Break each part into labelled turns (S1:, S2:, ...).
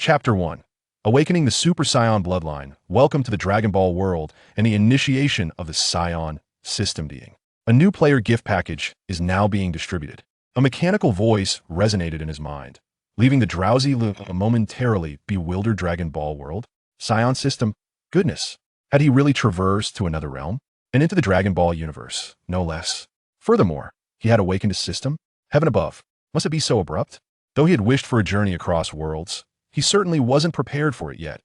S1: Chapter 1. Awakening the Super Saiyan Bloodline. Welcome to the Dragon Ball world and the initiation of the Saiyan system being. A new player gift package is now being distributed. A mechanical voice resonated in his mind, leaving the drowsy Luya momentarily bewildered Dragon Ball world. Saiyan system? Goodness. Had he really traversed to another realm? And into the Dragon Ball universe, no less. Furthermore, he had awakened a system? Heaven above. Must it be so abrupt? Though he had wished for a journey across worlds, he certainly wasn't prepared for it yet.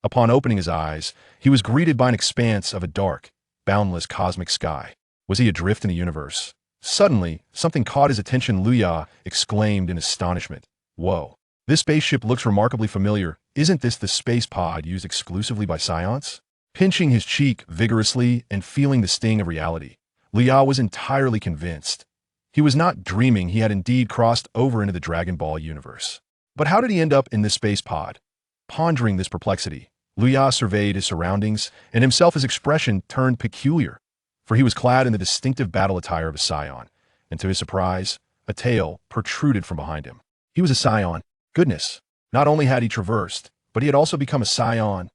S1: Upon opening his eyes, he was greeted by an expanse of a dark, boundless cosmic sky. Was he adrift in the universe? Suddenly, something caught his attention. Luya exclaimed in astonishment. Whoa, this spaceship looks remarkably familiar. Isn't this the space pod used exclusively by Saiyans? Pinching his cheek vigorously and feeling the sting of reality, Luya was entirely convinced. He was not dreaming. He had indeed crossed over into the Dragon Ball universe. But how did he end up in this space pod? Pondering this perplexity, Luya surveyed his surroundings, and himself his expression turned peculiar, for he was clad in the distinctive battle attire of a Saiyan, and to his surprise, a tail protruded from behind him. He was a Saiyan. Goodness, not only had he traversed, but he had also become a Saiyan.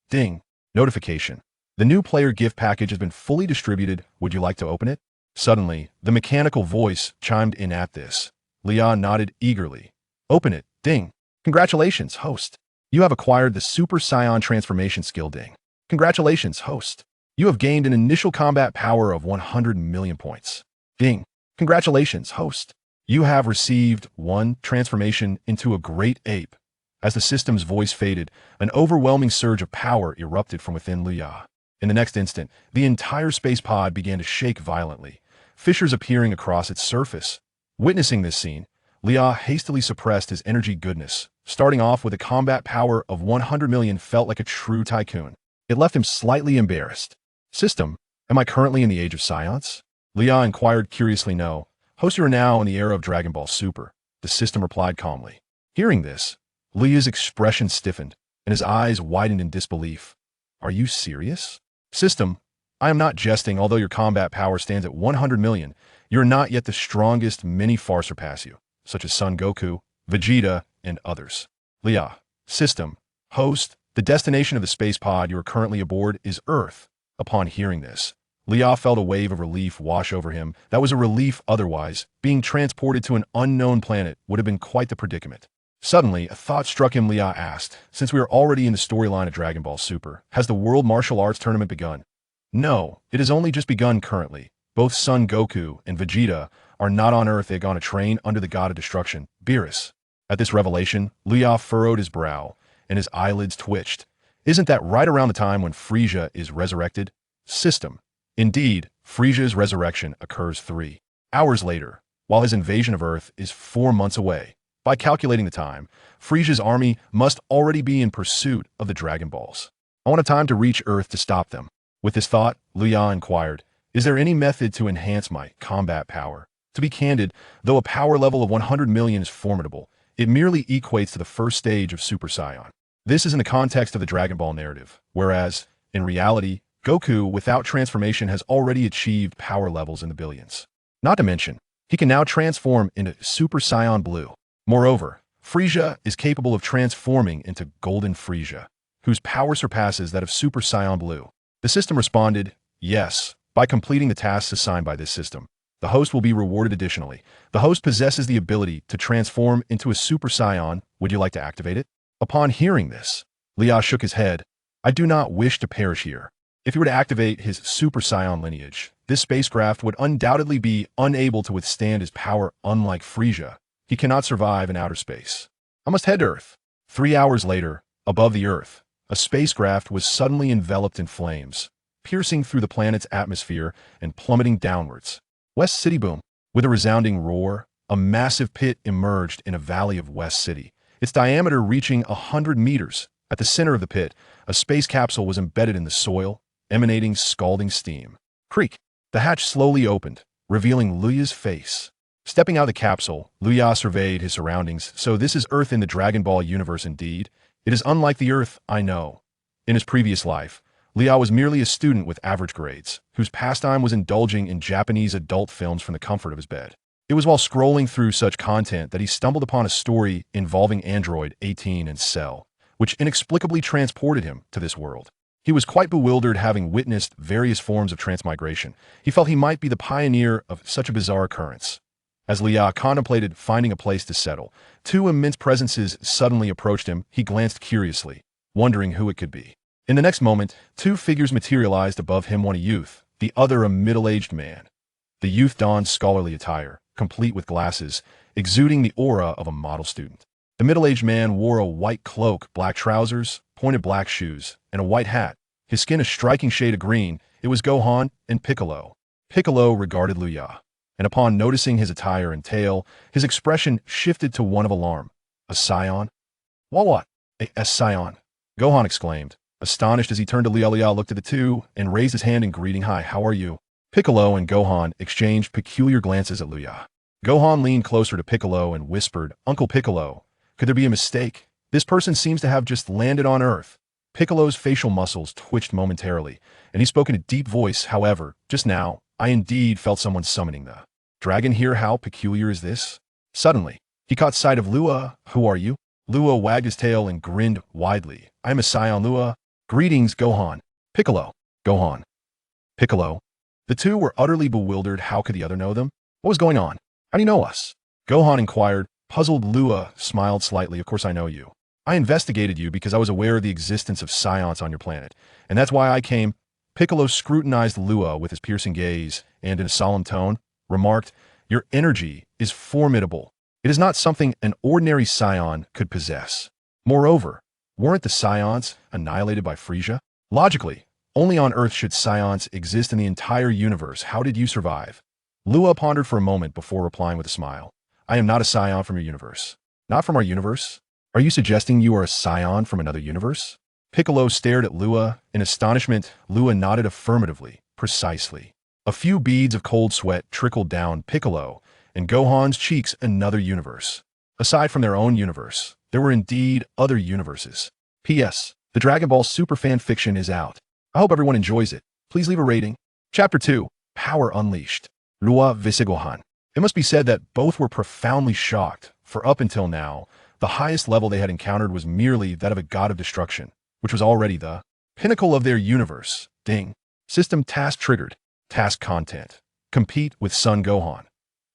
S1: Ding. Notification. The new player gift package has been fully distributed. Would you like to open it? Suddenly, the mechanical voice chimed in at this. Luya nodded eagerly. Open it. Ding. Congratulations, host. You have acquired the Super Saiyan transformation skill. Ding. Congratulations, host. You have gained an initial combat power of 100 million points. Ding. Congratulations, host. You have received 1 transformation into a great ape. As the system's voice faded, an overwhelming surge of power erupted from within Luya. In the next instant, the entire space pod began to shake violently, fissures appearing across its surface. Witnessing this scene, Luya hastily suppressed his energy goodness. Starting off with a combat power of 100 million felt like a true tycoon. It left him slightly embarrassed. System, am I currently in the age of science? Luya inquired curiously. No. Host, you are now in the era of Dragon Ball Super, the system replied calmly. Hearing this, Luya's expression stiffened, and his eyes widened in disbelief. Are you serious? System, I am not jesting. Although your combat power stands at 100 million, you are not yet the strongest. Many far surpass you, such as Son Goku, Vegeta, and others. Luya. System. Host, the destination of the space pod you are currently aboard is Earth. Upon hearing this, Luya felt a wave of relief wash over him. That was a relief. Otherwise, being transported to an unknown planet would have been quite the predicament. Suddenly, a thought struck him. Luya asked, since we are already in the storyline of Dragon Ball Super, has the World Martial Arts Tournament begun? No, it has only just begun currently. Both Son Goku and Vegeta are not on Earth. They have gone to train under the god of destruction, Beerus. At this revelation, Luya furrowed his brow, and his eyelids twitched. Isn't that right around the time when Frieza is resurrected? System. Indeed, Frieza's resurrection occurs 3 hours later, while his invasion of Earth is 4 months away. By calculating the time, Frieza's army must already be in pursuit of the Dragon Balls. I want a time to reach Earth to stop them. With this thought, Luya inquired, is there any method to enhance my combat power? To be candid, though a power level of 100 million is formidable, it merely equates to the first stage of Super Saiyan. This is in the context of the Dragon Ball narrative, whereas, in reality, Goku, without transformation, has already achieved power levels in the billions. Not to mention, he can now transform into Super Saiyan Blue. Moreover, Frieza is capable of transforming into Golden Frieza, whose power surpasses that of Super Saiyan Blue. The system responded, yes. By completing the tasks assigned by this system, the host will be rewarded additionally. The host possesses the ability to transform into a Super Saiyan. Would you like to activate it? Upon hearing this, Luya shook his head. I do not wish to perish here. If he were to activate his Super Saiyan lineage, this spacecraft would undoubtedly be unable to withstand his power. Unlike Frieza, he cannot survive in outer space. I must head to Earth. 3 hours later, above the Earth, a spacecraft was suddenly enveloped in flames, piercing through the planet's atmosphere and plummeting downwards. West City. Boom. With a resounding roar, a massive pit emerged in a valley of West City, its diameter reaching 100 meters. At the center of the pit, a space capsule was embedded in the soil, emanating scalding steam. Creak. The hatch slowly opened, revealing Luya's face. Stepping out of the capsule, Luya surveyed his surroundings. So this is Earth in the Dragon Ball universe indeed. It is unlike the Earth I know. In his previous life, Luya was merely a student with average grades, whose pastime was indulging in Japanese adult films from the comfort of his bed. It was while scrolling through such content that he stumbled upon a story involving Android 18 and Cell, which inexplicably transported him to this world. He was quite bewildered, having witnessed various forms of transmigration. He felt he might be the pioneer of such a bizarre occurrence. As Luya contemplated finding a place to settle, two immense presences suddenly approached him. He glanced curiously, wondering who it could be. In the next moment, two figures materialized above him, one a youth, the other a middle-aged man. The youth donned scholarly attire, complete with glasses, exuding the aura of a model student. The middle-aged man wore a white cloak, black trousers, pointed black shoes, and a white hat, his skin a striking shade of green. It was Gohan and Piccolo. Piccolo regarded Luya, and upon noticing his attire and tail, his expression shifted to one of alarm. A Saiyan? What? A Saiyan? Gohan exclaimed, astonished as he turned to Luya. Luya looked at the two and raised his hand in greeting. Hi, how are you? Piccolo and Gohan exchanged peculiar glances at Luya. Gohan leaned closer to Piccolo and whispered, Uncle Piccolo, could there be a mistake? This person seems to have just landed on Earth. Piccolo's facial muscles twitched momentarily, and he spoke in a deep voice. However, just now, I indeed felt someone summoning the dragon here. How peculiar is this? Suddenly, he caught sight of Luya. Who are you? Luya wagged his tail and grinned widely. I am a Saiyan, Luya. Greetings, Gohan. Piccolo. Gohan. Piccolo. The two were utterly bewildered. How could the other know them? What was going on? How do you know us? Gohan inquired. Puzzled, Luya smiled slightly. Of course I know you. I investigated you because I was aware of the existence of Saiyans on your planet, and that's why I came. Piccolo scrutinized Luya with his piercing gaze and, in a solemn tone, remarked, Your energy is formidable. It is not something an ordinary Saiyan could possess. Moreover, weren't the Saiyans annihilated by Frieza? Logically, only on Earth should Saiyans exist in the entire universe. How did you survive? Luya pondered for a moment before replying with a smile. I am not a Saiyan from your universe. Not from our universe? Are you suggesting you are a Saiyan from another universe? Piccolo stared at Luya in astonishment. Luya nodded affirmatively. Precisely. A few beads of cold sweat trickled down Piccolo and Gohan's cheeks. Another universe. Aside from their own universe, there were indeed other universes. P.S. The Dragon Ball Super fan fiction is out. I hope everyone enjoys it. Please leave a rating. Chapter 2. Power Unleashed. Luya vs Gohan. It must be said that both were profoundly shocked, for up until now, the highest level they had encountered was merely that of a god of destruction, which was already the pinnacle of their universe. Ding. System task triggered. Task content. Compete with Son Gohan.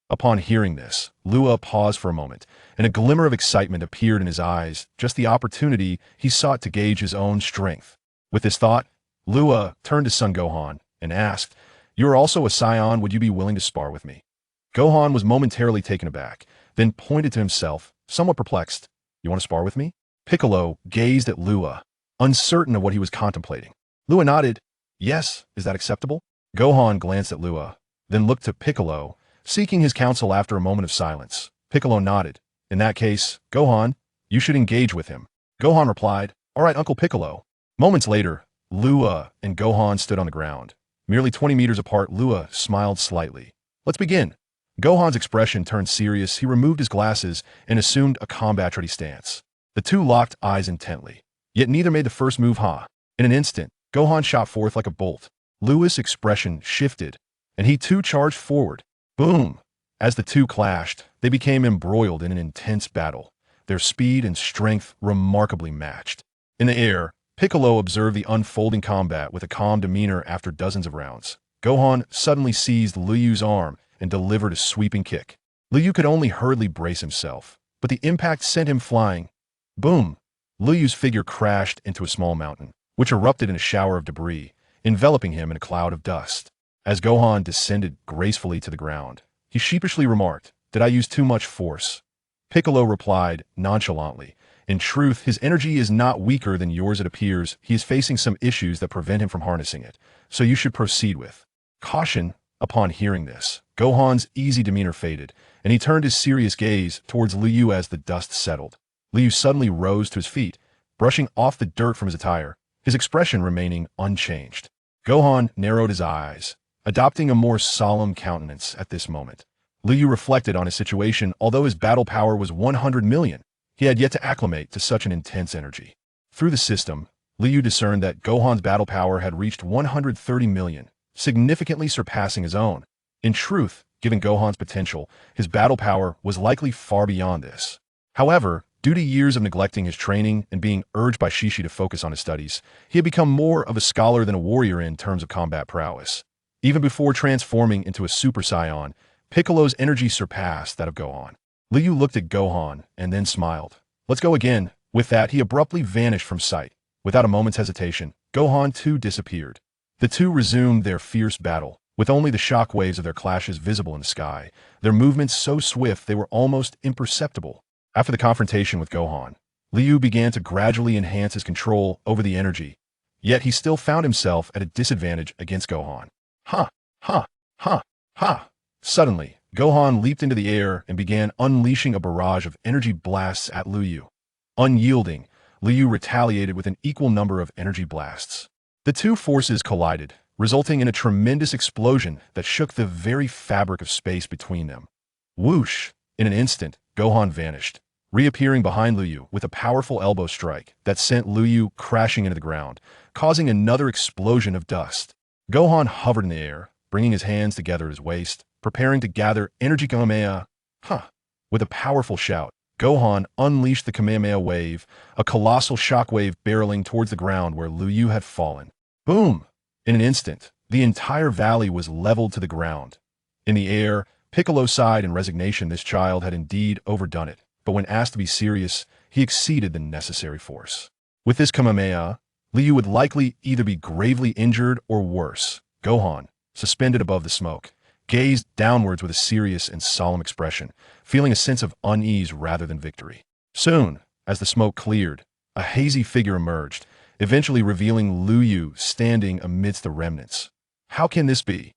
S1: Upon hearing this, Luya paused for a moment, and a glimmer of excitement appeared in his eyes, just the opportunity he sought to gauge his own strength. With this thought, Luya turned to Son Gohan and asked, You are also a Saiyan, would you be willing to spar with me? Gohan was momentarily taken aback, then pointed to himself, somewhat perplexed. You want to spar with me? Piccolo gazed at Luya, uncertain of what he was contemplating. Luya nodded. Yes, is that acceptable? Gohan glanced at Luya, then looked to Piccolo, seeking his counsel. After a moment of silence, Piccolo nodded. In that case, Gohan, you should engage with him. Gohan replied, All right, Uncle Piccolo. Moments later, Luya and Gohan stood on the ground. Merely 20 meters apart, Luya smiled slightly. Let's begin. Gohan's expression turned serious. He removed his glasses and assumed a combat-ready stance. The two locked eyes intently, yet neither made the first move. In an instant, Gohan shot forth like a bolt. Luya's expression shifted, and he too charged forward. Boom! As the two clashed, they became embroiled in an intense battle, their speed and strength remarkably matched. In the air, Piccolo observed the unfolding combat with a calm demeanor. After dozens of rounds, Gohan suddenly seized Liyu's arm and delivered a sweeping kick. Luya could only hurriedly brace himself, but the impact sent him flying. Boom! Liyu's figure crashed into a small mountain, which erupted in a shower of debris, enveloping him in a cloud of dust. As Gohan descended gracefully to the ground, he sheepishly remarked, Did I use too much force? Piccolo replied nonchalantly, In truth, his energy is not weaker than yours. It appears he is facing some issues that prevent him from harnessing it, so you should proceed with caution. Upon hearing this, Gohan's easy demeanor faded, and he turned his serious gaze towards Luya. As the dust settled, Luya suddenly rose to his feet, brushing off the dirt from his attire, his expression remaining unchanged. Gohan narrowed his eyes, adopting a more solemn countenance at this moment. Luya reflected on his situation. Although his battle power was 100 million, he had yet to acclimate to such an intense energy. Through the system, Luya discerned that Gohan's battle power had reached 130 million, significantly surpassing his own. In truth, given Gohan's potential, his battle power was likely far beyond this. However, due to years of neglecting his training and being urged by Shishi to focus on his studies, he had become more of a scholar than a warrior in terms of combat prowess. Even before transforming into a Super Saiyan, Piccolo's energy surpassed that of Gohan. Liu looked at Gohan and then smiled. "Let's go again." With that, he abruptly vanished from sight. Without a moment's hesitation, Gohan too disappeared. The two resumed their fierce battle, with only the shock waves of their clashes visible in the sky, their movements so swift they were almost imperceptible. After the confrontation with Gohan, Liu began to gradually enhance his control over the energy, yet he still found himself at a disadvantage against Gohan. Ha! Ha! Ha! Ha! Suddenly, Gohan leaped into the air and began unleashing a barrage of energy blasts at Liu. Unyielding, Liu retaliated with an equal number of energy blasts. The two forces collided, resulting in a tremendous explosion that shook the very fabric of space between them. Whoosh! In an instant, Gohan vanished, reappearing behind Liu with a powerful elbow strike that sent Liu crashing into the ground, causing another explosion of dust. Gohan hovered in the air, bringing his hands together at his waist, preparing to gather energy Kamehameha. With a powerful shout, Gohan unleashed the Kamehameha wave, a colossal shockwave barreling towards the ground where Liu had fallen. Boom! In an instant, the entire valley was leveled to the ground. In the air, Piccolo sighed in resignation. This child had indeed overdone it, but when asked to be serious, he exceeded the necessary force. With this Kamehameha, Liu would likely either be gravely injured or worse. Gohan, suspended above the smoke, gazed downwards with a serious and solemn expression, feeling a sense of unease rather than victory. Soon, as the smoke cleared, a hazy figure emerged, eventually revealing Liu standing amidst the remnants. "How can this be?"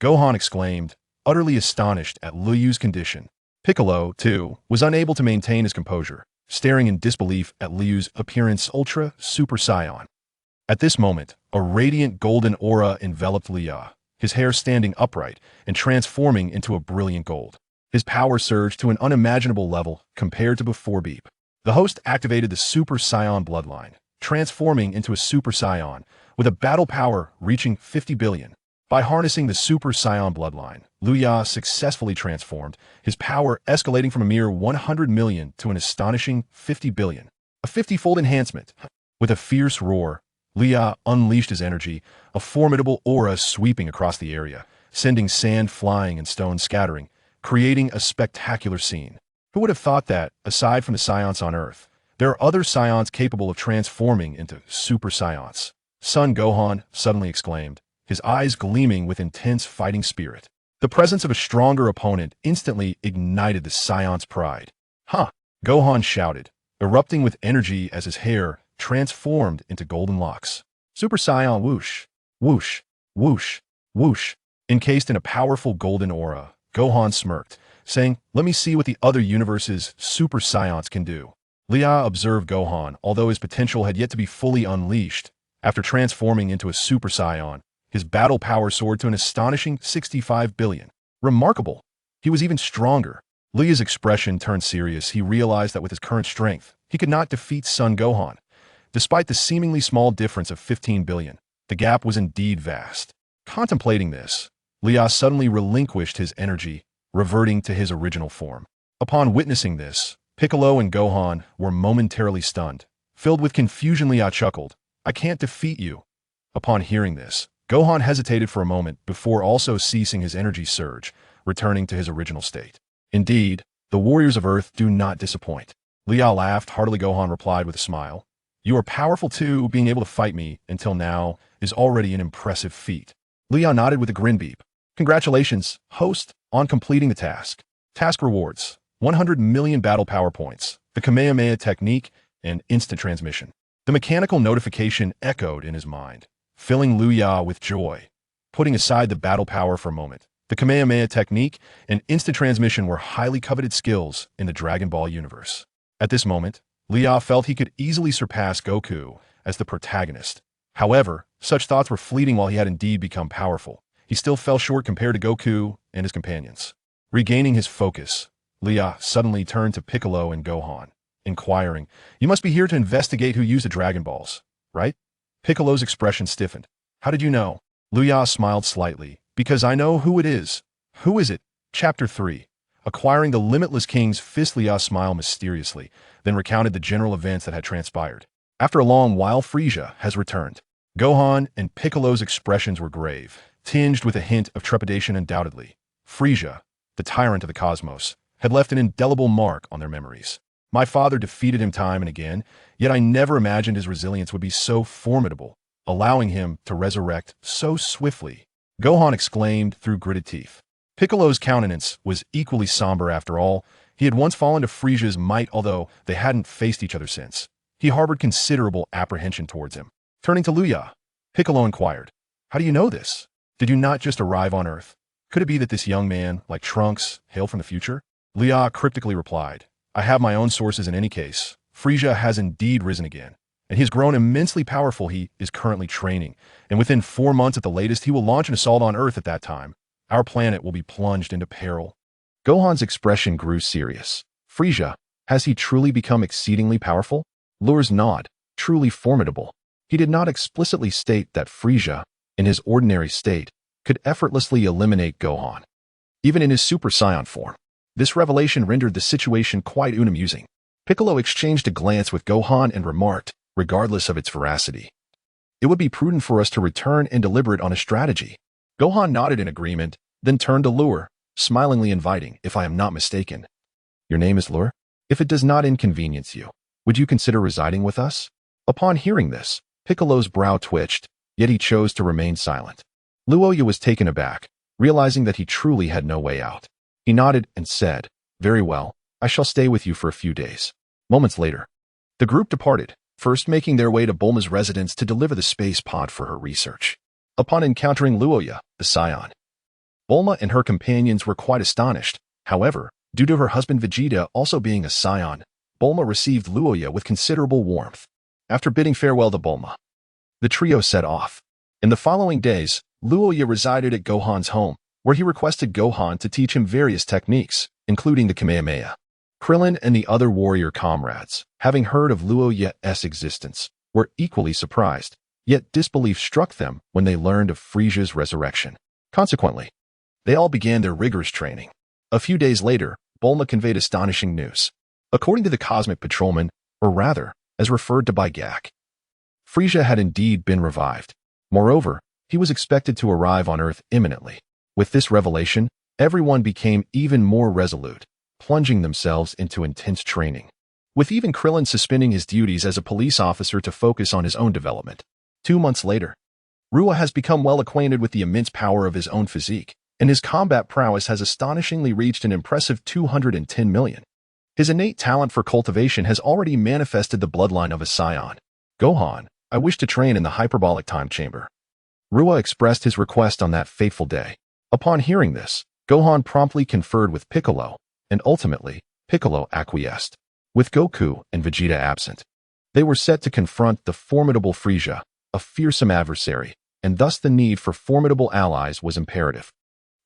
S1: Gohan exclaimed, utterly astonished at Liu's condition. Piccolo, too, was unable to maintain his composure, staring in disbelief at Liu's appearance. Ultra Super Saiyan. At this moment, a radiant golden aura enveloped Luya, his hair standing upright and transforming into a brilliant gold. His power surged to an unimaginable level compared to before. Beep. The host activated the Super Saiyan bloodline, transforming into a Super Saiyan, with a battle power reaching 50 billion. By harnessing the Super Saiyan bloodline, Luya successfully transformed, his power escalating from a mere 100 million to an astonishing 50 billion. A 50-fold enhancement. With a fierce roar, Luya unleashed his energy, a formidable aura sweeping across the area, sending sand flying and stones scattering, creating a spectacular scene. Who would have thought that, aside from the Saiyans on Earth, there are other Saiyans capable of transforming into Super Saiyans? Son Gohan suddenly exclaimed, his eyes gleaming with intense fighting spirit. The presence of a stronger opponent instantly ignited the Saiyans' pride. Gohan shouted, erupting with energy as his hair transformed into golden locks. Super Saiyan whoosh, whoosh, whoosh, whoosh. Encased in a powerful golden aura, Gohan smirked, saying, "Let me see what the other universe's Super Saiyans can do." Luya observed Gohan, although his potential had yet to be fully unleashed. After transforming into a Super Saiyan, his battle power soared to an astonishing 65 billion. Remarkable! He was even stronger. Luya's expression turned serious. He realized that with his current strength, he could not defeat Son Gohan. Despite the seemingly small difference of 15 billion, the gap was indeed vast. Contemplating this, Luya suddenly relinquished his energy, reverting to his original form. Upon witnessing this, Piccolo and Gohan were momentarily stunned. Filled with confusion, Luya chuckled, "I can't defeat you." Upon hearing this, Gohan hesitated for a moment before also ceasing his energy surge, returning to his original state. Indeed, the warriors of Earth do not disappoint. Luya laughed heartily. Gohan replied with a smile, "You are powerful too. Being able to fight me until now is already an impressive feat." Luya nodded with a grin. Beep. "Congratulations, host, on completing the task. Task rewards, 100 million battle power points, the Kamehameha technique, and instant transmission." The mechanical notification echoed in his mind, filling Luya with joy. Putting aside the battle power for a moment, the Kamehameha technique and instant transmission were highly coveted skills in the Dragon Ball universe. At this moment, Luya felt he could easily surpass Goku as the protagonist. However, such thoughts were fleeting. While he had indeed become powerful, he still fell short compared to Goku and his companions. Regaining his focus, Luya suddenly turned to Piccolo and Gohan, inquiring, "You must be here to investigate who used the Dragon Balls, right?" Piccolo's expression stiffened. "How did you know?" Luya smiled slightly. "Because I know who it is." "Who is it?" Chapter 3. Acquiring the Limitless King's fist. Luya smiled mysteriously, then recounted the general events that had transpired. After a long while, Frieza has returned. Gohan and Piccolo's expressions were grave, tinged with a hint of trepidation undoubtedly. Frieza, the tyrant of the cosmos, had left an indelible mark on their memories. My father defeated him time and again, yet I never imagined his resilience would be so formidable, allowing him to resurrect so swiftly. Gohan exclaimed through gritted teeth. Piccolo's countenance was equally somber after all. He had once fallen to Frieza's might, although they hadn't faced each other since. He harbored considerable apprehension towards him. Turning to Luya, Piccolo inquired, "How do you know this? Did you not just arrive on Earth? Could it be that this young man, like Trunks, hailed from the future?" Luya cryptically replied, "I have my own sources in any case. Frieza has indeed risen again, and he has grown immensely powerful. He is currently training, and within 4 months at the latest, he will launch an assault on Earth. At that time, our planet will be plunged into peril." Gohan's expression grew serious. Frieza, has he truly become exceedingly powerful? Lure's nod, truly formidable. He did not explicitly state that Frieza, in his ordinary state, could effortlessly eliminate Gohan, even in his Super Saiyan form. This revelation rendered the situation quite unamusing. Piccolo exchanged a glance with Gohan and remarked, regardless of its veracity, "It would be prudent for us to return and deliberate on a strategy." Gohan nodded in agreement, then turned to Lure, smilingly inviting, "If I am not mistaken, your name is Lure? If it does not inconvenience you, would you consider residing with us?" Upon hearing this, Piccolo's brow twitched, yet he chose to remain silent. Luya was taken aback, realizing that he truly had no way out. He nodded and said, "Very well, I shall stay with you for a few days." Moments later, the group departed, first making their way to Bulma's residence to deliver the space pod for her research. Upon encountering Luya, the Saiyan, Bulma and her companions were quite astonished. However, due to her husband Vegeta also being a Saiyan, Bulma received Luya with considerable warmth. After bidding farewell to Bulma, the trio set off. In the following days, Luya resided at Gohan's home, where he requested Gohan to teach him various techniques, including the Kamehameha. Krillin and the other warrior comrades, having heard of Luya's existence, were equally surprised, yet disbelief struck them when they learned of Frieza's resurrection. Consequently, they all began their rigorous training. A few days later, Bulma conveyed astonishing news. According to the Cosmic Patrolman, or rather, as referred to by Gak, Frieza had indeed been revived. Moreover, he was expected to arrive on Earth imminently. With this revelation, everyone became even more resolute, plunging themselves into intense training, with even Krillin suspending his duties as a police officer to focus on his own development. 2 months later, Rua has become well acquainted with the immense power of his own physique, and his combat prowess has astonishingly reached an impressive 210 million. His innate talent for cultivation has already manifested the bloodline of a Saiyan. "Gohan, I wish to train in the hyperbolic time chamber." Rua expressed his request on that fateful day. Upon hearing this, Gohan promptly conferred with Piccolo, and ultimately, Piccolo acquiesced. With Goku and Vegeta absent, they were set to confront the formidable Frieza, a fearsome adversary, and thus the need for formidable allies was imperative.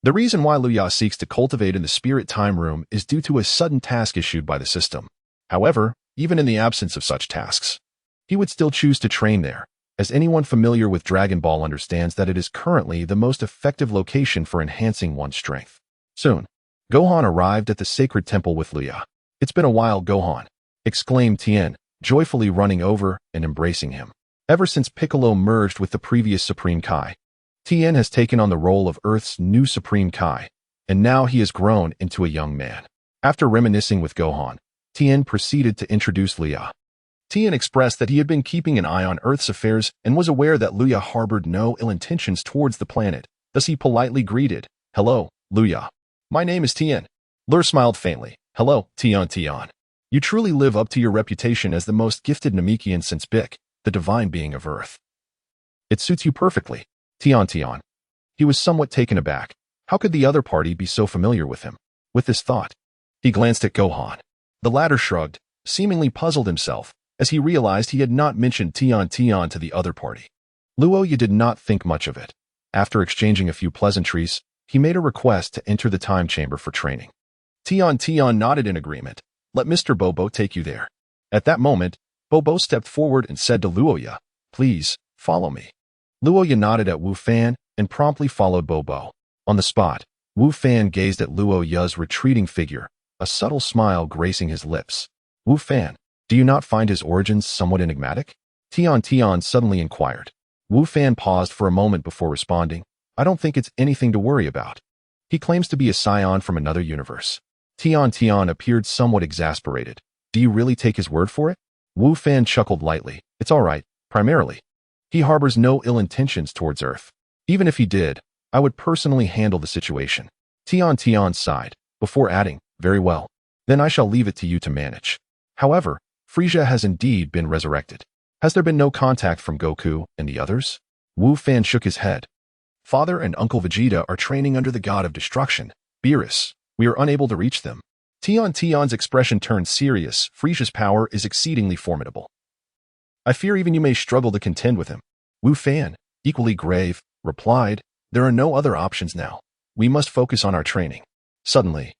S1: The reason why Luya seeks to cultivate in the Spirit Time Room is due to a sudden task issued by the system. However, even in the absence of such tasks, he would still choose to train there, as anyone familiar with Dragon Ball understands that it is currently the most effective location for enhancing one's strength. Soon, Gohan arrived at the sacred temple with Luya. "It's been a while, Gohan," exclaimed Tien, joyfully running over and embracing him. Ever since Piccolo merged with the previous Supreme Kai, Tien has taken on the role of Earth's new Supreme Kai, and now he has grown into a young man. After reminiscing with Gohan, Tien proceeded to introduce Luya. Tien expressed that he had been keeping an eye on Earth's affairs and was aware that Luya harbored no ill intentions towards the planet, thus he politely greeted, "Hello, Luya. My name is Tien." Lur smiled faintly. "Hello, Tien. You truly live up to your reputation as the most gifted Namekian since Bik, the divine being of Earth. It suits you perfectly, Tien." He was somewhat taken aback. How could the other party be so familiar with him? With this thought, he glanced at Gohan. The latter shrugged, seemingly puzzled himself, as he realized he had not mentioned Tien to the other party. Luya did not think much of it. After exchanging a few pleasantries, he made a request to enter the time chamber for training. Tien nodded in agreement. "Let Mr. Bobo take you there." At that moment, Bobo stepped forward and said to Luya, "Please, follow me." Luya nodded at Wu Fan and promptly followed Bobo. On the spot, Wu Fan gazed at Luoya's retreating figure, a subtle smile gracing his lips. Wu Fan, do you not find his origins somewhat enigmatic? Tian suddenly inquired. Wu Fan paused for a moment before responding. I don't think it's anything to worry about. He claims to be a scion from another universe. Tian appeared somewhat exasperated. Do you really take his word for it? Wu Fan chuckled lightly. It's all right, primarily. He harbors no ill intentions towards Earth. Even if he did, I would personally handle the situation. Tian sighed, before adding, very well. Then I shall leave it to you to manage. However, Frieza has indeed been resurrected. Has there been no contact from Goku and the others? Wu Fan shook his head. Father and Uncle Vegeta are training under the god of destruction, Beerus. We are unable to reach them. Tian's expression turned serious. Frieza's power is exceedingly formidable. I fear even you may struggle to contend with him. Wu Fan, equally grave, replied, there are no other options now. We must focus on our training. Suddenly,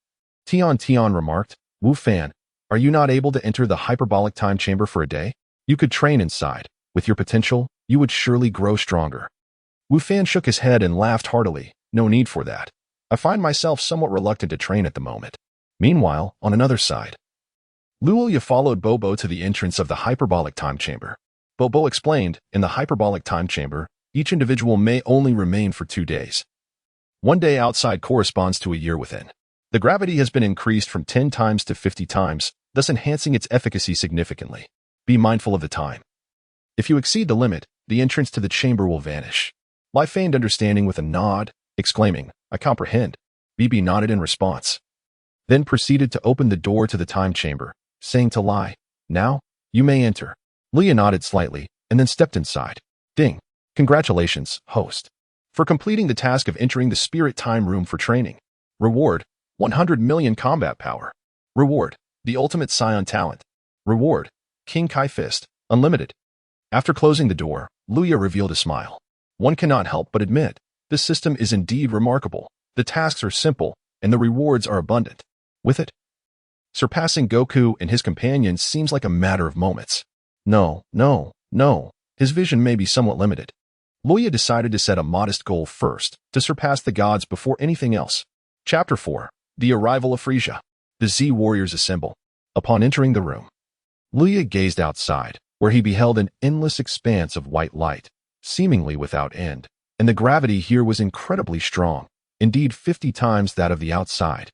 S1: Tian remarked, Wu Fan, are you not able to enter the hyperbolic time chamber for a day? You could train inside. With your potential, you would surely grow stronger. Wu Fan shook his head and laughed heartily. No need for that. I find myself somewhat reluctant to train at the moment. Meanwhile, on another side, Luya followed Bobo to the entrance of the hyperbolic time chamber. Bobo explained, in the hyperbolic time chamber, each individual may only remain for 2 days. 1 day outside corresponds to a year within. The gravity has been increased from 10 times to 50 times, thus enhancing its efficacy significantly. Be mindful of the time. If you exceed the limit, the entrance to the chamber will vanish. Lai feigned understanding with a nod, exclaiming, I comprehend. BB nodded in response. Then proceeded to open the door to the time chamber, saying to Lai, now, you may enter. Luya nodded slightly, and then stepped inside. Ding. Congratulations, host, for completing the task of entering the spirit time room for training. Reward, 100 million combat power. Reward, the ultimate Saiyan talent. Reward, King Kai Fist, unlimited. After closing the door, Luya revealed a smile. One cannot help but admit, this system is indeed remarkable. The tasks are simple, and the rewards are abundant. With it, surpassing Goku and his companions seems like a matter of moments. No. His vision may be somewhat limited. Loya decided to set a modest goal first, to surpass the gods before anything else. Chapter 4. The Arrival of Frieza. The Z Warriors assemble. Upon entering the room, Luya gazed outside, where he beheld an endless expanse of white light, seemingly without end, and the gravity here was incredibly strong, indeed 50 times that of the outside.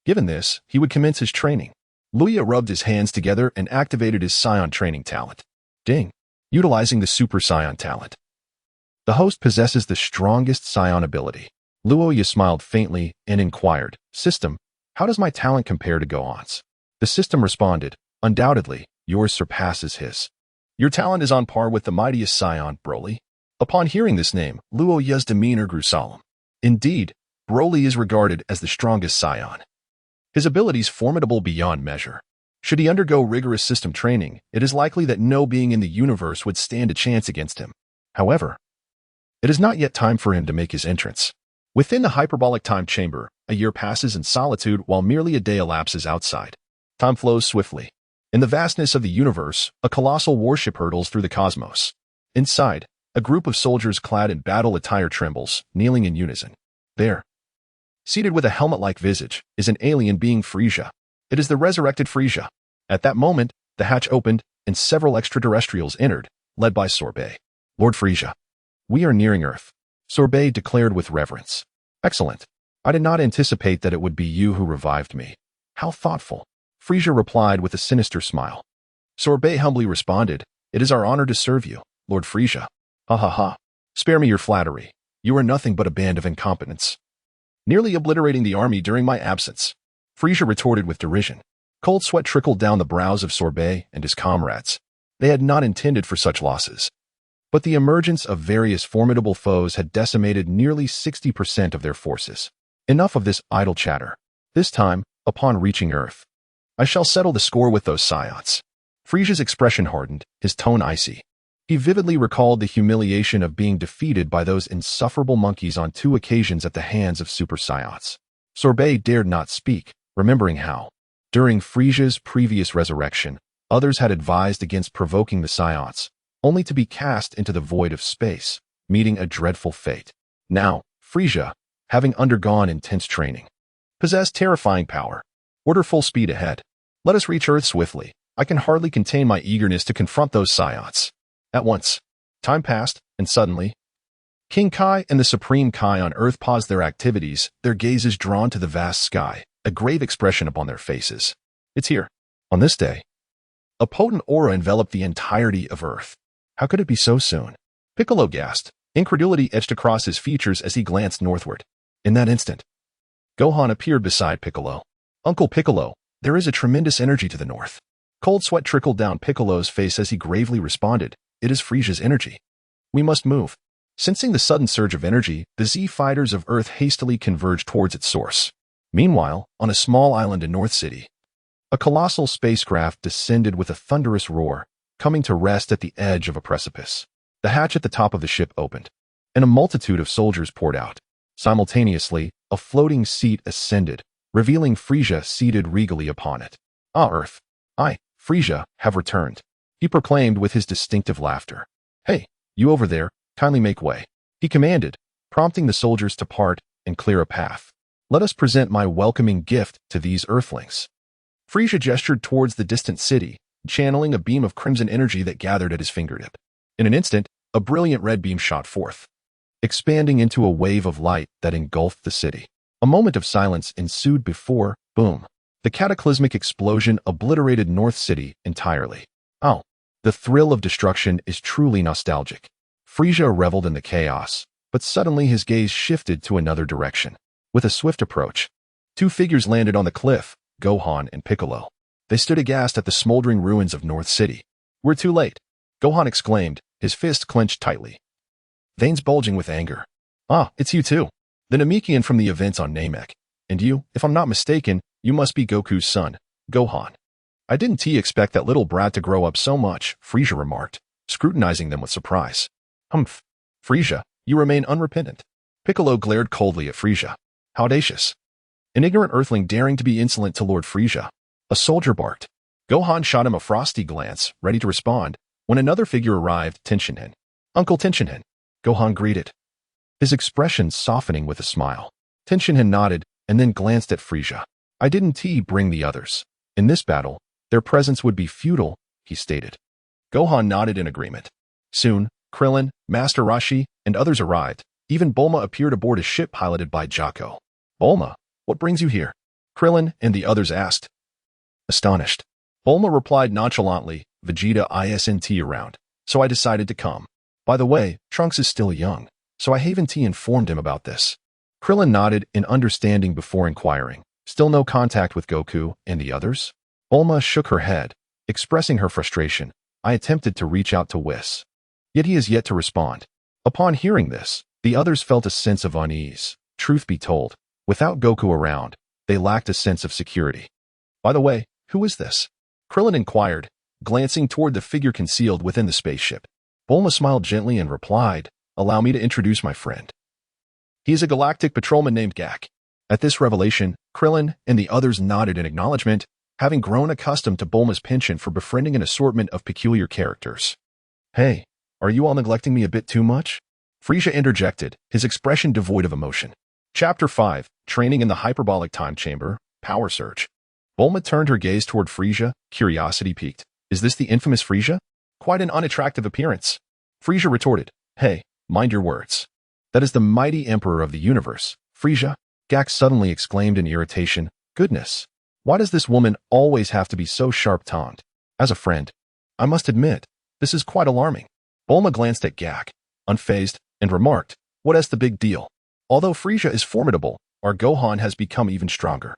S1: Given this, he would commence his training. Luya rubbed his hands together and activated his Saiyan training talent. Ding. Utilizing the Super Saiyan talent. The host possesses the strongest Saiyan ability. Luya smiled faintly and inquired, System, how does my talent compare to Gohan's? The system responded, undoubtedly, yours surpasses his. Your talent is on par with the mightiest Saiyan, Broly. Upon hearing this name, Luya's demeanor grew solemn. Indeed, Broly is regarded as the strongest Saiyan. His abilities formidable beyond measure. Should he undergo rigorous system training, it is likely that no being in the universe would stand a chance against him. However, it is not yet time for him to make his entrance. Within the hyperbolic time chamber, a year passes in solitude while merely a day elapses outside. Time flows swiftly. In the vastness of the universe, a colossal warship hurtles through the cosmos. Inside, a group of soldiers clad in battle attire trembles, kneeling in unison. There, seated with a helmet-like visage, is an alien being Frieza. It is the resurrected Frieza. At that moment, the hatch opened, and several extraterrestrials entered, led by Sorbet. Lord Frieza, we are nearing Earth, Sorbet declared with reverence. Excellent. I did not anticipate that it would be you who revived me. How thoughtful. Frieza replied with a sinister smile. Sorbet humbly responded, It is our honor to serve you, Lord Frieza. Ha ha ha. Spare me your flattery. You are nothing but a band of incompetents, nearly obliterating the army during my absence. Frieza retorted with derision. Cold sweat trickled down the brows of Sorbet and his comrades. They had not intended for such losses. But the emergence of various formidable foes had decimated nearly 60% of their forces. Enough of this idle chatter. This time, upon reaching Earth, I shall settle the score with those Saiyans. Frieza's expression hardened, his tone icy. He vividly recalled the humiliation of being defeated by those insufferable monkeys on 2 occasions at the hands of Super Saiyans. Sorbet dared not speak, remembering how, during Frieza's previous resurrection, others had advised against provoking the Saiyans, only to be cast into the void of space, meeting a dreadful fate. Now, Frieza, having undergone intense training. Possess terrifying power. Order full speed ahead. Let us reach Earth swiftly. I can hardly contain my eagerness to confront those Saiyans. At once. Time passed, and suddenly, King Kai and the Supreme Kai on Earth paused their activities, their gazes drawn to the vast sky, a grave expression upon their faces. It's here. On this day. A potent aura enveloped the entirety of Earth. How could it be so soon? Piccolo gasped. Incredulity etched across his features as he glanced northward. In that instant, Gohan appeared beside Piccolo. Uncle Piccolo, there is a tremendous energy to the north. Cold sweat trickled down Piccolo's face as he gravely responded. It is Frieza's energy. We must move. Sensing the sudden surge of energy, the Z fighters of Earth hastily converged towards its source. Meanwhile, on a small island in North City, a colossal spacecraft descended with a thunderous roar, coming to rest at the edge of a precipice. The hatch at the top of the ship opened, and a multitude of soldiers poured out. Simultaneously, a floating seat ascended, revealing Frieza seated regally upon it. Ah, Earth. I, Frieza, have returned, he proclaimed with his distinctive laughter. Hey, you over there, kindly make way, he commanded, prompting the soldiers to part and clear a path. Let us present my welcoming gift to these Earthlings. Frieza gestured towards the distant city, channeling a beam of crimson energy that gathered at his fingertip. In an instant, a brilliant red beam shot forth, expanding into a wave of light that engulfed the city. A moment of silence ensued before, boom, the cataclysmic explosion obliterated North City entirely. Oh, the thrill of destruction is truly nostalgic. Frieza reveled in the chaos, but suddenly his gaze shifted to another direction. With a swift approach, two figures landed on the cliff, Gohan and Piccolo. They stood aghast at the smoldering ruins of North City. We're too late, Gohan exclaimed, his fist clenched tightly, veins bulging with anger. Ah, it's you too. The Namekian from the events on Namek. And you, if I'm not mistaken, you must be Goku's son, Gohan. I didn't expect that little brat to grow up so much, Frieza remarked, scrutinizing them with surprise. Humph. Frieza, you remain unrepentant. Piccolo glared coldly at Frieza. How audacious. An ignorant earthling daring to be insolent to Lord Frieza. A soldier barked. Gohan shot him a frosty glance, ready to respond, when another figure arrived, Tenshinhan. Uncle Tenshinhan. Gohan greeted, his expression softening with a smile. Tenshinhan nodded and then glanced at Frieza. I didn't bring the others. In this battle, their presence would be futile, he stated. Gohan nodded in agreement. Soon, Krillin, Master Roshi, and others arrived. Even Bulma appeared aboard a ship piloted by Jocko. Bulma, what brings you here? Krillin and the others asked. Astonished. Bulma replied nonchalantly, Vegeta isn't around, so I decided to come. By the way, Trunks is still young, so I haven't informed him about this. Krillin nodded in understanding before inquiring. Still no contact with Goku and the others? Bulma shook her head, expressing her frustration. I attempted to reach out to Whis, yet he is yet to respond. Upon hearing this, the others felt a sense of unease. Truth be told, without Goku around, they lacked a sense of security. By the way, who is this? Krillin inquired, glancing toward the figure concealed within the spaceship. Bulma smiled gently and replied, allow me to introduce my friend. He is a galactic patrolman named Gak. At this revelation, Krillin and the others nodded in acknowledgement, having grown accustomed to Bulma's penchant for befriending an assortment of peculiar characters. Hey, are you all neglecting me a bit too much? Frieza interjected, his expression devoid of emotion. Chapter 5, Training in the Hyperbolic Time Chamber, Power Surge. Bulma turned her gaze toward Frieza, curiosity piqued. Is this the infamous Frieza? Quite an unattractive appearance. Frieza retorted, hey, mind your words. That is the mighty emperor of the universe, Frieza. Gak suddenly exclaimed in irritation, goodness, why does this woman always have to be so sharp-tongued? As a friend, I must admit, this is quite alarming. Bulma glanced at Gak, unfazed, and remarked, what is the big deal? Although Frieza is formidable, our Gohan has become even stronger.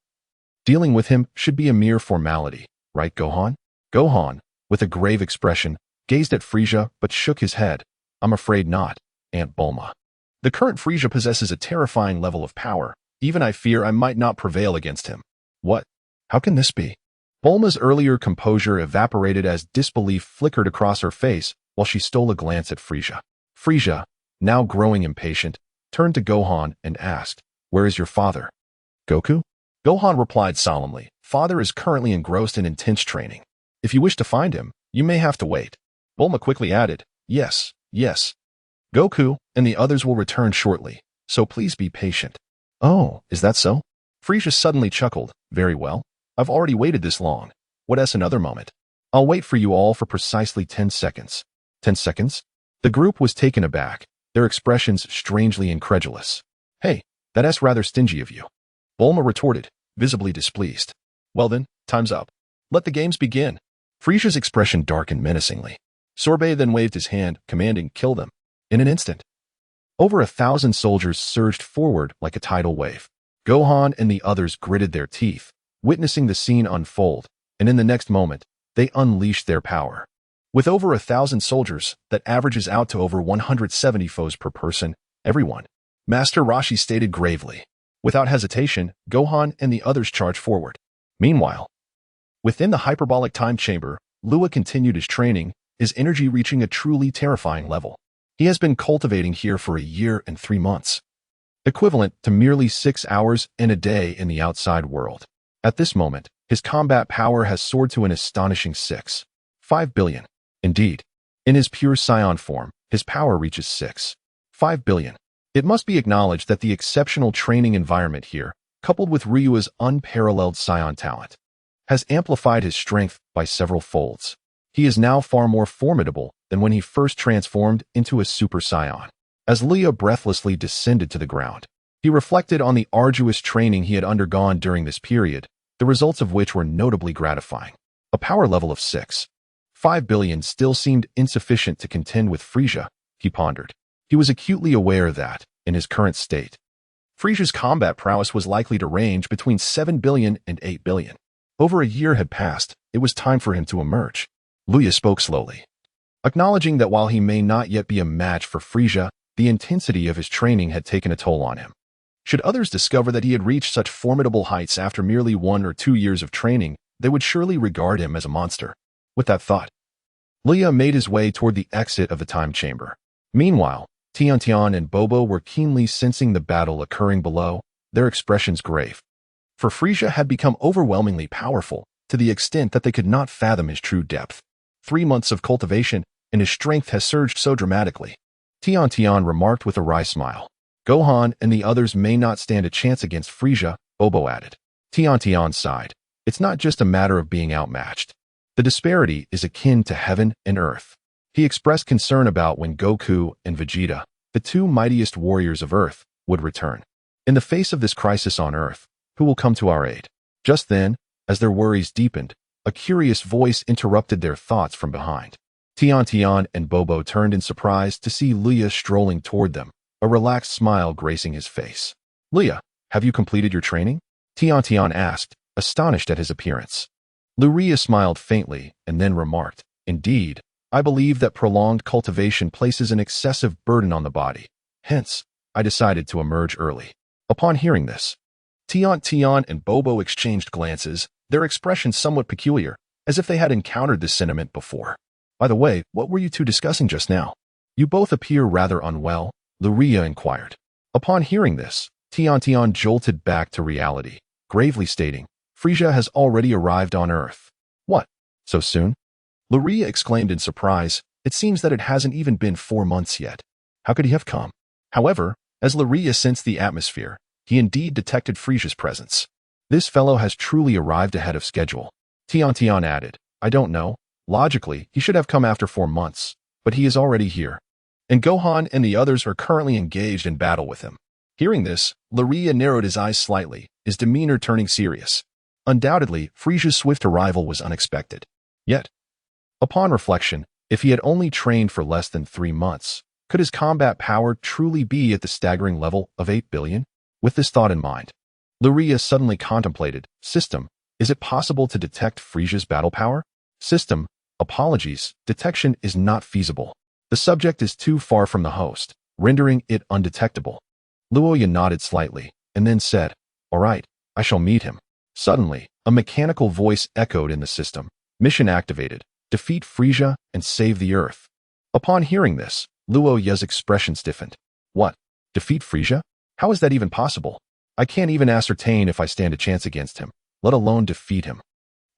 S1: Dealing with him should be a mere formality, right, Gohan? Gohan, with a grave expression, gazed at Frieza but shook his head. I'm afraid not, Aunt Bulma. The current Frieza possesses a terrifying level of power. Even I fear I might not prevail against him. What? How can this be? Bulma's earlier composure evaporated as disbelief flickered across her face while she stole a glance at Frieza. Frieza, now growing impatient, turned to Gohan and asked, where is your father? Goku? Gohan replied solemnly, father is currently engrossed in intense training. If you wish to find him, you may have to wait. Bulma quickly added, yes. Goku and the others will return shortly, so please be patient. Oh, is that so? Frieza suddenly chuckled. Very well. I've already waited this long. What's another moment? I'll wait for you all for precisely 10 seconds. 10 seconds? The group was taken aback, their expressions strangely incredulous. Hey, that's rather stingy of you. Bulma retorted, visibly displeased. Well then, time's up. Let the games begin. Frieza's expression darkened menacingly. Sorbet then waved his hand, commanding, kill them. In an instant, over 1,000 soldiers surged forward like a tidal wave. Gohan and the others gritted their teeth, witnessing the scene unfold, and in the next moment, they unleashed their power. With over 1,000 soldiers, that averages out to over 170 foes per person, everyone. Master Roshi stated gravely. Without hesitation, Gohan and the others charged forward. Meanwhile, within the hyperbolic time chamber, Luya continued his training, his energy reaching a truly terrifying level. He has been cultivating here for a year and 3 months, equivalent to merely 6 hours in a day in the outside world. At this moment, his combat power has soared to an astonishing 6.5 billion. Indeed, in his pure Saiyan form, his power reaches 6.5 billion. It must be acknowledged that the exceptional training environment here, coupled with Ryu's unparalleled Saiyan talent, has amplified his strength by several folds. He is now far more formidable than when he first transformed into a Super Saiyan. As Luya breathlessly descended to the ground, he reflected on the arduous training he had undergone during this period, the results of which were notably gratifying. A power level of 6.5 billion still seemed insufficient to contend with Frieza, he pondered. He was acutely aware that, in his current state, Frieza's combat prowess was likely to range between 7 billion and 8 billion. Over a year had passed, it was time for him to emerge. Luya spoke slowly, acknowledging that while he may not yet be a match for Frieza, the intensity of his training had taken a toll on him. Should others discover that he had reached such formidable heights after merely 1 or 2 years of training, they would surely regard him as a monster. With that thought, Luya made his way toward the exit of the time chamber. Meanwhile, Tian and Bobo were keenly sensing the battle occurring below, their expressions grave. For Frieza had become overwhelmingly powerful, to the extent that they could not fathom his true depth. 3 months of cultivation, and his strength has surged so dramatically. Tian remarked with a wry smile. Gohan and the others may not stand a chance against Frieza, Bobo added. Tian sighed. It's not just a matter of being outmatched. The disparity is akin to heaven and earth. He expressed concern about when Goku and Vegeta, the 2 mightiest warriors of Earth, would return. In the face of this crisis on Earth, who will come to our aid? Just then, as their worries deepened, a curious voice interrupted their thoughts from behind. Tian and Bobo turned in surprise to see Luya strolling toward them, a relaxed smile gracing his face. Luya, have you completed your training? Tian asked, astonished at his appearance. Luya smiled faintly and then remarked, Indeed, I believe that prolonged cultivation places an excessive burden on the body. Hence, I decided to emerge early. Upon hearing this, Tian and Bobo exchanged glances, their expressions somewhat peculiar, as if they had encountered this sentiment before. By the way, what were you two discussing just now? You both appear rather unwell, Luya inquired. Upon hearing this, Tian jolted back to reality, gravely stating, Frieza has already arrived on Earth. What? So soon? Luya exclaimed in surprise. It seems that it hasn't even been 4 months yet. How could he have come? However, as Luya sensed the atmosphere, he indeed detected Frieza's presence. This fellow has truly arrived ahead of schedule. Tian added, I don't know. Logically, he should have come after 4 months, but he is already here. And Gohan and the others are currently engaged in battle with him. Hearing this, Luya narrowed his eyes slightly, his demeanor turning serious. Undoubtedly, Frieza's swift arrival was unexpected. Yet, upon reflection, if he had only trained for less than 3 months, could his combat power truly be at the staggering level of 8 billion? With this thought in mind, Luya suddenly contemplated, System, is it possible to detect Frieza's battle power? System, apologies, detection is not feasible. The subject is too far from the host, rendering it undetectable. Luya nodded slightly, and then said, All right, I shall meet him. Suddenly, a mechanical voice echoed in the system. Mission activated. Defeat Frieza and save the Earth. Upon hearing this, Luya's expression stiffened. What? Defeat Frieza? How is that even possible? I can't even ascertain if I stand a chance against him, let alone defeat him.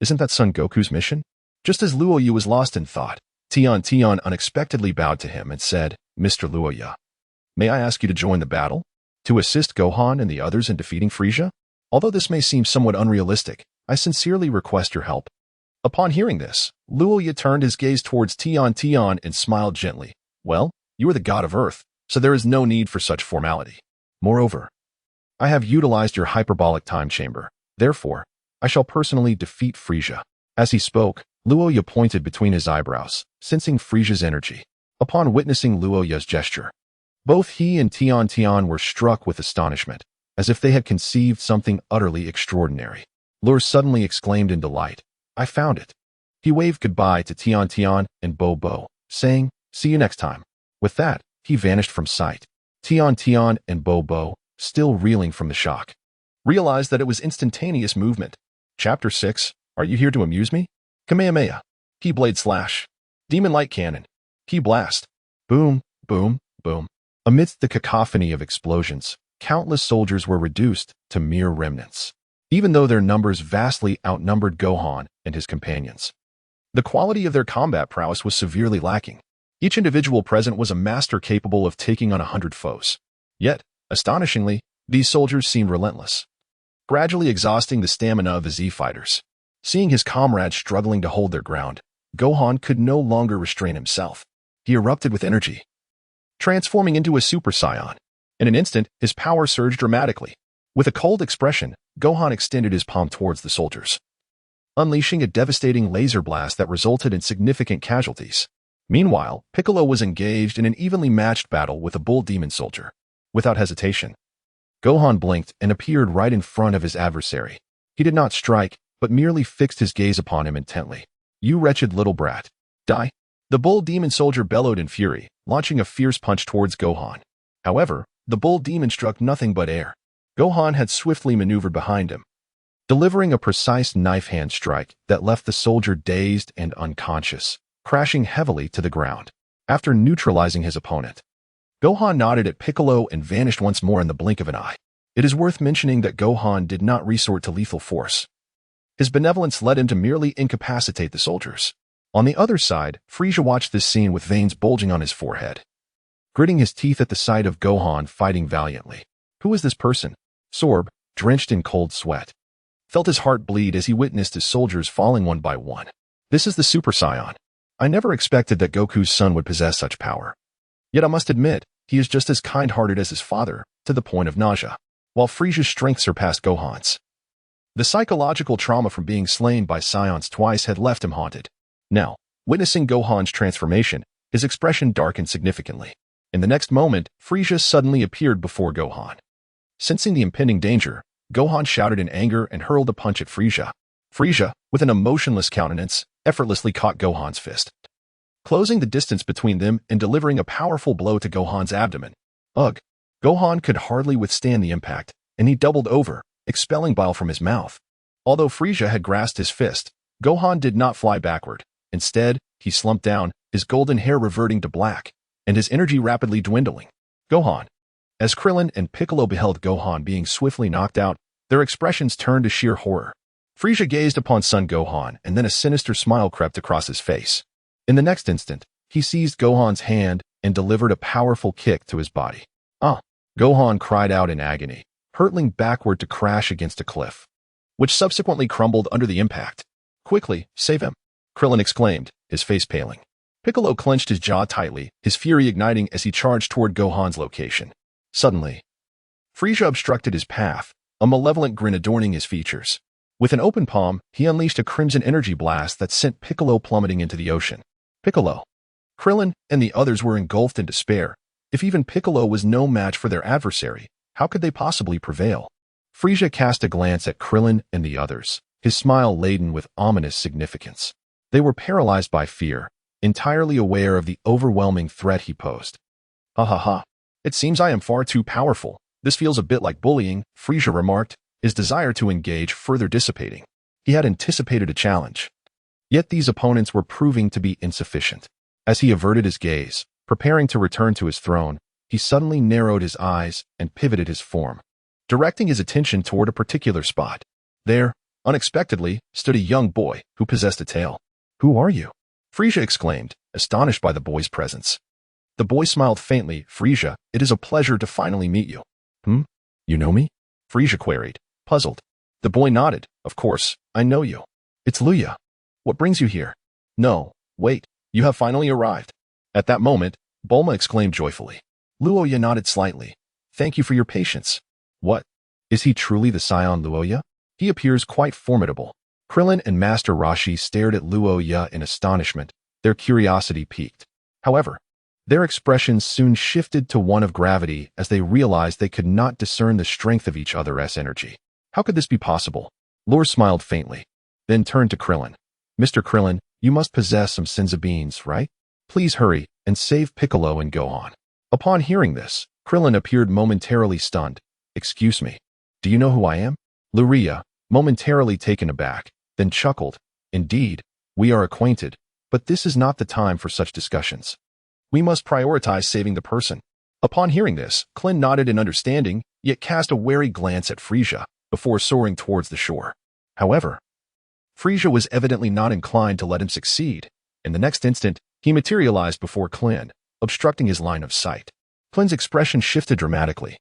S1: Isn't that Son Goku's mission? Just as Luya was lost in thought, Tian unexpectedly bowed to him and said, Mr. Luya, may I ask you to join the battle? To assist Gohan and the others in defeating Frieza? Although this may seem somewhat unrealistic, I sincerely request your help. Upon hearing this, Luya turned his gaze towards Tian and smiled gently. Well, you are the god of Earth, so there is no need for such formality. Moreover, I have utilized your hyperbolic time chamber. Therefore, I shall personally defeat Frieza. As he spoke, Luya pointed between his eyebrows, sensing Frieza's energy. Upon witnessing Luya's gesture, both he and Tian were struck with astonishment, as if they had conceived something utterly extraordinary. Luya suddenly exclaimed in delight, I found it. He waved goodbye to Tian and Bo, saying, see you next time. With that, he vanished from sight. Tian and Bo, still reeling from the shock, realized that it was instantaneous movement. Chapter 6, Are you here to amuse me? Kamehameha. Keyblade slash. Demon light cannon. Key blast. Boom, boom, boom. Amidst the cacophony of explosions, countless soldiers were reduced to mere remnants, even though their numbers vastly outnumbered Gohan and his companions. The quality of their combat prowess was severely lacking. Each individual present was a master capable of taking on 100 foes. Yet, astonishingly, these soldiers seemed relentless, gradually exhausting the stamina of the Z-fighters. Seeing his comrades struggling to hold their ground, Gohan could no longer restrain himself. He erupted with energy, transforming into a Super Saiyan. In an instant, his power surged dramatically. With a cold expression, Gohan extended his palm towards the soldiers, unleashing a devastating laser blast that resulted in significant casualties. Meanwhile, Piccolo was engaged in an evenly matched battle with a bull demon soldier. Without hesitation, Gohan blinked and appeared right in front of his adversary. He did not strike, but merely fixed his gaze upon him intently. You wretched little brat. Die! The bull demon soldier bellowed in fury, launching a fierce punch towards Gohan. However, the bull demon struck nothing but air. Gohan had swiftly maneuvered behind him, delivering a precise knife hand strike that left the soldier dazed and unconscious, crashing heavily to the ground. After neutralizing his opponent, Gohan nodded at Piccolo and vanished once more in the blink of an eye. It is worth mentioning that Gohan did not resort to lethal force. His benevolence led him to merely incapacitate the soldiers. On the other side, Frieza watched this scene with veins bulging on his forehead, gritting his teeth at the sight of Gohan fighting valiantly. Who is this person? Sorb, drenched in cold sweat, felt his heart bleed as he witnessed his soldiers falling one by one. This is the Super Saiyan. I never expected that Goku's son would possess such power. Yet I must admit, he is just as kind-hearted as his father, to the point of nausea. While Frieza's strength surpassed Gohan's, the psychological trauma from being slain by Saiyans twice had left him haunted. Now, witnessing Gohan's transformation, his expression darkened significantly. In the next moment, Frieza suddenly appeared before Gohan. Sensing the impending danger, Gohan shouted in anger and hurled a punch at Frieza. Frieza, with an emotionless countenance, effortlessly caught Gohan's fist, closing the distance between them and delivering a powerful blow to Gohan's abdomen. Ugh! Gohan could hardly withstand the impact, and he doubled over, expelling bile from his mouth. Although Frieza had grasped his fist, Gohan did not fly backward. Instead, he slumped down, his golden hair reverting to black, and his energy rapidly dwindling. Gohan. As Krillin and Piccolo beheld Gohan being swiftly knocked out, their expressions turned to sheer horror. Frieza gazed upon Son Gohan, and then a sinister smile crept across his face. In the next instant, he seized Gohan's hand and delivered a powerful kick to his body. Ah! Gohan cried out in agony, hurtling backward to crash against a cliff, which subsequently crumbled under the impact. Quickly, save him! Krillin exclaimed, his face paling. Piccolo clenched his jaw tightly, his fury igniting as he charged toward Gohan's location. Suddenly, Frieza obstructed his path, a malevolent grin adorning his features. With an open palm, he unleashed a crimson energy blast that sent Piccolo plummeting into the ocean. Piccolo, Krillin, and the others were engulfed in despair. If even Piccolo was no match for their adversary, how could they possibly prevail? Frieza cast a glance at Krillin and the others, his smile laden with ominous significance. They were paralyzed by fear, entirely aware of the overwhelming threat he posed. Ha ha ha. It seems I am far too powerful. This feels a bit like bullying, Frieza remarked, his desire to engage further dissipating. He had anticipated a challenge. Yet these opponents were proving to be insufficient. As he averted his gaze, preparing to return to his throne, he suddenly narrowed his eyes and pivoted his form, directing his attention toward a particular spot. There, unexpectedly, stood a young boy who possessed a tail. Who are you? Frieza exclaimed, astonished by the boy's presence. The boy smiled faintly. Frieza, it is a pleasure to finally meet you. Hmm? You know me? Frieza queried, puzzled. The boy nodded. Of course, I know you. It's Luya. What brings you here? No, wait, you have finally arrived. At that moment, Bulma exclaimed joyfully. Luya nodded slightly. Thank you for your patience. What? Is he truly the Saiyan Luya? He appears quite formidable. Krillin and Master Roshi stared at Luya in astonishment, their curiosity piqued. However, their expressions soon shifted to one of gravity as they realized they could not discern the strength of each other's energy. How could this be possible? Lore smiled faintly, then turned to Krillin. Mr. Krillin, you must possess some senzu beans, right? Please hurry and save Piccolo and Gohan. Upon hearing this, Krillin appeared momentarily stunned. Excuse me, do you know who I am? Luya, momentarily taken aback, then chuckled. Indeed, we are acquainted, but this is not the time for such discussions. We must prioritize saving the person. Upon hearing this, Krillin nodded in understanding, yet cast a wary glance at Frieza before soaring towards the shore. However, Frieza was evidently not inclined to let him succeed. In the next instant, he materialized before Krillin, obstructing his line of sight. Krillin's expression shifted dramatically.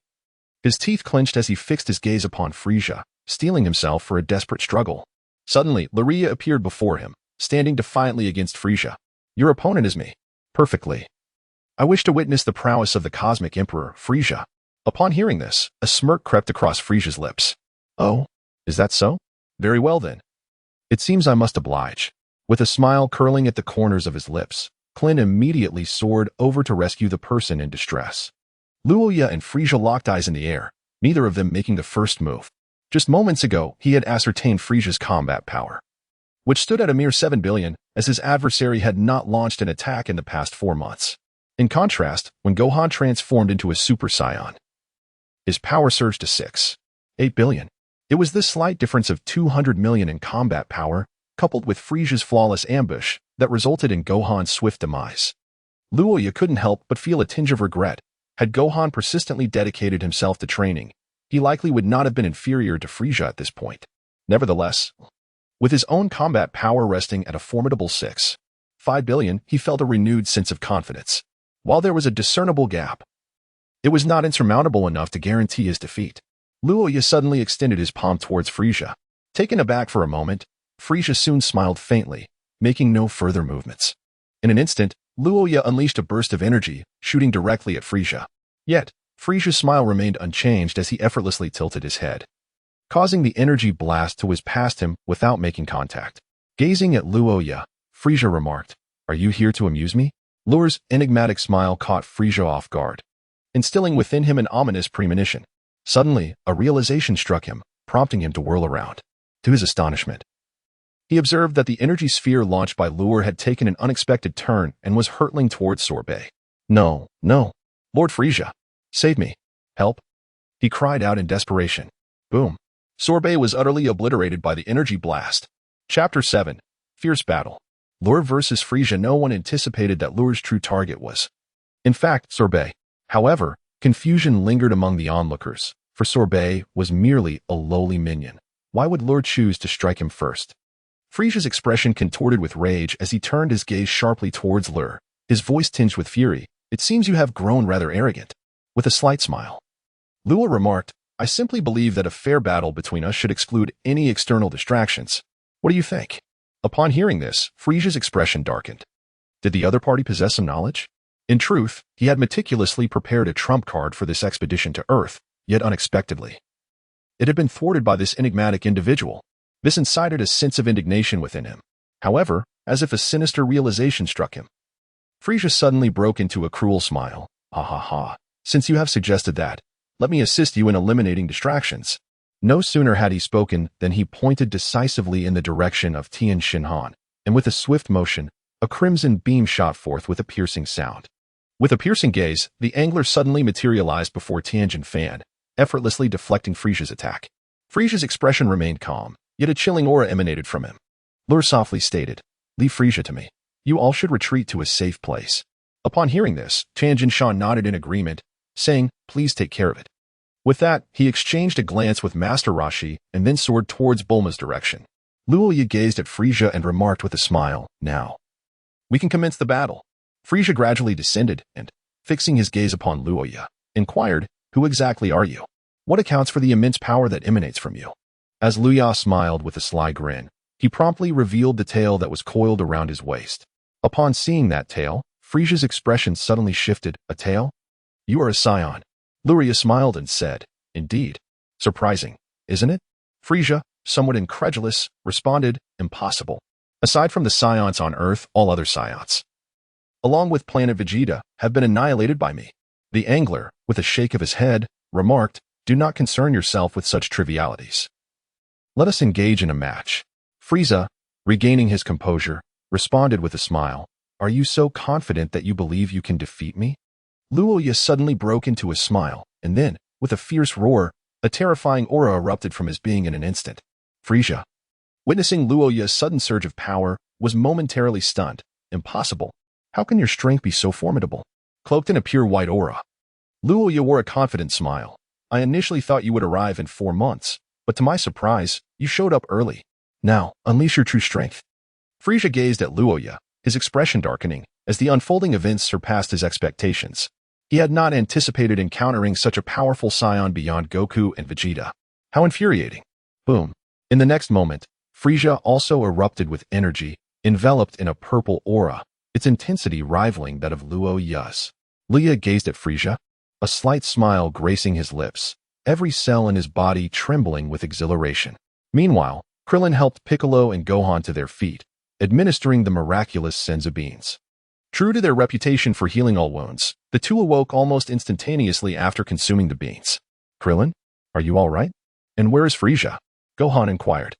S1: His teeth clenched as he fixed his gaze upon Frieza, steeling himself for a desperate struggle. Suddenly, Luya appeared before him, standing defiantly against Frieza. Your opponent is me. Perfectly. I wish to witness the prowess of the Cosmic Emperor, Frieza. Upon hearing this, a smirk crept across Frieza's lips. Oh, is that so? Very well then. It seems I must oblige. With a smile curling at the corners of his lips, Krillin immediately soared over to rescue the person in distress. Luya and Frieza locked eyes in the air, neither of them making the first move. Just moments ago, he had ascertained Frieza's combat power, which stood at a mere 7 billion, as his adversary had not launched an attack in the past 4 months. In contrast, when Gohan transformed into a Super Saiyan, his power surged to 6.8 billion. It was this slight difference of 200 million in combat power, coupled with Frieza's flawless ambush, that resulted in Gohan's swift demise. Luya couldn't help but feel a tinge of regret. Had Gohan persistently dedicated himself to training, he likely would not have been inferior to Frieza at this point. Nevertheless, with his own combat power resting at a formidable 6.5 billion, he felt a renewed sense of confidence. While there was a discernible gap, it was not insurmountable enough to guarantee his defeat. Luya suddenly extended his palm towards Frieza. Taken aback for a moment, Frieza soon smiled faintly, making no further movements. In an instant, Luya unleashed a burst of energy, shooting directly at Frieza. Yet, Frieza's smile remained unchanged as he effortlessly tilted his head, causing the energy blast to whiz past him without making contact. Gazing at Luya, Frieza remarked, "Are you here to amuse me?" Luya's enigmatic smile caught Frieza off guard, instilling within him an ominous premonition. Suddenly, a realization struck him, prompting him to whirl around. To his astonishment, he observed that the energy sphere launched by Luya had taken an unexpected turn and was hurtling towards Sorbet. No, no. Lord Frieza, save me. Help. He cried out in desperation. Boom. Sorbet was utterly obliterated by the energy blast. Chapter 7. Fierce Battle. Luya versus Frieza. No one anticipated that Luya's true target was, in fact, Sorbet. However, confusion lingered among the onlookers, for Sorbet was merely a lowly minion. Why would Luya choose to strike him first? Frieza's expression contorted with rage as he turned his gaze sharply towards Luya, his voice tinged with fury. It seems you have grown rather arrogant. With a slight smile, Luya remarked, I simply believe that a fair battle between us should exclude any external distractions. What do you think? Upon hearing this, Frieza's expression darkened. Did the other party possess some knowledge? In truth, he had meticulously prepared a trump card for this expedition to Earth, yet unexpectedly, it had been thwarted by this enigmatic individual. This incited a sense of indignation within him. However, as if a sinister realization struck him, Frieza suddenly broke into a cruel smile. Ha ha ha. Since you have suggested that, let me assist you in eliminating distractions. No sooner had he spoken than he pointed decisively in the direction of Tien Shinhan, and with a swift motion, a crimson beam shot forth with a piercing sound. With a piercing gaze, the angler suddenly materialized before Tianjin Fan, effortlessly deflecting Frieza's attack. Frieza's expression remained calm, yet a chilling aura emanated from him. Luya softly stated, Leave Frieza to me. You all should retreat to a safe place. Upon hearing this, Tianjin Shan nodded in agreement, saying, Please take care of it. With that, he exchanged a glance with Master Roshi and then soared towards Bulma's direction. Luya gazed at Frieza and remarked with a smile, Now, we can commence the battle. Frieza gradually descended and, fixing his gaze upon Luya, inquired, Who exactly are you? What accounts for the immense power that emanates from you? As Luya smiled with a sly grin, he promptly revealed the tail that was coiled around his waist. Upon seeing that tail, Frieza's expression suddenly shifted. A tail? You are a Saiyan. Luya smiled and said, Indeed. Surprising, isn't it? Frieza, somewhat incredulous, responded, Impossible. Aside from the Saiyans on Earth, all other Saiyans, along with planet Vegeta, have been annihilated by me. The angler, with a shake of his head, remarked, Do not concern yourself with such trivialities. Let us engage in a match. Frieza, regaining his composure, responded with a smile, Are you so confident that you believe you can defeat me? Luya suddenly broke into a smile, and then, with a fierce roar, a terrifying aura erupted from his being in an instant. Frieza, witnessing Luya's sudden surge of power, was momentarily stunned. Impossible. How can your strength be so formidable? Cloaked in a pure white aura, Luya wore a confident smile. I initially thought you would arrive in 4 months, but to my surprise, you showed up early. Now, unleash your true strength. Frieza gazed at Luya, his expression darkening, as the unfolding events surpassed his expectations. He had not anticipated encountering such a powerful Saiyan beyond Goku and Vegeta. How infuriating. Boom. In the next moment, Frieza also erupted with energy, enveloped in a purple aura, its intensity rivaling that of Luya's. Luya gazed at Frieza, a slight smile gracing his lips, every cell in his body trembling with exhilaration. Meanwhile, Krillin helped Piccolo and Gohan to their feet, administering the miraculous senzu beans. True to their reputation for healing all wounds, the two awoke almost instantaneously after consuming the beans. Krillin, are you all right? And where is Frieza? Gohan inquired.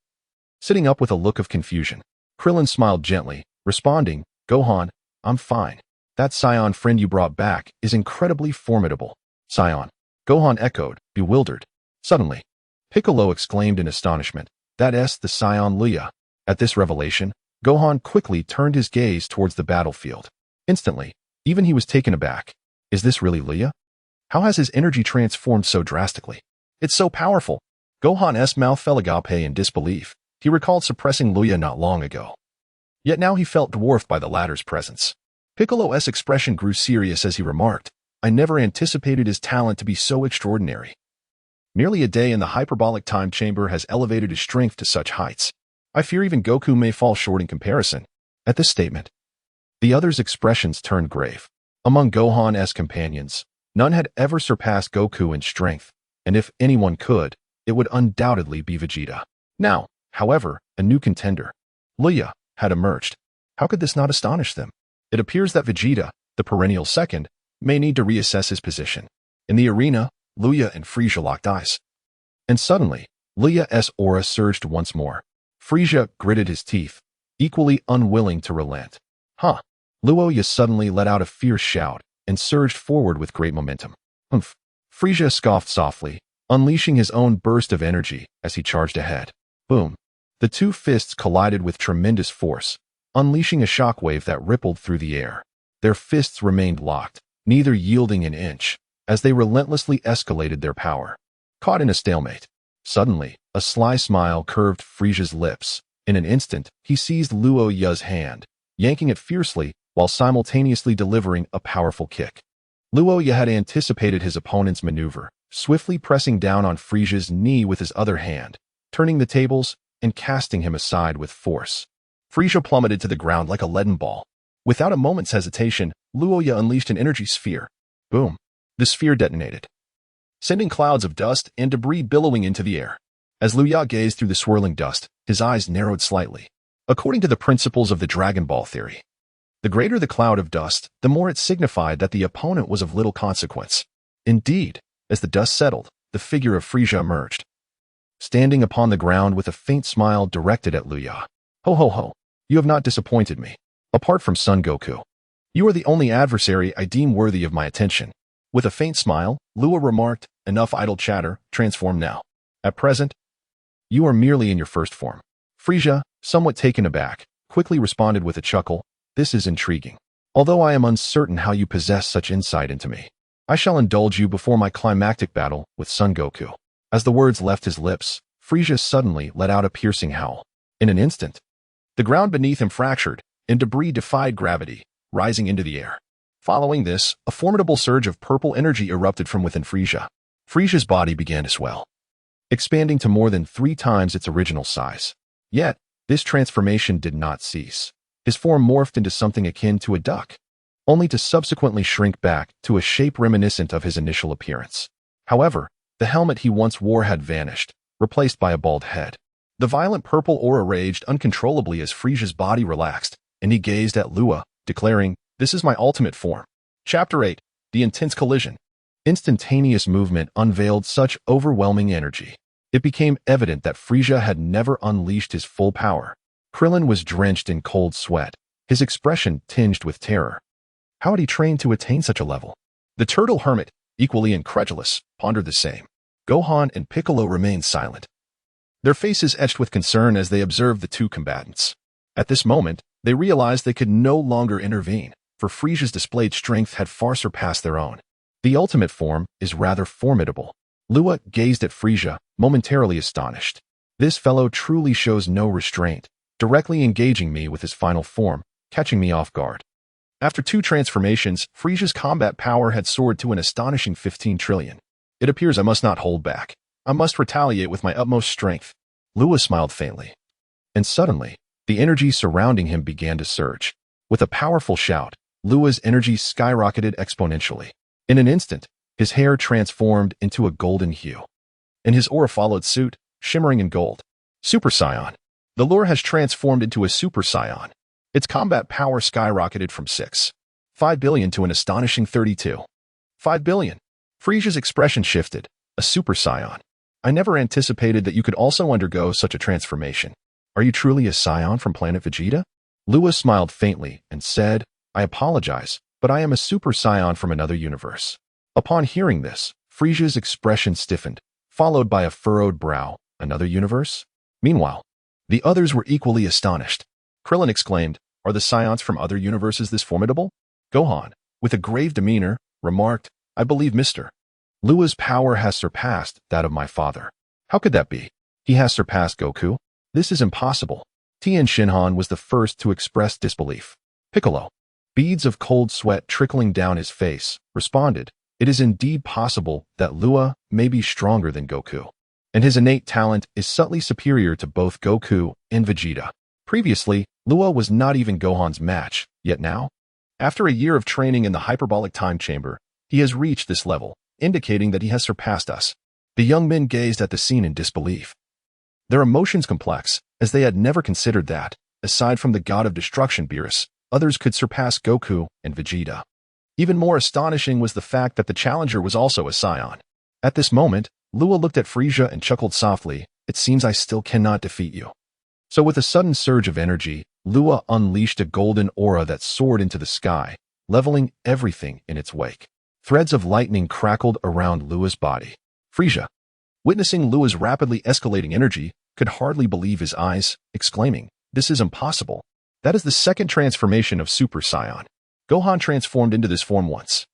S1: Sitting up with a look of confusion, Krillin smiled gently, responding, Gohan, I'm fine. That Saiyan friend you brought back is incredibly formidable. Saiyan. Gohan echoed, bewildered. Suddenly, Piccolo exclaimed in astonishment, That's the Saiyan Luya. At this revelation, Gohan quickly turned his gaze towards the battlefield. Instantly, even he was taken aback. Is this really Luya? How has his energy transformed so drastically? It's so powerful. Gohan's mouth fell agape in disbelief. He recalled suppressing Luya not long ago. Yet now he felt dwarfed by the latter's presence. Piccolo's expression grew serious as he remarked, I never anticipated his talent to be so extraordinary. Merely a day in the hyperbolic time chamber has elevated his strength to such heights. I fear even Goku may fall short in comparison. At this statement, the others' expressions turned grave. Among Gohan's companions, none had ever surpassed Goku in strength, and if anyone could, it would undoubtedly be Vegeta. Now, however, a new contender, Luya, had emerged. How could this not astonish them? It appears that Vegeta, the perennial second, may need to reassess his position. In the arena, Luya and Frieza locked eyes. And suddenly, Luya's aura surged once more. Frieza gritted his teeth, equally unwilling to relent. Huh. Luya suddenly let out a fierce shout and surged forward with great momentum. Humph. Frieza scoffed softly, unleashing his own burst of energy as he charged ahead. Boom. The two fists collided with tremendous force, unleashing a shockwave that rippled through the air. Their fists remained locked, neither yielding an inch, as they relentlessly escalated their power. Caught in a stalemate. Suddenly, a sly smile curved Frieza's lips. In an instant, he seized Luya's hand, yanking it fiercely while simultaneously delivering a powerful kick. Luya had anticipated his opponent's maneuver, swiftly pressing down on Frieza's knee with his other hand, turning the tables and casting him aside with force. Frieza plummeted to the ground like a leaden ball. Without a moment's hesitation, Luya unleashed an energy sphere. Boom. The sphere detonated, sending clouds of dust and debris billowing into the air. As Luya gazed through the swirling dust, his eyes narrowed slightly. According to the principles of the Dragon Ball theory, the greater the cloud of dust, the more it signified that the opponent was of little consequence. Indeed, as the dust settled, the figure of Frieza emerged, standing upon the ground with a faint smile directed at Luya. Ho ho ho, you have not disappointed me. Apart from Son Goku, you are the only adversary I deem worthy of my attention. With a faint smile, Luya remarked, Enough idle chatter, transform now. At present, you are merely in your first form. Frieza, somewhat taken aback, quickly responded with a chuckle, This is intriguing. Although I am uncertain how you possess such insight into me, I shall indulge you before my climactic battle with Son Goku. As the words left his lips, Frieza suddenly let out a piercing howl. In an instant, the ground beneath him fractured, and debris defied gravity, rising into the air. Following this, a formidable surge of purple energy erupted from within Frieza. Frieza's body began to swell, expanding to more than 3 times its original size. Yet, this transformation did not cease. His form morphed into something akin to a duck, only to subsequently shrink back to a shape reminiscent of his initial appearance. However, the helmet he once wore had vanished, replaced by a bald head. The violent purple aura raged uncontrollably as Frieza's body relaxed, and he gazed at Luya, declaring, "This is my ultimate form." Chapter 8. The Intense Collision. Instantaneous movement unveiled such overwhelming energy. It became evident that Frieza had never unleashed his full power. Krillin was drenched in cold sweat, his expression tinged with terror. How had he trained to attain such a level? The turtle hermit, equally incredulous, pondered the same. Gohan and Piccolo remained silent, their faces etched with concern as they observed the two combatants. At this moment, they realized they could no longer intervene, for Frieza's displayed strength had far surpassed their own. The ultimate form is rather formidable. Luya gazed at Frieza, momentarily astonished. This fellow truly shows no restraint, directly engaging me with his final form, catching me off guard. After 2 transformations, Frieza's combat power had soared to an astonishing 15 trillion. It appears I must not hold back. I must retaliate with my utmost strength. Luya smiled faintly. And suddenly, the energy surrounding him began to surge. With a powerful shout, Luya's energy skyrocketed exponentially. In an instant, his hair transformed into a golden hue, and his aura followed suit, shimmering in gold. Super Saiyan. The lure has transformed into a Super Saiyan. Its combat power skyrocketed from 6.5 billion to an astonishing 32.5 billion. Frieza's expression shifted. A Super Saiyan. I never anticipated that you could also undergo such a transformation. Are you truly a Saiyan from planet Vegeta? Luya smiled faintly and said, I apologize, but I am a Super Saiyan from another universe. Upon hearing this, Frieza's expression stiffened, followed by a furrowed brow. Another universe? Meanwhile, the others were equally astonished. Krillin exclaimed, Are the Saiyans from other universes this formidable? Gohan, with a grave demeanor, remarked, I believe Mr. Luya's power has surpassed that of my father. How could that be? He has surpassed Goku? This is impossible. Tien Shinhan was the first to express disbelief. Piccolo, beads of cold sweat trickling down his face, responded, It is indeed possible that Luya may be stronger than Goku, and his innate talent is subtly superior to both Goku and Vegeta. Previously, Luya was not even Gohan's match, yet now, after a year of training in the hyperbolic time chamber, he has reached this level, indicating that he has surpassed us. The young men gazed at the scene in disbelief. Their emotions complex, as they had never considered that, aside from the god of destruction Beerus, others could surpass Goku and Vegeta. Even more astonishing was the fact that the challenger was also a Saiyan. At this moment, Luya looked at Frieza and chuckled softly, It seems I still cannot defeat you. So with a sudden surge of energy, Luya unleashed a golden aura that soared into the sky, leveling everything in its wake. Threads of lightning crackled around Luya's body. Frieza, witnessing Luya's rapidly escalating energy, could hardly believe his eyes, exclaiming, This is impossible. That is the second transformation of Super Saiyan. Gohan transformed into this form once.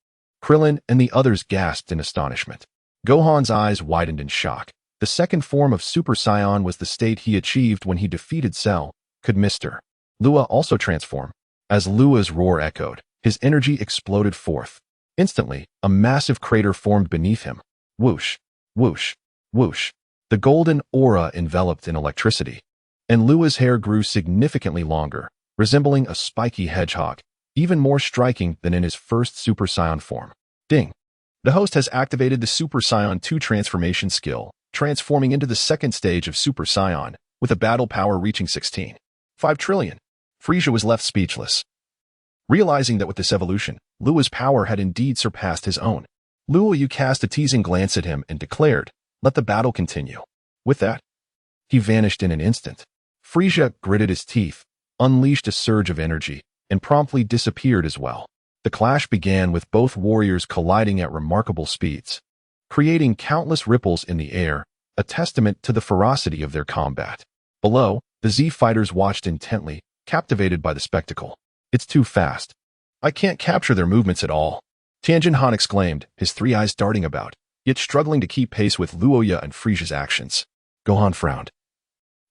S1: Krillin and the others gasped in astonishment. Gohan's eyes widened in shock. The second form of Super Saiyan was the state he achieved when he defeated Cell. Could Mr. Luya also transform? As Luya's roar echoed, his energy exploded forth. Instantly, a massive crater formed beneath him. Whoosh, whoosh, whoosh. The golden aura enveloped in electricity, and Luya's hair grew significantly longer, resembling a spiky hedgehog, even more striking than in his first Super Saiyan form. Ding! The host has activated the Super Saiyan 2 transformation skill, transforming into the second stage of Super Saiyan, with a battle power reaching 16.5 trillion. Frieza was left speechless, realizing that with this evolution, Luya's power had indeed surpassed his own. Luya cast a teasing glance at him and declared, Let the battle continue. With that, he vanished in an instant. Frieza gritted his teeth, unleashed a surge of energy, and promptly disappeared as well. The clash began with both warriors colliding at remarkable speeds, creating countless ripples in the air, a testament to the ferocity of their combat. Below, the Z fighters watched intently, captivated by the spectacle. It's too fast. I can't capture their movements at all. Tianjin Han exclaimed, his 3 eyes darting about, yet struggling to keep pace with Luya and Frieza's actions. Gohan frowned,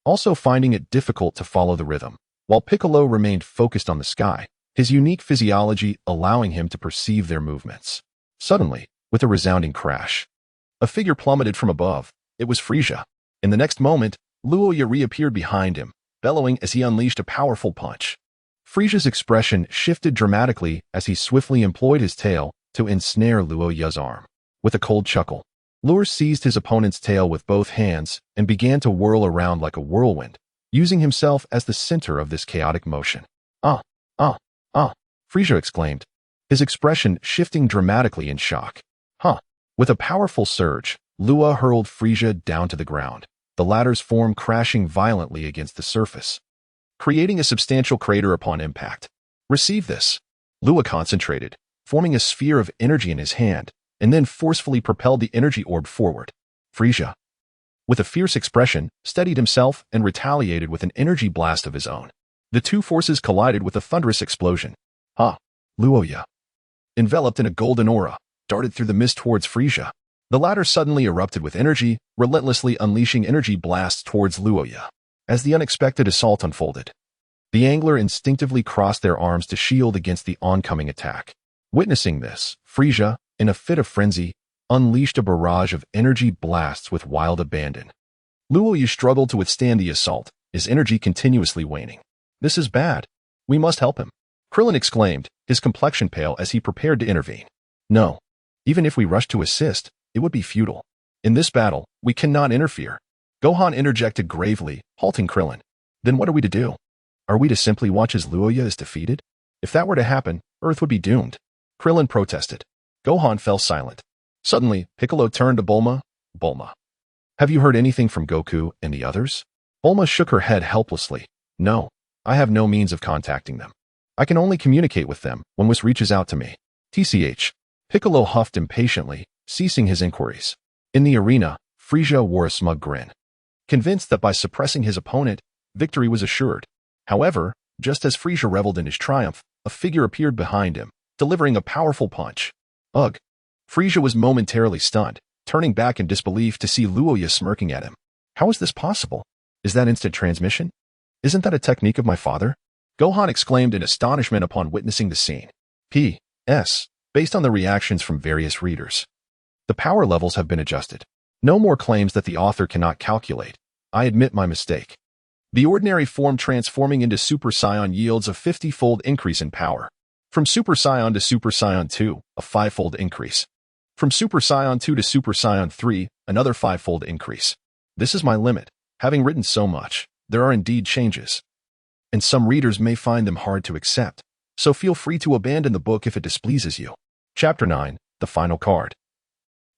S1: also finding it difficult to follow the rhythm, while Piccolo remained focused on the sky, his unique physiology allowing him to perceive their movements. Suddenly, with a resounding crash, A figure plummeted from above. It was Frieza. In the next moment, Luya reappeared behind him, bellowing as he unleashed a powerful punch. Frieza's expression shifted dramatically as he swiftly employed his tail to ensnare Luya's arm. With a cold chuckle, Luya seized his opponent's tail with both hands and began to whirl around like a whirlwind, using himself as the center of this chaotic motion. Ah, ah, ah, Frieza exclaimed, his expression shifting dramatically in shock. Huh. With a powerful surge, Luya hurled Frieza down to the ground, the latter's form crashing violently against the surface, creating a substantial crater upon impact. Receive this. Luya concentrated, forming a sphere of energy in his hand, and then forcefully propelled the energy orb forward. Frieza, with a fierce expression, steadied himself and retaliated with an energy blast of his own. The two forces collided with a thunderous explosion. Luya, enveloped in a golden aura, darted through the mist towards Frieza. The latter suddenly erupted with energy, relentlessly unleashing energy blasts towards Luya. As the unexpected assault unfolded, the angler instinctively crossed their arms to shield against the oncoming attack. Witnessing this, Frieza, in a fit of frenzy, unleashed a barrage of energy blasts with wild abandon. Luya struggled to withstand the assault, his energy continuously waning. This is bad. We must help him, Krillin exclaimed, his complexion pale as he prepared to intervene. No. Even if we rush to assist, it would be futile. In this battle, we cannot interfere. Gohan interjected gravely, halting Krillin. Then what are we to do? Are we to simply watch as Luya is defeated? If that were to happen, Earth would be doomed. Krillin protested. Gohan fell silent. Suddenly, Piccolo turned to Bulma. Bulma, have you heard anything from Goku and the others? Bulma shook her head helplessly. No, I have no means of contacting them. I can only communicate with them when Whis reaches out to me. TCH. Piccolo huffed impatiently, ceasing his inquiries. In the arena, Frieza wore a smug grin, convinced that by suppressing his opponent, victory was assured. However, just as Frieza reveled in his triumph, a figure appeared behind him, delivering a powerful punch. Ugh. Frieza was momentarily stunned, turning back in disbelief to see Luya smirking at him. How is this possible? Is that instant transmission? Isn't that a technique of my father? Gohan exclaimed in astonishment upon witnessing the scene. P.S. Based on the reactions from various readers, the power levels have been adjusted. No more claims that the author cannot calculate. I admit my mistake. The ordinary form transforming into Super Saiyan yields a 50-fold increase in power. From Super Saiyan to Super Saiyan 2, a 5-fold increase. From Super Saiyan 2 to Super Saiyan 3, another 5-fold increase. This is my limit. Having written so much, there are indeed changes, and some readers may find them hard to accept, so feel free to abandon the book if it displeases you. Chapter 9, The Final Card.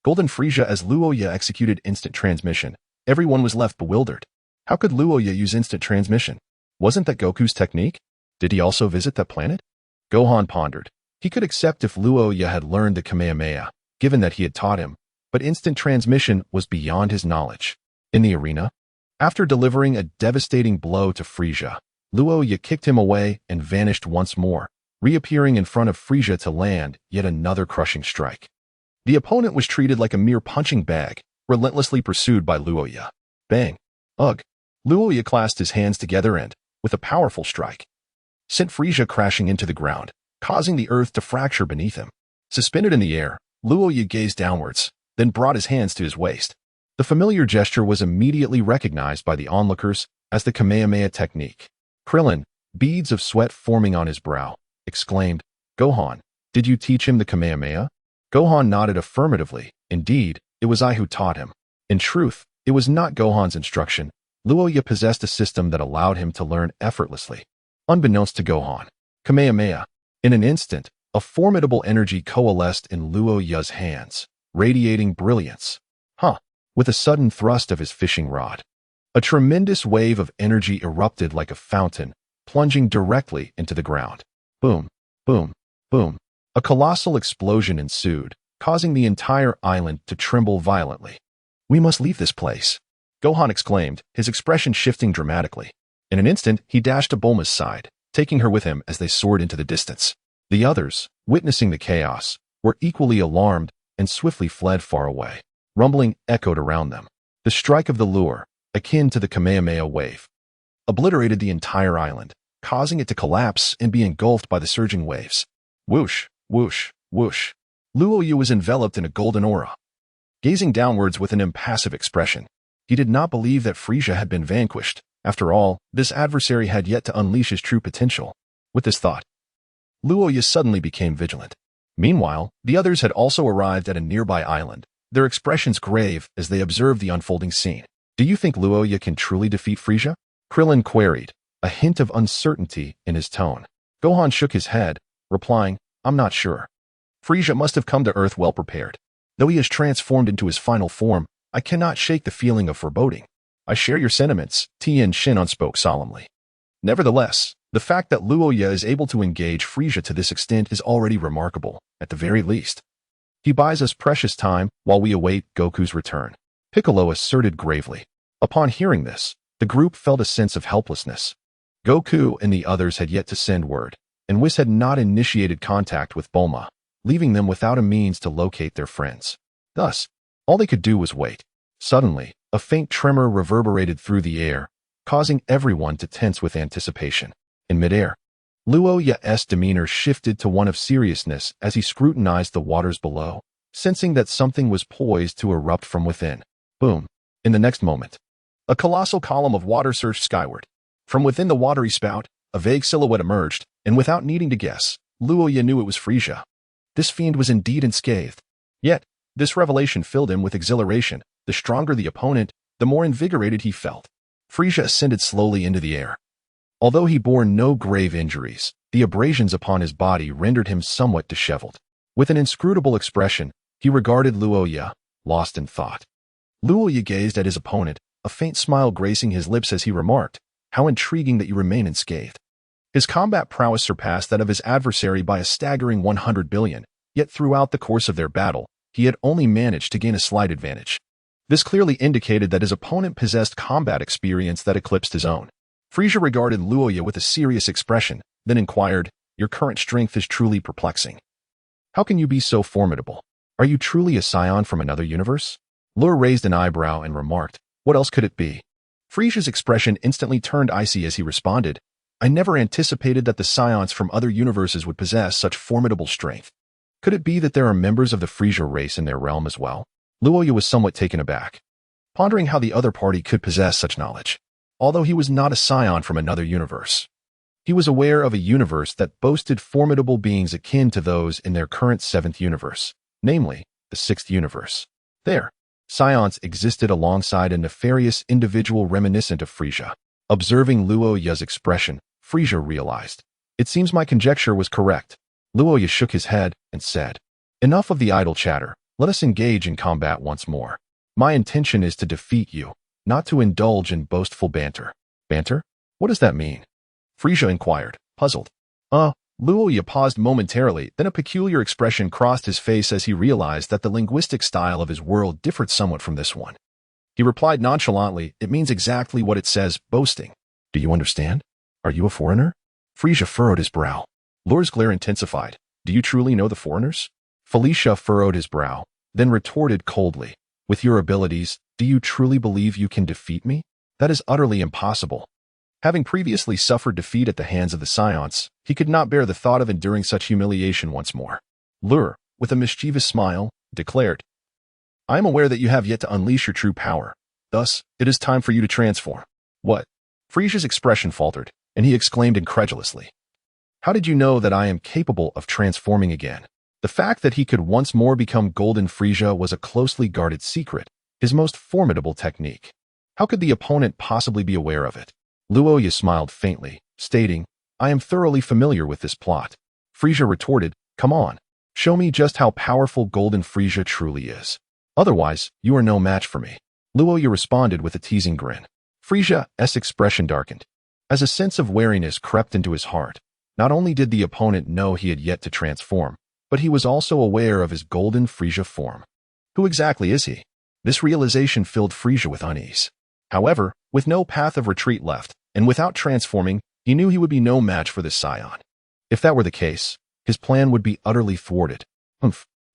S1: Golden Frieza as Luya executed instant transmission. Everyone was left bewildered. How could Luya use instant transmission? Wasn't that Goku's technique? Did he also visit that planet? Gohan pondered. He could accept if Luya had learned the Kamehameha, given that he had taught him, but instant transmission was beyond his knowledge. In the arena, after delivering a devastating blow to Frieza, Luya kicked him away and vanished once more, reappearing in front of Frieza to land yet another crushing strike. The opponent was treated like a mere punching bag, relentlessly pursued by Luya. Bang! Ugh! Luya clasped his hands together and, with a powerful strike, sent Frieza crashing into the ground, causing the earth to fracture beneath him. Suspended in the air, Luya gazed downwards, then brought his hands to his waist. The familiar gesture was immediately recognized by the onlookers as the Kamehameha technique. Krillin, beads of sweat forming on his brow, exclaimed, Gohan, did you teach him the Kamehameha? Gohan nodded affirmatively. Indeed, it was I who taught him. In truth, it was not Gohan's instruction. Luya possessed a system that allowed him to learn effortlessly. Unbeknownst to Gohan, Kamehameha. In an instant, a formidable energy coalesced in Luya's hands, radiating brilliance. With a sudden thrust of his fishing rod, a tremendous wave of energy erupted like a fountain, plunging directly into the ground. Boom, boom, boom. A colossal explosion ensued, causing the entire island to tremble violently. We must leave this place, Gohan exclaimed, his expression shifting dramatically. In an instant, he dashed to Bulma's side, taking her with him as they soared into the distance. The others, witnessing the chaos, were equally alarmed and swiftly fled far away. Rumbling echoed around them. The strike of the lure, akin to the Kamehameha wave, obliterated the entire island, causing it to collapse and be engulfed by the surging waves. Whoosh, whoosh, whoosh. Luya was enveloped in a golden aura. gazing downwards with an impassive expression. He did not believe that Frieza had been vanquished. After all, this adversary had yet to unleash his true potential. With this thought, Luya suddenly became vigilant. Meanwhile, the others had also arrived at a nearby island, their expressions grave as they observed the unfolding scene. Do you think Luya can truly defeat Frieza? Krillin queried, a hint of uncertainty in his tone. Gohan shook his head, replying, I'm not sure. Frieza must have come to Earth well prepared. Though he has transformed into his final form, I cannot shake the feeling of foreboding. I share your sentiments, Tien Shin'an spoke solemnly. Nevertheless, the fact that Luya is able to engage Frieza to this extent is already remarkable, at the very least. He buys us precious time while we await Goku's return, Piccolo asserted gravely. Upon hearing this, the group felt a sense of helplessness. Goku and the others had yet to send word, and Whis had not initiated contact with Bulma, leaving them without a means to locate their friends. Thus, all they could do was wait. Suddenly, a faint tremor reverberated through the air, causing everyone to tense with anticipation. In midair, Luya's demeanor shifted to one of seriousness as he scrutinized the waters below, sensing that something was poised to erupt from within. Boom! In the next moment, a colossal column of water surged skyward. From within the watery spout, a vague silhouette emerged, and without needing to guess, Luya knew it was Frieza. This fiend was indeed unscathed. Yet, this revelation filled him with exhilaration. The stronger the opponent, the more invigorated he felt. Frieza ascended slowly into the air. Although he bore no grave injuries, the abrasions upon his body rendered him somewhat disheveled. With an inscrutable expression, he regarded Luya, lost in thought. Luya gazed at his opponent, a faint smile gracing his lips as he remarked, "How intriguing that you remain unscathed." His combat prowess surpassed that of his adversary by a staggering 100 billion, yet throughout the course of their battle, he had only managed to gain a slight advantage. This clearly indicated that his opponent possessed combat experience that eclipsed his own. Frieza regarded Luya with a serious expression, then inquired, "Your current strength is truly perplexing. How can you be so formidable? Are you truly a Saiyan from another universe?" Luya raised an eyebrow and remarked, "What else could it be?" Frieza's expression instantly turned icy as he responded, "I never anticipated that the Saiyans from other universes would possess such formidable strength. Could it be that there are members of the Frieza race in their realm as well?" Luya was somewhat taken aback, pondering how the other party could possess such knowledge. Although he was not a Saiyan from another universe, he was aware of a universe that boasted formidable beings akin to those in their current 7th universe, namely, the 6th universe. There, Saiyans existed alongside a nefarious individual reminiscent of Frieza. Observing Luya's expression, Frieza realized, "It seems my conjecture was correct." Luya shook his head and said, "Enough of the idle chatter. Let us engage in combat once more. My intention is to defeat you, not to indulge in boastful banter." "Banter? What does that mean?" Frieza inquired, puzzled. Luya paused momentarily, then a peculiar expression crossed his face as he realized that the linguistic style of his world differed somewhat from this one. He replied nonchalantly, "It means exactly what it says, boasting." "Do you understand? Are you a foreigner?" Frieza furrowed his brow. Luya's glare intensified. "Do you truly know the foreigners?" Felicia furrowed his brow, then retorted coldly, "With your abilities, do you truly believe you can defeat me? That is utterly impossible." Having previously suffered defeat at the hands of the Saiyans, he could not bear the thought of enduring such humiliation once more. Luya, with a mischievous smile, declared, "I am aware that you have yet to unleash your true power. Thus, it is time for you to transform." "What?" Frieza's expression faltered, and he exclaimed incredulously, "How did you know that I am capable of transforming again?" The fact that he could once more become Golden Frieza was a closely guarded secret, his most formidable technique. How could the opponent possibly be aware of it? Luya smiled faintly, stating, "I am thoroughly familiar with this plot." Frieza retorted, "Come on, show me just how powerful Golden Frieza truly is. Otherwise, you are no match for me." Luya responded with a teasing grin. Frieza's expression darkened. As a sense of wariness crept into his heart, not only did the opponent know he had yet to transform, but he was also aware of his Golden Frieza form. Who exactly is he? This realization filled Frieza with unease. However, with no path of retreat left, and without transforming, he knew he would be no match for this Saiyan. If that were the case, his plan would be utterly thwarted.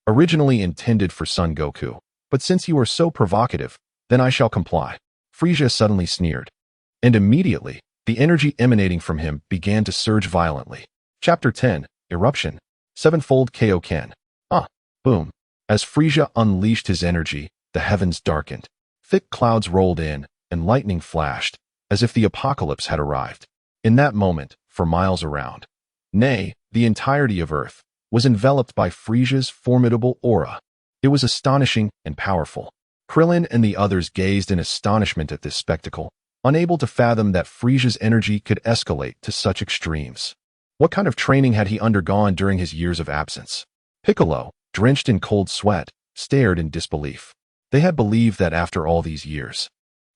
S1: Originally intended for Son Goku, but since you are so provocative, then I shall comply. Frieza suddenly sneered. And immediately, the energy emanating from him began to surge violently. Chapter 10, Eruption. Sevenfold Kaioken. Boom. As Frieza unleashed his energy, the heavens darkened. Thick clouds rolled in, and lightning flashed, as if the apocalypse had arrived. In that moment, for miles around, nay, the entirety of Earth, was enveloped by Frieza's formidable aura. It was astonishing and powerful. Krillin and the others gazed in astonishment at this spectacle, unable to fathom that Frieza's energy could escalate to such extremes. What kind of training had he undergone during his years of absence? Piccolo, drenched in cold sweat, stared in disbelief. They had believed that after all these years,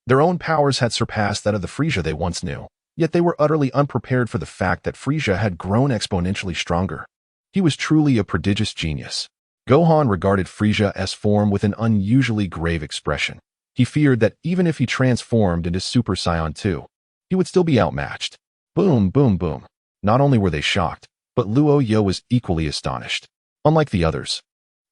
S1: their own powers had surpassed that of the Frieza they once knew, yet they were utterly unprepared for the fact that Frieza had grown exponentially stronger. He was truly a prodigious genius. Gohan regarded Frieza's form with an unusually grave expression. He feared that even if he transformed into Super Saiyan 2, he would still be outmatched. Boom, boom, boom. Not only were they shocked, but Luya was equally astonished. Unlike the others,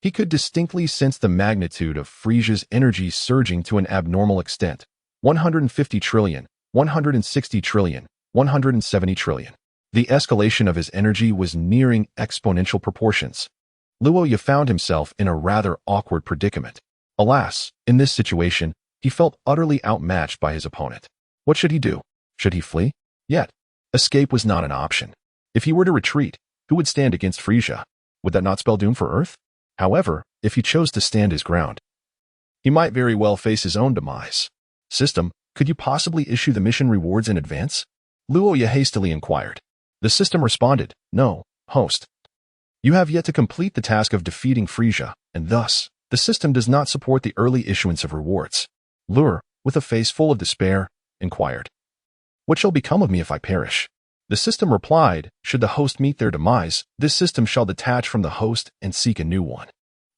S1: he could distinctly sense the magnitude of Frieza's energy surging to an abnormal extent. 150 trillion, 160 trillion, 170 trillion. The escalation of his energy was nearing exponential proportions. Luya found himself in a rather awkward predicament. Alas, in this situation, he felt utterly outmatched by his opponent. What should he do? Should he flee? Yet, escape was not an option. If he were to retreat, who would stand against Frieza? Would that not spell doom for Earth? However, if he chose to stand his ground, he might very well face his own demise. System, could you possibly issue the mission rewards in advance? Luya hastily inquired. The system responded, no, host. You have yet to complete the task of defeating Frieza, and thus, the system does not support the early issuance of rewards. Lure, with a face full of despair, inquired. What shall become of me if I perish? The system replied, should the host meet their demise, this system shall detach from the host and seek a new one.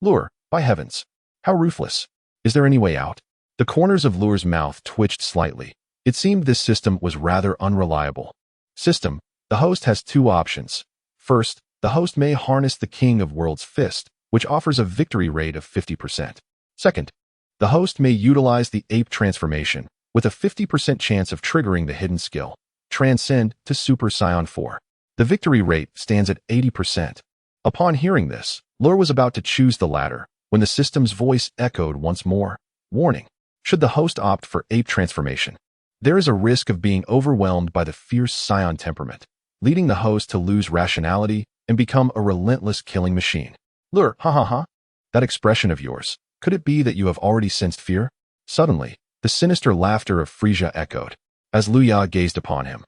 S1: Lure, by heavens, how ruthless. Is there any way out? The corners of Lure's mouth twitched slightly. It seemed this system was rather unreliable. System, the host has two options. First, the host may harness the King of Worlds fist, which offers a victory rate of 50%. Second, the host may utilize the ape transformation, with a 50% chance of triggering the hidden skill, Transcend to Super Saiyan 4. The victory rate stands at 80%. Upon hearing this, Lure was about to choose the latter, when the system's voice echoed once more. Warning. Should the host opt for ape transformation, there is a risk of being overwhelmed by the fierce Saiyan temperament, leading the host to lose rationality and become a relentless killing machine. Lure, ha ha ha. That expression of yours, could it be that you have already sensed fear? Suddenly, the sinister laughter of Frieza echoed, as Luya gazed upon him.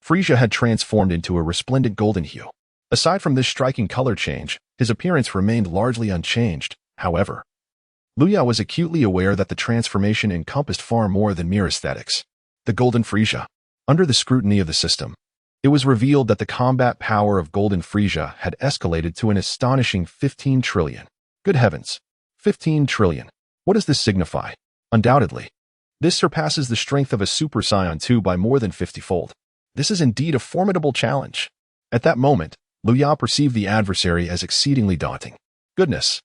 S1: Frieza had transformed into a resplendent golden hue. Aside from this striking color change, his appearance remained largely unchanged. However, Luya was acutely aware that the transformation encompassed far more than mere aesthetics. The Golden Frieza. Under the scrutiny of the system, it was revealed that the combat power of Golden Frieza had escalated to an astonishing 15 trillion. Good heavens! 15 trillion. What does this signify? Undoubtedly, this surpasses the strength of a Super Saiyan 2 by more than 50-fold. This is indeed a formidable challenge. At that moment, Luya perceived the adversary as exceedingly daunting. Goodness!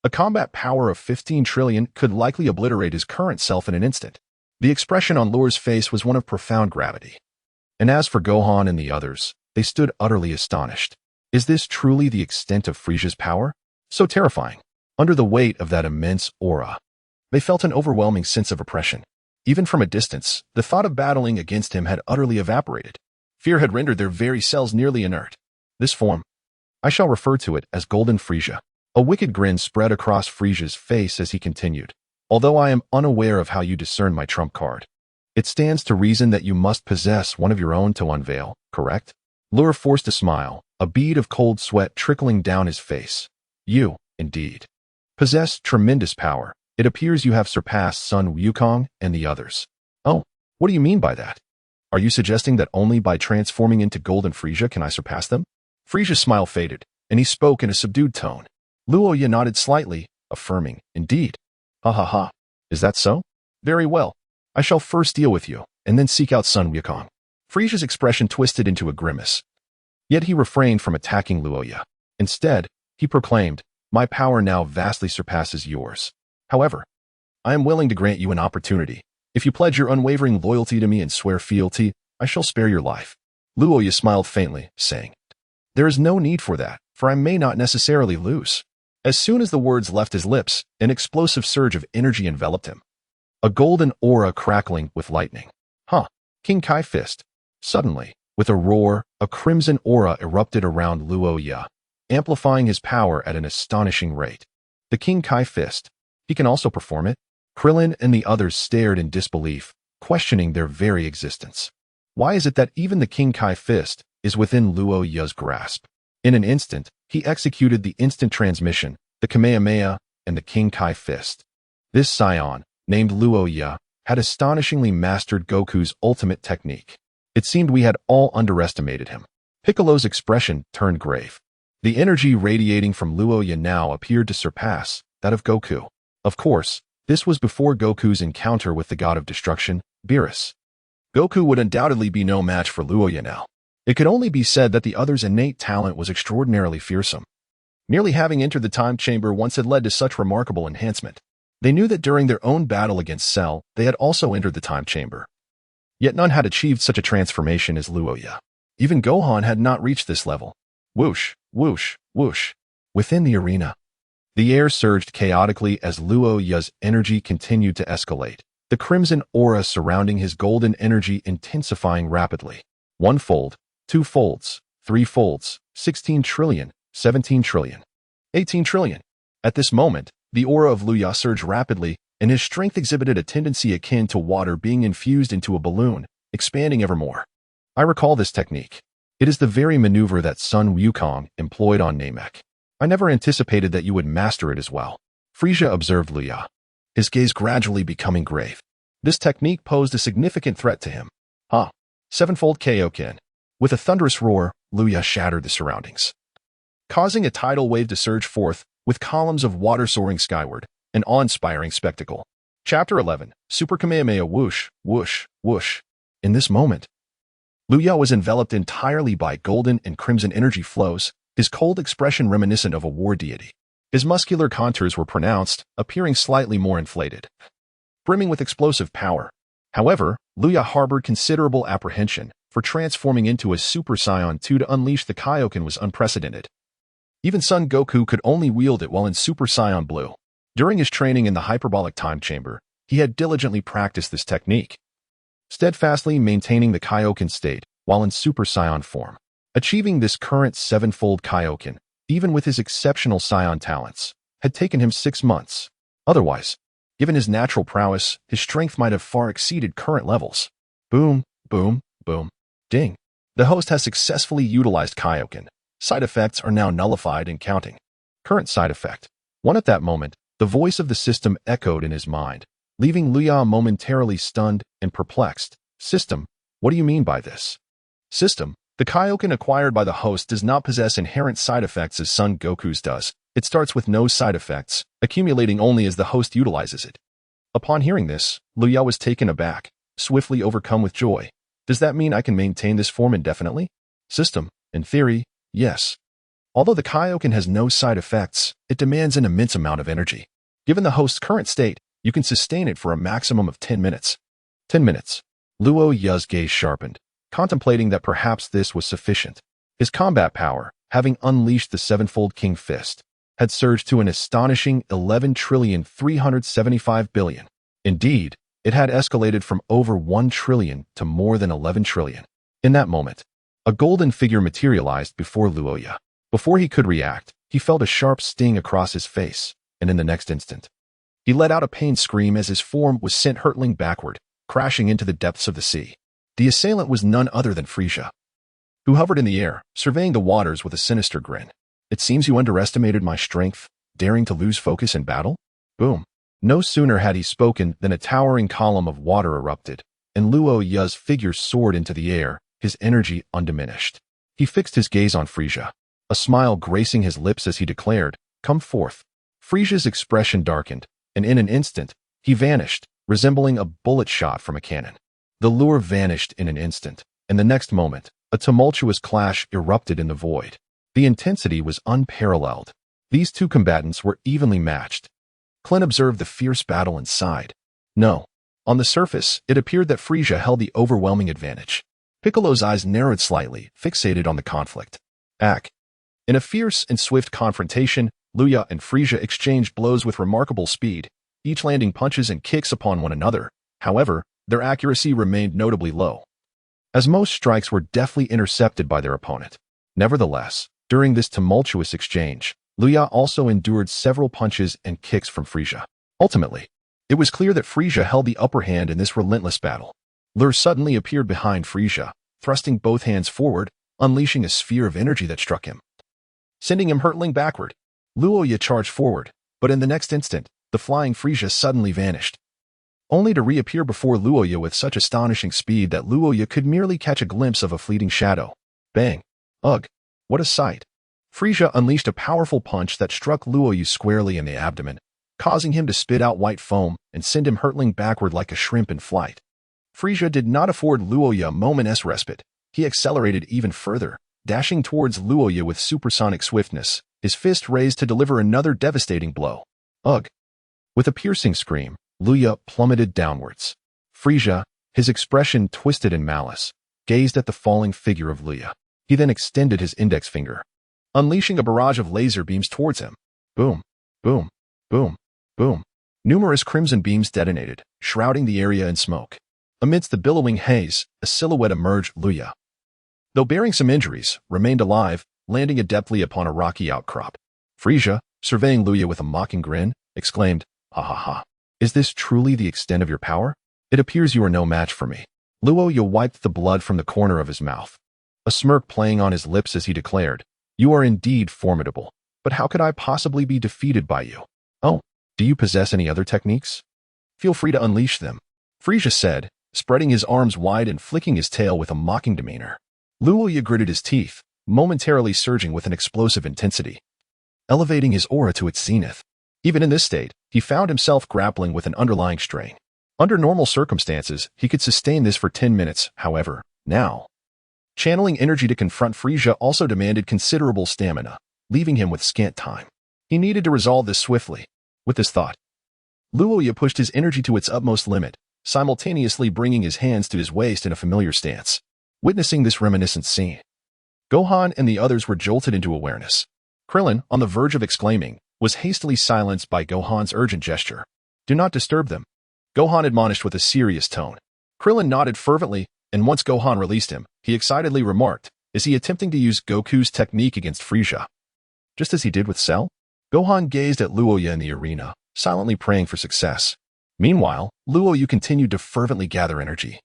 S1: A combat power of 15 trillion could likely obliterate his current self in an instant. The expression on Lure's face was one of profound gravity. And as for Gohan and the others, they stood utterly astonished. Is this truly the extent of Frieza's power? So terrifying. Under the weight of that immense aura, they felt an overwhelming sense of oppression. Even from a distance, the thought of battling against him had utterly evaporated. Fear had rendered their very cells nearly inert. This form, I shall refer to it as Golden Frieza. A wicked grin spread across Frieza's face as he continued. Although I am unaware of how you discern my trump card, it stands to reason that you must possess one of your own to unveil, correct? Lure forced a smile, a bead of cold sweat trickling down his face. You, indeed, possess tremendous power. It appears you have surpassed Sun Wukong and the others. Oh, what do you mean by that? Are you suggesting that only by transforming into Golden Frieza can I surpass them? Frieza's smile faded, and he spoke in a subdued tone. Luya nodded slightly, affirming, indeed. Ha ha ha. Is that so? Very well. I shall first deal with you, and then seek out Sun Wukong. Frieza's expression twisted into a grimace. Yet he refrained from attacking Luya. Instead, he proclaimed, my power now vastly surpasses yours. However, I am willing to grant you an opportunity. If you pledge your unwavering loyalty to me and swear fealty, I shall spare your life. Luya smiled faintly, saying, there is no need for that, for I may not necessarily lose. As soon as the words left his lips, an explosive surge of energy enveloped him. A golden aura crackling with lightning. Huh. King Kai Fist. Suddenly, with a roar, a crimson aura erupted around Luya, amplifying his power at an astonishing rate. The King Kai Fist. He can also perform it? Krillin and the others stared in disbelief, questioning their very existence. Why is it that even the King Kai Fist is within Luya's grasp? In an instant, he executed the instant transmission, the Kamehameha, and the King Kai Fist. This Saiyan, named Luya, had astonishingly mastered Goku's ultimate technique. It seemed we had all underestimated him. Piccolo's expression turned grave. The energy radiating from Luya now appeared to surpass that of Goku. Of course, this was before Goku's encounter with the god of destruction, Beerus. Goku would undoubtedly be no match for Luya now. It could only be said that the other's innate talent was extraordinarily fearsome. Merely having entered the time chamber once had led to such remarkable enhancement. They knew that during their own battle against Cell, they had also entered the time chamber. Yet none had achieved such a transformation as Luya. Even Gohan had not reached this level. Whoosh, whoosh, whoosh. Within the arena, the air surged chaotically as Luya's energy continued to escalate, the crimson aura surrounding his golden energy intensifying rapidly. 1 fold, 2 folds, 3 folds, 16 trillion, 17 trillion, 18 trillion. At this moment, the aura of Luya surged rapidly, and his strength exhibited a tendency akin to water being infused into a balloon, expanding ever more. I recall this technique. It is the very maneuver that Sun Wukong employed on Namek. I never anticipated that you would master it as well. Frieza observed Luya, his gaze gradually becoming grave. This technique posed a significant threat to him. Sevenfold Kaioken. With a thunderous roar, Luya shattered the surroundings, causing a tidal wave to surge forth, with columns of water soaring skyward, an awe-inspiring spectacle. Chapter 11, Super Kamehameha Whoosh, Whoosh, Whoosh. In this moment, Luya was enveloped entirely by golden and crimson energy flows, his cold expression reminiscent of a war deity. His muscular contours were pronounced, appearing slightly more inflated, brimming with explosive power. However, Luya harbored considerable apprehension, for transforming into a Super Saiyan 2 to unleash the Kaioken was unprecedented. Even Son Goku could only wield it while in Super Saiyan Blue. During his training in the hyperbolic time chamber, he had diligently practiced this technique, steadfastly maintaining the Kaioken state while in Super Saiyan form. Achieving this current 7-fold Kaioken, even with his exceptional Saiyan talents, had taken him 6 months. Otherwise, given his natural prowess, his strength might have far exceeded current levels. Boom, boom, boom, ding. The host has successfully utilized Kaioken. Side effects are now nullified and counting. Current side effect. 1 At that moment, the voice of the system echoed in his mind, leaving Luya momentarily stunned and perplexed. System, what do you mean by this? System, the Kaioken acquired by the host does not possess inherent side effects as Son Goku's does. It starts with no side effects, accumulating only as the host utilizes it. Upon hearing this, Luya was taken aback, swiftly overcome with joy. Does that mean I can maintain this form indefinitely? System, in theory, yes. Although the Kaioken has no side effects, it demands an immense amount of energy. Given the host's current state, you can sustain it for a maximum of 10 minutes. 10 minutes. Luya's gaze sharpened, contemplating that perhaps this was sufficient. His combat power, having unleashed the 7-fold King Fist, had surged to an astonishing 11,375,000,000,000. Indeed, it had escalated from over 1 trillion to more than 11 trillion. In that moment, a golden figure materialized before Luya. Before he could react, he felt a sharp sting across his face, and in the next instant, he let out a pained scream as his form was sent hurtling backward, crashing into the depths of the sea. The assailant was none other than Frieza, who hovered in the air, surveying the waters with a sinister grin. It seems you underestimated my strength, daring to lose focus in battle? Boom. No sooner had he spoken than a towering column of water erupted, and Luya's figure soared into the air, his energy undiminished. He fixed his gaze on Frieza, a smile gracing his lips as he declared, "Come forth." Frieza's expression darkened, and in an instant, he vanished, resembling a bullet shot from a cannon. The lure vanished in an instant, and the next moment, a tumultuous clash erupted in the void. The intensity was unparalleled. These two combatants were evenly matched. Clint observed the fierce battle and sighed. No. On the surface, it appeared that Frieza held the overwhelming advantage. Piccolo's eyes narrowed slightly, fixated on the conflict. In a fierce and swift confrontation, Luya and Frieza exchanged blows with remarkable speed, each landing punches and kicks upon one another. However, their accuracy remained notably low, as most strikes were deftly intercepted by their opponent. Nevertheless, during this tumultuous exchange, Luya also endured several punches and kicks from Frieza. Ultimately, it was clear that Frieza held the upper hand in this relentless battle. Luya suddenly appeared behind Frieza, thrusting both hands forward, unleashing a sphere of energy that struck him, sending him hurtling backward. Luya charged forward, but in the next instant, the flying Frieza suddenly vanished, only to reappear before Luya with such astonishing speed that Luya could merely catch a glimpse of a fleeting shadow. Bang! Ugh! What a sight! Frieza unleashed a powerful punch that struck Luya squarely in the abdomen, causing him to spit out white foam and send him hurtling backward like a shrimp in flight. Frieza did not afford Luya a moment's respite. He accelerated even further, dashing towards Luya with supersonic swiftness, his fist raised to deliver another devastating blow. Ugh! With a piercing scream, Luya plummeted downwards. Frieza, his expression twisted in malice, gazed at the falling figure of Luya. He then extended his index finger, unleashing a barrage of laser beams towards him. Boom! Boom! Boom! Boom! Numerous crimson beams detonated, shrouding the area in smoke. Amidst the billowing haze, a silhouette emerged. Luya, though bearing some injuries, remained alive, landing adeptly upon a rocky outcrop. Frieza, surveying Luya with a mocking grin, exclaimed, "Ha ha ha. Is this truly the extent of your power? It appears you are no match for me." Luya wiped the blood from the corner of his mouth, a smirk playing on his lips as he declared, "You are indeed formidable, but how could I possibly be defeated by you? Oh, do you possess any other techniques? Feel free to unleash them," Frieza said, spreading his arms wide and flicking his tail with a mocking demeanor. Luya gritted his teeth, momentarily surging with an explosive intensity, elevating his aura to its zenith. Even in this state, he found himself grappling with an underlying strain. Under normal circumstances, he could sustain this for 10 minutes, however, now, channeling energy to confront Frieza also demanded considerable stamina, leaving him with scant time. He needed to resolve this swiftly. With this thought, Luya pushed his energy to its utmost limit, simultaneously bringing his hands to his waist in a familiar stance. Witnessing this reminiscent scene, Gohan and the others were jolted into awareness. Krillin, on the verge of exclaiming, was hastily silenced by Gohan's urgent gesture. "Do not disturb them," Gohan admonished with a serious tone. Krillin nodded fervently, and once Gohan released him, he excitedly remarked, "Is he attempting to use Goku's technique against Frieza, just as he did with Cell?" Gohan gazed at Luya in the arena, silently praying for success. Meanwhile, Luya continued to fervently gather energy,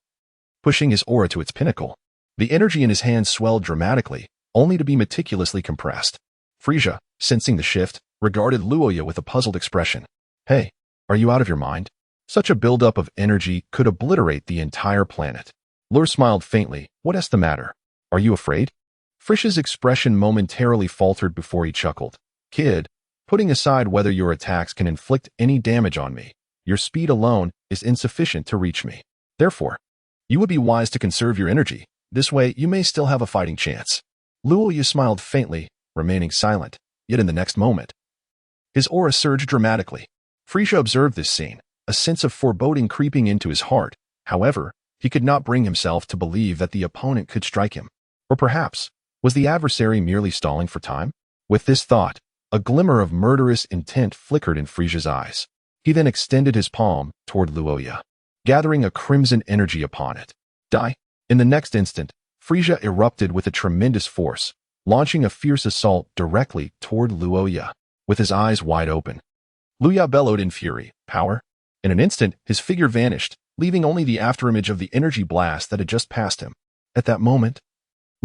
S1: pushing his aura to its pinnacle. The energy in his hands swelled dramatically, only to be meticulously compressed. Frieza, sensing the shift, regarded Luya with a puzzled expression. "Hey, are you out of your mind? Such a buildup of energy could obliterate the entire planet." Luya smiled faintly. "What's the matter? Are you afraid?" Frieza's expression momentarily faltered before he chuckled. "Kid, putting aside whether your attacks can inflict any damage on me, your speed alone is insufficient to reach me. Therefore, you would be wise to conserve your energy. This way, you may still have a fighting chance." Luya smiled faintly, remaining silent, yet in the next moment, his aura surged dramatically. Frieza observed this scene, a sense of foreboding creeping into his heart. However, he could not bring himself to believe that the opponent could strike him. Or perhaps, was the adversary merely stalling for time? With this thought, a glimmer of murderous intent flickered in Frieza's eyes. He then extended his palm toward Luya, gathering a crimson energy upon it. Die! In the next instant, Frieza erupted with a tremendous force, launching a fierce assault directly toward Luya, with his eyes wide open. Luya bellowed in fury. Power? In an instant, his figure vanished, leaving only the afterimage of the energy blast that had just passed him. At that moment,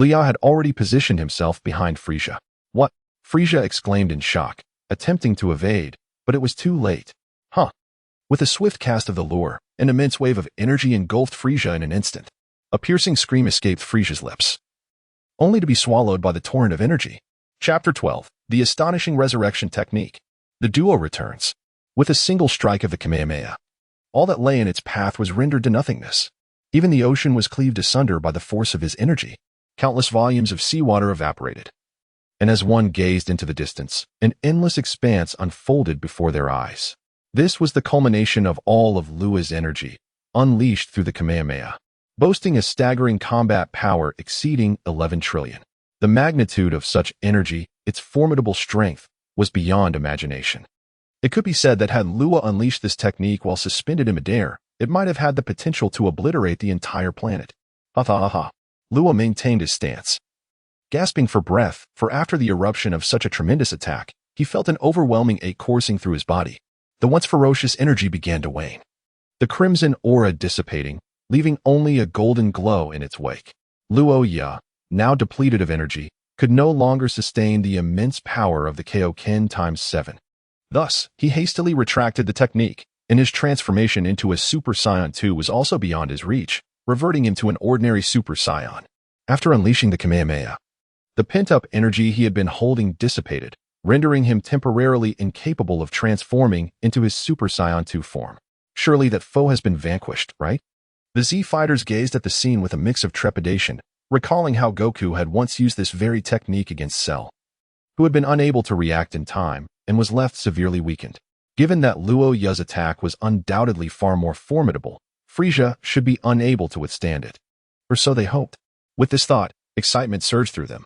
S1: Luya had already positioned himself behind Frieza. "What?" Frieza exclaimed in shock, attempting to evade, but it was too late. "Huh." With a swift cast of the lure, an immense wave of energy engulfed Frieza in an instant. A piercing scream escaped Frieza's lips, only to be swallowed by the torrent of energy. Chapter 12. The Astonishing Resurrection Technique. The duo returns. With a single strike of the Kamehameha, all that lay in its path was rendered to nothingness. Even the ocean was cleaved asunder by the force of his energy. Countless volumes of seawater evaporated, and as one gazed into the distance, an endless expanse unfolded before their eyes. This was the culmination of all of Luya's energy, unleashed through the Kamehameha, boasting a staggering combat power exceeding 11 trillion. The magnitude of such energy, its formidable strength, was beyond imagination. It could be said that had Luya unleashed this technique while suspended in midair, it might have had the potential to obliterate the entire planet. Ha ha ha ha. Luya maintained his stance, gasping for breath, for after the eruption of such a tremendous attack, he felt an overwhelming ache coursing through his body. The once ferocious energy began to wane, the crimson aura dissipating, leaving only a golden glow in its wake. Luya, now depleted of energy, could no longer sustain the immense power of the Kaioken times 7. Thus, he hastily retracted the technique, and his transformation into a Super Saiyan 2 was also beyond his reach, reverting him to an ordinary Super Saiyan. After unleashing the Kamehameha, the pent-up energy he had been holding dissipated, rendering him temporarily incapable of transforming into his Super Saiyan 2 form. Surely that foe has been vanquished, right? The Z fighters gazed at the scene with a mix of trepidation, recalling how Goku had once used this very technique against Cell, who had been unable to react in time and was left severely weakened. Given that Luya's attack was undoubtedly far more formidable, Frieza should be unable to withstand it. Or so they hoped. With this thought, excitement surged through them,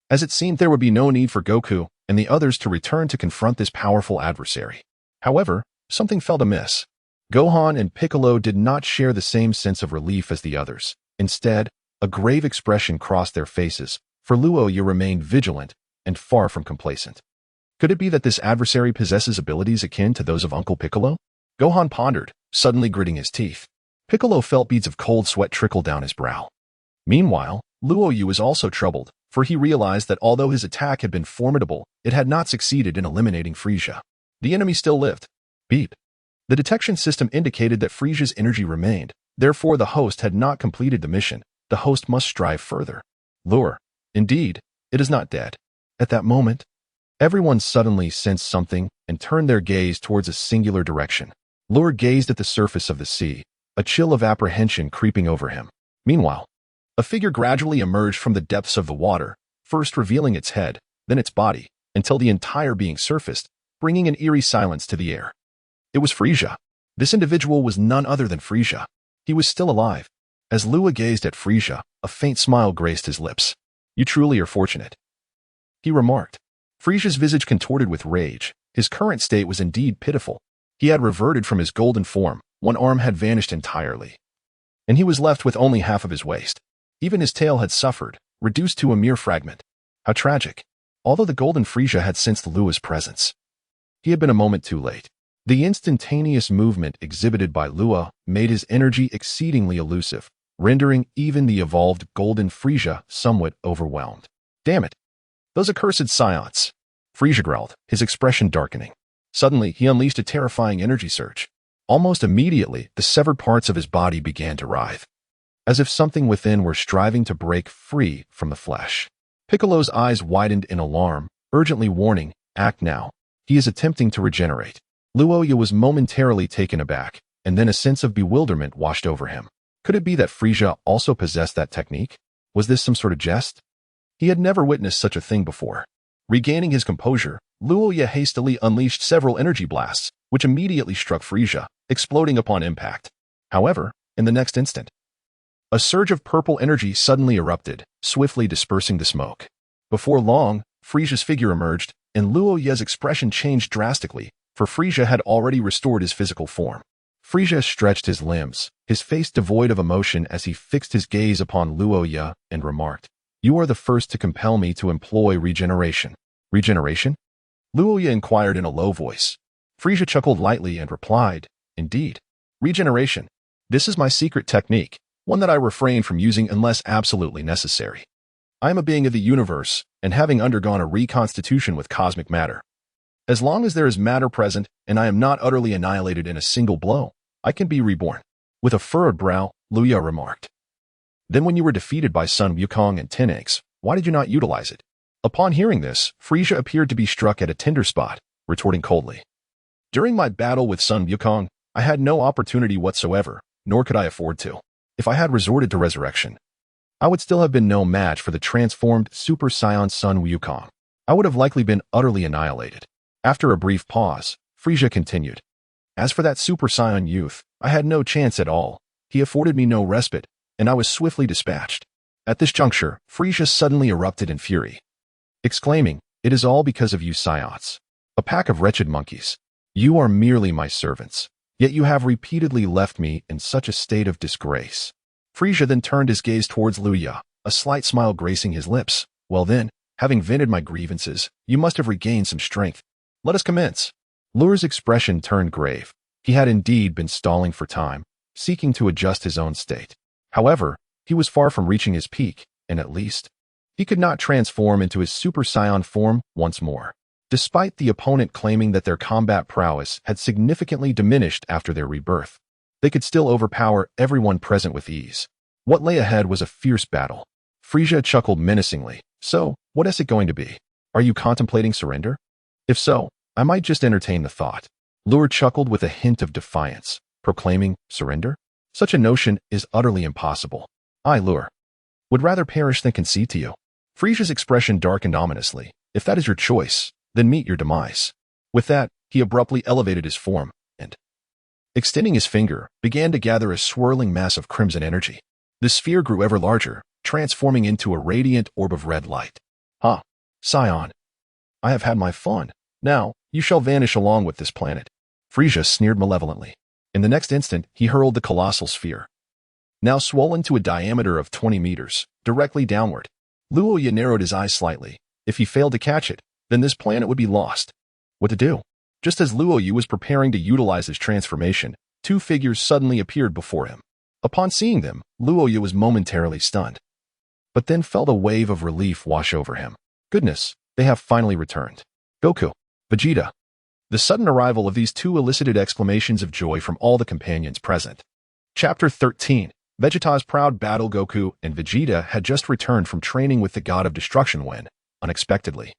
S1: as it seemed there would be no need for Goku and the others to return to confront this powerful adversary. However, something felt amiss. Gohan and Piccolo did not share the same sense of relief as the others. Instead, a grave expression crossed their faces, for Luya remained vigilant and far from complacent. Could it be that this adversary possesses abilities akin to those of Uncle Piccolo? Gohan pondered, suddenly gritting his teeth. Piccolo felt beads of cold sweat trickle down his brow. Meanwhile, Luya was also troubled, for he realized that although his attack had been formidable, it had not succeeded in eliminating Frieza. The enemy still lived. Beep. The detection system indicated that Frieza's energy remained, therefore the host had not completed the mission. The host must strive further. Lure. Indeed, it is not dead. At that moment, everyone suddenly sensed something and turned their gaze towards a singular direction. Lure gazed at the surface of the sea, a chill of apprehension creeping over him. Meanwhile, a figure gradually emerged from the depths of the water, first revealing its head, then its body, until the entire being surfaced, bringing an eerie silence to the air. It was Frieza. This individual was none other than Frieza. He was still alive. As Luya gazed at Frieza, a faint smile graced his lips. "You truly are fortunate," he remarked. Frieza's visage contorted with rage. His current state was indeed pitiful. He had reverted from his golden form, one arm had vanished entirely, and he was left with only half of his waist. Even his tail had suffered, reduced to a mere fragment. How tragic. Although the golden Frieza had sensed Luya's presence, he had been a moment too late. The instantaneous movement exhibited by Luya made his energy exceedingly elusive, rendering even the evolved golden Frieza somewhat overwhelmed. Damn it! Those accursed Saiyans! Frieza growled, his expression darkening. Suddenly, he unleashed a terrifying energy surge. Almost immediately, the severed parts of his body began to writhe, as if something within were striving to break free from the flesh. Piccolo's eyes widened in alarm, urgently warning, "Act now. He is attempting to regenerate." Luya was momentarily taken aback, and then a sense of bewilderment washed over him. Could it be that Frieza also possessed that technique? Was this some sort of jest? He had never witnessed such a thing before. Regaining his composure, Luya hastily unleashed several energy blasts, which immediately struck Frieza, exploding upon impact. However, in the next instant, a surge of purple energy suddenly erupted, swiftly dispersing the smoke. Before long, Frieza's figure emerged, and Luya's expression changed drastically, for Frieza had already restored his physical form. Frieza stretched his limbs, his face devoid of emotion as he fixed his gaze upon Luya and remarked, "You are the first to compel me to employ regeneration." "Regeneration?" Luya inquired in a low voice. Frieza chuckled lightly and replied, "Indeed. Regeneration. This is my secret technique, one that I refrain from using unless absolutely necessary. I am a being of the universe, and having undergone a reconstitution with cosmic matter. As long as there is matter present, and I am not utterly annihilated in a single blow, I can be reborn." With a furrowed brow, Luya remarked, "Then when you were defeated by Sun Wukong and Tenaks, why did you not utilize it?" Upon hearing this, Frieza appeared to be struck at a tender spot, retorting coldly, "During my battle with Sun Wukong, I had no opportunity whatsoever, nor could I afford to. If I had resorted to resurrection, I would still have been no match for the transformed Super Saiyan Sun Wukong. I would have likely been utterly annihilated." After a brief pause, Frieza continued, "As for that Super Saiyan youth, I had no chance at all. He afforded me no respite, and I was swiftly dispatched." At this juncture, Frieza suddenly erupted in fury, exclaiming, It is all because of you Saiyans. A pack of wretched monkeys. You are merely my servants, yet you have repeatedly left me in such a state of disgrace. Frieza then turned his gaze towards Luya, a slight smile gracing his lips. Well then, having vented my grievances, you must have regained some strength. Let us commence. Luya's expression turned grave. He had indeed been stalling for time, seeking to adjust his own state. However, he was far from reaching his peak, and at least, he could not transform into his Super Saiyan form once more. Despite the opponent claiming that their combat prowess had significantly diminished after their rebirth, they could still overpower everyone present with ease. What lay ahead was a fierce battle. Frieza chuckled menacingly. So, what is it going to be? Are you contemplating surrender? If so, I might just entertain the thought. Luya chuckled with a hint of defiance, proclaiming, surrender? Such a notion is utterly impossible. I, Luya, would rather perish than concede to you. Frieza's expression darkened ominously. If that is your choice, then meet your demise. With that, he abruptly elevated his form, and, extending his finger, began to gather a swirling mass of crimson energy. The sphere grew ever larger, transforming into a radiant orb of red light. Ha! Saiyan, I have had my fun. Now, you shall vanish along with this planet. Frieza sneered malevolently. In the next instant, he hurled the colossal sphere, now swollen to a diameter of 20 meters, directly downward. Luya narrowed his eyes slightly. If he failed to catch it, then this planet would be lost. What to do? Just as Luya was preparing to utilize his transformation, two figures suddenly appeared before him. Upon seeing them, Luya was momentarily stunned, but then felt a wave of relief wash over him. Goodness, they have finally returned. Goku, Vegeta. The sudden arrival of these two elicited exclamations of joy from all the companions present. Chapter 13. Vegeta's proud battle. Goku and Vegeta had just returned from training with the god of destruction when, unexpectedly,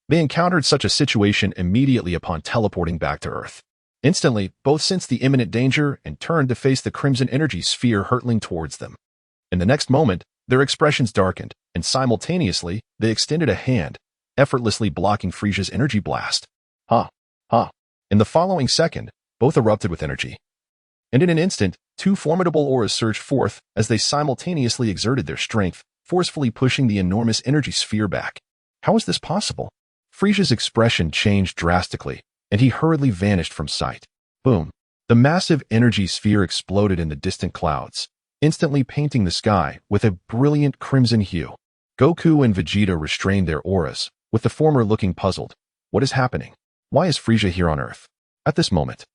S1: they encountered such a situation immediately upon teleporting back to Earth. Instantly, both sensed the imminent danger and turned to face the crimson energy sphere hurtling towards them. In the next moment, their expressions darkened, and simultaneously, they extended a hand, effortlessly blocking Frieza's energy blast. Ha! Ha! In the following second, both erupted with energy. And in an instant, two formidable auras surged forth as they simultaneously exerted their strength, forcefully pushing the enormous energy sphere back. How is this possible? Frieza's expression changed drastically, and he hurriedly vanished from sight. Boom! The massive energy sphere exploded in the distant clouds, instantly painting the sky with a brilliant crimson hue. Goku and Vegeta restrained their auras, with the former looking puzzled. What is happening? Why is Frieza here on Earth? At this moment,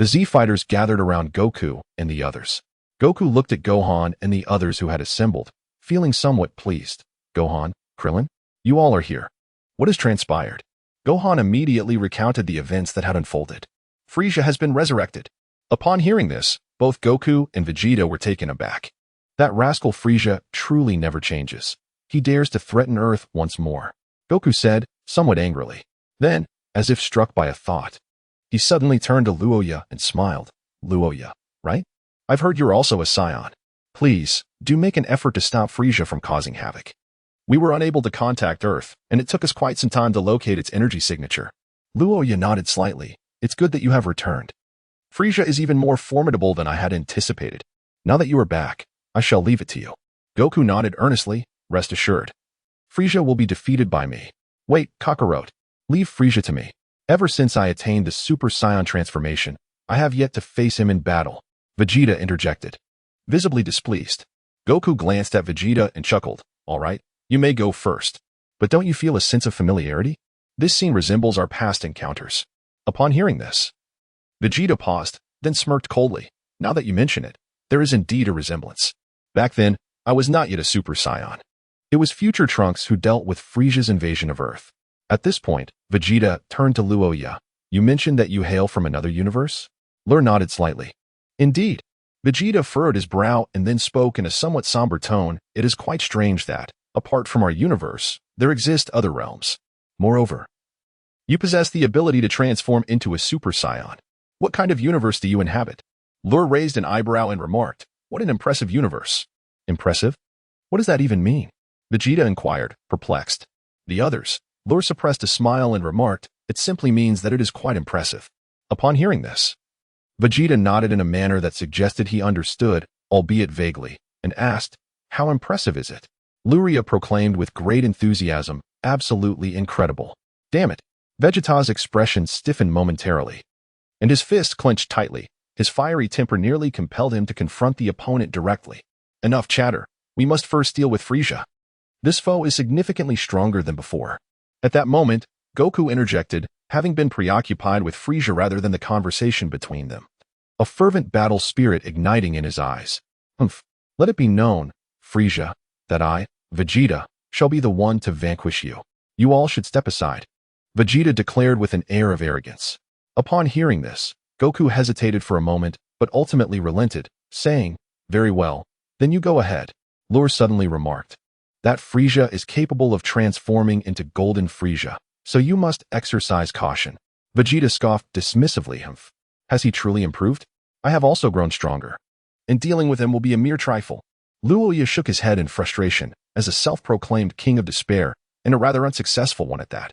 S1: the Z-fighters gathered around Goku and the others. Goku looked at Gohan and the others who had assembled, feeling somewhat pleased. Gohan, Krillin, you all are here. What has transpired? Gohan immediately recounted the events that had unfolded. Frieza has been resurrected. Upon hearing this, both Goku and Vegeta were taken aback. That rascal Frieza truly never changes. He dares to threaten Earth once more, Goku said, somewhat angrily. Then, as if struck by a thought, he suddenly turned to Luya and smiled. Luya, right? I've heard you're also a Saiyan. Please, do make an effort to stop Frieza from causing havoc. We were unable to contact Earth, and it took us quite some time to locate its energy signature. Luya nodded slightly. It's good that you have returned. Frieza is even more formidable than I had anticipated. Now that you are back, I shall leave it to you. Goku nodded earnestly. Rest assured. Frieza will be defeated by me. Wait, Kakarot. Leave Frieza to me. Ever since I attained the Super Saiyan transformation, I have yet to face him in battle. Vegeta interjected, visibly displeased. Goku glanced at Vegeta and chuckled. All right, you may go first. But don't you feel a sense of familiarity? This scene resembles our past encounters. Upon hearing this, Vegeta paused, then smirked coldly. Now that you mention it, there is indeed a resemblance. Back then, I was not yet a Super Saiyan. It was future Trunks who dealt with Frieza's invasion of Earth. At this point, Vegeta turned to Luya. You mentioned that you hail from another universe? Luya nodded slightly. Indeed. Vegeta furrowed his brow and then spoke in a somewhat somber tone. It is quite strange that, apart from our universe, there exist other realms. Moreover, you possess the ability to transform into a Super Saiyan. What kind of universe do you inhabit? Luya raised an eyebrow and remarked, what an impressive universe. Impressive? What does that even mean? Vegeta inquired, perplexed. The others, Luya suppressed a smile and remarked, it simply means that it is quite impressive. Upon hearing this, Vegeta nodded in a manner that suggested he understood, albeit vaguely, and asked, how impressive is it? Luya proclaimed with great enthusiasm, absolutely incredible. Damn it. Vegeta's expression stiffened momentarily, and his fist clenched tightly. His fiery temper nearly compelled him to confront the opponent directly. Enough chatter. We must first deal with Frieza. This foe is significantly stronger than before. At that moment, Goku interjected, having been preoccupied with Frieza rather than the conversation between them. A fervent battle spirit igniting in his eyes. Let it be known, Frieza, that I, Vegeta, shall be the one to vanquish you. You all should step aside. Vegeta declared with an air of arrogance. Upon hearing this, Goku hesitated for a moment, but ultimately relented, saying, Very well, then you go ahead. Loya suddenly remarked. That Frieza is capable of transforming into Golden Frieza, so you must exercise caution. Vegeta scoffed dismissively. Has he truly improved? I have also grown stronger. And dealing with him will be a mere trifle. Luya shook his head in frustration, as a self-proclaimed king of despair, and a rather unsuccessful one at that.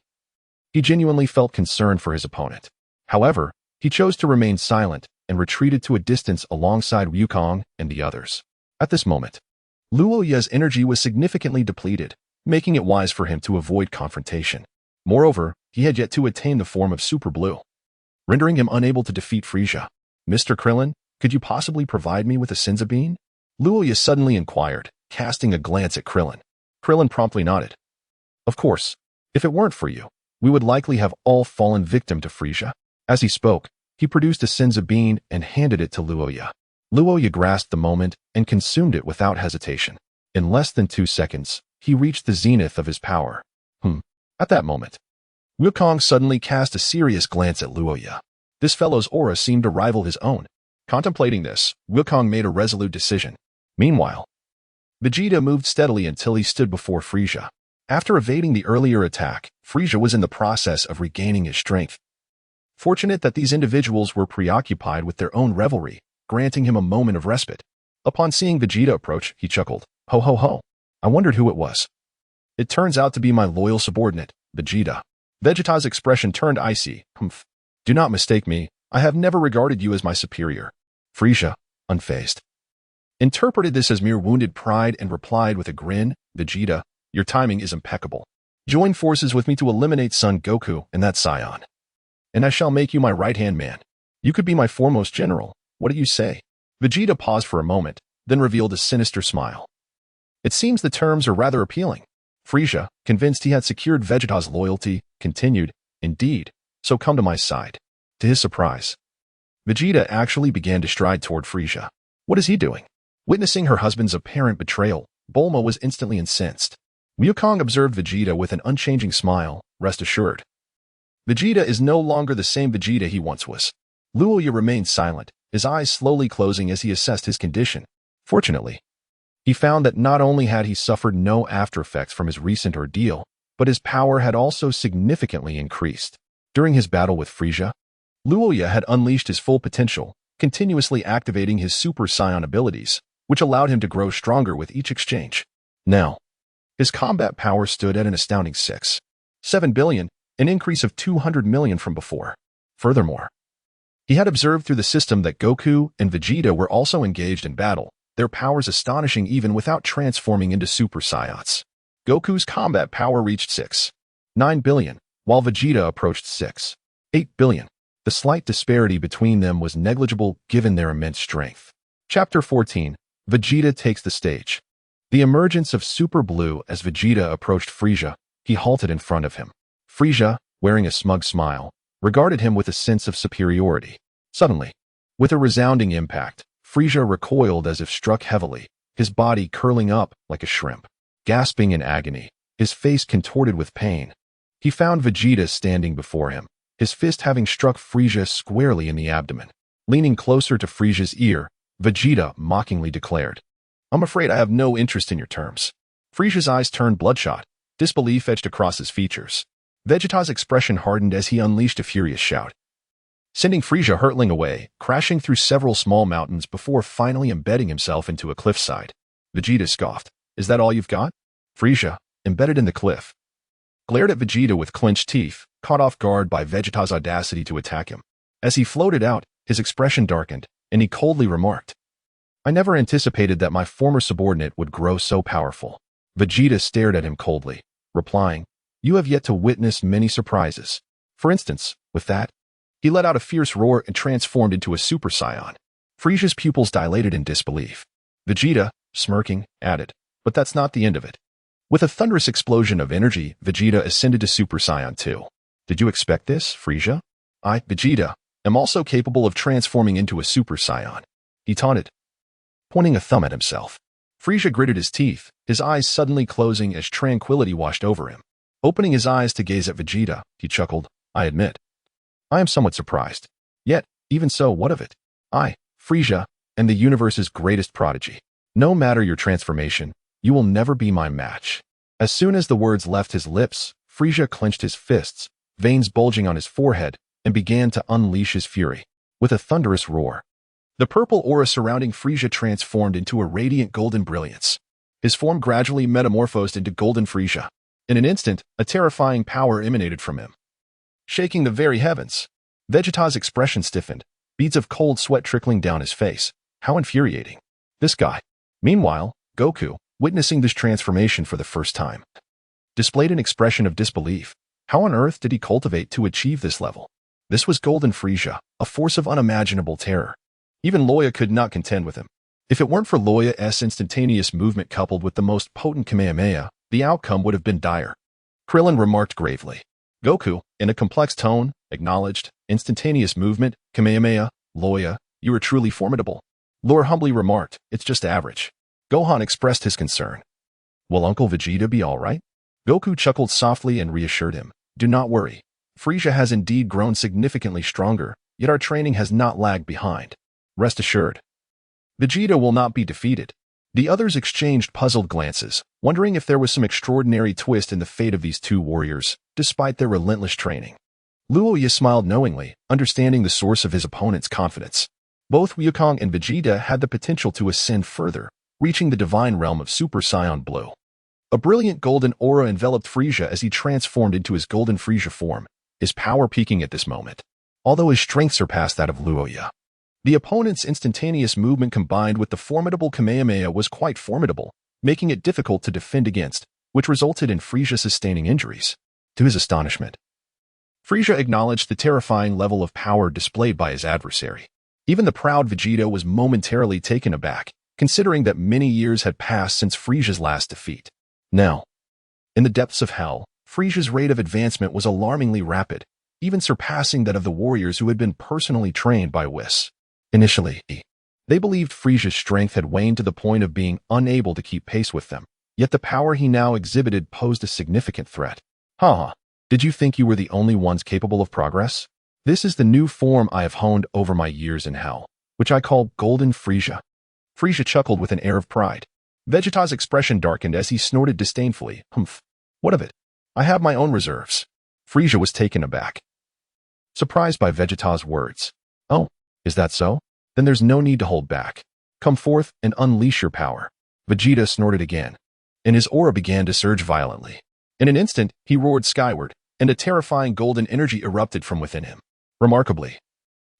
S1: He genuinely felt concerned for his opponent. However, he chose to remain silent and retreated to a distance alongside Wukong and the others. At this moment, Luya's energy was significantly depleted, making it wise for him to avoid confrontation. Moreover, he had yet to attain the form of Super Blue, rendering him unable to defeat Frieza. Mr. Krillin, could you possibly provide me with a Senzu Bean? Luya suddenly inquired, casting a glance at Krillin. Krillin promptly nodded. Of course, if it weren't for you, we would likely have all fallen victim to Frieza. As he spoke, he produced a Senzu Bean and handed it to Luya. Luya grasped the moment and consumed it without hesitation. In less than 2 seconds, he reached the zenith of his power. At that moment, Wukong suddenly cast a serious glance at Luya. This fellow's aura seemed to rival his own. Contemplating this, Wukong made a resolute decision. Meanwhile, Vegeta moved steadily until he stood before Frieza. After evading the earlier attack, Frieza was in the process of regaining his strength. Fortunate that these individuals were preoccupied with their own revelry, granting him a moment of respite. Upon seeing Vegeta approach, he chuckled. Ho ho ho. I wondered who it was. It turns out to be my loyal subordinate, Vegeta. Vegeta's expression turned icy. Do not mistake me. I have never regarded you as my superior. Frieza, unfazed, interpreted this as mere wounded pride and replied with a grin, Vegeta, your timing is impeccable. Join forces with me to eliminate Son Goku and that Saiyan, and I shall make you my right-hand man. You could be my foremost general. What do you say? Vegeta paused for a moment, then revealed a sinister smile. It seems the terms are rather appealing. Frieza, convinced he had secured Vegeta's loyalty, continued, Indeed, so come to my side. To his surprise, Vegeta actually began to stride toward Frieza. What is he doing? Witnessing her husband's apparent betrayal, Bulma was instantly incensed. Wukong observed Vegeta with an unchanging smile, rest assured. Vegeta is no longer the same Vegeta he once was. Luya remained silent, his eyes slowly closing as he assessed his condition. Fortunately, he found that not only had he suffered no aftereffects from his recent ordeal, but his power had also significantly increased. During his battle with Frieza, Luya had unleashed his full potential, continuously activating his Super Saiyan abilities, which allowed him to grow stronger with each exchange. Now, his combat power stood at an astounding 6.7 billion, an increase of 200 million from before. Furthermore, he had observed through the system that Goku and Vegeta were also engaged in battle, their powers astonishing even without transforming into Super Saiyans. Goku's combat power reached 6.9 billion, while Vegeta approached 6.8 billion. The slight disparity between them was negligible given their immense strength. Chapter 14. Vegeta takes the stage. The emergence of Super Blue. As Vegeta approached Frieza, he halted in front of him. Frieza, wearing a smug smile, regarded him with a sense of superiority. Suddenly, with a resounding impact, Frieza recoiled as if struck heavily, his body curling up like a shrimp. Gasping in agony, his face contorted with pain, he found Vegeta standing before him, his fist having struck Frieza squarely in the abdomen. Leaning closer to Frieza's ear, Vegeta mockingly declared, I'm afraid I have no interest in your terms. Frieza's eyes turned bloodshot, disbelief etched across his features. Vegeta's expression hardened as he unleashed a furious shout, sending Frieza hurtling away, crashing through several small mountains before finally embedding himself into a cliffside. Vegeta scoffed, Is that all you've got? Frieza, embedded in the cliff, glared at Vegeta with clenched teeth, caught off guard by Vegeta's audacity to attack him. As he floated out, his expression darkened, and he coldly remarked, I never anticipated that my former subordinate would grow so powerful. Vegeta stared at him coldly, replying, You have yet to witness many surprises. For instance, with that, he let out a fierce roar and transformed into a Super Saiyan. Frieza's pupils dilated in disbelief. Vegeta, smirking, added, "But that's not the end of it." With a thunderous explosion of energy, Vegeta ascended to Super Saiyan 2. "Did you expect this, Frieza? I, Vegeta, am also capable of transforming into a Super Saiyan," he taunted, pointing a thumb at himself. Frieza gritted his teeth, his eyes suddenly closing as tranquility washed over him. Opening his eyes to gaze at Vegeta, he chuckled, "I admit, I am somewhat surprised. Yet, even so, what of it? I, Frieza, am the universe's greatest prodigy. No matter your transformation, you will never be my match." As soon as the words left his lips, Frieza clenched his fists, veins bulging on his forehead, and began to unleash his fury. With a thunderous roar, the purple aura surrounding Frieza transformed into a radiant golden brilliance. His form gradually metamorphosed into Golden Frieza. In an instant, a terrifying power emanated from him, shaking the very heavens. Vegeta's expression stiffened, beads of cold sweat trickling down his face. How infuriating. This guy. Meanwhile, Goku, witnessing this transformation for the first time, displayed an expression of disbelief. How on earth did he cultivate to achieve this level? This was Golden Frieza, a force of unimaginable terror. Even Loya could not contend with him. If it weren't for Loya's instantaneous movement coupled with the most potent Kamehameha, the outcome would have been dire. Krillin remarked gravely. Goku, in a complex tone, acknowledged, "Instantaneous movement, Kamehameha, Loya, you are truly formidable." Lore humbly remarked, "It's just average." Gohan expressed his concern. "Will Uncle Vegeta be all right?" Goku chuckled softly and reassured him, "Do not worry. Frieza has indeed grown significantly stronger, yet our training has not lagged behind. Rest assured, Vegeta will not be defeated." The others exchanged puzzled glances, wondering if there was some extraordinary twist in the fate of these two warriors, despite their relentless training. Luya smiled knowingly, understanding the source of his opponent's confidence. Both Wukong and Vegeta had the potential to ascend further, reaching the divine realm of Super Saiyan Blue. A brilliant golden aura enveloped Frieza as he transformed into his Golden Frieza form, his power peaking at this moment. Although his strength surpassed that of Luya, the opponent's instantaneous movement combined with the formidable Kamehameha was quite formidable, making it difficult to defend against, which resulted in Frieza sustaining injuries. To his astonishment, Frieza acknowledged the terrifying level of power displayed by his adversary. Even the proud Vegeta was momentarily taken aback, considering that many years had passed since Frieza's last defeat. Now, in the depths of hell, Frieza's rate of advancement was alarmingly rapid, even surpassing that of the warriors who had been personally trained by Whis. Initially, they believed Frieza's strength had waned to the point of being unable to keep pace with them, yet the power he now exhibited posed a significant threat. "Haha, did you think you were the only ones capable of progress? This is the new form I have honed over my years in hell, which I call Golden Frieza." Frieza chuckled with an air of pride. Vegeta's expression darkened as he snorted disdainfully. "Humph. What of it? I have my own reserves." Frieza was taken aback, surprised by Vegeta's words. "Oh, is that so? Then there's no need to hold back. Come forth and unleash your power." Vegeta snorted again, and his aura began to surge violently. In an instant, he roared skyward, and a terrifying golden energy erupted from within him. Remarkably,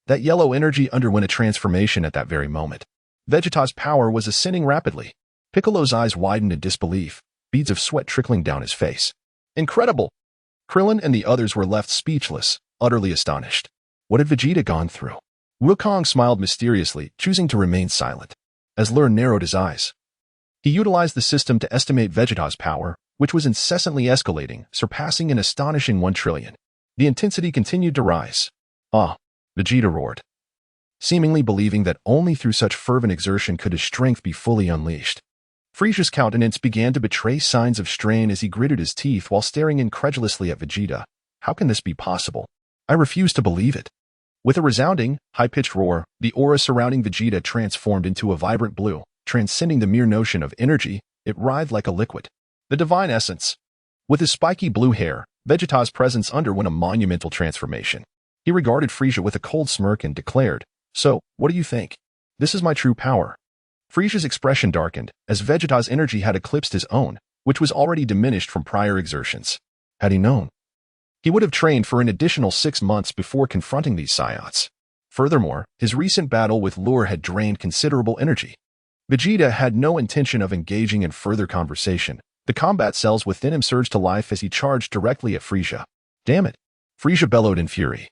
S1: that yellow energy underwent a transformation at that very moment. Vegeta's power was ascending rapidly. Piccolo's eyes widened in disbelief, beads of sweat trickling down his face. "Incredible!" Krillin and the others were left speechless, utterly astonished. What had Vegeta gone through? Wukong smiled mysteriously, choosing to remain silent. As Lur narrowed his eyes, he utilized the system to estimate Vegeta's power, which was incessantly escalating, surpassing an astonishing 1 trillion. The intensity continued to rise. "Ah!" Vegeta roared, seemingly believing that only through such fervent exertion could his strength be fully unleashed. Frieza's countenance began to betray signs of strain as he gritted his teeth while staring incredulously at Vegeta. "How can this be possible? I refuse to believe it." With a resounding, high-pitched roar, the aura surrounding Vegeta transformed into a vibrant blue, transcending the mere notion of energy. It writhed like a liquid. The divine essence. With his spiky blue hair, Vegeta's presence underwent a monumental transformation. He regarded Frieza with a cold smirk and declared, "So, what do you think? This is my true power." Frieza's expression darkened, as Vegeta's energy had eclipsed his own, which was already diminished from prior exertions. Had he known, he would have trained for an additional 6 months before confronting these Saiyans. Furthermore, his recent battle with Lure had drained considerable energy. Vegeta had no intention of engaging in further conversation, The combat cells within him surged to life as he charged directly at Frieza. Damn it! Frieza bellowed in fury.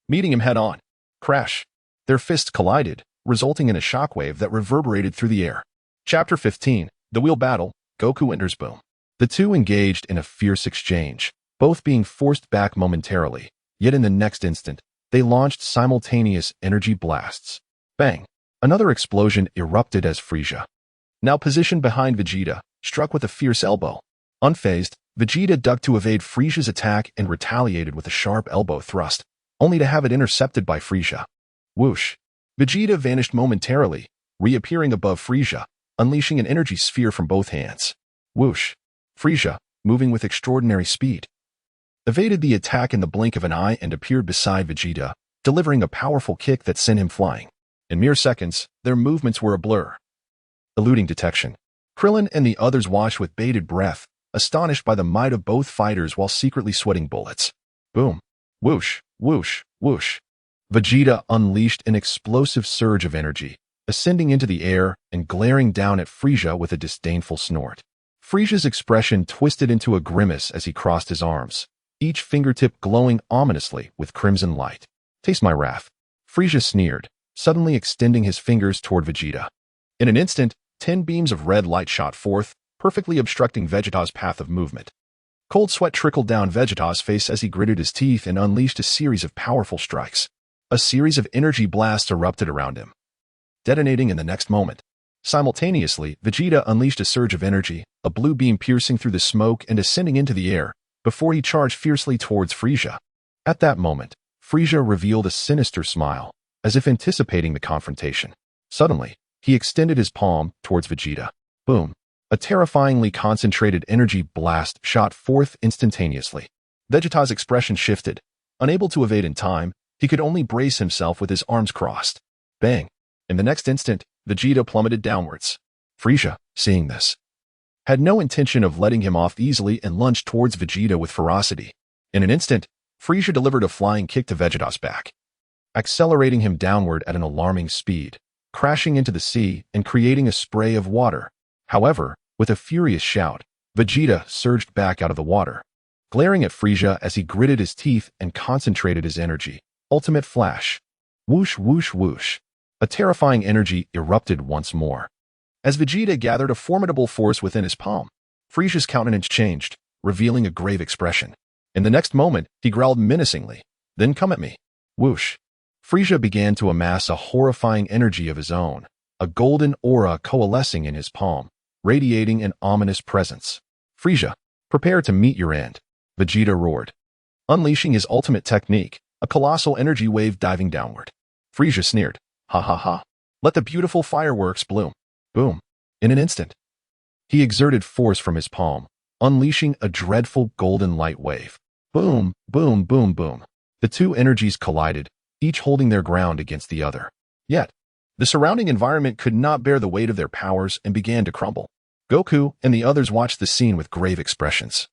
S1: Meeting him head-on. Crash. Their fists collided, resulting in a shockwave that reverberated through the air. Chapter 15, The Wheel Battle, Goku enters. Boom. The two engaged in a fierce exchange, both being forced back momentarily, yet in the next instant, they launched simultaneous energy blasts. Bang! Another explosion erupted as Frieza, now positioned behind Vegeta, struck with a fierce elbow. Unfazed, Vegeta ducked to evade Frieza's attack and retaliated with a sharp elbow thrust, only to have it intercepted by Frieza. Whoosh! Vegeta vanished momentarily, reappearing above Frieza, unleashing an energy sphere from both hands. Whoosh! Frieza, moving with extraordinary speed, evaded the attack in the blink of an eye and appeared beside Vegeta, delivering a powerful kick that sent him flying. In mere seconds, their movements were a blur. Eluding detection, Krillin and the others watched with bated breath, astonished by the might of both fighters while secretly sweating bullets. Boom! Whoosh! Whoosh! Whoosh! Vegeta unleashed an explosive surge of energy, ascending into the air and glaring down at Frieza with a disdainful snort. Frieza's expression twisted into a grimace as he crossed his arms, each fingertip glowing ominously with crimson light. Taste my wrath. Frieza sneered, suddenly extending his fingers toward Vegeta. In an instant, 10 beams of red light shot forth, perfectly obstructing Vegeta's path of movement. Cold sweat trickled down Vegeta's face as he gritted his teeth and unleashed a series of powerful strikes. A series of energy blasts erupted around him, detonating in the next moment. Simultaneously, Vegeta unleashed a surge of energy, a blue beam piercing through the smoke and ascending into the air, before he charged fiercely towards Frieza. At that moment, Frieza revealed a sinister smile, as if anticipating the confrontation. Suddenly, he extended his palm towards Vegeta. Boom! A terrifyingly concentrated energy blast shot forth instantaneously. Vegeta's expression shifted. Unable to evade in time, he could only brace himself with his arms crossed. Bang! In the next instant, Vegeta plummeted downwards. Frieza, seeing this, had no intention of letting him off easily and lunged towards Vegeta with ferocity. In an instant, Frieza delivered a flying kick to Vegeta's back, accelerating him downward at an alarming speed, crashing into the sea and creating a spray of water. However, with a furious shout, Vegeta surged back out of the water, glaring at Frieza as he gritted his teeth and concentrated his energy. Ultimate flash. Whoosh, whoosh, whoosh. A terrifying energy erupted once more, as Vegeta gathered a formidable force within his palm. Frieza's countenance changed, revealing a grave expression. In the next moment, he growled menacingly, "Then come at me." Whoosh! Frieza began to amass a horrifying energy of his own, a golden aura coalescing in his palm, radiating an ominous presence. "Frieza, prepare to meet your end," Vegeta roared, unleashing his ultimate technique, a colossal energy wave diving downward. Frieza sneered, "Ha ha ha. Let the beautiful fireworks bloom." Boom. In an instant, he exerted force from his palm, unleashing a dreadful golden light wave. Boom, boom, boom, boom. The two energies collided, each holding their ground against the other. Yet, the surrounding environment could not bear the weight of their powers and began to crumble. Goku and the others watched the scene with grave expressions.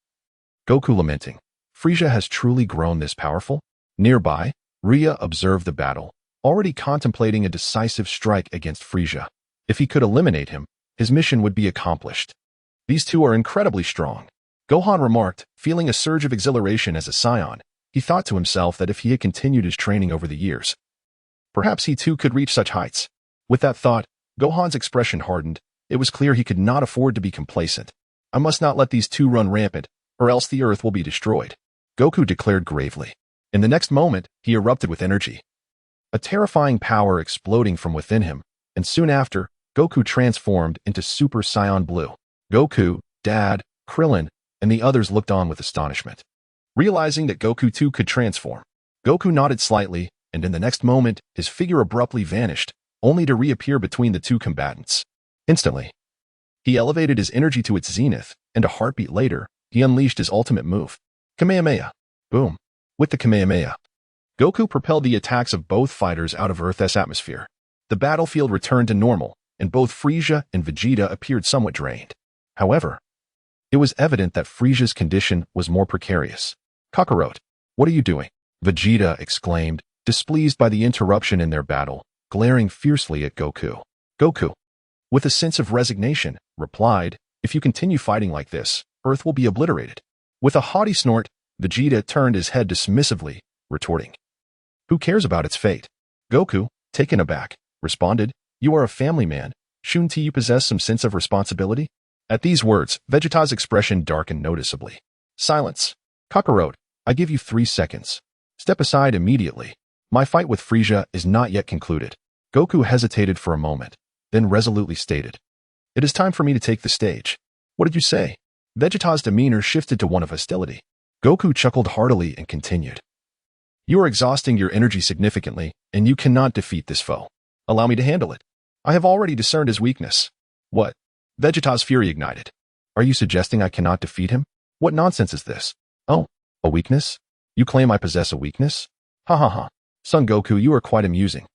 S1: Goku lamenting, "Frieza has truly grown this powerful?" Nearby, Rhea observed the battle, already contemplating a decisive strike against Frieza. If he could eliminate him, his mission would be accomplished. "These two are incredibly strong," Gohan remarked, feeling a surge of exhilaration as a Saiyan. He thought to himself that if he had continued his training over the years, perhaps he too could reach such heights. With that thought, Gohan's expression hardened. It was clear he could not afford to be complacent. "I must not let these two run rampant, or else the Earth will be destroyed," Goku declared gravely. In the next moment, he erupted with energy, a terrifying power exploding from within him, and soon after, Goku transformed into Super Saiyan Blue. Goku, Dad, Krillin, and the others looked on with astonishment. Realizing that Goku too could transform, Goku nodded slightly, and in the next moment, his figure abruptly vanished, only to reappear between the two combatants. Instantly, he elevated his energy to its zenith, and a heartbeat later, he unleashed his ultimate move. Kamehameha. Boom. With the Kamehameha, Goku propelled the attacks of both fighters out of Earth's atmosphere. The battlefield returned to normal, and both Frieza and Vegeta appeared somewhat drained. However, it was evident that Frieza's condition was more precarious. "Kakarot, what are you doing?" Vegeta exclaimed, displeased by the interruption in their battle, glaring fiercely at Goku. Goku, with a sense of resignation, replied, If you continue fighting like this, Earth will be obliterated. With a haughty snort, Vegeta turned his head dismissively, retorting, "Who cares about its fate?" Goku, taken aback, responded, "You are a family man. Shouldn't you possess some sense of responsibility?" At these words, Vegeta's expression darkened noticeably. "Silence. Kakarot, I give you 3 seconds. Step aside immediately. My fight with Frieza is not yet concluded." Goku hesitated for a moment, then resolutely stated, "It is time for me to take the stage." "What did you say?" Vegeta's demeanor shifted to one of hostility. Goku chuckled heartily and continued, "You are exhausting your energy significantly, and you cannot defeat this foe. Allow me to handle it. I have already discerned his weakness." "What?" Vegeta's fury ignited. "Are you suggesting I cannot defeat him? What nonsense is this?" "Oh, a weakness? You claim I possess a weakness? Ha ha ha. Son Goku, you are quite amusing.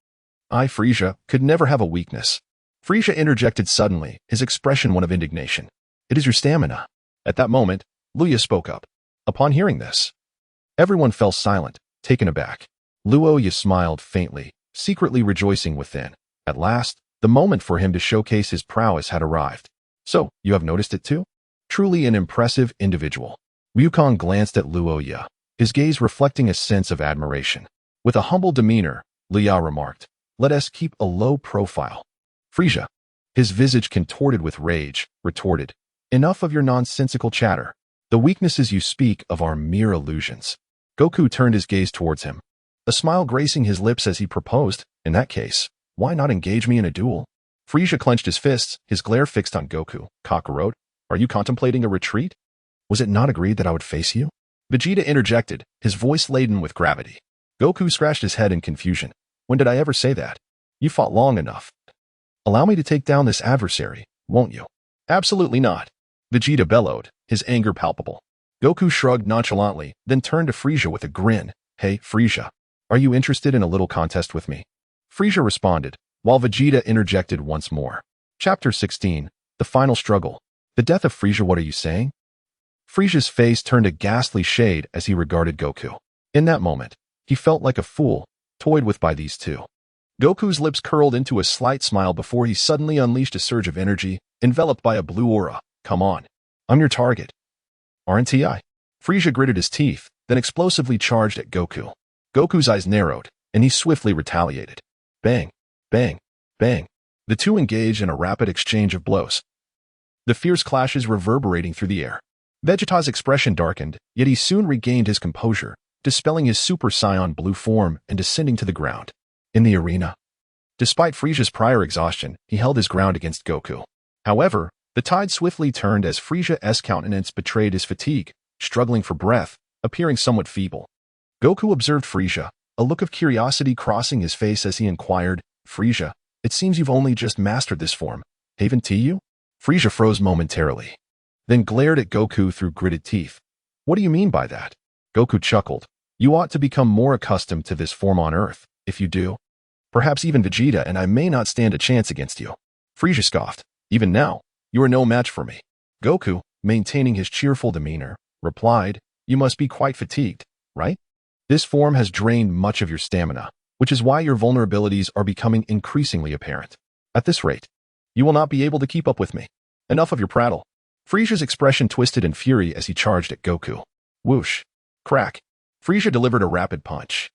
S1: I, Frieza, could never have a weakness." Frieza interjected suddenly, his expression one of indignation. "It is your stamina." At that moment, Luya spoke up. Upon hearing this, everyone fell silent, taken aback. Luya smiled faintly, secretly rejoicing within. At last, the moment for him to showcase his prowess had arrived. "So, you have noticed it too? Truly an impressive individual." Wukong glanced at Luya, his gaze reflecting a sense of admiration. With a humble demeanor, Luya remarked, "Let us keep a low profile." Frieza, his visage contorted with rage, retorted, "Enough of your nonsensical chatter. The weaknesses you speak of are mere illusions." Goku turned his gaze towards him, a smile gracing his lips as he proposed, "In that case, why not engage me in a duel?" Frieza clenched his fists, his glare fixed on Goku. "Kakarot, are you contemplating a retreat? Was it not agreed that I would face you?" Vegeta interjected, his voice laden with gravity. Goku scratched his head in confusion. "When did I ever say that? You fought long enough. Allow me to take down this adversary, won't you?" "Absolutely not," Vegeta bellowed, his anger palpable. Goku shrugged nonchalantly, then turned to Frieza with a grin. "Hey, Frieza, are you interested in a little contest with me?" Frieza responded, while Vegeta interjected once more. Chapter 16, The Final Struggle. "The death of Frieza, what are you saying?" Frieza's face turned a ghastly shade as he regarded Goku. In that moment, he felt like a fool, toyed with by these two. Goku's lips curled into a slight smile before he suddenly unleashed a surge of energy, enveloped by a blue aura. "Come on. I'm your target. Aren't I?" Frieza gritted his teeth, then explosively charged at Goku. Goku's eyes narrowed, and he swiftly retaliated. Bang, bang, bang. The two engaged in a rapid exchange of blows, the fierce clashes reverberating through the air. Vegeta's expression darkened, yet he soon regained his composure, dispelling his Super Saiyan blue form and descending to the ground. In the arena, despite Frieza's prior exhaustion, he held his ground against Goku. However, the tide swiftly turned as Frieza's countenance betrayed his fatigue, struggling for breath, appearing somewhat feeble. Goku observed Frieza, a look of curiosity crossing his face as he inquired, "Frieza, it seems you've only just mastered this form, haven't you?" Frieza froze momentarily, then glared at Goku through gritted teeth. "What do you mean by that?" Goku chuckled. "You ought to become more accustomed to this form on Earth. If you do, perhaps even Vegeta and I may not stand a chance against you." Frieza scoffed. "Even now, you are no match for me." Goku, maintaining his cheerful demeanor, replied, "You must be quite fatigued, right? This form has drained much of your stamina, which is why your vulnerabilities are becoming increasingly apparent. At this rate, you will not be able to keep up with me. Enough of your prattle." Frieza's expression twisted in fury as he charged at Goku. Whoosh. Crack. Frieza delivered a rapid punch,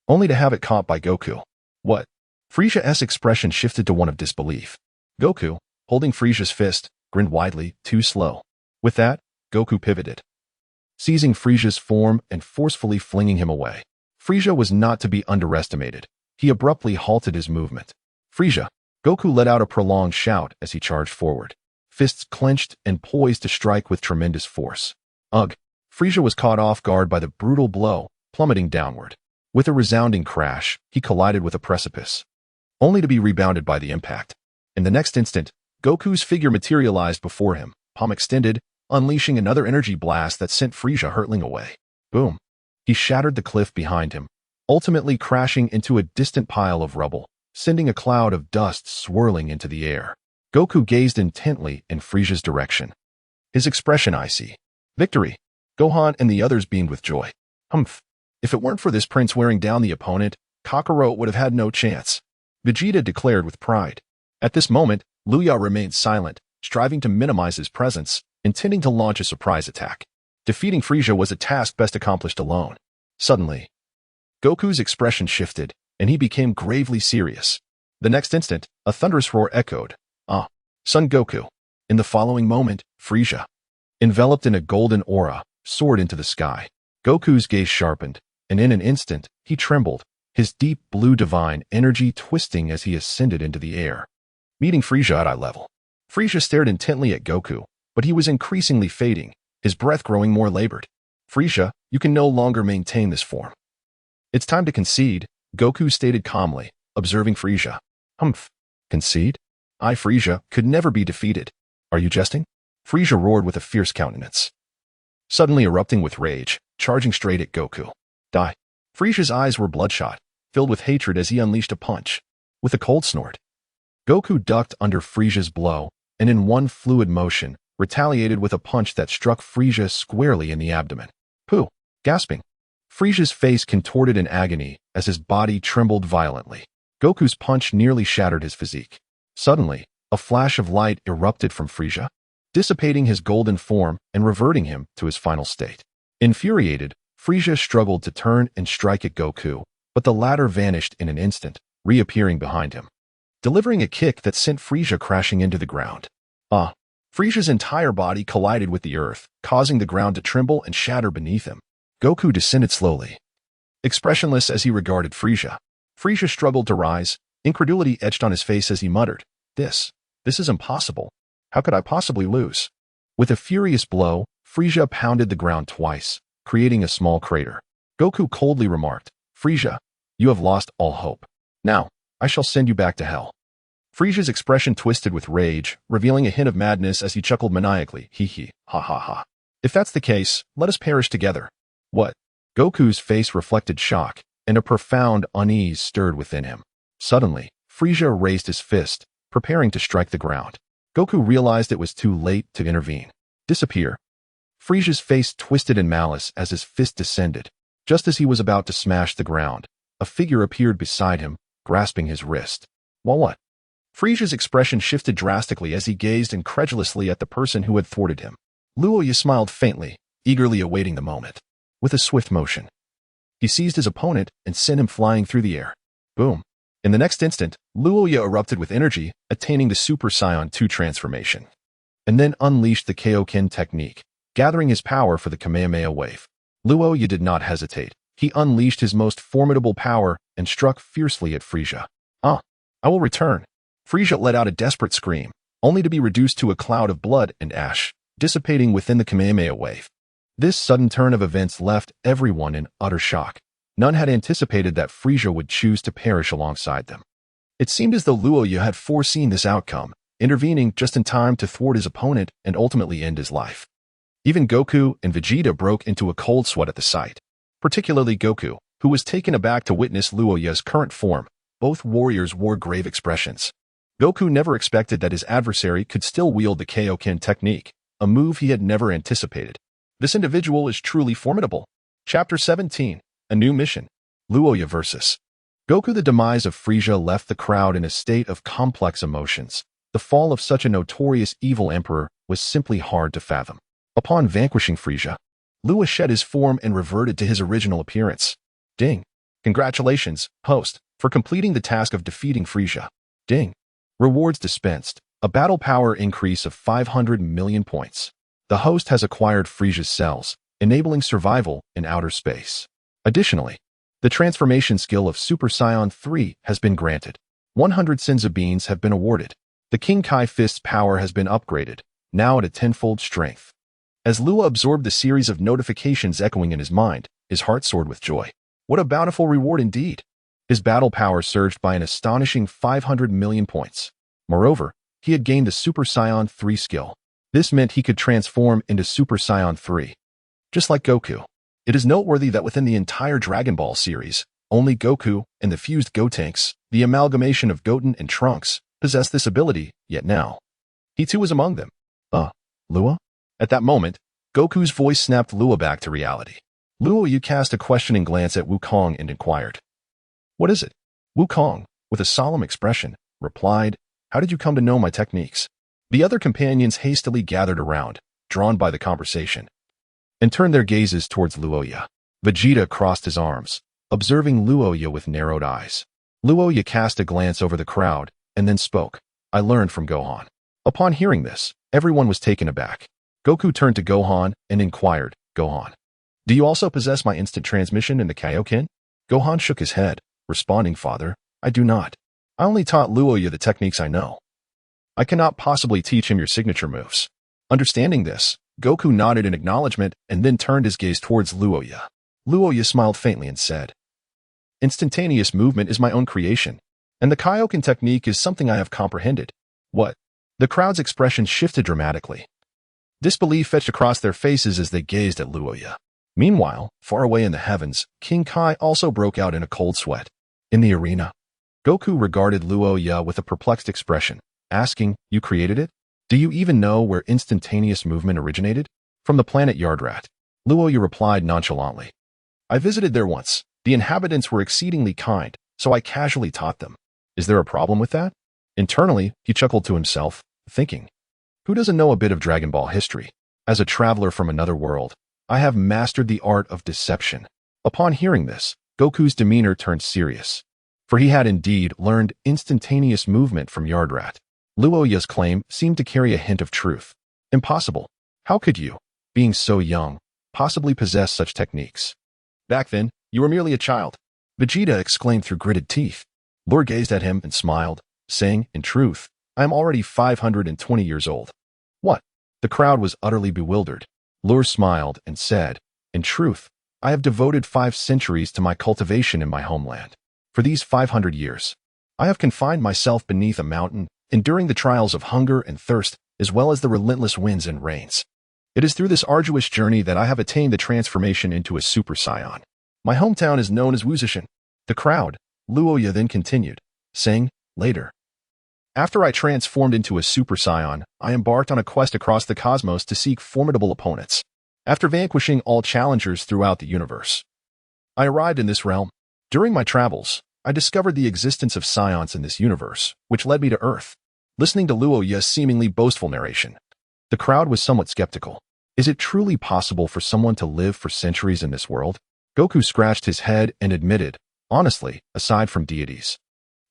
S1: only to have it caught by Goku. "What?" Frieza's expression shifted to one of disbelief. Goku, holding Frieza's fist, grinned widely, too slow. With that, Goku pivoted, seizing Frieza's form and forcefully flinging him away. Frieza was not to be underestimated. He abruptly halted his movement. "Frieza!" Goku let out a prolonged shout as he charged forward, fists clenched and poised to strike with tremendous force. Ugh! Frieza was caught off guard by the brutal blow, plummeting downward. With a resounding crash, he collided with a precipice, only to be rebounded by the impact. In the next instant, Goku's figure materialized before him, palm extended, unleashing another energy blast that sent Frieza hurtling away. Boom! He shattered the cliff behind him, ultimately crashing into a distant pile of rubble, sending a cloud of dust swirling into the air. Goku gazed intently in Frieza's direction, his expression icy. Victory! Gohan and the others beamed with joy. Humph! If it weren't for this prince wearing down the opponent, Kakarot would have had no chance, Vegeta declared with pride. At this moment, Luya remained silent, striving to minimize his presence, intending to launch a surprise attack. Defeating Frieza was a task best accomplished alone. Suddenly, Goku's expression shifted, and he became gravely serious. The next instant, a thunderous roar echoed. "Ah, Son Goku." In the following moment, Frieza, enveloped in a golden aura, soared into the sky. Goku's gaze sharpened, and in an instant, he trembled, his deep blue divine energy twisting as he ascended into the air. Meeting Frieza at eye level. Frieza stared intently at Goku, but he was increasingly fading, his breath growing more labored. "Frieza, you can no longer maintain this form. It's time to concede," Goku stated calmly, observing Frieza. "Humph. Concede? I, Frieza, could never be defeated. Are you jesting?" Frieza roared with a fierce countenance, suddenly erupting with rage, charging straight at Goku. "Die." Frieza's eyes were bloodshot, filled with hatred as he unleashed a punch. With a cold snort, Goku ducked under Frieza's blow, and in one fluid motion, retaliated with a punch that struck Frieza squarely in the abdomen. "Pooh!" Gasping, Frieza's face contorted in agony as his body trembled violently. Goku's punch nearly shattered his physique. Suddenly, a flash of light erupted from Frieza, dissipating his golden form and reverting him to his final state. Infuriated, Frieza struggled to turn and strike at Goku, but the latter vanished in an instant, reappearing behind him, delivering a kick that sent Frieza crashing into the ground. Frieza's entire body collided with the earth, causing the ground to tremble and shatter beneath him. Goku descended slowly, expressionless as he regarded Frieza. Frieza struggled to rise, incredulity etched on his face as he muttered, This is impossible. How could I possibly lose?" With a furious blow, Frieza pounded the ground twice, creating a small crater. Goku coldly remarked, "Frieza, you have lost all hope. Now, I shall send you back to hell." Frieza's expression twisted with rage, revealing a hint of madness as he chuckled maniacally. Hee, ha ha ha. "If that's the case, let us perish together." "What?" Goku's face reflected shock, and a profound unease stirred within him. Suddenly, Frieza raised his fist, preparing to strike the ground. Goku realized it was too late to intervene. "Disappear." Frieza's face twisted in malice as his fist descended. Just as he was about to smash the ground, a figure appeared beside him, grasping his wrist. "Well, what?" Frieza's expression shifted drastically as he gazed incredulously at the person who had thwarted him. Luya smiled faintly, eagerly awaiting the moment. With a swift motion, he seized his opponent and sent him flying through the air. Boom. In the next instant, Luya erupted with energy, attaining the Super Saiyan 2 transformation, and then unleashed the Kaioken technique, gathering his power for the Kamehameha wave. Luya did not hesitate. He unleashed his most formidable power and struck fiercely at Frieza. "I will return." Frieza let out a desperate scream, only to be reduced to a cloud of blood and ash, dissipating within the Kamehameha wave. This sudden turn of events left everyone in utter shock. None had anticipated that Frieza would choose to perish alongside them. It seemed as though Luya had foreseen this outcome, intervening just in time to thwart his opponent and ultimately end his life. Even Goku and Vegeta broke into a cold sweat at the sight, particularly Goku, who was taken aback to witness Luya's current form. Both warriors wore grave expressions. Goku never expected that his adversary could still wield the Kaioken technique, a move he had never anticipated. This individual is truly formidable. Chapter 17, A New Mission. Luya vs. Goku. The demise of Frieza left the crowd in a state of complex emotions. The fall of such a notorious evil emperor was simply hard to fathom. Upon vanquishing Frieza, Luya shed his form and reverted to his original appearance. Ding. Congratulations, host, for completing the task of defeating Frieza. Ding. Rewards dispensed. A battle power increase of 500 million points. The host has acquired Frieza's cells, enabling survival in outer space. Additionally, the transformation skill of Super Saiyan 3 has been granted. 100 Senzu beans have been awarded. The King Kai Fist's power has been upgraded, now at a tenfold strength. As Luya absorbed the series of notifications echoing in his mind, his heart soared with joy. What a bountiful reward indeed! His battle power surged by an astonishing 500 million points. Moreover, he had gained the Super Saiyan 3 skill. This meant he could transform into Super Saiyan 3. Just like Goku. It is noteworthy that within the entire Dragon Ball series, only Goku and the fused Gotenks, the amalgamation of Goten and Trunks, possessed this ability, yet now he too was among them. Luya? At that moment, Goku's voice snapped Luya back to reality. Luya cast a questioning glance at Wukong and inquired, "What is it?" Wukong, with a solemn expression, replied, "How did you come to know my techniques?" The other companions hastily gathered around, drawn by the conversation, and turned their gazes towards Luya. Vegeta crossed his arms, observing Luya with narrowed eyes. Luya cast a glance over the crowd, and then spoke. I learned from Gohan. Upon hearing this, everyone was taken aback. Goku turned to Gohan and inquired, Gohan, do you also possess my instant transmission in the Kaioken? Gohan shook his head, responding, Father, I do not. I only taught Luya the techniques I know. I cannot possibly teach him your signature moves. Understanding this, Goku nodded in acknowledgement and then turned his gaze towards Luya. Luya smiled faintly and said, Instantaneous movement is my own creation, and the Kaioken technique is something I have comprehended. What? The crowd's expression shifted dramatically. Disbelief fetched across their faces as they gazed at Luya. Meanwhile, far away in the heavens, King Kai also broke out in a cold sweat. In the arena, Goku regarded Luya with a perplexed expression, asking, You created it? Do you even know where instantaneous movement originated? From the planet Yardrat. Luya replied nonchalantly. I visited there once. The inhabitants were exceedingly kind, so I casually taught them. Is there a problem with that? Internally, he chuckled to himself, thinking, who doesn't know a bit of Dragon Ball history? As a traveler from another world, I have mastered the art of deception. Upon hearing this, Goku's demeanor turned serious, for he had indeed learned instantaneous movement from Yardrat. Luya's claim seemed to carry a hint of truth. Impossible. How could you, being so young, possibly possess such techniques? Back then, you were merely a child, Vegeta exclaimed through gritted teeth. Lord gazed at him and smiled, saying, In truth, I am already 520 years old. What? The crowd was utterly bewildered. Lord smiled and said, In truth, I have devoted 5 centuries to my cultivation in my homeland. For these 500 years, I have confined myself beneath a mountain, enduring the trials of hunger and thirst, as well as the relentless winds and rains. It is through this arduous journey that I have attained the transformation into a Super Saiyan. My hometown is known as Wuzishan. The crowd, Luya then continued, saying, Later, after I transformed into a Super Saiyan, I embarked on a quest across the cosmos to seek formidable opponents. After vanquishing all challengers throughout the universe, I arrived in this realm. During my travels, I discovered the existence of Saions in this universe, which led me to Earth. Listening to Luya's seemingly boastful narration, the crowd was somewhat skeptical. Is it truly possible for someone to live for centuries in this world? Goku scratched his head and admitted, honestly, aside from deities,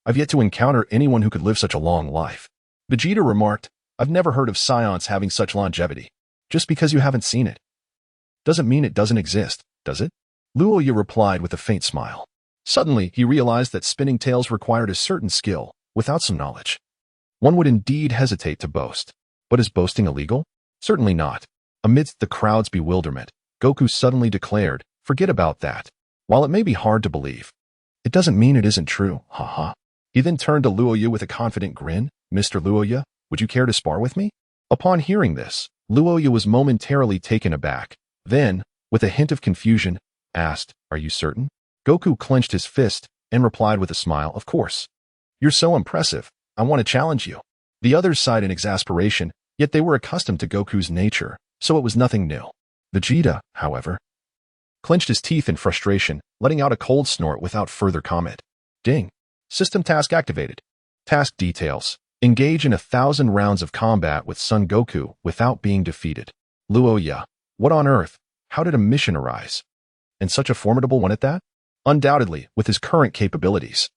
S1: I've yet to encounter anyone who could live such a long life. Vegeta remarked, I've never heard of Saions having such longevity. Just because you haven't seen it doesn't mean it doesn't exist, does it? Luya replied with a faint smile. Suddenly, he realized that spinning tails required a certain skill. Without some knowledge, one would indeed hesitate to boast. But is boasting illegal? Certainly not. Amidst the crowd's bewilderment, Goku suddenly declared, Forget about that. While it may be hard to believe, it doesn't mean it isn't true, haha. He then turned to Luya with a confident grin. Mr. Luya, would you care to spar with me? Upon hearing this, Luya was momentarily taken aback. Then, with a hint of confusion, asked, Are you certain? Goku clenched his fist and replied with a smile, Of course. You're so impressive. I want to challenge you. The others sighed in exasperation, yet they were accustomed to Goku's nature, so it was nothing new. Vegeta, however, clenched his teeth in frustration, letting out a cold snort without further comment. Ding. System task activated. Task details. Engage in 1,000 rounds of combat with Son Goku without being defeated. Luya. What on earth? How did a mission arise? And such a formidable one at that? Undoubtedly, with his current capabilities,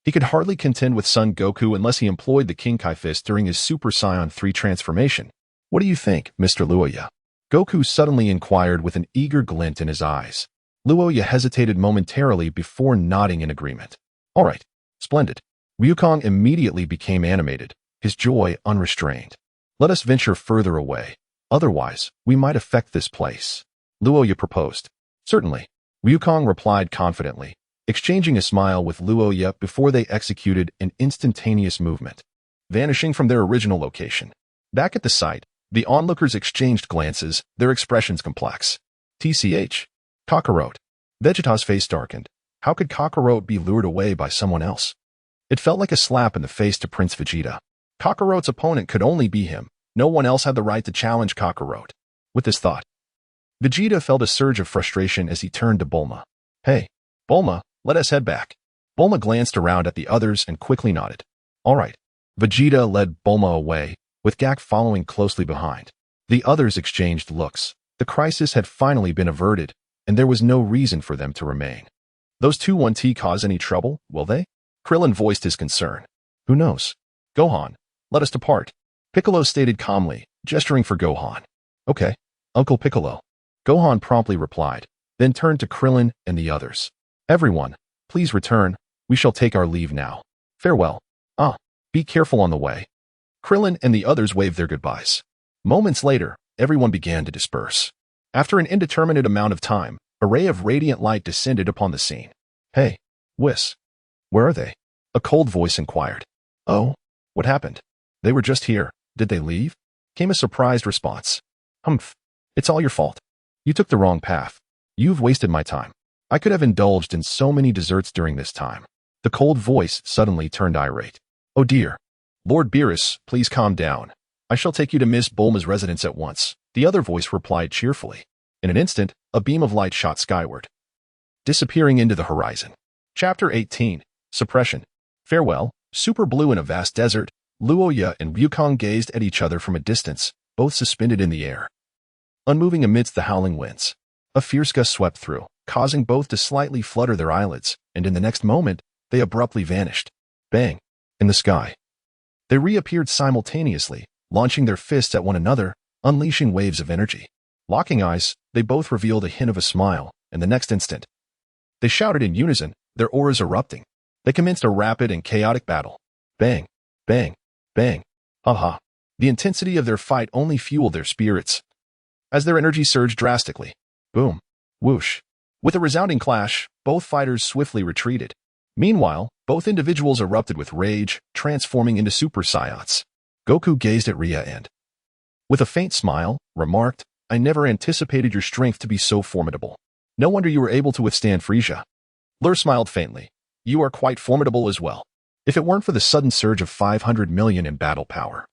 S1: he could hardly contend with Son Goku unless he employed the King Kai Fist during his Super Saiyan 3 transformation. What do you think, Mr. Luya? Goku suddenly inquired with an eager glint in his eyes. Luya hesitated momentarily before nodding in agreement. All right, splendid. Ryukong immediately became animated, his joy unrestrained. Let us venture further away. Otherwise, we might affect this place. Luya proposed. Certainly. Ryukong replied confidently, exchanging a smile with Luya before they executed an instantaneous movement, vanishing from their original location. Back at the site, the onlookers exchanged glances, their expressions complex. TCH. Kakarot. Vegeta's face darkened. How could Kakarot be lured away by someone else? It felt like a slap in the face to Prince Vegeta. Kakarot's opponent could only be him. No one else had the right to challenge Kakarot. With this thought, Vegeta felt a surge of frustration as he turned to Bulma. Hey, Bulma, let us head back. Bulma glanced around at the others and quickly nodded. All right. Vegeta led Bulma away, with Gak following closely behind. The others exchanged looks. The crisis had finally been averted, and there was no reason for them to remain. Those two won't cause any trouble, will they? Krillin voiced his concern. Who knows? Gohan, let us depart. Piccolo stated calmly, gesturing for Gohan. Okay, Uncle Piccolo. Gohan promptly replied, then turned to Krillin and the others. Everyone, please return. We shall take our leave now. Farewell. Be careful on the way. Krillin and the others waved their goodbyes. Moments later, everyone began to disperse. After an indeterminate amount of time, a ray of radiant light descended upon the scene. Hey, Whis. Where are they? A cold voice inquired. Oh, what happened? They were just here. Did they leave? Came a surprised response. Humph. It's all your fault. You took the wrong path. You've wasted my time. I could have indulged in so many desserts during this time. The cold voice suddenly turned irate. Oh dear. Lord Beerus, please calm down. I shall take you to Miss Bulma's residence at once. The other voice replied cheerfully. In an instant, a beam of light shot skyward, disappearing into the horizon. Chapter 18. Suppression. Farewell. Super Blue in a vast desert, Luya and Wukong gazed at each other from a distance, both suspended in the air, unmoving amidst the howling winds. A fierce gust swept through, causing both to slightly flutter their eyelids, and in the next moment, they abruptly vanished. Bang! In the sky. They reappeared simultaneously, launching their fists at one another, unleashing waves of energy. Locking eyes, they both revealed a hint of a smile, and the next instant, they shouted in unison, their auras erupting. They commenced a rapid and chaotic battle. Bang! Bang! Bang! Ha! The intensity of their fight only fueled their spirits, as their energy surged drastically. Boom! Whoosh! With a resounding clash, both fighters swiftly retreated. Meanwhile, both individuals erupted with rage, transforming into Super Saiyans. Goku gazed at Rhea and, with a faint smile, remarked, I never anticipated your strength to be so formidable. No wonder you were able to withstand Frieza. Lur smiled faintly. You are quite formidable as well. If it weren't for the sudden surge of 500 million in battle power,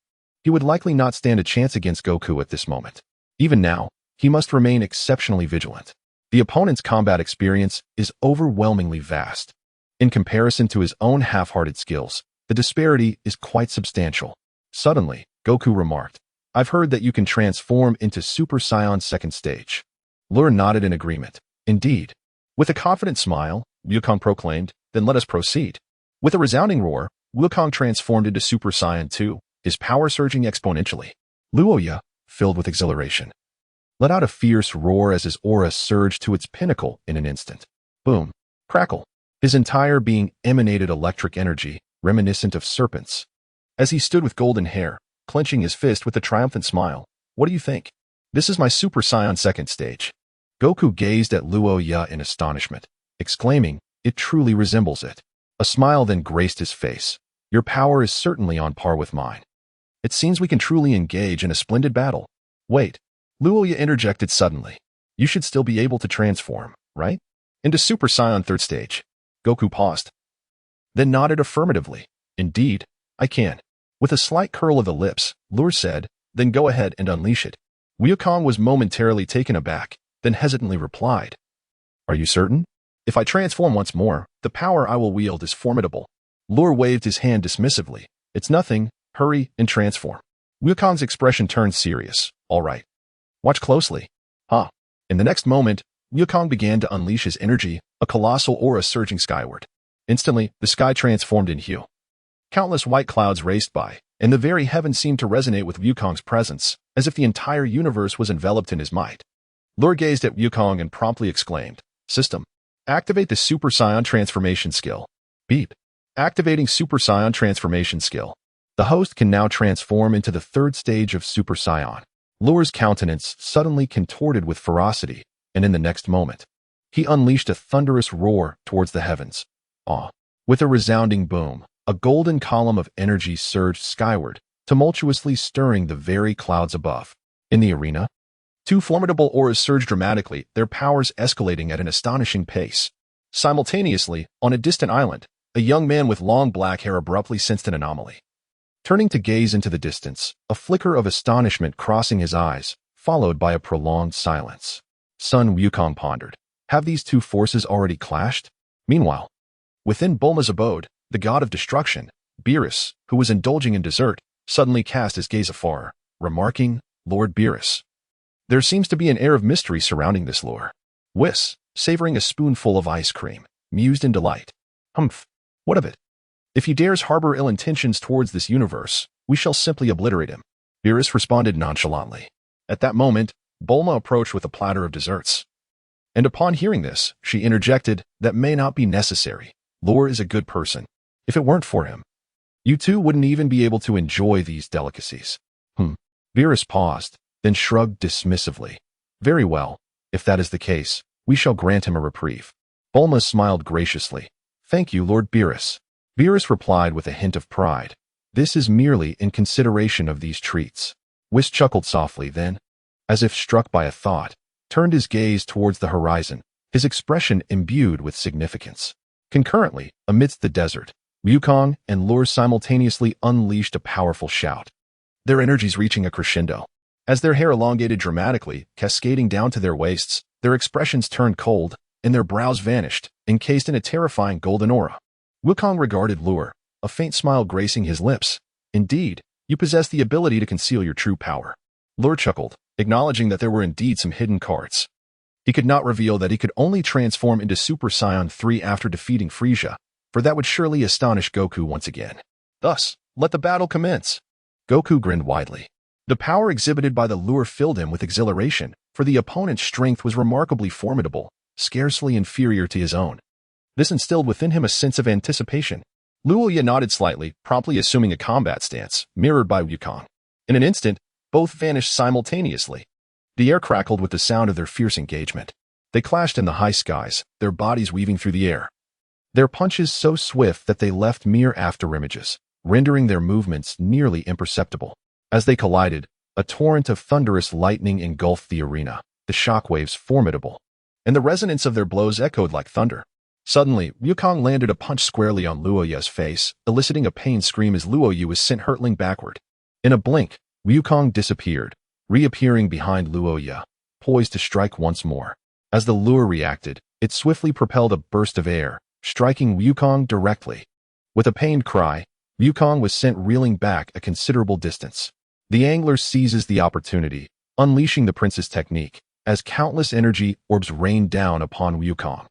S1: he would likely not stand a chance against Goku at this moment. Even now, he must remain exceptionally vigilant. The opponent's combat experience is overwhelmingly vast. In comparison to his own half-hearted skills, the disparity is quite substantial. Suddenly, Goku remarked, I've heard that you can transform into Super Saiyan second stage. Lur nodded in agreement. Indeed. With a confident smile, Wukong proclaimed, then let us proceed. With a resounding roar, Wukong transformed into Super Saiyan 2, his power surging exponentially. Luya, filled with exhilaration, let out a fierce roar as his aura surged to its pinnacle in an instant. Boom. Crackle. His entire being emanated electric energy, reminiscent of serpents. As he stood with golden hair, clenching his fist with a triumphant smile, what do you think? This is my Super Saiyan second stage. Goku gazed at Luya in astonishment, exclaiming, it truly resembles it. A smile then graced his face. Your power is certainly on par with mine. It seems we can truly engage in a splendid battle. Wait. Luya interjected suddenly. You should still be able to transform, right? Into Super Saiyan third stage. Goku paused, then nodded affirmatively. Indeed, I can. With a slight curl of the lips, Lur said, then go ahead and unleash it. Wukong was momentarily taken aback, then hesitantly replied, Are you certain? If I transform once more, the power I will wield is formidable. Lur waved his hand dismissively. It's nothing, hurry and transform. Wukong's expression turned serious. All right. Watch closely. In the next moment, Wukong began to unleash his energy, a colossal aura surging skyward. Instantly, the sky transformed in hue. Countless white clouds raced by, and the very heavens seemed to resonate with Wukong's presence, as if the entire universe was enveloped in his might. Lur gazed at Wukong and promptly exclaimed, System. Activate the Super Saiyan transformation skill. Beep. Activating Super Saiyan transformation skill. The host can now transform into the third stage of Super Saiyan. Lur's countenance suddenly contorted with ferocity, and in the next moment, he unleashed a thunderous roar towards the heavens. With a resounding boom, a golden column of energy surged skyward, tumultuously stirring the very clouds above. In the arena, two formidable auras surged dramatically, their powers escalating at an astonishing pace. Simultaneously, on a distant island, a young man with long black hair abruptly sensed an anomaly. Turning to gaze into the distance, a flicker of astonishment crossing his eyes, followed by a prolonged silence. Son Wukong pondered. Have these two forces already clashed? Meanwhile, within Bulma's abode, the god of destruction, Beerus, who was indulging in dessert, suddenly cast his gaze afar, remarking, "Lord Beerus." There seems to be an air of mystery surrounding this lore. Whis, savoring a spoonful of ice cream, mused in delight. Humph, what of it? If he dares harbor ill intentions towards this universe, we shall simply obliterate him. Beerus responded nonchalantly. At that moment, Bulma approached with a platter of desserts. And upon hearing this, she interjected, "That may not be necessary. Lore is a good person. If it weren't for him, you two wouldn't even be able to enjoy these delicacies." Beerus paused, then shrugged dismissively. "Very well. If that is the case, we shall grant him a reprieve." Bulma smiled graciously. "Thank you, Lord Beerus." Beerus replied with a hint of pride. "This is merely in consideration of these treats." Whis chuckled softly, then, as if struck by a thought, turned his gaze towards the horizon, his expression imbued with significance. Concurrently, amidst the desert, Wukong and Lure simultaneously unleashed a powerful shout, their energies reaching a crescendo. As their hair elongated dramatically, cascading down to their waists, their expressions turned cold, and their brows vanished, encased in a terrifying golden aura. Wukong regarded Lure, a faint smile gracing his lips. "Indeed, you possess the ability to conceal your true power." Lure chuckled, acknowledging that there were indeed some hidden cards. He could not reveal that he could only transform into Super Saiyan 3 after defeating Frieza, for that would surely astonish Goku once again. Thus, let the battle commence. Goku grinned widely. The power exhibited by the lure filled him with exhilaration, for the opponent's strength was remarkably formidable, scarcely inferior to his own. This instilled within him a sense of anticipation. Luya nodded slightly, promptly assuming a combat stance, mirrored by Wukong. In an instant, both vanished simultaneously. The air crackled with the sound of their fierce engagement. They clashed in the high skies, their bodies weaving through the air. Their punches so swift that they left mere afterimages, rendering their movements nearly imperceptible. As they collided, a torrent of thunderous lightning engulfed the arena, the shockwaves formidable, and the resonance of their blows echoed like thunder. Suddenly, Wukong landed a punch squarely on Luoya's face, eliciting a pained scream as Luoya was sent hurtling backward. In a blink, Wukong disappeared, reappearing behind Luoya, poised to strike once more. As the lure reacted, it swiftly propelled a burst of air, striking Wukong directly. With a pained cry, Wukong was sent reeling back a considerable distance. The angler seizes the opportunity, unleashing the prince's technique, as countless energy orbs rain down upon Wukong.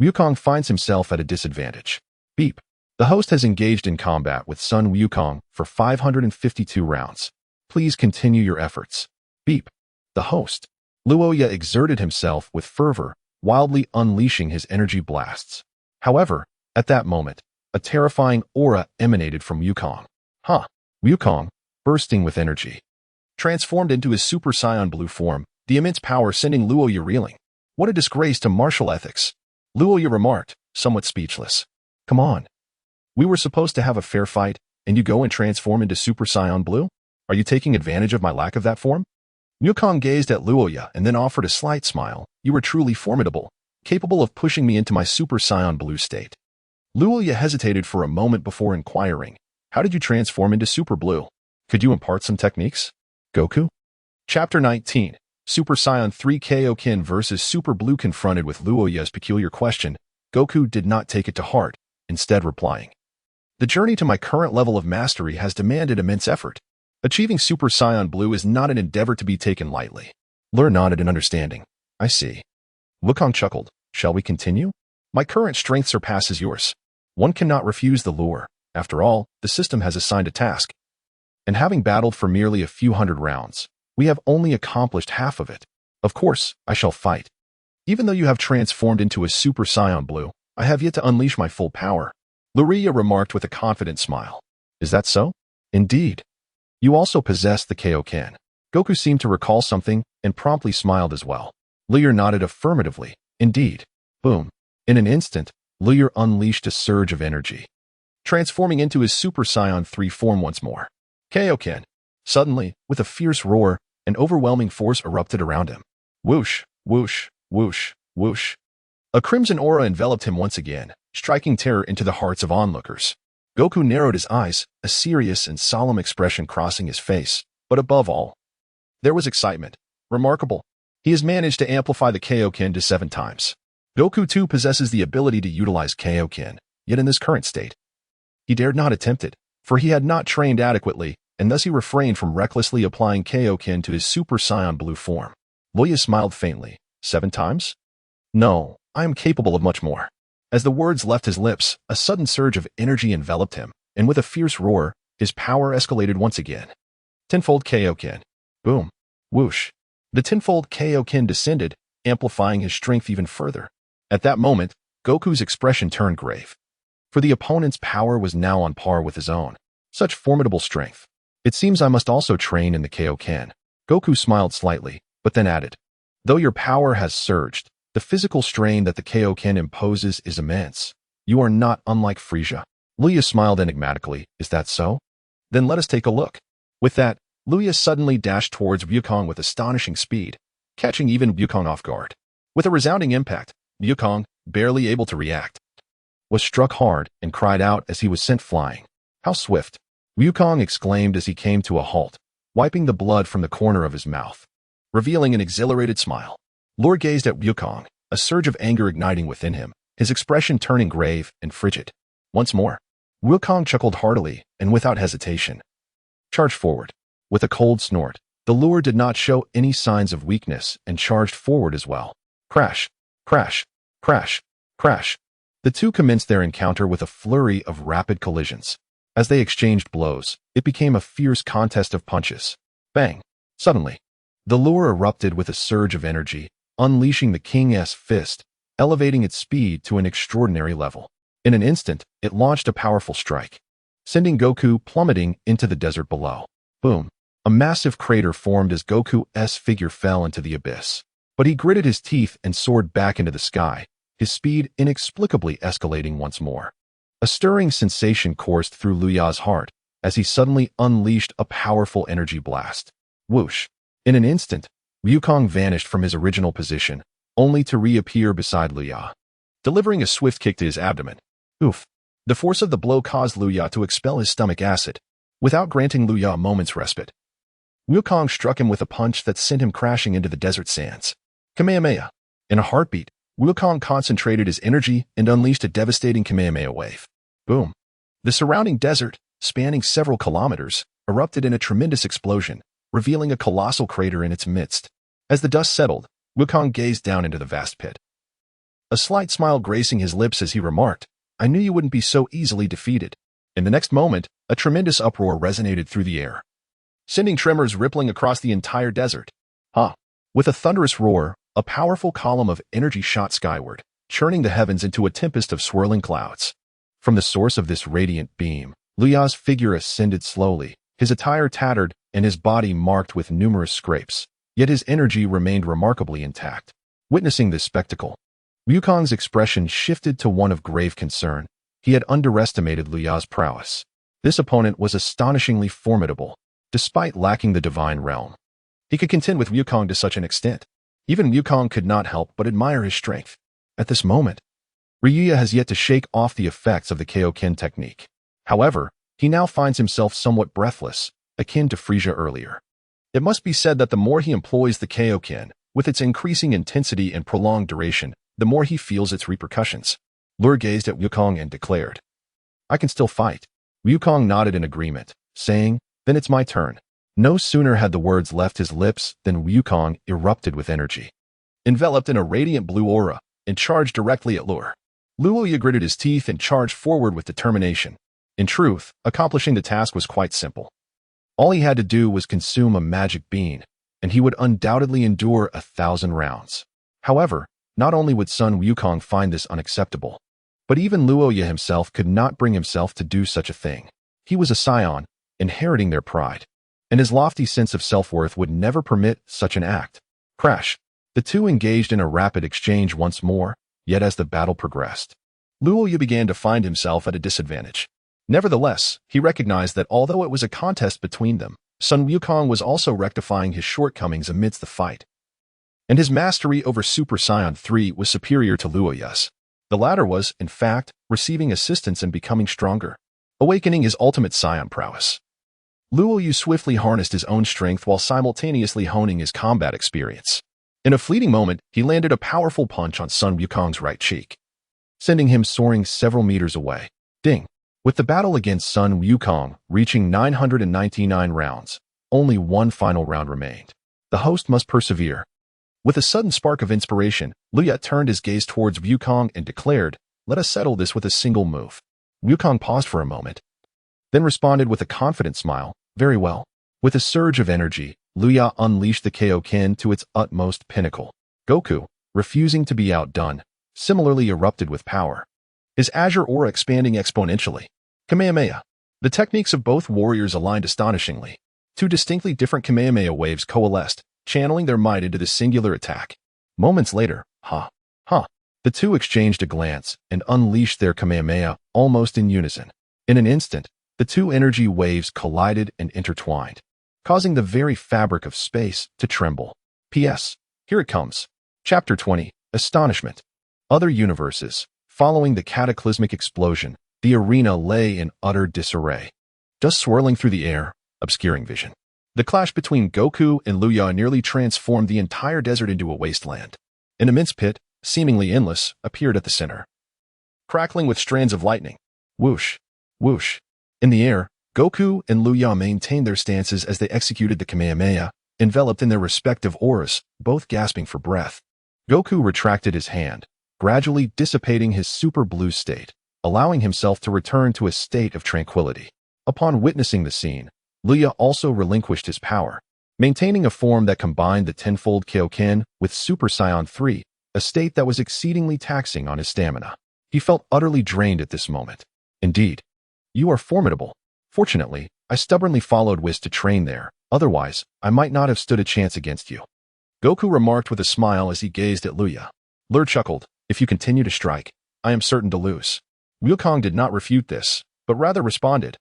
S1: Wukong finds himself at a disadvantage. Beep. The host has engaged in combat with Sun Wukong for 552 rounds. Please continue your efforts. Beep. The host. Luoya exerted himself with fervor, wildly unleashing his energy blasts. However, at that moment, a terrifying aura emanated from Wukong. Wukong, bursting with energy, transformed into his Super Saiyan blue form, the immense power sending Luoya reeling. What a disgrace to martial ethics. Luoya remarked, somewhat speechless. Come on. We were supposed to have a fair fight, and you go and transform into Super Saiyan blue? Are you taking advantage of my lack of that form? Wukong gazed at Luoya and then offered a slight smile. You were truly formidable, capable of pushing me into my Super Saiyan blue state. Luoya hesitated for a moment before inquiring, how did you transform into Super Blue? Could you impart some techniques? Goku? Chapter 19. Super Saiyan 3 Kaioken versus Super Blue. Confronted with Luoya's peculiar question, Goku did not take it to heart, instead replying, the journey to my current level of mastery has demanded immense effort. Achieving Super Saiyan Blue is not an endeavor to be taken lightly. Lure nodded in understanding. I see. Wukong chuckled. Shall we continue? My current strength surpasses yours. One cannot refuse the lure. After all, the system has assigned a task. And having battled for merely a few hundred rounds, we have only accomplished half of it. Of course, I shall fight. Even though you have transformed into a Super Saiyan Blue, I have yet to unleash my full power. Luya remarked with a confident smile. Is that so? Indeed. You also possess the Kaioken. Goku seemed to recall something and promptly smiled as well. Luya nodded affirmatively. Indeed. Boom. In an instant, Luya unleashed a surge of energy, transforming into his Super Saiyan 3 form once more. Kaioken. Suddenly, with a fierce roar, an overwhelming force erupted around him. Whoosh, whoosh, whoosh, whoosh. A crimson aura enveloped him once again, striking terror into the hearts of onlookers. Goku narrowed his eyes, a serious and solemn expression crossing his face. But above all, there was excitement. Remarkable. He has managed to amplify the Kaioken to 7 times. Goku too possesses the ability to utilize Kaioken, yet in this current state, he dared not attempt it. for he had not trained adequately, and thus he refrained from recklessly applying Kaioken to his Super Saiyan blue form. Loya smiled faintly. 7 times? No, I am capable of much more. As the words left his lips, a sudden surge of energy enveloped him, and with a fierce roar, his power escalated once again. Tenfold Kaioken. Boom. Whoosh. The tenfold Kaioken descended, amplifying his strength even further. At that moment, Goku's expression turned grave. For the opponent's power was now on par with his own. Such formidable strength. It seems I must also train in the Kaioken. Goku smiled slightly, but then added, though your power has surged, the physical strain that the Kaioken imposes is immense. You are not unlike Frieza. Luya smiled enigmatically. Is that so? Then let us take a look. With that, Luya suddenly dashed towards Wukong with astonishing speed, catching even Wukong off guard. With a resounding impact, Wukong, barely able to react, was struck hard and cried out as he was sent flying. How swift! Wukong exclaimed as he came to a halt, wiping the blood from the corner of his mouth, revealing an exhilarated smile. Lord gazed at Wukong, a surge of anger igniting within him, his expression turning grave and frigid. Once more, Wukong chuckled heartily and without hesitation charged forward. With a cold snort, the lure did not show any signs of weakness and charged forward as well. Crash, crash, crash, crash. The two commenced their encounter with a flurry of rapid collisions. As they exchanged blows, it became a fierce contest of punches. Bang! Suddenly, the lure erupted with a surge of energy, unleashing the King's fist, elevating its speed to an extraordinary level. In an instant, it launched a powerful strike, sending Goku plummeting into the desert below. Boom! A massive crater formed as Goku's figure fell into the abyss. But he gritted his teeth and soared back into the sky, his speed inexplicably escalating once more. A stirring sensation coursed through Luya's heart as he suddenly unleashed a powerful energy blast. Whoosh! In an instant, Wukong vanished from his original position, only to reappear beside Luya, delivering a swift kick to his abdomen. Oof! The force of the blow caused Luya to expel his stomach acid, without granting Luya a moment's respite. Wukong struck him with a punch that sent him crashing into the desert sands. Kamehameha! In a heartbeat, Wukong concentrated his energy and unleashed a devastating Kamehameha wave. Boom! The surrounding desert, spanning several kilometers, erupted in a tremendous explosion, revealing a colossal crater in its midst. As the dust settled, Wukong gazed down into the vast pit, a slight smile gracing his lips as he remarked, I knew you wouldn't be so easily defeated. In the next moment, a tremendous uproar resonated through the air, sending tremors rippling across the entire desert. With a thunderous roar, a powerful column of energy shot skyward, churning the heavens into a tempest of swirling clouds. From the source of this radiant beam, Luya's figure ascended slowly, his attire tattered and his body marked with numerous scrapes, yet his energy remained remarkably intact. Witnessing this spectacle, Wukong's expression shifted to one of grave concern. He had underestimated Luya's prowess. This opponent was astonishingly formidable, despite lacking the divine realm. He could contend with Wukong to such an extent. Even Wukong could not help but admire his strength. At this moment, Ryuya has yet to shake off the effects of the Kaioken technique. However, he now finds himself somewhat breathless, akin to Frieza earlier. It must be said that the more he employs the Kaioken, with its increasing intensity and prolonged duration, the more he feels its repercussions. Lure gazed at Wukong and declared, I can still fight. Wukong nodded in agreement, saying, then it's my turn. No sooner had the words left his lips than Wukong erupted with energy, enveloped in a radiant blue aura, and charged directly at Lure. Luya gritted his teeth and charged forward with determination. In truth, accomplishing the task was quite simple. All he had to do was consume a magic bean, and he would undoubtedly endure 1,000 rounds. However, not only would Sun Wukong find this unacceptable, but even Luya himself could not bring himself to do such a thing. He was a Saiyan, inheriting their pride, and his lofty sense of self-worth would never permit such an act. Crash! The two engaged in a rapid exchange once more, yet as the battle progressed, Luya began to find himself at a disadvantage. Nevertheless, he recognized that although it was a contest between them, Sun Wukong was also rectifying his shortcomings amidst the fight, and his mastery over Super Saiyan 3 was superior to Luya's. The latter was, in fact, receiving assistance and becoming stronger, awakening his ultimate Saiyan prowess. Luya swiftly harnessed his own strength while simultaneously honing his combat experience. In a fleeting moment, he landed a powerful punch on Sun Wukong's right cheek, sending him soaring several meters away. Ding! With the battle against Sun Wukong reaching 999 rounds, only one final round remained. The host must persevere. With a sudden spark of inspiration, Luya turned his gaze towards Wukong and declared, "Let us settle this with a single move." Wukong paused for a moment, then responded with a confident smile, "Very well." With a surge of energy, Luya unleashed the Kaioken to its utmost pinnacle. Goku, refusing to be outdone, similarly erupted with power, his azure aura expanding exponentially. Kamehameha. The techniques of both warriors aligned astonishingly. Two distinctly different Kamehameha waves coalesced, channeling their might into the singular attack. Moments later, the two exchanged a glance and unleashed their Kamehameha almost in unison. In an instant, the two energy waves collided and intertwined, causing the very fabric of space to tremble. P.S. Here it comes. Chapter 20. Astonishment. Other universes. Following the cataclysmic explosion, the arena lay in utter disarray. Dust swirling through the air, obscuring vision. The clash between Goku and Luya nearly transformed the entire desert into a wasteland. An immense pit, seemingly endless, appeared at the center, crackling with strands of lightning. Whoosh, whoosh. In the air, Goku and Luya maintained their stances as they executed the Kamehameha, enveloped in their respective auras, both gasping for breath. Goku retracted his hand, gradually dissipating his super blue state, allowing himself to return to a state of tranquility. Upon witnessing the scene, Luya also relinquished his power, maintaining a form that combined the tenfold Kaioken with Super Saiyan 3, a state that was exceedingly taxing on his stamina. He felt utterly drained at this moment. Indeed, you are formidable. Fortunately, I stubbornly followed Whis to train there, otherwise, I might not have stood a chance against you. Goku remarked with a smile as he gazed at Luya. Lur chuckled, if you continue to strike, I am certain to lose. Wukong did not refute this, but rather responded,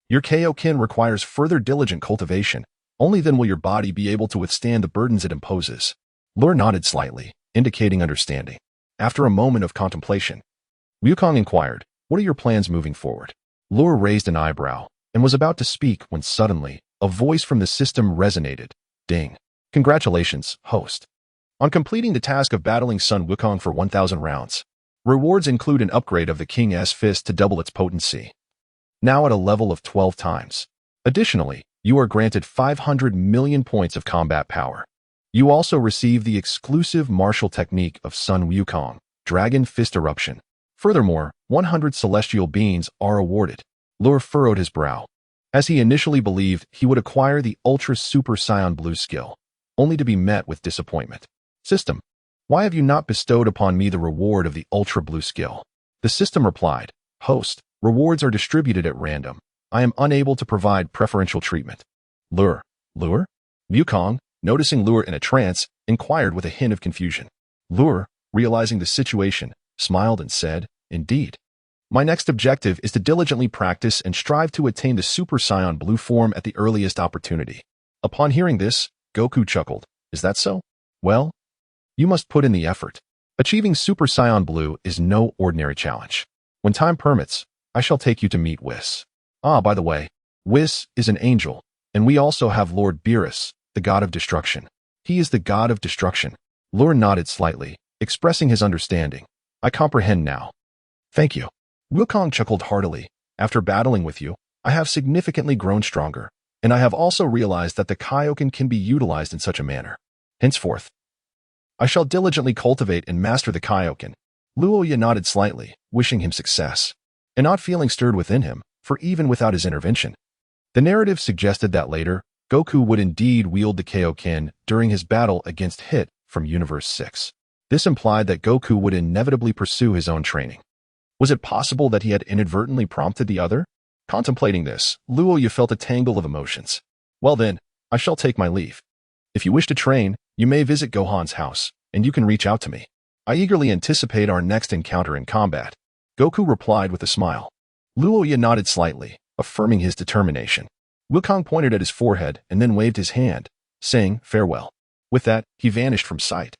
S1: your Kaioken requires further diligent cultivation. Only then will your body be able to withstand the burdens it imposes. Lur nodded slightly, indicating understanding. After a moment of contemplation, Wukong inquired, what are your plans moving forward? Lur raised an eyebrow and was about to speak when suddenly, a voice from the system resonated. Ding. Congratulations, host. On completing the task of battling Sun Wukong for 1,000 rounds, rewards include an upgrade of the King's Fist to double its potency, now at a level of 12 times. Additionally, you are granted 500 million points of combat power. You also receive the exclusive martial technique of Sun Wukong, Dragon Fist Eruption. Furthermore, 100 celestial beans are awarded. Lur furrowed his brow, as he initially believed he would acquire the Ultra Super Saiyan Blue skill, only to be met with disappointment. System, why have you not bestowed upon me the reward of the Ultra Blue skill? The system replied, host, rewards are distributed at random. I am unable to provide preferential treatment. Lur? Wukong, noticing Lur in a trance, inquired with a hint of confusion. Lur, realizing the situation, smiled and said, indeed. My next objective is to diligently practice and strive to attain the Super Saiyan Blue form at the earliest opportunity. Upon hearing this, Goku chuckled. Is that so? Well, you must put in the effort. Achieving Super Saiyan Blue is no ordinary challenge. When time permits, I shall take you to meet Whis. Ah, by the way, Whis is an angel, and we also have Lord Beerus, the god of destruction. He is the god of destruction. Lur nodded slightly, expressing his understanding. I comprehend now. Thank you. Wukong chuckled heartily. After battling with you, I have significantly grown stronger, and I have also realized that the Kaioken can be utilized in such a manner. Henceforth, I shall diligently cultivate and master the Kaioken. Luya nodded slightly, wishing him success, and not feeling stirred within him, for even without his intervention. The narrative suggested that later, Goku would indeed wield the Kaioken during his battle against Hit from Universe 6. This implied that Goku would inevitably pursue his own training. Was it possible that he had inadvertently prompted the other? Contemplating this, Luya felt a tangle of emotions. Well then, I shall take my leave. If you wish to train, you may visit Gohan's house, and you can reach out to me. I eagerly anticipate our next encounter in combat. Goku replied with a smile. Luya nodded slightly, affirming his determination. Wukong pointed at his forehead and then waved his hand, saying farewell. With that, he vanished from sight.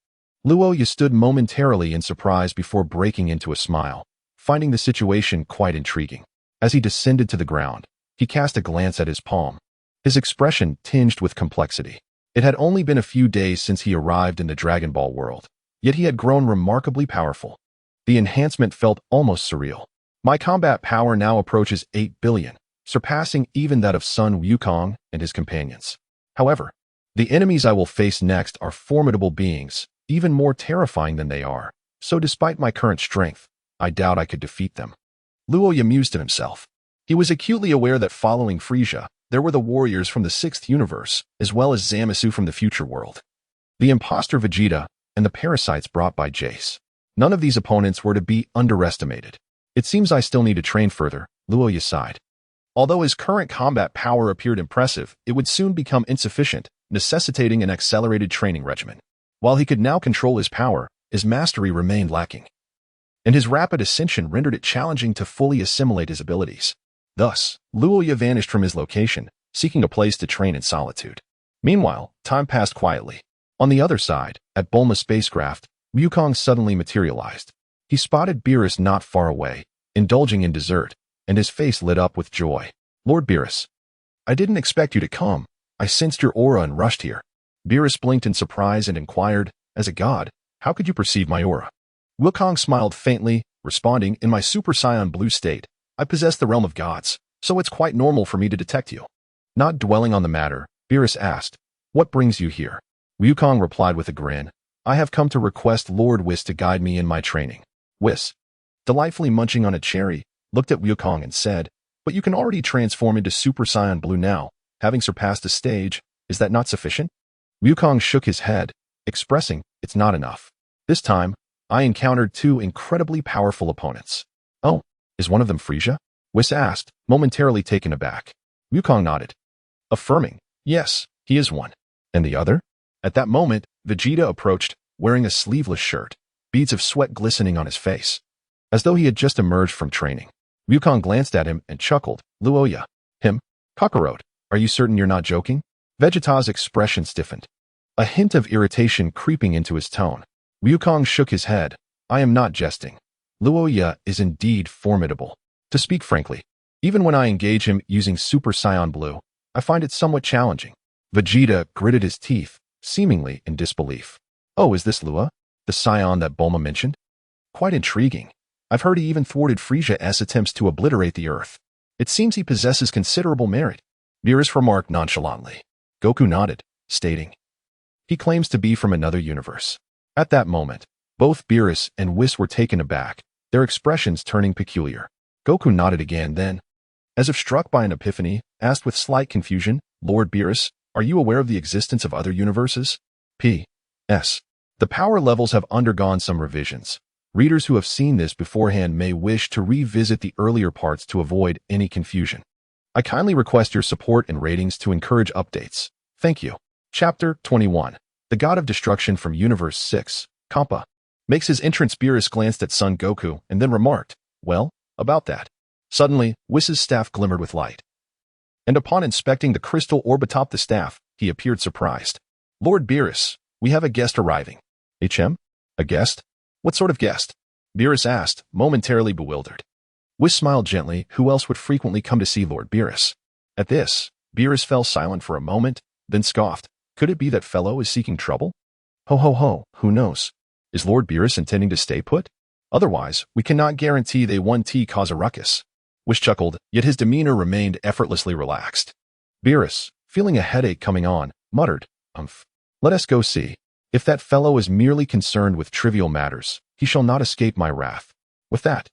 S1: Luya stood momentarily in surprise before breaking into a smile, finding the situation quite intriguing. As he descended to the ground, he cast a glance at his palm, his expression tinged with complexity. It had only been a few days since he arrived in the Dragon Ball world, yet he had grown remarkably powerful. The enhancement felt almost surreal. My combat power now approaches 8 billion, surpassing even that of Sun Wukong and his companions. However, the enemies I will face next are formidable beings, even more terrifying than they are, so despite my current strength, I doubt I could defeat them. Luya mused to himself. He was acutely aware that following Frieza, there were the warriors from the 6th universe, as well as Zamasu from the future world, the imposter Vegeta, and the parasites brought by Jace. None of these opponents were to be underestimated. It seems I still need to train further, Luya sighed. Although his current combat power appeared impressive, it would soon become insufficient, necessitating an accelerated training regimen. While he could now control his power, his mastery remained lacking, and his rapid ascension rendered it challenging to fully assimilate his abilities. Thus, Luya vanished from his location, seeking a place to train in solitude. Meanwhile, time passed quietly. On the other side, at Bulma's spacecraft, Wukong suddenly materialized. He spotted Beerus not far away, indulging in dessert, and his face lit up with joy. Lord Beerus, I didn't expect you to come. I sensed your aura and rushed here. Beerus blinked in surprise and inquired, as a god, how could you perceive my aura? Wukong smiled faintly, responding, in my Super Saiyan blue state, I possess the realm of gods, so it's quite normal for me to detect you. Not dwelling on the matter, Beerus asked, what brings you here? Wukong replied with a grin, I have come to request Lord Whis to guide me in my training. Whis, delightfully munching on a cherry, looked at Wukong and said, but you can already transform into Super Saiyan Blue now, having surpassed a stage, is that not sufficient? Wukong shook his head, expressing, it's not enough. This time, I encountered 2 incredibly powerful opponents. Oh, is one of them Frieza? Whis asked, momentarily taken aback. Wukong nodded, affirming, yes, he is one. And the other? At that moment, Vegeta approached, wearing a sleeveless shirt, beads of sweat glistening on his face, as though he had just emerged from training. Wukong glanced at him and chuckled, Luya. Him? Kakarot, are you certain you're not joking? Vegeta's expression stiffened, a hint of irritation creeping into his tone. Wukong shook his head, I am not jesting. Luya is indeed formidable. To speak frankly, even when I engage him using Super Saiyan Blue, I find it somewhat challenging. Vegeta gritted his teeth, seemingly in disbelief. Oh, is this Luya, the Saiyan that Bulma mentioned? Quite intriguing. I've heard he even thwarted Frieza's attempts to obliterate the Earth. It seems he possesses considerable merit. Beerus remarked nonchalantly. Goku nodded, stating, he claims to be from another universe. At that moment, both Beerus and Whis were taken aback, their expressions turning peculiar. Goku nodded again then, as if struck by an epiphany, asked with slight confusion, Lord Beerus, are you aware of the existence of other universes? P.S. The power levels have undergone some revisions. Readers who have seen this beforehand may wish to revisit the earlier parts to avoid any confusion. I kindly request your support and ratings to encourage updates. Thank you. Chapter 21. The God of Destruction from Universe 6, Kampa. Makes his entrance. Beerus glanced at Son Goku and then remarked, well, about that. Suddenly, Whis' staff glimmered with light, and upon inspecting the crystal orb atop the staff, he appeared surprised. Lord Beerus, we have a guest arriving. HM? A guest? What sort of guest? Beerus asked, momentarily bewildered. Whis smiled gently, who else would frequently come to see Lord Beerus? At this, Beerus fell silent for a moment, then scoffed. Could it be that fellow is seeking trouble? Ho ho ho, who knows? Is Lord Beerus intending to stay put? Otherwise, we cannot guarantee they won't cause a ruckus. Whis chuckled, yet his demeanor remained effortlessly relaxed. Beerus, feeling a headache coming on, muttered, let us go see. If that fellow is merely concerned with trivial matters, he shall not escape my wrath. With that,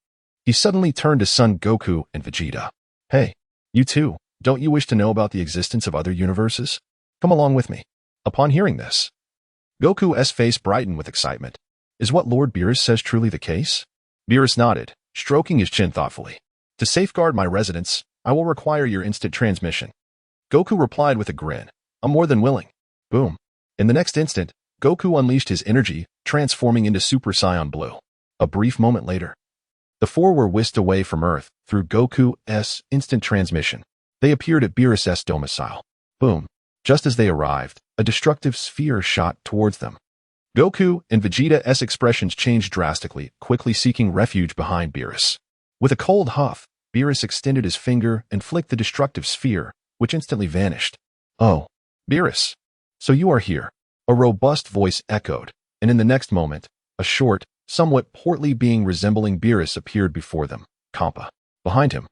S1: he suddenly turned to Son Goku and Vegeta. Hey, you two, don't you wish to know about the existence of other universes? Come along with me. Upon hearing this, Goku's face brightened with excitement. Is what Lord Beerus says truly the case? Beerus nodded, stroking his chin thoughtfully. To safeguard my residence, I will require your instant transmission. Goku replied with a grin. I'm more than willing. Boom. In the next instant, Goku unleashed his energy, transforming into Super Saiyan Blue. A brief moment later, the four were whisked away from Earth through Goku's instant transmission. They appeared at Beerus' domicile. Boom. Just as they arrived, a destructive sphere shot towards them. Goku and Vegeta's expressions changed drastically, quickly seeking refuge behind Beerus. With a cold huff, Beerus extended his finger and flicked the destructive sphere, which instantly vanished. Oh, Beerus. So you are here. A robust voice echoed, and in the next moment, a short, somewhat portly being resembling Beerus appeared before them. Kampa. Behind him,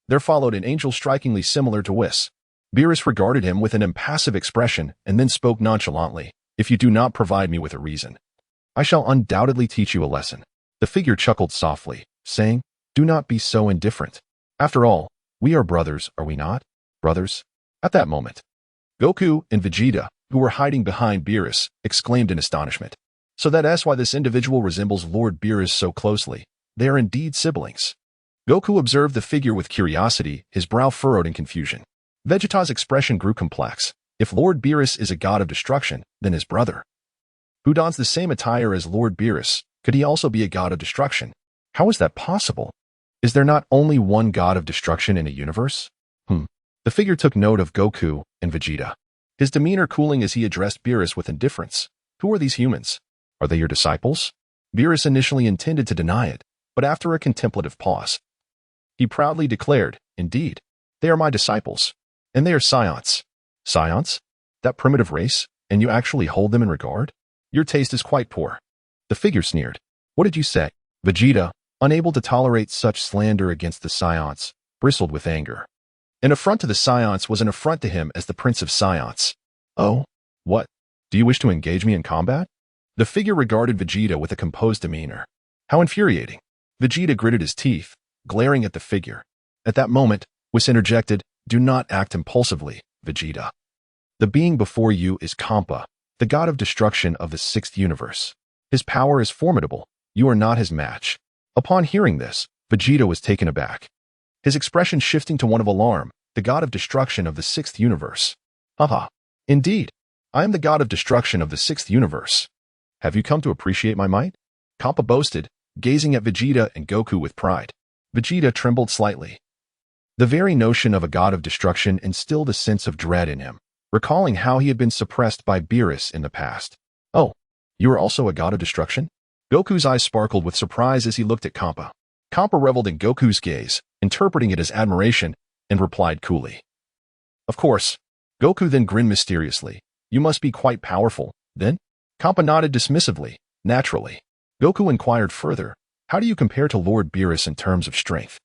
S1: there followed an angel strikingly similar to Whis. Beerus regarded him with an impassive expression and then spoke nonchalantly. If you do not provide me with a reason, I shall undoubtedly teach you a lesson. The figure chuckled softly, saying, do not be so indifferent. After all, we are brothers, are we not? Brothers? At that moment, Goku and Vegeta, who were hiding behind Beerus, exclaimed in astonishment. So that's why this individual resembles Lord Beerus so closely. They are indeed siblings. Goku observed the figure with curiosity, his brow furrowed in confusion. Vegeta's expression grew complex. If Lord Beerus is a god of destruction, then his brother, who dons the same attire as Lord Beerus, could he also be a god of destruction? How is that possible? Is there not only one god of destruction in a universe? The figure took note of Goku and Vegeta, his demeanor cooling as he addressed Beerus with indifference. Who are these humans? Are they your disciples? Beerus initially intended to deny it, but after a contemplative pause, he proudly declared, indeed, they are my disciples, and they are Saiyans. Saiyans? That primitive race, and you actually hold them in regard? Your taste is quite poor. The figure sneered. What did you say? Vegeta, unable to tolerate such slander against the Saiyans, bristled with anger. An affront to the Saiyans was an affront to him as the Prince of Saiyans. Oh? What? Do you wish to engage me in combat? The figure regarded Vegeta with a composed demeanor. How infuriating. Vegeta gritted his teeth, glaring at the figure. At that moment, Whis interjected, do not act impulsively, Vegeta. The being before you is Kampa, the god of destruction of the sixth universe. His power is formidable. You are not his match. Upon hearing this, Vegeta was taken aback, his expression shifting to one of alarm, the god of destruction of the sixth universe. Haha. Indeed, I am the god of destruction of the sixth universe. Have you come to appreciate my might? Kampa boasted, gazing at Vegeta and Goku with pride. Vegeta trembled slightly. The very notion of a god of destruction instilled a sense of dread in him, recalling how he had been suppressed by Beerus in the past. Oh, you are also a god of destruction? Goku's eyes sparkled with surprise as he looked at Kampa. Kampa reveled in Goku's gaze, interpreting it as admiration, and replied coolly. Of course. Goku then grinned mysteriously. You must be quite powerful, then? Kampa nodded dismissively. Naturally. Goku inquired further. How do you compare to Lord Beerus in terms of strength?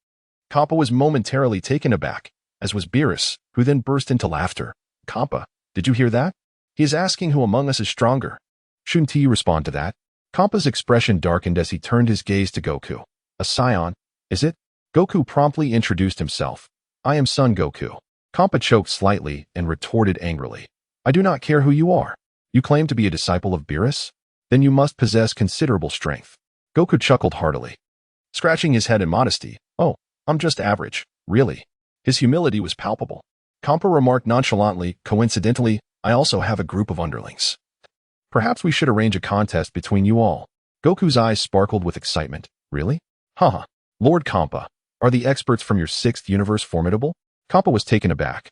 S1: Kampa was momentarily taken aback, as was Beerus, who then burst into laughter. Kampa, did you hear that? He is asking who among us is stronger. Shouldn't you respond to that? Kampa's expression darkened as he turned his gaze to Goku. A Saiyan, is it? Goku promptly introduced himself. I am Son Goku. Kampa choked slightly and retorted angrily. I do not care who you are. You claim to be a disciple of Beerus? Then you must possess considerable strength. Goku chuckled heartily, scratching his head in modesty. Oh, I'm just average, really. His humility was palpable. Kampa remarked nonchalantly, coincidentally, I also have a group of underlings. Perhaps we should arrange a contest between you all. Goku's eyes sparkled with excitement. Really? Haha. Lord Kampa, are the experts from your sixth universe formidable? Kampa was taken aback,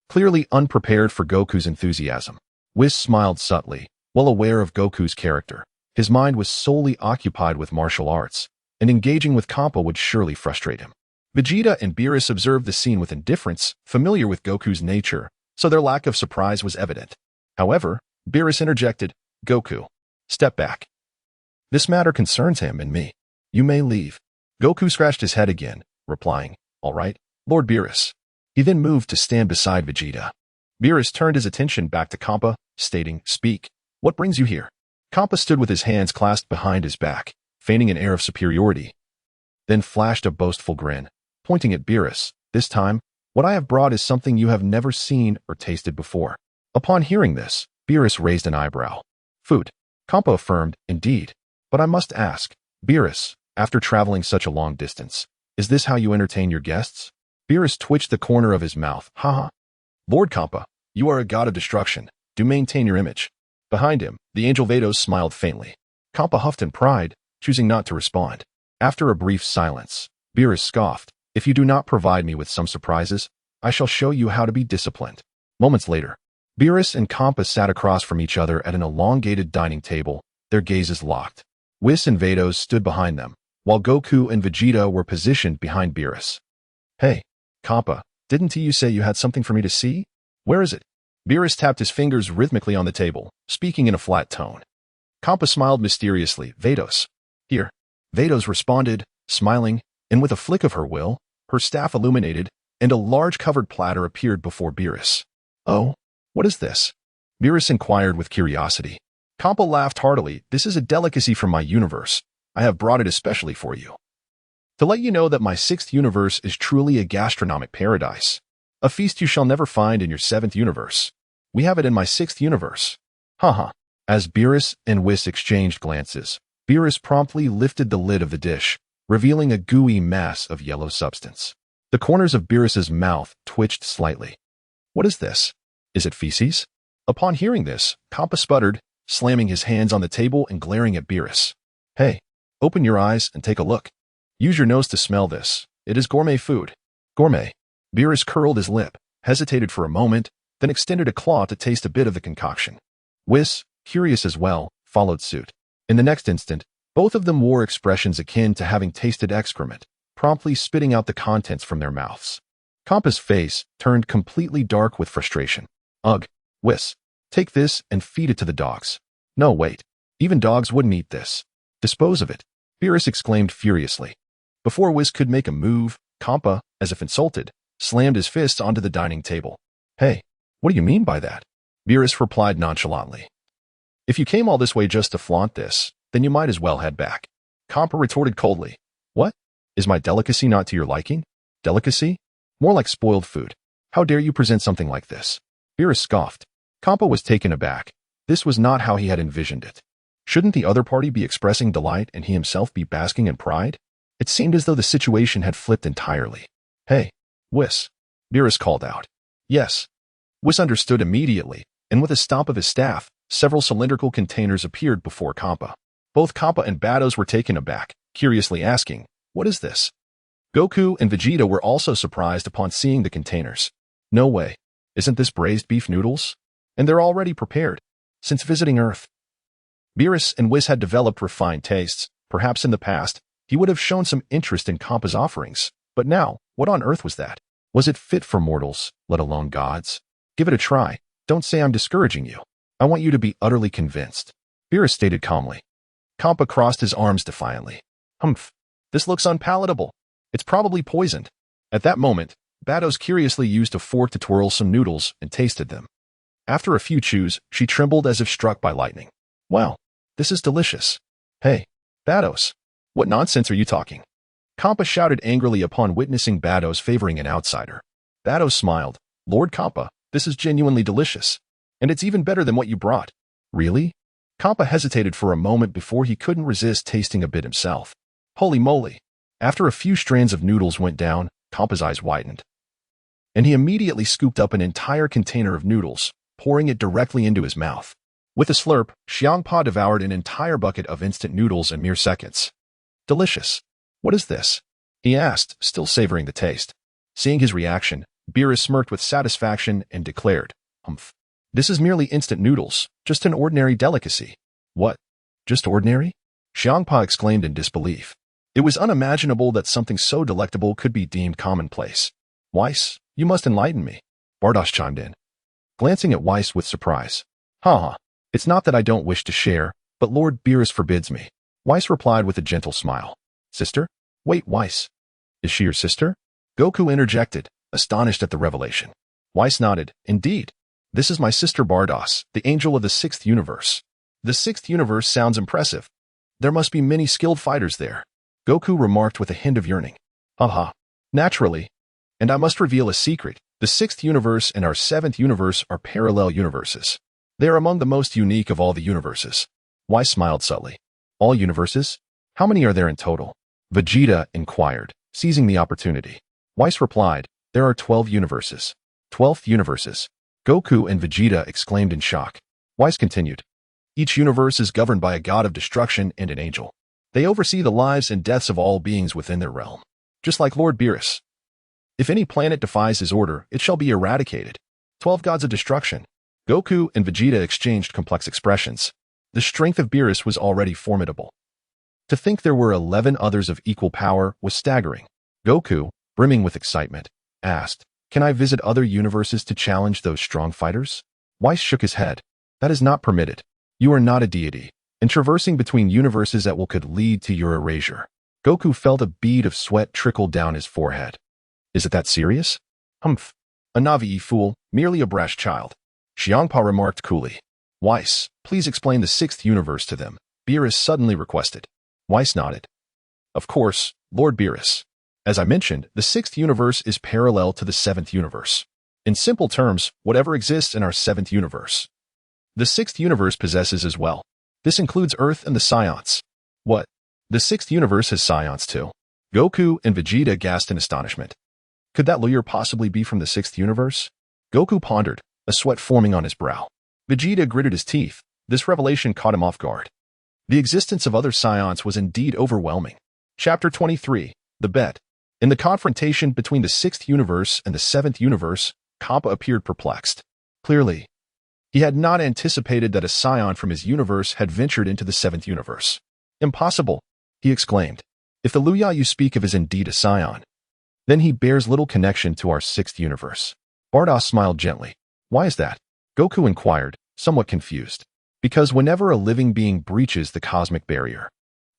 S1: clearly unprepared for Goku's enthusiasm. Whis smiled subtly, well aware of Goku's character. His mind was solely occupied with martial arts, and engaging with Kampa would surely frustrate him. Vegeta and Beerus observed the scene with indifference, familiar with Goku's nature, so their lack of surprise was evident. However, Beerus interjected, Goku, step back. This matter concerns him and me. You may leave. Goku scratched his head again, replying, all right, Lord Beerus. He then moved to stand beside Vegeta. Beerus turned his attention back to Kampa, stating, speak. What brings you here? Kampa stood with his hands clasped behind his back, feigning an air of superiority, then flashed a boastful grin, pointing at Beerus. This time, what I have brought is something you have never seen or tasted before. Upon hearing this, Beerus raised an eyebrow. Food. Kampa affirmed, indeed. But I must ask, Beerus, after traveling such a long distance, is this how you entertain your guests? Beerus twitched the corner of his mouth. Haha. Lord Kampa, you are a god of destruction. Do maintain your image. Behind him, the angel Vados smiled faintly. Kampa huffed in pride, choosing not to respond. After a brief silence, Beerus scoffed. If you do not provide me with some surprises, I shall show you how to be disciplined. Moments later, Beerus and Kampa sat across from each other at an elongated dining table, their gazes locked. Whis and Vados stood behind them, while Goku and Vegeta were positioned behind Beerus. Hey, Kampa, didn't you say you had something for me to see? Where is it? Beerus tapped his fingers rhythmically on the table, speaking in a flat tone. Kampa smiled mysteriously. Vados. Here. Vados responded, smiling, and with a flick of her will, her staff illuminated, and a large covered platter appeared before Beerus. "Oh, what is this?" Beerus inquired with curiosity. Kampa laughed heartily. "This is a delicacy from my universe. I have brought it especially for you, to let you know that my 6th universe is truly a gastronomic paradise. A feast you shall never find in your 7th universe. We have it in my 6th universe." Haha. As Beerus and Whis exchanged glances, Beerus promptly lifted the lid of the dish, revealing a gooey mass of yellow substance. The corners of Beerus's mouth twitched slightly. "What is this? Is it feces?" Upon hearing this, Kampa sputtered, slamming his hands on the table and glaring at Beerus. "Hey, open your eyes and take a look. Use your nose to smell this. It is gourmet food." "Gourmet." Beerus curled his lip, hesitated for a moment, then extended a claw to taste a bit of the concoction. Whis, curious as well, followed suit. In the next instant, both of them wore expressions akin to having tasted excrement, promptly spitting out the contents from their mouths. Kampa's face turned completely dark with frustration. "Ugh, Whis, take this and feed it to the dogs." "No, wait. Even dogs wouldn't eat this. Dispose of it," Beerus exclaimed furiously. Before Whis could make a move, Kampa, as if insulted, slammed his fists onto the dining table. "Hey, what do you mean by that?" Beerus replied nonchalantly. "If you came all this way just to flaunt this, then you might as well head back." Kampa retorted coldly. "What? Is my delicacy not to your liking? Delicacy? More like spoiled food. How dare you present something like this?" Beerus scoffed. Kampa was taken aback. This was not how he had envisioned it. Shouldn't the other party be expressing delight and he himself be basking in pride? It seemed as though the situation had flipped entirely. "Hey, Whis," Beerus called out. "Yes." Whis understood immediately, and with a stomp of his staff, several cylindrical containers appeared before Kampa. Both Kampa and Bados were taken aback, curiously asking, "What is this?" Goku and Vegeta were also surprised upon seeing the containers. "No way. Isn't this braised beef noodles? And they're already prepared. Since visiting Earth." Beerus and Whis had developed refined tastes. Perhaps in the past, he would have shown some interest in Kampa's offerings. But now, what on earth was that? Was it fit for mortals, let alone gods? "Give it a try. Don't say I'm discouraging you. I want you to be utterly convinced," Beerus stated calmly. Kampa crossed his arms defiantly. "Humph. This looks unpalatable. It's probably poisoned." At that moment, Bados curiously used a fork to twirl some noodles and tasted them. After a few chews, she trembled as if struck by lightning. "Wow, this is delicious." "Hey, Bados, what nonsense are you talking?" Kampa shouted angrily upon witnessing Bados favoring an outsider. Bados smiled. "Lord Kampa, this is genuinely delicious. And it's even better than what you brought." "Really?" Kampa hesitated for a moment before he couldn't resist tasting a bit himself. Holy moly. After a few strands of noodles went down, Kampa's eyes widened. And he immediately scooped up an entire container of noodles, pouring it directly into his mouth. With a slurp, Xiangpa devoured an entire bucket of instant noodles in mere seconds. "Delicious. What is this?" he asked, still savoring the taste. Seeing his reaction, Beerus smirked with satisfaction and declared, "Humph. This is merely instant noodles, just an ordinary delicacy." "What? Just ordinary?" Xiangpa exclaimed in disbelief. It was unimaginable that something so delectable could be deemed commonplace. "Weiss, you must enlighten me," Bardosh chimed in, glancing at Weiss with surprise. "Ha. It's not that I don't wish to share, but Lord Beerus forbids me," Weiss replied with a gentle smile. "Sister? Wait, Weiss. Is she your sister?" Goku interjected, astonished at the revelation. Weiss nodded. "Indeed. This is my sister Bardos, the angel of the 6th universe." "The 6th universe sounds impressive. There must be many skilled fighters there," Goku remarked with a hint of yearning. "Aha. Naturally. And I must reveal a secret. The 6th universe and our 7th universe are parallel universes. They are among the most unique of all the universes." Weiss smiled subtly. "All universes? How many are there in total?" Vegeta inquired, seizing the opportunity. Weiss replied, "There are 12 universes." 12 universes. Goku and Vegeta exclaimed in shock. Weiss continued, "Each universe is governed by a god of destruction and an angel. They oversee the lives and deaths of all beings within their realm, just like Lord Beerus. If any planet defies his order, it shall be eradicated. 12 gods of destruction." Goku and Vegeta exchanged complex expressions. The strength of Beerus was already formidable. To think there were 11 others of equal power was staggering. Goku, brimming with excitement, asked, "Can I visit other universes to challenge those strong fighters?" Weiss shook his head. "That is not permitted. You are not a deity, and traversing between universes at will could lead to your erasure." Goku felt a bead of sweat trickle down his forehead. Is it that serious? Humph. A Navi fool, merely a brash child. Xiangpa remarked coolly. Weiss, please explain the sixth universe to them, Beerus suddenly requested. Weiss nodded. Of course, Lord Beerus. As I mentioned, the sixth universe is parallel to the seventh universe. In simple terms, whatever exists in our seventh universe, the sixth universe possesses as well. This includes Earth and the Saiyans. What? The sixth universe has Saiyans too? Goku and Vegeta gasped in astonishment. Could that Luya possibly be from the sixth universe? Goku pondered, a sweat forming on his brow. Vegeta gritted his teeth. This revelation caught him off guard. The existence of other Saiyans was indeed overwhelming. Chapter 23, The Bet. In the confrontation between the sixth universe and the seventh universe, Kappa appeared perplexed. Clearly, he had not anticipated that a Saiyan from his universe had ventured into the seventh universe. Impossible, he exclaimed. If the Luya you speak of is indeed a Saiyan, then he bears little connection to our sixth universe. Bardoss smiled gently. Why is that? Goku inquired, somewhat confused. Because whenever a living being breaches the cosmic barrier,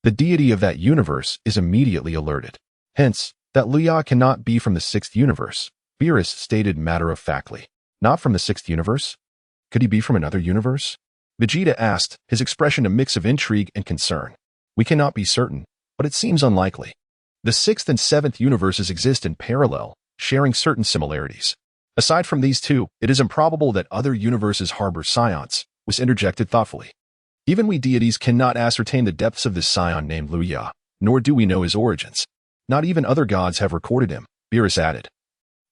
S1: the deity of that universe is immediately alerted. Hence, that Luya cannot be from the sixth universe, Beerus stated matter-of-factly. Not from the sixth universe? Could he be from another universe? Vegeta asked, his expression a mix of intrigue and concern. We cannot be certain, but it seems unlikely. The sixth and seventh universes exist in parallel, sharing certain similarities. Aside from these two, it is improbable that other universes harbor Saiyans, was interjected thoughtfully. Even we deities cannot ascertain the depths of this Saiyan named Luya, nor do we know his origins. Not even other gods have recorded him, Beerus added,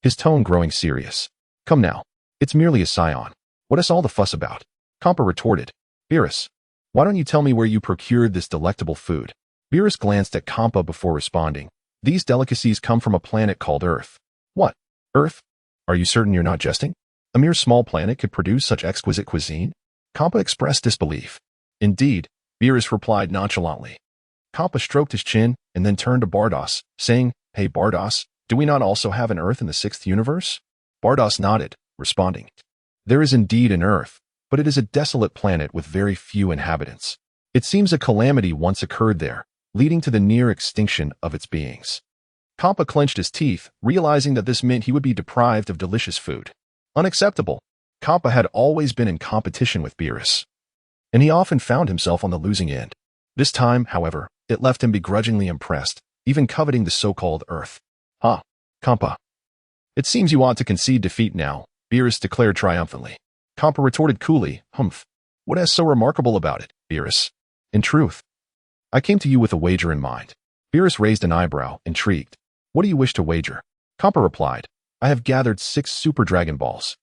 S1: his tone growing serious. Come now, it's merely a Saiyan. What is all the fuss about? Kappa retorted. Beerus, why don't you tell me where you procured this delectable food? Beerus glanced at Kappa before responding. These delicacies come from a planet called Earth. What? Earth? Are you certain you're not jesting? A mere small planet could produce such exquisite cuisine? Kappa expressed disbelief. Indeed, Beerus replied nonchalantly. Kappa stroked his chin and then turned to Bardoss, saying, Hey Bardoss, do we not also have an Earth in the sixth universe? Bardoss nodded, responding. There is indeed an Earth, but it is a desolate planet with very few inhabitants. It seems a calamity once occurred there, leading to the near extinction of its beings. Kappa clenched his teeth, realizing that this meant he would be deprived of delicious food. Unacceptable. Kappa had always been in competition with Beerus, and he often found himself on the losing end. This time, however, it left him begrudgingly impressed, even coveting the so-called Earth. Kappa. It seems you want to concede defeat now, Beerus declared triumphantly. Kappa retorted coolly, Humph. What is so remarkable about it, Beerus? In truth, I came to you with a wager in mind. Beerus raised an eyebrow, intrigued. What do you wish to wager? Kappa replied, I have gathered 6 Super Dragon Balls.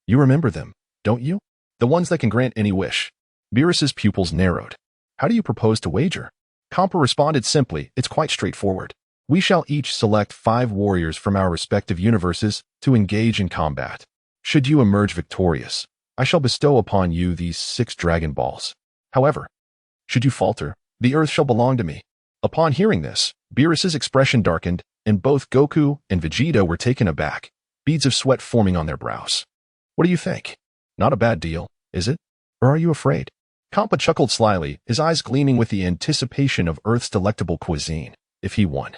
S1: You remember them, don't you? The ones that can grant any wish. Beerus's pupils narrowed. How do you propose to wager? Kappa responded simply, it's quite straightforward. We shall each select 5 warriors from our respective universes to engage in combat. Should you emerge victorious, I shall bestow upon you these 6 Dragon Balls. However, should you falter, the Earth shall belong to me. Upon hearing this, Beerus's expression darkened, and both Goku and Vegeta were taken aback, beads of sweat forming on their brows. What do you think? Not a bad deal, is it? Or are you afraid? Kappa chuckled slyly, his eyes gleaming with the anticipation of Earth's delectable cuisine. If he won,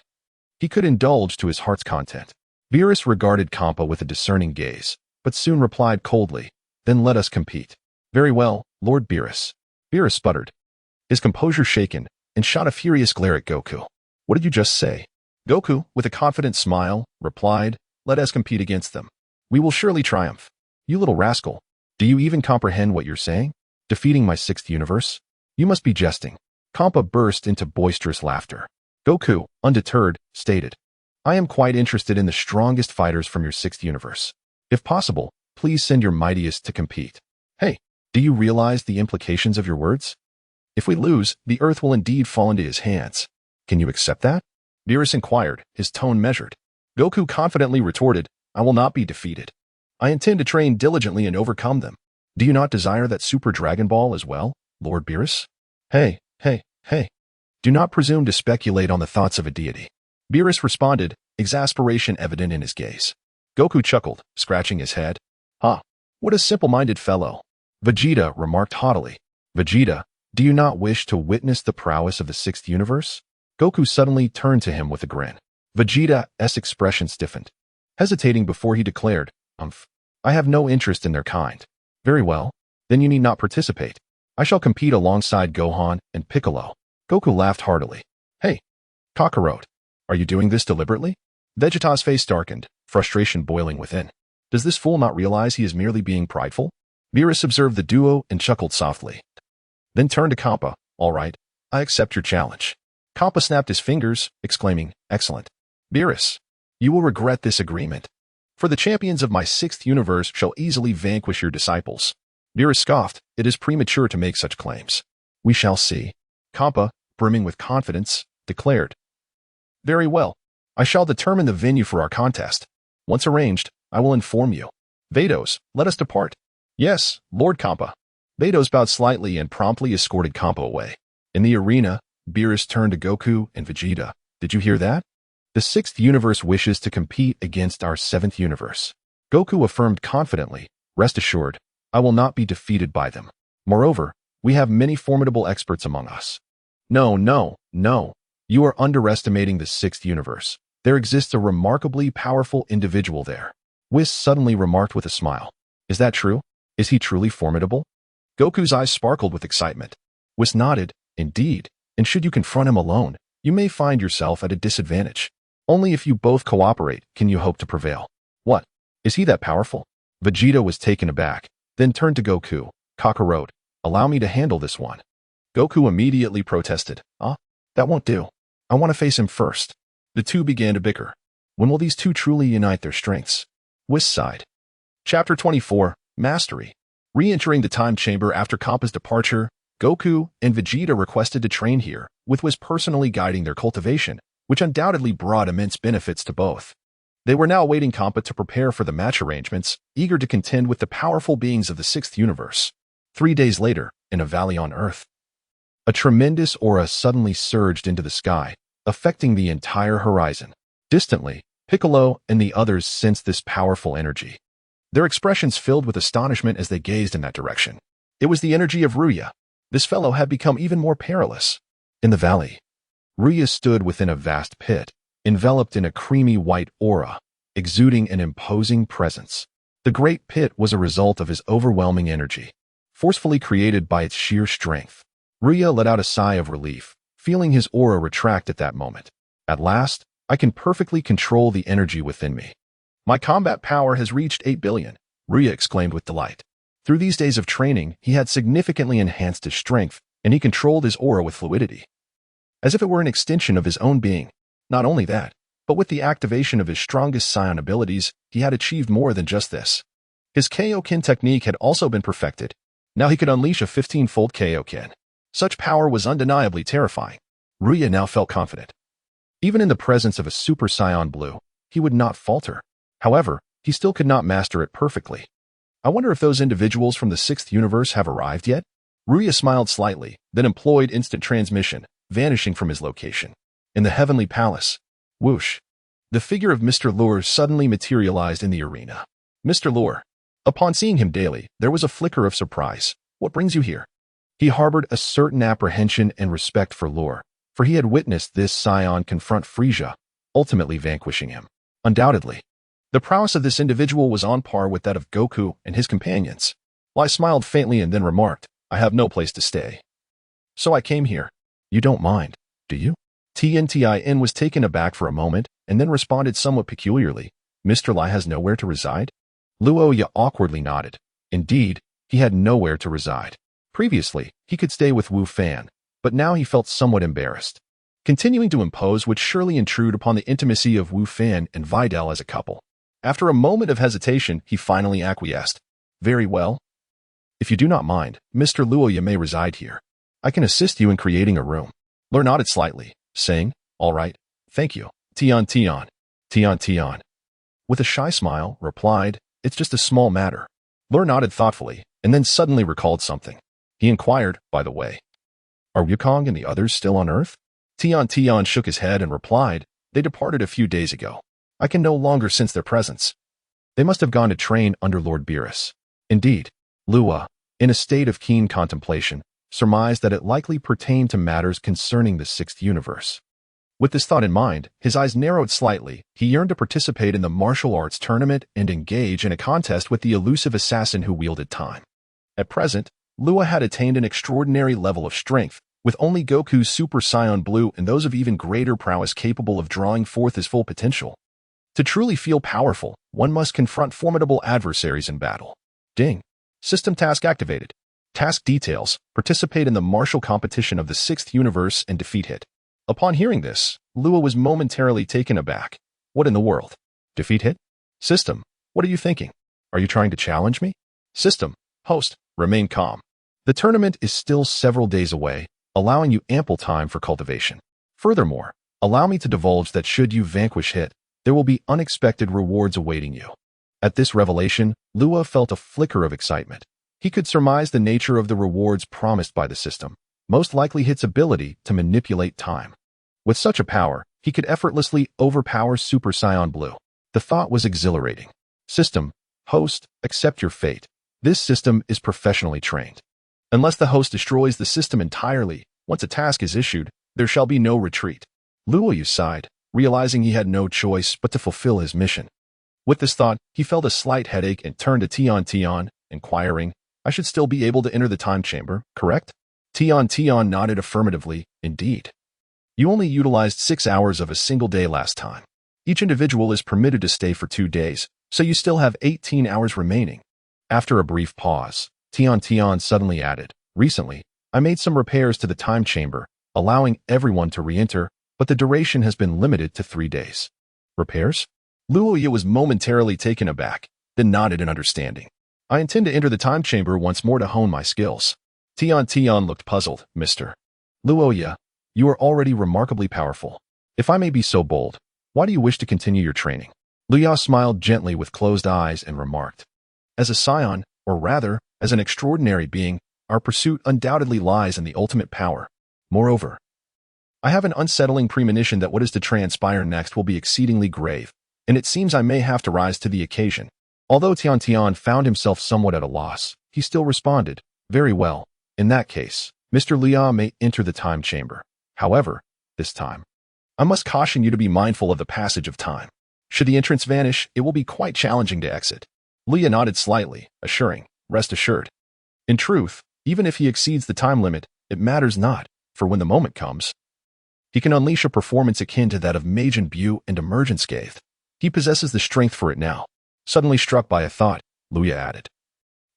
S1: he could indulge to his heart's content. Beerus regarded Kappa with a discerning gaze, but soon replied coldly, Then let us compete. Very well, Lord Beerus. Beerus sputtered, his composure shaken, and shot a furious glare at Goku. What did you just say? Goku, with a confident smile, replied, Let us compete against them. We will surely triumph. You little rascal. Do you even comprehend what you're saying? Defeating my sixth universe? You must be jesting. Kappa burst into boisterous laughter. Goku, undeterred, stated, I am quite interested in the strongest fighters from your sixth universe. If possible, please send your mightiest to compete. Hey, do you realize the implications of your words? If we lose, the Earth will indeed fall into his hands. Can you accept that? Beerus inquired, his tone measured. Goku confidently retorted, I will not be defeated. I intend to train diligently and overcome them. Do you not desire that Super Dragon Ball as well, Lord Beerus? Hey. Do not presume to speculate on the thoughts of a deity. Beerus responded, exasperation evident in his gaze. Goku chuckled, scratching his head. What a simple-minded fellow. Vegeta remarked haughtily. Vegeta, do you not wish to witness the prowess of the sixth universe? Goku suddenly turned to him with a grin. Vegeta's expression stiffened. Hesitating before he declared, I have no interest in their kind. Very well. Then you need not participate. I shall compete alongside Gohan and Piccolo. Goku laughed heartily. Hey, Kakarot, are you doing this deliberately? Vegeta's face darkened, frustration boiling within. Does this fool not realize he is merely being prideful? Beerus observed the duo and chuckled softly. Then turned to Kappa. All right, I accept your challenge. Kappa snapped his fingers, exclaiming, Excellent. Beerus, you will regret this agreement. For the champions of my sixth universe shall easily vanquish your disciples. Beerus scoffed, It is premature to make such claims. We shall see. Kappa, brimming with confidence, declared. Very well. I shall determine the venue for our contest. Once arranged, I will inform you. Vados, let us depart. Yes, Lord Kappa. Vados bowed slightly and promptly escorted Kappa away. In the arena, Beerus turned to Goku and Vegeta. Did you hear that? The sixth universe wishes to compete against our seventh universe. Goku affirmed confidently, Rest assured, I will not be defeated by them. Moreover, we have many formidable experts among us. No. You are underestimating the sixth universe. There exists a remarkably powerful individual there. Whis suddenly remarked with a smile. Is that true? Is he truly formidable? Goku's eyes sparkled with excitement. Whis nodded. Indeed, and should you confront him alone, you may find yourself at a disadvantage. Only if you both cooperate can you hope to prevail. What? Is he that powerful? Vegeta was taken aback, then turned to Goku. Kakarot, allow me to handle this one. Goku immediately protested. That won't do. I want to face him first. The two began to bicker. When will these two truly unite their strengths? Whis sighed. Chapter 24, Mastery. Re-entering the time chamber after Kappa's departure, Goku and Vegeta requested to train here, with Whis personally guiding their cultivation, which undoubtedly brought immense benefits to both. They were now awaiting Kappa to prepare for the match arrangements, eager to contend with the powerful beings of the sixth universe. 3 days later, in a valley on Earth, a tremendous aura suddenly surged into the sky, affecting the entire horizon. Distantly, Piccolo and the others sensed this powerful energy. Their expressions filled with astonishment as they gazed in that direction. It was the energy of Luya. This fellow had become even more perilous. In the valley, Luya stood within a vast pit, enveloped in a creamy white aura, exuding an imposing presence. The great pit was a result of his overwhelming energy, forcefully created by its sheer strength. Luya let out a sigh of relief, feeling his aura retract at that moment. At last, I can perfectly control the energy within me. My combat power has reached 8 billion, Luya exclaimed with delight. Through these days of training, he had significantly enhanced his strength, and he controlled his aura with fluidity, as if it were an extension of his own being. Not only that, but with the activation of his strongest Saiyan abilities, he had achieved more than just this. His Kaioken technique had also been perfected. Now he could unleash a 15-fold Kaioken. Such power was undeniably terrifying. Luya now felt confident. Even in the presence of a Super Saiyan Blue, he would not falter. However, he still could not master it perfectly. I wonder if those individuals from the sixth universe have arrived yet? Luya smiled slightly, then employed instant transmission, vanishing from his location. In the heavenly palace, whoosh, the figure of Mr. Lure suddenly materialized in the arena. Mr. Lure. Upon seeing him daily, there was a flicker of surprise. What brings you here? He harbored a certain apprehension and respect for Lure, for he had witnessed this Saiyan confront Frieza, ultimately vanquishing him. Undoubtedly, the prowess of this individual was on par with that of Goku and his companions. Lai smiled faintly and then remarked, I have no place to stay. So I came here. You don't mind, do you? TNTIN was taken aback for a moment and then responded somewhat peculiarly. Mr. Lai has nowhere to reside? Loya awkwardly nodded. Indeed, he had nowhere to reside. Previously, he could stay with Wu Fan, but now he felt somewhat embarrassed. Continuing to impose would surely intrude upon the intimacy of Wu Fan and Videl as a couple. After a moment of hesitation, he finally acquiesced. Very well. If you do not mind, Mr. Loya may reside here. I can assist you in creating a room. Lure nodded slightly, saying, All right, thank you. Tian. With a shy smile, replied, It's just a small matter. Lure nodded thoughtfully, and then suddenly recalled something. He inquired, by the way, Are Wukong and the others still on Earth? Tian shook his head and replied, They departed a few days ago. I can no longer sense their presence. They must have gone to train under Lord Beerus. Indeed, Luya, in a state of keen contemplation, surmised that it likely pertained to matters concerning the sixth universe. With this thought in mind, his eyes narrowed slightly. He yearned to participate in the martial arts tournament and engage in a contest with the elusive assassin who wielded time. At present, Luya had attained an extraordinary level of strength, with only Goku's Super Saiyan Blue and those of even greater prowess capable of drawing forth his full potential. To truly feel powerful, one must confront formidable adversaries in battle. Ding. System task activated. Task details: participate in the martial competition of the 6th universe and defeat Hit. Upon hearing this, Luya was momentarily taken aback. What in the world? Defeat Hit? System, what are you thinking? Are you trying to challenge me? System, host, remain calm. The tournament is still several days away, allowing you ample time for cultivation. Furthermore, allow me to divulge that should you vanquish Hit, there will be unexpected rewards awaiting you. At this revelation, Luya felt a flicker of excitement. He could surmise the nature of the rewards promised by the system, most likely Hit's ability to manipulate time. With such a power, he could effortlessly overpower Super Saiyan Blue. The thought was exhilarating. System, host, accept your fate. This system is professionally trained. Unless the host destroys the system entirely, once a task is issued, there shall be no retreat. Luya sighed, realizing he had no choice but to fulfill his mission. With this thought, he felt a slight headache and turned to Tian, inquiring, I should still be able to enter the time chamber, correct? Tian nodded affirmatively, indeed. You only utilized 6 hours of a single day last time. Each individual is permitted to stay for 2 days, so you still have 18 hours remaining. After a brief pause, Tian suddenly added, recently, I made some repairs to the time chamber, allowing everyone to re-enter, but the duration has been limited to 3 days. Repairs? Luya was momentarily taken aback, then nodded in understanding. I intend to enter the time chamber once more to hone my skills. Tian looked puzzled, Mr. Luya, you are already remarkably powerful. If I may be so bold, why do you wish to continue your training? Luya smiled gently with closed eyes and remarked, as a Saiyan, or rather, as an extraordinary being, our pursuit undoubtedly lies in the ultimate power. Moreover, I have an unsettling premonition that what is to transpire next will be exceedingly grave, and it seems I may have to rise to the occasion. Although Tian found himself somewhat at a loss, he still responded, very well. In that case, Mr. Luya may enter the time chamber. However, this time, I must caution you to be mindful of the passage of time. Should the entrance vanish, it will be quite challenging to exit. Luya nodded slightly, assuring, rest assured. In truth, even if he exceeds the time limit, it matters not, for when the moment comes, he can unleash a performance akin to that of Majin Buu and emerge unscathed. He possesses the strength for it now. Suddenly struck by a thought, Luya added,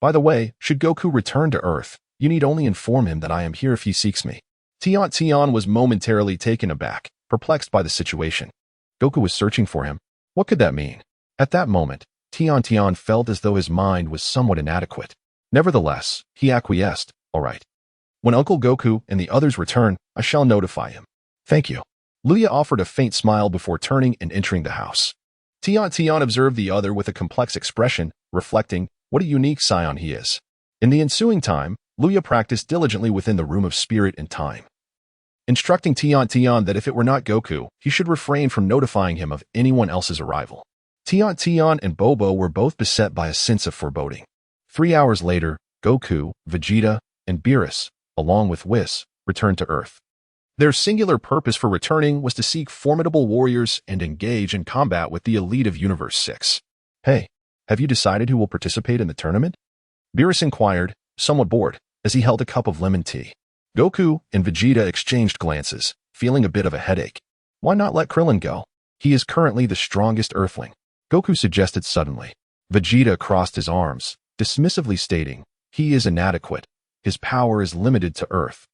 S1: by the way, should Goku return to Earth, you need only inform him that I am here if he seeks me. Tian was momentarily taken aback, perplexed by the situation. Goku was searching for him. What could that mean? At that moment, Tian felt as though his mind was somewhat inadequate. Nevertheless, he acquiesced, all right. When Uncle Goku and the others return, I shall notify him. Thank you. Luya offered a faint smile before turning and entering the house. Tian observed the other with a complex expression, reflecting, what a unique Saiyan he is. In the ensuing time, Luya practiced diligently within the room of spirit and time, instructing Tian that if it were not Goku, he should refrain from notifying him of anyone else's arrival. Tian and Bobo were both beset by a sense of foreboding. 3 hours later, Goku, Vegeta, and Beerus, along with Whis, returned to Earth. Their singular purpose for returning was to seek formidable warriors and engage in combat with the elite of Universe 6. Hey, have you decided who will participate in the tournament? Beerus inquired, somewhat bored, as he held a cup of lemon tea. Goku and Vegeta exchanged glances, feeling a bit of a headache. Why not let Krillin go? He is currently the strongest Earthling, Goku suggested suddenly. Vegeta crossed his arms, dismissively stating, he is inadequate. His power is limited to Earth,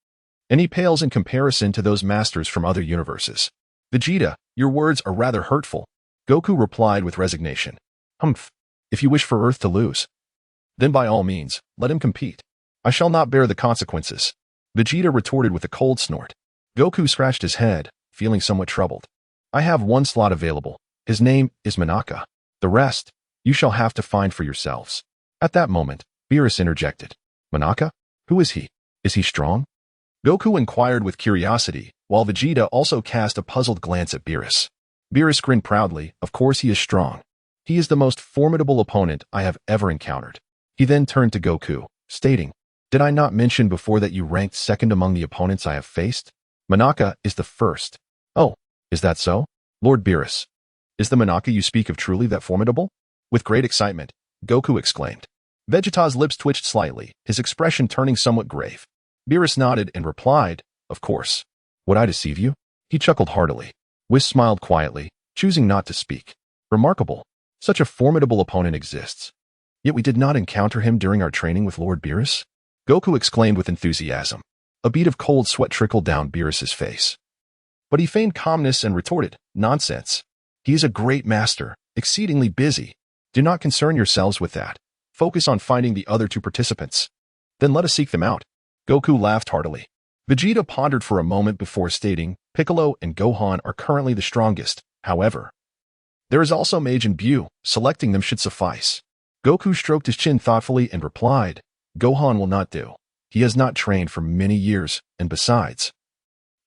S1: and he pales in comparison to those masters from other universes. Vegeta, your words are rather hurtful. Goku replied with resignation. Humph. If you wish for Earth to lose, then by all means, let him compete. I shall not bear the consequences. Vegeta retorted with a cold snort. Goku scratched his head, feeling somewhat troubled. I have one slot available. His name is Manaka. The rest, you shall have to find for yourselves. At that moment, Beerus interjected. Manaka? Who is he? Is he strong? Goku inquired with curiosity, while Vegeta also cast a puzzled glance at Beerus. Beerus grinned proudly. Of course he is strong. He is the most formidable opponent I have ever encountered. He then turned to Goku, stating, did I not mention before that you ranked second among the opponents I have faced? Manaka is the first. Oh, Is that so? Lord Beerus, is the Monaka you speak of truly that formidable? With great excitement, Goku exclaimed. Vegeta's lips twitched slightly, his expression turning somewhat grave. Beerus nodded and replied, of course. Would I deceive you? He chuckled heartily. Whis smiled quietly, choosing not to speak. Remarkable. Such a formidable opponent exists. Yet we did not encounter him during our training with Lord Beerus? Goku exclaimed with enthusiasm. A bead of cold sweat trickled down Beerus's face. But he feigned calmness and retorted, nonsense. He is a great master, exceedingly busy. Do not concern yourselves with that. Focus on finding the other two participants. Then let us seek them out. Goku laughed heartily. Vegeta pondered for a moment before stating, Piccolo and Gohan are currently the strongest, however. There is also Majin Buu, selecting them should suffice. Goku stroked his chin thoughtfully and replied, Gohan will not do. He has not trained for many years, and besides,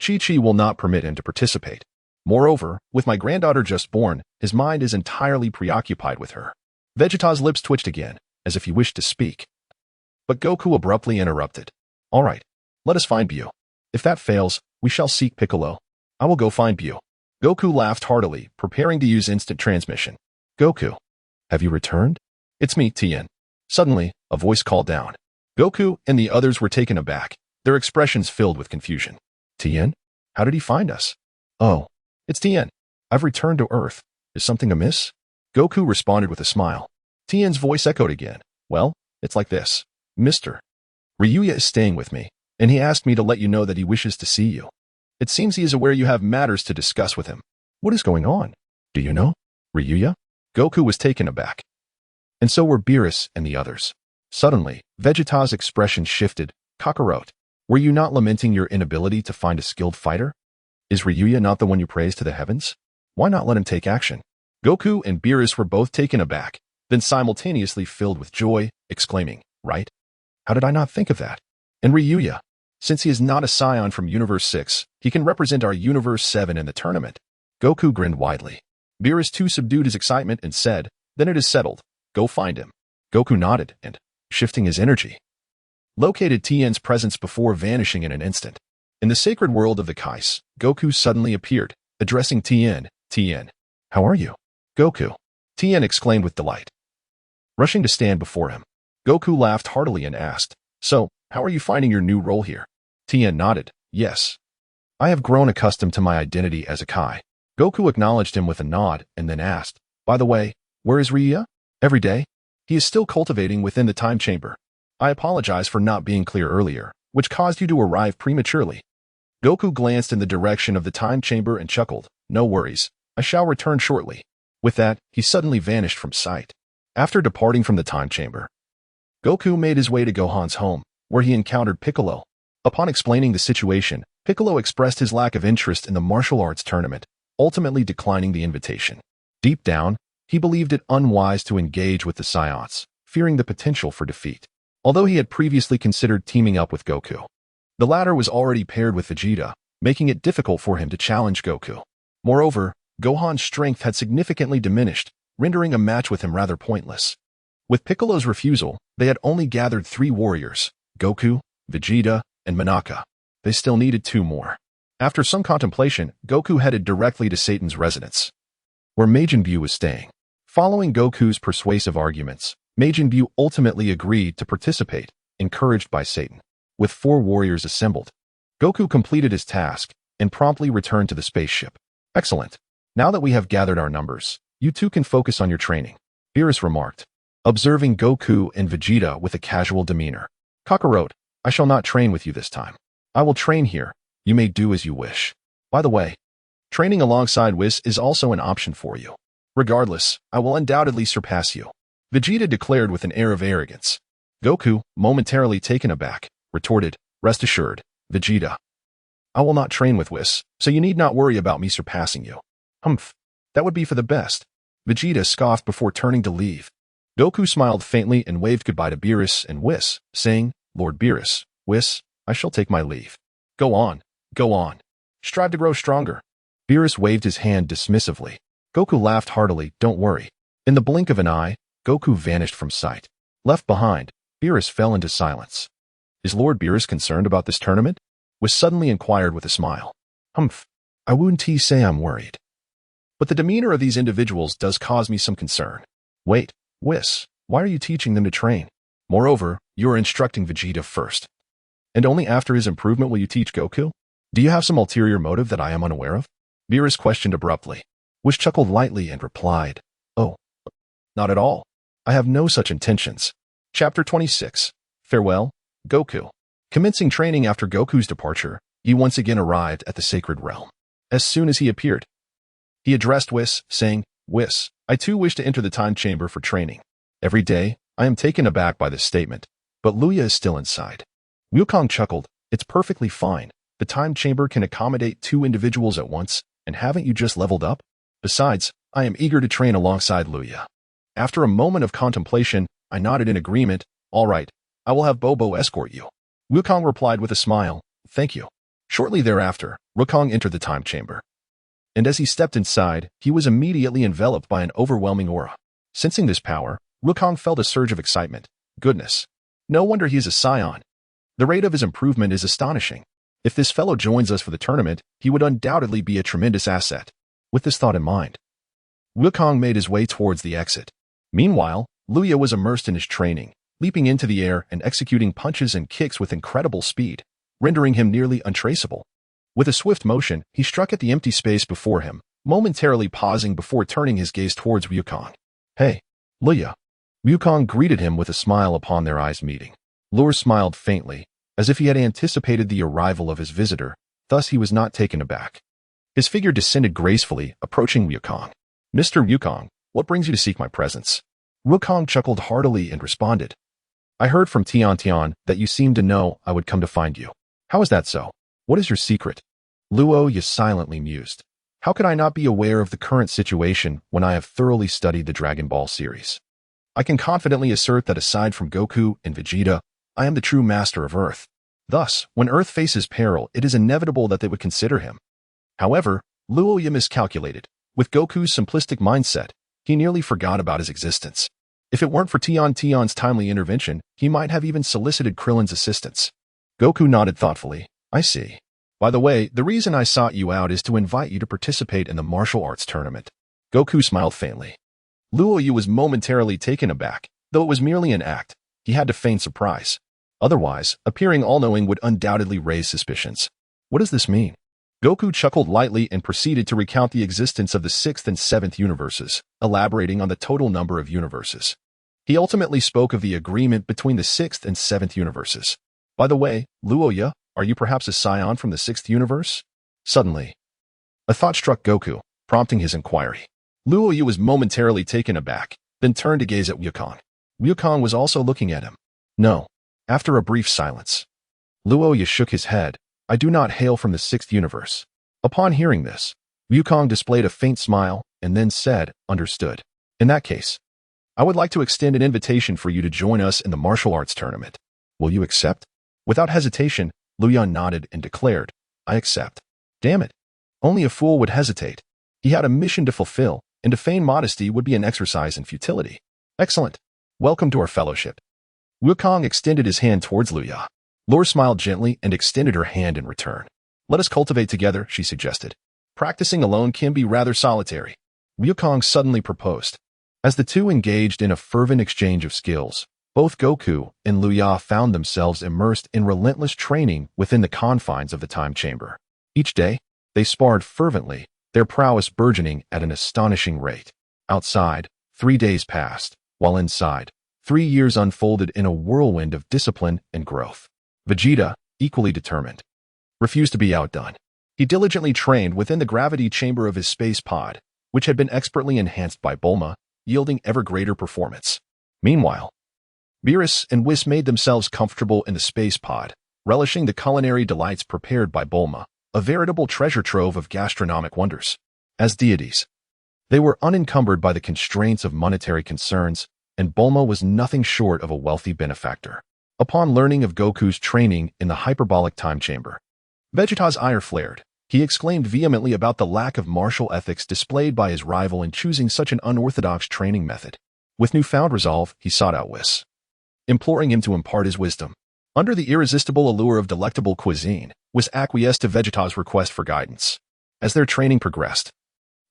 S1: Chi-Chi will not permit him to participate. Moreover, with my granddaughter just born, his mind is entirely preoccupied with her. Vegeta's lips twitched again, as if he wished to speak. But Goku abruptly interrupted. All right, let us find Buu. If that fails, we shall seek Piccolo. I will go find Buu. Goku laughed heartily, preparing to use instant transmission. Goku, have you returned? It's me, Tien. Suddenly, a voice called down. Goku and the others were taken aback, their expressions filled with confusion. Tien? How did he find us? Oh, it's Tien. I've returned to Earth. Is something amiss? Goku responded with a smile. Tien's voice echoed again. Well, it's like this. Mr. Ryuya is staying with me, and he asked me to let you know that he wishes to see you. It seems he is aware you have matters to discuss with him. What is going on? Do you know? Ryuya? Goku was taken aback. And so were Beerus and the others. Suddenly, Vegeta's expression shifted. Kakarot, were you not lamenting your inability to find a skilled fighter? Is Ryuya not the one you praise to the heavens? Why not let him take action? Goku and Beerus were both taken aback, then simultaneously filled with joy, exclaiming, right? How did I not think of that? And Ryuya, since he is not a Saiyan from Universe 6, he can represent our Universe 7 in the tournament. Goku grinned widely. Beerus too subdued his excitement and said, then it is settled. Go find him. Goku nodded and, shifting his energy, located Tien's presence before vanishing in an instant. In the sacred world of the Kais, Goku suddenly appeared, addressing Tien. Tien, how are you? Goku, Tien exclaimed with delight. Rushing to stand before him, Goku laughed heartily and asked, so, how are you finding your new role here? Tien nodded, yes. I have grown accustomed to my identity as a Kai. Goku acknowledged him with a nod and then asked, by the way, where is Ryuya? Every day? He is still cultivating within the time chamber. I apologize for not being clear earlier, which caused you to arrive prematurely. Goku glanced in the direction of the time chamber and chuckled, no worries, I shall return shortly. With that, he suddenly vanished from sight. After departing from the time chamber, Goku made his way to Gohan's home, where he encountered Piccolo. Upon explaining the situation, Piccolo expressed his lack of interest in the martial arts tournament, ultimately declining the invitation. Deep down, he believed it unwise to engage with the Saiyans, fearing the potential for defeat. Although he had previously considered teaming up with Goku, the latter was already paired with Vegeta, making it difficult for him to challenge Goku. Moreover, Gohan's strength had significantly diminished, rendering a match with him rather pointless. With Piccolo's refusal, they had only gathered 3 warriors, Goku, Vegeta, and Monaka. They still needed 2 more. After some contemplation, Goku headed directly to Satan's residence, where Majin Buu was staying. Following Goku's persuasive arguments, Majin Buu ultimately agreed to participate, encouraged by Satan. With 4 warriors assembled, Goku completed his task and promptly returned to the spaceship. Excellent. Now that we have gathered our numbers, you two can focus on your training, Beerus remarked, observing Goku and Vegeta with a casual demeanor. Kakarot, I shall not train with you this time. I will train here. You may do as you wish. By the way, training alongside Whis is also an option for you. Regardless, I will undoubtedly surpass you, Vegeta declared with an air of arrogance. Goku, momentarily taken aback, retorted, rest assured, Vegeta, I will not train with Whis, so you need not worry about me surpassing you. Humph, that would be for the best. Vegeta scoffed before turning to leave. Goku smiled faintly and waved goodbye to Beerus and Whis, saying, Lord Beerus, Whis, I shall take my leave. Go on, go on. Strive to grow stronger. Beerus waved his hand dismissively. Goku laughed heartily, don't worry. In the blink of an eye, Goku vanished from sight. Left behind, Beerus fell into silence. Is Lord Beerus concerned about this tournament? Whis suddenly inquired with a smile. Humph, I wouldn't say I'm worried. But the demeanor of these individuals does cause me some concern. Wait, Whis, why are you teaching them to train? Moreover, you are instructing Vegeta first. And only after his improvement will you teach Goku? Do you have some ulterior motive that I am unaware of? Beerus questioned abruptly. Whis chuckled lightly and replied, Oh, not at all. I have no such intentions. Chapter 26. Farewell, Goku. Commencing training after Goku's departure, he once again arrived at the sacred realm. As soon as he appeared, he addressed Whis, saying, Whis, I too wish to enter the time chamber for training. Every day, I am taken aback by this statement, but Luya is still inside. Wukong chuckled, It's perfectly fine. The time chamber can accommodate 2 individuals at once, and haven't you just leveled up? Besides, I am eager to train alongside Luya. After a moment of contemplation, I nodded in agreement. All right, I will have Bobo escort you. Wukong replied with a smile, Thank you. Shortly thereafter, Wukong entered the time chamber. And as he stepped inside, he was immediately enveloped by an overwhelming aura. Sensing this power, Wukong felt a surge of excitement. Goodness. No wonder he is a Saiyan. The rate of his improvement is astonishing. If this fellow joins us for the tournament, he would undoubtedly be a tremendous asset. With this thought in mind, Wukong made his way towards the exit. Meanwhile, Luya was immersed in his training, leaping into the air and executing punches and kicks with incredible speed, rendering him nearly untraceable. With a swift motion, he struck at the empty space before him, momentarily pausing before turning his gaze towards Wukong. Hey, Luya. Wukong greeted him with a smile upon their eyes meeting. Lure smiled faintly, as if he had anticipated the arrival of his visitor, thus he was not taken aback. His figure descended gracefully, approaching Wukong. Mr. Wukong, what brings you to seek my presence? Wukong chuckled heartily and responded. I heard from Tian that you seemed to know I would come to find you. How is that so? What is your secret? Luya silently mused. How could I not be aware of the current situation when I have thoroughly studied the Dragon Ball series? I can confidently assert that aside from Goku and Vegeta, I am the true master of Earth. Thus, when Earth faces peril, it is inevitable that they would consider him. However, Luya miscalculated. With Goku's simplistic mindset, he nearly forgot about his existence. If it weren't for Tian's timely intervention, he might have even solicited Krillin's assistance. Goku nodded thoughtfully. I see. By the way, the reason I sought you out is to invite you to participate in the martial arts tournament. Goku smiled faintly. Luya was momentarily taken aback. Though it was merely an act, he had to feign surprise. Otherwise, appearing all-knowing would undoubtedly raise suspicions. What does this mean? Goku chuckled lightly and proceeded to recount the existence of the 6th and 7th universes, elaborating on the total number of universes. He ultimately spoke of the agreement between the 6th and 7th universes. By the way, Luya, are you perhaps a Saiyan from the 6th universe? Suddenly, a thought struck Goku, prompting his inquiry. Luya was momentarily taken aback, then turned to gaze at Wukong. Wukong was also looking at him. No. After a brief silence, Luya shook his head. I do not hail from the 6th universe. Upon hearing this, Wukong displayed a faint smile and then said, Understood. In that case, I would like to extend an invitation for you to join us in the martial arts tournament. Will you accept? Without hesitation, Luya nodded and declared, I accept. Damn it. Only a fool would hesitate. He had a mission to fulfill, and to feign modesty would be an exercise in futility. Excellent. Welcome to our fellowship. Wukong extended his hand towards Luya. Lore smiled gently and extended her hand in return. Let us cultivate together, she suggested. Practicing alone can be rather solitary. Wukong suddenly proposed. As the two engaged in a fervent exchange of skills, both Goku and Luya found themselves immersed in relentless training within the confines of the time chamber. Each day, they sparred fervently, their prowess burgeoning at an astonishing rate. Outside, 3 days passed, while inside, 3 years unfolded in a whirlwind of discipline and growth. Vegeta, equally determined, refused to be outdone. He diligently trained within the gravity chamber of his space pod, which had been expertly enhanced by Bulma, yielding ever greater performance. Meanwhile, Beerus and Whis made themselves comfortable in the space pod, relishing the culinary delights prepared by Bulma, a veritable treasure trove of gastronomic wonders. As deities, they were unencumbered by the constraints of monetary concerns, and Bulma was nothing short of a wealthy benefactor. Upon learning of Goku's training in the hyperbolic time chamber, Vegeta's ire flared. He exclaimed vehemently about the lack of martial ethics displayed by his rival in choosing such an unorthodox training method. With newfound resolve, he sought out Whis, imploring him to impart his wisdom. Under the irresistible allure of delectable cuisine, Whis acquiesced to Vegeta's request for guidance. as their training progressed.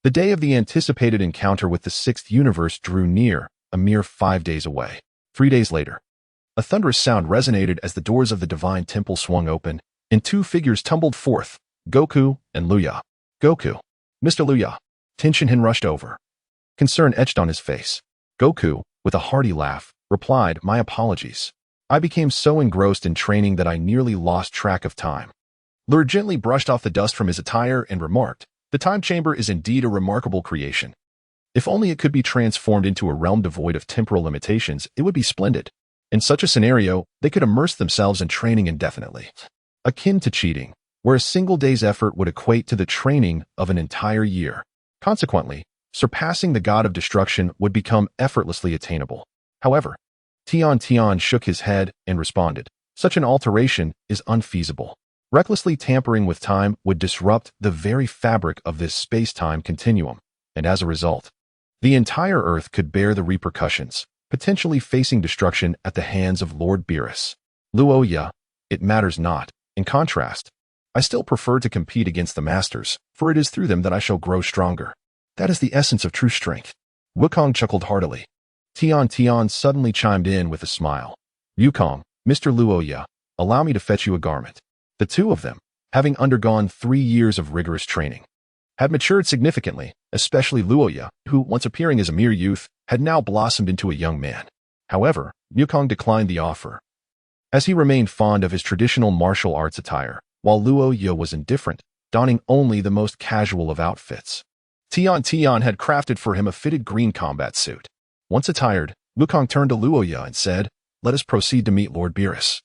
S1: The day of the anticipated encounter with the sixth universe drew near, a mere 5 days away. 3 days later, a thunderous sound resonated as the doors of the divine temple swung open, and two figures tumbled forth, Goku and Luya. Goku. Mr. Luya. Tenshin rushed over. Concern etched on his face. Goku, with a hearty laugh, replied, "My apologies. I became so engrossed in training that I nearly lost track of time." Luya gently brushed off the dust from his attire and remarked, "The time chamber is indeed a remarkable creation. If only it could be transformed into a realm devoid of temporal limitations, it would be splendid. In such a scenario, they could immerse themselves in training indefinitely. Akin to cheating, where a single day's effort would equate to the training of an entire year. Consequently, surpassing the god of destruction would become effortlessly attainable. However, Tian shook his head and responded, such an alteration is unfeasible. Recklessly tampering with time would disrupt the very fabric of this space-time continuum, and as a result, the entire Earth could bear the repercussions, potentially facing destruction at the hands of Lord Beerus. Luya, it matters not. In contrast, I still prefer to compete against the masters, for it is through them that I shall grow stronger. That is the essence of true strength." Wukong chuckled heartily. Tian suddenly chimed in with a smile. "Wukong, Mr. Luya, allow me to fetch you a garment." The two of them, having undergone 3 years of rigorous training, had matured significantly, especially Luya, who, once appearing as a mere youth, had now blossomed into a young man. However, Wukong declined the offer, as he remained fond of his traditional martial arts attire, while Luya was indifferent, donning only the most casual of outfits. Tian had crafted for him a fitted green combat suit. Once attired, Wukong turned to Luya and said, "Let us proceed to meet Lord Beerus.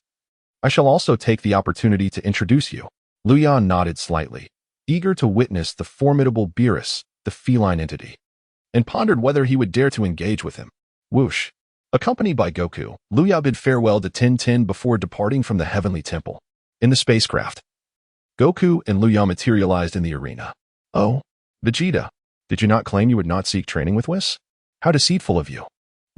S1: I shall also take the opportunity to introduce you." Luya nodded slightly, eager to witness the formidable Beerus, the feline entity, and pondered whether he would dare to engage with him. Whoosh. Accompanied by Goku, Luya bid farewell to Tin before departing from the Heavenly Temple. In the spacecraft, Goku and Luya materialized in the arena. "Oh, Vegeta, did you not claim you would not seek training with Whis? How deceitful of you."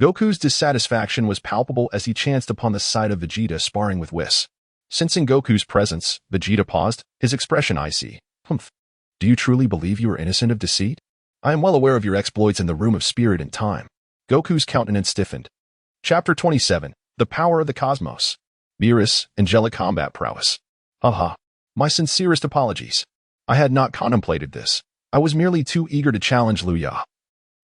S1: Goku's dissatisfaction was palpable as he chanced upon the sight of Vegeta sparring with Whis. Sensing Goku's presence, Vegeta paused, his expression icy. "Humph. Do you truly believe you are innocent of deceit? I am well aware of your exploits in the Room of Spirit and Time." Goku's countenance stiffened. Chapter 27, The Power of the Cosmos. Beerus, Angelic Combat Prowess. Haha. My sincerest apologies. I had not contemplated this. I was merely too eager to challenge Luya,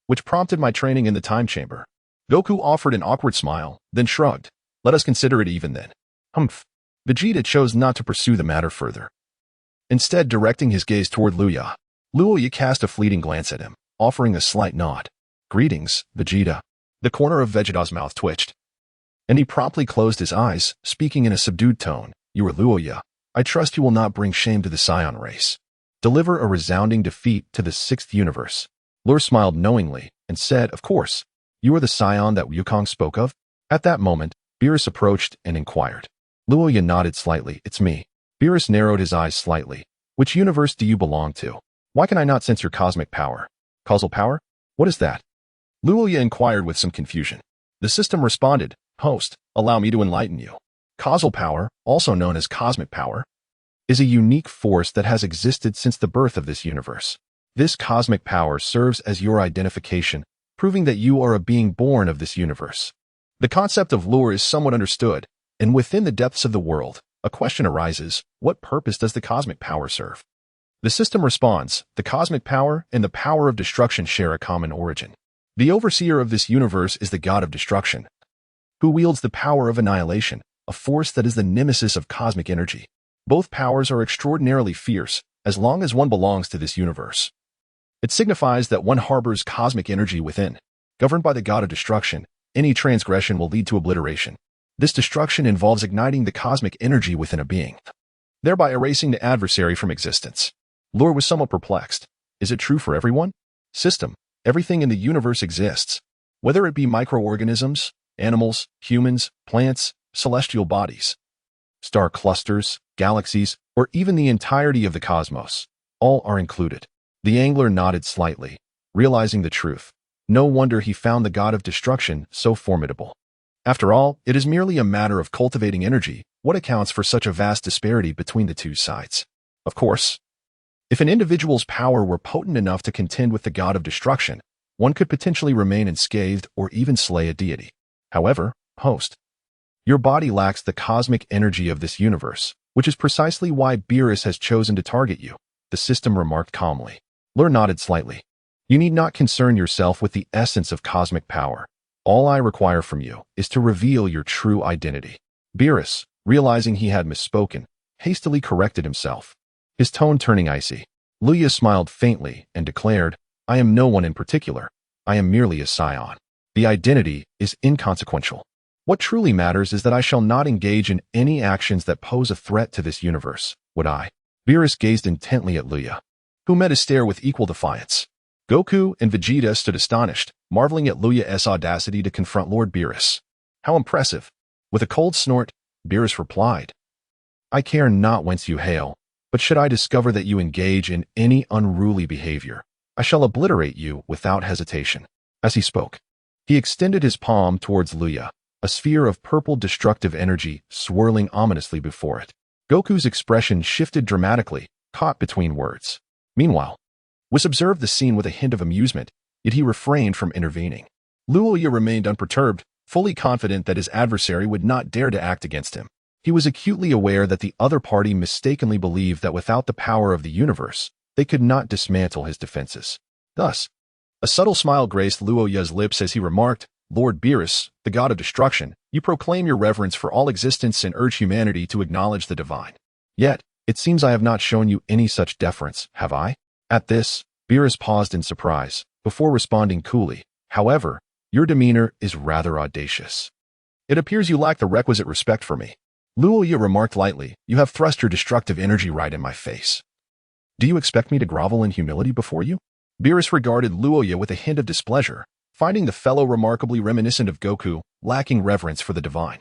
S1: which prompted my training in the time chamber. Goku offered an awkward smile, then shrugged. "Let us consider it even then." Humph. Vegeta chose not to pursue the matter further. Instead, directing his gaze toward Luya, Luya cast a fleeting glance at him, offering a slight nod. "Greetings, Vegeta." The corner of Vegeta's mouth twitched, and he promptly closed his eyes, speaking in a subdued tone. "You are Luya. I trust you will not bring shame to the Saiyan race. Deliver a resounding defeat to the sixth universe." Luya smiled knowingly and said, "Of course. You are the Saiyan that Wukong spoke of?" At that moment, Beerus approached and inquired. Luya nodded slightly. "It's me." Beerus narrowed his eyes slightly. "Which universe do you belong to? Why can I not sense your cosmic power?" "Causal power? What is that?" Luya inquired with some confusion. The system responded, "Host, allow me to enlighten you. Causal power, also known as cosmic power, is a unique force that has existed since the birth of this universe. This cosmic power serves as your identification, proving that you are a being born of this universe." The concept of lure is somewhat understood, and within the depths of the world, a question arises: what purpose does the cosmic power serve? The system responds, the cosmic power and the power of destruction share a common origin. The overseer of this universe is the god of destruction, who wields the power of annihilation, a force that is the nemesis of cosmic energy. Both powers are extraordinarily fierce, as long as one belongs to this universe. It signifies that one harbors cosmic energy within. Governed by the god of destruction, any transgression will lead to obliteration. This destruction involves igniting the cosmic energy within a being, thereby erasing the adversary from existence. Luya was somewhat perplexed. Is it true for everyone? System. Everything in the universe exists, whether it be microorganisms, animals, humans, plants, celestial bodies, star clusters, galaxies, or even the entirety of the cosmos. All are included. The angler nodded slightly, realizing the truth. No wonder he found the god of destruction so formidable. After all, it is merely a matter of cultivating energy. What accounts for such a vast disparity between the two sides? Of course, If an individual's power were potent enough to contend with the god of destruction, one could potentially remain unscathed or even slay a deity. However, host, your body lacks the cosmic energy of this universe, which is precisely why Beerus has chosen to target you, the system remarked calmly. Lur nodded slightly. You need not concern yourself with the essence of cosmic power. All I require from you is to reveal your true identity. Beerus, realizing he had misspoken, hastily corrected himself, his tone turning icy. Luya smiled faintly and declared, I am no one in particular. I am merely a scion. The identity is inconsequential. What truly matters is that I shall not engage in any actions that pose a threat to this universe, would I? Beerus gazed intently at Luya, who met his stare with equal defiance. Goku and Vegeta stood astonished, marveling at Luya's audacity to confront Lord Beerus. How impressive! With a cold snort, Beerus replied, I care not whence you hail, but should I discover that you engage in any unruly behavior, I shall obliterate you without hesitation. As he spoke, he extended his palm towards Luya, a sphere of purple destructive energy swirling ominously before it. Goku's expression shifted dramatically, caught between words. Meanwhile, Whis observed the scene with a hint of amusement, yet he refrained from intervening. Luya remained unperturbed, fully confident that his adversary would not dare to act against him. He was acutely aware that the other party mistakenly believed that without the power of the universe, they could not dismantle his defenses. Thus, a subtle smile graced Luya's lips as he remarked, Lord Beerus, the god of destruction, you proclaim your reverence for all existence and urge humanity to acknowledge the divine. Yet, it seems I have not shown you any such deference, have I? At this, Beerus paused in surprise, before responding coolly, however, your demeanor is rather audacious. It appears you lack the requisite respect for me. Luya remarked lightly, you have thrust your destructive energy right in my face. Do you expect me to grovel in humility before you? Beerus regarded Luya with a hint of displeasure, finding the fellow remarkably reminiscent of Goku, lacking reverence for the divine.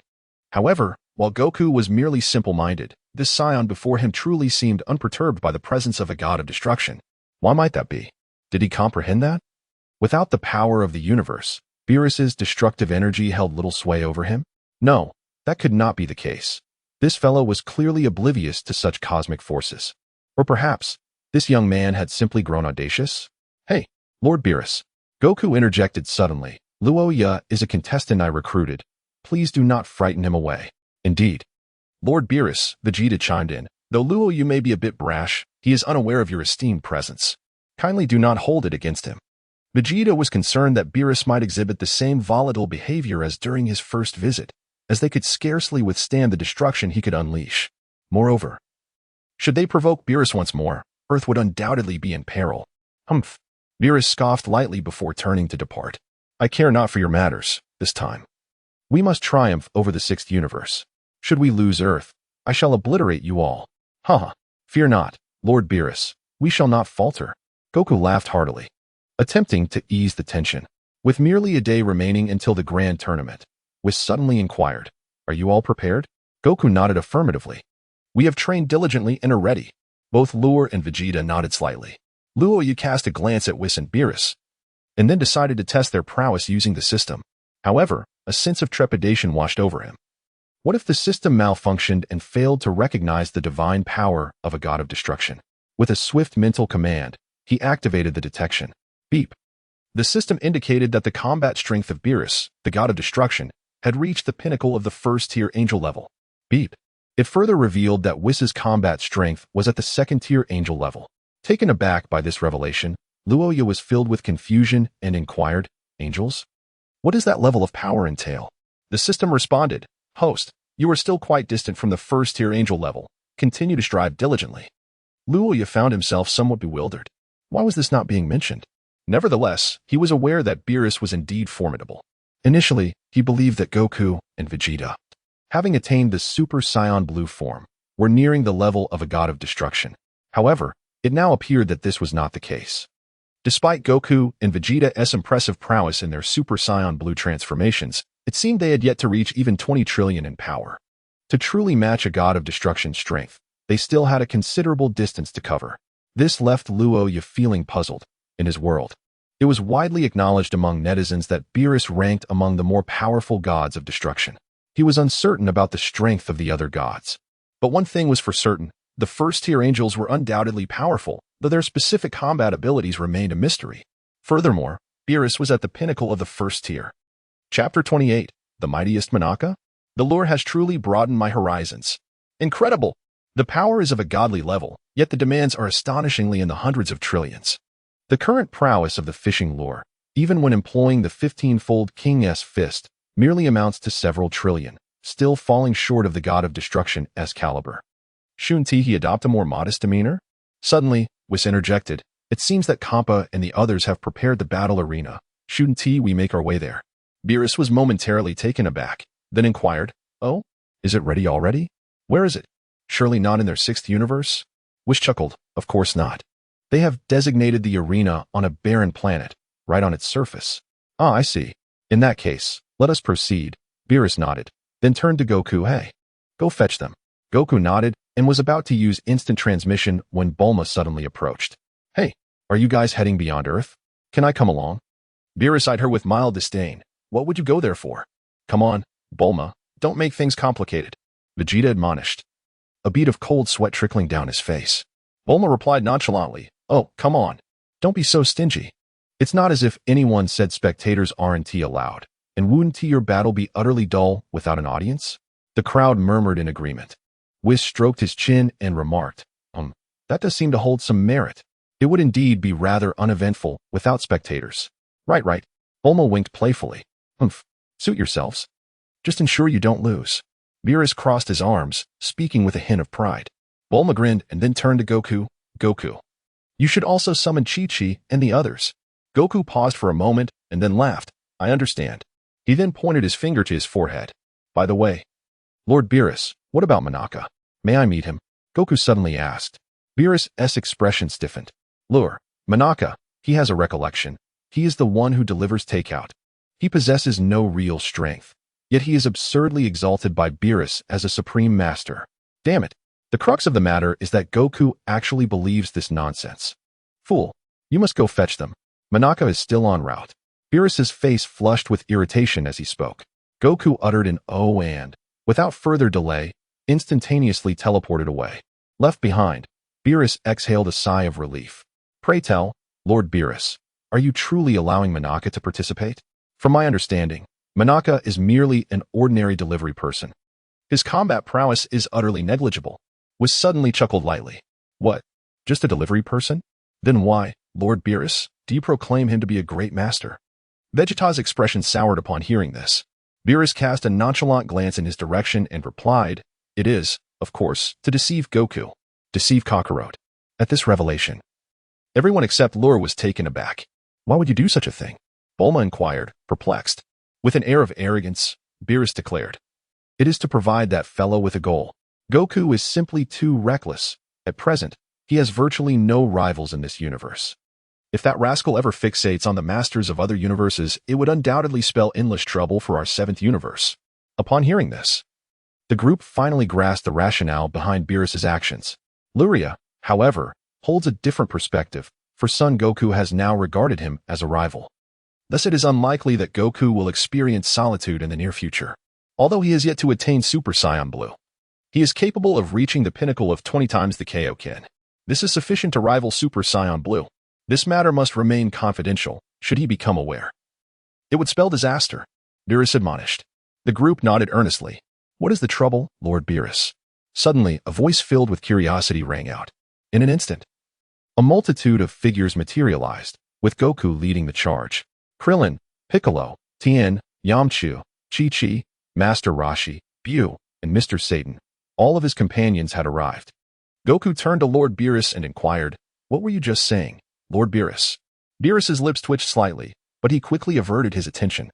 S1: However, while Goku was merely simple-minded, this scion before him truly seemed unperturbed by the presence of a god of destruction. Why might that be? Did he comprehend that? Without the power of the universe, Beerus's destructive energy held little sway over him? No, that could not be the case. This fellow was clearly oblivious to such cosmic forces. Or perhaps, this young man had simply grown audacious? Hey, Lord Beerus. Goku interjected suddenly. Luya is a contestant I recruited. Please do not frighten him away. Indeed. Lord Beerus, Vegeta chimed in. Though Luya may be a bit brash, he is unaware of your esteemed presence. Kindly do not hold it against him. Vegeta was concerned that Beerus might exhibit the same volatile behavior as during his first visit, as they could scarcely withstand the destruction he could unleash. Moreover, should they provoke Beerus once more, Earth would undoubtedly be in peril. Humph. Beerus scoffed lightly before turning to depart. I care not for your matters, this time. We must triumph over the sixth universe. Should we lose Earth, I shall obliterate you all. Ha! Fear not, Lord Beerus. We shall not falter. Goku laughed heartily, attempting to ease the tension. With merely a day remaining until the grand tournament, Whis suddenly inquired, Are you all prepared? Goku nodded affirmatively. We have trained diligently and are ready. Both Lur and Vegeta nodded slightly. Luya cast a glance at Whis and Beerus, and then decided to test their prowess using the system. However, a sense of trepidation washed over him. What if the system malfunctioned and failed to recognize the divine power of a god of destruction? With a swift mental command, he activated the detection. Beep. The system indicated that the combat strength of Beerus, the god of destruction, had reached the pinnacle of the first-tier angel level. Beep. It further revealed that Whis' combat strength was at the second-tier angel level. Taken aback by this revelation, Luya was filled with confusion and inquired, Angels? What does that level of power entail? The system responded, Host, you are still quite distant from the first-tier angel level. Continue to strive diligently. Luya found himself somewhat bewildered. Why was this not being mentioned? Nevertheless, he was aware that Beerus was indeed formidable. Initially, he believed that Goku and Vegeta, having attained the Super Saiyan blue form, were nearing the level of a god of destruction. However, it now appeared that this was not the case. Despite Goku and Vegeta's impressive prowess in their Super Saiyan blue transformations, it seemed they had yet to reach even 20 trillion in power. To truly match a god of destruction's strength, they still had a considerable distance to cover. This left Luya feeling puzzled. In his world, it was widely acknowledged among netizens that Beerus ranked among the more powerful gods of destruction. He was uncertain about the strength of the other gods. But one thing was for certain. The first-tier angels were undoubtedly powerful, though their specific combat abilities remained a mystery. Furthermore, Beerus was at the pinnacle of the first tier. Chapter 28, The Mightiest Manaka? The lure has truly broadened my horizons. Incredible! The power is of a godly level, yet the demands are astonishingly in the hundreds of trillions. The current prowess of the fishing lure, even when employing the 15-fold King's Fist, merely amounts to several trillion, still falling short of the god of destruction-s caliber. Shouldn't he adopt a more modest demeanor? Suddenly, Whis interjected, it seems that Kampa and the others have prepared the battle arena. Shouldn't we make our way there? Beerus was momentarily taken aback, then inquired, oh, is it ready already? Where is it? Surely not in their 6th universe? Whis chuckled, of course not. They have designated the arena on a barren planet, right on its surface. Ah, I see. In that case, let us proceed. Beerus nodded, then turned to Goku. Hey, go fetch them. Goku nodded and was about to use instant transmission when Bulma suddenly approached. Hey, are you guys heading beyond Earth? Can I come along? Beerus eyed her with mild disdain. What would you go there for? Come on, Bulma, don't make things complicated. Vegeta admonished, a bead of cold sweat trickling down his face. Bulma replied nonchalantly, oh, come on. Don't be so stingy. It's not as if anyone said spectators aren't allowed, and wouldn't your battle be utterly dull without an audience? The crowd murmured in agreement. Whis stroked his chin and remarked, that does seem to hold some merit. It would indeed be rather uneventful without spectators. Right. Bulma winked playfully. Suit yourselves. Just ensure you don't lose. Beerus crossed his arms, speaking with a hint of pride. Bulma grinned and then turned to Goku. Goku, you should also summon Chi-Chi and the others. Goku paused for a moment and then laughed. I understand. He then pointed his finger to his forehead. By the way, Lord Beerus, what about Manaka? May I meet him? Goku suddenly asked. Beerus' expression stiffened. Lure, Manaka, he has a recollection. He is the one who delivers takeout. He possesses no real strength, yet he is absurdly exalted by Beerus as a supreme master. Damn it. The crux of the matter is that Goku actually believes this nonsense. Fool, you must go fetch them. Manaka is still en route. Beerus's face flushed with irritation as he spoke. Goku uttered an oh and, without further delay, instantaneously teleported away. Left behind, Beerus exhaled a sigh of relief. Pray tell, Lord Beerus, are you truly allowing Manaka to participate? From my understanding, Manaka is merely an ordinary delivery person. His combat prowess is utterly negligible. Whis suddenly chuckled lightly. What? Just a delivery person? Then why, Lord Beerus, do you proclaim him to be a great master? Vegeta's expression soured upon hearing this. Beerus cast a nonchalant glance in his direction and replied, it is, of course, to deceive Goku. Deceive Kakarot. At this revelation, everyone except Lure was taken aback. Why would you do such a thing? Bulma inquired, perplexed. With an air of arrogance, Beerus declared, it is to provide that fellow with a goal. Goku is simply too reckless. At present, he has virtually no rivals in this universe. If that rascal ever fixates on the masters of other universes, it would undoubtedly spell endless trouble for our 7th universe. Upon hearing this, the group finally grasped the rationale behind Beerus's actions. Luya, however, holds a different perspective, for Son Goku has now regarded him as a rival. Thus it is unlikely that Goku will experience solitude in the near future. Although he has yet to attain Super Saiyan Blue, he is capable of reaching the pinnacle of 20 times the Kaioken. This is sufficient to rival Super Saiyan Blue. This matter must remain confidential, should he become aware. It would spell disaster, Beerus admonished. The group nodded earnestly. What is the trouble, Lord Beerus? Suddenly, a voice filled with curiosity rang out. In an instant, a multitude of figures materialized, with Goku leading the charge. Krillin, Piccolo, Tien, Yamcha, Chi-Chi, Master Roshi, Bu, and Mr. Satan. All of his companions had arrived. Goku turned to Lord Beerus and inquired, what were you just saying, Lord Beerus? Beerus's lips twitched slightly, but he quickly averted his attention.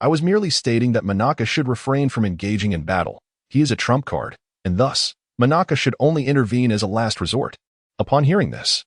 S1: I was merely stating that Manaka should refrain from engaging in battle. He is a trump card, and thus, Manaka should only intervene as a last resort. Upon hearing this,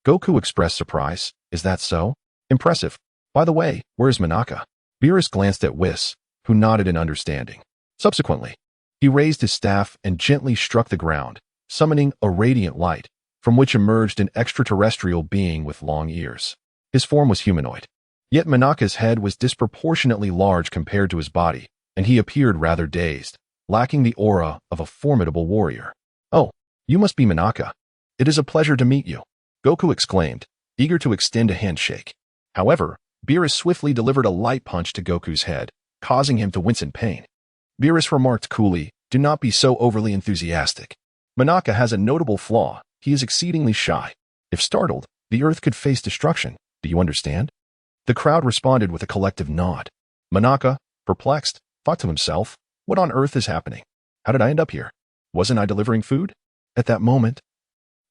S1: Goku expressed surprise. Is that so? Impressive. By the way, where is Manaka? Beerus glanced at Whis, who nodded in understanding. Subsequently, he raised his staff and gently struck the ground, summoning a radiant light, from which emerged an extraterrestrial being with long ears. His form was humanoid. Yet Manaka's head was disproportionately large compared to his body, and he appeared rather dazed, lacking the aura of a formidable warrior. Oh, you must be Manaka. It is a pleasure to meet you. Goku exclaimed, eager to extend a handshake. However, Beerus swiftly delivered a light punch to Goku's head, causing him to wince in pain. Beerus remarked coolly, "Do not be so overly enthusiastic. Monaka has a notable flaw. He is exceedingly shy. If startled, the Earth could face destruction. Do you understand?" The crowd responded with a collective nod. Monaka, perplexed, thought to himself, "What on earth is happening? How did I end up here? Wasn't I delivering food?" At that moment,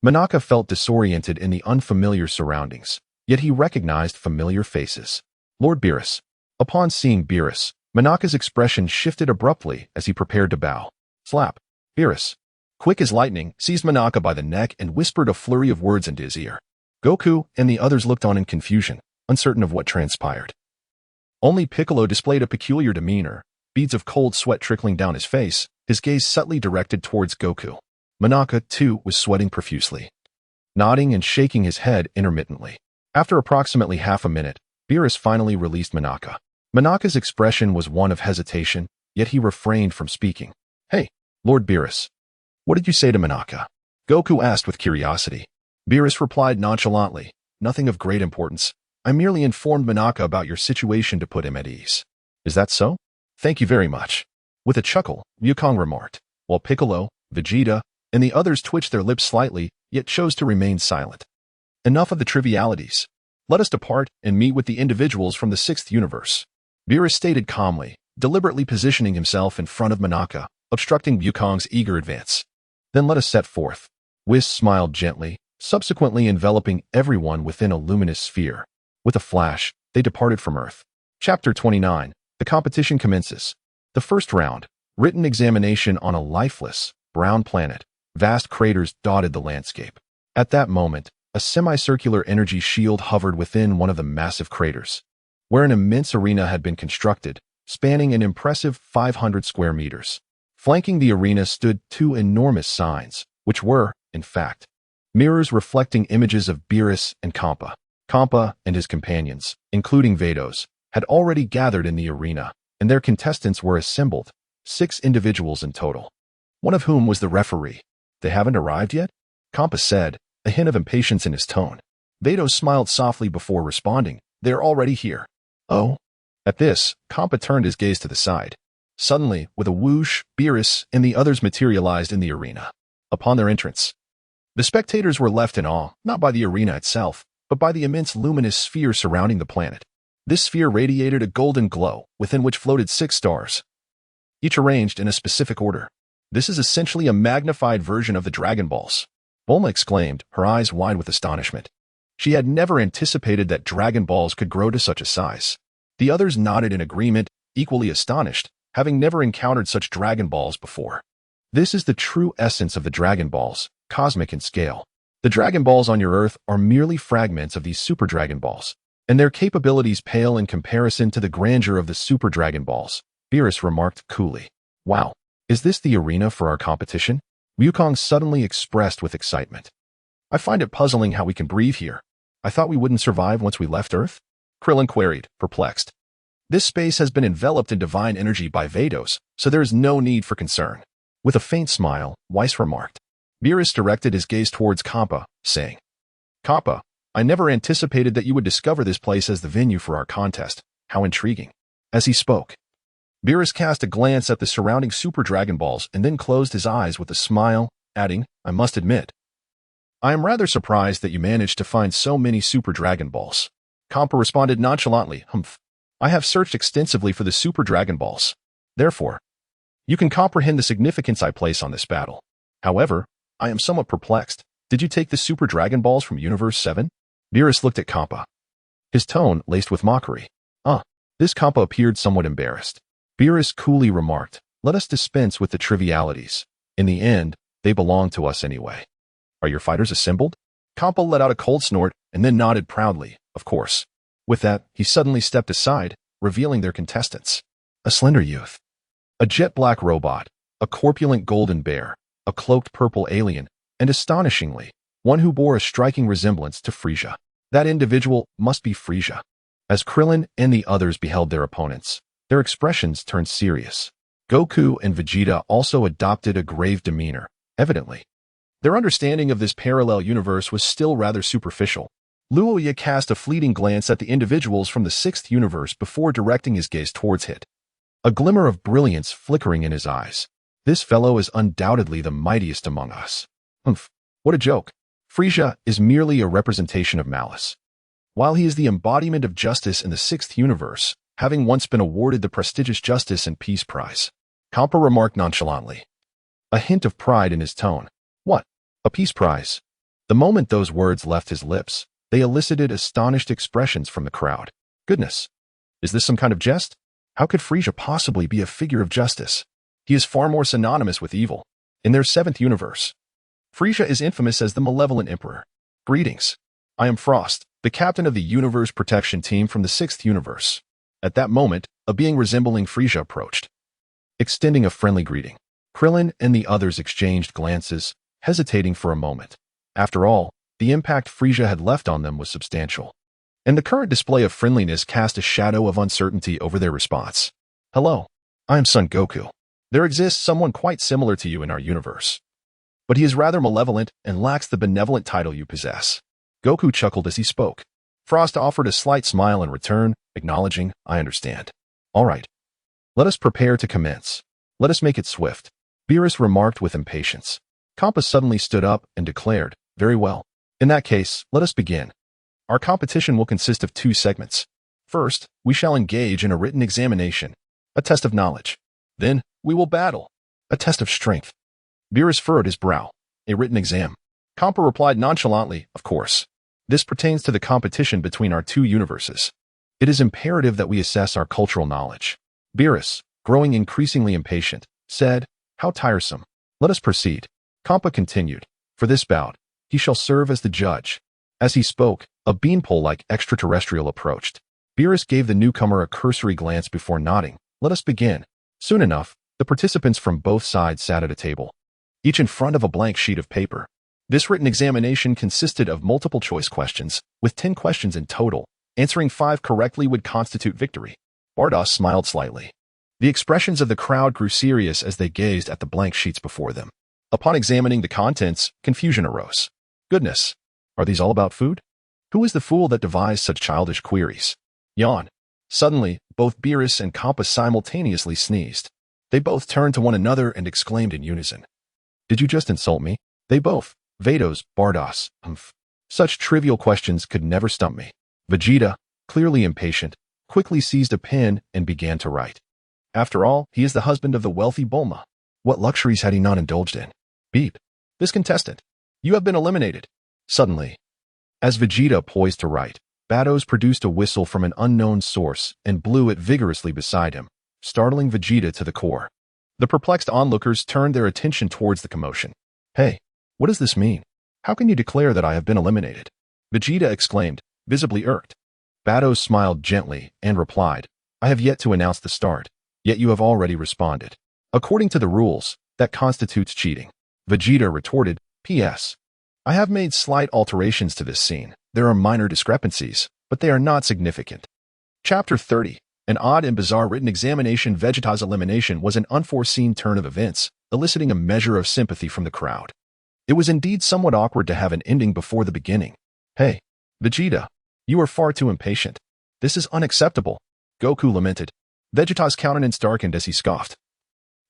S1: Monaka felt disoriented in the unfamiliar surroundings, yet he recognized familiar faces. Lord Beerus. Upon seeing Beerus, Monaka's expression shifted abruptly as he prepared to bow. Slap. Beerus, quick as lightning, seized Monaka by the neck and whispered a flurry of words into his ear. Goku and the others looked on in confusion, uncertain of what transpired. Only Piccolo displayed a peculiar demeanor, beads of cold sweat trickling down his face, his gaze subtly directed towards Goku. Monaka, too, was sweating profusely, nodding and shaking his head intermittently. After approximately half a minute, Beerus finally released Monaka. Monaka's expression was one of hesitation, yet he refrained from speaking. "Hey, Lord Beerus, what did you say to Monaka?" Goku asked with curiosity. Beerus replied nonchalantly, "Nothing of great importance. I merely informed Monaka about your situation to put him at ease." "Is that so? Thank you very much." With a chuckle, Wukong remarked, while Piccolo, Vegeta, and the others twitched their lips slightly, yet chose to remain silent. "Enough of the trivialities. Let us depart and meet with the individuals from the sixth universe," Beerus stated calmly, deliberately positioning himself in front of Monaka, obstructing Wukong's eager advance. "Then let us set forth." Whis smiled gently, subsequently enveloping everyone within a luminous sphere. With a flash, they departed from Earth. Chapter 29. The competition commences. The first round. Written examination on a lifeless, brown planet. Vast craters dotted the landscape. At that moment, a semicircular energy shield hovered within one of the massive craters, where an immense arena had been constructed, spanning an impressive 500 square meters. Flanking the arena stood two enormous signs, which were, in fact, mirrors reflecting images of Beerus and Kampa. Kampa and his companions, including Vados, had already gathered in the arena, and their contestants were assembled, 6 individuals in total, one of whom was the referee. "They haven't arrived yet?" Kampa said, a hint of impatience in his tone. Vados smiled softly before responding, "They're already here." "Oh?" At this, Kampa turned his gaze to the side. Suddenly, with a whoosh, Beerus and the others materialized in the arena. Upon their entrance, the spectators were left in awe, not by the arena itself, but by the immense luminous sphere surrounding the planet. This sphere radiated a golden glow, within which floated 6 stars, each arranged in a specific order. "This is essentially a magnified version of the Dragon Balls," Bulma exclaimed, her eyes wide with astonishment. She had never anticipated that Dragon Balls could grow to such a size. The others nodded in agreement, equally astonished, having never encountered such Dragon Balls before. "This is the true essence of the Dragon Balls, cosmic in scale. The Dragon Balls on your Earth are merely fragments of these Super Dragon Balls, and their capabilities pale in comparison to the grandeur of the Super Dragon Balls," Beerus remarked coolly. "Wow, is this the arena for our competition?" Wukong suddenly expressed with excitement. "I find it puzzling how we can breathe here. I thought we wouldn't survive once we left Earth?" Krillin queried, perplexed. "This space has been enveloped in divine energy by Vados, so there is no need for concern." With a faint smile, Weiss remarked. Beerus directed his gaze towards Kampa, saying, "Kampa, I never anticipated that you would discover this place as the venue for our contest. How intriguing." As he spoke, Beerus cast a glance at the surrounding Super Dragon Balls and then closed his eyes with a smile, adding, "I must admit, I am rather surprised that you managed to find so many Super Dragon Balls." Kampa responded nonchalantly, "Humph. I have searched extensively for the Super Dragon Balls. Therefore, you can comprehend the significance I place on this battle. However, I am somewhat perplexed. Did you take the Super Dragon Balls from Universe 7? Beerus looked at Kampa, his tone laced with mockery. This Kampa appeared somewhat embarrassed. Beerus coolly remarked, "Let us dispense with the trivialities. In the end, they belong to us anyway. Are your fighters assembled?" Kampa let out a cold snort and then nodded proudly, "Of course." With that, he suddenly stepped aside, revealing their contestants. A slender youth, a jet-black robot, a corpulent golden bear, a cloaked purple alien, and astonishingly, one who bore a striking resemblance to Frieza. That individual must be Frieza. As Krillin and the others beheld their opponents, their expressions turned serious. Goku and Vegeta also adopted a grave demeanor, evidently Their understanding of this parallel universe was still rather superficial. Luya cast a fleeting glance at the individuals from the sixth universe before directing his gaze towards Hit. A glimmer of brilliance flickering in his eyes. This fellow is undoubtedly the mightiest among us. Humph, what a joke. Frieza is merely a representation of malice. While he is the embodiment of justice in the sixth universe, having once been awarded the prestigious Justice and Peace Prize, Kampa remarked nonchalantly, a hint of pride in his tone. What? A peace prize? The moment those words left his lips, they elicited astonished expressions from the crowd. Goodness! Is this some kind of jest? How could Frieza possibly be a figure of justice? He is far more synonymous with evil. In their seventh universe, Frieza is infamous as the malevolent emperor. Greetings. I am Frost, the captain of the universe protection team from the sixth universe. At that moment, a being resembling Frieza approached, extending a friendly greeting. Krillin and the others exchanged glances, hesitating for a moment. After all, the impact Frieza had left on them was substantial, and the current display of friendliness cast a shadow of uncertainty over their response. Hello, I am Son Goku. There exists someone quite similar to you in our universe, but he is rather malevolent and lacks the benevolent title you possess. Goku chuckled as he spoke. Frost offered a slight smile in return, acknowledging, I understand. All right. Let us prepare to commence. Let us make it swift. Beerus remarked with impatience. Kampa suddenly stood up and declared, very well. In that case, let us begin. Our competition will consist of 2 segments. First, we shall engage in a written examination, a test of knowledge. Then, we will battle, a test of strength. Beerus furrowed his brow. A written exam. Kampa replied nonchalantly, of course. This pertains to the competition between our 2 universes. It is imperative that we assess our cultural knowledge. Beerus, growing increasingly impatient, said, how tiresome. Let us proceed. Kampa continued, for this bout, he shall serve as the judge. As he spoke, a beanpole-like extraterrestrial approached. Beerus gave the newcomer a cursory glance before nodding. Let us begin. Soon enough, the participants from both sides sat at a table, each in front of a blank sheet of paper. This written examination consisted of multiple choice questions, with 10 questions in total. Answering 5 correctly would constitute victory. Bardos smiled slightly. The expressions of the crowd grew serious as they gazed at the blank sheets before them. Upon examining the contents, confusion arose. Goodness, are these all about food? Who is the fool that devised such childish queries? Yawn. Suddenly, both Beerus and Kampa simultaneously sneezed. They both turned to one another and exclaimed in unison. Did you just insult me? They both. Vados, Bardos, humph. Such trivial questions could never stump me. Vegeta, clearly impatient, quickly seized a pen and began to write. After all, he is the husband of the wealthy Bulma. What luxuries had he not indulged in? Beep. This contestant. You have been eliminated. Suddenly, as Vegeta poised to write, Vados produced a whistle from an unknown source and blew it vigorously beside him, startling Vegeta to the core. The perplexed onlookers turned their attention towards the commotion. Hey, what does this mean? How can you declare that I have been eliminated? Vegeta exclaimed, visibly irked. Vados smiled gently and replied, I have yet to announce the start, yet you have already responded. According to the rules, that constitutes cheating. Vegeta retorted, P.S. I have made slight alterations to this scene. There are minor discrepancies, but they are not significant. Chapter 30. An odd and bizarre written examination. Vegeta's elimination was an unforeseen turn of events, eliciting a measure of sympathy from the crowd. It was indeed somewhat awkward to have an ending before the beginning. Hey, Vegeta, you are far too impatient. This is unacceptable, Goku lamented. Vegeta's countenance darkened as he scoffed.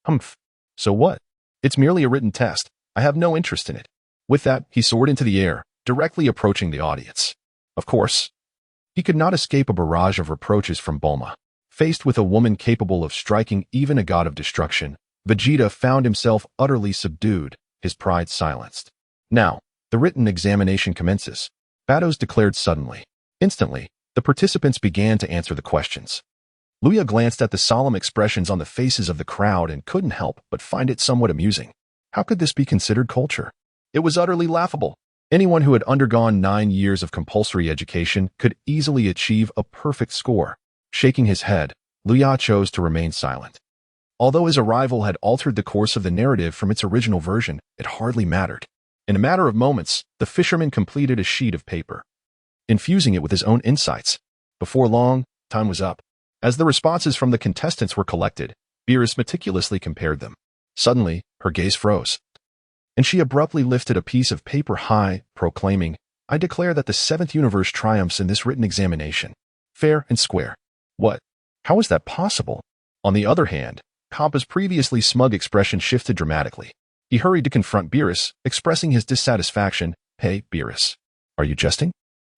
S1: Humph. So what? It's merely a written test. I have no interest in it. With that, he soared into the air, directly approaching the audience. Of course, he could not escape a barrage of reproaches from Bulma. Faced with a woman capable of striking even a god of destruction, Vegeta found himself utterly subdued, his pride silenced. Now, the written examination commences, Vados declared suddenly. Instantly, the participants began to answer the questions. Luya glanced at the solemn expressions on the faces of the crowd and couldn't help but find it somewhat amusing. How could this be considered culture? It was utterly laughable. Anyone who had undergone 9 years of compulsory education could easily achieve a perfect score. Shaking his head, Luya chose to remain silent. Although his arrival had altered the course of the narrative from its original version, it hardly mattered. In a matter of moments, the fisherman completed a sheet of paper, infusing it with his own insights. Before long, time was up. As the responses from the contestants were collected, Beerus meticulously compared them. Suddenly, her gaze froze. and she abruptly lifted a piece of paper high, proclaiming, "I declare that the seventh universe triumphs in this written examination. Fair and square." What? How is that possible? On the other hand, Kampa's previously smug expression shifted dramatically. He hurried to confront Beerus, expressing his dissatisfaction. "Hey, Beerus. Are you jesting?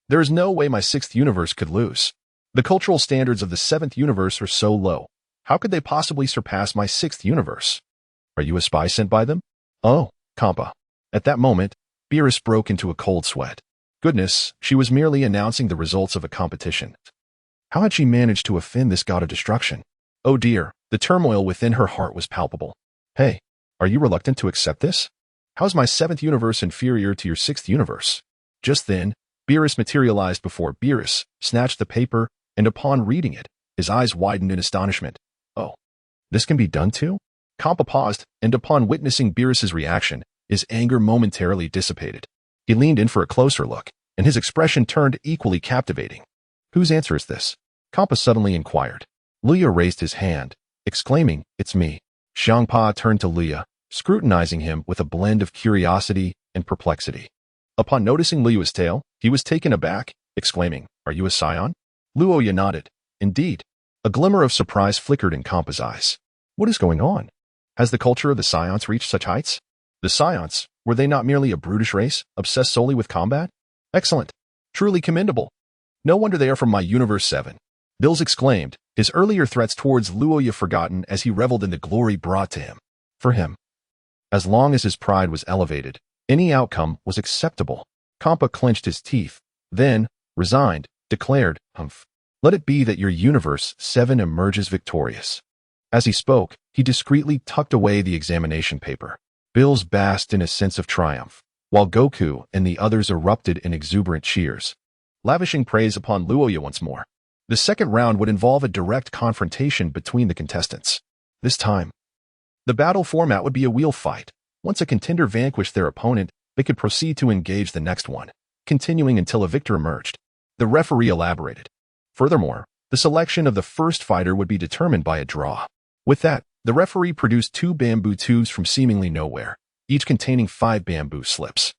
S1: There is no way my sixth universe could lose. The cultural standards of the seventh universe are so low. How could they possibly surpass my sixth universe? Are you a spy sent by them?" "Oh, Kampa." At that moment, Beerus broke into a cold sweat. Goodness, she was merely announcing the results of a competition. How had she managed to offend this god of destruction? Oh dear, the turmoil within her heart was palpable. "Hey, are you reluctant to accept this? How's my seventh universe inferior to your sixth universe?" Just then, Beerus materialized before Beerus, snatched the paper, and upon reading it, his eyes widened in astonishment. "Oh, this can be done too?" Kampa paused, and upon witnessing Beerus's reaction, his anger momentarily dissipated. He leaned in for a closer look, and his expression turned equally captivating. "Whose answer is this?" Kampa suddenly inquired. Luya raised his hand, exclaiming, "It's me." Xiangpa turned to Luya, scrutinizing him with a blend of curiosity and perplexity. Upon noticing Luya's tail, he was taken aback, exclaiming, "Are you a Saiyan?" Luya nodded. Indeed. A glimmer of surprise flickered in Kampa's eyes. What is going on? Has the culture of the Saiyans reached such heights? The Saiyans, were they not merely a brutish race, obsessed solely with combat? Excellent. Truly commendable. No wonder they are from my Universe 7. Bills exclaimed, his earlier threats towards Luya forgotten as he reveled in the glory brought to him. For him, as long as his pride was elevated, any outcome was acceptable. Kampa clenched his teeth, then, resigned, declared, "Humph. Let it be that your Universe 7 emerges victorious." As he spoke, he discreetly tucked away the examination paper. Bills basked in a sense of triumph, while Goku and the others erupted in exuberant cheers, lavishing praise upon Luya once more. The second round would involve a direct confrontation between the contestants. This time, the battle format would be a wheel fight. Once a contender vanquished their opponent, they could proceed to engage the next one, continuing until a victor emerged. The referee elaborated. Furthermore, the selection of the first fighter would be determined by a draw. With that, the referee produced 2 bamboo tubes from seemingly nowhere, each containing 5 bamboo slips.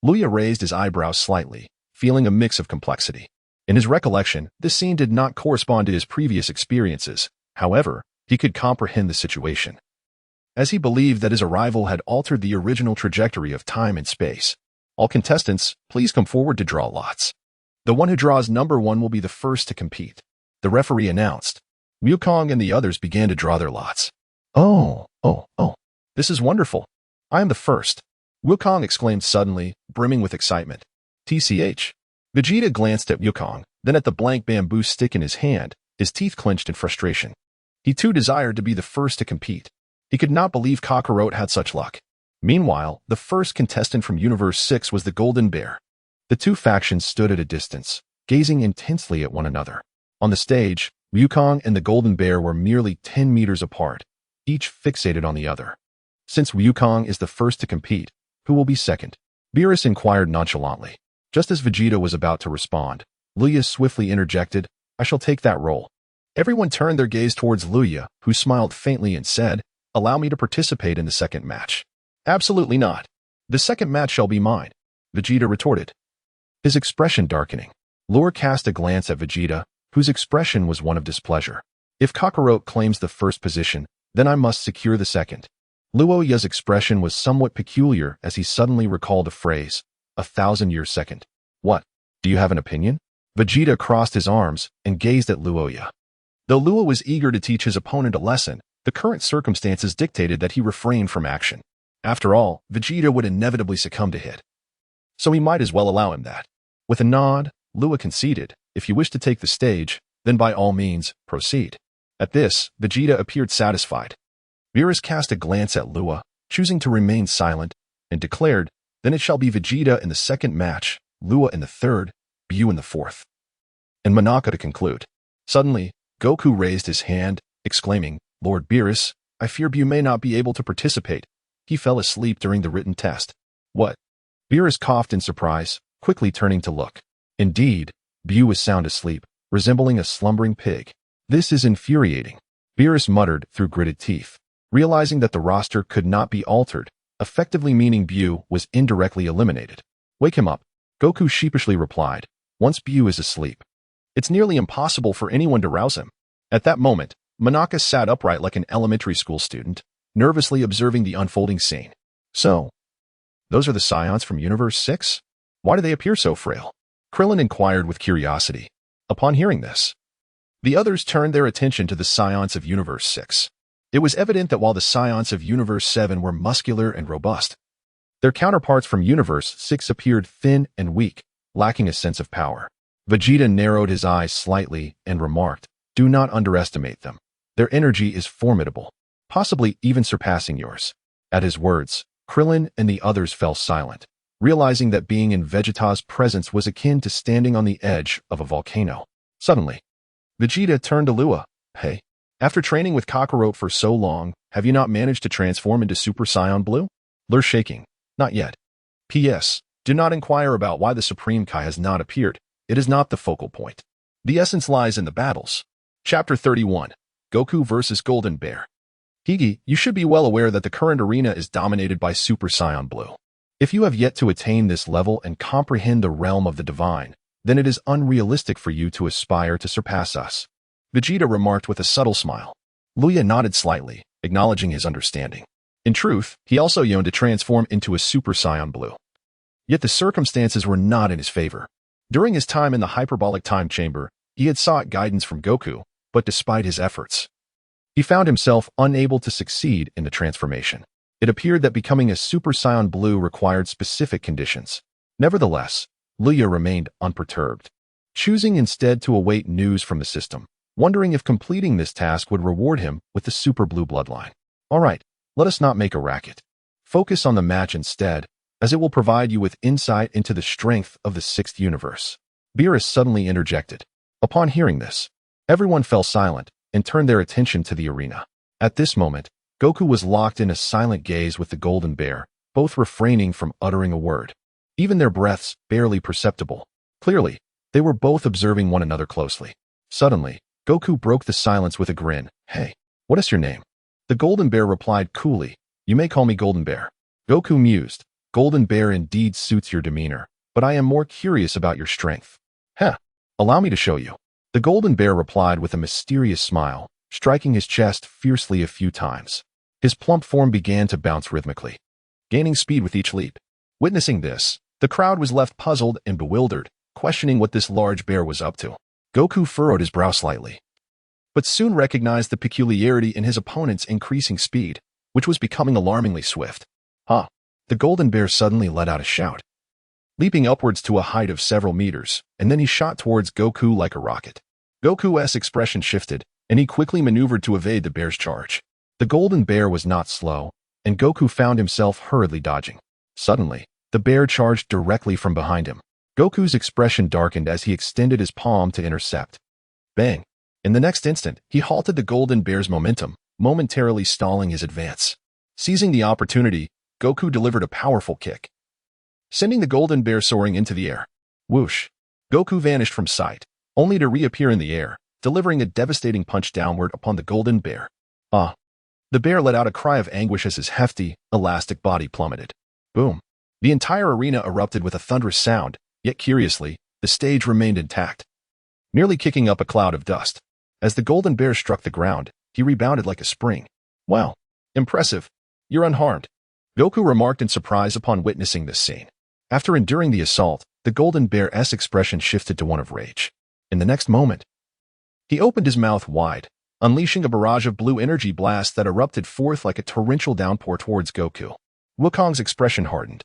S1: Luya raised his eyebrows slightly, feeling a mix of complexity. In his recollection, this scene did not correspond to his previous experiences. However, he could comprehend the situation, as he believed that his arrival had altered the original trajectory of time and space. All contestants, please come forward to draw lots. The one who draws number 1 will be the first to compete, the referee announced. Wukong and the others began to draw their lots. Oh, this is wonderful. I am the first, Wukong exclaimed suddenly, brimming with excitement. TCH. Vegeta glanced at Wukong, then at the blank bamboo stick in his hand, his teeth clenched in frustration. He too desired to be the first to compete. He could not believe Kakarot had such luck. Meanwhile, the first contestant from Universe 6 was the Golden Bear. The two factions stood at a distance, gazing intensely at one another. On the stage, Wukong and the Golden Bear were merely 10 meters apart, each fixated on the other. Since Wukong is the first to compete, who will be second? Beerus inquired nonchalantly. Just as Vegeta was about to respond, Luya swiftly interjected, "I shall take that role." Everyone turned their gaze towards Luya, who smiled faintly and said, "Allow me to participate in the second match." "Absolutely not. The second match shall be mine," Vegeta retorted, his expression darkening. Lore cast a glance at Vegeta, whose expression was one of displeasure. If Kakarot claims the first position, then I must secure the second. Luoya's expression was somewhat peculiar as he suddenly recalled a phrase, 1,000-year second. What? Do you have an opinion? Vegeta crossed his arms and gazed at Luya. Though Luya was eager to teach his opponent a lesson, the current circumstances dictated that he refrain from action. After all, Vegeta would inevitably succumb to hit, so he might as well allow him that. With a nod, Luya conceded, "If you wish to take the stage, then by all means, proceed." At this, Vegeta appeared satisfied. Beerus cast a glance at Luya, choosing to remain silent, and declared, "Then it shall be Vegeta in the second match, Luya in the third, Bu in the fourth." And Monaka to conclude. Suddenly, Goku raised his hand, exclaiming, "Lord Beerus, I fear Bu may not be able to participate. He fell asleep during the written test." "What?" Beerus coughed in surprise, quickly turning to look. Indeed, Bu was sound asleep, resembling a slumbering pig. "This is infuriating," Beerus muttered through gritted teeth. Realizing that the roster could not be altered, effectively meaning Bu was indirectly eliminated. Wake him up, Goku sheepishly replied, once Bu is asleep. It's nearly impossible for anyone to rouse him. At that moment, Monaka sat upright like an elementary school student, nervously observing the unfolding scene. So, those are the Scions from Universe 6? Why do they appear so frail? Krillin inquired with curiosity. Upon hearing this, the others turned their attention to the Scions of Universe 6. It was evident that while the Scions of Universe 7 were muscular and robust, their counterparts from Universe 6 appeared thin and weak, lacking a sense of power. Vegeta narrowed his eyes slightly and remarked, "Do not underestimate them. Their energy is formidable, possibly even surpassing yours." At his words, Krillin and the others fell silent, realizing that being in Vegeta's presence was akin to standing on the edge of a volcano. Suddenly, Vegeta turned to Luya. "Hey, after training with Kakarot for so long, have you not managed to transform into Super Saiyan Blue?" Luya shaking. "Not yet. P.S. Do not inquire about why the Supreme Kai has not appeared. It is not the focal point. The essence lies in the battles." Chapter 31. Goku vs. Golden Bear. Higi, you should be well aware that the current arena is dominated by Super Saiyan Blue. If you have yet to attain this level and comprehend the realm of the divine, then it is unrealistic for you to aspire to surpass us, Vegeta remarked with a subtle smile. Luya nodded slightly, acknowledging his understanding. In truth, he also yearned to transform into a Super Saiyan Blue. Yet the circumstances were not in his favor. During his time in the hyperbolic time chamber, he had sought guidance from Goku, but despite his efforts, he found himself unable to succeed in the transformation. It appeared that becoming a Super Saiyan Blue required specific conditions. Nevertheless, Luya remained unperturbed, choosing instead to await news from the system, wondering if completing this task would reward him with the Super Blue bloodline. All right, let us not make a racket. Focus on the match instead, as it will provide you with insight into the strength of the sixth universe. Beerus suddenly interjected. Upon hearing this, everyone fell silent and turned their attention to the arena. At this moment, Goku was locked in a silent gaze with the Golden Bear, both refraining from uttering a word, even their breaths barely perceptible. Clearly, they were both observing one another closely. Suddenly, Goku broke the silence with a grin. "Hey, what is your name?" The Golden Bear replied coolly, "You may call me Golden Bear." Goku mused. "Golden Bear indeed suits your demeanor, but I am more curious about your strength." "Heh, allow me to show you." The Golden Bear replied with a mysterious smile, striking his chest fiercely a few times. His plump form began to bounce rhythmically, gaining speed with each leap. Witnessing this, the crowd was left puzzled and bewildered, questioning what this large bear was up to. Goku furrowed his brow slightly, but soon recognized the peculiarity in his opponent's increasing speed, which was becoming alarmingly swift. "Huh!" The Golden Bear suddenly let out a shout, leaping upwards to a height of several meters, and then he shot towards Goku like a rocket. Goku's expression shifted, and he quickly maneuvered to evade the bear's charge. The Golden Bear was not slow, and Goku found himself hurriedly dodging. Suddenly, the bear charged directly from behind him. Goku's expression darkened as he extended his palm to intercept. Bang! In the next instant, he halted the Golden Bear's momentum, momentarily stalling his advance. Seizing the opportunity, Goku delivered a powerful kick, sending the Golden Bear soaring into the air. Whoosh! Goku vanished from sight, only to reappear in the air, delivering a devastating punch downward upon the Golden Bear. Ah! The bear let out a cry of anguish as his hefty, elastic body plummeted. Boom! The entire arena erupted with a thunderous sound, yet curiously, the stage remained intact, nearly kicking up a cloud of dust. As the Golden Bear struck the ground, he rebounded like a spring. Wow! Impressive! You're unharmed, Goku remarked in surprise upon witnessing this scene. After enduring the assault, the Golden Bear's expression shifted to one of rage. In the next moment, he opened his mouth wide, unleashing a barrage of blue energy blasts that erupted forth like a torrential downpour towards Goku. Wukong's expression hardened,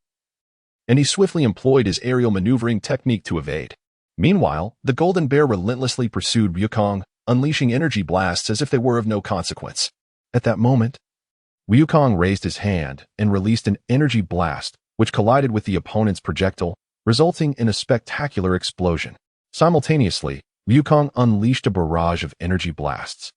S1: and he swiftly employed his aerial maneuvering technique to evade. Meanwhile, the Golden Bear relentlessly pursued Wukong, unleashing energy blasts as if they were of no consequence. At that moment, Wukong raised his hand and released an energy blast, which collided with the opponent's projectile, resulting in a spectacular explosion. Simultaneously, Wukong unleashed a barrage of energy blasts,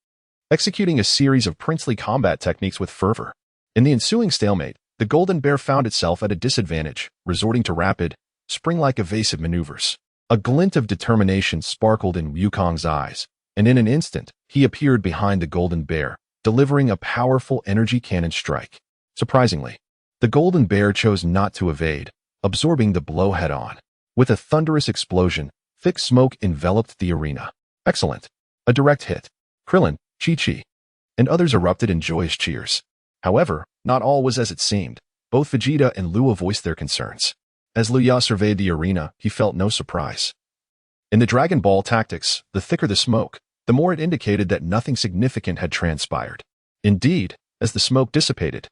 S1: executing a series of princely combat techniques with fervor. In the ensuing stalemate, the Golden Bear found itself at a disadvantage, resorting to rapid, spring-like evasive maneuvers. A glint of determination sparkled in Wukong's eyes, and in an instant, he appeared behind the Golden Bear, delivering a powerful energy cannon strike. Surprisingly, The golden bear chose not to evade, absorbing the blow head-on. With a thunderous explosion, thick smoke enveloped the arena. Excellent. A direct hit. Krillin, Chi-Chi, and others erupted in joyous cheers. However, not all was as it seemed. Both Vegeta and Luya voiced their concerns. As Luya surveyed the arena, he felt no surprise. In the Dragon Ball tactics, the thicker the smoke, the more it indicated that nothing significant had transpired. Indeed, as the smoke dissipated,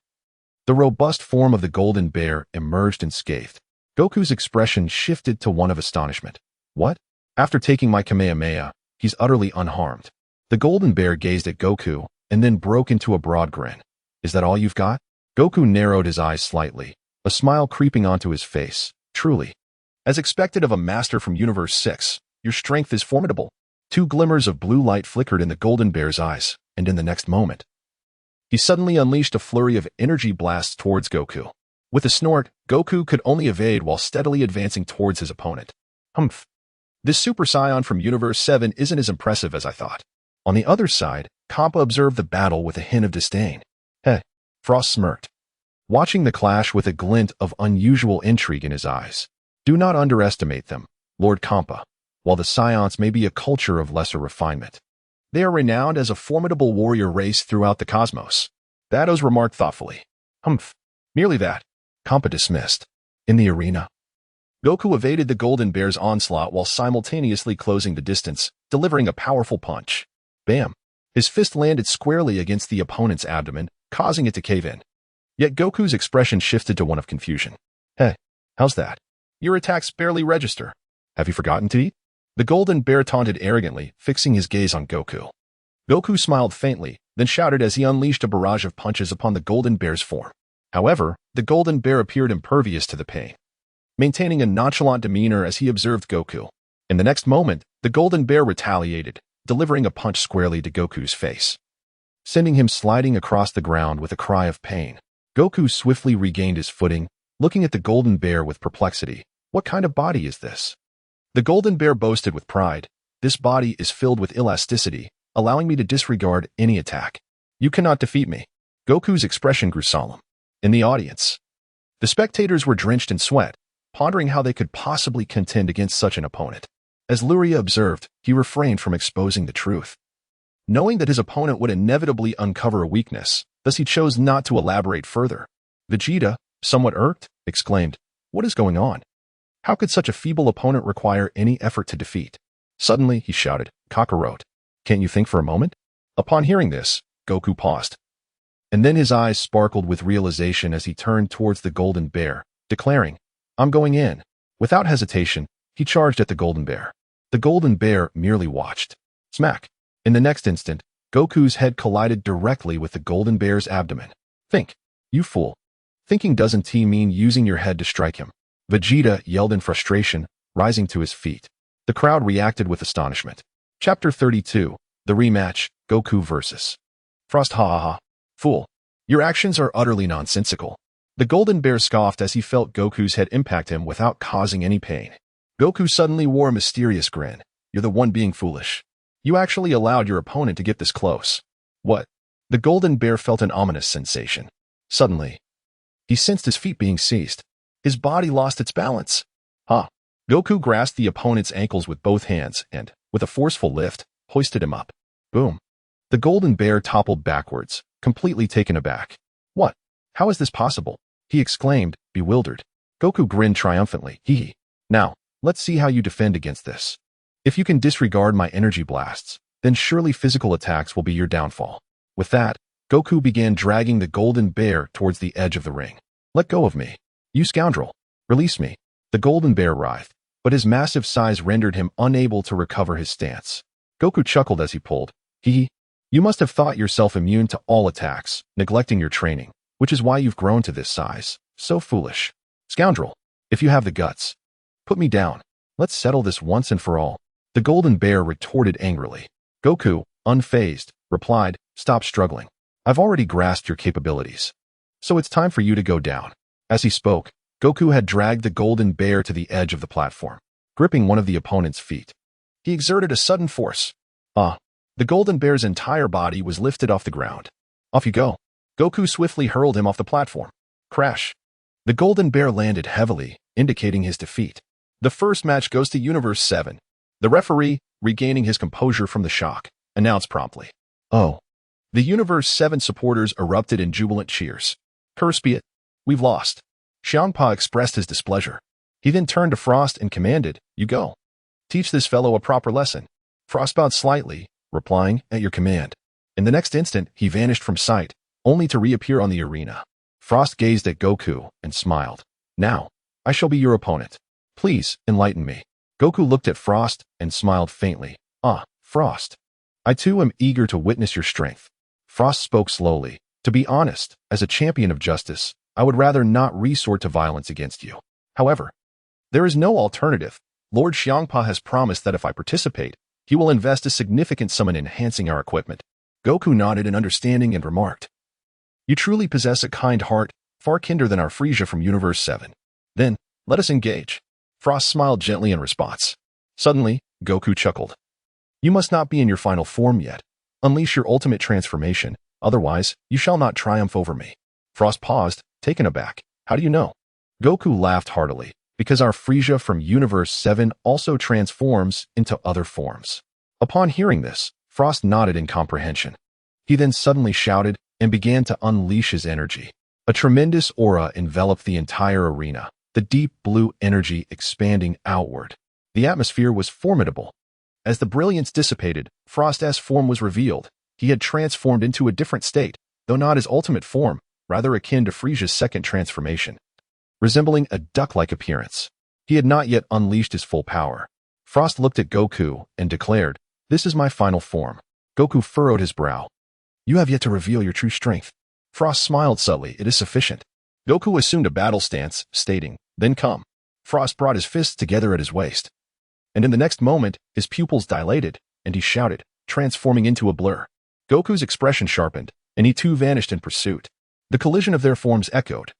S1: the robust form of the golden bear emerged unscathed. Goku's expression shifted to one of astonishment. What? After taking my Kamehameha, he's utterly unharmed. The golden bear gazed at Goku and then broke into a broad grin. Is that all you've got? Goku narrowed his eyes slightly, a smile creeping onto his face. Truly. As expected of a master from Universe 6, your strength is formidable. Two glimmers of blue light flickered in the golden bear's eyes, and in the next moment, he suddenly unleashed a flurry of energy blasts towards Goku. With a snort, Goku could only evade while steadily advancing towards his opponent. Humph. This Super Saiyan from Universe 7 isn't as impressive as I thought. On the other side, Kappa observed the battle with a hint of disdain. Heh. Frost smirked, watching the clash with a glint of unusual intrigue in his eyes. Do not underestimate them, Lord Kampa. While the Saiyans may be a culture of lesser refinement, they are renowned as a formidable warrior race throughout the cosmos. Vados remarked thoughtfully. Humph. Merely that. Kampa dismissed. In the arena, Goku evaded the golden bear's onslaught while simultaneously closing the distance, delivering a powerful punch. Bam. His fist landed squarely against the opponent's abdomen, causing it to cave in. Yet Goku's expression shifted to one of confusion. Hey, how's that? Your attacks barely register. Have you forgotten to eat? The golden bear taunted arrogantly, fixing his gaze on Goku. Goku smiled faintly, then shouted as he unleashed a barrage of punches upon the golden bear's form. However, the golden bear appeared impervious to the pain, maintaining a nonchalant demeanor as he observed Goku. In the next moment, the golden bear retaliated, delivering a punch squarely to Goku's face, sending him sliding across the ground with a cry of pain. Goku swiftly regained his footing, looking at the golden bear with perplexity. What kind of body is this? The golden bear boasted with pride. This body is filled with elasticity, allowing me to disregard any attack. You cannot defeat me. Goku's expression grew solemn. In the audience, the spectators were drenched in sweat, pondering how they could possibly contend against such an opponent. As Luya observed, he refrained from exposing the truth, knowing that his opponent would inevitably uncover a weakness, thus he chose not to elaborate further. Vegeta, somewhat irked, exclaimed, "What is going on? How could such a feeble opponent require any effort to defeat?" Suddenly, he shouted, "Kakarot, can't you think for a moment?" Upon hearing this, Goku paused, and then his eyes sparkled with realization as he turned towards the golden bear, declaring, "I'm going in." Without hesitation, he charged at the golden bear. The golden bear merely watched. Smack! In the next instant, Goku's head collided directly with the golden bear's abdomen. Think, you fool. Thinking doesn't mean using your head to strike him. Vegeta yelled in frustration, rising to his feet. The crowd reacted with astonishment. Chapter 32, The Rematch, Goku vs. Frost. Ha ha ha. Fool. Your actions are utterly nonsensical. The golden bear scoffed as he felt Goku's head impact him without causing any pain. Goku suddenly wore a mysterious grin. You're the one being foolish. You actually allowed your opponent to get this close. What? The golden bear felt an ominous sensation. Suddenly, he sensed his feet being seized. His body lost its balance. Ha! Goku grasped the opponent's ankles with both hands and, with a forceful lift, hoisted him up. Boom! The golden bear toppled backwards, completely taken aback. What? How is this possible? He exclaimed, bewildered. Goku grinned triumphantly. Hee. Now, let's see how you defend against this. If you can disregard my energy blasts, then surely physical attacks will be your downfall. With that, Goku began dragging the golden bear towards the edge of the ring. Let go of me. You scoundrel. Release me. The golden bear writhed, but his massive size rendered him unable to recover his stance. Goku chuckled as he pulled. You must have thought yourself immune to all attacks, neglecting your training, which is why you've grown to this size. So foolish. Scoundrel. If you have the guts, put me down. Let's settle this once and for all. The golden bear retorted angrily. Goku, unfazed, replied, Stop struggling. I've already grasped your capabilities. So it's time for you to go down. As he spoke, Goku had dragged the golden bear to the edge of the platform, gripping one of the opponent's feet. He exerted a sudden force. The golden bear's entire body was lifted off the ground. Off you go. Goku swiftly hurled him off the platform. Crash. The golden bear landed heavily, indicating his defeat. The first match goes to Universe 7. The referee, regaining his composure from the shock, announced promptly. Oh. The Universe 7 supporters erupted in jubilant cheers. Curse be it. We've lost. Xiangpa expressed his displeasure. He then turned to Frost and commanded, You go. Teach this fellow a proper lesson. Frost bowed slightly, replying, At your command. In the next instant, he vanished from sight, only to reappear on the arena. Frost gazed at Goku and smiled. Now, I shall be your opponent. Please, enlighten me. Goku looked at Frost and smiled faintly. Ah, Frost. I too am eager to witness your strength. Frost spoke slowly. To be honest, as a champion of justice, I would rather not resort to violence against you. However, there is no alternative. Lord Xiangpa has promised that if I participate, he will invest a significant sum in enhancing our equipment. Goku nodded in understanding and remarked, You truly possess a kind heart, far kinder than our Frieza from Universe 7. Then, let us engage. Frost smiled gently in response. Suddenly, Goku chuckled. You must not be in your final form yet. Unleash your ultimate transformation, otherwise, you shall not triumph over me. Frost paused, taken aback. How do you know? Goku laughed heartily, because our Frieza from Universe 7 also transforms into other forms. Upon hearing this, Frost nodded in comprehension. He then suddenly shouted and began to unleash his energy. A tremendous aura enveloped the entire arena, the deep blue energy expanding outward. The atmosphere was formidable. As the brilliance dissipated, Frost's form was revealed. He had transformed into a different state, though not his ultimate form, rather akin to Frieza's second transformation. Resembling a duck-like appearance, he had not yet unleashed his full power. Frost looked at Goku and declared, This is my final form. Goku furrowed his brow. You have yet to reveal your true strength. Frost smiled subtly. It is sufficient. Goku assumed a battle stance, stating, Then come. Frost brought his fists together at his waist. And in the next moment, his pupils dilated, and he shouted, transforming into a blur. Goku's expression sharpened, and he too vanished in pursuit. The collision of their forms echoed,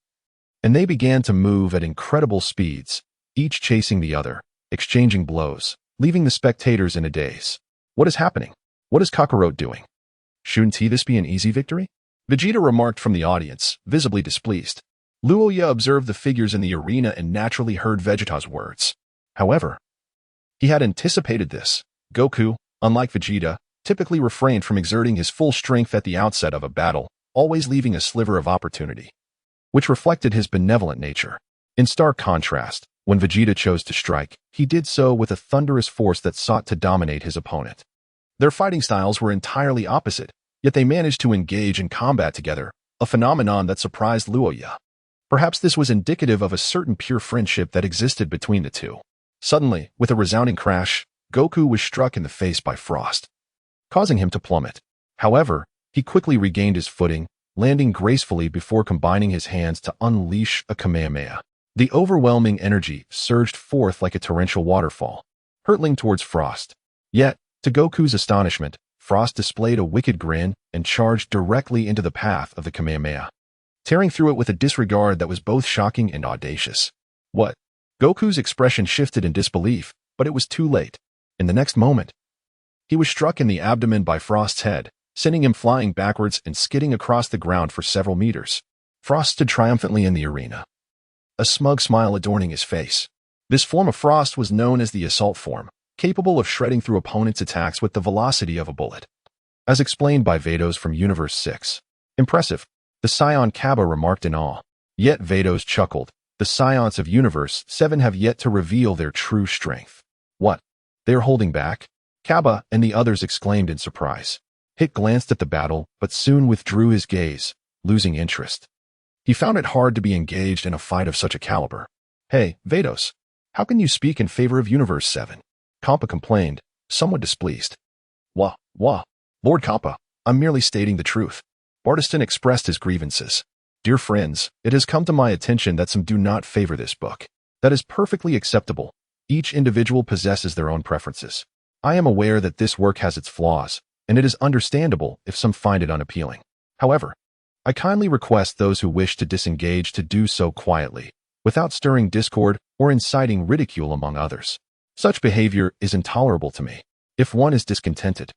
S1: and they began to move at incredible speeds, each chasing the other, exchanging blows, leaving the spectators in a daze. What is happening? What is Kakarot doing? Shouldn't this be an easy victory? Vegeta remarked from the audience, visibly displeased. Luya observed the figures in the arena and naturally heard Vegeta's words. However, he had anticipated this. Goku, unlike Vegeta, typically refrained from exerting his full strength at the outset of a battle, always leaving a sliver of opportunity, which reflected his benevolent nature. In stark contrast, when Vegeta chose to strike, he did so with a thunderous force that sought to dominate his opponent. Their fighting styles were entirely opposite, yet they managed to engage in combat together, a phenomenon that surprised Luya. Perhaps this was indicative of a certain pure friendship that existed between the two. Suddenly, with a resounding crash, Goku was struck in the face by Frost, causing him to plummet. However, he quickly regained his footing, landing gracefully before combining his hands to unleash a Kamehameha. The overwhelming energy surged forth like a torrential waterfall, hurtling towards Frost. Yet, to Goku's astonishment, Frost displayed a wicked grin and charged directly into the path of the Kamehameha, tearing through it with a disregard that was both shocking and audacious. What? Goku's expression shifted in disbelief, but it was too late. In the next moment, he was struck in the abdomen by Frost's head, sending him flying backwards and skidding across the ground for several meters. Frost stood triumphantly in the arena, a smug smile adorning his face. This form of Frost was known as the assault form, capable of shredding through opponents' attacks with the velocity of a bullet. As explained by Vados from Universe 6. Impressive, the Saiyan Kaba remarked in awe. Yet Vados chuckled. The Saiyans of Universe 7 have yet to reveal their true strength. What? They are holding back? Kaba and the others exclaimed in surprise. Hit glanced at the battle, but soon withdrew his gaze, losing interest. He found it hard to be engaged in a fight of such a caliber. Hey, Vados, how can you speak in favor of Universe 7? Kappa complained, somewhat displeased. Wah, Lord Kappa, I'm merely stating the truth. Bardiston expressed his grievances. Dear friends, it has come to my attention that some do not favor this book. That is perfectly acceptable. Each individual possesses their own preferences. I am aware that this work has its flaws, and it is understandable if some find it unappealing. However, I kindly request those who wish to disengage to do so quietly, without stirring discord or inciting ridicule among others. Such behavior is intolerable to me. If one is discontented,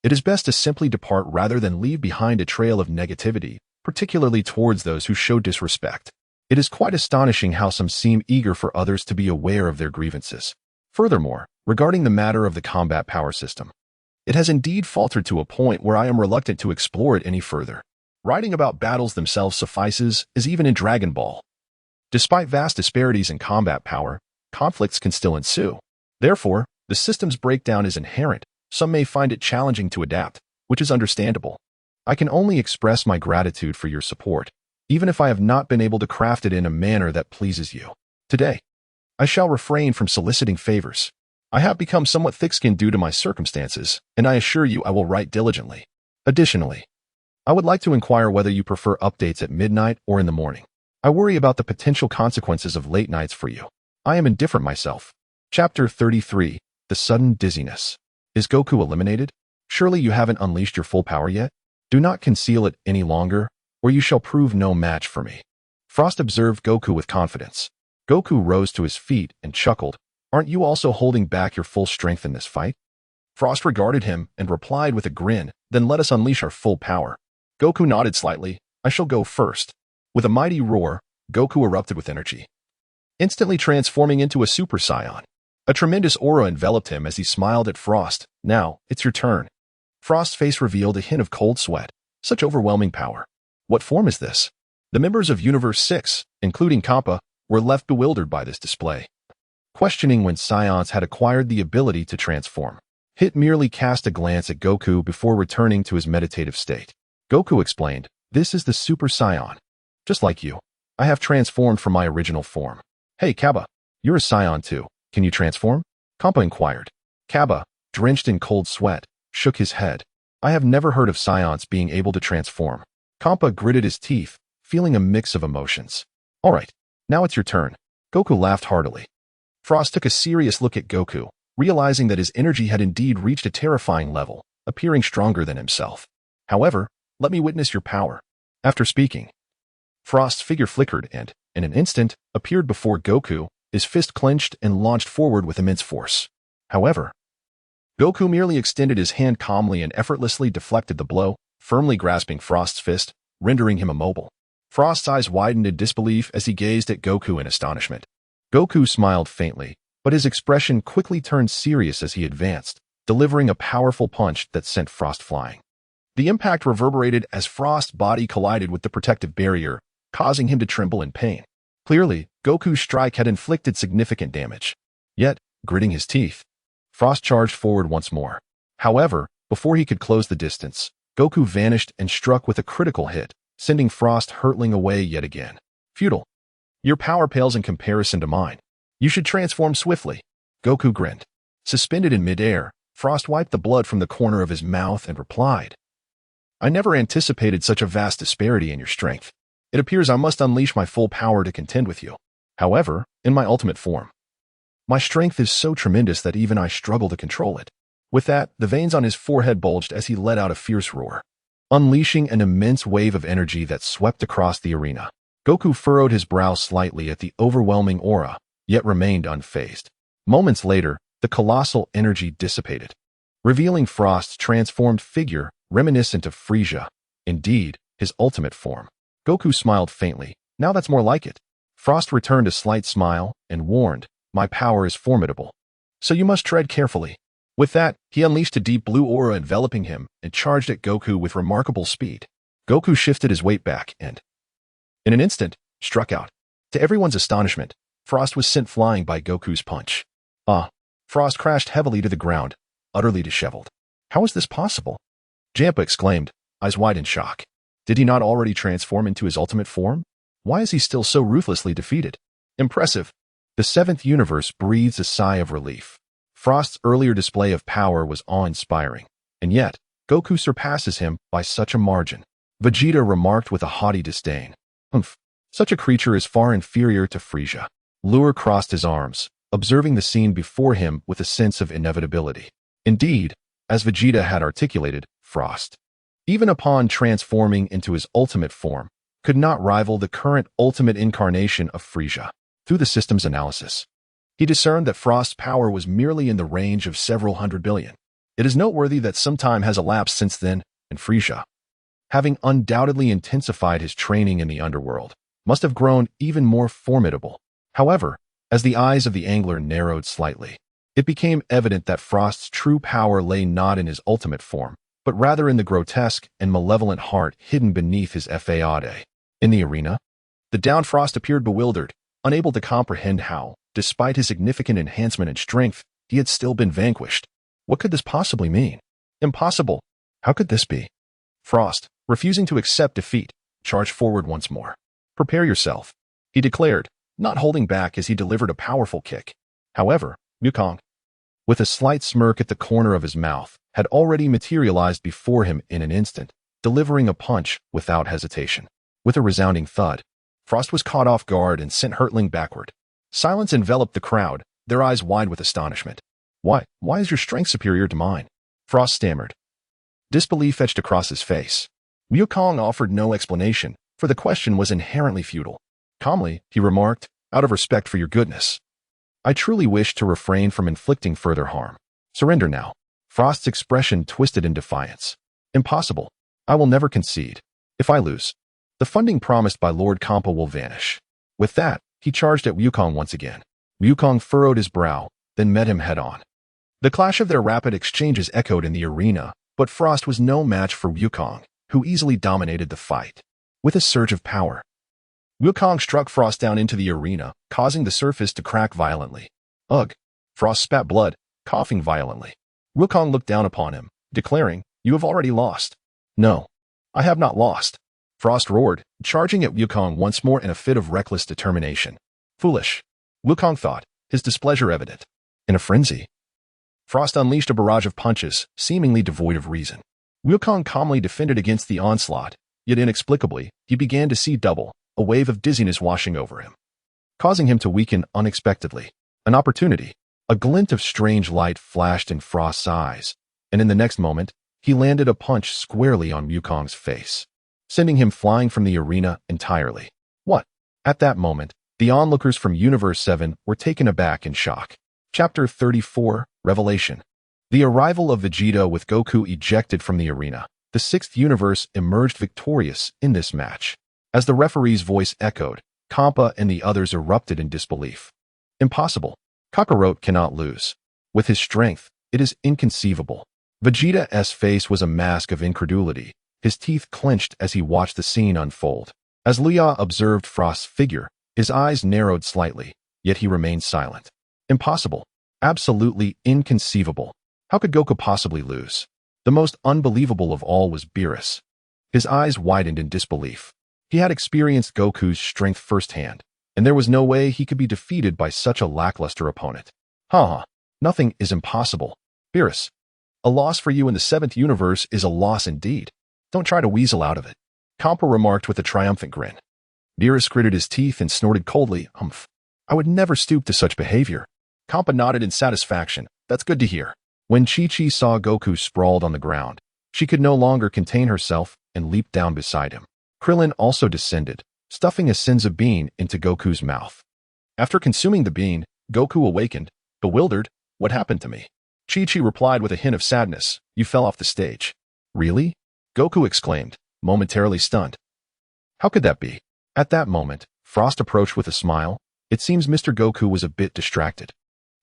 S1: it is best to simply depart rather than leave behind a trail of negativity, particularly towards those who show disrespect. It is quite astonishing how some seem eager for others to be aware of their grievances. Furthermore, regarding the matter of the combat power system, it has indeed faltered to a point where I am reluctant to explore it any further. Writing about battles themselves suffices, as even in Dragon Ball. Despite vast disparities in combat power, conflicts can still ensue. Therefore, the system's breakdown is inherent. Some may find it challenging to adapt, which is understandable. I can only express my gratitude for your support, even if I have not been able to craft it in a manner that pleases you. Today, I shall refrain from soliciting favors. I have become somewhat thick-skinned due to my circumstances, and I assure you I will write diligently. Additionally, I would like to inquire whether you prefer updates at midnight or in the morning. I worry about the potential consequences of late nights for you. I am indifferent myself. Chapter 33, The Sudden Dizziness. Is Goku eliminated? Surely you haven't unleashed your full power yet? Do not conceal it any longer, or you shall prove no match for me. Frost observed Goku with confidence. Goku rose to his feet and chuckled. Aren't you also holding back your full strength in this fight? Frost regarded him and replied with a grin, then let us unleash our full power. Goku nodded slightly. I shall go first. With a mighty roar, Goku erupted with energy, instantly transforming into a Super Saiyan. A tremendous aura enveloped him as he smiled at Frost. Now, it's your turn. Frost's face revealed a hint of cold sweat. Such overwhelming power. What form is this? The members of Universe 6, including Kappa, were left bewildered by this display, questioning when Saiyans had acquired the ability to transform. Hit merely cast a glance at Goku before returning to his meditative state. Goku explained, this is the Super Saiyan. Just like you, I have transformed from my original form. Hey, Kappa, you're a Saiyan too. Can you transform? Kappa inquired. Kappa, drenched in cold sweat, shook his head. I have never heard of Saiyans being able to transform. Kappa gritted his teeth, feeling a mix of emotions. All right, now it's your turn. Goku laughed heartily. Frost took a serious look at Goku, realizing that his energy had indeed reached a terrifying level, appearing stronger than himself. However, let me witness your power. After speaking, Frost's figure flickered and, in an instant, appeared before Goku, his fist clenched and launched forward with immense force. However, Goku merely extended his hand calmly and effortlessly deflected the blow, firmly grasping Frost's fist, rendering him immobile. Frost's eyes widened in disbelief as he gazed at Goku in astonishment. Goku smiled faintly, but his expression quickly turned serious as he advanced, delivering a powerful punch that sent Frost flying. The impact reverberated as Frost's body collided with the protective barrier, causing him to tremble in pain. Clearly, Goku's strike had inflicted significant damage. Yet, gritting his teeth, Frost charged forward once more. However, before he could close the distance, Goku vanished and struck with a critical hit, sending Frost hurtling away yet again. Futile. Your power pales in comparison to mine. You should transform swiftly. Goku grinned. Suspended in midair, Frost wiped the blood from the corner of his mouth and replied, I never anticipated such a vast disparity in your strength. It appears I must unleash my full power to contend with you. However, in my ultimate form, my strength is so tremendous that even I struggle to control it. With that, the veins on his forehead bulged as he let out a fierce roar, unleashing an immense wave of energy that swept across the arena. Goku furrowed his brow slightly at the overwhelming aura, yet remained unfazed. Moments later, the colossal energy dissipated, revealing Frost's transformed figure reminiscent of Frieza, indeed, his ultimate form. Goku smiled faintly. Now that's more like it. Frost returned a slight smile and warned, my power is formidable, so you must tread carefully. With that, he unleashed a deep blue aura enveloping him and charged at Goku with remarkable speed. Goku shifted his weight back and, in an instant, struck out. To everyone's astonishment, Frost was sent flying by Goku's punch. Frost crashed heavily to the ground, utterly disheveled. How is this possible? Jampa exclaimed, eyes wide in shock. Did he not already transform into his ultimate form? Why is he still so ruthlessly defeated? Impressive. The seventh universe breathes a sigh of relief. Frost's earlier display of power was awe-inspiring, and yet, Goku surpasses him by such a margin. Vegeta remarked with a haughty disdain. Such a creature is far inferior to Frieza. Luya crossed his arms, observing the scene before him with a sense of inevitability. Indeed, as Vegeta had articulated, Frost, even upon transforming into his ultimate form, could not rival the current ultimate incarnation of Frieza. Through the system's analysis, he discerned that Frost's power was merely in the range of several hundred billion. It is noteworthy that some time has elapsed since then, and Frieza, having undoubtedly intensified his training in the underworld, must have grown even more formidable. However, as the eyes of the angler narrowed slightly, it became evident that Frost's true power lay not in his ultimate form, but rather in the grotesque and malevolent heart hidden beneath his fade. In the arena, the downed Frost appeared bewildered, unable to comprehend how, despite his significant enhancement in strength, he had still been vanquished. What could this possibly mean? Impossible. How could this be? Frost, refusing to accept defeat, charged forward once more. Prepare yourself, he declared, not holding back as he delivered a powerful kick. However, Wukong, with a slight smirk at the corner of his mouth, had already materialized before him in an instant, delivering a punch without hesitation. With a resounding thud, Frost was caught off guard and sent hurtling backward. Silence enveloped the crowd, their eyes wide with astonishment. Why is your strength superior to mine? Frost stammered. Disbelief etched across his face. Wukong offered no explanation, for the question was inherently futile. Calmly, he remarked, out of respect for your goodness, I truly wish to refrain from inflicting further harm. Surrender now. Frost's expression twisted in defiance. Impossible. I will never concede. If I lose, the funding promised by Lord Kampa will vanish. With that, he charged at Wukong once again. Wukong furrowed his brow, then met him head-on. The clash of their rapid exchanges echoed in the arena, but Frost was no match for Wukong, who easily dominated the fight. With a surge of power, Wukong struck Frost down into the arena, causing the surface to crack violently. Ugh! Frost spat blood, coughing violently. Wukong looked down upon him, declaring, You have already lost. No, I have not lost. Frost roared, charging at Wukong once more in a fit of reckless determination. Foolish, Wukong thought, his displeasure evident. In a frenzy, Frost unleashed a barrage of punches, seemingly devoid of reason. Wukong calmly defended against the onslaught, yet inexplicably, he began to see double, a wave of dizziness washing over him, causing him to weaken unexpectedly. An opportunity. A glint of strange light flashed in Frost's eyes, and in the next moment, he landed a punch squarely on Wukong's face, sending him flying from the arena entirely. What? At that moment, the onlookers from Universe 7 were taken aback in shock. Chapter 34, Revelation. The arrival of Vegeta with Goku ejected from the arena. The sixth universe emerged victorious in this match. As the referee's voice echoed, Kampa and the others erupted in disbelief. Impossible. Kakarot cannot lose. With his strength, it is inconceivable. Vegeta's face was a mask of incredulity, his teeth clenched as he watched the scene unfold. As Luya observed Frost's figure, his eyes narrowed slightly, yet he remained silent. Impossible. Absolutely inconceivable. How could Goku possibly lose? The most unbelievable of all was Beerus. His eyes widened in disbelief. He had experienced Goku's strength firsthand, and there was no way he could be defeated by such a lackluster opponent. Nothing is impossible. Beerus, a loss for you in the seventh universe is a loss indeed. Don't try to weasel out of it, Kampa remarked with a triumphant grin. Beerus gritted his teeth and snorted coldly, I would never stoop to such behavior. Kampa nodded in satisfaction. That's good to hear. When Chi-Chi saw Goku sprawled on the ground, she could no longer contain herself and leaped down beside him. Krillin also descended, stuffing a Senzu bean into Goku's mouth. After consuming the bean, Goku awakened, bewildered. What happened to me? Chi-Chi replied with a hint of sadness. You fell off the stage. Really? Goku exclaimed, momentarily stunned. How could that be? At that moment, Frost approached with a smile. It seems Mr. Goku was a bit distracted.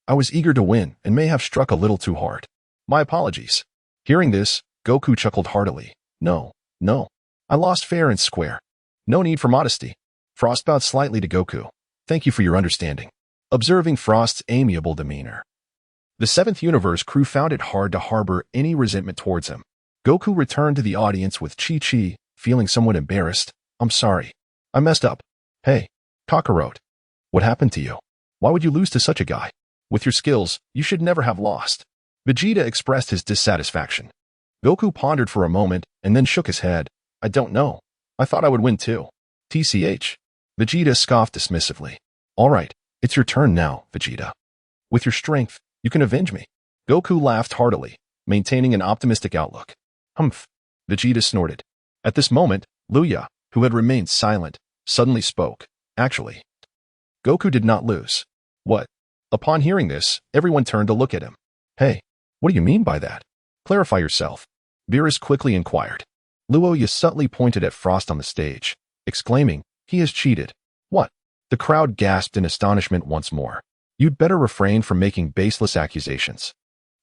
S1: I was eager to win and may have struck a little too hard. My apologies. Hearing this, Goku chuckled heartily. No. I lost fair and square. No need for modesty. Frost bowed slightly to Goku. Thank you for your understanding. Observing Frost's amiable demeanor, the seventh universe crew found it hard to harbor any resentment towards him. Goku returned to the audience with Chi-Chi, feeling somewhat embarrassed. I'm sorry. I messed up. Hey, Kakarot. What happened to you? Why would you lose to such a guy? With your skills, you should never have lost. Vegeta expressed his dissatisfaction. Goku pondered for a moment and then shook his head. I don't know. I thought I would win too. TCH. Vegeta scoffed dismissively. All right, it's your turn now, Vegeta. With your strength, you can avenge me. Goku laughed heartily, maintaining an optimistic outlook. Humph. Vegeta snorted. At this moment, Luya, who had remained silent, suddenly spoke. Actually, Goku did not lose. What? Upon hearing this, everyone turned to look at him. Hey, what do you mean by that? Clarify yourself. Beerus quickly inquired. Luya subtly pointed at Frost on the stage, exclaiming, He has cheated. What? The crowd gasped in astonishment once more. You'd better refrain from making baseless accusations.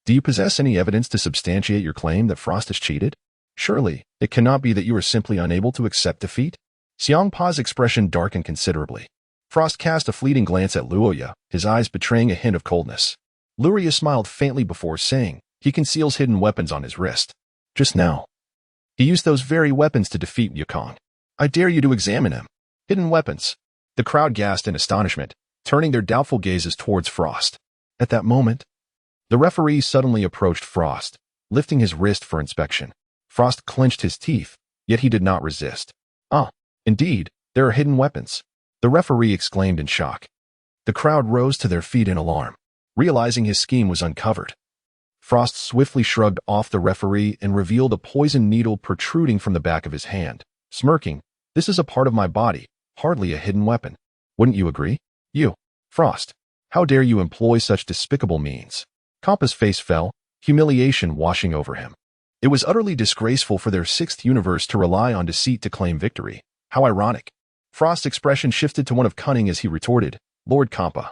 S1: Do you possess any evidence to substantiate your claim that Frost has cheated? Surely, it cannot be that you are simply unable to accept defeat? Xiangpa's expression darkened considerably. Frost cast a fleeting glance at Luya, his eyes betraying a hint of coldness. Luya smiled faintly before saying, he conceals hidden weapons on his wrist. Just now. He used those very weapons to defeat Wukong. I dare you to examine him. Hidden weapons. The crowd gasped in astonishment, turning their doubtful gazes towards Frost. At that moment, the referee suddenly approached Frost, lifting his wrist for inspection. Frost clenched his teeth, yet he did not resist. Ah, indeed, there are hidden weapons. The referee exclaimed in shock. The crowd rose to their feet in alarm, realizing his scheme was uncovered. Frost swiftly shrugged off the referee and revealed a poisoned needle protruding from the back of his hand, smirking, "This is a part of my body, hardly a hidden weapon. Wouldn't you agree? You, Frost, how dare you employ such despicable means?" Kampa's face fell, humiliation washing over him. It was utterly disgraceful for their sixth universe to rely on deceit to claim victory. How ironic. Frost's expression shifted to one of cunning as he retorted, "Lord Kampa,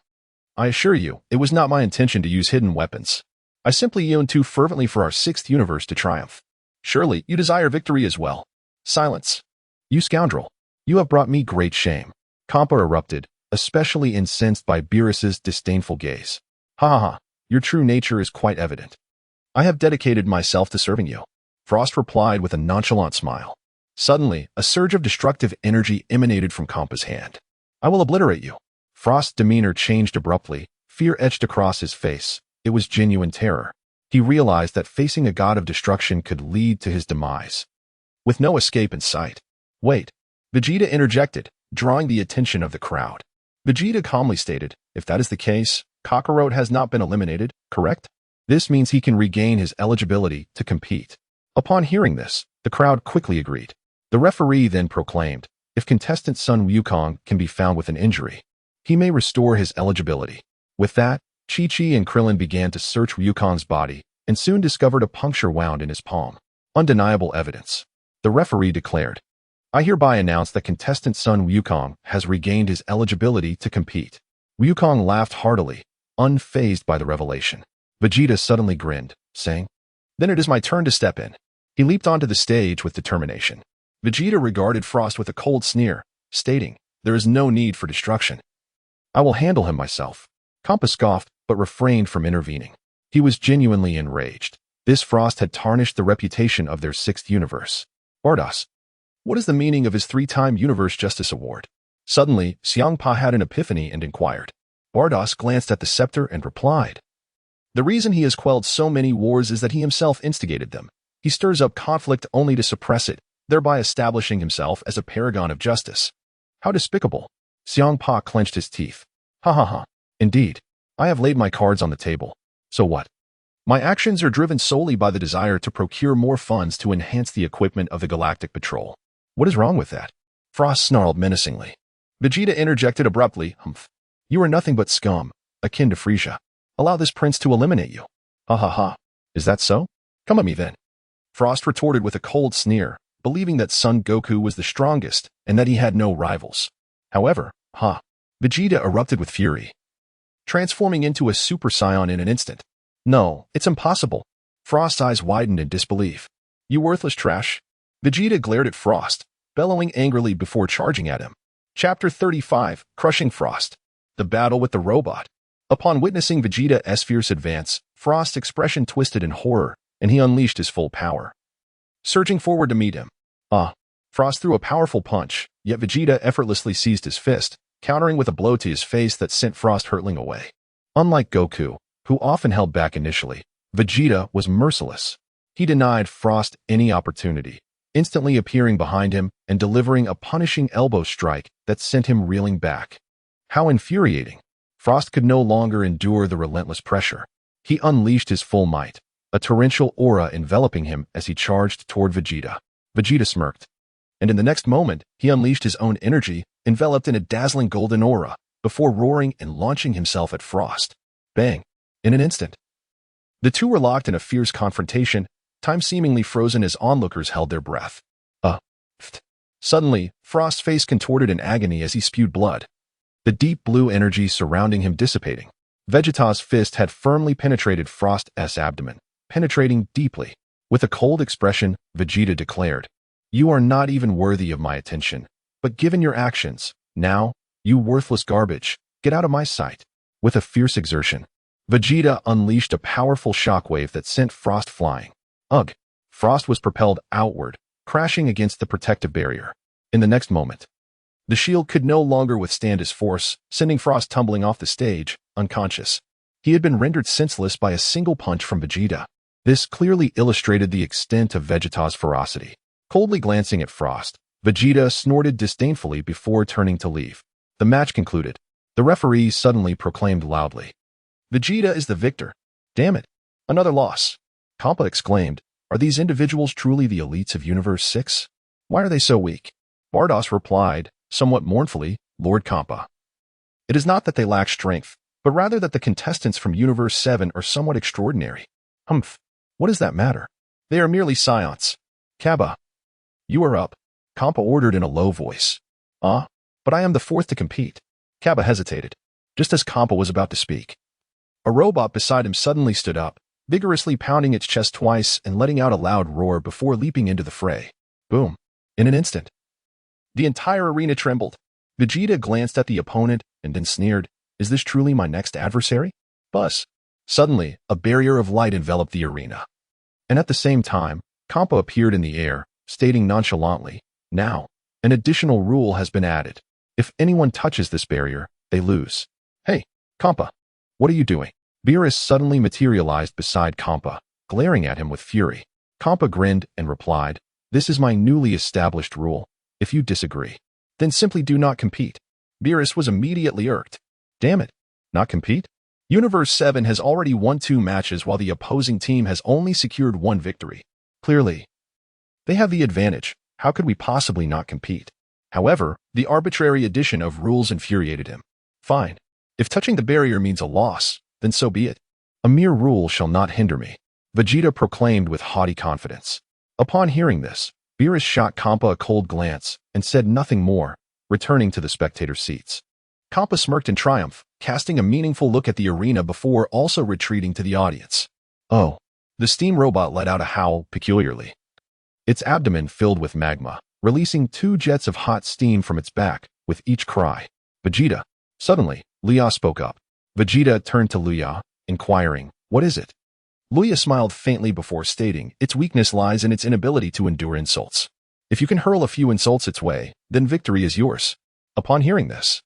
S1: I assure you, it was not my intention to use hidden weapons. I simply yearn too fervently for our sixth universe to triumph. Surely, you desire victory as well." "Silence. You scoundrel. You have brought me great shame." Kampa erupted, especially incensed by Beerus's disdainful gaze. "Ha ha ha, your true nature is quite evident. I have dedicated myself to serving you," Frost replied with a nonchalant smile. Suddenly, a surge of destructive energy emanated from Kampa's hand. "I will obliterate you." Frost's demeanor changed abruptly, fear etched across his face. It was genuine terror. He realized that facing a god of destruction could lead to his demise. With no escape in sight. "Wait." Vegeta interjected, drawing the attention of the crowd. Vegeta calmly stated, "If that is the case, Kakarot has not been eliminated, correct? This means he can regain his eligibility to compete." Upon hearing this, the crowd quickly agreed. The referee then proclaimed, "If contestant Sun Wukong can be found with an injury, he may restore his eligibility." With that, Chi-Chi and Krillin began to search Wukong's body and soon discovered a puncture wound in his palm. Undeniable evidence. The referee declared, "I hereby announce that contestant Sun Wukong has regained his eligibility to compete." Wukong laughed heartily, unfazed by the revelation. Vegeta suddenly grinned, saying, "Then it is my turn to step in." He leaped onto the stage with determination. Vegeta regarded Frost with a cold sneer, stating, "There is no need for destruction. I will handle him myself." Kampa scoffed, but refrained from intervening. He was genuinely enraged. This Frost had tarnished the reputation of their sixth universe. "Bardos, what is the meaning of his three-time Universe Justice Award?" Suddenly, Xiangpa had an epiphany and inquired. Bardos glanced at the scepter and replied, "The reason he has quelled so many wars is that he himself instigated them. He stirs up conflict only to suppress it, thereby establishing himself as a paragon of justice." "How despicable." Xiangpa clenched his teeth. "Ha ha ha. Indeed. I have laid my cards on the table. So what? My actions are driven solely by the desire to procure more funds to enhance the equipment of the Galactic Patrol." "What is wrong with that?" Frost snarled menacingly. Vegeta interjected abruptly, "Humph. You are nothing but scum, akin to Frieza. Allow this prince to eliminate you." "Ha ha ha. Is that so? Come at me then." Frost retorted with a cold sneer, believing that Son Goku was the strongest and that he had no rivals. However, Vegeta erupted with fury, transforming into a Super Saiyan in an instant. "No, it's impossible." Frost's eyes widened in disbelief. "You worthless trash." Vegeta glared at Frost, bellowing angrily before charging at him. Chapter 35, Crushing Frost. The Battle with the Robot. Upon witnessing Vegeta's fierce advance, Frost's expression twisted in horror, and he unleashed his full power. Surging forward to meet him. Frost threw a powerful punch, yet Vegeta effortlessly seized his fist, countering with a blow to his face that sent Frost hurtling away. Unlike Goku, who often held back initially, Vegeta was merciless. He denied Frost any opportunity, instantly appearing behind him and delivering a punishing elbow strike that sent him reeling back. How infuriating! Frost could no longer endure the relentless pressure. He unleashed his full might, a torrential aura enveloping him as he charged toward Vegeta. Vegeta smirked, and in the next moment, he unleashed his own energy, enveloped in a dazzling golden aura, before roaring and launching himself at Frost. Bang! In an instant. The two were locked in a fierce confrontation, time seemingly frozen as onlookers held their breath. Suddenly, Frost's face contorted in agony as he spewed blood, the deep blue energy surrounding him dissipating. Vegeta's fist had firmly penetrated Frost's abdomen, penetrating deeply. With a cold expression, Vegeta declared, "You are not even worthy of my attention. But given your actions, now, you worthless garbage, get out of my sight." With a fierce exertion, Vegeta unleashed a powerful shockwave that sent Frost flying. Ugh! Frost was propelled outward, crashing against the protective barrier. In the next moment, the shield could no longer withstand his force, sending Frost tumbling off the stage, unconscious. He had been rendered senseless by a single punch from Vegeta. This clearly illustrated the extent of Vegeta's ferocity. Coldly glancing at Frost, Vegeta snorted disdainfully before turning to leave. The match concluded. The referee suddenly proclaimed loudly, "Vegeta is the victor." "Damn it, another loss." Kappa exclaimed, "Are these individuals truly the elites of Universe 6? Why are they so weak?" Bardos replied, somewhat mournfully, "Lord Kappa, it is not that they lack strength, but rather that the contestants from Universe 7 are somewhat extraordinary." "Humph, what does that matter? They are merely Saiyans." "Kappa, you are up," Kappa ordered in a low voice. But I am the fourth to compete." Kappa hesitated. Just as Kappa was about to speak, a robot beside him suddenly stood up, vigorously pounding its chest twice and letting out a loud roar before leaping into the fray. Boom. In an instant, the entire arena trembled. Vegeta glanced at the opponent and then sneered, "Is this truly my next adversary?" Buzz. Suddenly, a barrier of light enveloped the arena. And at the same time, Kappa appeared in the air, stating nonchalantly, "Now, an additional rule has been added. If anyone touches this barrier, they lose." "Hey, Kappa, what are you doing?" Beerus suddenly materialized beside Kappa, glaring at him with fury. Kappa grinned and replied, "This is my newly established rule. If you disagree, then simply do not compete." Beerus was immediately irked. "Damn it, not compete? Universe 7 has already won 2 matches while the opposing team has only secured 1 victory. Clearly, they have the advantage. How could we possibly not compete?" However, the arbitrary addition of rules infuriated him. "Fine. If touching the barrier means a loss, then so be it. A mere rule shall not hinder me," Vegeta proclaimed with haughty confidence. Upon hearing this, Beerus shot Kappa a cold glance and said nothing more, returning to the spectator seats. Kappa smirked in triumph, casting a meaningful look at the arena before also retreating to the audience. "Oh." The steam robot let out a howl peculiarly. Its abdomen filled with magma, releasing 2 jets of hot steam from its back, with each cry, "Vegeta." Suddenly, Luya spoke up. Vegeta turned to Luya, inquiring, "What is it?" Luya smiled faintly before stating, "Its weakness lies in its inability to endure insults. If you can hurl a few insults its way, then victory is yours." Upon hearing this,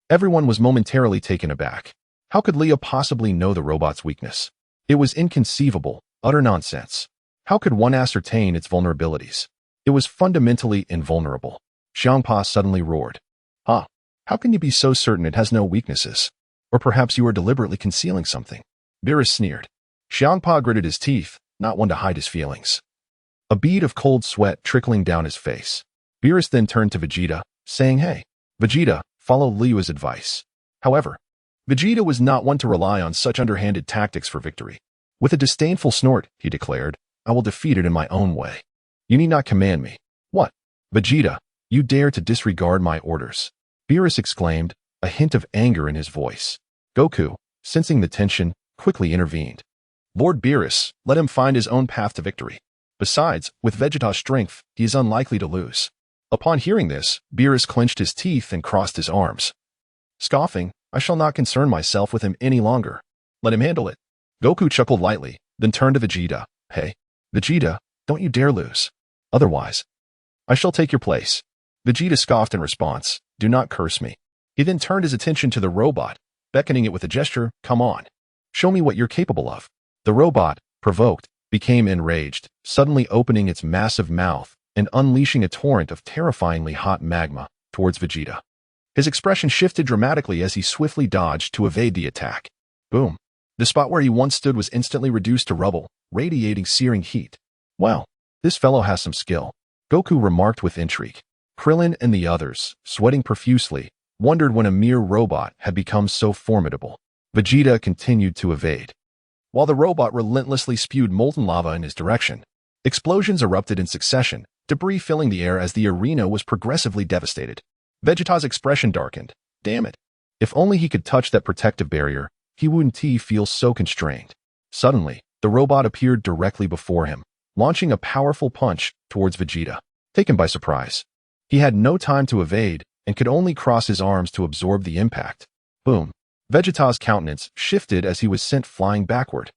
S1: everyone was momentarily taken aback. How could Luya possibly know the robot's weakness? It was inconceivable, utter nonsense. How could one ascertain its vulnerabilities? It was fundamentally invulnerable. Xiangpa suddenly roared, "How can you be so certain it has no weaknesses? Or perhaps you are deliberately concealing something?" Beerus sneered. Xiangpa gritted his teeth, not one to hide his feelings. A bead of cold sweat trickling down his face. Beerus then turned to Vegeta, saying, "Hey, Vegeta, follow Luya's advice." However, Vegeta was not one to rely on such underhanded tactics for victory. With a disdainful snort, he declared, "I will defeat it in my own way. You need not command me." "What? Vegeta, you dare to disregard my orders?" Beerus exclaimed, a hint of anger in his voice. Goku, sensing the tension, quickly intervened. "Lord Beerus, let him find his own path to victory. Besides, with Vegeta's strength, he is unlikely to lose." Upon hearing this, Beerus clenched his teeth and crossed his arms. Scoffing, "I shall not concern myself with him any longer. Let him handle it." Goku chuckled lightly, then turned to Vegeta. "Hey, Vegeta, don't you dare lose. Otherwise, I shall take your place." Vegeta scoffed in response, "Do not curse me." He then turned his attention to the robot, beckoning it with a gesture, "Come on. Show me what you're capable of." The robot, provoked, became enraged, suddenly opening its massive mouth and unleashing a torrent of terrifyingly hot magma towards Vegeta. His expression shifted dramatically as he swiftly dodged to evade the attack. Boom. The spot where he once stood was instantly reduced to rubble, radiating searing heat. "Wow, this fellow has some skill," Goku remarked with intrigue. Krillin and the others, sweating profusely, wondered when a mere robot had become so formidable. Vegeta continued to evade, while the robot relentlessly spewed molten lava in his direction. Explosions erupted in succession, debris filling the air as the arena was progressively devastated. Vegeta's expression darkened. Damn it. If only he could touch that protective barrier, he wouldn't feel so constrained. Suddenly, the robot appeared directly before him, launching a powerful punch towards Vegeta. Taken by surprise, he had no time to evade and could only cross his arms to absorb the impact. Boom. Vegeta's countenance shifted as he was sent flying backward.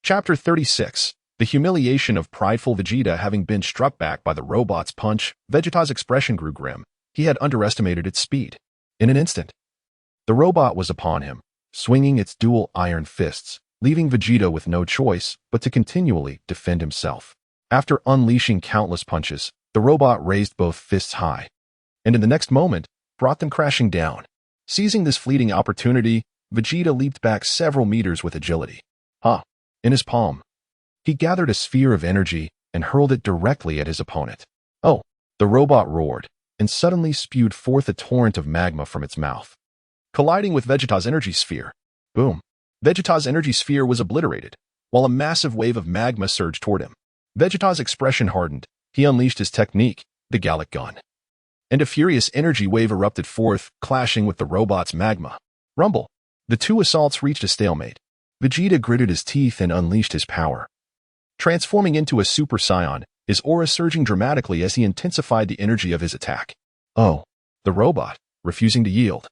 S1: Chapter 36. The humiliation of prideful Vegeta having been struck back by the robot's punch. Vegeta's expression grew grim. He had underestimated its speed. In an instant, the robot was upon him, swinging its dual iron fists, leaving Vegeta with no choice but to continually defend himself. After unleashing countless punches, the robot raised both fists high, and in the next moment, brought them crashing down. Seizing this fleeting opportunity, Vegeta leaped back several meters with agility. In his palm, he gathered a sphere of energy and hurled it directly at his opponent. Oh, the robot roared, and suddenly spewed forth a torrent of magma from its mouth. Colliding with Vegeta's energy sphere. Boom. Vegeta's energy sphere was obliterated, while a massive wave of magma surged toward him. Vegeta's expression hardened. He unleashed his technique, the Gallic Gun. And a furious energy wave erupted forth, clashing with the robot's magma. Rumble. The two assaults reached a stalemate. Vegeta gritted his teeth and unleashed his power. Transforming into a Super Saiyan, his aura surging dramatically as he intensified the energy of his attack. Oh, the robot, refusing to yield,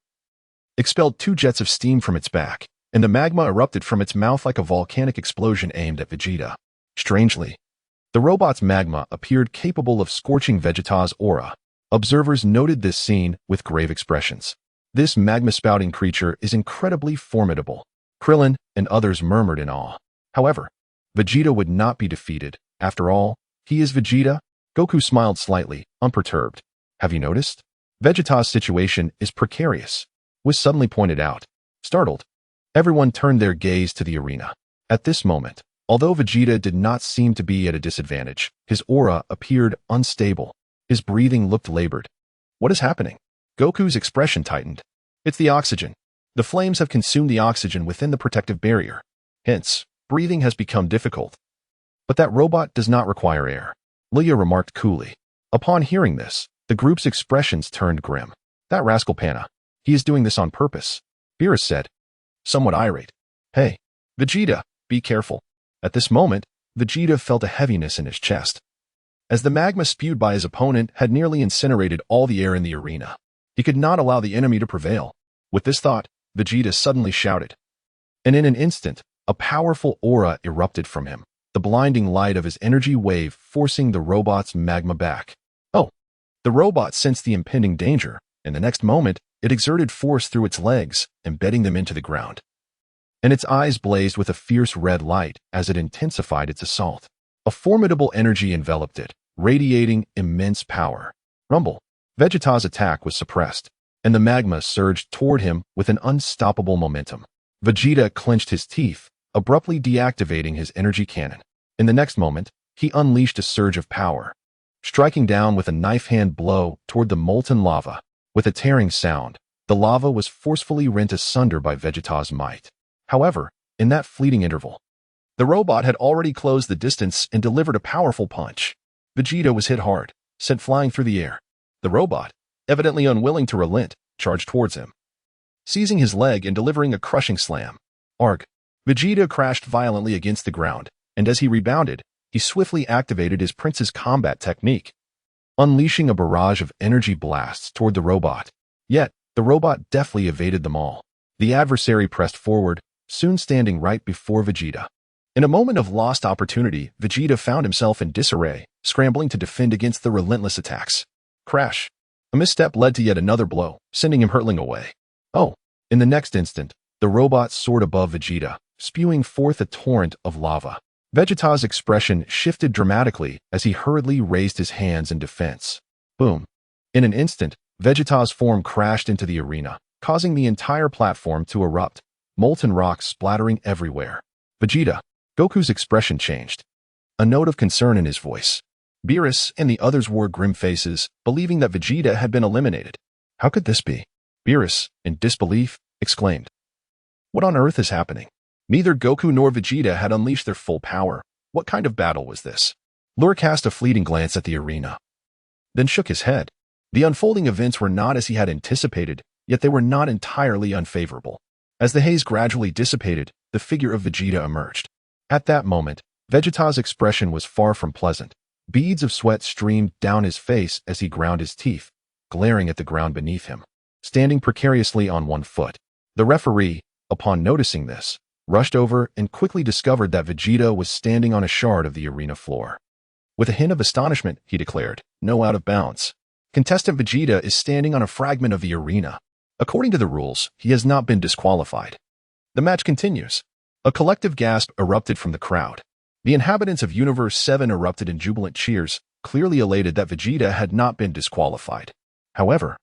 S1: expelled 2 jets of steam from its back, and the magma erupted from its mouth like a volcanic explosion aimed at Vegeta. Strangely, the robot's magma appeared capable of scorching Vegeta's aura. Observers noted this scene with grave expressions. This magma-spouting creature is incredibly formidable. Krillin and others murmured in awe. However, Vegeta would not be defeated. After all, he is Vegeta. Goku smiled slightly, unperturbed. Have you noticed? Vegeta's situation is precarious, was suddenly pointed out. Startled, everyone turned their gaze to the arena. At this moment, although Vegeta did not seem to be at a disadvantage, his aura appeared unstable. His breathing looked labored. What is happening? Goku's expression tightened. It's the oxygen. The flames have consumed the oxygen within the protective barrier. Hence, breathing has become difficult. But that robot does not require air, Luya remarked coolly. Upon hearing this, the group's expressions turned grim. That rascal Panna. He is doing this on purpose, Beerus said, somewhat irate. Hey, Vegeta, be careful. At this moment, Vegeta felt a heaviness in his chest, as the magma spewed by his opponent had nearly incinerated all the air in the arena. He could not allow the enemy to prevail. With this thought, Vegeta suddenly shouted. And in an instant, a powerful aura erupted from him, the blinding light of his energy wave forcing the robot's magma back. Oh! The robot sensed the impending danger, and the next moment, it exerted force through its legs, embedding them into the ground. And its eyes blazed with a fierce red light as it intensified its assault. A formidable energy enveloped it, radiating immense power. Rumble. Vegeta's attack was suppressed, and the magma surged toward him with an unstoppable momentum. Vegeta clenched his teeth, abruptly deactivating his energy cannon. In the next moment, he unleashed a surge of power, striking down with a knife-hand blow toward the molten lava. With a tearing sound, the lava was forcefully rent asunder by Vegeta's might. However, in that fleeting interval, the robot had already closed the distance and delivered a powerful punch. Vegeta was hit hard, sent flying through the air. The robot, evidently unwilling to relent, charged towards him, seizing his leg and delivering a crushing slam. Arg! Vegeta crashed violently against the ground, and as he rebounded, he swiftly activated his Prince's combat technique, unleashing a barrage of energy blasts toward the robot. Yet, the robot deftly evaded them all. The adversary pressed forward, soon standing right before Vegeta. In a moment of lost opportunity, Vegeta found himself in disarray, scrambling to defend against the relentless attacks. Crash! A misstep led to yet another blow, sending him hurtling away. Oh! In the next instant, the robot soared above Vegeta, spewing forth a torrent of lava. Vegeta's expression shifted dramatically as he hurriedly raised his hands in defense. Boom! In an instant, Vegeta's form crashed into the arena, causing the entire platform to erupt, molten rocks splattering everywhere. Vegeta! Goku's expression changed, a note of concern in his voice. Beerus and the others wore grim faces, believing that Vegeta had been eliminated. How could this be? Beerus, in disbelief, exclaimed. What on earth is happening? Neither Goku nor Vegeta had unleashed their full power. What kind of battle was this? Luya cast a fleeting glance at the arena. then shook his head. The unfolding events were not as he had anticipated, yet they were not entirely unfavorable. As the haze gradually dissipated, the figure of Vegeta emerged. At that moment, Vegeta's expression was far from pleasant. Beads of sweat streamed down his face as he ground his teeth, glaring at the ground beneath him, standing precariously on one foot. The referee, upon noticing this, rushed over and quickly discovered that Vegeta was standing on a shard of the arena floor. With a hint of astonishment, he declared, "No, out of bounds. Contestant Vegeta is standing on a fragment of the arena. According to the rules, he has not been disqualified." The match continues. A collective gasp erupted from the crowd. The inhabitants of Universe 7 erupted in jubilant cheers, clearly elated that Vegeta had not been disqualified. However,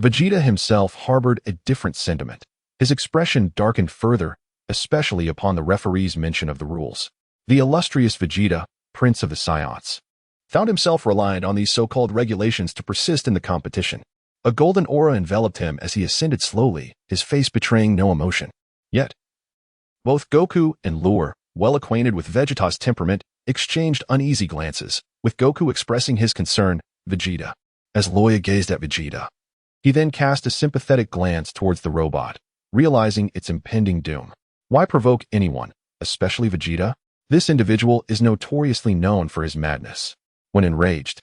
S1: Vegeta himself harbored a different sentiment. His expression darkened further, especially upon the referee's mention of the rules. The illustrious Vegeta, Prince of the Saiyans, found himself reliant on these so-called regulations to persist in the competition. A golden aura enveloped him as he ascended slowly, his face betraying no emotion. Yet, both Goku and Luya, well acquainted with Vegeta's temperament, exchanged uneasy glances, with Goku expressing his concern, "Vegeta." As Loya gazed at Vegeta, he then cast a sympathetic glance towards the robot, realizing its impending doom. Why provoke anyone, especially Vegeta? This individual is notoriously known for his madness. When enraged,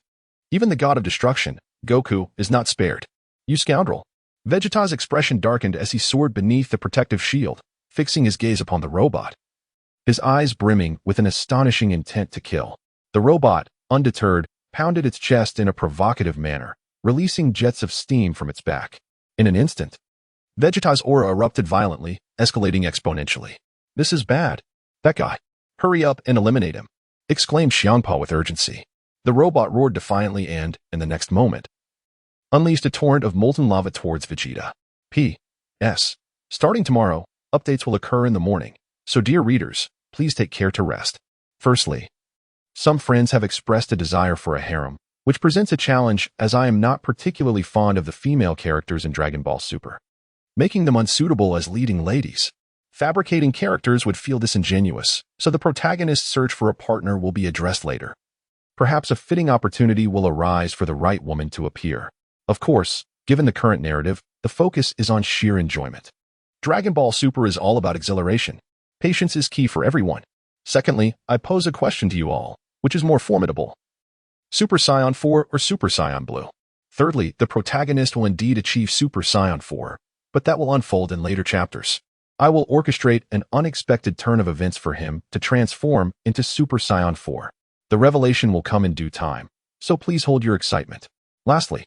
S1: even the god of destruction, Goku, is not spared. "You scoundrel." Vegeta's expression darkened as he soared beneath the protective shield, fixing his gaze upon the robot, his eyes brimming with an astonishing intent to kill. The robot, undeterred, pounded its chest in a provocative manner, releasing jets of steam from its back. In an instant, Vegeta's aura erupted violently, escalating exponentially. "This is bad. That guy. Hurry up and eliminate him," exclaimed Xiangpa with urgency. The robot roared defiantly and, in the next moment, unleashed a torrent of molten lava towards Vegeta. P.S. Starting tomorrow, updates will occur in the morning, so dear readers, please take care to rest. Firstly, some friends have expressed a desire for a harem, which presents a challenge as I am not particularly fond of the female characters in Dragon Ball Super, making them unsuitable as leading ladies. Fabricating characters would feel disingenuous, so the protagonist's search for a partner will be addressed later. Perhaps a fitting opportunity will arise for the right woman to appear. Of course, given the current narrative, the focus is on sheer enjoyment. Dragon Ball Super is all about exhilaration. Patience is key for everyone. Secondly, I pose a question to you all, which is more formidable: Super Saiyan 4 or Super Saiyan Blue? Thirdly, the protagonist will indeed achieve Super Saiyan 4, but that will unfold in later chapters. I will orchestrate an unexpected turn of events for him to transform into Super Saiyan 4. The revelation will come in due time, so please hold your excitement. Lastly,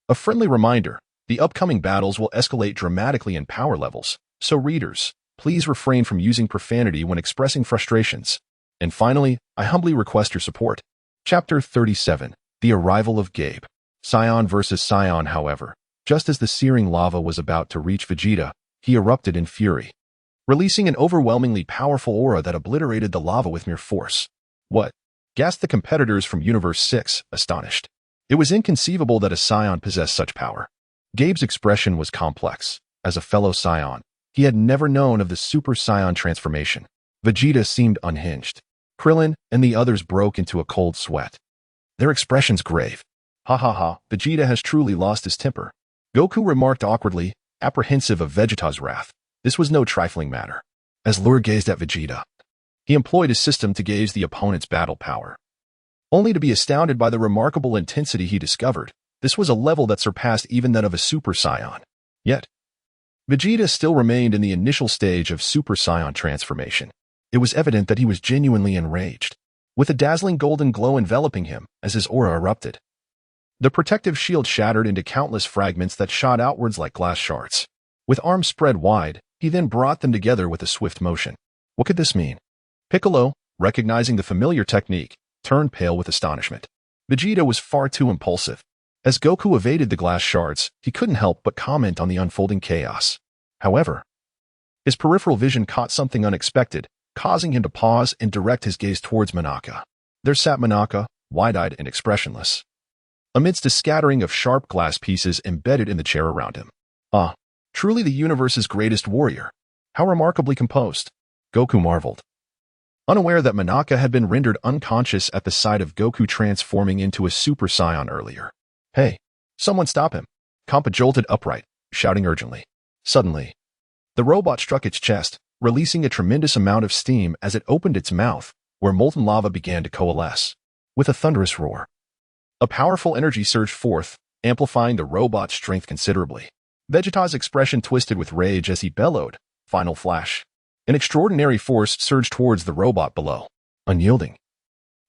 S1: a friendly reminder: the upcoming battles will escalate dramatically in power levels, so readers, please refrain from using profanity when expressing frustrations. And finally, I humbly request your support. Chapter 37, The Arrival of Gabe. Saiyan versus Saiyan. However, just as the searing lava was about to reach Vegeta, he erupted in fury, releasing an overwhelmingly powerful aura that obliterated the lava with mere force. "What?" gasped the competitors from Universe 6, astonished. It was inconceivable that a Saiyan possessed such power. Gabe's expression was complex. As a fellow Saiyan, he had never known of the Super Saiyan transformation. Vegeta seemed unhinged. Krillin and the others broke into a cold sweat, their expressions grave. "Ha ha ha, Vegeta has truly lost his temper," Goku remarked awkwardly, apprehensive of Vegeta's wrath. This was no trifling matter. As Luya gazed at Vegeta, he employed his system to gauge the opponent's battle power, only to be astounded by the remarkable intensity he discovered. This was a level that surpassed even that of a Super Saiyan. Yet, Vegeta still remained in the initial stage of Super Saiyan transformation. It was evident that he was genuinely enraged, with a dazzling golden glow enveloping him as his aura erupted. The protective shield shattered into countless fragments that shot outwards like glass shards. With arms spread wide, he then brought them together with a swift motion. What could this mean? Piccolo, recognizing the familiar technique, turned pale with astonishment. Vegeta was far too impulsive. As Goku evaded the glass shards, he couldn't help but comment on the unfolding chaos. However, his peripheral vision caught something unexpected, causing him to pause and direct his gaze towards Monaka. There sat Monaka, wide-eyed and expressionless, amidst a scattering of sharp glass pieces embedded in the chair around him. "Ah, truly the universe's greatest warrior. How remarkably composed," Goku marveled, unaware that Monaka had been rendered unconscious at the sight of Goku transforming into a Super Saiyan earlier. Hey, someone stop him. Compa jolted upright, shouting urgently. Suddenly, the robot struck its chest, releasing a tremendous amount of steam as it opened its mouth, where molten lava began to coalesce. With a thunderous roar, a powerful energy surged forth, amplifying the robot's strength considerably. Vegeta's expression twisted with rage as he bellowed, "Final flash." An extraordinary force surged towards the robot below. Unyielding,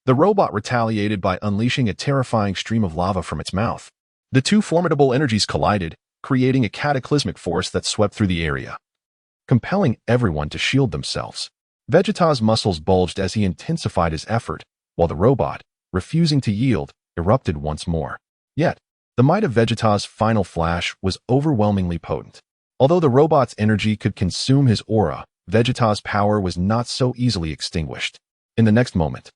S1: the robot retaliated by unleashing a terrifying stream of lava from its mouth. The two formidable energies collided, creating a cataclysmic force that swept through the area, compelling everyone to shield themselves. Vegeta's muscles bulged as he intensified his effort, while the robot, refusing to yield, erupted once more. Yet, the might of Vegeta's final flash was overwhelmingly potent. Although the robot's energy could consume his aura, Vegeta's power was not so easily extinguished. In the next moment,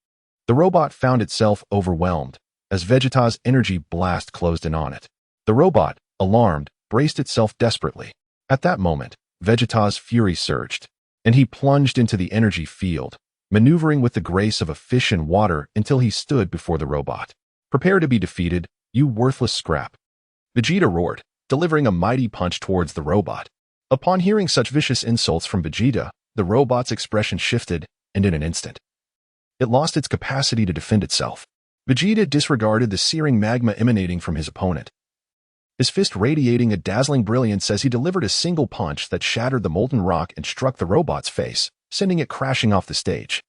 S1: the robot found itself overwhelmed as Vegeta's energy blast closed in on it. The robot, alarmed, braced itself desperately. At that moment, Vegeta's fury surged, and he plunged into the energy field, maneuvering with the grace of a fish in water until he stood before the robot. "Prepare to be defeated, you worthless scrap," Vegeta roared, delivering a mighty punch towards the robot. Upon hearing such vicious insults from Vegeta, the robot's expression shifted, and in an instant, it lost its capacity to defend itself. Vegeta disregarded the searing magma emanating from his opponent, his fist radiating a dazzling brilliance as he delivered a single punch that shattered the molten rock and struck the robot's face, sending it crashing off the stage.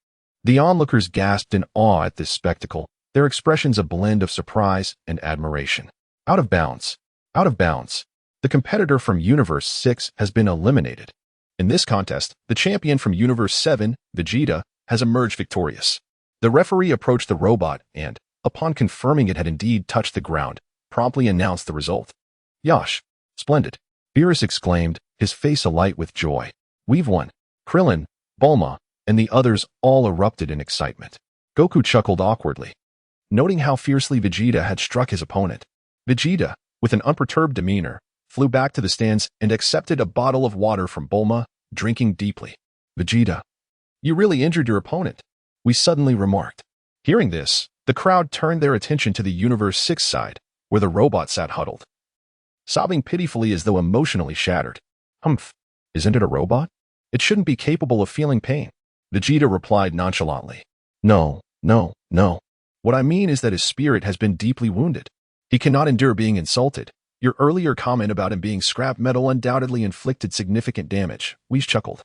S1: The onlookers gasped in awe at this spectacle, their expressions a blend of surprise and admiration. Out of bounds. Out of bounds. The competitor from Universe 6 has been eliminated. In this contest, the champion from Universe 7, Vegeta, has emerged victorious. The referee approached the robot and, upon confirming it had indeed touched the ground, promptly announced the result. "Yash, splendid," Beerus exclaimed, his face alight with joy. "We've won." Krillin, Bulma, and the others all erupted in excitement. Goku chuckled awkwardly, noting how fiercely Vegeta had struck his opponent. Vegeta, with an unperturbed demeanor, flew back to the stands and accepted a bottle of water from Bulma, drinking deeply. "Vegeta, you really injured your opponent," we suddenly remarked. Hearing this, the crowd turned their attention to the Universe 6 side, where the robot sat huddled, sobbing pitifully as though emotionally shattered. "Humph, isn't it a robot? It shouldn't be capable of feeling pain," Vegeta replied nonchalantly. No. What I mean is that his spirit has been deeply wounded. He cannot endure being insulted. Your earlier comment about him being scrap metal undoubtedly inflicted significant damage," Whis chuckled.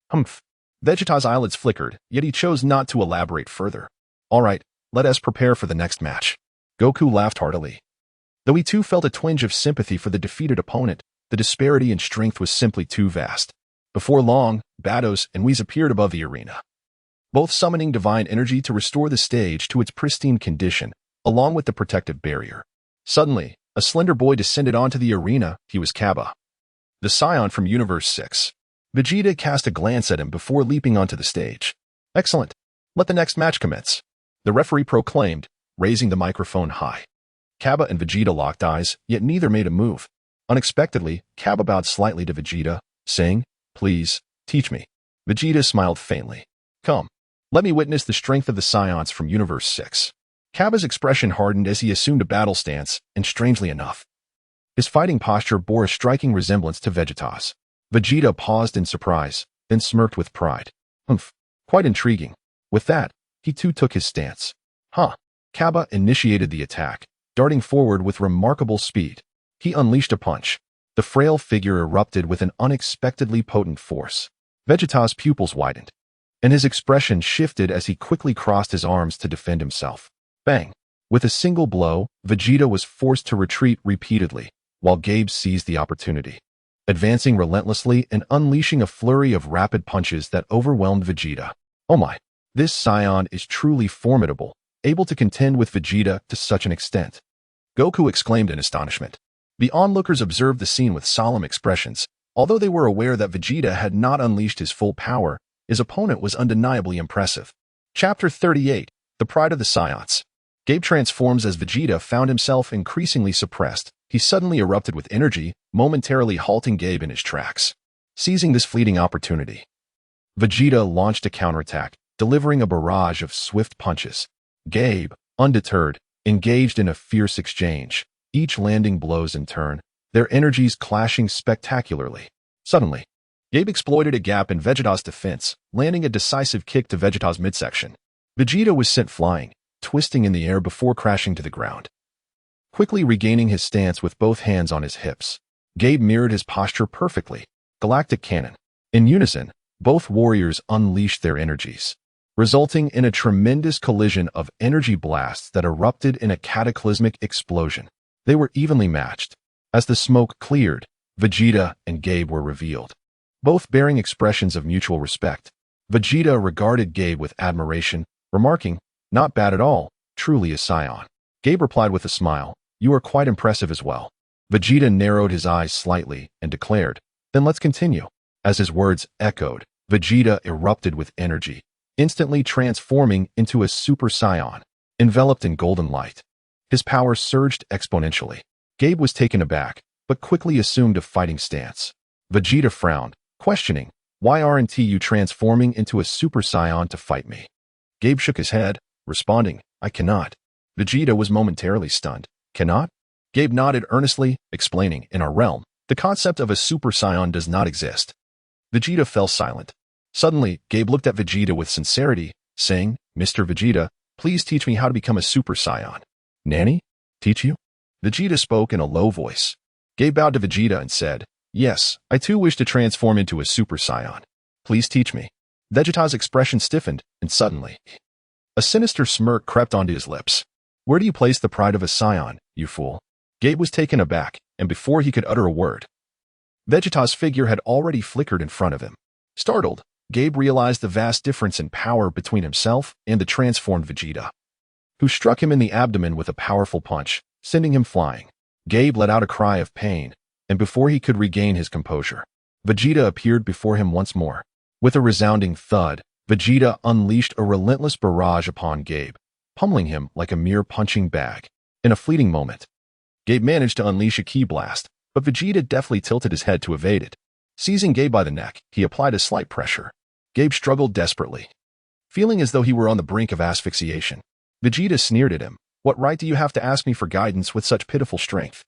S1: "Humph." Vegeta's eyelids flickered, yet he chose not to elaborate further. "All right, let us prepare for the next match." Goku laughed heartily. Though he too felt a twinge of sympathy for the defeated opponent, the disparity in strength was simply too vast. Before long, Bados and Whis appeared above the arena, both summoning divine energy to restore the stage to its pristine condition, along with the protective barrier. Suddenly, a slender boy descended onto the arena. He was Cabba, the Saiyan from Universe 6. Vegeta cast a glance at him before leaping onto the stage. "Excellent. Let the next match commence," the referee proclaimed, raising the microphone high. Cabba and Vegeta locked eyes, yet neither made a move. Unexpectedly, Cabba bowed slightly to Vegeta, saying, "Please, teach me." Vegeta smiled faintly. "Come, let me witness the strength of the Saiyans from Universe 6. Cabba's expression hardened as he assumed a battle stance, and strangely enough, his fighting posture bore a striking resemblance to Vegeta's. Vegeta paused in surprise, then smirked with pride. "Humph, quite intriguing." With that, he too took his stance. Cabba initiated the attack, darting forward with remarkable speed. He unleashed a punch. The frail figure erupted with an unexpectedly potent force. Vegeta's pupils widened, and his expression shifted as he quickly crossed his arms to defend himself. Bang! With a single blow, Vegeta was forced to retreat repeatedly, while Gabe seized the opportunity, advancing relentlessly and unleashing a flurry of rapid punches that overwhelmed Vegeta. "Oh my! This Saiyan is truly formidable, able to contend with Vegeta to such an extent," Goku exclaimed in astonishment. The onlookers observed the scene with solemn expressions. Although they were aware that Vegeta had not unleashed his full power, his opponent was undeniably impressive. Chapter 38, The Pride of the Saiyans. Gabe transforms as Vegeta found himself increasingly suppressed. He suddenly erupted with energy, momentarily halting Gabe in his tracks. Seizing this fleeting opportunity, Vegeta launched a counterattack, delivering a barrage of swift punches. Gabe, undeterred, engaged in a fierce exchange, each landing blows in turn, their energies clashing spectacularly. Suddenly, Gabe exploited a gap in Vegeta's defense, landing a decisive kick to Vegeta's midsection. Vegeta was sent flying, twisting in the air before crashing to the ground. Quickly regaining his stance with both hands on his hips, Gabe mirrored his posture perfectly. Galactic Cannon. In unison, both warriors unleashed their energies, resulting in a tremendous collision of energy blasts that erupted in a cataclysmic explosion. They were evenly matched. As the smoke cleared, Vegeta and Gabe were revealed, both bearing expressions of mutual respect. Vegeta regarded Gabe with admiration, remarking, "Not bad at all, truly a Saiyan." Gabe replied with a smile, "You are quite impressive as well." Vegeta narrowed his eyes slightly and declared, "Then let's continue." As his words echoed, Vegeta erupted with energy, instantly transforming into a Super Saiyan, enveloped in golden light. His power surged exponentially. Gabe was taken aback, but quickly assumed a fighting stance. Vegeta frowned, questioning, "Why aren't you transforming into a Super Saiyan to fight me?" Gabe shook his head, responding, "I cannot." Vegeta was momentarily stunned. "Cannot?" Gabe nodded earnestly, explaining, "In our realm, the concept of a Super Saiyan does not exist." Vegeta fell silent. Suddenly, Gabe looked at Vegeta with sincerity, saying, "Mr. Vegeta, please teach me how to become a Super Saiyan." "Nanny? Teach you?" Vegeta spoke in a low voice. Gabe bowed to Vegeta and said, "Yes, I too wish to transform into a Super Saiyan. Please teach me." Vegeta's expression stiffened, and suddenly, a sinister smirk crept onto his lips. "Where do you place the pride of a Saiyan, you fool?" Gabe was taken aback, and before he could utter a word, Vegeta's figure had already flickered in front of him. Startled, Gabe realized the vast difference in power between himself and the transformed Vegeta, who struck him in the abdomen with a powerful punch, sending him flying. Gabe let out a cry of pain, and before he could regain his composure, Vegeta appeared before him once more. With a resounding thud, Vegeta unleashed a relentless barrage upon Gabe, pummeling him like a mere punching bag. In a fleeting moment, Gabe managed to unleash a ki blast, but Vegeta deftly tilted his head to evade it. Seizing Gabe by the neck, he applied a slight pressure. Gabe struggled desperately, feeling as though he were on the brink of asphyxiation. Vegeta sneered at him, "What right do you have to ask me for guidance with such pitiful strength?"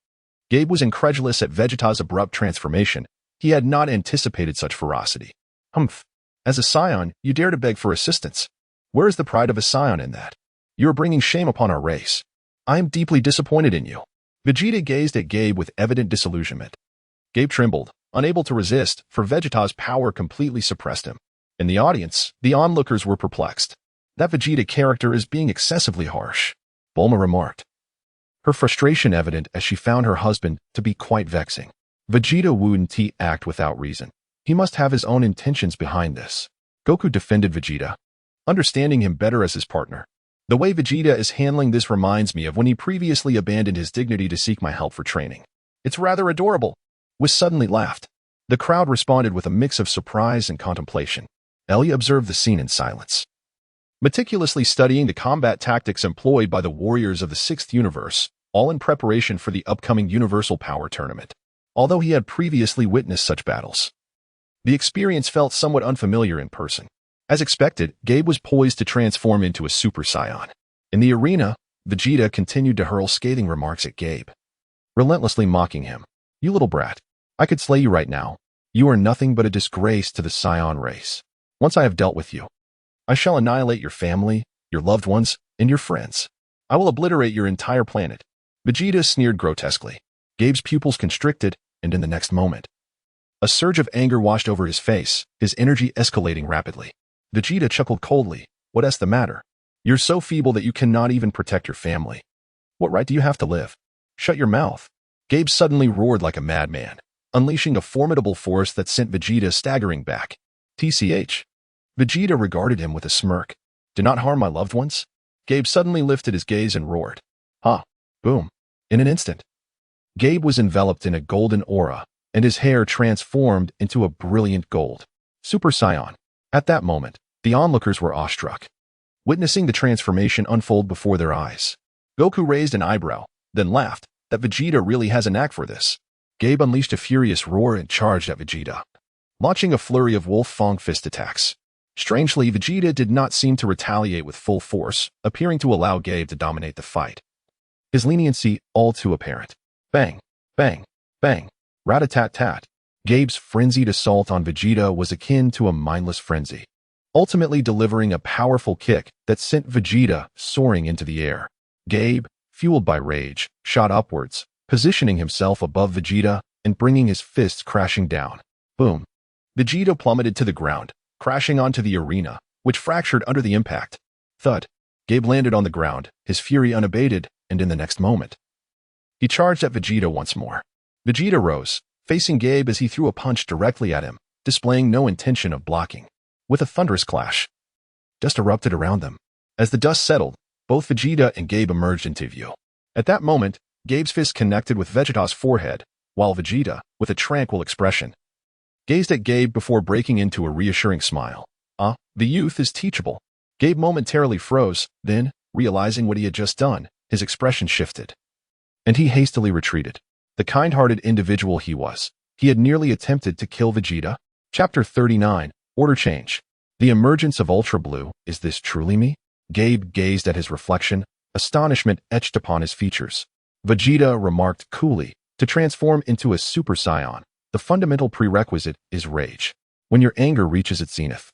S1: Gabe was incredulous at Vegeta's abrupt transformation. He had not anticipated such ferocity. "Humph. As a Saiyan, you dare to beg for assistance. Where is the pride of a Saiyan in that? You are bringing shame upon our race. I am deeply disappointed in you." Vegeta gazed at Gabe with evident disillusionment. Gabe trembled, unable to resist, for Vegeta's power completely suppressed him. In the audience, the onlookers were perplexed. "That Vegeta character is being excessively harsh," Bulma remarked, her frustration evident as she found her husband to be quite vexing. Vegeta wouldn't act without reason. He must have his own intentions behind this. Goku defended Vegeta, understanding him better as his partner. "The way Vegeta is handling this reminds me of when he previously abandoned his dignity to seek my help for training. It's rather adorable." Whis suddenly laughed. The crowd responded with a mix of surprise and contemplation. Ellie observed the scene in silence, meticulously studying the combat tactics employed by the warriors of the Sixth Universe, all in preparation for the upcoming Universal Power Tournament. Although he had previously witnessed such battles, the experience felt somewhat unfamiliar in person. As expected, Gabe was poised to transform into a Super Saiyan. In the arena, Vegeta continued to hurl scathing remarks at Gabe, relentlessly mocking him. "You little brat. I could slay you right now. You are nothing but a disgrace to the Saiyan race. Once I have dealt with you, I shall annihilate your family, your loved ones, and your friends. I will obliterate your entire planet." Vegeta sneered grotesquely. Gabe's pupils constricted, and in the next moment, a surge of anger washed over his face, his energy escalating rapidly. Vegeta chuckled coldly. "What's the matter? You're so feeble that you cannot even protect your family. What right do you have to live? Shut your mouth." Gabe suddenly roared like a madman, unleashing a formidable force that sent Vegeta staggering back. "TCH." Vegeta regarded him with a smirk. "Do not harm my loved ones?" Gabe suddenly lifted his gaze and roared. "Ha! Boom!" In an instant, Gabe was enveloped in a golden aura, and his hair transformed into a brilliant gold. Super Saiyan. At that moment, the onlookers were awestruck, witnessing the transformation unfold before their eyes. Goku raised an eyebrow, then laughed. That Vegeta really has a knack for this. Gabe unleashed a furious roar and charged at Vegeta, launching a flurry of Wolf Fang fist attacks. Strangely, Vegeta did not seem to retaliate with full force, appearing to allow Gabe to dominate the fight. his leniency all too apparent. Bang, bang, bang, rat-a-tat-tat. Gabe's frenzied assault on Vegeta was akin to a mindless frenzy, ultimately delivering a powerful kick that sent Vegeta soaring into the air. Gabe, fueled by rage, shot upwards, positioning himself above Vegeta and bringing his fists crashing down. Boom. Vegeta plummeted to the ground, crashing onto the arena, which fractured under the impact. Thud. Gabe landed on the ground, his fury unabated, and in the next moment, he charged at Vegeta once more. Vegeta rose, facing Gabe as he threw a punch directly at him, displaying no intention of blocking. With a thunderous clash, dust erupted around them. As the dust settled, both Vegeta and Gabe emerged into view. At that moment, Gabe's fist connected with Vegeta's forehead, while Vegeta, with a tranquil expression, gazed at Gabe before breaking into a reassuring smile. The youth is teachable. Gabe momentarily froze, then, realizing what he had just done, his expression shifted, and he hastily retreated. The kind-hearted individual he was, he had nearly attempted to kill Vegeta. Chapter 39, Order Change. The emergence of Ultra Blue, is this truly me? Gabe gazed at his reflection, astonishment etched upon his features. Vegeta remarked coolly, to transform into a Super Saiyan, the fundamental prerequisite is rage. When your anger reaches its zenith,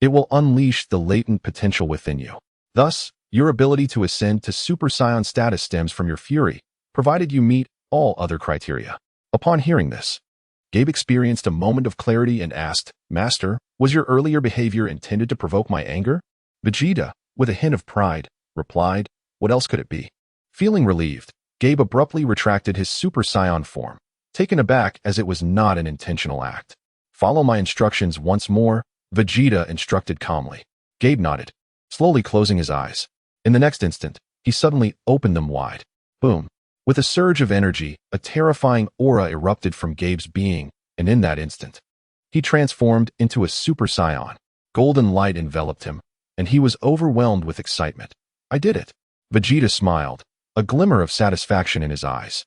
S1: it will unleash the latent potential within you. Thus, your ability to ascend to Super Saiyan status stems from your fury, provided you meet all other criteria. Upon hearing this, Gabe experienced a moment of clarity and asked, Master, was your earlier behavior intended to provoke my anger? Vegeta, with a hint of pride, replied, what else could it be? Feeling relieved, Gabe abruptly retracted his Super Saiyan form, taken aback as it was not an intentional act. Follow my instructions once more, Vegeta instructed calmly. Gabe nodded, slowly closing his eyes. In the next instant, he suddenly opened them wide. Boom. With a surge of energy, a terrifying aura erupted from Gabe's being, and in that instant, he transformed into a Super Saiyan. Golden light enveloped him, and he was overwhelmed with excitement. I did it. Vegeta smiled, a glimmer of satisfaction in his eyes.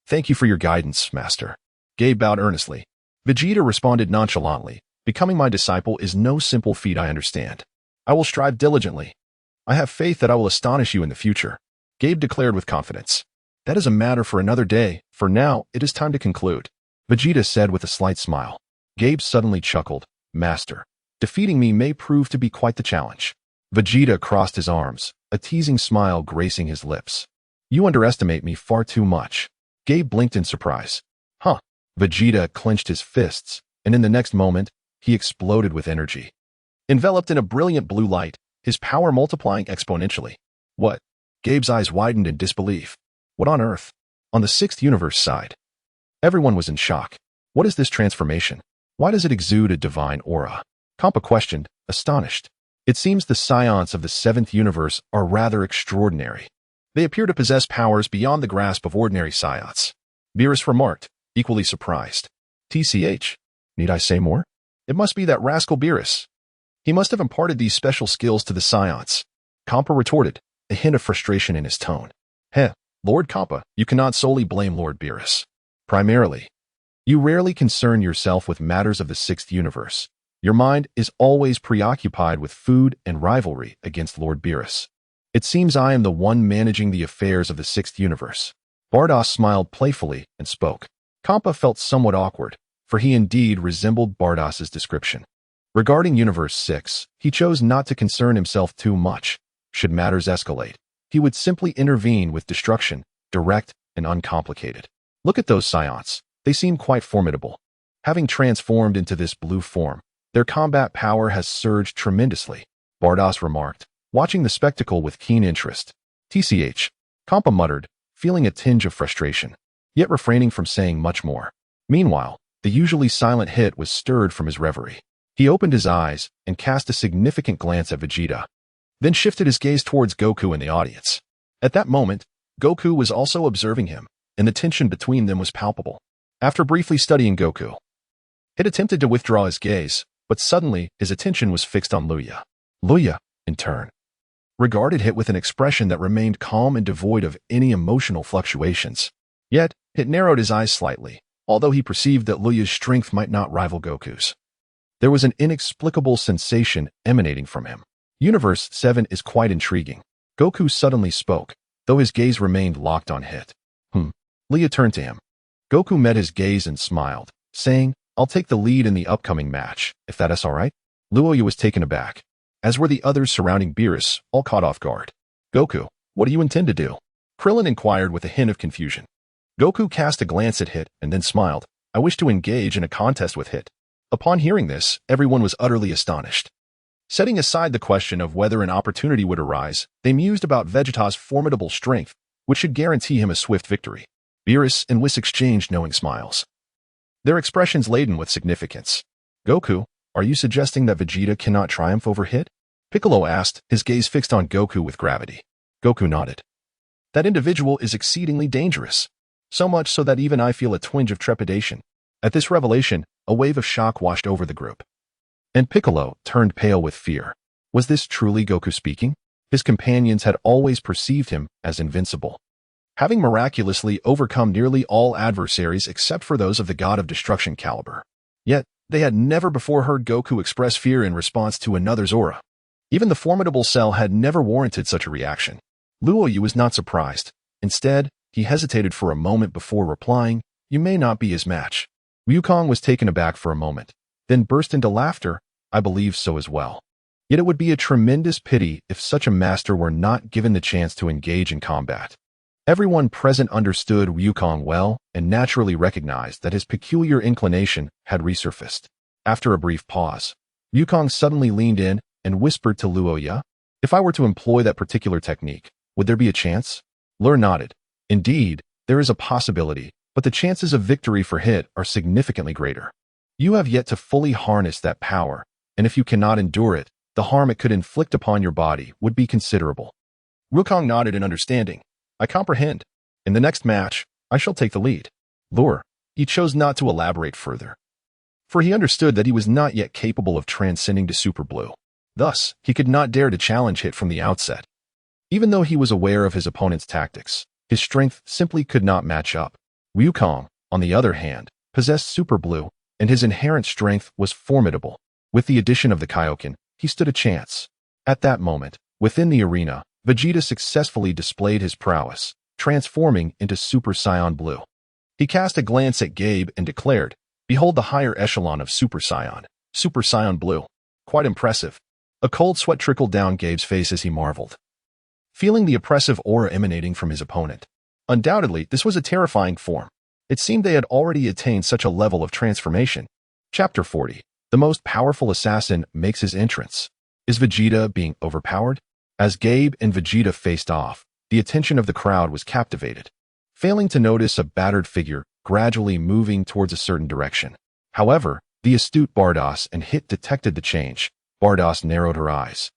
S1: Thank you for your guidance, Master. Gabe bowed earnestly. Vegeta responded nonchalantly. Becoming my disciple is no simple feat, I understand. I will strive diligently. I have faith that I will astonish you in the future. Gabe declared with confidence. That is a matter for another day. For now, it is time to conclude. Vegeta said with a slight smile. Gabe suddenly chuckled. Master, defeating me may prove to be quite the challenge. Vegeta crossed his arms, a teasing smile gracing his lips. You underestimate me far too much. Gabe blinked in surprise. Huh. Vegeta clenched his fists, and in the next moment, he exploded with energy. Enveloped in a brilliant blue light, his power multiplying exponentially. What? Gabe's eyes widened in disbelief. What on earth? On the sixth universe side, everyone was in shock. What is this transformation? Why does it exude a divine aura? Compa questioned, astonished. It seems the Saiyans of the seventh universe are rather extraordinary. They appear to possess powers beyond the grasp of ordinary Saiyans. Beerus remarked, equally surprised. TCH. Need I say more? It must be that rascal Beerus. He must have imparted these special skills to the Saiyans. Compa retorted, a hint of frustration in his tone. Heh. Lord Compa, you cannot solely blame Lord Beerus. Primarily, you rarely concern yourself with matters of the sixth universe. Your mind is always preoccupied with food and rivalry against Lord Beerus. It seems I am the one managing the affairs of the sixth universe. Bardoss smiled playfully and spoke. Compa felt somewhat awkward, for he indeed resembled Bardoss's description. Regarding Universe 6, he chose not to concern himself too much. Should matters escalate, he would simply intervene with destruction, direct and uncomplicated. Look at those Saiyans. They seem quite formidable. Having transformed into this blue form, their combat power has surged tremendously, Bardoss remarked, watching the spectacle with keen interest. TCH. Compa muttered, feeling a tinge of frustration, yet refraining from saying much more. Meanwhile, the usually silent Hit was stirred from his reverie. He opened his eyes and cast a significant glance at Vegeta, then shifted his gaze towards Goku in the audience. At that moment, Goku was also observing him, and the tension between them was palpable. After briefly studying Goku, Hit attempted to withdraw his gaze, but suddenly his attention was fixed on Luya. Luya, in turn, regarded Hit with an expression that remained calm and devoid of any emotional fluctuations. Yet, Hit narrowed his eyes slightly, although he perceived that Luya's strength might not rival Goku's. There was an inexplicable sensation emanating from him. Universe 7 is quite intriguing. Goku suddenly spoke, though his gaze remained locked on Hit. Luya turned to him. Goku met his gaze and smiled, saying, "I'll take the lead in the upcoming match, if that is all right." Luya was taken aback, as were the others surrounding Beerus, all caught off guard. "Goku, what do you intend to do?" Krillin inquired with a hint of confusion. Goku cast a glance at Hit and then smiled. "I wish to engage in a contest with Hit." Upon hearing this, everyone was utterly astonished. Setting aside the question of whether an opportunity would arise, they mused about Vegeta's formidable strength, which should guarantee him a swift victory. Beerus and Whis exchanged knowing smiles, their expressions laden with significance. "Goku, are you suggesting that Vegeta cannot triumph over Hit?" Piccolo asked, his gaze fixed on Goku with gravity. Goku nodded. "That individual is exceedingly dangerous. So much so that even I feel a twinge of trepidation." At this revelation, a wave of shock washed over the group, and Piccolo turned pale with fear. Was this truly Goku speaking? His companions had always perceived him as invincible, having miraculously overcome nearly all adversaries except for those of the God of Destruction caliber. Yet, they had never before heard Goku express fear in response to another's aura. Even the formidable Cell had never warranted such a reaction. Luya was not surprised. Instead, he hesitated for a moment before replying, "You may not be his match." Wukong was taken aback for a moment, then burst into laughter. "I believe so as well. Yet it would be a tremendous pity if such a master were not given the chance to engage in combat." Everyone present understood Wukong well and naturally recognized that his peculiar inclination had resurfaced. After a brief pause, Wukong suddenly leaned in and whispered to Luya, "If I were to employ that particular technique, would there be a chance?" Lur nodded. "Indeed, there is a possibility, but the chances of victory for Hit are significantly greater. You have yet to fully harness that power, and if you cannot endure it, the harm it could inflict upon your body would be considerable." Wukong nodded in understanding. "I comprehend. In the next match, I shall take the lead." Lur, he chose not to elaborate further, for he understood that he was not yet capable of transcending to Super Blue. Thus, he could not dare to challenge Hit from the outset. Even though he was aware of his opponent's tactics, his strength simply could not match up. Wukong, on the other hand, possessed Super Blue, and his inherent strength was formidable. With the addition of the Kaioken, he stood a chance. At that moment, within the arena, Vegeta successfully displayed his prowess, transforming into Super Saiyan Blue. He cast a glance at Gabe and declared, "Behold the higher echelon of Super Saiyan, Super Saiyan Blue. Quite impressive." A cold sweat trickled down Gabe's face as he marveled, feeling the oppressive aura emanating from his opponent. Undoubtedly, this was a terrifying form. It seemed they had already attained such a level of transformation. Chapter 40. The most powerful assassin makes his entrance. Is Vegeta being overpowered? As Gabe and Vegeta faced off, the attention of the crowd was captivated, failing to notice a battered figure gradually moving towards a certain direction. However, the astute Bardoss and Hit detected the change. Bardoss narrowed her eyes,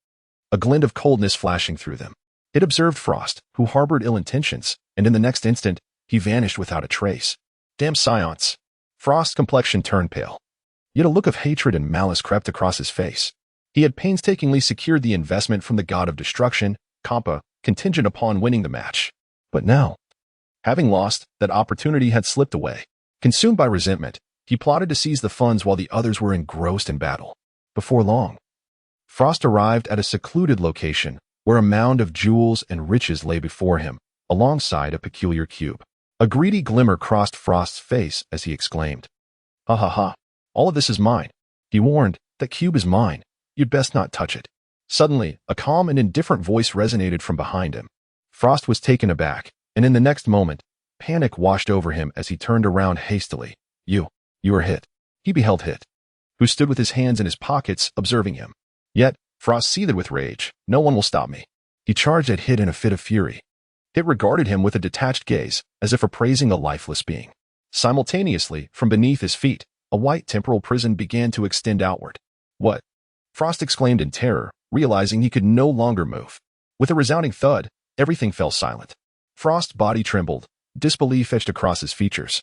S1: a glint of coldness flashing through them. It observed Frost, who harbored ill intentions, and in the next instant, he vanished without a trace. "Damn science." Frost's complexion turned pale, yet a look of hatred and malice crept across his face. He had painstakingly secured the investment from the God of Destruction, Compa, contingent upon winning the match. But now, having lost, that opportunity had slipped away. Consumed by resentment, he plotted to seize the funds while the others were engrossed in battle. Before long, Frost arrived at a secluded location where a mound of jewels and riches lay before him, alongside a peculiar cube. A greedy glimmer crossed Frost's face as he exclaimed, "Ha ha ha, all of this is mine." He warned, "That cube is mine. You'd best not touch it." Suddenly, a calm and indifferent voice resonated from behind him. Frost was taken aback, and in the next moment, panic washed over him as he turned around hastily. You are Hit." He beheld Hit, who stood with his hands in his pockets, observing him. Yet, Frost seethed with rage. "No one will stop me." He charged at Hit in a fit of fury. Hit regarded him with a detached gaze, as if appraising a lifeless being. Simultaneously, from beneath his feet, a white temporal prison began to extend outward. "What?" Frost exclaimed in terror, realizing he could no longer move. With a resounding thud, everything fell silent. Frost's body trembled, disbelief etched across his features,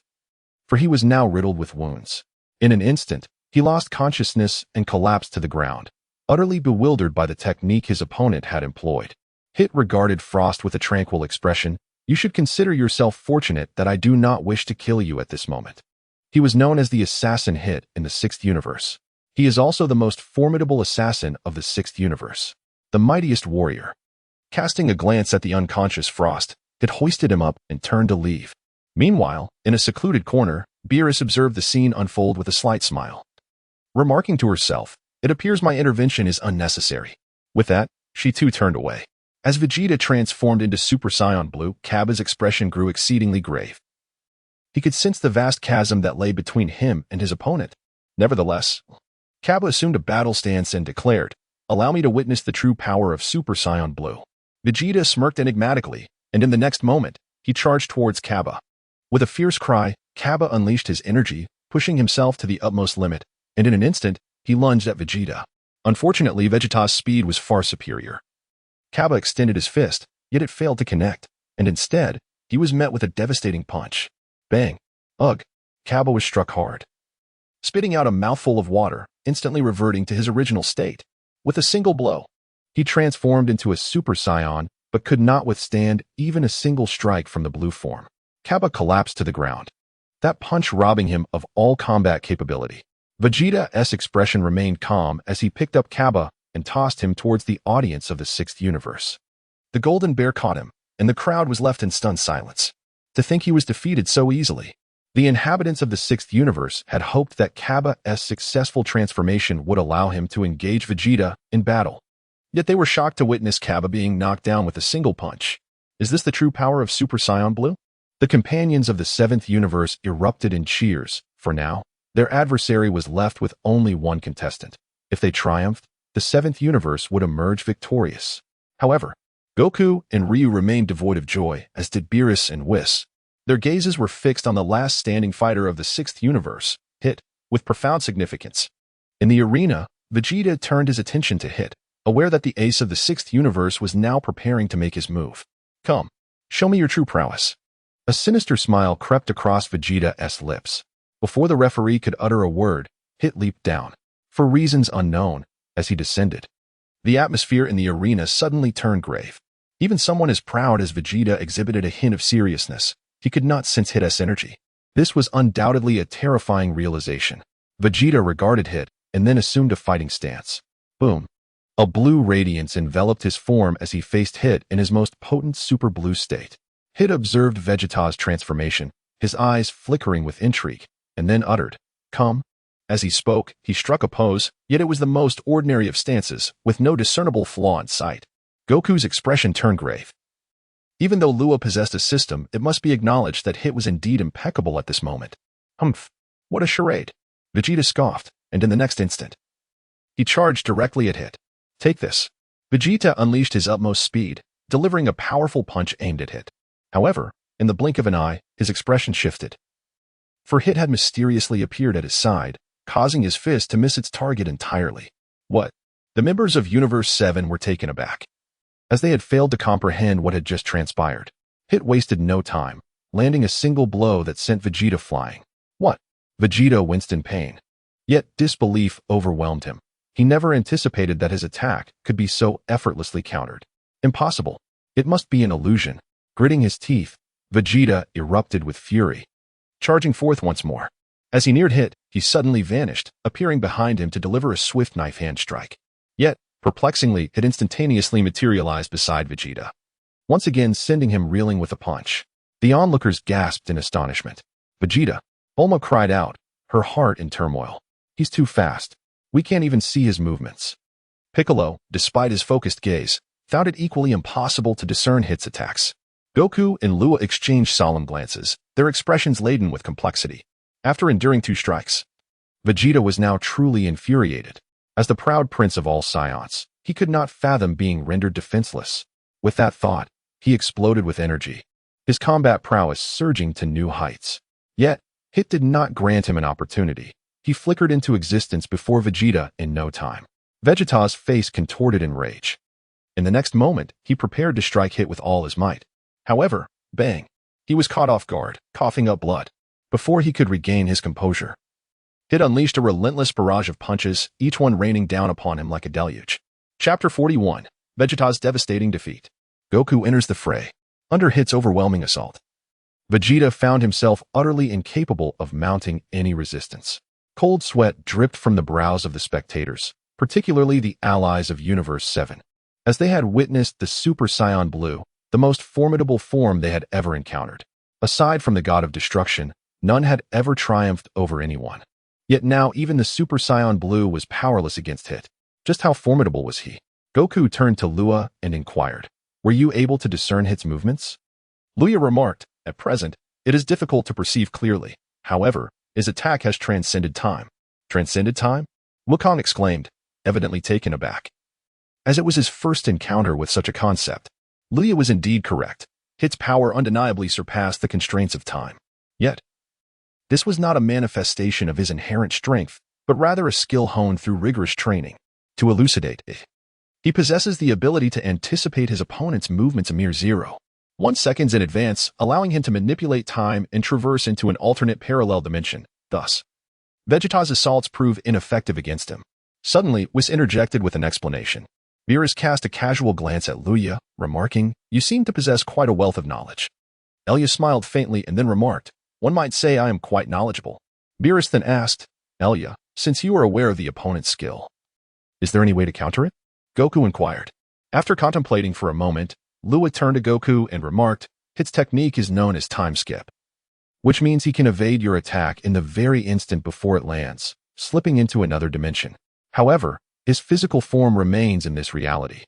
S1: for he was now riddled with wounds. In an instant, he lost consciousness and collapsed to the ground, utterly bewildered by the technique his opponent had employed. Hit regarded Frost with a tranquil expression. "You should consider yourself fortunate that I do not wish to kill you at this moment." He was known as the Assassin Hit in the 6th universe. He is also the most formidable assassin of the 6th universe, the mightiest warrior, Casting a glance at the unconscious Frost, it hoisted him up and turned to leave. Meanwhile, in a secluded corner, Beerus observed the scene unfold with a slight smile. Remarking to herself, "It appears my intervention is unnecessary." With that, she too turned away. As Vegeta transformed into Super Saiyan Blue, Cabba's expression grew exceedingly grave. He could sense the vast chasm that lay between him and his opponent. Nevertheless, Cabba assumed a battle stance and declared, "Allow me to witness the true power of Super Saiyan Blue." Vegeta smirked enigmatically, and in the next moment, he charged towards Cabba. With a fierce cry, Cabba unleashed his energy, pushing himself to the utmost limit, and in an instant, he lunged at Vegeta. Unfortunately, Vegeta's speed was far superior. Cabba extended his fist, yet it failed to connect, and instead, he was met with a devastating punch. Bang! Ugh! Cabba was struck hard, spitting out a mouthful of water, instantly reverting to his original state. With a single blow, he transformed into a Super Saiyan, but could not withstand even a single strike from the blue form. Cabba collapsed to the ground, that punch robbing him of all combat capability. Vegeta's expression remained calm as he picked up Cabba and tossed him towards the audience of the Sixth Universe. The Golden Bear caught him, and the crowd was left in stunned silence. To think he was defeated so easily. The inhabitants of the Sixth Universe had hoped that Cabba's successful transformation would allow him to engage Vegeta in battle. Yet they were shocked to witness Cabba being knocked down with a single punch. Is this the true power of Super Saiyan Blue? The companions of the Seventh Universe erupted in cheers. For now, their adversary was left with only one contestant. If they triumphed, the Seventh Universe would emerge victorious. However, Goku and Ryu remained devoid of joy, as did Beerus and Whis. Their gazes were fixed on the last standing fighter of the Sixth Universe, Hit, with profound significance. In the arena, Vegeta turned his attention to Hit, aware that the ace of the Sixth Universe was now preparing to make his move. "Come, show me your true prowess." A sinister smile crept across Vegeta's lips. Before the referee could utter a word, Hit leaped down, for reasons unknown, as he descended. The atmosphere in the arena suddenly turned grave. Even someone as proud as Vegeta exhibited a hint of seriousness. He could not sense Hit's energy. This was undoubtedly a terrifying realization. Vegeta regarded Hit, and then assumed a fighting stance. Boom! A blue radiance enveloped his form as he faced Hit in his most potent super blue state. Hit observed Vegeta's transformation, his eyes flickering with intrigue, and then uttered, "Come." As he spoke, he struck a pose, yet it was the most ordinary of stances, with no discernible flaw in sight. Goku's expression turned grave. Even though Luya possessed a system, it must be acknowledged that Hit was indeed impeccable at this moment. Humph! What a charade! Vegeta scoffed, and in the next instant, he charged directly at Hit. "Take this." Vegeta unleashed his utmost speed, delivering a powerful punch aimed at Hit. However, in the blink of an eye, his expression shifted. For Hit had mysteriously appeared at his side, causing his fist to miss its target entirely. What? The members of Universe 7 were taken aback, as they had failed to comprehend what had just transpired. Hit wasted no time, landing a single blow that sent Vegeta flying. What? Vegeta winced in pain. Yet disbelief overwhelmed him. He never anticipated that his attack could be so effortlessly countered. Impossible. It must be an illusion. Gritting his teeth, Vegeta erupted with fury, charging forth once more. As he neared Hit, he suddenly vanished, appearing behind him to deliver a swift knife hand strike. Yet, perplexingly, it instantaneously materialized beside Vegeta, once again sending him reeling with a punch. The onlookers gasped in astonishment. "Vegeta!" Bulma cried out, her heart in turmoil. "He's too fast. We can't even see his movements." Piccolo, despite his focused gaze, found it equally impossible to discern Hit's attacks. Goku and Luya exchanged solemn glances, their expressions laden with complexity. After enduring 2 strikes, Vegeta was now truly infuriated. As the proud prince of all Saiyans, he could not fathom being rendered defenseless. With that thought, he exploded with energy, his combat prowess surging to new heights. Yet, Hit did not grant him an opportunity. He flickered into existence before Vegeta in no time. Vegeta's face contorted in rage. In the next moment, he prepared to strike Hit with all his might. However, bang! He was caught off guard, coughing up blood. Before he could regain his composure, Hit unleashed a relentless barrage of punches, each one raining down upon him like a deluge. Chapter 41. Vegeta's devastating defeat. Goku enters the fray. Under Hit's overwhelming assault, Vegeta found himself utterly incapable of mounting any resistance. Cold sweat dripped from the brows of the spectators, particularly the allies of Universe 7. as they had witnessed the Super Saiyan Blue, the most formidable form they had ever encountered. Aside from the god of destruction, none had ever triumphed over anyone. Yet now even the Super Saiyan Blue was powerless against Hit. Just how formidable was he? Goku turned to Luya and inquired, "Were you able to discern Hit's movements?" Luya remarked, "At present, it is difficult to perceive clearly. However, his attack has transcended time." "Transcended time?" Gohan exclaimed, evidently taken aback. As it was his first encounter with such a concept, Luya was indeed correct. Hit's power undeniably surpassed the constraints of time. Yet, this was not a manifestation of his inherent strength, but rather a skill honed through rigorous training. To elucidate it, he possesses the ability to anticipate his opponent's movements a mere 0.1 seconds in advance, allowing him to manipulate time and traverse into an alternate parallel dimension. Thus, Vegeta's assaults prove ineffective against him. Suddenly, Whis interjected with an explanation. Beerus cast a casual glance at Luya, remarking, "You seem to possess quite a wealth of knowledge." Elia smiled faintly and then remarked, "One might say I am quite knowledgeable." Beerus then asked, "Elia, since you are aware of the opponent's skill, is there any way to counter it?" Goku inquired. After contemplating for a moment, Luya turned to Goku and remarked, "Hit's technique is known as time skip, which means he can evade your attack in the very instant before it lands, slipping into another dimension. However, his physical form remains in this reality,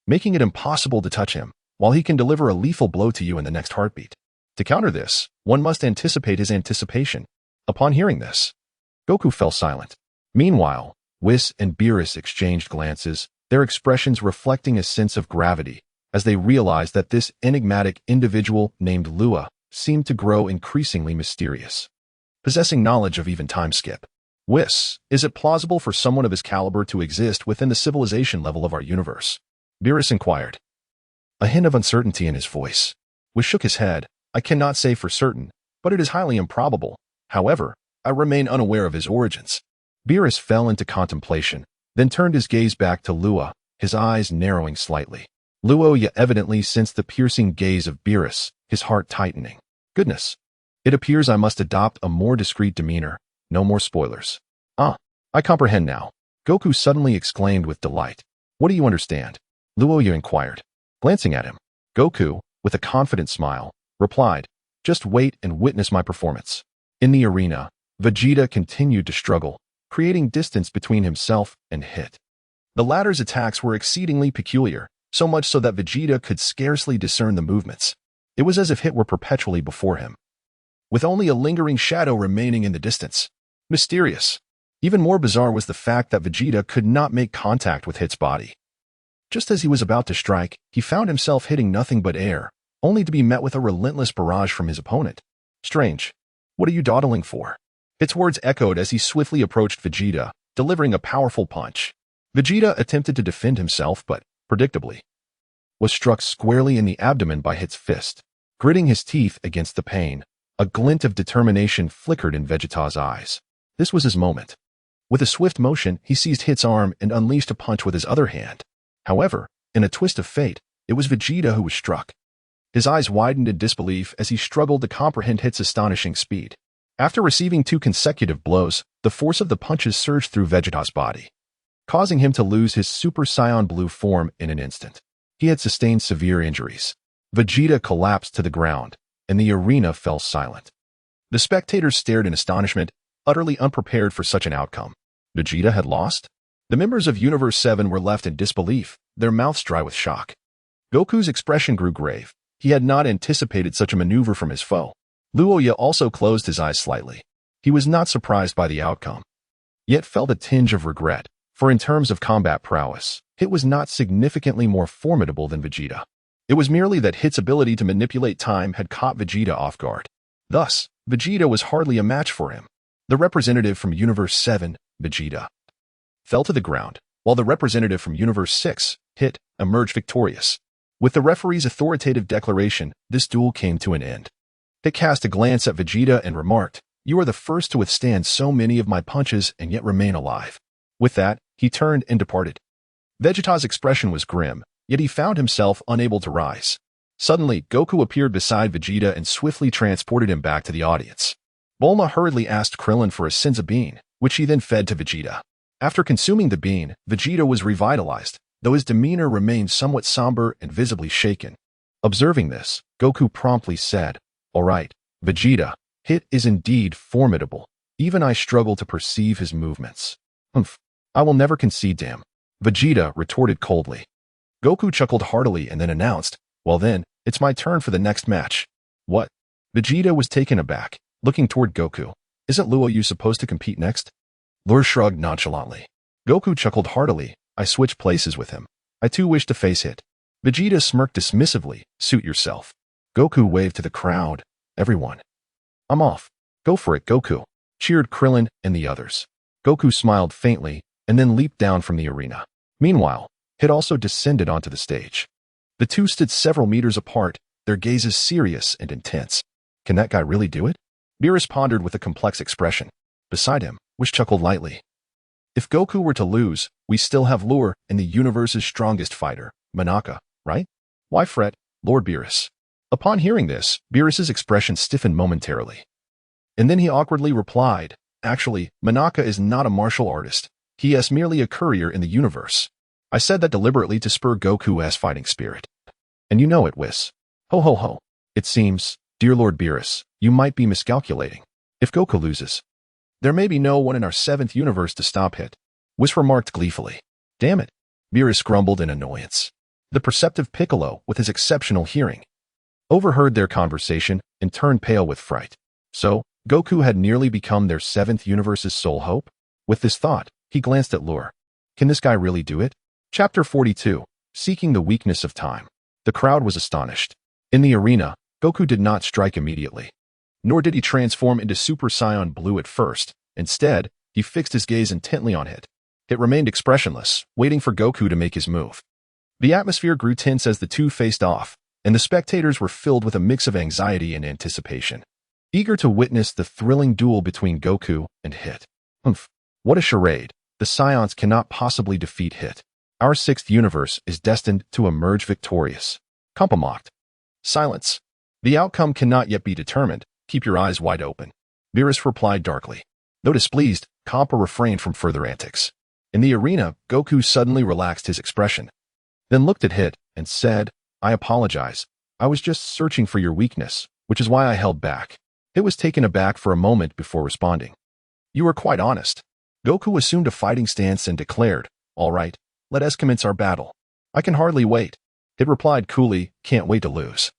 S1: making it impossible to touch him, while he can deliver a lethal blow to you in the next heartbeat. To counter this, one must anticipate his anticipation." Upon hearing this, Goku fell silent. Meanwhile, Whis and Beerus exchanged glances, their expressions reflecting a sense of gravity, as they realized that this enigmatic individual named Luya seemed to grow increasingly mysterious, possessing knowledge of even time skip. "Whis, is it plausible for someone of his caliber to exist within the civilization level of our universe?" Beerus inquired, a hint of uncertainty in his voice. Whis shook his head. "I cannot say for certain, but it is highly improbable. However, I remain unaware of his origins." Beerus fell into contemplation, then turned his gaze back to Luya, his eyes narrowing slightly. Luya evidently sensed the piercing gaze of Beerus, his heart tightening. "Goodness. It appears I must adopt a more discreet demeanor. No more spoilers." "Ah, I comprehend now." Goku suddenly exclaimed with delight. "What do you understand?" Luya inquired. Glancing at him, Goku, with a confident smile, replied, "Just wait and witness my performance." In the arena, Vegeta continued to struggle, creating distance between himself and Hit. The latter's attacks were exceedingly peculiar, so much so that Vegeta could scarcely discern the movements. It was as if Hit were perpetually before him, with only a lingering shadow remaining in the distance. Mysterious. Even more bizarre was the fact that Vegeta could not make contact with Hit's body. Just as he was about to strike, he found himself hitting nothing but air, only to be met with a relentless barrage from his opponent. "Strange. What are you dawdling for?" Hit's words echoed as he swiftly approached Vegeta, delivering a powerful punch. Vegeta attempted to defend himself, but, predictably, was struck squarely in the abdomen by Hit's fist. Gritting his teeth against the pain, a glint of determination flickered in Vegeta's eyes. This was his moment. With a swift motion, he seized Hit's arm and unleashed a punch with his other hand. However, in a twist of fate, it was Vegeta who was struck. His eyes widened in disbelief as he struggled to comprehend Hit's astonishing speed. After receiving 2 consecutive blows, the force of the punches surged through Vegeta's body, causing him to lose his Super Saiyan Blue form in an instant. He had sustained severe injuries. Vegeta collapsed to the ground, and the arena fell silent. The spectators stared in astonishment, utterly unprepared for such an outcome. Vegeta had lost? The members of Universe 7 were left in disbelief, their mouths dry with shock. Goku's expression grew grave. He had not anticipated such a maneuver from his foe. Luya also closed his eyes slightly. He was not surprised by the outcome, yet felt a tinge of regret, for in terms of combat prowess, Hit was not significantly more formidable than Vegeta. It was merely that Hit's ability to manipulate time had caught Vegeta off guard. Thus, Vegeta was hardly a match for him. The representative from Universe 7, Vegeta, fell to the ground, while the representative from Universe 6, Hit, emerged victorious. With the referee's authoritative declaration, this duel came to an end. Hit cast a glance at Vegeta and remarked, "You are the first to withstand so many of my punches and yet remain alive." With that, he turned and departed. Vegeta's expression was grim, yet he found himself unable to rise. Suddenly, Goku appeared beside Vegeta and swiftly transported him back to the audience. Bulma hurriedly asked Krillin for a senzu bean, which he then fed to Vegeta. After consuming the bean, Vegeta was revitalized, though his demeanor remained somewhat somber and visibly shaken. Observing this, Goku promptly said, "All right, Vegeta, hit is indeed formidable. Even I struggle to perceive his movements." "Humph, I will never concede, damn," Vegeta retorted coldly. Goku chuckled heartily and then announced, "Well then, it's my turn for the next match." "What?" Vegeta was taken aback, looking toward Goku. "Isn't Luya supposed to compete next?" Lord shrugged nonchalantly. Goku chuckled heartily. "I switched places with him. I too wish to face Hit." Vegeta smirked dismissively. "Suit yourself." Goku waved to the crowd. "Everyone, I'm off." "Go for it, Goku," cheered Krillin and the others. Goku smiled faintly and then leaped down from the arena. Meanwhile, Hit also descended onto the stage. The two stood several meters apart, their gazes serious and intense. "Can that guy really do it?" Beerus pondered with a complex expression. Beside him, Whis chuckled lightly. "If Goku were to lose, we still have Lure and the universe's strongest fighter, Manaka, right? Why fret, Lord Beerus?" Upon hearing this, Beerus's expression stiffened momentarily. And then he awkwardly replied, "Actually, Manaka is not a martial artist. He is merely a courier in the universe. I said that deliberately to spur Goku's fighting spirit. And you know it, Whis. Ho ho ho. It seems, dear Lord Beerus, you might be miscalculating. If Goku loses, there may be no one in our 7th universe to stop Hit." Whis remarked gleefully. "Damn it," Beerus grumbled in annoyance. The perceptive Piccolo, with his exceptional hearing, overheard their conversation and turned pale with fright. So, Goku had nearly become their 7th universe's sole hope? With this thought, he glanced at Lure. Can this guy really do it? Chapter 42, Seeking the Weakness of Time. The crowd was astonished. In the arena, Goku did not strike immediately. Nor did he transform into Super Saiyan Blue at first. Instead, he fixed his gaze intently on Hit. It remained expressionless, waiting for Goku to make his move. The atmosphere grew tense as the two faced off, and the spectators were filled with a mix of anxiety and anticipation, eager to witness the thrilling duel between Goku and Hit. Humph, what a charade. The Saiyans cannot possibly defeat Hit. Our 6th universe is destined to emerge victorious. Compa mocked. Silence. The outcome cannot yet be determined. Keep your eyes wide open. Beerus replied darkly. Though displeased, Compa refrained from further antics. In the arena, Goku suddenly relaxed his expression, then looked at Hit and said, "I apologize. I was just searching for your weakness, which is why I held back." Hit was taken aback for a moment before responding. "You were quite honest." Goku assumed a fighting stance and declared, "All right, let us commence our battle." "I can hardly wait." Hit replied coolly, "Can't wait to lose."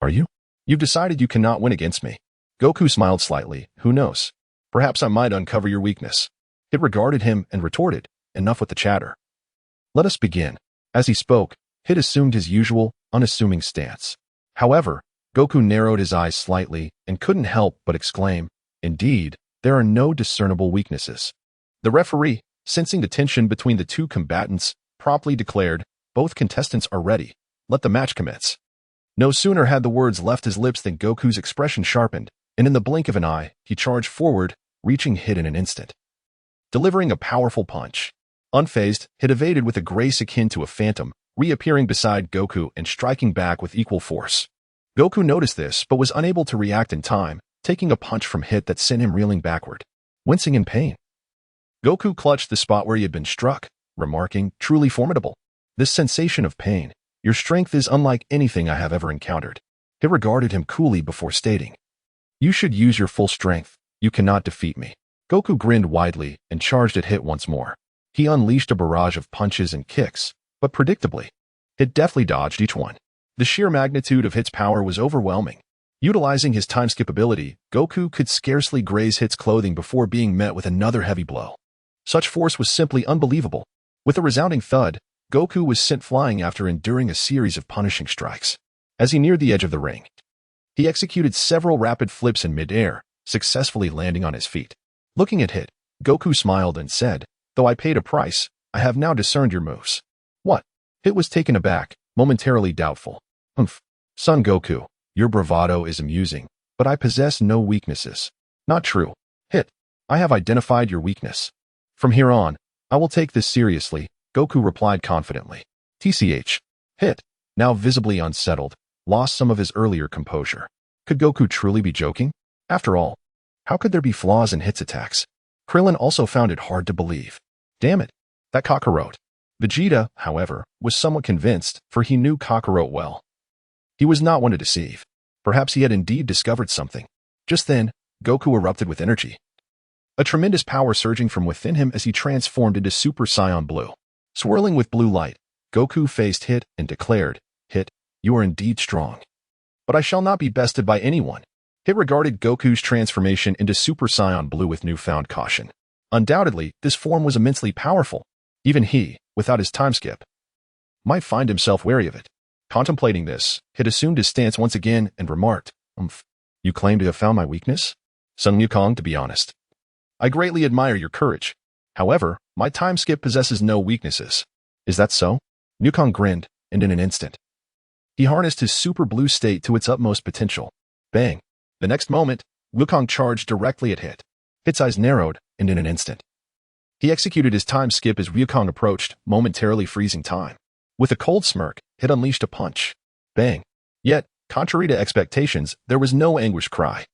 S1: "Are you? You've decided you cannot win against me." Goku smiled slightly. "Who knows? Perhaps I might uncover your weakness." Hit regarded him and retorted, "Enough with the chatter. Let us begin." As he spoke, Hit assumed his usual, unassuming stance. However, Goku narrowed his eyes slightly and couldn't help but exclaim, "Indeed, there are no discernible weaknesses." The referee, sensing the tension between the two combatants, promptly declared, "Both contestants are ready. Let the match commence." No sooner had the words left his lips than Goku's expression sharpened, and in the blink of an eye, he charged forward, reaching Hit in an instant, delivering a powerful punch. Unfazed, Hit evaded with a grace akin to a phantom, reappearing beside Goku and striking back with equal force. Goku noticed this but was unable to react in time, taking a punch from Hit that sent him reeling backward, wincing in pain. Goku clutched the spot where he had been struck, remarking, "Truly formidable. This sensation of pain. Your strength is unlike anything I have ever encountered." Hit regarded him coolly before stating, "You should use your full strength. You cannot defeat me." Goku grinned widely and charged at Hit once more. He unleashed a barrage of punches and kicks, but predictably, Hit deftly dodged each one. The sheer magnitude of Hit's power was overwhelming. Utilizing his time skip ability, Goku could scarcely graze Hit's clothing before being met with another heavy blow. Such force was simply unbelievable. With a resounding thud, Goku was sent flying after enduring a series of punishing strikes. As he neared the edge of the ring, he executed several rapid flips in midair, successfully landing on his feet. Looking at Hit, Goku smiled and said, "Though I paid a price, I have now discerned your moves." "What?" Hit was taken aback, momentarily doubtful. "Humph. Son Goku, your bravado is amusing, but I possess no weaknesses." "Not true. Hit, I have identified your weakness. From here on, I will take this seriously," Goku replied confidently. TCH. Hit, now visibly unsettled, lost some of his earlier composure. Could Goku truly be joking? After all, how could there be flaws in Hit's attacks? Krillin also found it hard to believe. Damn it, that cockroach. Vegeta, however, was somewhat convinced, for he knew Kakarot well. He was not one to deceive. Perhaps he had indeed discovered something. Just then, Goku erupted with energy. A tremendous power surging from within him as he transformed into Super Saiyan Blue. Swirling with blue light, Goku faced Hit and declared, "Hit, you are indeed strong. But I shall not be bested by anyone." Hit regarded Goku's transformation into Super Saiyan Blue with newfound caution. Undoubtedly, this form was immensely powerful. Even he, without his time skip, might find himself wary of it. Contemplating this, Hit assumed his stance once again and remarked, "You claim to have found my weakness? Sun Wukong, to be honest, I greatly admire your courage. However, my time skip possesses no weaknesses." "Is that so?" Wukong grinned, and in an instant, he harnessed his super blue state to its utmost potential. Bang! The next moment, Wukong charged directly at Hit. Hit's eyes narrowed, and in an instant, he executed his time skip as Wukong approached, momentarily freezing time. With a cold smirk, Hit unleashed a punch. Bang! Yet, contrary to expectations, there was no anguished cry.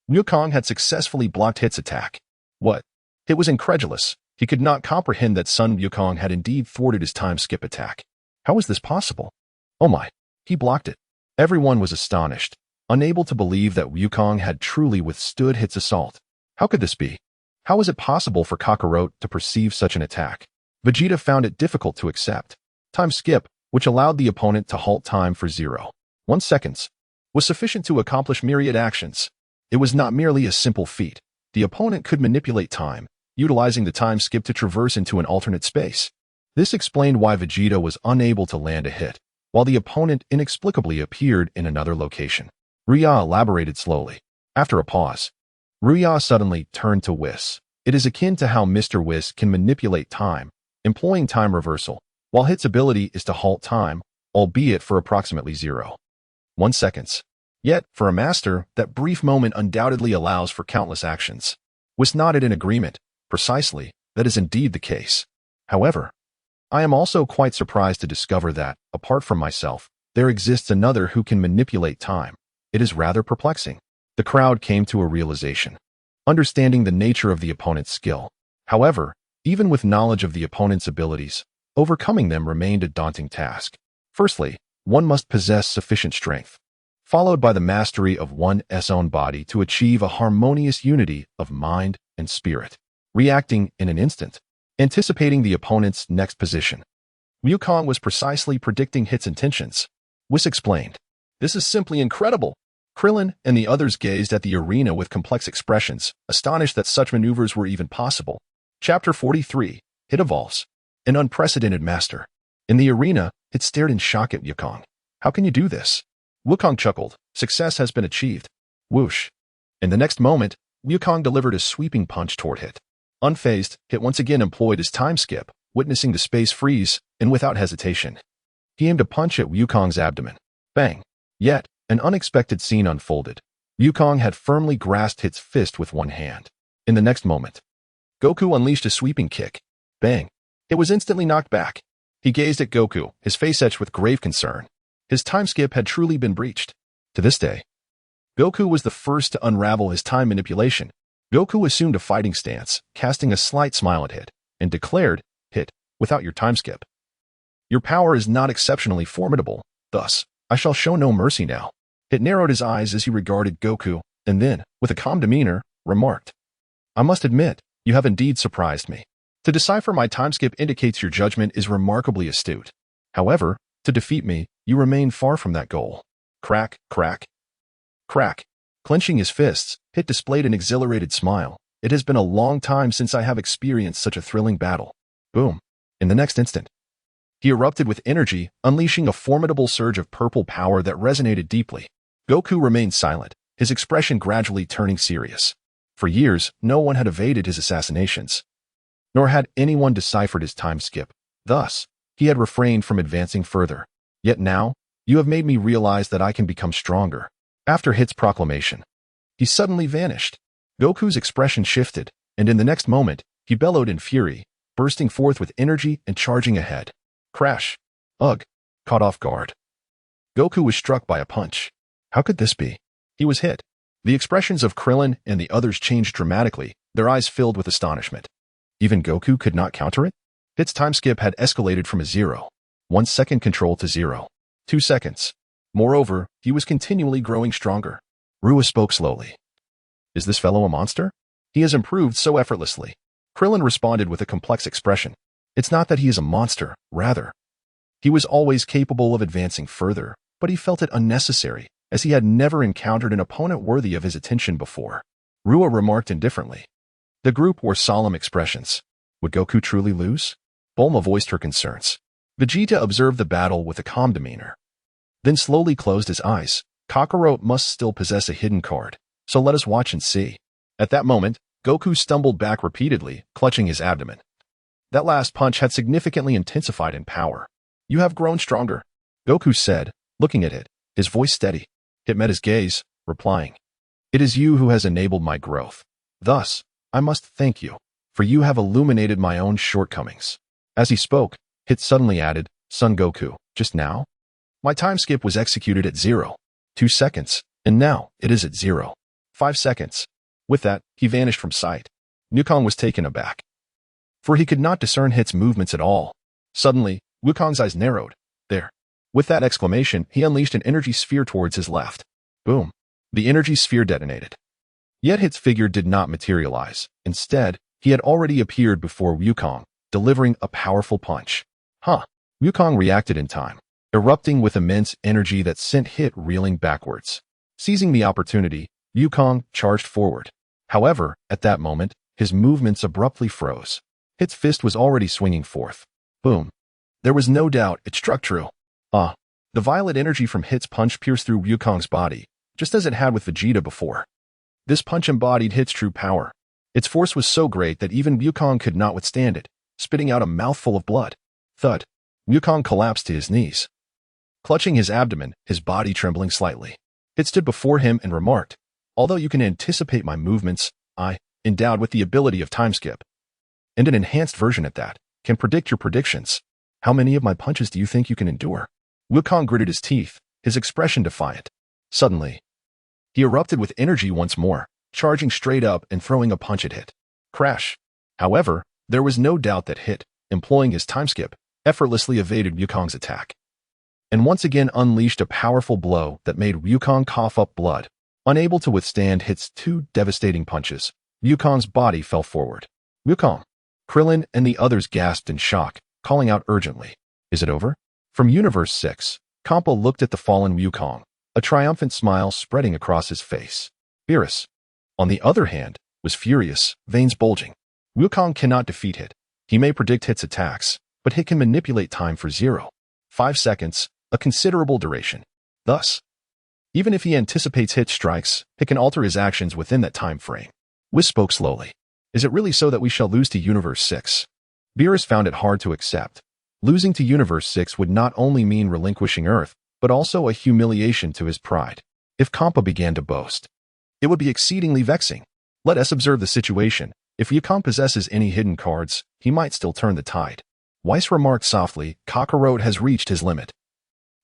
S1: Wukong had successfully blocked Hit's attack. What? Hit was incredulous. He could not comprehend that Sun Wukong had indeed thwarted his time skip attack. How was this possible? Oh my! He blocked it. Everyone was astonished, unable to believe that Wukong had truly withstood Hit's assault. How could this be? How was it possible for Kakarot to perceive such an attack? Vegeta found it difficult to accept. Time skip, which allowed the opponent to halt time for 0.1 seconds, was sufficient to accomplish myriad actions. It was not merely a simple feat. The opponent could manipulate time, utilizing the time skip to traverse into an alternate space. This explained why Vegeta was unable to land a hit, while the opponent inexplicably appeared in another location. Luya elaborated slowly. After a pause, Luya suddenly turned to Whis. It is akin to how Mr. Whis can manipulate time, employing time reversal, while Hit's ability is to halt time, albeit for approximately 0.1 seconds. Yet, for a master, that brief moment undoubtedly allows for countless actions. Whis nodded in agreement. Precisely, that is indeed the case. However, I am also quite surprised to discover that, apart from myself, there exists another who can manipulate time. It is rather perplexing. The crowd came to a realization, understanding the nature of the opponent's skill. However, even with knowledge of the opponent's abilities, overcoming them remained a daunting task. Firstly, one must possess sufficient strength, followed by the mastery of one's own body to achieve a harmonious unity of mind and spirit, reacting in an instant, anticipating the opponent's next position. Wukong was precisely predicting Hit's intentions. Whis explained, "This is simply incredible." Krillin and the others gazed at the arena with complex expressions, astonished that such maneuvers were even possible. Chapter 43, Hit Evolves. An unprecedented master. In the arena, Hit stared in shock at Wukong. "How can you do this?" Wukong chuckled. "Success has been achieved." Whoosh. In the next moment, Wukong delivered a sweeping punch toward Hit. Unfazed, Hit once again employed his time skip, witnessing the space freeze, and without hesitation, he aimed a punch at Wukong's abdomen. Bang! Yet, an unexpected scene unfolded. Wukong had firmly grasped Hit's fist with one hand. In the next moment, Goku unleashed a sweeping kick. Bang! It was instantly knocked back. He gazed at Goku, his face etched with grave concern. His time skip had truly been breached. To this day, Goku was the first to unravel his time manipulation. Goku assumed a fighting stance, casting a slight smile at Hit, and declared, "Hit, without your time skip, your power is not exceptionally formidable. Thus, I shall show no mercy now." Hit narrowed his eyes as he regarded Goku, and then, with a calm demeanor, remarked, "I must admit, you have indeed surprised me. To decipher my time skip indicates your judgment is remarkably astute. However, to defeat me, you remain far from that goal." Crack, crack, crack. Clenching his fists, Hit displayed an exhilarated smile. "It has been a long time since I have experienced such a thrilling battle." Boom. In the next instant, he erupted with energy, unleashing a formidable surge of purple power that resonated deeply. Goku remained silent, his expression gradually turning serious. For years, no one had evaded his assassinations, nor had anyone deciphered his time skip. Thus, he had refrained from advancing further. Yet now, you have made me realize that I can become stronger. After Hit's proclamation, he suddenly vanished. Goku's expression shifted, and in the next moment, he bellowed in fury, bursting forth with energy and charging ahead. Crash! Ugh! Caught off guard, Goku was struck by a punch. How could this be? He was hit. The expressions of Krillin and the others changed dramatically, their eyes filled with astonishment. Even Goku could not counter it? Hit's time skip had escalated from a 0.1 second control to 0.2 seconds. Moreover, he was continually growing stronger. Rua spoke slowly. Is this fellow a monster? He has improved so effortlessly. Krillin responded with a complex expression. It's not that he is a monster, rather. He was always capable of advancing further, but he felt it unnecessary, as he had never encountered an opponent worthy of his attention before. Rua remarked indifferently. The group wore solemn expressions. Would Goku truly lose? Bulma voiced her concerns. Vegeta observed the battle with a calm demeanor, then slowly closed his eyes. Kakarot must still possess a hidden card, so let us watch and see. At that moment, Goku stumbled back repeatedly, clutching his abdomen. That last punch had significantly intensified in power. You have grown stronger, Goku said, looking at it, his voice steady. It met his gaze, replying, It is you who has enabled my growth. Thus, I must thank you, for you have illuminated my own shortcomings. As he spoke, Hit suddenly added, Son Goku, just now? My time skip was executed at 0.2 seconds, and now it is at 0.5 seconds. With that, he vanished from sight. Wukong was taken aback, for he could not discern Hit's movements at all. Suddenly, Wukong's eyes narrowed. There. With that exclamation, he unleashed an energy sphere towards his left. Boom. The energy sphere detonated. Yet Hit's figure did not materialize. Instead, he had already appeared before Wukong, delivering a powerful punch. Wukong reacted in time, erupting with immense energy that sent Hit reeling backwards. Seizing the opportunity, Wukong charged forward. However, at that moment, his movements abruptly froze. Hit's fist was already swinging forth. Boom. There was no doubt it struck true. The violet energy from Hit's punch pierced through Wukong's body, just as it had with Vegeta before. This punch embodied Hit's true power. Its force was so great that even Wukong could not withstand it, spitting out a mouthful of blood. Thud. Wukong collapsed to his knees, clutching his abdomen, his body trembling slightly. Hit stood before him and remarked, Although you can anticipate my movements, I, endowed with the ability of time skip, and an enhanced version at that, can predict your predictions. How many of my punches do you think you can endure? Wukong gritted his teeth, his expression defiant. Suddenly, he erupted with energy once more, charging straight up and throwing a punch at Hit. Crash. However, there was no doubt that Hit, employing his time skip, effortlessly evaded Wukong's attack, and once again unleashed a powerful blow that made Wukong cough up blood. Unable to withstand Hit's two devastating punches, Wukong's body fell forward. Wukong. Krillin and the others gasped in shock, calling out urgently. Is it over? From Universe 6, Kampa looked at the fallen Wukong, a triumphant smile spreading across his face. Beerus, on the other hand, was furious, veins bulging. Wukong cannot defeat Hit. He may predict Hit's attacks, but Hit can manipulate time for 0.5 seconds, a considerable duration. Thus, even if he anticipates Hit's strikes, Hit can alter his actions within that time frame. Whis spoke slowly. Is it really so that we shall lose to Universe 6? Beerus found it hard to accept. Losing to Universe 6 would not only mean relinquishing Earth, but also a humiliation to his pride. If Kampa began to boast, it would be exceedingly vexing. Let us observe the situation. If Wukong possesses any hidden cards, he might still turn the tide. Weiss remarked softly, Kakarot has reached his limit.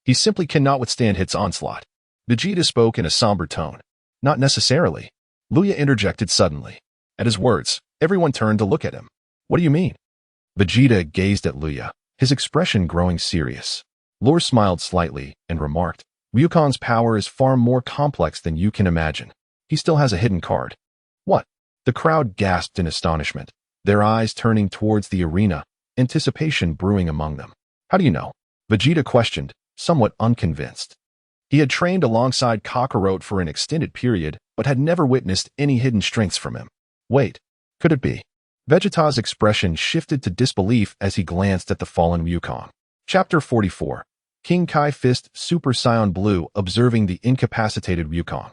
S1: He simply cannot withstand Hit's onslaught. Vegeta spoke in a somber tone. Not necessarily. Luya interjected suddenly. At his words, everyone turned to look at him. What do you mean? Vegeta gazed at Luya, his expression growing serious. Lore smiled slightly and remarked, Wukong's power is far more complex than you can imagine. He still has a hidden card. What? The crowd gasped in astonishment, their eyes turning towards the arena, anticipation brewing among them. How do you know? Vegeta questioned, somewhat unconvinced. He had trained alongside Kakarot for an extended period, but had never witnessed any hidden strengths from him. Wait, could it be? Vegeta's expression shifted to disbelief as he glanced at the fallen Wukong. Chapter 44. King Kai Fist Super Saiyan Blue observing the incapacitated Wukong.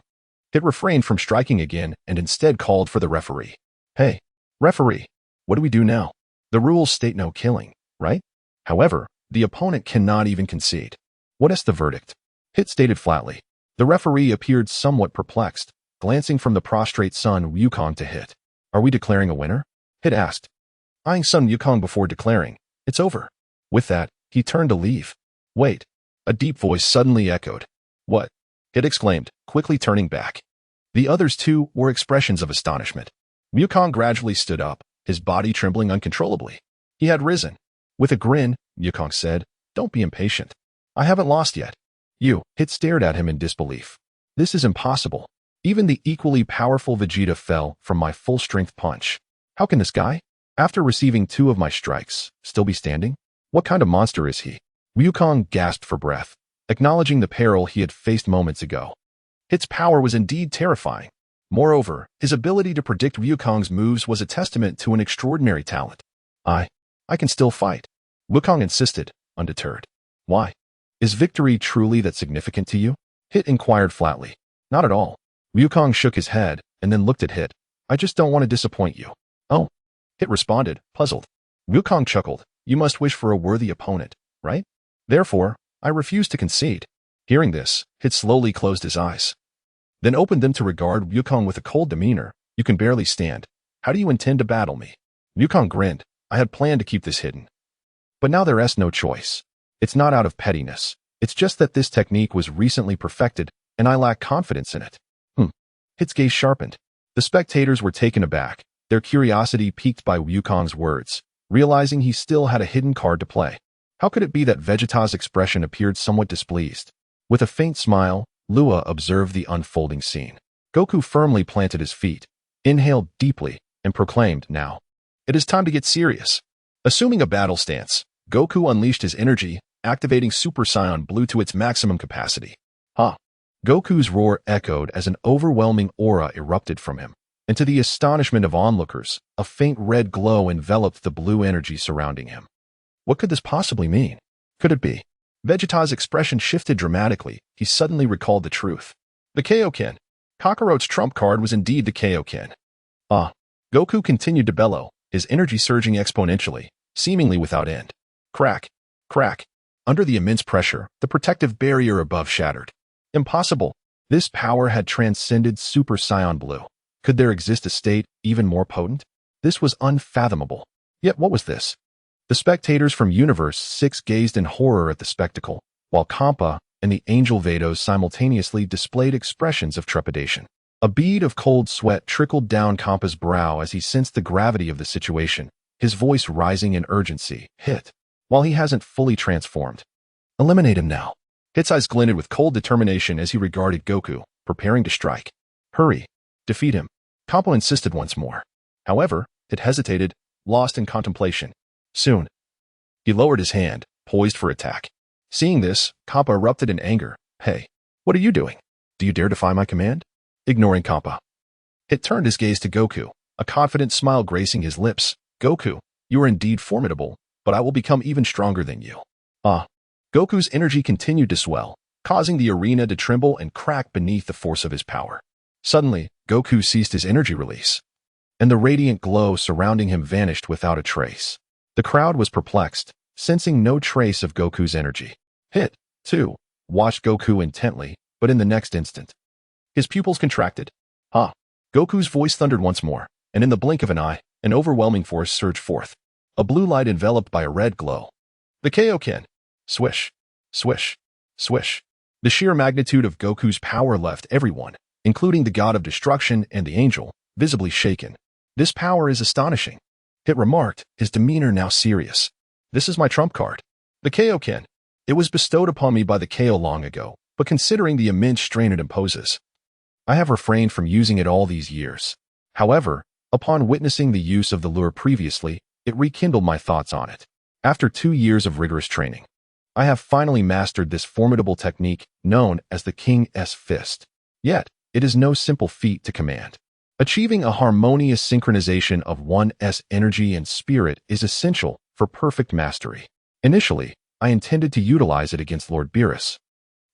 S1: It refrained from striking again and instead called for the referee. Hey, referee, what do we do now? The rules state no killing, right? However, the opponent cannot even concede. What is the verdict? Hit stated flatly. The referee appeared somewhat perplexed, glancing from the prostrate son Wukong to Hit. Are we declaring a winner? Hit asked, eyeing son Wukong before declaring, it's over. With that, he turned to leave. Wait, a deep voice suddenly echoed. What? Hit exclaimed, quickly turning back. The others too were expressions of astonishment. Wukong gradually stood up, his body trembling uncontrollably. He had risen, With a grin, Wukong said, "Don't be impatient. I haven't lost yet." Hit stared at him in disbelief. "This is impossible. Even the equally powerful Vegeta fell from my full-strength punch. How can this guy, after receiving 2 of my strikes, still be standing? What kind of monster is he?" Wukong gasped for breath, acknowledging the peril he had faced moments ago. Hit's power was indeed terrifying. Moreover, his ability to predict Wukong's moves was a testament to an extraordinary talent. I can still fight," Wukong insisted, undeterred. "Why? Is victory truly that significant to you?" Hit inquired flatly. "Not at all." Wukong shook his head and then looked at Hit. "I just don't want to disappoint you." "Oh," Hit responded, puzzled. Wukong chuckled. "You must wish for a worthy opponent, right? Therefore, I refuse to concede." Hearing this, Hit slowly closed his eyes, then opened them to regard Wukong with a cold demeanor. "You can barely stand. How do you intend to battle me?" Wukong grinned. "I had planned to keep this hidden. But now there is no choice. It's not out of pettiness. It's just that this technique was recently perfected, and I lack confidence in it." Hit's gaze sharpened. The spectators were taken aback, their curiosity piqued by Wukong's words, realizing he still had a hidden card to play. How could it be that Vegeta's expression appeared somewhat displeased? With a faint smile, Luya observed the unfolding scene. Goku firmly planted his feet, inhaled deeply, and proclaimed, "Now, it is time to get serious." Assuming a battle stance, Goku unleashed his energy, activating Super Saiyan Blue to its maximum capacity. Goku's roar echoed as an overwhelming aura erupted from him, and to the astonishment of onlookers, a faint red glow enveloped the blue energy surrounding him. What could this possibly mean? Could it be? Vegeta's expression shifted dramatically. He suddenly recalled the truth. The Kaioken. Kakaroto's trump card was indeed the Kaioken. Goku continued to bellow, his energy surging exponentially, seemingly without end. Crack, crack. Under the immense pressure, the protective barrier above shattered. Impossible. This power had transcended Super Saiyan Blue. Could there exist a state even more potent? This was unfathomable. Yet what was this? The spectators from Universe 6 gazed in horror at the spectacle, while Kampa and the Angel Vados simultaneously displayed expressions of trepidation. A bead of cold sweat trickled down Kampa's brow as he sensed the gravity of the situation, his voice rising in urgency. "Hit. While he hasn't fully transformed. Eliminate him now." Hit's eyes glinted with cold determination as he regarded Goku, preparing to strike. "Hurry. Defeat him." Kampa insisted once more. However, Hit hesitated, lost in contemplation. Soon, he lowered his hand, poised for attack. Seeing this, Kampa erupted in anger. "Hey, what are you doing? Do you dare defy my command?" Ignoring Kampa, Hit turned his gaze to Goku, a confident smile gracing his lips. "Goku, you are indeed formidable, but I will become even stronger than you." Goku's energy continued to swell, causing the arena to tremble and crack beneath the force of his power. Suddenly, Goku ceased his energy release, and the radiant glow surrounding him vanished without a trace. The crowd was perplexed, sensing no trace of Goku's energy. Hit, too, watched Goku intently, but in the next instant, his pupils contracted. Goku's voice thundered once more, and in the blink of an eye, an overwhelming force surged forth. A blue light enveloped by a red glow. The Kaioken. Swish, swish, swish. The sheer magnitude of Goku's power left everyone, including the god of destruction and the angel, visibly shaken. "This power is astonishing," Hit remarked, his demeanor now serious. "This is my trump card. The Kaioken. It was bestowed upon me by the Kao long ago, but considering the immense strain it imposes, I have refrained from using it all these years. However, upon witnessing the use of the lure previously, it rekindled my thoughts on it. After 2 years of rigorous training, I have finally mastered this formidable technique known as the King's Fist. Yet, it is no simple feat to command. Achieving a harmonious synchronization of one's energy and spirit is essential for perfect mastery. Initially, I intended to utilize it against Lord Beerus,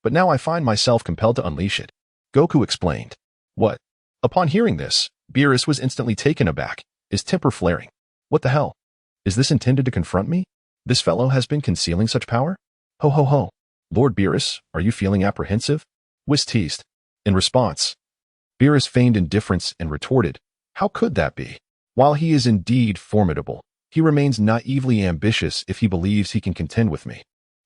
S1: but now I find myself compelled to unleash it," Goku explained. "What?" Upon hearing this, Beerus was instantly taken aback, his temper flaring. "What the hell? Is this intended to confront me? This fellow has been concealing such power? Ho ho ho. Lord Beerus, are you feeling apprehensive?" Whis teased. In response, Beerus feigned indifference and retorted, "How could that be? While he is indeed formidable, he remains naively ambitious if he believes he can contend with me."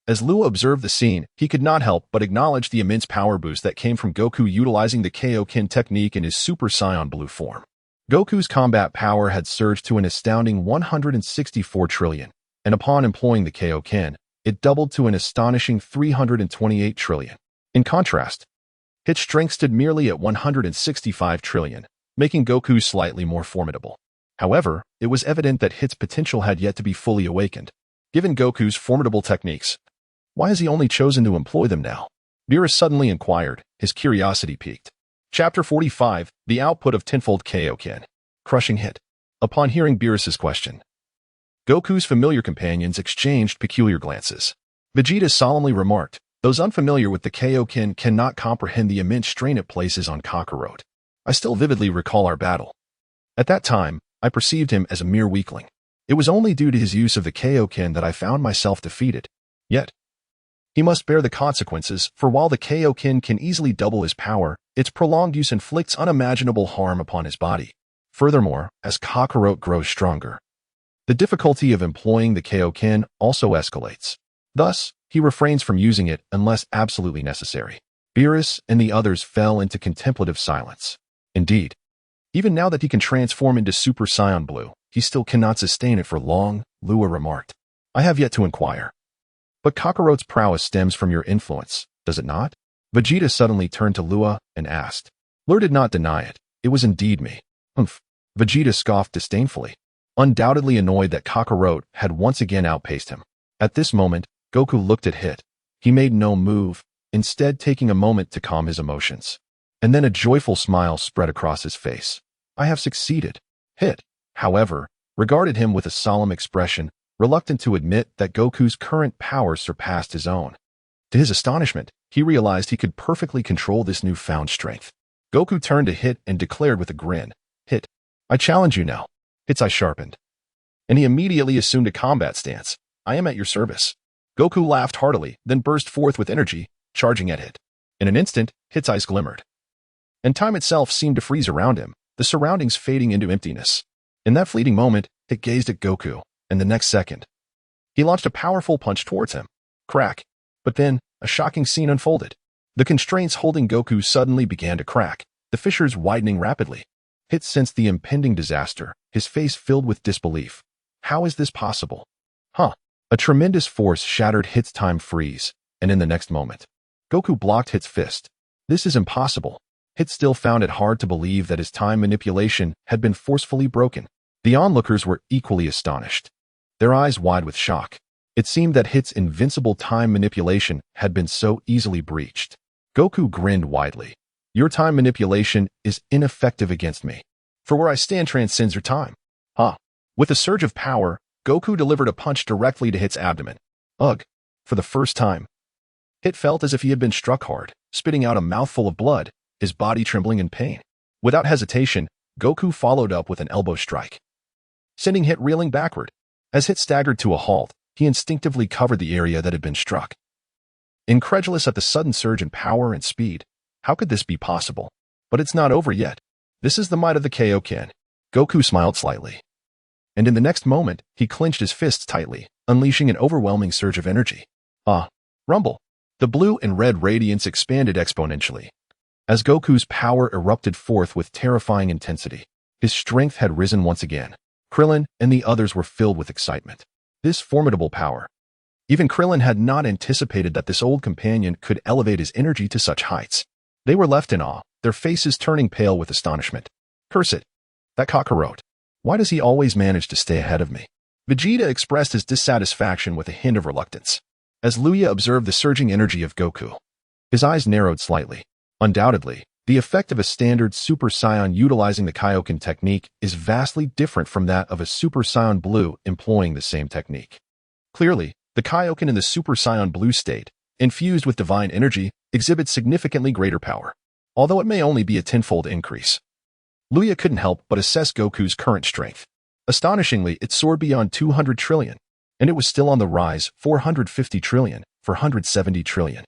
S1: As Luya observed the scene, he could not help but acknowledge the immense power boost that came from Goku utilizing the Kaioken technique in his Super Saiyan Blue form. Goku's combat power had surged to an astounding 164 trillion, and upon employing the Kaioken, it doubled to an astonishing 328 trillion. In contrast, Hit's strength stood merely at 165 trillion, making Goku slightly more formidable. However, it was evident that Hit's potential had yet to be fully awakened. Given Goku's formidable techniques, why has he only chosen to employ them now? Beerus suddenly inquired, his curiosity piqued. Chapter 45, The Output of Tenfold Kaioken. Crushing Hit. Upon hearing Beerus's question, Goku's familiar companions exchanged peculiar glances. Vegeta solemnly remarked, "Those unfamiliar with the Kaioken cannot comprehend the immense strain it places on Kakarot. I still vividly recall our battle. At that time, I perceived him as a mere weakling. It was only due to his use of the Kaioken that I found myself defeated. Yet, he must bear the consequences, for while the Kaioken can easily double his power, its prolonged use inflicts unimaginable harm upon his body. Furthermore, as Kakarot grows stronger, the difficulty of employing the Kaioken also escalates. Thus, he refrains from using it unless absolutely necessary." Beerus and the others fell into contemplative silence. Indeed, even now that he can transform into Super Saiyan Blue, he still cannot sustain it for long, Luya remarked. "I have yet to inquire. But Kakarot's prowess stems from your influence, does it not?" Vegeta suddenly turned to Luya and asked. Lur did not deny it. "It was indeed me." "Humph." Vegeta scoffed disdainfully, undoubtedly annoyed that Kakarot had once again outpaced him. At this moment, Goku looked at Hit. He made no move, instead taking a moment to calm his emotions. And then a joyful smile spread across his face. "I have succeeded." Hit, however, regarded him with a solemn expression, reluctant to admit that Goku's current power surpassed his own. To his astonishment, he realized he could perfectly control this newfound strength. Goku turned to Hit and declared with a grin, "Hit, I challenge you now." Hit's eye sharpened, and he immediately assumed a combat stance. "I am at your service." Goku laughed heartily, then burst forth with energy, charging at Hit. In an instant, Hit's eyes glimmered, and time itself seemed to freeze around him, the surroundings fading into emptiness. In that fleeting moment, Hit gazed at Goku, and the next second, he launched a powerful punch towards him. Crack. But then, a shocking scene unfolded. The constraints holding Goku suddenly began to crack, the fissures widening rapidly. Hit sensed the impending disaster, his face filled with disbelief. How is this possible? A tremendous force shattered Hit's time freeze, and in the next moment, Goku blocked Hit's fist. This is impossible. Hit still found it hard to believe that his time manipulation had been forcefully broken. The onlookers were equally astonished, their eyes wide with shock. It seemed that Hit's invincible time manipulation had been so easily breached. Goku grinned widely. "Your time manipulation is ineffective against me, for where I stand transcends your time." With a surge of power, Goku delivered a punch directly to Hit's abdomen. Ugh! For the first time, Hit felt as if he had been struck hard, spitting out a mouthful of blood, his body trembling in pain. Without hesitation, Goku followed up with an elbow strike, sending Hit reeling backward. As Hit staggered to a halt, he instinctively covered the area that had been struck. Incredulous at the sudden surge in power and speed, how could this be possible? But it's not over yet. This is the might of the Kaioken. Goku smiled slightly, and in the next moment, he clenched his fists tightly, unleashing an overwhelming surge of energy. Rumble. The blue and red radiance expanded exponentially, as Goku's power erupted forth with terrifying intensity. His strength had risen once again. Krillin and the others were filled with excitement. This formidable power. Even Krillin had not anticipated that this old companion could elevate his energy to such heights. They were left in awe, their faces turning pale with astonishment. Curse it. That Kakarot. Why does he always manage to stay ahead of me? Vegeta expressed his dissatisfaction with a hint of reluctance, as Luya observed the surging energy of Goku. His eyes narrowed slightly. Undoubtedly, the effect of a standard Super Saiyan utilizing the Kaioken technique is vastly different from that of a Super Saiyan Blue employing the same technique. Clearly, the Kaioken in the Super Saiyan Blue state, infused with divine energy, exhibits significantly greater power, although it may only be a tenfold increase. Luya couldn't help but assess Goku's current strength. Astonishingly, it soared beyond 200 trillion, and it was still on the rise, 450 trillion, 470 trillion,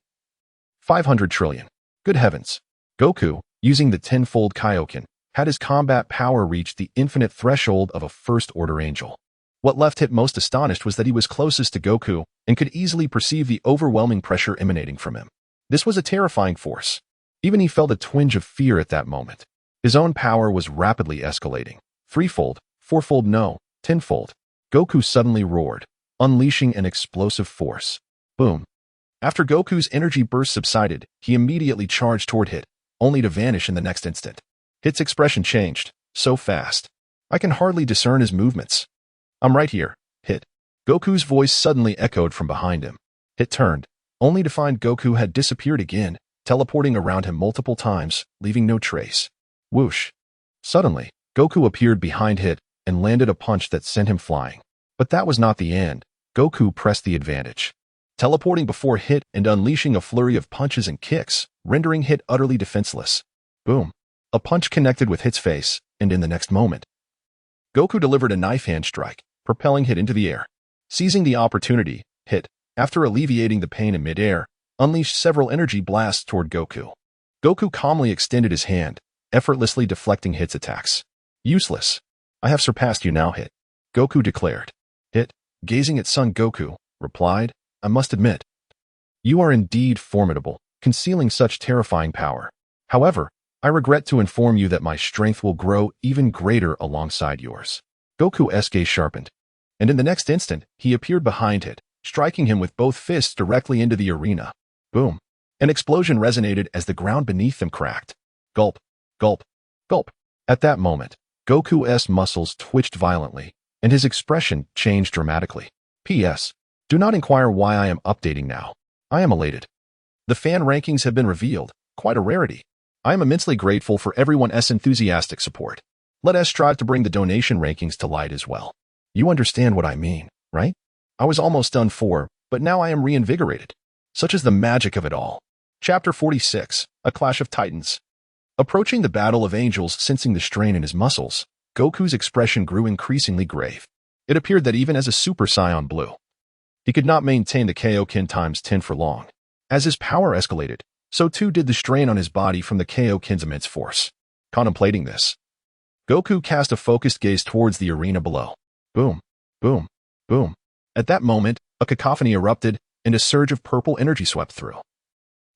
S1: 500 trillion. Good heavens! Goku, using the tenfold Kaioken, had his combat power reach the infinite threshold of a first-order angel. What left Hit most astonished was that he was closest to Goku and could easily perceive the overwhelming pressure emanating from him. This was a terrifying force. Even he felt a twinge of fear at that moment. His own power was rapidly escalating. Threefold, fourfold no, tenfold. Goku suddenly roared. unleashing an explosive force. Boom. After Goku's energy burst subsided, he immediately charged toward Hit, only to vanish in the next instant. Hit's expression changed, so fast. I can hardly discern his movements. I'm right here, Hit. Goku's voice suddenly echoed from behind him. Hit turned, only to find Goku had disappeared again, teleporting around him multiple times, leaving no trace. Whoosh. Suddenly, Goku appeared behind Hit and landed a punch that sent him flying. But that was not the end. Goku pressed the advantage, teleporting before Hit and unleashing a flurry of punches and kicks, rendering Hit utterly defenseless. Boom. A punch connected with Hit's face, and in the next moment, Goku delivered a knife hand strike, propelling Hit into the air. Seizing the opportunity, Hit, after alleviating the pain in midair, unleashed several energy blasts toward Goku. Goku calmly extended his hand, effortlessly deflecting Hit's attacks. Useless. I have surpassed you now, Hit, Goku declared. Hit, gazing at Son Goku, replied, I must admit, you are indeed formidable, concealing such terrifying power. However, I regret to inform you that my strength will grow even greater alongside yours. Goku's gaze sharpened, and in the next instant, he appeared behind Hit, striking him with both fists directly into the arena. Boom. An explosion resonated as the ground beneath them cracked. Gulp, gulp, gulp. At that moment, Goku's muscles twitched violently, and his expression changed dramatically. P.S. Do not inquire why I am updating now. I am elated. The fan rankings have been revealed, quite a rarity. I am immensely grateful for everyone's enthusiastic support. Let us strive to bring the donation rankings to light as well. You understand what I mean, right? I was almost done for, but now I am reinvigorated. Such is the magic of it all. Chapter 46, A Clash of Titans. Approaching the battle of angels, sensing the strain in his muscles, Goku's expression grew increasingly grave. It appeared that even as a Super Saiyan Blue, he could not maintain the Kaioken times 10 for long. As his power escalated, so too did the strain on his body from the Kaioken's immense force. Contemplating this, Goku cast a focused gaze towards the arena below. Boom, boom, boom. At that moment, a cacophony erupted, and a surge of purple energy swept through,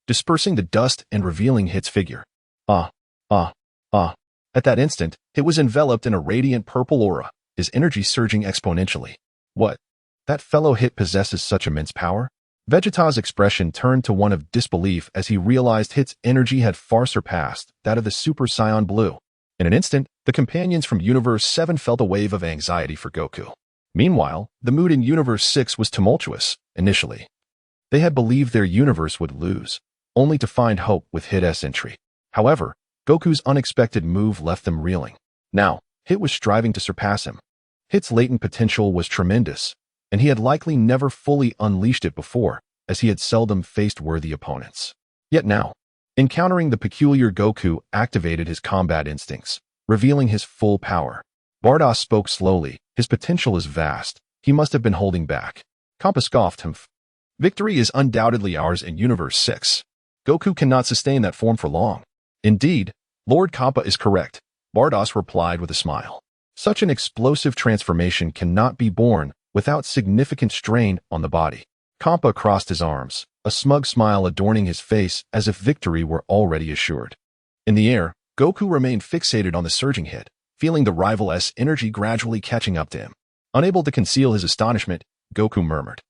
S1: dispersing the dust and revealing Hit's figure. At that instant, Hit was enveloped in a radiant purple aura, his energy surging exponentially. What? That fellow Hit possesses such immense power? Vegeta's expression turned to one of disbelief as he realized Hit's energy had far surpassed that of the Super Saiyan Blue. In an instant, the companions from Universe 7 felt a wave of anxiety for Goku. Meanwhile, the mood in Universe 6 was tumultuous. Initially, they had believed their universe would lose, only to find hope with Hit's entry. However, Goku's unexpected move left them reeling. Now, Hit was striving to surpass him. Hit's latent potential was tremendous, and he had likely never fully unleashed it before, as he had seldom faced worthy opponents. Yet now, encountering the peculiar Goku activated his combat instincts, revealing his full power. Bardoss spoke slowly. His potential is vast. He must have been holding back. Kappa scoffed him. Victory is undoubtedly ours in Universe 6. Goku cannot sustain that form for long. Indeed, Lord Kappa is correct, Bardoss replied with a smile. Such an explosive transformation cannot be borne without significant strain on the body. Kappa crossed his arms, a smug smile adorning his face as if victory were already assured. In the air, Goku remained fixated on the surging Hit, feeling the rival's energy gradually catching up to him. Unable to conceal his astonishment, Goku murmured,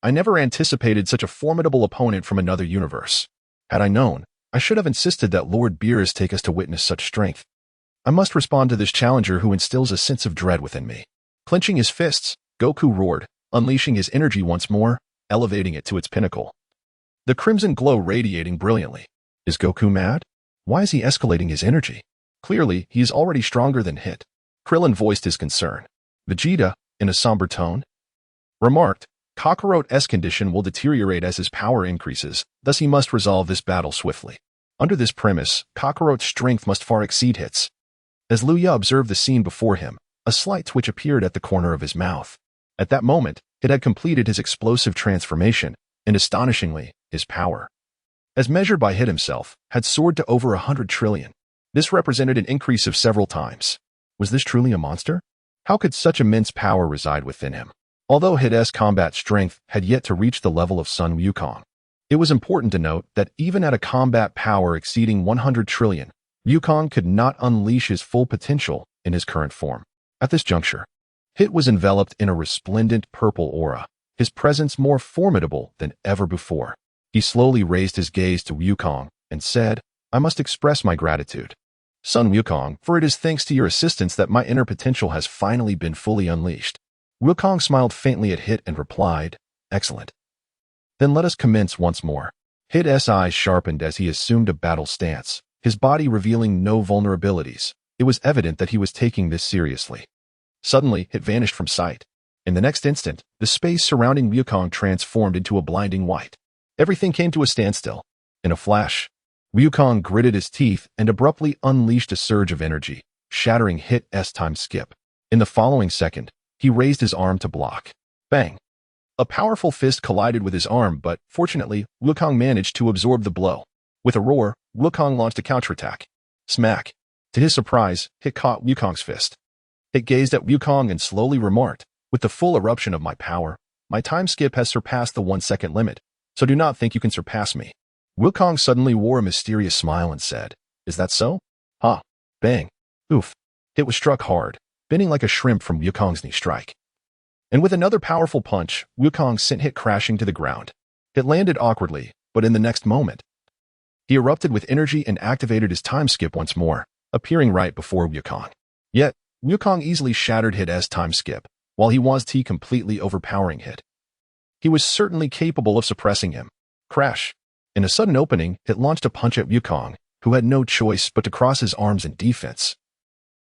S1: I never anticipated such a formidable opponent from another universe. Had I known, I should have insisted that Lord Beerus take us to witness such strength. I must respond to this challenger who instills a sense of dread within me. Clenching his fists, Goku roared, unleashing his energy once more, elevating it to its pinnacle. The crimson glow radiating brilliantly. Is Goku mad? Why is he escalating his energy? Clearly, he is already stronger than Hit. Krillin voiced his concern. Vegeta, in a somber tone, remarked, Kakarot's condition will deteriorate as his power increases, thus he must resolve this battle swiftly. Under this premise, Kakarot's strength must far exceed Hit's. As Luya observed the scene before him, a slight twitch appeared at the corner of his mouth. At that moment, Hit had completed his explosive transformation, and astonishingly, his power, as measured by Hit himself, had soared to over 100 trillion. This represented an increase of several times. Was this truly a monster? How could such immense power reside within him? Although Hit's combat strength had yet to reach the level of Sun Wukong, it was important to note that even at a combat power exceeding 100 trillion, Wukong could not unleash his full potential in his current form. At this juncture, Hit was enveloped in a resplendent purple aura, his presence more formidable than ever before. He slowly raised his gaze to Wukong and said, "I must express my gratitude. Son Wukong, for it is thanks to your assistance that my inner potential has finally been fully unleashed." Wukong smiled faintly at Hit and replied, "Excellent. Then let us commence once more." Hit's eyes sharpened as he assumed a battle stance, his body revealing no vulnerabilities. It was evident that he was taking this seriously. Suddenly, Hit vanished from sight. In the next instant, the space surrounding Wukong transformed into a blinding white. Everything came to a standstill. In a flash, Wukong gritted his teeth and abruptly unleashed a surge of energy, shattering Hit's time skip. In the following second, he raised his arm to block. Bang! A powerful fist collided with his arm, but fortunately, Wukong managed to absorb the blow. With a roar, Wukong launched a counterattack. Smack! To his surprise, Hit caught Wukong's fist. Hit gazed at Wukong and slowly remarked, "With the full eruption of my power, my time skip has surpassed the 1-second limit, so do not think you can surpass me." Wukong suddenly wore a mysterious smile and said, "Is that so?" "Ha!" Bang! Oof! Hit was struck hard, bending like a shrimp from Wukong's knee strike. And with another powerful punch, Wukong sent Hit crashing to the ground. It landed awkwardly, but in the next moment, he erupted with energy and activated his time skip once more, appearing right before Wukong. Yet, Wukong easily shattered Hit's time skip, while he was completely overpowering Hit. He was certainly capable of suppressing him. Crash! In a sudden opening, Hit launched a punch at Wukong, who had no choice but to cross his arms in defense.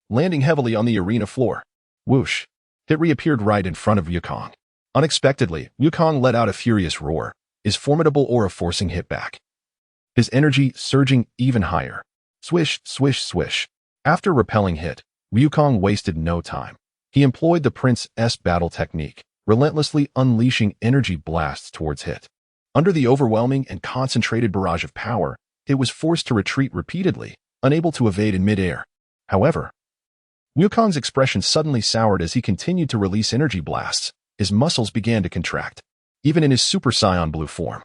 S1: Landing heavily on the arena floor. Whoosh! Hit reappeared right in front of Wukong. Unexpectedly, Wukong let out a furious roar, his formidable aura forcing Hit back. His energy surging even higher. Swish, swish, swish. After repelling Hit, Wukong wasted no time. He employed the Prince's battle technique, relentlessly unleashing energy blasts towards Hit. Under the overwhelming and concentrated barrage of power, Hit was forced to retreat repeatedly, unable to evade in midair. However, Wukong's expression suddenly soured as he continued to release energy blasts. His muscles began to contract. Even in his Super Saiyan blue form,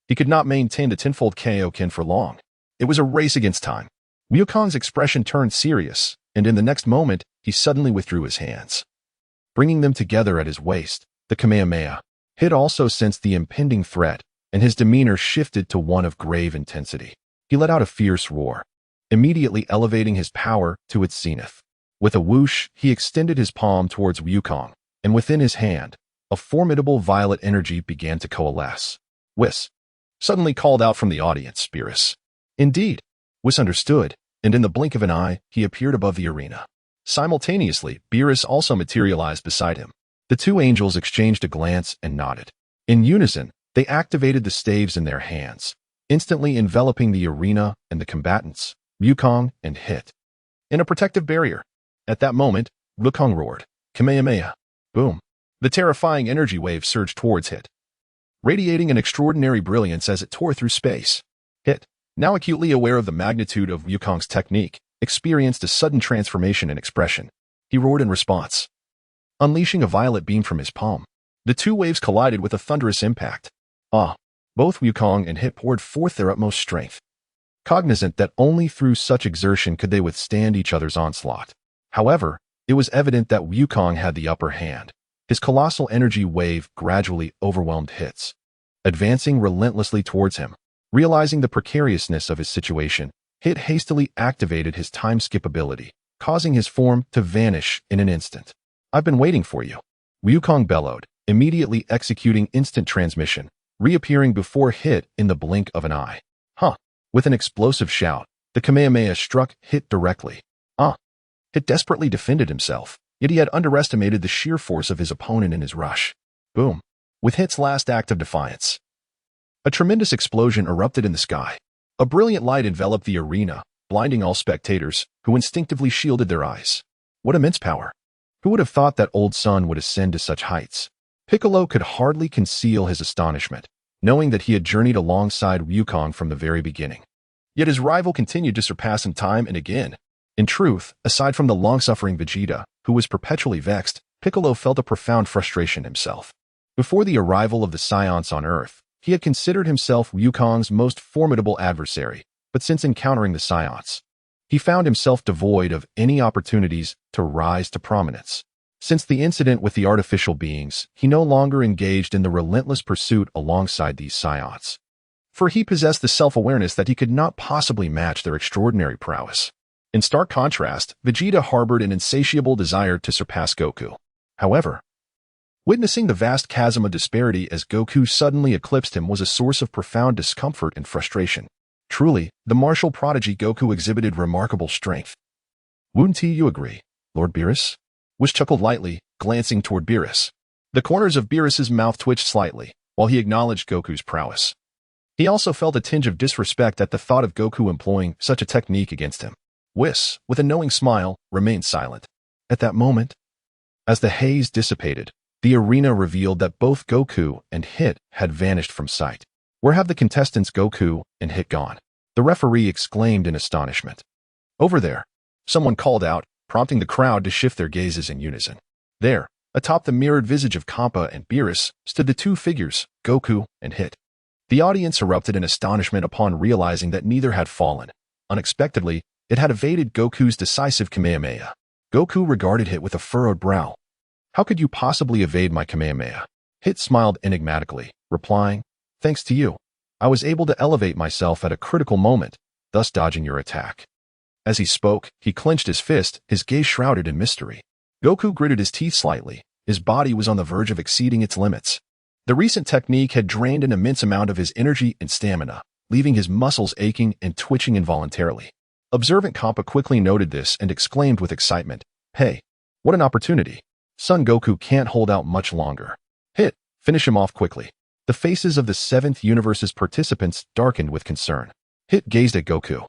S1: he could not maintain the tenfold Kaioken for long. It was a race against time. Wukong's expression turned serious, and in the next moment, he suddenly withdrew his hands, bringing them together at his waist. The Kamehameha. Hit also sensed the impending threat, and his demeanor shifted to one of grave intensity. He let out a fierce roar, immediately elevating his power to its zenith. With a whoosh, he extended his palm towards Wukong, and within his hand, a formidable violet energy began to coalesce. Whis! Suddenly called out from the audience, Beerus. Indeed, Whis understood, and in the blink of an eye, he appeared above the arena. Simultaneously, Beerus also materialized beside him. The two angels exchanged a glance and nodded. In unison, they activated the staves in their hands, instantly enveloping the arena and the combatants, Wukong and Hit, in a protective barrier. At that moment, Wukong roared, Kamehameha. Boom. The terrifying energy wave surged towards Hit, radiating an extraordinary brilliance as it tore through space. Hit, now acutely aware of the magnitude of Wukong's technique, experienced a sudden transformation in expression. He roared in response, unleashing a violet beam from his palm. The two waves collided with a thunderous impact. Both Wukong and Hit poured forth their utmost strength, cognizant that only through such exertion could they withstand each other's onslaught. However, it was evident that Wukong had the upper hand. His colossal energy wave gradually overwhelmed Hit's, advancing relentlessly towards him. Realizing the precariousness of his situation, Hit hastily activated his time skip ability, causing his form to vanish in an instant. I've been waiting for you, Wukong bellowed, immediately executing instant transmission, reappearing before Hit in the blink of an eye. With an explosive shout, the Kamehameha struck Hit directly. Hit desperately defended himself, yet he had underestimated the sheer force of his opponent in his rush. Boom. With Hit's last act of defiance, a tremendous explosion erupted in the sky. A brilliant light enveloped the arena, blinding all spectators, who instinctively shielded their eyes. What immense power! Who would have thought that old sun would ascend to such heights? Piccolo could hardly conceal his astonishment, knowing that he had journeyed alongside Wukong from the very beginning. Yet his rival continued to surpass him time and again. In truth, aside from the long-suffering Vegeta, who was perpetually vexed, Piccolo felt a profound frustration himself. Before the arrival of the Saiyans on Earth, he had considered himself Wukong's most formidable adversary, but since encountering the Saiyans, he found himself devoid of any opportunities to rise to prominence. Since the incident with the artificial beings, he no longer engaged in the relentless pursuit alongside these Saiyans. For he possessed the self-awareness that he could not possibly match their extraordinary prowess. In stark contrast, Vegeta harbored an insatiable desire to surpass Goku. However, witnessing the vast chasm of disparity as Goku suddenly eclipsed him was a source of profound discomfort and frustration. Truly, the martial prodigy Goku exhibited remarkable strength. Wouldn't you agree, Lord Beerus? Whis chuckled lightly, glancing toward Beerus. The corners of Beerus's mouth twitched slightly, while he acknowledged Goku's prowess. He also felt a tinge of disrespect at the thought of Goku employing such a technique against him. Whis, with a knowing smile, remained silent. At that moment, as the haze dissipated, the arena revealed that both Goku and Hit had vanished from sight. Where have the contestants Goku and Hit gone? The referee exclaimed in astonishment. Over there, someone called out, prompting the crowd to shift their gazes in unison. There, atop the mirrored visage of Kappa and Beerus, stood the two figures, Goku and Hit. The audience erupted in astonishment upon realizing that neither had fallen. Unexpectedly, it had evaded Goku's decisive Kamehameha. Goku regarded Hit with a furrowed brow. How could you possibly evade my Kamehameha? Hit smiled enigmatically, replying, Thanks to you, I was able to elevate myself at a critical moment, thus dodging your attack. As he spoke, he clenched his fist, his gaze shrouded in mystery. Goku gritted his teeth slightly. His body was on the verge of exceeding its limits. The recent technique had drained an immense amount of his energy and stamina, leaving his muscles aching and twitching involuntarily. Observant Kappa quickly noted this and exclaimed with excitement, Hey, what an opportunity. Son Goku can't hold out much longer. Hit, finish him off quickly. The faces of the 7th universe's participants darkened with concern. Hit gazed at Goku,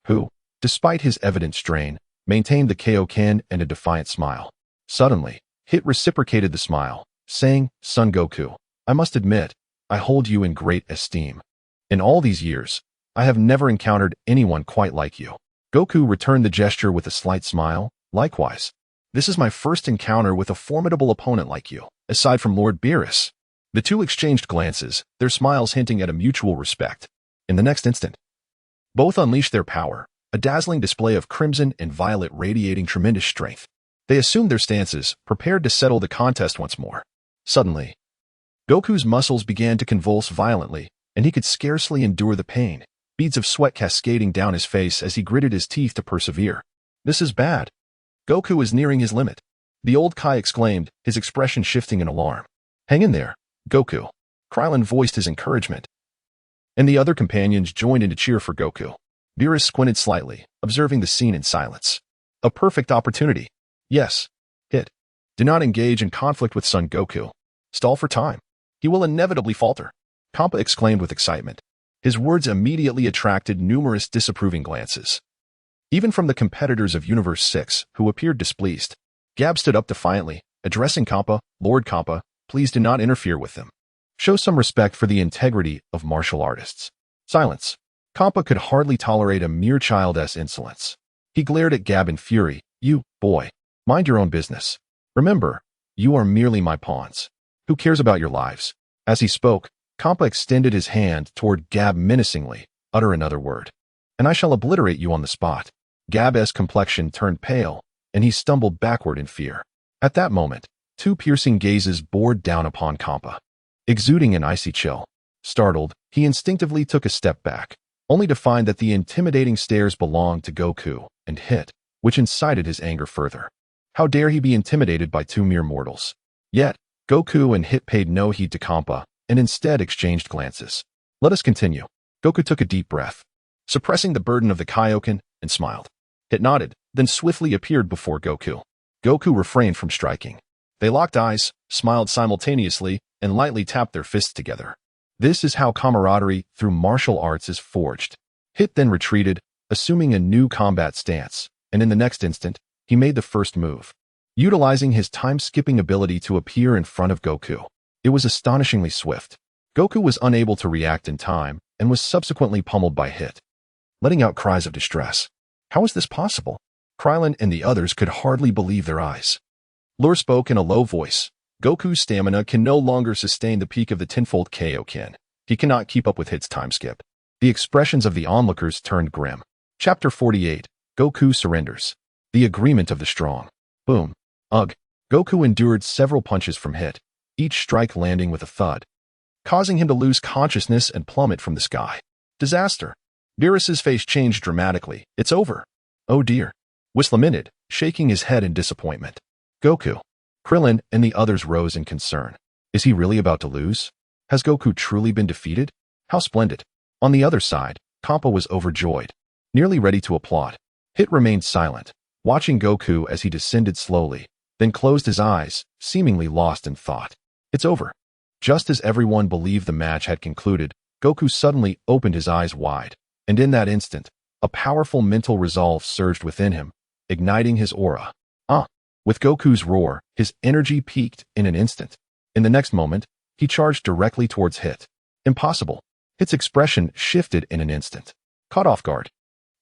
S1: who, despite his evident strain, maintained the Kaioken and a defiant smile. Suddenly, Hit reciprocated the smile, saying, Son Goku, I must admit, I hold you in great esteem. In all these years, I have never encountered anyone quite like you. Goku returned the gesture with a slight smile. Likewise, this is my first encounter with a formidable opponent like you, aside from Lord Beerus. The two exchanged glances, their smiles hinting at a mutual respect. In the next instant, both unleashed their power, a dazzling display of crimson and violet radiating tremendous strength. They assumed their stances, prepared to settle the contest once more. Suddenly, Goku's muscles began to convulse violently, and he could scarcely endure the pain, beads of sweat cascading down his face as he gritted his teeth to persevere. This is bad. Goku is nearing his limit. The old Kai exclaimed, his expression shifting in alarm. Hang in there, Goku. Krillin voiced his encouragement. And the other companions joined in to cheer for Goku. Beerus squinted slightly, observing the scene in silence. A perfect opportunity. Yes. Hit. Do not engage in conflict with Son Goku. Stall for time. He will inevitably falter. Kappa exclaimed with excitement. His words immediately attracted numerous disapproving glances. Even from the competitors of Universe 6, who appeared displeased. Gab stood up defiantly, addressing Kappa, Lord Kappa, please do not interfere with them. Show some respect for the integrity of martial artists. Silence. Kappa could hardly tolerate a mere child's insolence. He glared at Gab in fury. You, boy, mind your own business. Remember, you are merely my pawns. Who cares about your lives? As he spoke, Kappa extended his hand toward Gab menacingly. Utter another word, and I shall obliterate you on the spot. Gab's complexion turned pale, and he stumbled backward in fear. At that moment, two piercing gazes bored down upon Kappa. Exuding an icy chill. Startled, he instinctively took a step back, only to find that the intimidating stares belonged to Goku and Hit, which incited his anger further. How dare he be intimidated by two mere mortals? Yet, Goku and Hit paid no heed to Kappa, and instead exchanged glances. Let us continue. Goku took a deep breath, suppressing the burden of the Kaioken, and smiled. Hit nodded, then swiftly appeared before Goku. Goku refrained from striking. They locked eyes, smiled simultaneously, and lightly tapped their fists together. This is how camaraderie through martial arts is forged. Hit then retreated, assuming a new combat stance, and in the next instant, he made the first move, utilizing his time-skipping ability to appear in front of Goku. It was astonishingly swift. Goku was unable to react in time, and was subsequently pummeled by Hit, letting out cries of distress. How is this possible? Krillin and the others could hardly believe their eyes. Lure spoke in a low voice. Goku's stamina can no longer sustain the peak of the tenfold Kaioken. He cannot keep up with Hit's time skip. The expressions of the onlookers turned grim. Chapter 48. Goku surrenders. The agreement of the strong. Boom. Ugh. Goku endured several punches from Hit, each strike landing with a thud, causing him to lose consciousness and plummet from the sky. Disaster. Beerus's face changed dramatically. It's over. Oh dear. Whis lamented, shaking his head in disappointment. Goku. Krillin and the others rose in concern. Is he really about to lose? Has Goku truly been defeated? How splendid. On the other side, Kampa was overjoyed, nearly ready to applaud. Hit remained silent, watching Goku as he descended slowly, then closed his eyes, seemingly lost in thought. It's over. Just as everyone believed the match had concluded, Goku suddenly opened his eyes wide, and in that instant, a powerful mental resolve surged within him, igniting his aura. With Goku's roar, his energy peaked in an instant. In the next moment, he charged directly towards Hit. Impossible. Hit's expression shifted in an instant. Caught off guard,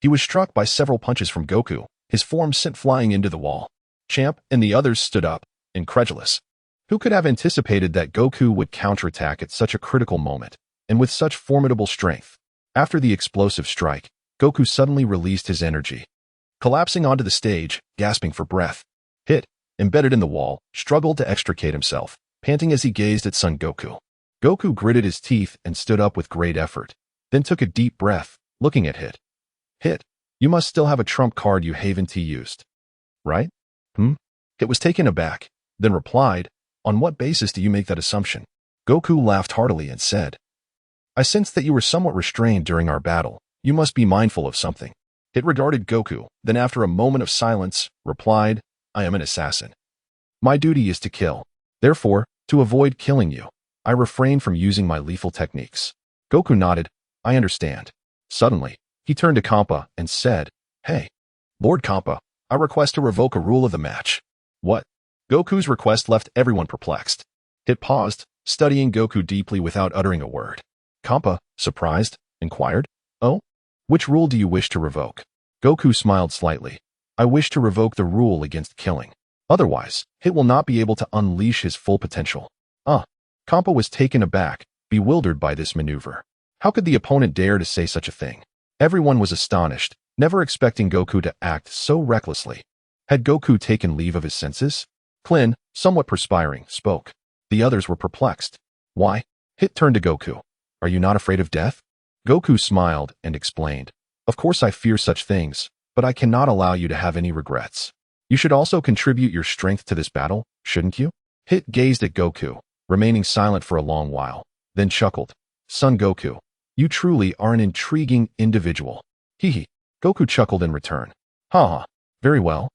S1: he was struck by several punches from Goku, his form sent flying into the wall. Champ and the others stood up, incredulous. Who could have anticipated that Goku would counterattack at such a critical moment, and with such formidable strength? After the explosive strike, Goku suddenly released his energy, collapsing onto the stage, gasping for breath. Hit, embedded in the wall, struggled to extricate himself, panting as he gazed at Son Goku. Goku gritted his teeth and stood up with great effort, then took a deep breath, looking at Hit. Hit, you must still have a trump card you haven't used, right? Hit was taken aback, then replied, on what basis do you make that assumption? Goku laughed heartily and said, I sensed that you were somewhat restrained during our battle. You must be mindful of something. Hit regarded Goku, then after a moment of silence, replied, I am an assassin. My duty is to kill. Therefore, to avoid killing you, I refrain from using my lethal techniques. Goku nodded, I understand. Suddenly, he turned to Kampa and said, Hey, Lord Kampa, I request to revoke a rule of the match. What? Goku's request left everyone perplexed. Hit paused, studying Goku deeply without uttering a word. Kampa, surprised, inquired, Oh? Which rule do you wish to revoke? Goku smiled slightly. I wish to revoke the rule against killing. Otherwise, Hit will not be able to unleash his full potential. Kampa was taken aback, bewildered by this maneuver. How could the opponent dare to say such a thing? Everyone was astonished, never expecting Goku to act so recklessly. Had Goku taken leave of his senses? Klin, somewhat perspiring, spoke. The others were perplexed. Why? Hit turned to Goku. Are you not afraid of death? Goku smiled and explained. Of course I fear such things, but I cannot allow you to have any regrets. You should also contribute your strength to this battle, shouldn't you? Hit gazed at Goku, remaining silent for a long while, then chuckled. Son Goku, you truly are an intriguing individual. Hee. Goku chuckled in return. Very well.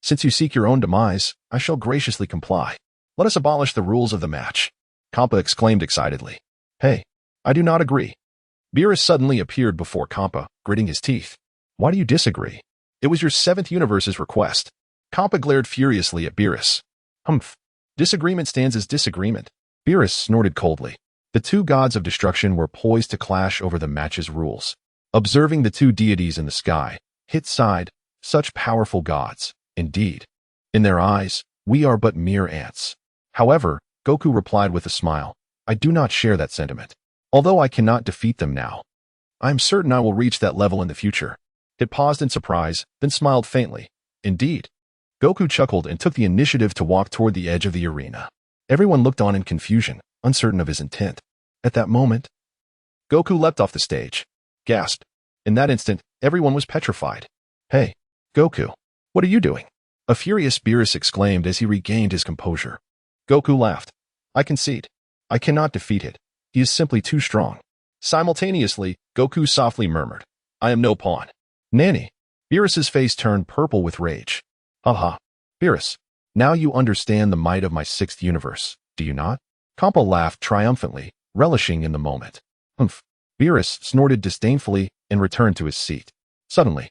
S1: Since you seek your own demise, I shall graciously comply. Let us abolish the rules of the match. Kampa exclaimed excitedly. Hey, I do not agree. Beerus suddenly appeared before Kampa, gritting his teeth. Why do you disagree? It was your 7th universe's request. Kampa glared furiously at Beerus. Disagreement stands as disagreement. Beerus snorted coldly. The two gods of destruction were poised to clash over the match's rules. Observing the two deities in the sky, Hit sighed, such powerful gods, indeed. In their eyes, we are but mere ants. However, Goku replied with a smile, I do not share that sentiment. Although I cannot defeat them now, I am certain I will reach that level in the future. Hit paused in surprise, then smiled faintly. Indeed. Goku chuckled and took the initiative to walk toward the edge of the arena. Everyone looked on in confusion, uncertain of his intent. At that moment, Goku leapt off the stage. Gasped. In that instant, everyone was petrified. Hey, Goku, what are you doing? A furious Beerus exclaimed as he regained his composure. Goku laughed. I concede. I cannot defeat Hit. He is simply too strong. Simultaneously, Goku softly murmured, I am no pawn. Nanny. Beerus's face turned purple with rage. Beerus, now you understand the might of my 6th universe, do you not? Kampa laughed triumphantly, relishing in the moment. Beerus snorted disdainfully and returned to his seat. Suddenly,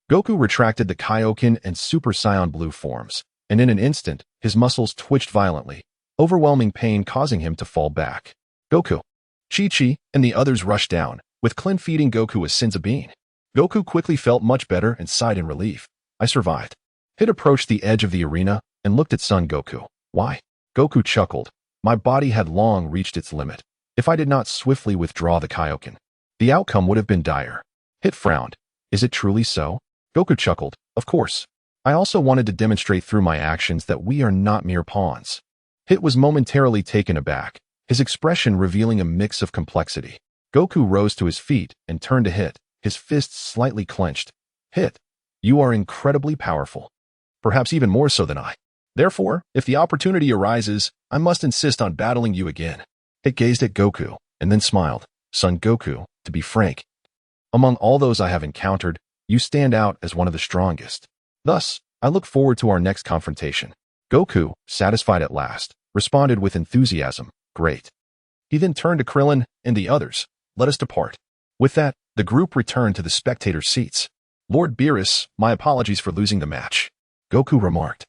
S1: Goku retracted the Kaioken and Super Saiyan blue forms, and in an instant, his muscles twitched violently, overwhelming pain causing him to fall back. Goku, Chi-Chi, and the others rushed down, with Klin feeding Goku a Senzu-bean. Goku quickly felt much better and sighed in relief. I survived. Hit approached the edge of the arena and looked at Son Goku. Why? Goku chuckled. My body had long reached its limit. If I did not swiftly withdraw the Kaioken, the outcome would have been dire. Hit frowned. Is it truly so? Goku chuckled. Of course. I also wanted to demonstrate through my actions that we are not mere pawns. Hit was momentarily taken aback, his expression revealing a mix of complexity. Goku rose to his feet and turned to Hit, his fists slightly clenched. Hit, you are incredibly powerful. Perhaps even more so than I. Therefore, if the opportunity arises, I must insist on battling you again. Hit gazed at Goku, and then smiled. Son Goku, to be frank, among all those I have encountered, you stand out as one of the strongest. Thus, I look forward to our next confrontation. Goku, satisfied at last, responded with enthusiasm. Great. He then turned to Krillin and the others. Let us depart. With that, the group returned to the spectator seats. Lord Beerus, my apologies for losing the match, Goku remarked,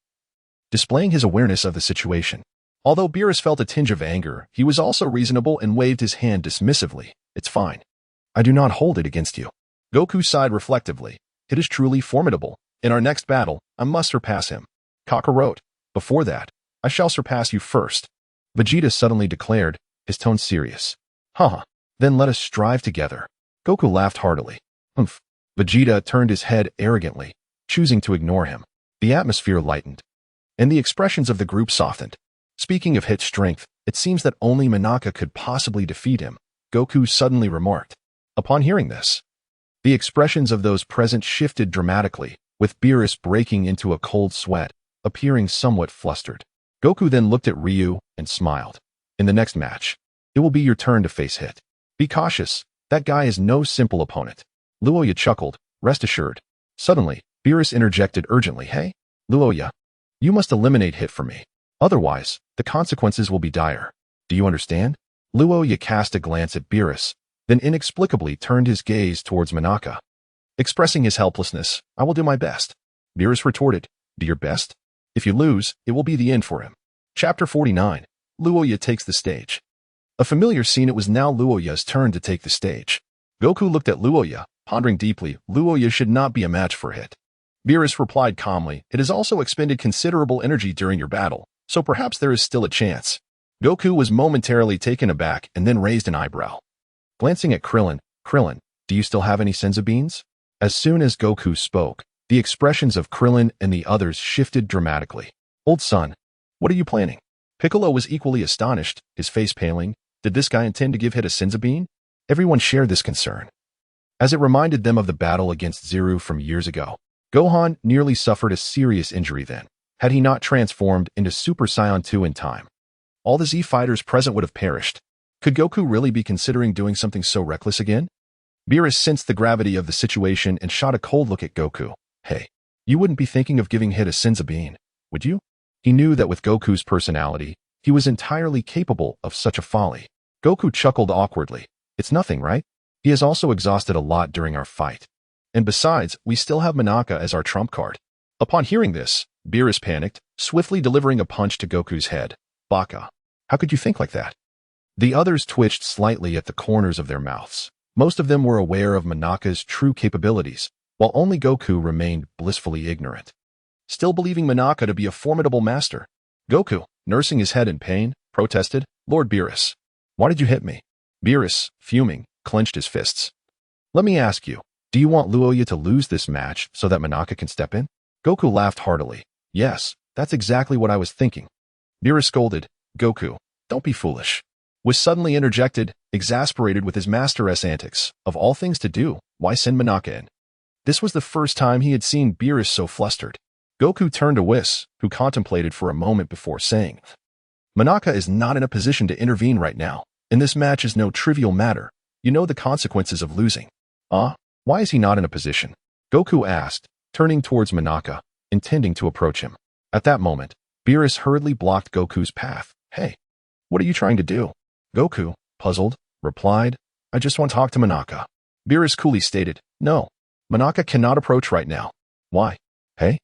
S1: displaying his awareness of the situation. Although Beerus felt a tinge of anger, he was also reasonable and waved his hand dismissively. It's fine. I do not hold it against you. Goku sighed reflectively. It is truly formidable. In our next battle, I must surpass him. Kakarot. Before that, I shall surpass you first. Vegeta suddenly declared, his tone serious. Haha. Then let us strive together. Goku laughed heartily. Humph. Vegeta turned his head arrogantly, choosing to ignore him. The atmosphere lightened, and the expressions of the group softened. Speaking of Hit's strength, it seems that only Manaka could possibly defeat him, Goku suddenly remarked. Upon hearing this, the expressions of those present shifted dramatically, with Beerus breaking into a cold sweat, appearing somewhat flustered. Goku then looked at Ryu and smiled. In the next match, it will be your turn to face Hit. Be cautious, that guy is no simple opponent. Luya chuckled, rest assured. Suddenly, Beerus interjected urgently, Hey, Luya, you must eliminate Hit for me. Otherwise, the consequences will be dire. Do you understand? Luya cast a glance at Beerus, then inexplicably turned his gaze towards Manaka. Expressing his helplessness, I will do my best. Beerus retorted, do your best? If you lose, it will be the end for him. Chapter 49. Luya takes the stage. A familiar scene, it was now Luya's turn to take the stage. Goku looked at Luya, pondering deeply. Luya should not be a match for Hit. Beerus replied calmly, it has also expended considerable energy during your battle, so perhaps there is still a chance. Goku was momentarily taken aback and then raised an eyebrow. Glancing at Krillin, do you still have any senzu beans? As soon as Goku spoke, the expressions of Krillin and the others shifted dramatically. Old son, what are you planning? Piccolo was equally astonished, his face paling. Did this guy intend to give Hit a senzu bean? Everyone shared this concern, as it reminded them of the battle against Zero from years ago. Gohan nearly suffered a serious injury then, had he not transformed into Super Saiyan 2 in time. All the Z fighters present would have perished. Could Goku really be considering doing something so reckless again? Beerus sensed the gravity of the situation and shot a cold look at Goku. Hey, you wouldn't be thinking of giving Hit a senzu bean, would you? He knew that with Goku's personality, he was entirely capable of such a folly. Goku chuckled awkwardly. It's nothing, right? He has also exhausted a lot during our fight. And besides, we still have Manaka as our trump card. Upon hearing this, Beerus panicked, swiftly delivering a punch to Goku's head. Baka, how could you think like that? The others twitched slightly at the corners of their mouths. Most of them were aware of Manaka's true capabilities, while only Goku remained blissfully ignorant, still believing Manaka to be a formidable master. Goku, nursing his head in pain, protested, Lord Beerus, why did you hit me? Beerus, fuming, clenched his fists. Let me ask you, do you want Luya to lose this match so that Manaka can step in? Goku laughed heartily. Yes, that's exactly what I was thinking. Beerus scolded, Goku, don't be foolish. Was suddenly interjected, exasperated with his master's antics. Of all things to do, why send Manaka in? This was the first time he had seen Beerus so flustered. Goku turned to Whis, who contemplated for a moment before saying, Manaka is not in a position to intervene right now, and this match is no trivial matter. You know the consequences of losing. Why is he not in a position? Goku asked, turning towards Manaka, intending to approach him. At that moment, Beerus hurriedly blocked Goku's path. Hey, what are you trying to do? Goku, puzzled, replied, I just want to talk to Manaka. Beerus coolly stated, no, Manaka cannot approach right now. Why? Hey?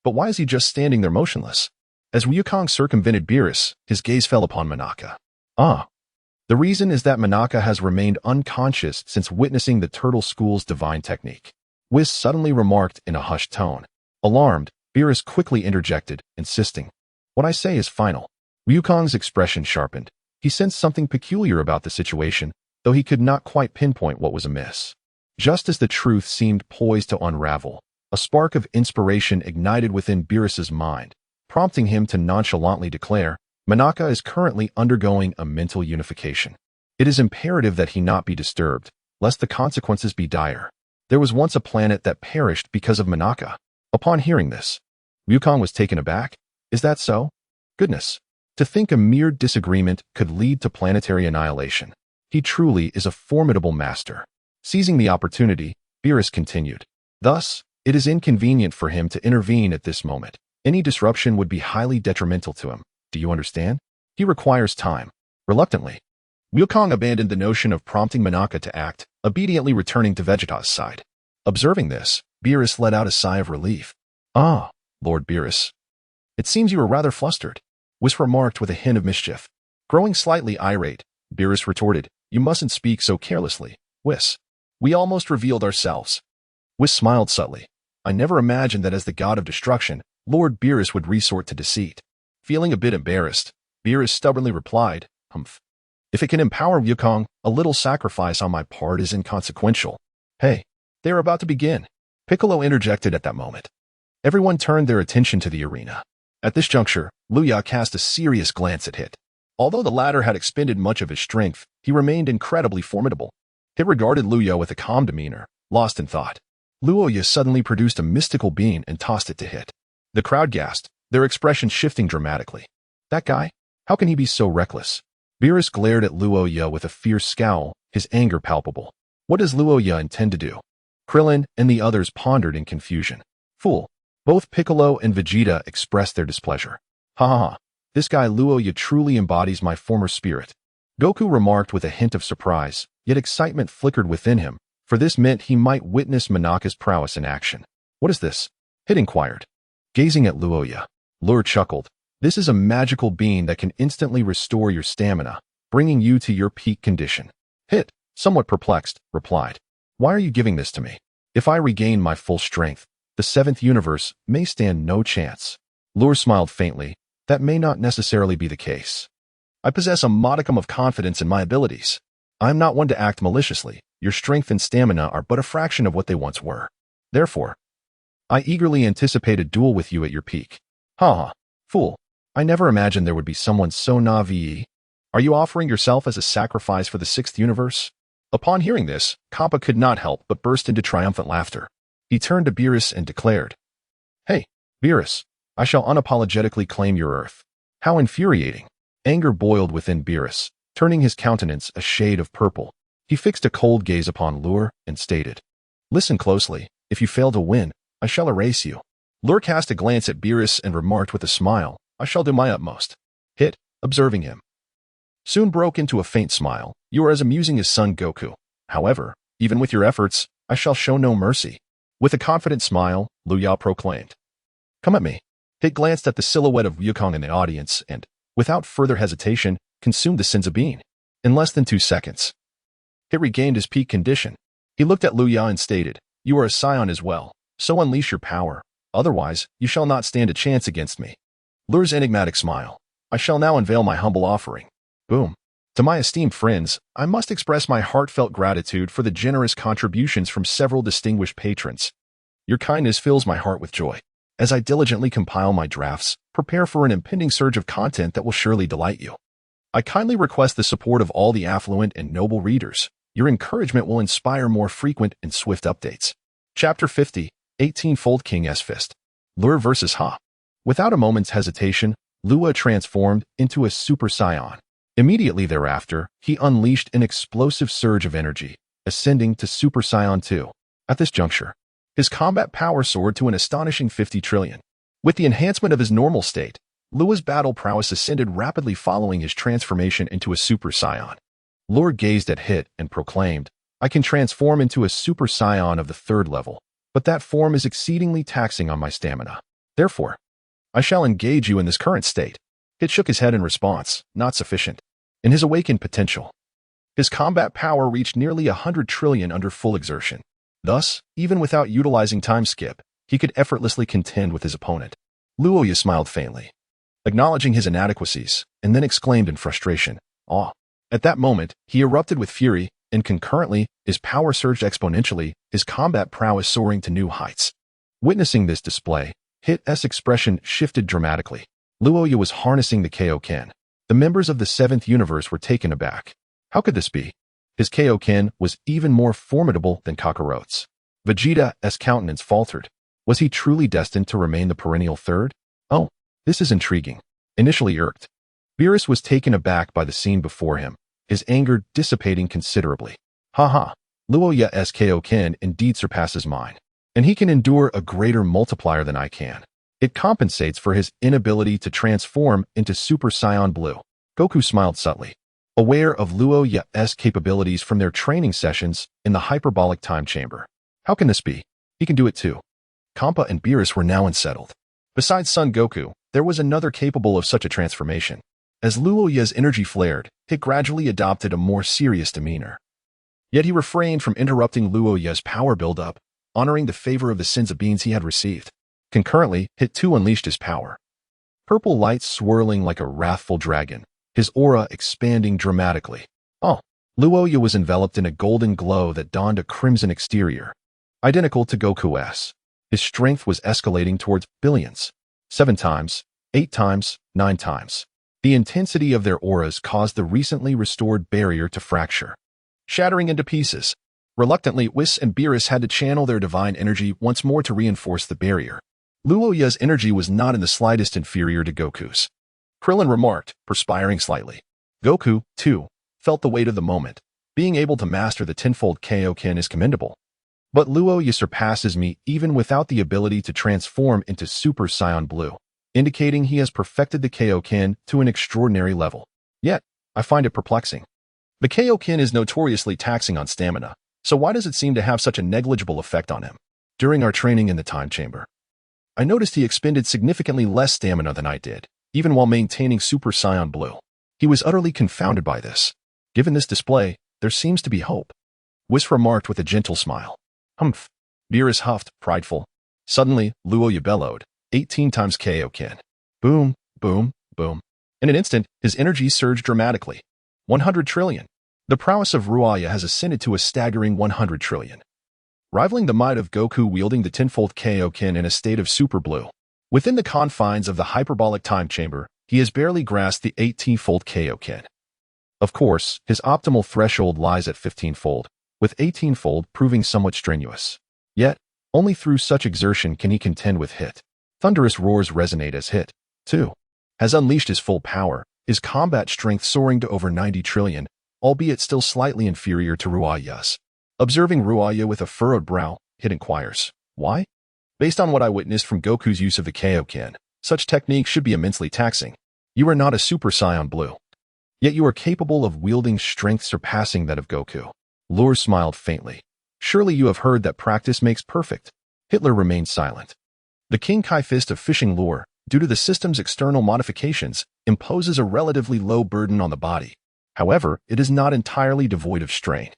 S1: But why is he just standing there motionless? As Ryukong circumvented Beerus, his gaze fell upon Manaka. The reason is that Manaka has remained unconscious since witnessing the Turtle School's divine technique. Whis suddenly remarked in a hushed tone. Alarmed, Beerus quickly interjected, insisting, what I say is final. Ryukong's expression sharpened. He sensed something peculiar about the situation, though he could not quite pinpoint what was amiss. Just as the truth seemed poised to unravel, A spark of inspiration ignited within Beerus's mind, prompting him to nonchalantly declare, Manaka is currently undergoing a mental unification. It is imperative that he not be disturbed, lest the consequences be dire. There was once a planet that perished because of Manaka. Upon hearing this, Wukong was taken aback. Is that so? Goodness. To think a mere disagreement could lead to planetary annihilation. He truly is a formidable master. Seizing the opportunity, Beerus continued. Thus, it is inconvenient for him to intervene at this moment. Any disruption would be highly detrimental to him. Do you understand? He requires time. Reluctantly, Wukong abandoned the notion of prompting Manaka to act, obediently returning to Vegeta's side. Observing this, Beerus let out a sigh of relief. Ah, Lord Beerus. It seems you are rather flustered, Whis remarked with a hint of mischief. Growing slightly irate, Beerus retorted, You mustn't speak so carelessly, Whis. We almost revealed ourselves. Whis smiled subtly. I never imagined that as the god of destruction, Lord Beerus would resort to deceit. Feeling a bit embarrassed, Beerus stubbornly replied, Humph. If it can empower Wukong, a little sacrifice on my part is inconsequential. Hey, they are about to begin. Piccolo interjected at that moment. Everyone turned their attention to the arena. At this juncture, Luya cast a serious glance at Hit. Although the latter had expended much of his strength, he remained incredibly formidable. Hit regarded Luya with a calm demeanor, lost in thought. Luya suddenly produced a mystical bean and tossed it to Hit. The crowd gasped, their expressions shifting dramatically. That guy? How can he be so reckless? Beerus glared at Luya with a fierce scowl, his anger palpable. What does Luya intend to do? Krillin and the others pondered in confusion. Fool. Both Piccolo and Vegeta expressed their displeasure. Ha ha ha. This guy Luya truly embodies my former spirit. Goku remarked with a hint of surprise, yet excitement flickered within him, for this meant he might witness Manaka's prowess in action. What is this? Hit inquired. Gazing at Luya, Lur chuckled. This is a magical bean that can instantly restore your stamina, bringing you to your peak condition. Hit, somewhat perplexed, replied. Why are you giving this to me? If I regain my full strength, the seventh universe may stand no chance. Lur smiled faintly. That may not necessarily be the case. I possess a modicum of confidence in my abilities. I am not one to act maliciously. Your strength and stamina are but a fraction of what they once were. Therefore, I eagerly anticipate a duel with you at your peak. Ha ha, fool. I never imagined there would be someone so naive. Are you offering yourself as a sacrifice for the sixth universe? Upon hearing this, Kappa could not help but burst into triumphant laughter. He turned to Beerus and declared, Hey, Beerus, I shall unapologetically claim your Earth. How infuriating. Anger boiled within Beerus, turning his countenance a shade of purple. He fixed a cold gaze upon Lur and stated, Listen closely. If you fail to win, I shall erase you. Lur cast a glance at Beerus and remarked with a smile, I shall do my utmost. Hit, observing him, soon broke into a faint smile. You are as amusing as son Goku. However, even with your efforts, I shall show no mercy. With a confident smile, Luya proclaimed, Come at me. Hit glanced at the silhouette of Wukong in the audience and, without further hesitation, consumed the Senzu bean. In less than 2 seconds, Hit regained his peak condition. He looked at Luya and stated, You are a Saiyan as well, so unleash your power. Otherwise, you shall not stand a chance against me. Lur's enigmatic smile. I shall now unveil my humble offering. Boom. To my esteemed friends, I must express my heartfelt gratitude for the generous contributions from several distinguished patrons. Your kindness fills my heart with joy. As I diligently compile my drafts, prepare for an impending surge of content that will surely delight you. I kindly request the support of all the affluent and noble readers. Your encouragement will inspire more frequent and swift updates. Chapter 50, 18-fold King S Fist. Lur vs. Ha. Without a moment's hesitation, Luya transformed into a Super Saiyan. Immediately thereafter, he unleashed an explosive surge of energy, ascending to Super Saiyan 2. At this juncture, his combat power soared to an astonishing 50 trillion. With the enhancement of his normal state, Luya's battle prowess ascended rapidly following his transformation into a Super Saiyan. Lur gazed at Hit and proclaimed, I can transform into a Super Saiyan of the 3rd level, but that form is exceedingly taxing on my stamina. Therefore, I shall engage you in this current state. Hit shook his head in response, not sufficient. In his awakened potential, his combat power reached nearly 100 trillion under full exertion. Thus, even without utilizing time skip, he could effortlessly contend with his opponent. Luya smiled faintly, acknowledging his inadequacies, and then exclaimed in frustration, Aw. At that moment, he erupted with fury, and concurrently, his power surged exponentially, his combat prowess soaring to new heights. Witnessing this display, Hit's expression shifted dramatically. Luya was harnessing the Kaioken. The members of the 7th universe were taken aback. How could this be? His Kaioken was even more formidable than Kakarot's. Vegeta's countenance faltered. Was he truly destined to remain the perennial third? Oh, this is intriguing. Initially irked, Beerus was taken aback by the scene before him, his anger dissipating considerably. Haha, Luya's Kaioken indeed surpasses mine, and he can endure a greater multiplier than I can. It compensates for his inability to transform into Super Saiyan Blue. Goku smiled subtly, aware of Luya's capabilities from their training sessions in the hyperbolic time chamber. How can this be? He can do it too. Kampa and Beerus were now unsettled. Besides Son Goku, there was another capable of such a transformation. As Luya's energy flared, Hit gradually adopted a more serious demeanor. Yet he refrained from interrupting Luya's power buildup, honoring the favor of the Senzu beans he had received. Concurrently, Hit too unleashed his power. Purple light swirling like a wrathful dragon, his aura expanding dramatically. Oh, Luya was enveloped in a golden glow that donned a crimson exterior, identical to Goku's. His strength was escalating towards billions. 7 times, 8 times, 9 times. The intensity of their auras caused the recently restored barrier to fracture, shattering into pieces. Reluctantly, Whis and Beerus had to channel their divine energy once more to reinforce the barrier. Luya's energy was not in the slightest inferior to Goku's. Krillin remarked, perspiring slightly. Goku, too, felt the weight of the moment. Being able to master the tenfold Kaioken is commendable. But Luya surpasses me even without the ability to transform into Super Saiyan Blue, indicating he has perfected the Kaioken to an extraordinary level. Yet, I find it perplexing. The Kaioken is notoriously taxing on stamina, so why does it seem to have such a negligible effect on him? During our training in the time chamber, I noticed he expended significantly less stamina than I did, even while maintaining Super Saiyan Blue. He was utterly confounded by this. Given this display, there seems to be hope. Whis remarked with a gentle smile. Humph. Beerus huffed, prideful. Suddenly, Luya bellowed, 18 times Kaioken. Boom, boom, boom. In an instant, his energy surged dramatically. 100 trillion. The prowess of Luya has ascended to a staggering 100 trillion. Rivaling the might of Goku wielding the tenfold Kaioken in a state of Super Blue. Within the confines of the hyperbolic time chamber, he has barely grasped the 18-fold Kaioken. Of course, his optimal threshold lies at 15-fold, with 18-fold proving somewhat strenuous. Yet, only through such exertion can he contend with Hit. Thunderous roars resonate as Hit, too, has unleashed his full power, his combat strength soaring to over 90 trillion, albeit still slightly inferior to Luya's. Observing Luya with a furrowed brow, Hit inquires, why? Based on what I witnessed from Goku's use of the Kaioken, such technique should be immensely taxing. You are not a Super Saiyan Blue. Yet you are capable of wielding strength surpassing that of Goku. Lure smiled faintly. Surely you have heard that practice makes perfect. Hitler remained silent. The King Kai fist of fishing lure, due to the system's external modifications, imposes a relatively low burden on the body. However, it is not entirely devoid of strain.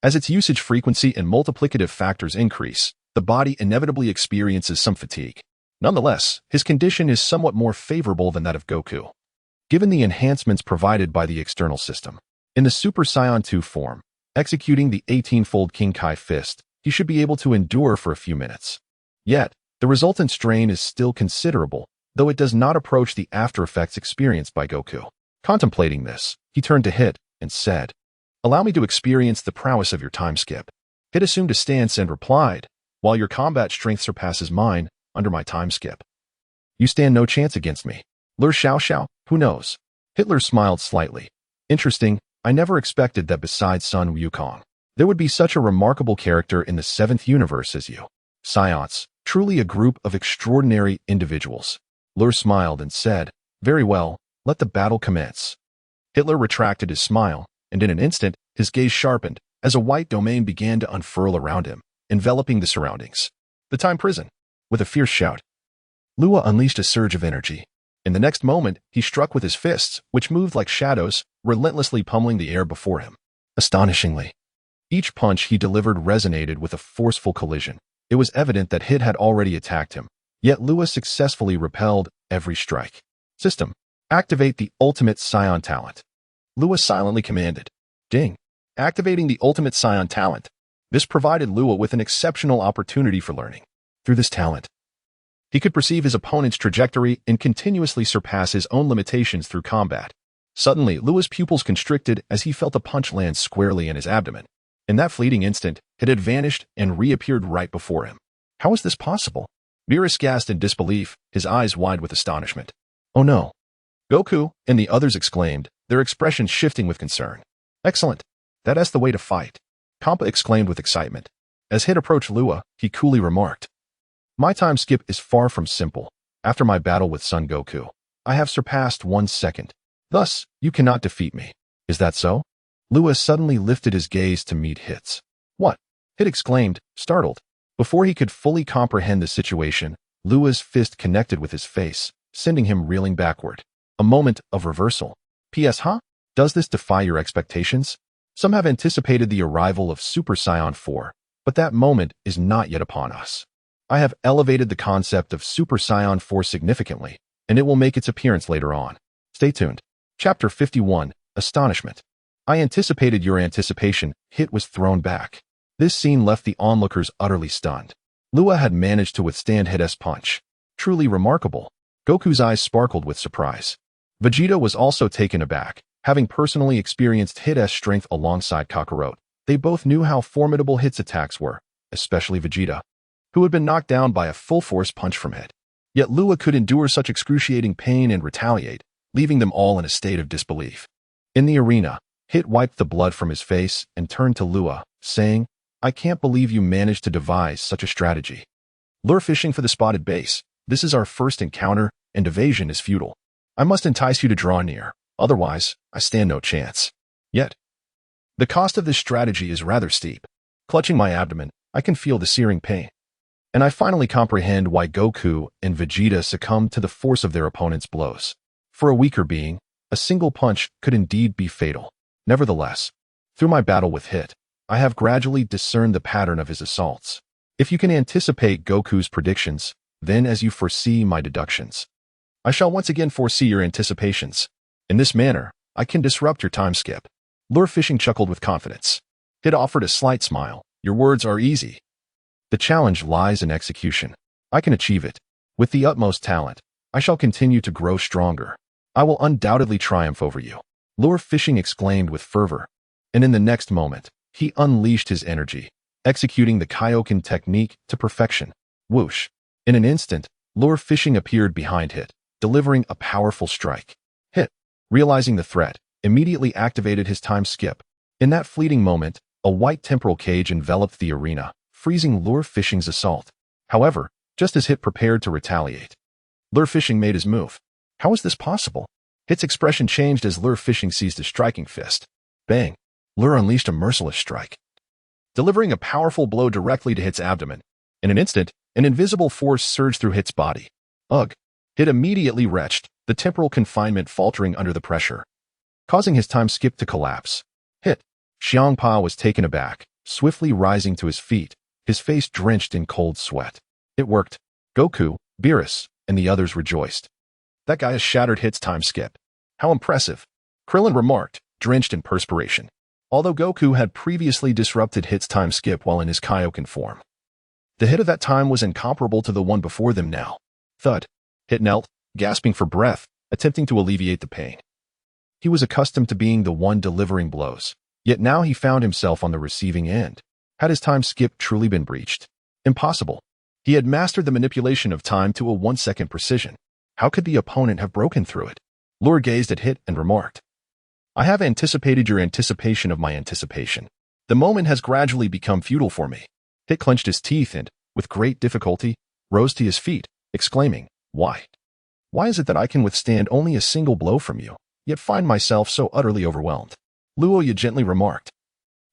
S1: As its usage frequency and multiplicative factors increase, the body inevitably experiences some fatigue. Nonetheless, his condition is somewhat more favorable than that of Goku. Given the enhancements provided by the external system, in the Super Saiyan 2 form, executing the 18-fold King Kai fist, he should be able to endure for a few minutes. Yet, the resultant strain is still considerable, though it does not approach the after-effects experienced by Goku. Contemplating this, he turned to Hit and said, "Allow me to experience the prowess of your time skip." Hit assumed a stance and replied, "While your combat strength surpasses mine, under my time skip, you stand no chance against me." Lur Xiao Xiao, who knows? Hitler smiled slightly. Interesting, I never expected that besides Sun Wukong, there would be such a remarkable character in the 7th universe as you. Scions, truly a group of extraordinary individuals. Lur smiled and said, "Very well, let the battle commence." Hitler retracted his smile, and in an instant, his gaze sharpened, as a white domain began to unfurl around him, enveloping the surroundings. The time prison. With a fierce shout, Luya unleashed a surge of energy. In the next moment, he struck with his fists, which moved like shadows, relentlessly pummeling the air before him. Astonishingly, each punch he delivered resonated with a forceful collision. It was evident that Hit had already attacked him, yet Luya successfully repelled every strike. System. Activate the ultimate Saiyan talent. Luya silently commanded. Ding. Activating the ultimate Saiyan talent. This provided Luya with an exceptional opportunity for learning. Through this talent, he could perceive his opponent's trajectory and continuously surpass his own limitations through combat. Suddenly, Luya's pupils constricted as he felt a punch land squarely in his abdomen. In that fleeting instant, it had vanished and reappeared right before him. How was this possible? Beerus gasped in disbelief, his eyes wide with astonishment. Oh no! Goku and the others exclaimed, their expressions shifting with concern. Excellent! That's the way to fight! Kampa exclaimed with excitement. As Hit approached Luya, he coolly remarked. My time skip is far from simple. After my battle with Son Goku, I have surpassed 1 second. Thus, you cannot defeat me. Is that so? Luya suddenly lifted his gaze to meet Hit's. What? Hit exclaimed, startled. Before he could fully comprehend the situation, Luya's fist connected with his face, sending him reeling backward. A moment of reversal. P.S. Huh? Does this defy your expectations? Some have anticipated the arrival of Super Saiyan 4, but that moment is not yet upon us. I have elevated the concept of Super Saiyan 4 significantly, and it will make its appearance later on. Stay tuned. Chapter 51, Astonishment. I anticipated your anticipation. Hit was thrown back. This scene left the onlookers utterly stunned. Luya had managed to withstand Hit's punch. Truly remarkable. Goku's eyes sparkled with surprise. Vegeta was also taken aback, having personally experienced Hit's strength alongside Kakarot. They both knew how formidable Hit's attacks were, especially Vegeta, who had been knocked down by a full-force punch from Hit. Yet Luya could endure such excruciating pain and retaliate, leaving them all in a state of disbelief. In the arena, Hit wiped the blood from his face and turned to Luya, saying, I can't believe you managed to devise such a strategy. Lure fishing for the spotted base. This is our first encounter, and evasion is futile. I must entice you to draw near, otherwise, I stand no chance. Yet, the cost of this strategy is rather steep. Clutching my abdomen, I can feel the searing pain. And I finally comprehend why Goku and Vegeta succumbed to the force of their opponent's blows. For a weaker being, a single punch could indeed be fatal. Nevertheless, through my battle with Hit, I have gradually discerned the pattern of his assaults. If you can anticipate Goku's predictions, then as you foresee my deductions, I shall once again foresee your anticipations. In this manner, I can disrupt your time skip. Lure fishing chuckled with confidence. Hit offered a slight smile. Your words are easy. The challenge lies in execution. I can achieve it. With the utmost talent, I shall continue to grow stronger. I will undoubtedly triumph over you. Lure fishing exclaimed with fervor. And in the next moment, he unleashed his energy, executing the Kaioken technique to perfection. Whoosh! In an instant, Lure fishing appeared behind Hit, delivering a powerful strike. Hit, realizing the threat, immediately activated his time skip. In that fleeting moment, a white temporal cage enveloped the arena, freezing Lure fishing's assault. However, just as Hit prepared to retaliate, Lure fishing made his move. How is this possible? Hit's expression changed as Lure fishing seized his striking fist. Bang! Lure unleashed a merciless strike, delivering a powerful blow directly to Hit's abdomen. In an instant, an invisible force surged through Hit's body. Ugh! Hit immediately retched, the temporal confinement faltering under the pressure, causing his time skip to collapse. Hit! Xiangpa was taken aback, swiftly rising to his feet, his face drenched in cold sweat. It worked. Goku, Beerus, and the others rejoiced. That guy has shattered Hit's time skip. How impressive! Krillin remarked, drenched in perspiration. Although Goku had previously disrupted Hit's time skip while in his Kaioken form, the Hit of that time was incomparable to the one before them now. Thud. Hit knelt, gasping for breath, attempting to alleviate the pain. He was accustomed to being the one delivering blows, yet now he found himself on the receiving end. Had his time skip truly been breached? Impossible. He had mastered the manipulation of time to a 1-second precision. How could the opponent have broken through it? Lure gazed at Hit and remarked, I have anticipated your anticipation of my anticipation. The moment has gradually become futile for me. Hit clenched his teeth and, with great difficulty, rose to his feet, exclaiming, Why? Why is it that I can withstand only a single blow from you, yet find myself so utterly overwhelmed? Luya gently remarked,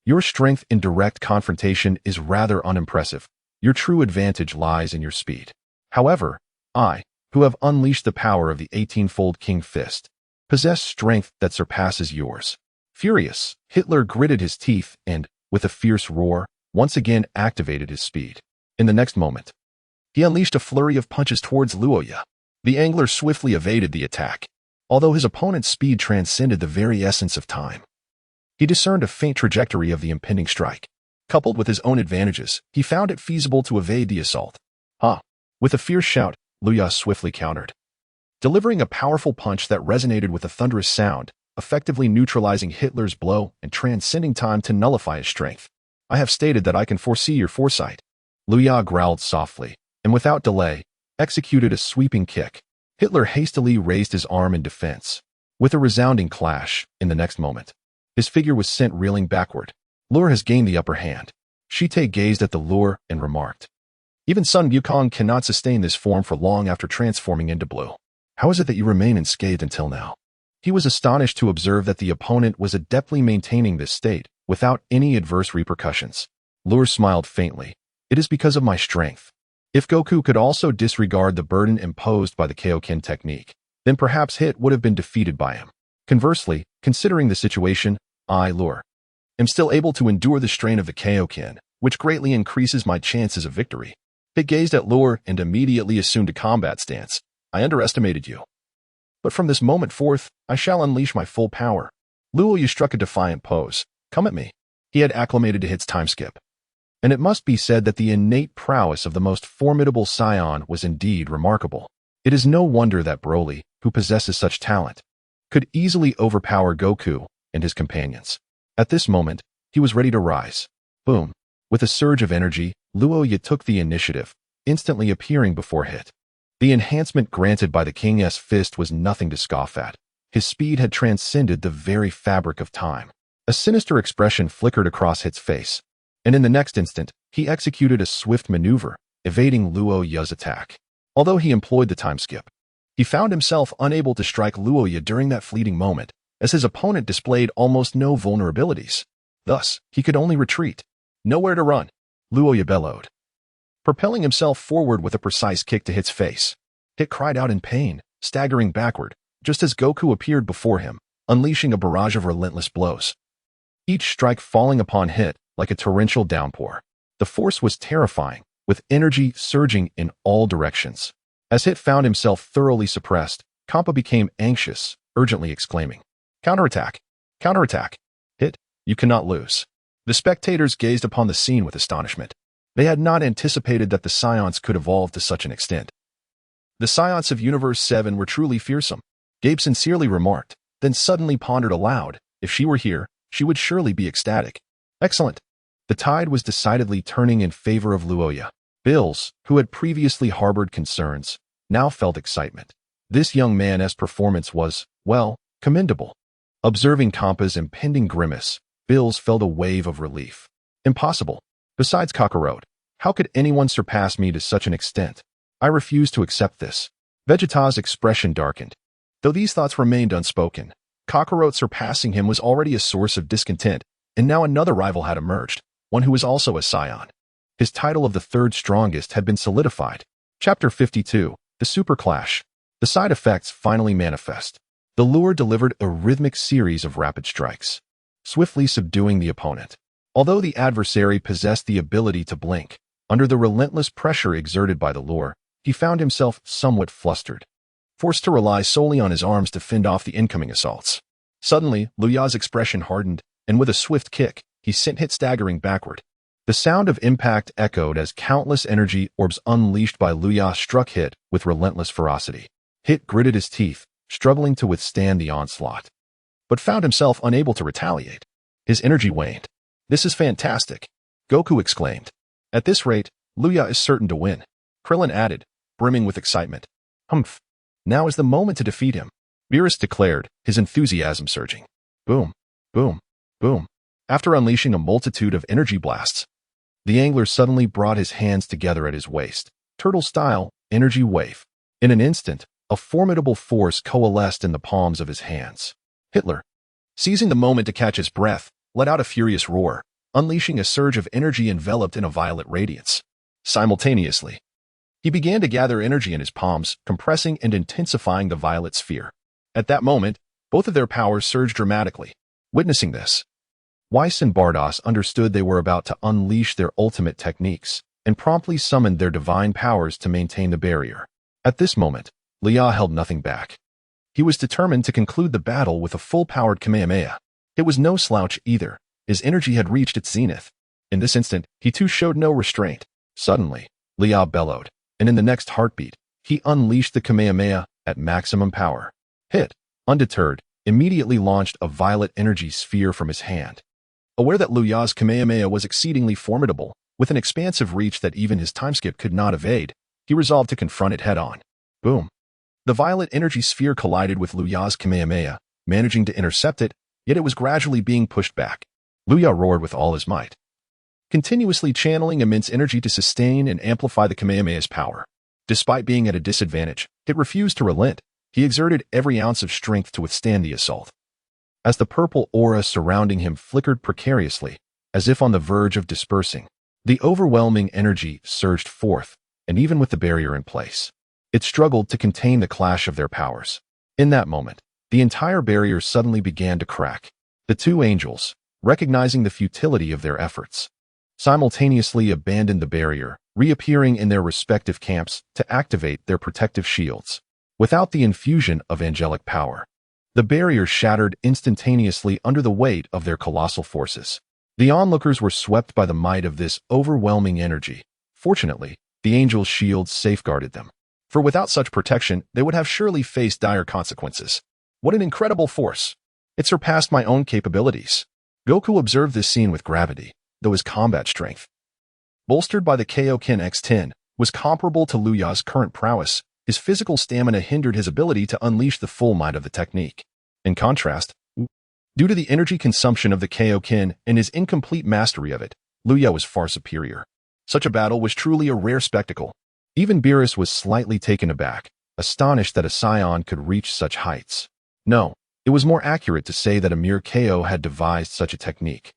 S1: Your strength in direct confrontation is rather unimpressive. Your true advantage lies in your speed. However, I, who have unleashed the power of the 18-fold King Fist, possess strength that surpasses yours. Furious, Hitler gritted his teeth and, with a fierce roar, once again activated his speed. In the next moment, he unleashed a flurry of punches towards Luya. The angler swiftly evaded the attack, although his opponent's speed transcended the very essence of time. He discerned a faint trajectory of the impending strike. Coupled with his own advantages, he found it feasible to evade the assault. Ha! With a fierce shout, Luya swiftly countered, delivering a powerful punch that resonated with a thunderous sound, effectively neutralizing Hitler's blow and transcending time to nullify his strength. I have stated that I can foresee your foresight. Luya growled softly, and without delay, executed a sweeping kick. Hitler hastily raised his arm in defense. With a resounding clash, in the next moment, his figure was sent reeling backward. Lure has gained the upper hand. Shite gazed at the lure and remarked, even Sun Wukong cannot sustain this form for long after transforming into blue. How is it that you remain unscathed until now? He was astonished to observe that the opponent was adeptly maintaining this state without any adverse repercussions. Lure smiled faintly. It is because of my strength. If Goku could also disregard the burden imposed by the Kaioken technique, then perhaps Hit would have been defeated by him. Conversely, considering the situation, I, Lure, am still able to endure the strain of the Kaioken, which greatly increases my chances of victory. Hit gazed at Lure and immediately assumed a combat stance. I underestimated you. But from this moment forth, I shall unleash my full power. Luya struck a defiant pose. Come at me. He had acclimated to Hit's time skip. And it must be said that the innate prowess of the most formidable Saiyan was indeed remarkable. It is no wonder that Broly, who possesses such talent, could easily overpower Goku and his companions. At this moment, he was ready to rise. Boom. With a surge of energy, Luya took the initiative, instantly appearing before Hit. The enhancement granted by the King's fist was nothing to scoff at. His speed had transcended the very fabric of time. A sinister expression flickered across Hit's face, and in the next instant, he executed a swift maneuver, evading Luya's attack. Although he employed the time skip, he found himself unable to strike Luya during that fleeting moment, as his opponent displayed almost no vulnerabilities. Thus, he could only retreat. Nowhere to run, Luya bellowed, propelling himself forward with a precise kick to Hit's face. Hit cried out in pain, staggering backward, just as Goku appeared before him, unleashing a barrage of relentless blows. Each strike falling upon Hit like a torrential downpour. The force was terrifying, with energy surging in all directions. As Hit found himself thoroughly suppressed, Kampa became anxious, urgently exclaiming, "Counterattack! Counterattack! Hit, you cannot lose." The spectators gazed upon the scene with astonishment. They had not anticipated that the Saiyans could evolve to such an extent. The Saiyans of Universe 7 were truly fearsome, Gabe sincerely remarked, then suddenly pondered aloud, if she were here, she would surely be ecstatic. Excellent. The tide was decidedly turning in favor of Luya. Bills, who had previously harbored concerns, now felt excitement. This young man's performance was, well, commendable. Observing Kampa's impending grimace, Bills felt a wave of relief. Impossible. Besides Kakarot, how could anyone surpass me to such an extent? I refuse to accept this. Vegeta's expression darkened. Though these thoughts remained unspoken, Kakarot surpassing him was already a source of discontent, and now another rival had emerged, one who was also a Saiyan. His title of the third strongest had been solidified. Chapter 52, The Super Clash. The side effects finally manifest. The lure delivered a rhythmic series of rapid strikes, swiftly subduing the opponent. Although the adversary possessed the ability to blink, under the relentless pressure exerted by the lure, he found himself somewhat flustered, forced to rely solely on his arms to fend off the incoming assaults. Suddenly, Luya's expression hardened, and with a swift kick, he sent Hit staggering backward. The sound of impact echoed as countless energy orbs unleashed by Luya struck Hit with relentless ferocity. Hit gritted his teeth, struggling to withstand the onslaught, but found himself unable to retaliate. His energy waned. This is fantastic, Goku exclaimed. At this rate, Luya is certain to win. Krillin added, brimming with excitement. Humph. Now is the moment to defeat him, Beerus declared, his enthusiasm surging. Boom, boom, boom. After unleashing a multitude of energy blasts, the angler suddenly brought his hands together at his waist. Turtle-style, energy wave. In an instant, a formidable force coalesced in the palms of his hands. Hitler, seizing the moment to catch his breath, let out a furious roar, unleashing a surge of energy enveloped in a violet radiance. Simultaneously, he began to gather energy in his palms, compressing and intensifying the violet sphere. At that moment, both of their powers surged dramatically. Witnessing this, Whis and Bardos understood they were about to unleash their ultimate techniques, and promptly summoned their divine powers to maintain the barrier. At this moment, Luya held nothing back. He was determined to conclude the battle with a full-powered Kamehameha. It was no slouch either. His energy had reached its zenith. In this instant, he too showed no restraint. Suddenly, Luya bellowed, and in the next heartbeat, he unleashed the Kamehameha at maximum power. Hit, undeterred, immediately launched a violet energy sphere from his hand. Aware that Luya's Kamehameha was exceedingly formidable, with an expansive reach that even his timeskip could not evade, he resolved to confront it head-on. Boom. The violet energy sphere collided with Luya's Kamehameha, managing to intercept it, yet it was gradually being pushed back. Luya roared with all his might, continuously channeling immense energy to sustain and amplify the Kamehameha's power. Despite being at a disadvantage, it refused to relent. He exerted every ounce of strength to withstand the assault. As the purple aura surrounding him flickered precariously, as if on the verge of dispersing, the overwhelming energy surged forth, and even with the barrier in place, it struggled to contain the clash of their powers. In that moment, the entire barrier suddenly began to crack. The two angels, recognizing the futility of their efforts, simultaneously abandoned the barrier, reappearing in their respective camps to activate their protective shields. Without the infusion of angelic power, the barrier shattered instantaneously under the weight of their colossal forces. The onlookers were swept by the might of this overwhelming energy. Fortunately, the angels' shields safeguarded them, for without such protection, they would have surely faced dire consequences. What an incredible force! It surpassed my own capabilities. Goku observed this scene with gravity, though his combat strength, bolstered by the Kaioken X10, was comparable to Luya's current prowess. His physical stamina hindered his ability to unleash the full might of the technique. In contrast, due to the energy consumption of the Kaioken and his incomplete mastery of it, Luya was far superior. Such a battle was truly a rare spectacle. Even Beerus was slightly taken aback, astonished that a Saiyan could reach such heights. No, it was more accurate to say that a mere KO had devised such a technique,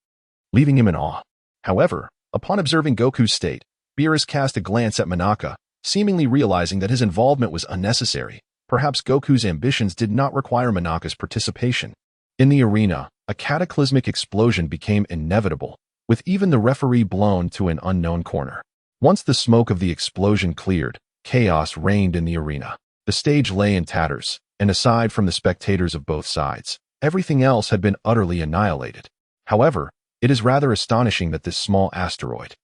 S1: leaving him in awe. However, upon observing Goku's state, Beerus cast a glance at Monaka, seemingly realizing that his involvement was unnecessary. Perhaps Goku's ambitions did not require Monaka's participation. In the arena, a cataclysmic explosion became inevitable, with even the referee blown to an unknown corner. Once the smoke of the explosion cleared, chaos reigned in the arena. The stage lay in tatters, and aside from the spectators of both sides, everything else had been utterly annihilated. However, it is rather astonishing that this small asteroid,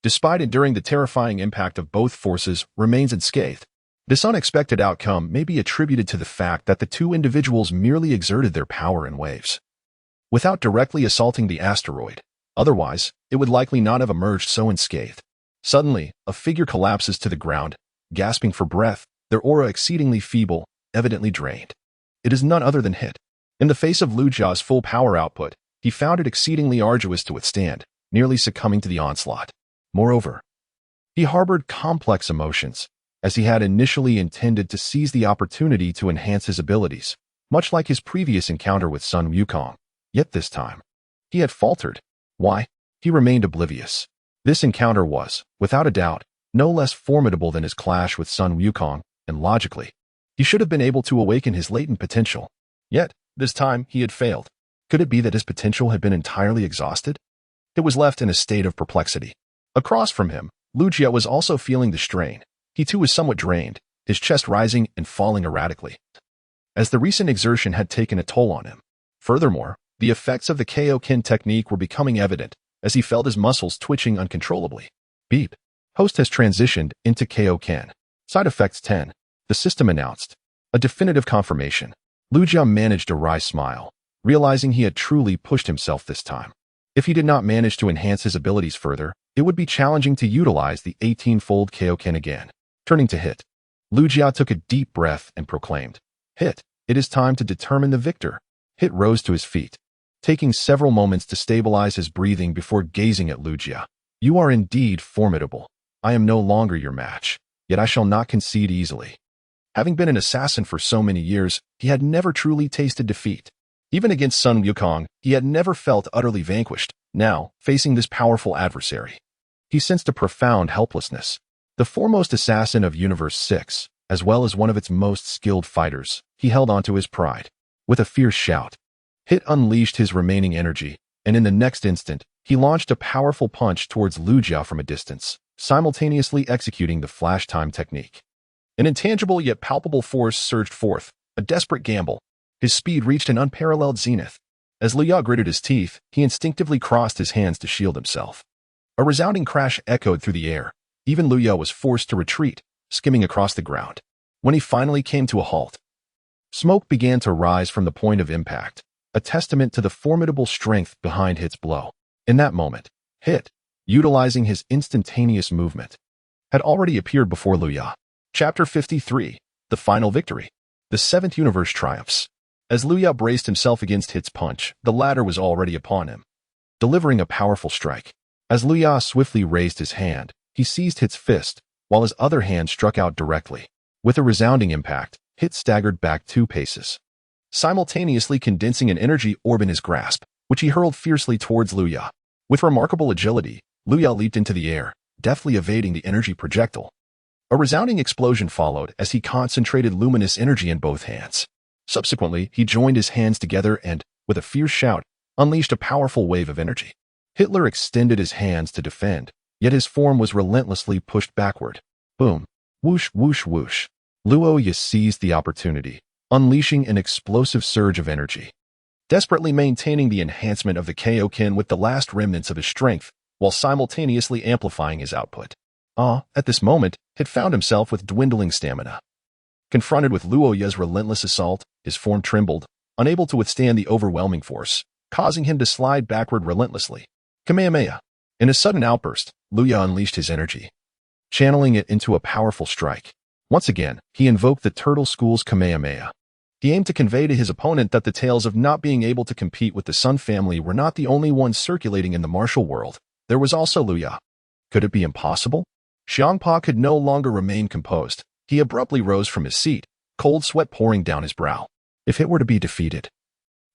S1: despite enduring the terrifying impact of both forces, remains unscathed. This unexpected outcome may be attributed to the fact that the two individuals merely exerted their power in waves, without directly assaulting the asteroid. Otherwise, it would likely not have emerged so unscathed. Suddenly, a figure collapses to the ground, gasping for breath, their aura exceedingly feeble, evidently drained. It is none other than Hit. In the face of Luya's full power output, he found it exceedingly arduous to withstand, nearly succumbing to the onslaught. Moreover, he harbored complex emotions, as he had initially intended to seize the opportunity to enhance his abilities, much like his previous encounter with Sun Wukong. Yet this time, he had faltered. Why? He remained oblivious. This encounter was, without a doubt, no less formidable than his clash with Sun Wukong, and logically, he should have been able to awaken his latent potential. Yet, this time, he had failed. Could it be that his potential had been entirely exhausted? It was left in a state of perplexity. Across from him, Luya was also feeling the strain. He too was somewhat drained, his chest rising and falling erratically, as the recent exertion had taken a toll on him. Furthermore, the effects of the Kaioken technique were becoming evident, as he felt his muscles twitching uncontrollably. Beep. Host has transitioned into Kaioken. Side effects 10. The system announced. A definitive confirmation. Luya managed a wry smile, realizing he had truly pushed himself this time. If he did not manage to enhance his abilities further, it would be challenging to utilize the 18-fold Kaioken again. Turning to Hit, Luya took a deep breath and proclaimed, "Hit, it is time to determine the victor." Hit rose to his feet, taking several moments to stabilize his breathing before gazing at Luya. "You are indeed formidable. I am no longer your match, yet I shall not concede easily." Having been an assassin for so many years, he had never truly tasted defeat. Even against Sun Wukong, he had never felt utterly vanquished. Now, facing this powerful adversary, he sensed a profound helplessness. The foremost assassin of Universe 6, as well as one of its most skilled fighters, he held onto his pride. With a fierce shout, Hit unleashed his remaining energy, and in the next instant, he launched a powerful punch towards Luya from a distance, simultaneously executing the flash time technique. An intangible yet palpable force surged forth, a desperate gamble. His speed reached an unparalleled zenith. As Luya gritted his teeth, he instinctively crossed his hands to shield himself. A resounding crash echoed through the air. Even Luya was forced to retreat, skimming across the ground. When he finally came to a halt, smoke began to rise from the point of impact, a testament to the formidable strength behind Hit's blow. In that moment, Hit, utilizing his instantaneous movement, had already appeared before Luya. Chapter 53, The Final Victory. The Seventh Universe triumphs. As Luya braced himself against Hit's punch, the latter was already upon him, delivering a powerful strike. As Luya swiftly raised his hand, he seized Hit's fist, while his other hand struck out directly. With a resounding impact, Hit staggered back 2 paces, simultaneously condensing an energy orb in his grasp, which he hurled fiercely towards Luya. With remarkable agility, Luya leaped into the air, deftly evading the energy projectile. A resounding explosion followed as he concentrated luminous energy in both hands. Subsequently, he joined his hands together and, with a fierce shout, unleashed a powerful wave of energy. Hitler extended his hands to defend, yet his form was relentlessly pushed backward. Boom. Whoosh, whoosh, whoosh. Luya seized the opportunity, unleashing an explosive surge of energy, desperately maintaining the enhancement of the Kaioken with the last remnants of his strength, while simultaneously amplifying his output. At this moment, Hit found himself with dwindling stamina. Confronted with Luya's relentless assault, his form trembled, unable to withstand the overwhelming force, causing him to slide backward relentlessly. Kamehameha. In a sudden outburst, Luya unleashed his energy, channeling it into a powerful strike. Once again, he invoked the Turtle School's Kamehameha. He aimed to convey to his opponent that the tales of not being able to compete with the Sun family were not the only ones circulating in the martial world. There was also Luya. Could it be impossible? Xiangpa could no longer remain composed. He abruptly rose from his seat, cold sweat pouring down his brow. If Hit were to be defeated,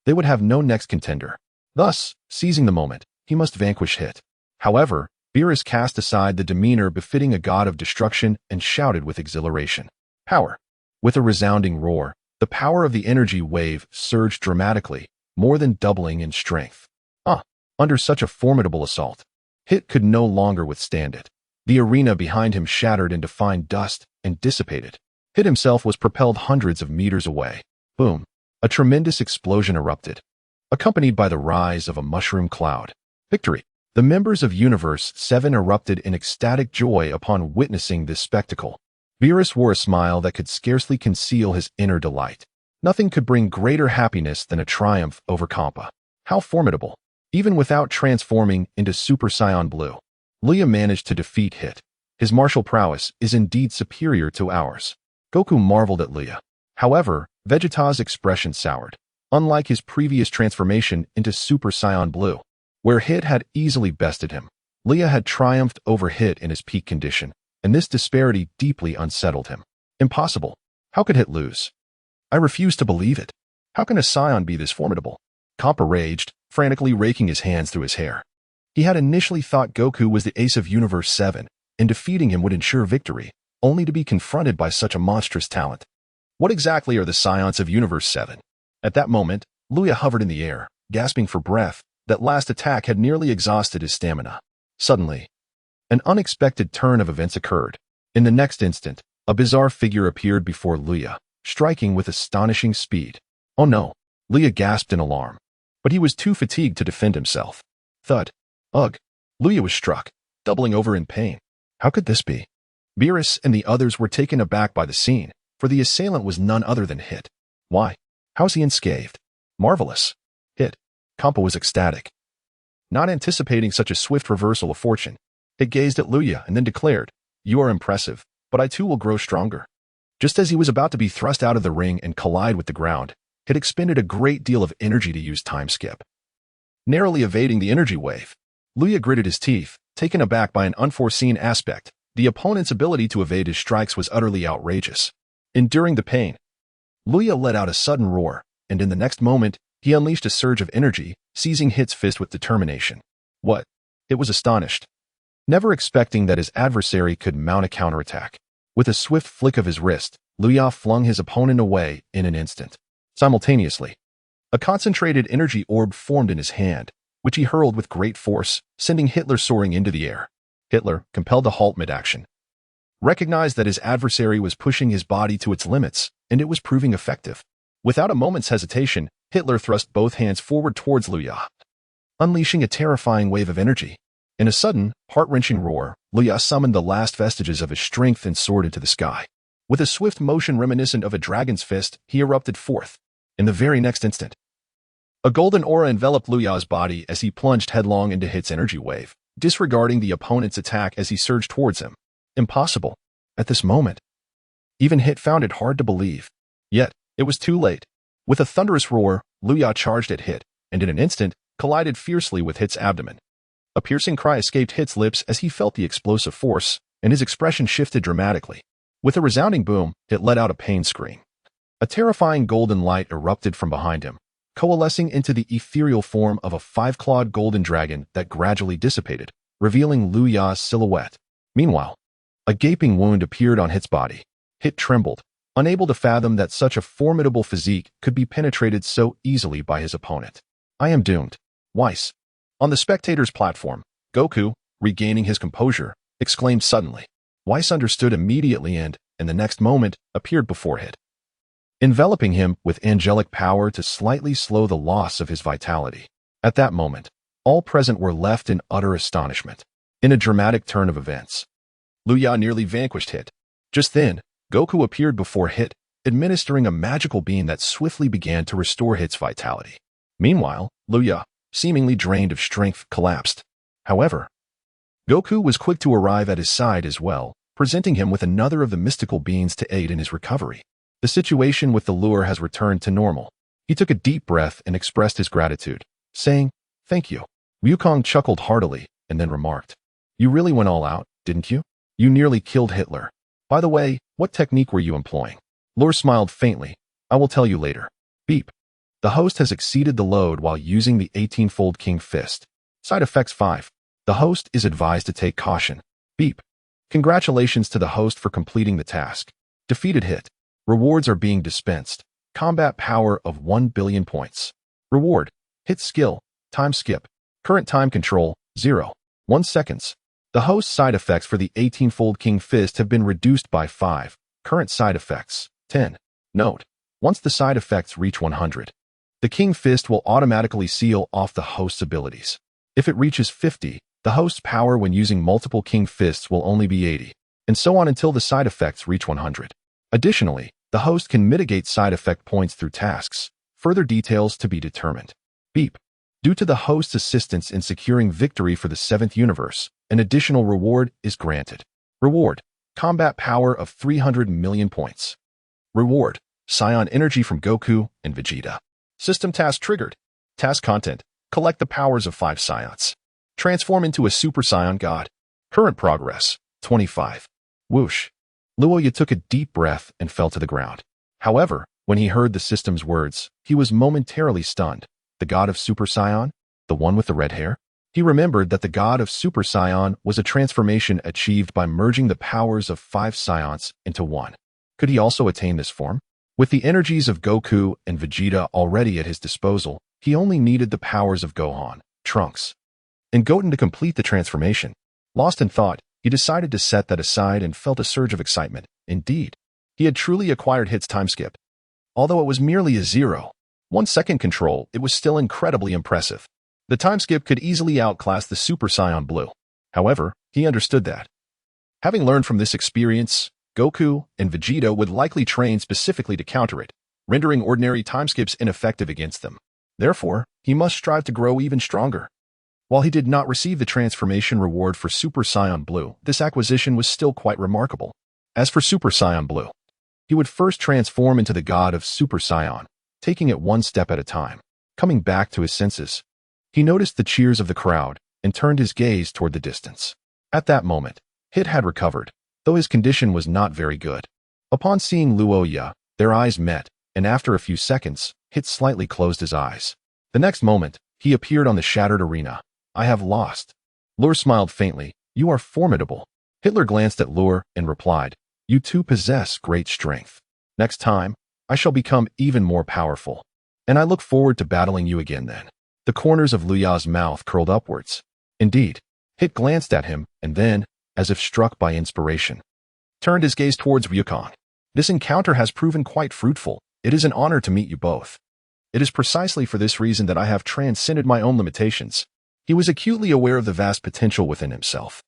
S1: they would have no next contender. Thus, seizing the moment, he must vanquish Hit. However, Beerus cast aside the demeanor befitting a god of destruction and shouted with exhilaration. Power. With a resounding roar, the power of the energy wave surged dramatically, more than doubling in strength. Under such a formidable assault, Hit could no longer withstand it. The arena behind him shattered into fine dust and dissipated. Hit himself was propelled hundreds of meters away. Boom. A tremendous explosion erupted, accompanied by the rise of a mushroom cloud. Victory. The members of Universe 7 erupted in ecstatic joy upon witnessing this spectacle. Beerus wore a smile that could scarcely conceal his inner delight. Nothing could bring greater happiness than a triumph over Kampa. How formidable. Even without transforming into Super Saiyan Blue, Luya managed to defeat Hit. His martial prowess is indeed superior to ours. Goku marveled at Luya. However, Vegeta's expression soured. Unlike his previous transformation into Super Saiyan Blue, where Hit had easily bested him, Luya had triumphed over Hit in his peak condition, and this disparity deeply unsettled him. Impossible. How could Hit lose? I refuse to believe it. How can a Saiyan be this formidable? Kampa raged, frantically raking his hands through his hair. He had initially thought Goku was the ace of Universe 7, and defeating him would ensure victory, only to be confronted by such a monstrous talent. What exactly are the Scions of Universe 7? At that moment, Luya hovered in the air, gasping for breath. That last attack had nearly exhausted his stamina. Suddenly, an unexpected turn of events occurred. In the next instant, a bizarre figure appeared before Luya, striking with astonishing speed. Oh no! Luya gasped in alarm, but he was too fatigued to defend himself. Thud. Ugh. Luya was struck, doubling over in pain. How could this be? Beerus and the others were taken aback by the scene, for the assailant was none other than Hit. Why? How's he unscathed? Marvelous. Hit. Kampa was ecstatic. Not anticipating such a swift reversal of fortune, Hit gazed at Luya and then declared, "You are impressive, but I too will grow stronger." Just as he was about to be thrust out of the ring and collide with the ground, Hit expended a great deal of energy to use time skip. Narrowly evading the energy wave, Luya gritted his teeth, taken aback by an unforeseen aspect. The opponent's ability to evade his strikes was utterly outrageous. Enduring the pain, Luya let out a sudden roar, and in the next moment, he unleashed a surge of energy, seizing Hit's fist with determination. What? It was astonished, never expecting that his adversary could mount a counterattack. With a swift flick of his wrist, Luya flung his opponent away in an instant. Simultaneously, a concentrated energy orb formed in his hand, which he hurled with great force, sending Hitler soaring into the air. Hitler, compelled to halt mid-action, recognized that his adversary was pushing his body to its limits, and it was proving effective. Without a moment's hesitation, Hitler thrust both hands forward towards Luya, unleashing a terrifying wave of energy. In a sudden, heart-wrenching roar, Luya summoned the last vestiges of his strength and soared into the sky. With a swift motion reminiscent of a dragon's fist, he erupted forth. In the very next instant, a golden aura enveloped Luya's body as he plunged headlong into Hit's energy wave, disregarding the opponent's attack as he surged towards him. Impossible. At this moment, even Hit found it hard to believe. Yet, it was too late. With a thunderous roar, Luya charged at Hit, and in an instant, collided fiercely with Hit's abdomen. A piercing cry escaped Hit's lips as he felt the explosive force, and his expression shifted dramatically. With a resounding boom, Hit let out a pain scream. A terrifying golden light erupted from behind him, coalescing into the ethereal form of a five-clawed golden dragon that gradually dissipated, revealing Luya's silhouette. Meanwhile, a gaping wound appeared on Hit's body. Hit trembled, unable to fathom that such a formidable physique could be penetrated so easily by his opponent. I am doomed. Weiss. On the spectator's platform, Goku, regaining his composure, exclaimed suddenly. Weiss understood immediately and, in the next moment, appeared before Hit, enveloping him with angelic power to slightly slow the loss of his vitality. At that moment, all present were left in utter astonishment. In a dramatic turn of events, Luya nearly vanquished Hit. Just then, Goku appeared before Hit, administering a magical beam that swiftly began to restore Hit's vitality. Meanwhile, Luya, seemingly drained of strength, collapsed. However, Goku was quick to arrive at his side as well, presenting him with another of the mystical beings to aid in his recovery. The situation with the lure has returned to normal. He took a deep breath and expressed his gratitude, saying, "Thank you." Wukong chuckled heartily and then remarked, "You really went all out, didn't you? You nearly killed Hitler. By the way, what technique were you employing?" Lure smiled faintly. "I will tell you later." Beep. The host has exceeded the load while using the 18-fold King Fist. Side effects 5. The host is advised to take caution. Beep. Congratulations to the host for completing the task. Defeated Hit. Rewards are being dispensed. Combat power of 1 billion points. Reward. Hit skill. Time skip. Current time control, 0. 1 seconds. The host side effects for the 18-fold King Fist have been reduced by 5. Current side effects, 10. Note. Once the side effects reach 100, the King Fist will automatically seal off the host's abilities. If it reaches 50, the host's power when using multiple King Fists will only be 80, and so on until the side effects reach 100. Additionally, the host can mitigate side effect points through tasks, further details to be determined. Beep. Due to the host's assistance in securing victory for the 7th universe, an additional reward is granted. Reward. Combat power of 300 million points. Reward. Saiyan energy from Goku and Vegeta. System task triggered. Task content. Collect the powers of 5 Saiyans. Transform into a Super Saiyan God. Current progress, 25. Whoosh. Loya took a deep breath and fell to the ground. However, when he heard the system's words, he was momentarily stunned. The god of Super Saiyan? The one with the red hair? He remembered that the god of Super Saiyan was a transformation achieved by merging the powers of 5 Saiyans into one. Could he also attain this form? With the energies of Goku and Vegeta already at his disposal, he only needed the powers of Gohan, Trunks, and Goten to complete the transformation. Lost in thought, he decided to set that aside and felt a surge of excitement. Indeed, he had truly acquired Hit's time skip. Although it was merely a 0.1 second control, it was still incredibly impressive. The time skip could easily outclass the Super Saiyan Blue. However, he understood that, having learned from this experience, Goku and Vegeta would likely train specifically to counter it, rendering ordinary time skips ineffective against them. Therefore, he must strive to grow even stronger. While he did not receive the transformation reward for Super Saiyan Blue, this acquisition was still quite remarkable. As for Super Saiyan Blue, he would first transform into the god of Super Saiyan, taking it one step at a time. Coming back to his senses, he noticed the cheers of the crowd and turned his gaze toward the distance. At that moment, Hit had recovered, though his condition was not very good. Upon seeing Luya, their eyes met, and after a few seconds, Hit slightly closed his eyes. The next moment, he appeared on the shattered arena. "I have lost." Lure smiled faintly. "You are formidable." Hitler glanced at Lure and replied, "You too possess great strength. Next time, I shall become even more powerful, and I look forward to battling you again then." The corners of Luya's mouth curled upwards. Indeed, Hit glanced at him and then, as if struck by inspiration, turned his gaze towards Wukong. "This encounter has proven quite fruitful. It is an honor to meet you both. It is precisely for this reason that I have transcended my own limitations." He was acutely aware of the vast potential within himself.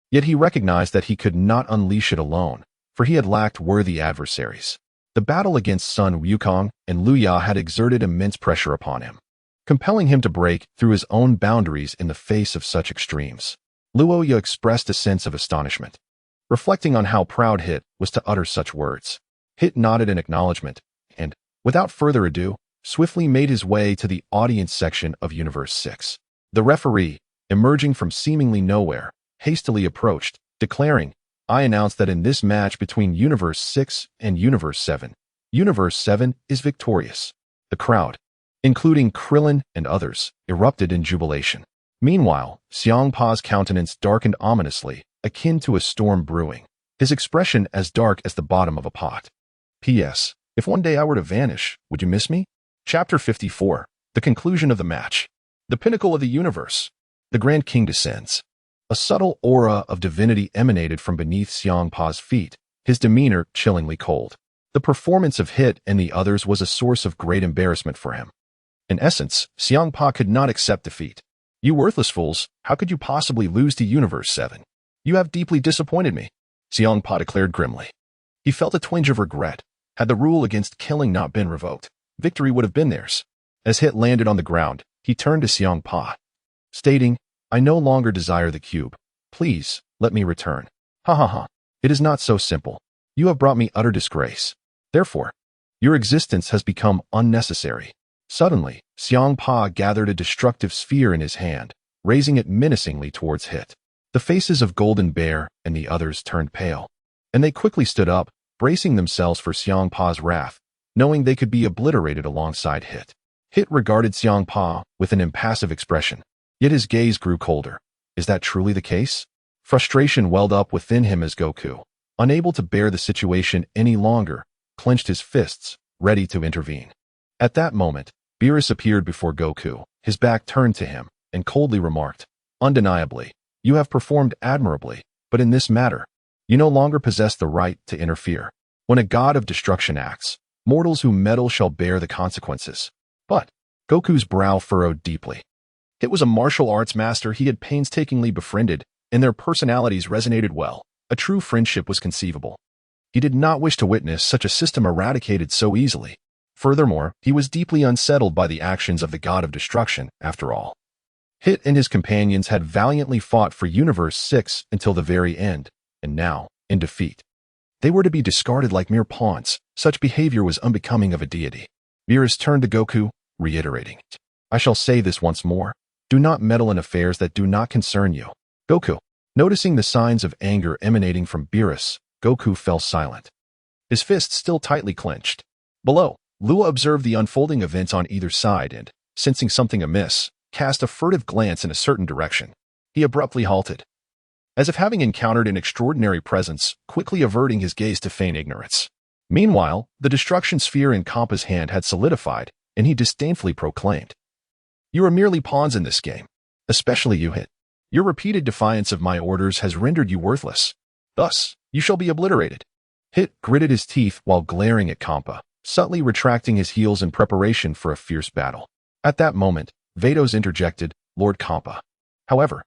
S1: Yet he recognized that he could not unleash it alone, for he had lacked worthy adversaries. The battle against Sun Wukong and Luya had exerted immense pressure upon him, compelling him to break through his own boundaries in the face of such extremes. Luya expressed a sense of astonishment, reflecting on how proud Hit was to utter such words. Hit nodded in acknowledgement, and, without further ado, swiftly made his way to the audience section of Universe 6. The referee, emerging from seemingly nowhere, hastily approached, declaring, "I announce that in this match between Universe 6 and Universe 7, Universe 7 is victorious." The crowd, including Krillin and others, erupted in jubilation. Meanwhile, Xiangpa's countenance darkened ominously, akin to a storm brewing, his expression as dark as the bottom of a pot. P.S. If one day I were to vanish, would you miss me? Chapter 54. The conclusion of the match. The pinnacle of the universe. The Grand King descends. A subtle aura of divinity emanated from beneath Xiangpa's feet, his demeanor chillingly cold. The performance of Hit and the others was a source of great embarrassment for him. In essence, Xiangpa could not accept defeat. "You worthless fools, how could you possibly lose to Universe 7? You have deeply disappointed me," Xiangpa declared grimly. He felt a twinge of regret. Had the rule against killing not been revoked, victory would have been theirs. As Hit landed on the ground, he turned to Xiangpa, stating, "I no longer desire the cube. Please, let me return." "Ha ha ha. It is not so simple. You have brought me utter disgrace. Therefore, your existence has become unnecessary." Suddenly, Xiangpa gathered a destructive sphere in his hand, raising it menacingly towards Hit. The faces of Golden Bear and the others turned pale, and they quickly stood up, bracing themselves for Xiangpa's wrath, knowing they could be obliterated alongside Hit. Hit regarded Xiangpa with an impassive expression, yet his gaze grew colder. Is that truly the case? Frustration welled up within him as Goku, unable to bear the situation any longer, clenched his fists, ready to intervene. At that moment, Beerus appeared before Goku, his back turned to him, and coldly remarked, "Undeniably, you have performed admirably, but in this matter, you no longer possess the right to interfere. When a god of destruction acts, mortals who meddle shall bear the consequences." But Goku's brow furrowed deeply. It was a martial arts master he had painstakingly befriended, and their personalities resonated well. A true friendship was conceivable. He did not wish to witness such a system eradicated so easily. Furthermore, he was deeply unsettled by the actions of the god of destruction, after all. Hit and his companions had valiantly fought for Universe 6 until the very end, and now, in defeat, they were to be discarded like mere pawns. Such behavior was unbecoming of a deity. Beerus turned to Goku, reiterating, "I shall say this once more. Do not meddle in affairs that do not concern you." Goku, noticing the signs of anger emanating from Beerus, Goku fell silent, his fists still tightly clenched. Below, Luya observed the unfolding events on either side and, sensing something amiss, cast a furtive glance in a certain direction. He abruptly halted, as if having encountered an extraordinary presence, quickly averting his gaze to feign ignorance. Meanwhile, the destruction sphere in Kampa's hand had solidified, and he disdainfully proclaimed, "You are merely pawns in this game, especially you, Hit. Your repeated defiance of my orders has rendered you worthless. Thus, you shall be obliterated." Hit gritted his teeth while glaring at Kampa, subtly retracting his heels in preparation for a fierce battle. At that moment, Vados interjected, "Lord Kampa." However,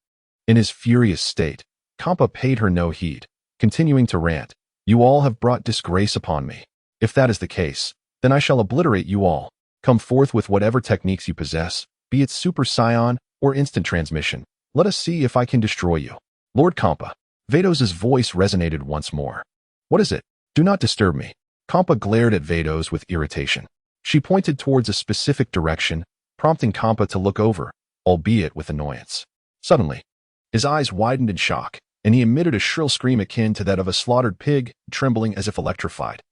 S1: in his furious state, Kampa paid her no heed, continuing to rant, "You all have brought disgrace upon me. If that is the case, then I shall obliterate you all. Come forth with whatever techniques you possess, be it Super Saiyan or instant transmission. Let us see if I can destroy you." "Lord Kampa." Vados' voice resonated once more. "What is it? Do not disturb me." Kampa glared at Vados with irritation. She pointed towards a specific direction, prompting Kampa to look over, albeit with annoyance. Suddenly, his eyes widened in shock, and he emitted a shrill scream akin to that of a slaughtered pig, trembling as if electrified,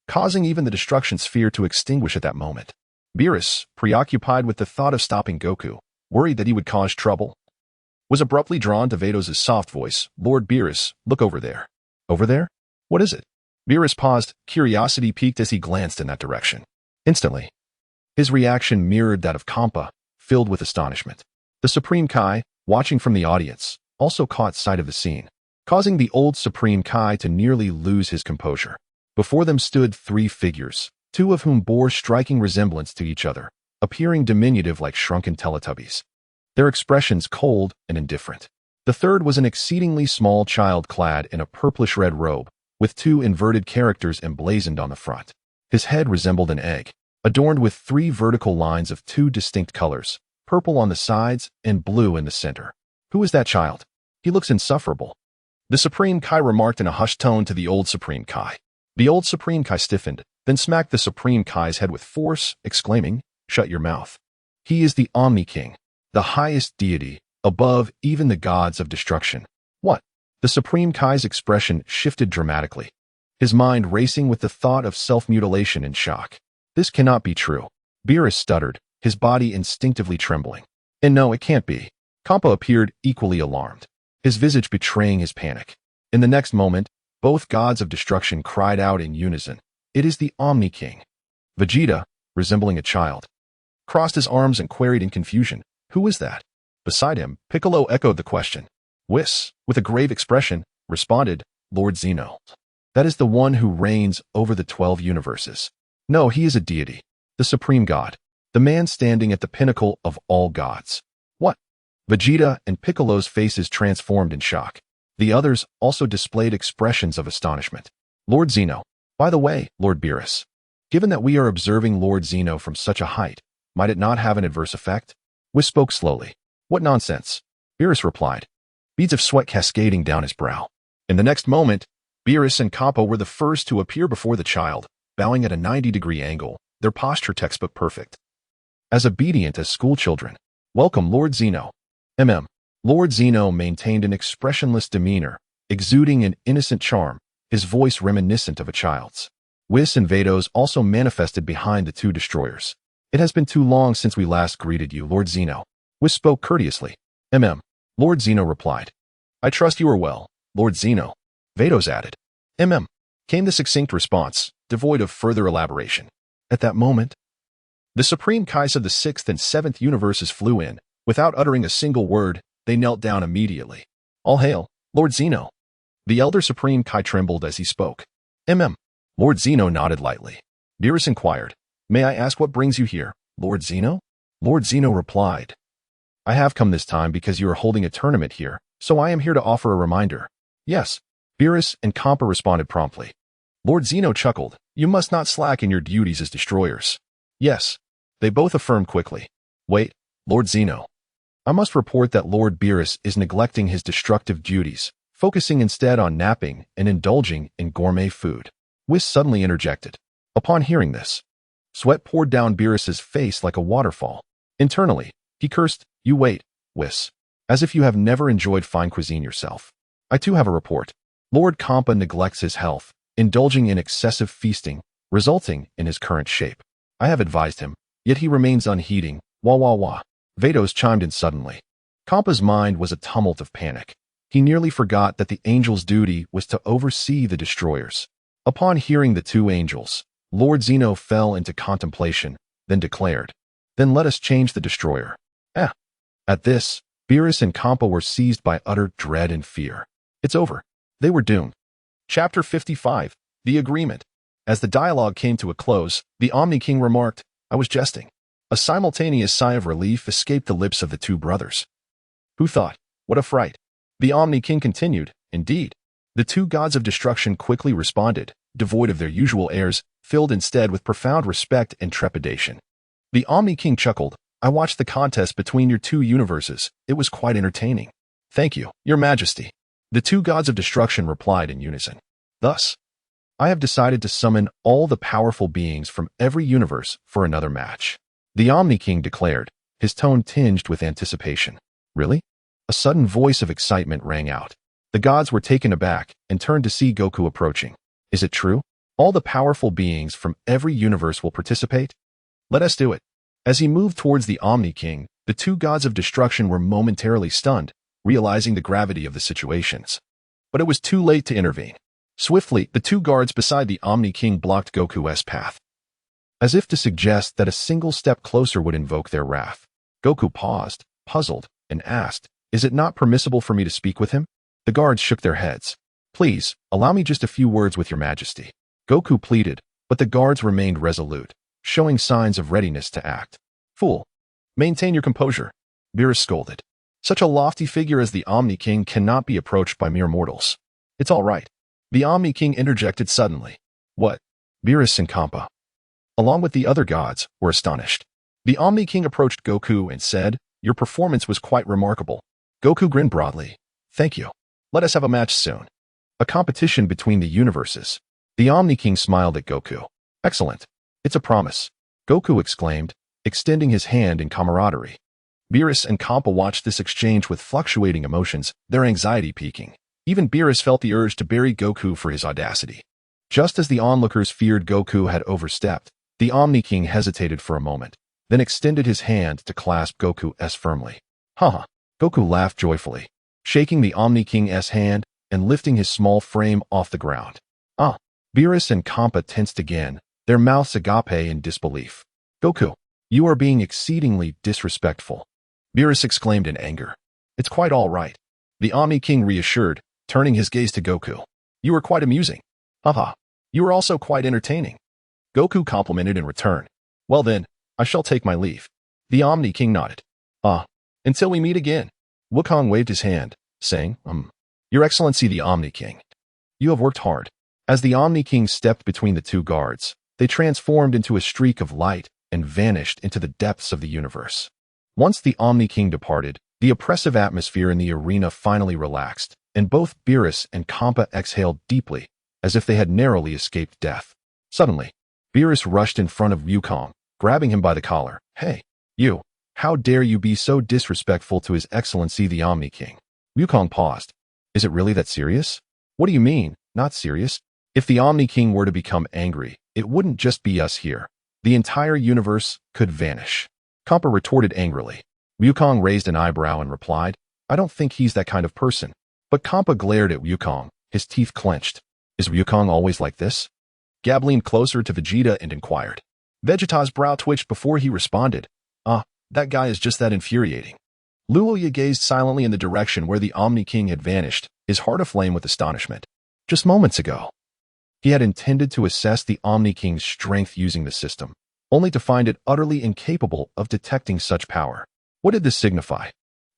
S1: causing even the destruction sphere to extinguish at that moment. Beerus, preoccupied with the thought of stopping Goku, worried that he would cause trouble, was abruptly drawn to Vados' soft voice, "Lord Beerus, look over there." "Over there? What is it?" Beerus paused, curiosity piqued as he glanced in that direction. Instantly, his reaction mirrored that of Kampa, filled with astonishment. The Supreme Kai, watching from the audience, also caught sight of the scene, causing the old Supreme Kai to nearly lose his composure. Before them stood three figures, two of whom bore striking resemblance to each other, appearing diminutive like shrunken Teletubbies. their expressions cold and indifferent. The third was an exceedingly small child clad in a purplish-red robe, with two inverted characters emblazoned on the front. His head resembled an egg, adorned with 3 vertical lines of 2 distinct colors, purple on the sides and blue in the center. Who is that child? He looks insufferable. The Supreme Kai remarked in a hushed tone to the old Supreme Kai. The old Supreme Kai stiffened, then smacked the Supreme Kai's head with force, exclaiming, "Shut your mouth. He is the Omni King, the highest deity, above even the gods of destruction." What? The Supreme Kai's expression shifted dramatically, his mind racing with the thought of self-mutilation and shock. This cannot be true. Beerus stuttered, his body instinctively trembling. And no, it can't be. Kampa appeared equally alarmed, his visage betraying his panic. In the next moment, both gods of destruction cried out in unison, "It is the Omni King." Vegeta, resembling a child, crossed his arms and queried in confusion, "Who is that?" Beside him, Piccolo echoed the question. Whis, with a grave expression, responded, "Lord Zeno. That is the one who reigns over the 12 universes. No, he is a deity, the supreme god, the man standing at the pinnacle of all gods." What? Vegeta and Piccolo's faces transformed in shock. The others also displayed expressions of astonishment. "Lord Zeno. By the way, Lord Beerus, given that we are observing Lord Zeno from such a height, might it not have an adverse effect?" Whis spoke slowly. "What nonsense?" Beerus replied, beads of sweat cascading down his brow. In the next moment, Beerus and Kappa were the first to appear before the child, bowing at a 90-degree angle, their posture textbook perfect. As obedient as schoolchildren. "Welcome, Lord Zeno." Lord Zeno maintained an expressionless demeanor, exuding an innocent charm, his voice reminiscent of a child's. Whis and Vados also manifested behind the 2 destroyers. "It has been too long since we last greeted you, Lord Zeno." Whis spoke courteously. Lord Zeno replied. "I trust you are well, Lord Zeno." Vados added. Came the succinct response, devoid of further elaboration. At that moment, the Supreme Kais of the 6th and 7th universes flew in. Without uttering a single word, they knelt down immediately. "All hail, Lord Zeno." The elder Supreme Kai trembled as he spoke. Lord Zeno nodded lightly. Beerus inquired, "May I ask what brings you here, Lord Zeno?" Lord Zeno replied, "I have come this time because you are holding a tournament here, so I am here to offer a reminder." "Yes." Beerus and Kampa responded promptly. Lord Zeno chuckled, "You must not slacken your duties as destroyers." "Yes." They both affirmed quickly. "Wait, Lord Zeno. I must report that Lord Beerus is neglecting his destructive duties, focusing instead on napping and indulging in gourmet food." Whis suddenly interjected. Upon hearing this, sweat poured down Beerus's face like a waterfall. Internally, he cursed, "You wait, Whis. As if you have never enjoyed fine cuisine yourself. I too have a report. Lord Kampa neglects his health, indulging in excessive feasting, resulting in his current shape. I have advised him, yet he remains unheeding. Wah wah wah." Vados chimed in suddenly. Kampa's mind was a tumult of panic. He nearly forgot that the angel's duty was to oversee the destroyers. Upon hearing the 2 angels, Lord Zeno fell into contemplation, then declared, "Then let us change the destroyer." At this, Beerus and Kampa were seized by utter dread and fear. It's over. They were doomed. Chapter 55, The Agreement. As the dialogue came to a close, the Omni King remarked, "I was jesting." A simultaneous sigh of relief escaped the lips of the 2 brothers. Who thought? What a fright. The Omni King continued, "Indeed." The 2 gods of destruction quickly responded, devoid of their usual airs, filled instead with profound respect and trepidation. The Omni King chuckled, "I watched the contest between your 2 universes. It was quite entertaining." "Thank you, Your Majesty." The 2 gods of destruction replied in unison. "Thus, I have decided to summon all the powerful beings from every universe for another match." The Omni King declared, his tone tinged with anticipation. "Really?" A sudden voice of excitement rang out. The gods were taken aback and turned to see Goku approaching. "Is it true? All the powerful beings from every universe will participate? Let us do it." As he moved towards the Omni King, the 2 gods of destruction were momentarily stunned, realizing the gravity of the situations. But it was too late to intervene. Swiftly, the 2 guards beside the Omni King blocked Goku's path, as if to suggest that a single step closer would invoke their wrath. Goku paused, puzzled, and asked, "Is it not permissible for me to speak with him?" The guards shook their heads. "Please, allow me just a few words with your majesty," Goku pleaded, but the guards remained resolute, showing signs of readiness to act. "Fool! Maintain your composure." Beerus scolded. Such a lofty figure as the Omni King cannot be approached by mere mortals. It's all right. The Omni King interjected suddenly. What? Beerus and Kampa, along with the other gods, were astonished. The Omni King approached Goku and said, "Your performance was quite remarkable." Goku grinned broadly. "Thank you. Let us have a match soon. A competition between the universes." The Omni King smiled at Goku. "Excellent. It's a promise," Goku exclaimed, extending his hand in camaraderie. Beerus and Kampa watched this exchange with fluctuating emotions, their anxiety peaking. Even Beerus felt the urge to bury Goku for his audacity. Just as the onlookers feared Goku had overstepped, the Omni King hesitated for a moment, then extended his hand to clasp Goku's firmly. Haha. Goku laughed joyfully, shaking the Omni King's hand and lifting his small frame off the ground. Beerus and Kampa tensed again, their mouths agape in disbelief. "Goku, you are being exceedingly disrespectful," Beerus exclaimed in anger. "It's quite all right," the Omni King reassured, turning his gaze to Goku. "You were quite amusing. Haha. You were also quite entertaining." Goku complimented in return. "Well then, I shall take my leave." The Omni King nodded. Until we meet again." Wukong waved his hand, saying, Your Excellency the Omni King. You have worked hard." As the Omni King stepped between the two guards, they transformed into a streak of light and vanished into the depths of the universe. Once the Omni King departed, the oppressive atmosphere in the arena finally relaxed, and both Beerus and Kampa exhaled deeply, as if they had narrowly escaped death. Suddenly, Beerus rushed in front of Wukong, grabbing him by the collar. "Hey, you! How dare you be so disrespectful to His Excellency the Omni King?" Wukong paused. "Is it really that serious?" "What do you mean, not serious? If the Omni King were to become angry, it wouldn't just be us here. The entire universe could vanish." Kampa retorted angrily. Wukong raised an eyebrow and replied, "I don't think he's that kind of person." But Kampa glared at Wukong, his teeth clenched. "Is Wukong always like this?" Gab leaned closer to Vegeta and inquired. Vegeta's brow twitched before he responded. That guy is just that infuriating." Luya gazed silently in the direction where the Omni King had vanished, his heart aflame with astonishment. Just moments ago, he had intended to assess the Omni King's strength using the system, only to find it utterly incapable of detecting such power. What did this signify?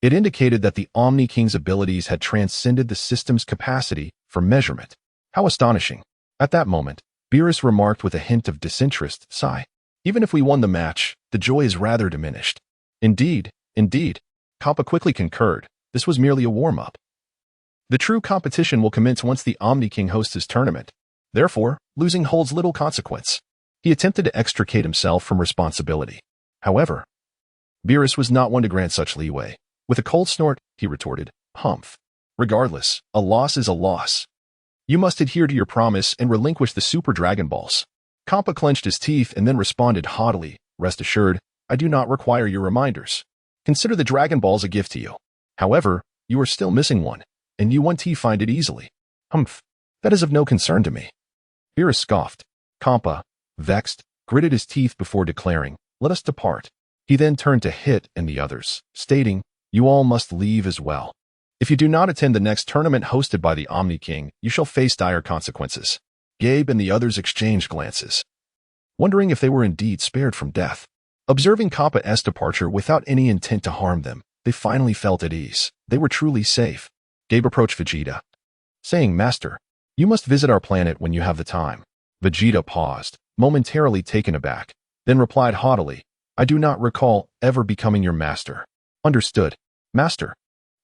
S1: It indicated that the Omni King's abilities had transcended the system's capacity for measurement. How astonishing. At that moment, Beerus remarked with a hint of disinterest, sigh. "Even if we won the match, the joy is rather diminished." Indeed. Kampa quickly concurred. This was merely a warm-up. The true competition will commence once the Omni King hosts his tournament. Therefore, losing holds little consequence. He attempted to extricate himself from responsibility. However, Beerus was not one to grant such leeway. With a cold snort, he retorted, "Humph. Regardless, a loss is a loss. You must adhere to your promise and relinquish the Super Dragon Balls." Kampa clenched his teeth and then responded haughtily, "Rest assured, I do not require your reminders. Consider the Dragon Balls a gift to you. However, you are still missing one, and you won't find it easily." "Humph. That is of no concern to me." Beerus scoffed. Kampa, vexed, gritted his teeth before declaring, "Let us depart." He then turned to Hit and the others, stating, "You all must leave as well. If you do not attend the next tournament hosted by the Omni King, you shall face dire consequences." Gabe and the others exchanged glances, wondering if they were indeed spared from death. Observing Kampa's departure without any intent to harm them, they finally felt at ease. They were truly safe. Gabe approached Vegeta, saying, "Master, you must visit our planet when you have the time." Vegeta paused, momentarily taken aback, then replied haughtily, "I do not recall ever becoming your master." "Understood, Master."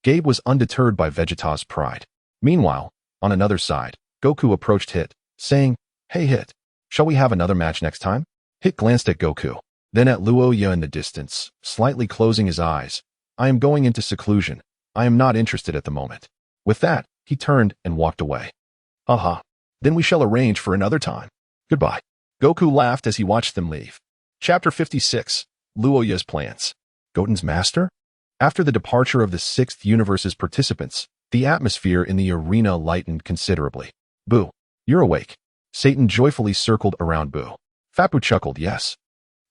S1: Gabe was undeterred by Vegeta's pride. Meanwhile, on another side, Goku approached Hit, saying, "Hey Hit, shall we have another match next time?" Hit glanced at Goku, then at Luya in the distance, slightly closing his eyes. "I am going into seclusion. I am not interested at the moment." With that, he turned and walked away. Then we shall arrange for another time. Goodbye." Goku laughed as he watched them leave. Chapter 56. Luya's Plans. Goten's Master? After the departure of the Sixth Universe's participants, the atmosphere in the arena lightened considerably. "Boo, you're awake." Satan joyfully circled around Boo. Fapu chuckled, "Yes.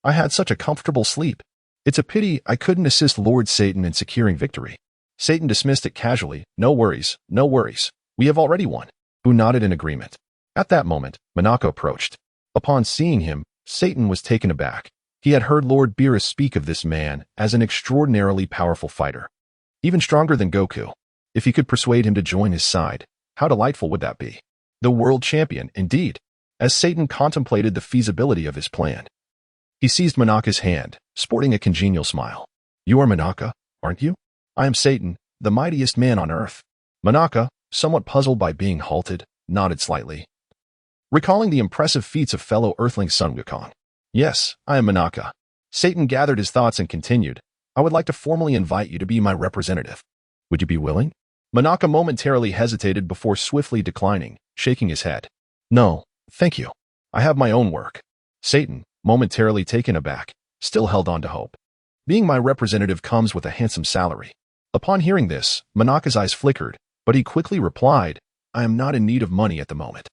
S1: I had such a comfortable sleep. It's a pity I couldn't assist Lord Satan in securing victory." Satan dismissed it casually. No worries. We have already won." Boo nodded in agreement. At that moment, Monako approached. Upon seeing him, Satan was taken aback. He had heard Lord Beerus speak of this man as an extraordinarily powerful fighter, even stronger than Goku. If he could persuade him to join his side, how delightful would that be? The world champion, indeed. As Satan contemplated the feasibility of his plan, he seized Monaka's hand, sporting a congenial smile. You are Monaka, aren't you? I am Satan, the mightiest man on earth. Monaka, somewhat puzzled by being halted, nodded slightly, recalling the impressive feats of fellow Earthling son Wukong. Yes, I am Monaka. Satan gathered his thoughts and continued, I would like to formally invite you to be my representative. Would you be willing? Monaka momentarily hesitated before swiftly declining, shaking his head. No, thank you. I have my own work. Satan, momentarily taken aback, still held on to hope. Being my representative comes with a handsome salary. Upon hearing this, Monaka's eyes flickered, but he quickly replied, I am not in need of money at the moment.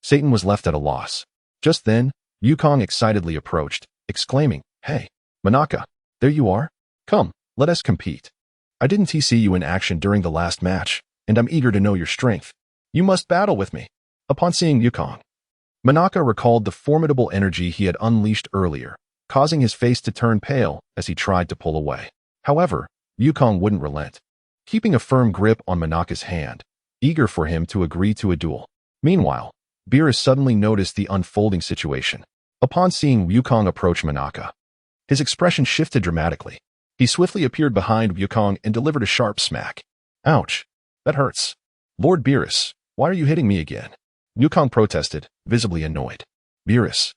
S1: Satan was left at a loss. Just then, Wukong excitedly approached, exclaiming, Hey, Monaka, there you are? Come, let us compete. I didn't see you in action during the last match, and I'm eager to know your strength. You must battle with me. Upon seeing Wukong, Monaka recalled the formidable energy he had unleashed earlier, causing his face to turn pale as he tried to pull away. However, Wukong wouldn't relent, keeping a firm grip on Monaka's hand, eager for him to agree to a duel. Meanwhile, Beerus suddenly noticed the unfolding situation. Upon seeing Wukong approach Monaka, his expression shifted dramatically. He swiftly appeared behind Wukong and delivered a sharp smack. Ouch, that hurts. Lord Beerus, why are you hitting me again? Wukong protested, visibly annoyed. Beerus,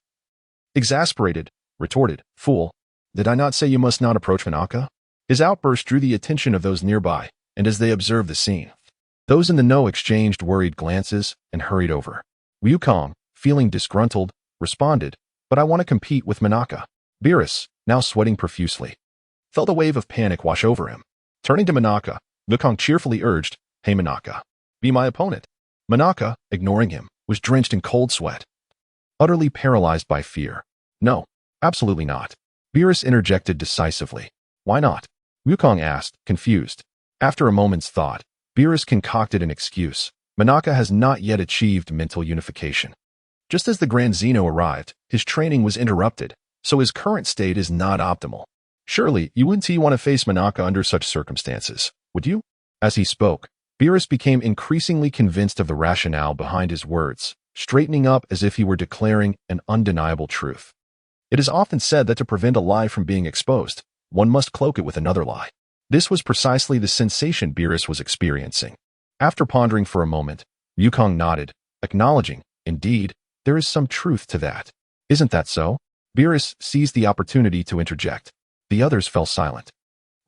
S1: exasperated, retorted, Fool, did I not say you must not approach Monaka? His outburst drew the attention of those nearby, and as they observed the scene, those in the know exchanged worried glances and hurried over. Wukong, feeling disgruntled, responded, But I want to compete with Monaka. Beerus, now sweating profusely, felt a wave of panic wash over him. Turning to Monaka, Wukong cheerfully urged, Hey Monaka, be my opponent. Monaka, ignoring him, was drenched in cold sweat, utterly paralyzed by fear. No, absolutely not. Beerus interjected decisively. Why not? Wukong asked, confused. After a moment's thought, Beerus concocted an excuse. Monaka has not yet achieved mental unification. Just as the Grand Zeno arrived, his training was interrupted, so his current state is not optimal. Surely, you wouldn't want to face Monaka under such circumstances, would you? As he spoke, Beerus became increasingly convinced of the rationale behind his words, straightening up as if he were declaring an undeniable truth. It is often said that to prevent a lie from being exposed, one must cloak it with another lie. This was precisely the sensation Beerus was experiencing. After pondering for a moment, Wukong nodded, acknowledging, indeed, there is some truth to that. Isn't that so? Beerus seized the opportunity to interject. The others fell silent,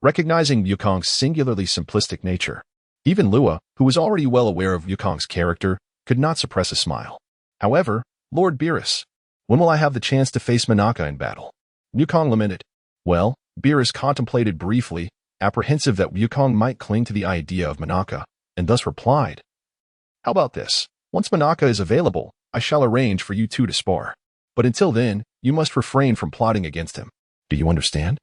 S1: recognizing Wukong's singularly simplistic nature. Even Luya, who was already well aware of Wukong's character, could not suppress a smile. However, Lord Beerus, when will I have the chance to face Monaka in battle? Wukong lamented. Well, Beerus contemplated briefly, apprehensive that Wukong might cling to the idea of Monaka, and thus replied, How about this? Once Monaka is available, I shall arrange for you two to spar. But until then, you must refrain from plotting against him. Do you understand?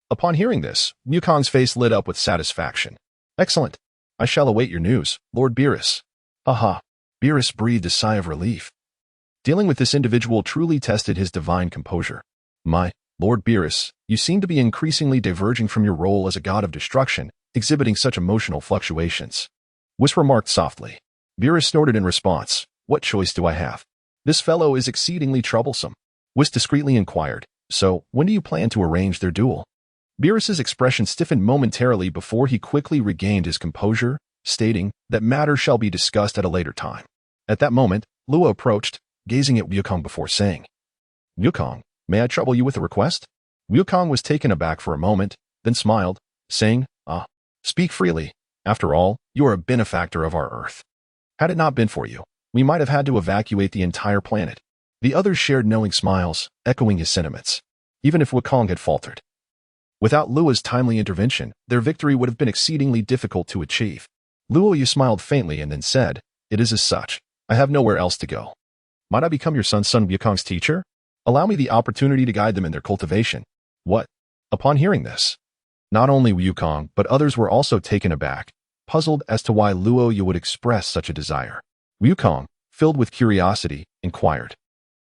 S1: Upon hearing this, Wukong's face lit up with satisfaction. Excellent. I shall await your news, Lord Beerus. Haha. Beerus breathed a sigh of relief. Dealing with this individual truly tested his divine composure. My Lord Beerus, you seem to be increasingly diverging from your role as a god of destruction, exhibiting such emotional fluctuations. Whis remarked softly. Beerus snorted in response. What choice do I have? This fellow is exceedingly troublesome. Whis discreetly inquired. So, when do you plan to arrange their duel? Beerus's expression stiffened momentarily before he quickly regained his composure, stating that matters shall be discussed at a later time. At that moment, Luya approached, gazing at Wukong before saying, Wukong, may I trouble you with a request? Wukong was taken aback for a moment, then smiled, saying, Speak freely. After all, you are a benefactor of our Earth. Had it not been for you, we might have had to evacuate the entire planet. The others shared knowing smiles, echoing his sentiments, even if Wukong had faltered. Without Luya's timely intervention, their victory would have been exceedingly difficult to achieve. Luya smiled faintly and then said, It is as such. I have nowhere else to go. Might I become your son's son Wukong's teacher? Allow me the opportunity to guide them in their cultivation. What? Upon hearing this, not only Wukong, but others were also taken aback, puzzled as to why Luya would express such a desire. Wukong, filled with curiosity, inquired,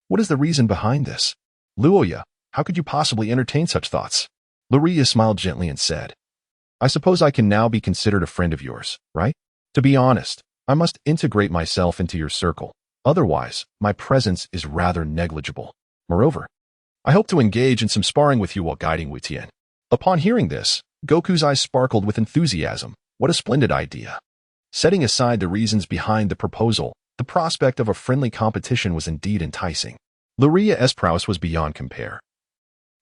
S1: What is the reason behind this? Luya, How could you possibly entertain such thoughts? Luya smiled gently and said, I suppose I can now be considered a friend of yours, right? To be honest, I must integrate myself into your circle. Otherwise, my presence is rather negligible. Moreover, I hope to engage in some sparring with you while guiding Wu Tian. Upon hearing this, Goku's eyes sparkled with enthusiasm. What a splendid idea. Setting aside the reasons behind the proposal, the prospect of a friendly competition was indeed enticing. Luya's prowess was beyond compare,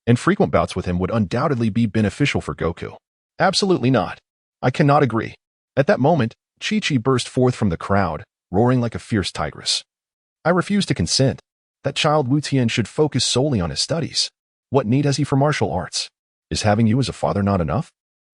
S1: and frequent bouts with him would undoubtedly be beneficial for Goku. Absolutely not. I cannot agree. At that moment, Chi-Chi burst forth from the crowd, roaring like a fierce tigress. I refuse to consent. That child Wu Tian should focus solely on his studies. What need has he for martial arts? Is having you as a father not enough?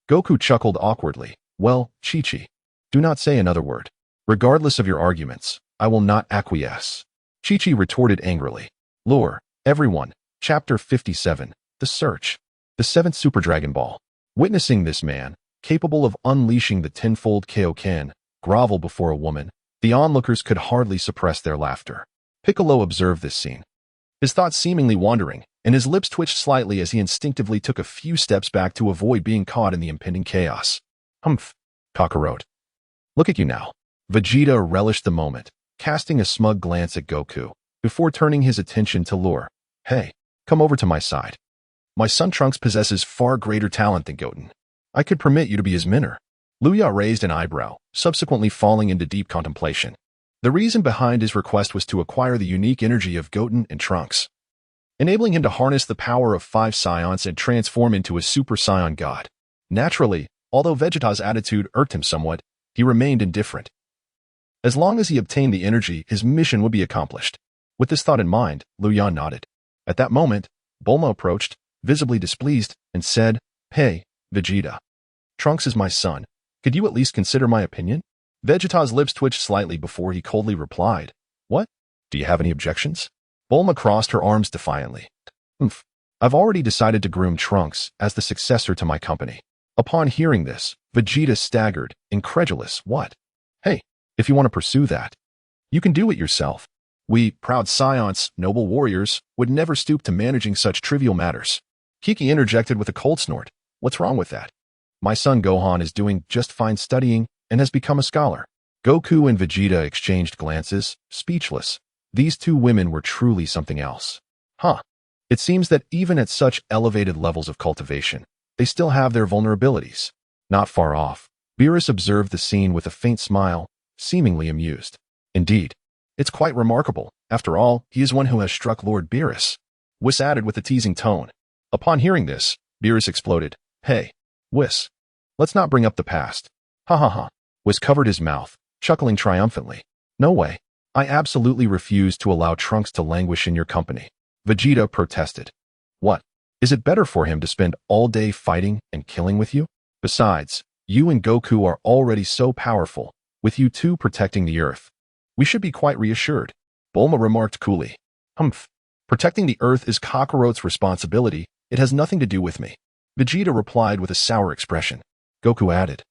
S1: Goku chuckled awkwardly. Well, Chi-Chi, do not say another word. Regardless of your arguments, I will not acquiesce. Chi-Chi retorted angrily. Lore, everyone, Chapter 57, The Search. The 7th Super Dragon Ball. Witnessing this man, capable of unleashing the tenfold Kaioken, grovel before a woman, the onlookers could hardly suppress their laughter. Piccolo observed this scene, his thoughts seemingly wandering, and his lips twitched slightly as he instinctively took a few steps back to avoid being caught in the impending chaos. Humph, Kakarot. Look at you now. Vegeta relished the moment, casting a smug glance at Goku, before turning his attention to Lore. Hey, come over to my side. My son Trunks possesses far greater talent than Goten. I could permit you to be his mentor. Luya raised an eyebrow, subsequently falling into deep contemplation. The reason behind his request was to acquire the unique energy of Goten and Trunks, enabling him to harness the power of 5 Saiyans and transform into a Super Saiyan god. Naturally, although Vegeta's attitude irked him somewhat, he remained indifferent. As long as he obtained the energy, his mission would be accomplished. With this thought in mind, Luya nodded. At that moment, Bulma approached, visibly displeased, and said, Hey, Vegeta. Trunks is my son. Could you at least consider my opinion? Vegeta's lips twitched slightly before he coldly replied, What? Do you have any objections? Bulma crossed her arms defiantly. Humph. I've already decided to groom Trunks as the successor to my company. Upon hearing this, Vegeta staggered, incredulous. What? Hey, if you want to pursue that, you can do it yourself. We, proud Saiyans, noble warriors, would never stoop to managing such trivial matters. Kiki interjected with a cold snort. What's wrong with that? My son Gohan is doing just fine studying and has become a scholar. Goku and Vegeta exchanged glances, speechless. These two women were truly something else. Huh. It seems that even at such elevated levels of cultivation, they still have their vulnerabilities. Not far off, Beerus observed the scene with a faint smile, seemingly amused. Indeed, it's quite remarkable. After all, he is one who has struck Lord Beerus. Whis added with a teasing tone. Upon hearing this, Beerus exploded. Hey, Whis, let's not bring up the past. Ha ha ha. Whis covered his mouth, chuckling triumphantly. No way. I absolutely refuse to allow Trunks to languish in your company. Vegeta protested. What? Is it better for him to spend all day fighting and killing with you? Besides, you and Goku are already so powerful, with you two protecting the Earth. We should be quite reassured. Bulma remarked coolly. Humph. Protecting the Earth is Kakarot's responsibility. It has nothing to do with me. Vegeta replied with a sour expression. Goku added.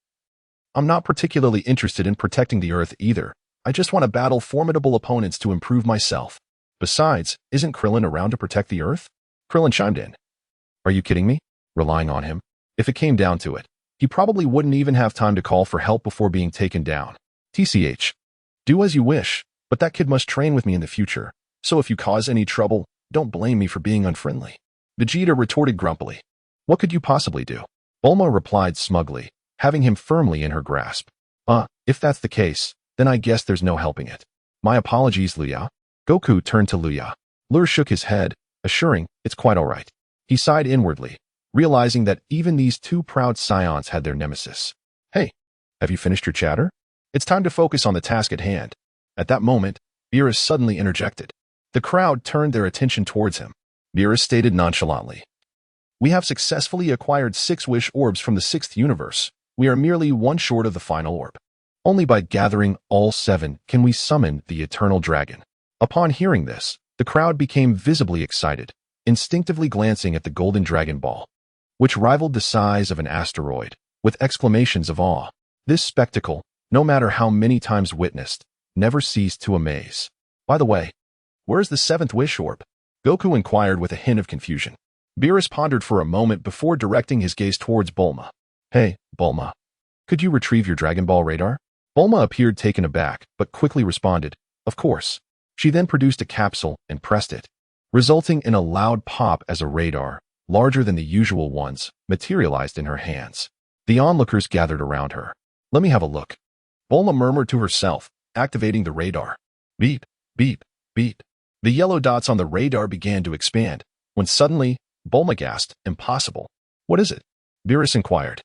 S1: I'm not particularly interested in protecting the Earth either. I just want to battle formidable opponents to improve myself. Besides, isn't Krillin around to protect the Earth? Krillin chimed in. Are you kidding me? Relying on him? If it came down to it, he probably wouldn't even have time to call for help before being taken down. TCH. Do as you wish, but that kid must train with me in the future. So if you cause any trouble, don't blame me for being unfriendly. Vegeta retorted grumpily. What could you possibly do? Bulma replied smugly, having him firmly in her grasp. If that's the case, then I guess there's no helping it. My apologies, Luya. Goku turned to Luya. Lur shook his head, assuring, it's quite all right. He sighed inwardly, realizing that even these two proud Saiyans had their nemesis. Hey, have you finished your chatter? It's time to focus on the task at hand. At that moment, Beerus suddenly interjected. The crowd turned their attention towards him. Beerus stated nonchalantly. We have successfully acquired 6 wish orbs from the 6th universe. We are merely one short of the final orb. Only by gathering all 7 can we summon the eternal dragon. Upon hearing this, the crowd became visibly excited, instinctively glancing at the golden Dragon Ball, which rivaled the size of an asteroid, with exclamations of awe. This spectacle, no matter how many times witnessed, never ceased to amaze. By the way, where's the 7th wish orb? Goku inquired with a hint of confusion. Beerus pondered for a moment before directing his gaze towards Bulma. Hey, Bulma. Could you retrieve your Dragon Ball radar? Bulma appeared taken aback, but quickly responded, of course. She then produced a capsule and pressed it, resulting in a loud pop as a radar, larger than the usual ones, materialized in her hands. The onlookers gathered around her. Let me have a look. Bulma murmured to herself, activating the radar. Beep, beep, beep. The yellow dots on the radar began to expand, when suddenly, Bulma gasped, impossible. What is it? Beerus inquired.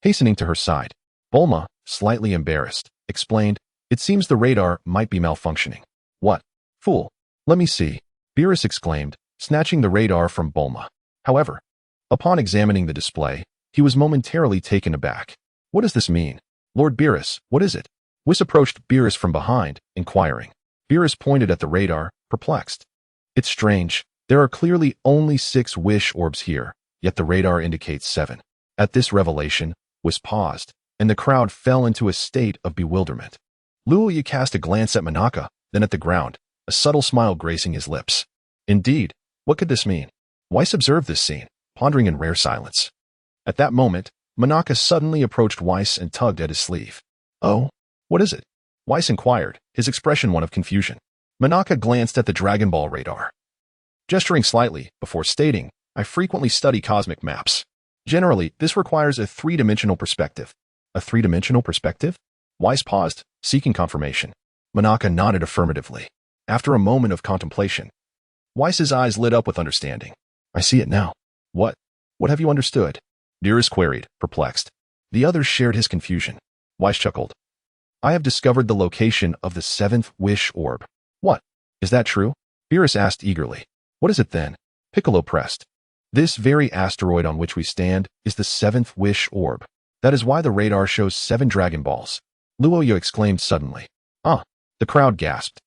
S1: Hastening to her side, Bulma, slightly embarrassed, explained, it seems the radar might be malfunctioning. What? Fool. Let me see. Beerus exclaimed, snatching the radar from Bulma. However, upon examining the display, he was momentarily taken aback. What does this mean? Lord Beerus, what is it? Whis approached Beerus from behind, inquiring. Beerus pointed at the radar, perplexed. It's strange. There are clearly only 6 wish orbs here, yet the radar indicates 7. At this revelation, Whis paused, and the crowd fell into a state of bewilderment. Luya cast a glance at Monaka, then at the ground, a subtle smile gracing his lips. Indeed, what could this mean? Weiss observed this scene, pondering in rare silence. At that moment, Monaka suddenly approached Weiss and tugged at his sleeve. Oh, what is it? Weiss inquired, his expression one of confusion. Monaka glanced at the Dragon Ball radar, gesturing slightly before stating, I frequently study cosmic maps. Generally, this requires a 3-dimensional perspective. A 3-dimensional perspective? Weiss paused, seeking confirmation. Monaka nodded affirmatively. After a moment of contemplation, Weiss's eyes lit up with understanding. I see it now. What? What have you understood? Beerus queried, perplexed. The others shared his confusion. Weiss chuckled. I have discovered the location of the 7th wish orb. What? Is that true? Beerus asked eagerly. What is it then? Piccolo pressed. This very asteroid on which we stand is the 7th wish orb. That is why the radar shows 7 Dragon Balls. Luya exclaimed suddenly. Ah! The crowd gasped,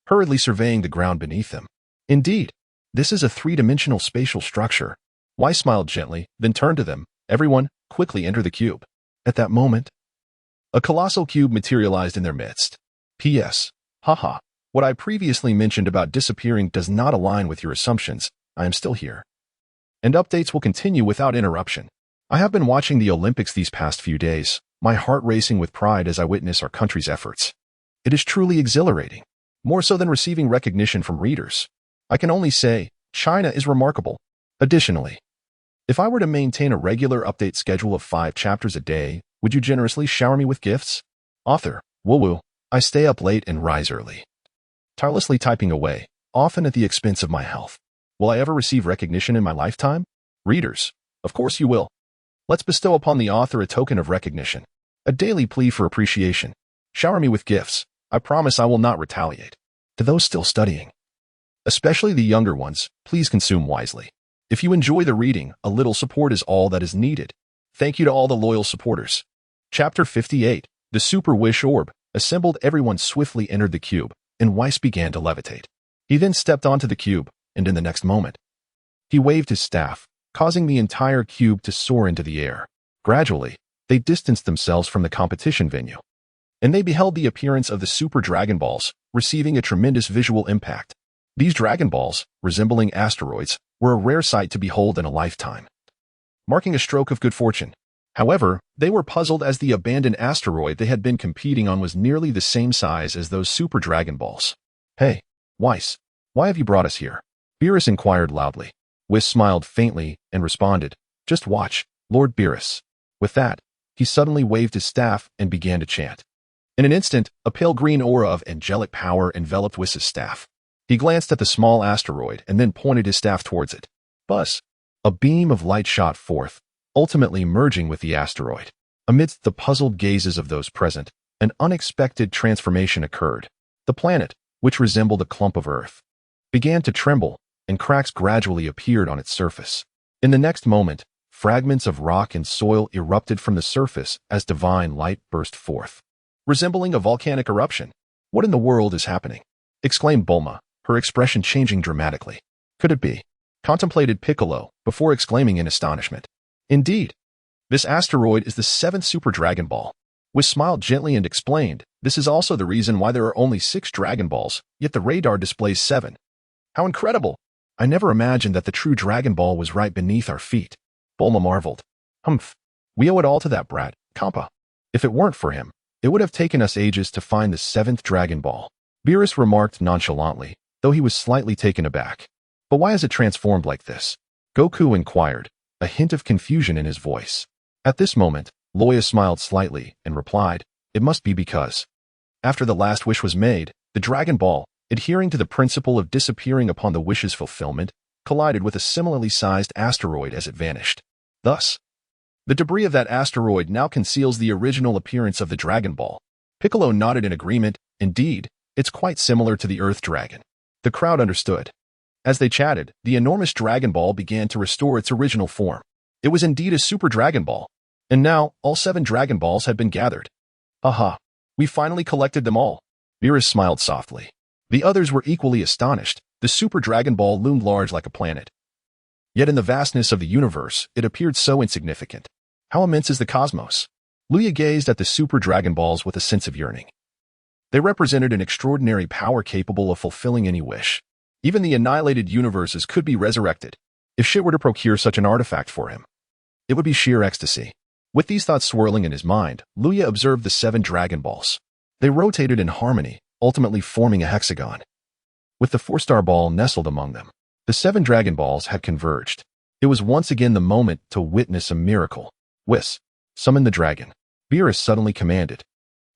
S1: hurriedly surveying the ground beneath them. Indeed, this is a 3-dimensional spatial structure. Weiss smiled gently, then turned to them. Everyone, quickly enter the cube. At that moment, a colossal cube materialized in their midst. P.S. Haha. What I previously mentioned about disappearing does not align with your assumptions. I am still here. And updates will continue without interruption. I have been watching the Olympics these past few days, my heart racing with pride as I witness our country's efforts. It is truly exhilarating, more so than receiving recognition from readers. I can only say, China is remarkable. Additionally, if I were to maintain a regular update schedule of 5 chapters a day, would you generously shower me with gifts? Author, woo-woo, I stay up late and rise early, tirelessly typing away, often at the expense of my health. Will I ever receive recognition in my lifetime? Readers, of course you will. Let's bestow upon the author a token of recognition, a daily plea for appreciation. Shower me with gifts. I promise I will not retaliate. To those still studying, especially the younger ones, please consume wisely. If you enjoy the reading, a little support is all that is needed. Thank you to all the loyal supporters. Chapter 58, The Super Wish Orb. Assembled, everyone swiftly entered the cube, and Weiss began to levitate. He then stepped onto the cube, and in the next moment, he waved his staff, causing the entire cube to soar into the air. Gradually, they distanced themselves from the competition venue, and they beheld the appearance of the Super Dragon Balls, receiving a tremendous visual impact. These Dragon Balls, resembling asteroids, were a rare sight to behold in a lifetime, marking a stroke of good fortune. However, they were puzzled as the abandoned asteroid they had been competing on was nearly the same size as those Super Dragon Balls. Hey, Weiss, why have you brought us here? Beerus inquired loudly. Whis smiled faintly and responded, just watch, Lord Beerus. With that, he suddenly waved his staff and began to chant. In an instant, a pale green aura of angelic power enveloped Whis' staff. He glanced at the small asteroid and then pointed his staff towards it. Buzz! A beam of light shot forth, ultimately merging with the asteroid. Amidst the puzzled gazes of those present, an unexpected transformation occurred. The planet, which resembled a clump of earth, began to tremble, and cracks gradually appeared on its surface. In the next moment, fragments of rock and soil erupted from the surface as divine light burst forth, resembling a volcanic eruption. What in the world is happening? Exclaimed Bulma, her expression changing dramatically. Could it be? Contemplated Piccolo, before exclaiming in astonishment. Indeed, this asteroid is the 7th Super Dragon Ball. Whis smiled gently and explained, this is also the reason why there are only 6 Dragon Balls, yet the radar displays 7. How incredible! I never imagined that the true Dragon Ball was right beneath our feet. Bulma marveled. Humph. We owe it all to that brat, Kampa. If it weren't for him, it would have taken us ages to find the 7th Dragon Ball. Beerus remarked nonchalantly, though he was slightly taken aback. But why has it transformed like this? Goku inquired, a hint of confusion in his voice. At this moment, Loya smiled slightly and replied, it must be because, after the last wish was made, the Dragon Ball, adhering to the principle of disappearing upon the wish's fulfillment, collided with a similarly sized asteroid as it vanished. Thus, the debris of that asteroid now conceals the original appearance of the Dragon Ball. Piccolo nodded in agreement. Indeed, it's quite similar to the Earth Dragon. The crowd understood. As they chatted, the enormous Dragon Ball began to restore its original form. It was indeed a Super Dragon Ball. And now, all 7 Dragon Balls had been gathered. Aha! We finally collected them all. Beerus smiled softly. The others were equally astonished. The Super Dragon Ball loomed large like a planet. Yet in the vastness of the universe, it appeared so insignificant. How immense is the cosmos? Luya gazed at the Super Dragon Balls with a sense of yearning. They represented an extraordinary power capable of fulfilling any wish. Even the annihilated universes could be resurrected. If shit were to procure such an artifact for him, it would be sheer ecstasy. With these thoughts swirling in his mind, Luya observed the 7 Dragon Balls. They rotated in harmony, ultimately forming a hexagon. With the 4-star ball nestled among them, the 7 Dragon Balls had converged. It was once again the moment to witness a miracle. Whis, summon the dragon. Beerus suddenly commanded.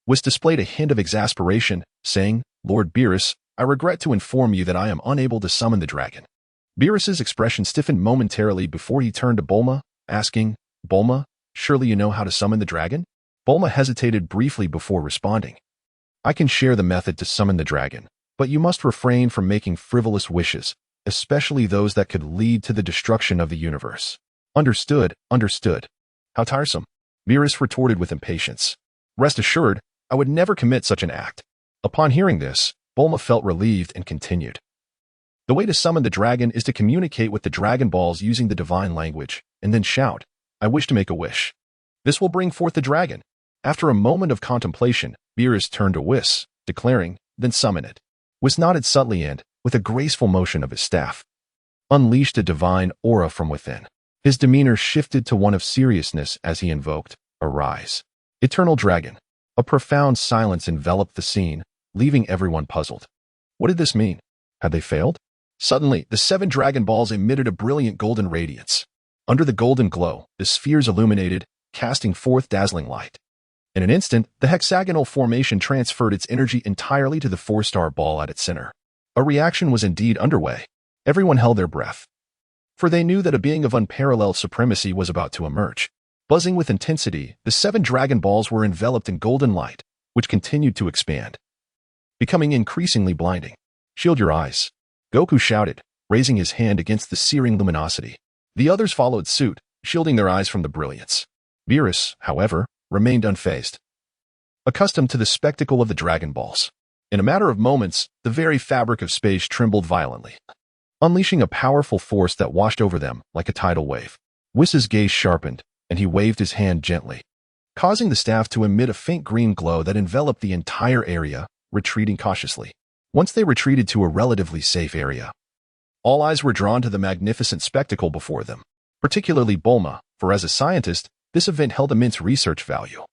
S1: Whis displayed a hint of exasperation, saying, Lord Beerus, I regret to inform you that I am unable to summon the dragon. Beerus's expression stiffened momentarily before he turned to Bulma, asking, Bulma, surely you know how to summon the dragon? Bulma hesitated briefly before responding. I can share the method to summon the dragon, but you must refrain from making frivolous wishes, especially those that could lead to the destruction of the universe. Understood, understood. How tiresome. Beerus retorted with impatience. Rest assured, I would never commit such an act. Upon hearing this, Bulma felt relieved and continued. The way to summon the dragon is to communicate with the Dragon Balls using the divine language, and then shout, I wish to make a wish. This will bring forth the dragon. After a moment of contemplation, Beerus turned to Whis, declaring, then summon it. Whis nodded subtly and, with a graceful motion of his staff, unleashed a divine aura from within. His demeanor shifted to one of seriousness as he invoked, Arise. Eternal Dragon. A profound silence enveloped the scene, leaving everyone puzzled. What did this mean? Had they failed? Suddenly, the 7 Dragon Balls emitted a brilliant golden radiance. Under the golden glow, the spheres illuminated, casting forth dazzling light. In an instant, the hexagonal formation transferred its energy entirely to the 4-star ball at its center. A reaction was indeed underway. Everyone held their breath, for they knew that a being of unparalleled supremacy was about to emerge. Buzzing with intensity, the 7 Dragon Balls were enveloped in golden light, which continued to expand, becoming increasingly blinding. Shield your eyes, Goku shouted, raising his hand against the searing luminosity. The others followed suit, shielding their eyes from the brilliance. Beerus, however, remained unfazed, accustomed to the spectacle of the Dragon Balls. In a matter of moments, the very fabric of space trembled violently, unleashing a powerful force that washed over them like a tidal wave. Whis' gaze sharpened, and he waved his hand gently, causing the staff to emit a faint green glow that enveloped the entire area, retreating cautiously. Once they retreated to a relatively safe area, all eyes were drawn to the magnificent spectacle before them, particularly Bulma, for as a scientist, this event held immense research value.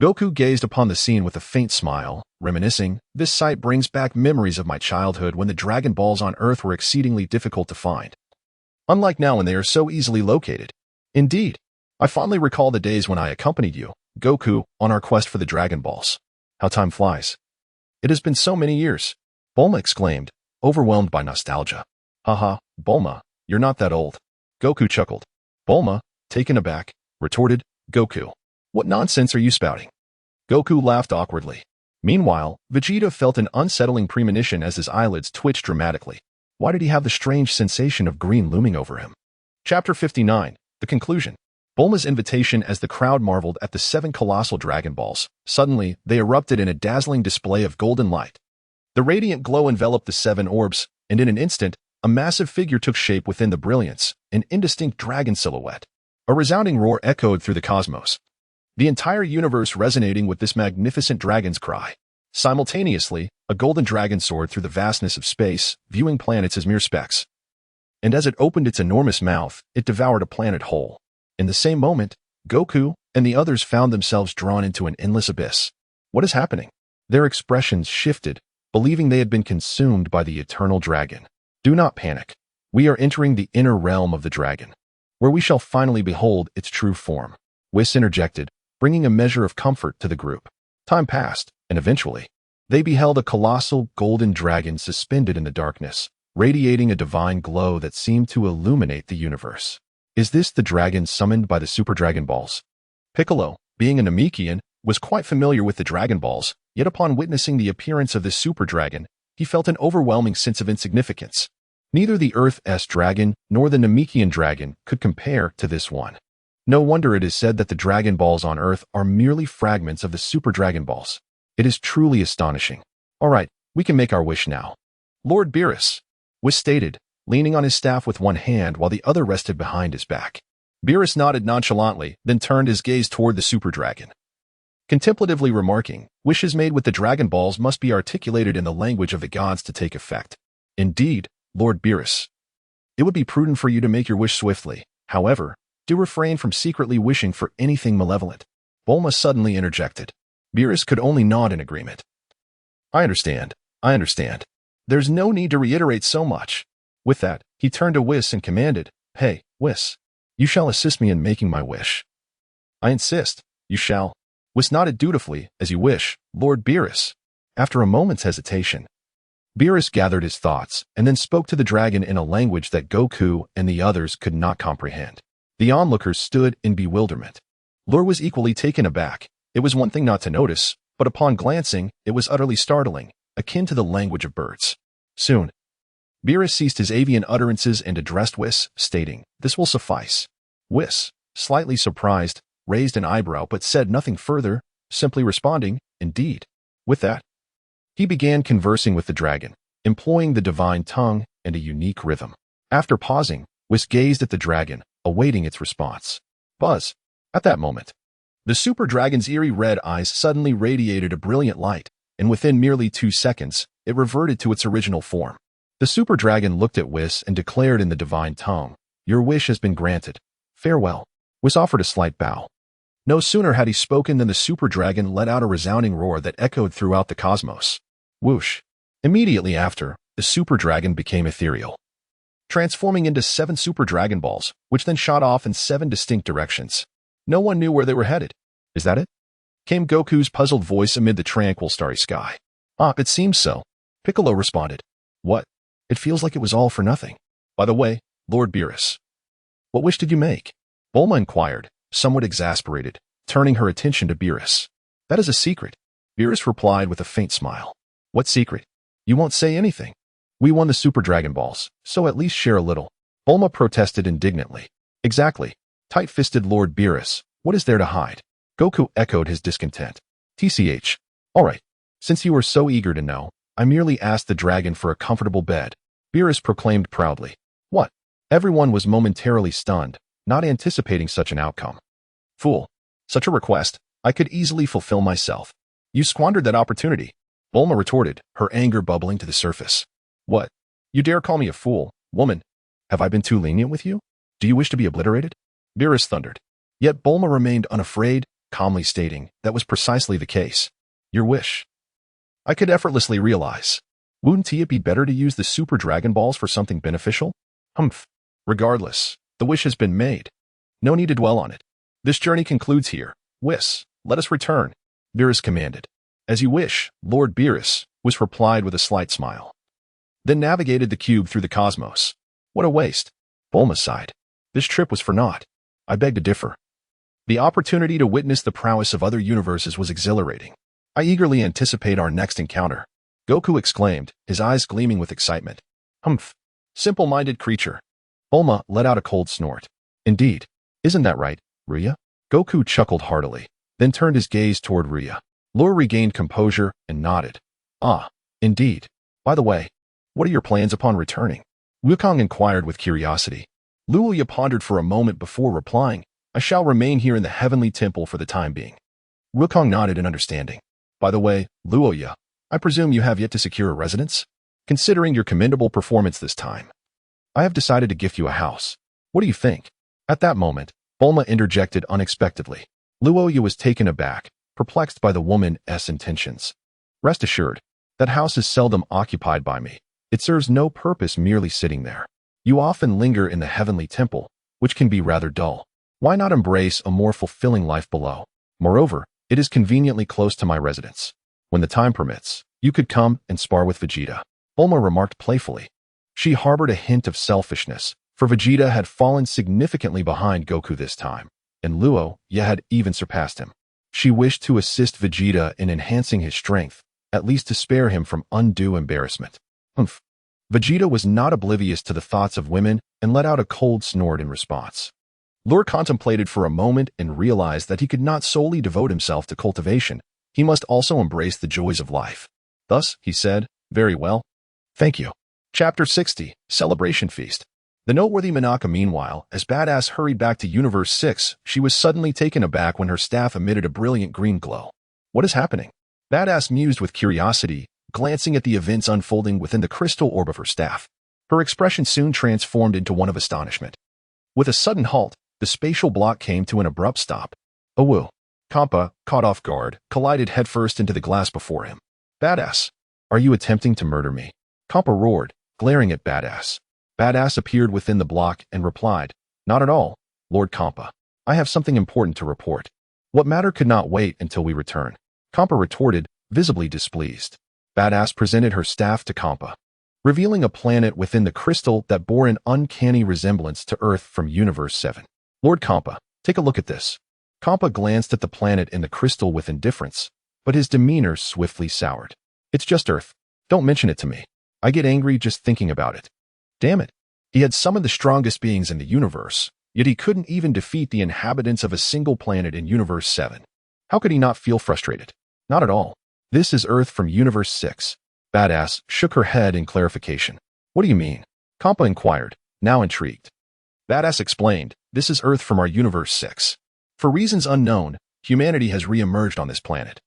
S1: Goku gazed upon the scene with a faint smile, reminiscing, this sight brings back memories of my childhood when the Dragon Balls on Earth were exceedingly difficult to find. Unlike now when they are so easily located. Indeed, I fondly recall the days when I accompanied you, Goku, on our quest for the Dragon Balls. How time flies. It has been so many years, Bulma exclaimed, overwhelmed by nostalgia. Haha, Bulma, you're not that old. Goku chuckled. Bulma, taken aback, retorted, Goku, what nonsense are you spouting? Goku laughed awkwardly. Meanwhile, Vegeta felt an unsettling premonition as his eyelids twitched dramatically. Why did he have the strange sensation of green looming over him? Chapter 59, The Conclusion. Bulma's invitation as the crowd marveled at the 7 colossal Dragon Balls. Suddenly, they erupted in a dazzling display of golden light. The radiant glow enveloped the 7 orbs, and in an instant, a massive figure took shape within the brilliance, an indistinct dragon silhouette. A resounding roar echoed through the cosmos, the entire universe resonating with this magnificent dragon's cry. Simultaneously, a golden dragon soared through the vastness of space, viewing planets as mere specks. and as it opened its enormous mouth, it devoured a planet whole. In the same moment, Goku and the others found themselves drawn into an endless abyss. What is happening? Their expressions shifted, believing they had been consumed by the eternal dragon. Do not panic. We are entering the inner realm of the dragon, where we shall finally behold its true form. Whis interjected, bringing a measure of comfort to the group. Time passed, and eventually, they beheld a colossal golden dragon suspended in the darkness, radiating a divine glow that seemed to illuminate the universe. Is this the dragon summoned by the Super Dragon Balls? Piccolo, being a Namekian, was quite familiar with the Dragon Balls, yet upon witnessing the appearance of this super dragon, he felt an overwhelming sense of insignificance. Neither the Earth's dragon nor the Namekian dragon could compare to this one. No wonder it is said that the Dragon Balls on Earth are merely fragments of the Super Dragon Balls. It is truly astonishing. All right, we can make our wish now. Lord Beerus, Whis stated, leaning on his staff with one hand while the other rested behind his back. Beerus nodded nonchalantly, then turned his gaze toward the super dragon, contemplatively remarking, wishes made with the Dragon Balls must be articulated in the language of the gods to take effect. Indeed, Lord Beerus. It would be prudent for you to make your wish swiftly. However, do refrain from secretly wishing for anything malevolent. Bulma suddenly interjected. Beerus could only nod in agreement. I understand. There's no need to reiterate so much. With that, he turned to Whis and commanded, Hey, Whis, you shall assist me in making my wish. I insist. You shall. Whis nodded dutifully, as you wish, Lord Beerus. After a moment's hesitation, Beerus gathered his thoughts and then spoke to the dragon in a language that Goku and the others could not comprehend. The onlookers stood in bewilderment. Lure was equally taken aback. It was one thing not to notice, but upon glancing, it was utterly startling, akin to the language of birds. Soon, Beerus ceased his avian utterances and addressed Whis, stating, This will suffice. Whis, slightly surprised, raised an eyebrow but said nothing further, simply responding, Indeed. With that, he began conversing with the dragon, employing the divine tongue and a unique rhythm. After pausing, Whis gazed at the dragon, awaiting its response. Buzz. At that moment, the super dragon's eerie red eyes suddenly radiated a brilliant light, and within merely 2 seconds, it reverted to its original form. The super dragon looked at Whis and declared in the divine tongue, Your wish has been granted. Farewell. Whis offered a slight bow. No sooner had he spoken than the super dragon let out a resounding roar that echoed throughout the cosmos. Whoosh. Immediately after, the super dragon became ethereal, transforming into 7 Super Dragon Balls, which then shot off in 7 distinct directions. No one knew where they were headed. Is that it? Came Goku's puzzled voice amid the tranquil starry sky. It seems so. Piccolo responded. What? It feels like it was all for nothing. By the way, Lord Beerus, what wish did you make? Bulma inquired, somewhat exasperated, turning her attention to Beerus. That is a secret. Beerus replied with a faint smile. What secret? You won't say anything. We won the Super Dragon Balls, so at least share a little. Bulma protested indignantly. Exactly. Tight-fisted Lord Beerus, what is there to hide? Goku echoed his discontent. TCH. All right. Since you are so eager to know, I merely asked the dragon for a comfortable bed. Beerus proclaimed proudly. What? Everyone was momentarily stunned, not anticipating such an outcome. Fool. Such a request, I could easily fulfill myself. You squandered that opportunity. Bulma retorted, her anger bubbling to the surface. What? You dare call me a fool, woman? Have I been too lenient with you? Do you wish to be obliterated? Beerus thundered. Yet Bulma remained unafraid, calmly stating that was precisely the case. Your wish. I could effortlessly realize. Wouldn't it be better to use the Super Dragon Balls for something beneficial? Humph. Regardless, the wish has been made. No need to dwell on it. This journey concludes here. Whis, let us return. Beerus commanded. As you wish, Lord Beerus, Whis replied with a slight smile. Then navigated the cube through the cosmos. What a waste. Bulma sighed. This trip was for naught. I beg to differ. The opportunity to witness the prowess of other universes was exhilarating. I eagerly anticipate our next encounter. Goku exclaimed, his eyes gleaming with excitement. Humph. Simple-minded creature. Bulma let out a cold snort. Indeed. Isn't that right, Luya? Goku chuckled heartily, then turned his gaze toward Luya. Lure regained composure and nodded. Indeed. By the way, what are your plans upon returning? Wukong inquired with curiosity. Luya pondered for a moment before replying, I shall remain here in the heavenly temple for the time being. Wukong nodded in understanding. By the way, Luya, I presume you have yet to secure a residence? Considering your commendable performance this time. I have decided to gift you a house. What do you think? At that moment, Bulma interjected unexpectedly. Luya was taken aback, perplexed by the woman's intentions. Rest assured, that house is seldom occupied by me. It serves no purpose merely sitting there. You often linger in the heavenly temple, which can be rather dull. Why not embrace a more fulfilling life below? Moreover, it is conveniently close to my residence. When the time permits, you could come and spar with Vegeta. Bulma remarked playfully. She harbored a hint of selfishness, for Vegeta had fallen significantly behind Goku this time, and Luya had even surpassed him. She wished to assist Vegeta in enhancing his strength, at least to spare him from undue embarrassment. Humph. Vegeta was not oblivious to the thoughts of women and let out a cold snort in response. Luya contemplated for a moment and realized that he could not solely devote himself to cultivation. He must also embrace the joys of life. Thus, he said, "Very well. Thank you." Chapter 60, Celebration Feast. The noteworthy Minaka, meanwhile, as Badass hurried back to Universe 6, she was suddenly taken aback when her staff emitted a brilliant green glow. What is happening? Badass mused with curiosity, glancing at the events unfolding within the crystal orb of her staff. Her expression soon transformed into one of astonishment. With a sudden halt, the spatial block came to an abrupt stop. Oh woo. Kampa, caught off guard, collided headfirst into the glass before him. Badass, are you attempting to murder me? Kampa roared, glaring at Badass. Badass appeared within the block and replied, "Not at all, Lord Kampa. I have something important to report. What matter could not wait until we return." Kampa retorted, visibly displeased. Badass presented her staff to Kampa, revealing a planet within the crystal that bore an uncanny resemblance to Earth from Universe 7. "Lord Kampa, take a look at this." Kampa glanced at the planet in the crystal with indifference, but his demeanor swiftly soured. "It's just Earth. Don't mention it to me. I get angry just thinking about it." Damn it. He had summoned the strongest beings in the universe, yet he couldn't even defeat the inhabitants of a single planet in Universe 7. How could he not feel frustrated? Not at all. This is Earth from Universe 6. Badass shook her head in clarification. "What do you mean?" Kampa inquired, now intrigued. Badass explained, "This is Earth from our Universe 6. For reasons unknown, humanity has re-emerged on this planet,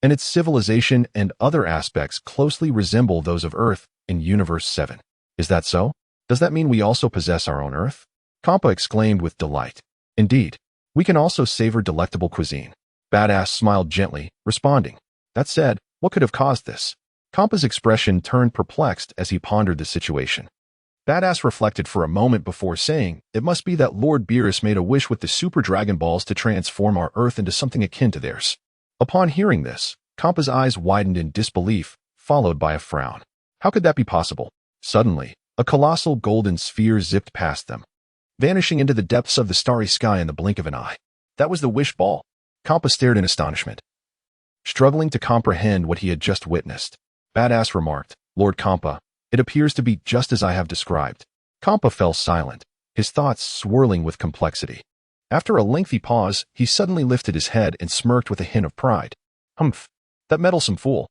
S1: and its civilization and other aspects closely resemble those of Earth in Universe 7. Is that so? Does that mean we also possess our own Earth?" Kampa exclaimed with delight. "Indeed. We can also savor delectable cuisine." Badass smiled gently, responding, "That said, what could have caused this?" Kampa's expression turned perplexed as he pondered the situation. Badass reflected for a moment before saying, "It must be that Lord Beerus made a wish with the Super Dragon Balls to transform our Earth into something akin to theirs." Upon hearing this, Kampa's eyes widened in disbelief, followed by a frown. How could that be possible? Suddenly, a colossal golden sphere zipped past them, vanishing into the depths of the starry sky in the blink of an eye. That was the wish ball. Kampa stared in astonishment, struggling to comprehend what he had just witnessed. Badass remarked, "Lord Kampa, it appears to be just as I have described." Kampa fell silent, his thoughts swirling with complexity. After a lengthy pause, he suddenly lifted his head and smirked with a hint of pride. "Humph, that meddlesome fool.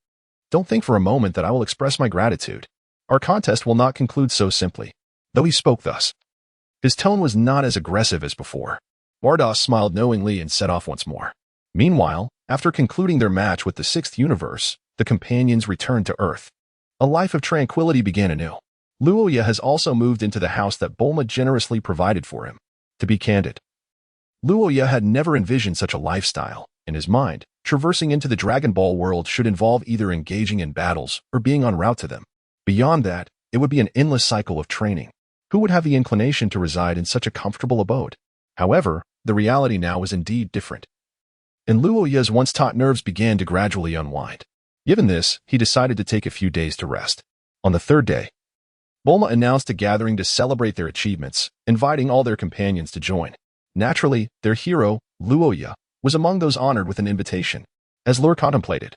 S1: Don't think for a moment that I will express my gratitude. Our contest will not conclude so simply." Though he spoke thus, his tone was not as aggressive as before. Bardoss smiled knowingly and set off once more. Meanwhile, after concluding their match with the 6th universe, the companions returned to Earth. A life of tranquility began anew. Luya has also moved into the house that Bulma generously provided for him. To be candid, Luya had never envisioned such a lifestyle. In his mind, traversing into the Dragon Ball world should involve either engaging in battles or being en route to them. Beyond that, it would be an endless cycle of training. Who would have the inclination to reside in such a comfortable abode? However, the reality now was indeed different, and Luya's once-taut nerves began to gradually unwind. Given this, he decided to take a few days to rest. On the 3rd day, Bulma announced a gathering to celebrate their achievements, inviting all their companions to join. Naturally, their hero, Luya, was among those honored with an invitation. As Lur contemplated,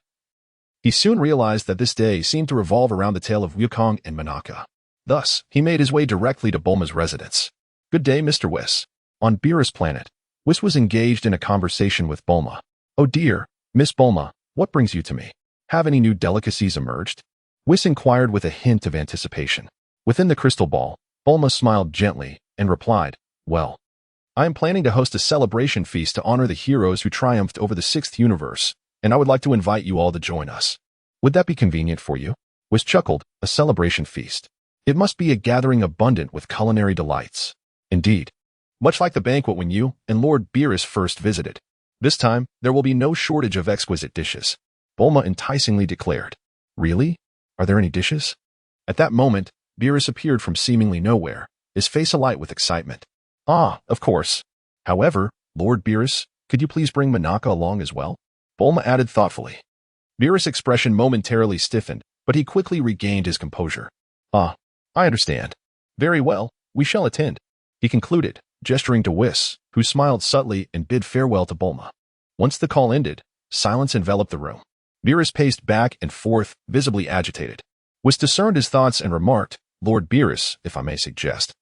S1: he soon realized that this day seemed to revolve around the tale of Wukong and Minaka. Thus, he made his way directly to Bulma's residence. "Good day, Mr. Whis." On Beerus planet, Whis was engaged in a conversation with Bulma. "Oh dear, Miss Bulma, what brings you to me? Have any new delicacies emerged?" Whis inquired with a hint of anticipation. Within the crystal ball, Bulma smiled gently and replied, "Well, I am planning to host a celebration feast to honor the heroes who triumphed over the 6th universe, and I would like to invite you all to join us. Would that be convenient for you?" Whis chuckled, "A celebration feast. It must be a gathering abundant with culinary delights. Indeed, much like the banquet when you and Lord Beerus first visited. This time, there will be no shortage of exquisite dishes. Bulma enticingly declared. Really? Are there any dishes? At that moment, Beerus appeared from seemingly nowhere, his face alight with excitement. Ah, of course. However, Lord Beerus, could you please bring Monaka along as well? Bulma added thoughtfully. Beerus' expression momentarily stiffened, but he quickly regained his composure. Ah, I understand. Very well, we shall attend. He concluded, gesturing to Whis, who smiled subtly and bid farewell to Bulma. Once the call ended, silence enveloped the room. Beerus paced back and forth, visibly agitated. Whis discerned his thoughts and remarked, Lord Beerus, if I may suggest.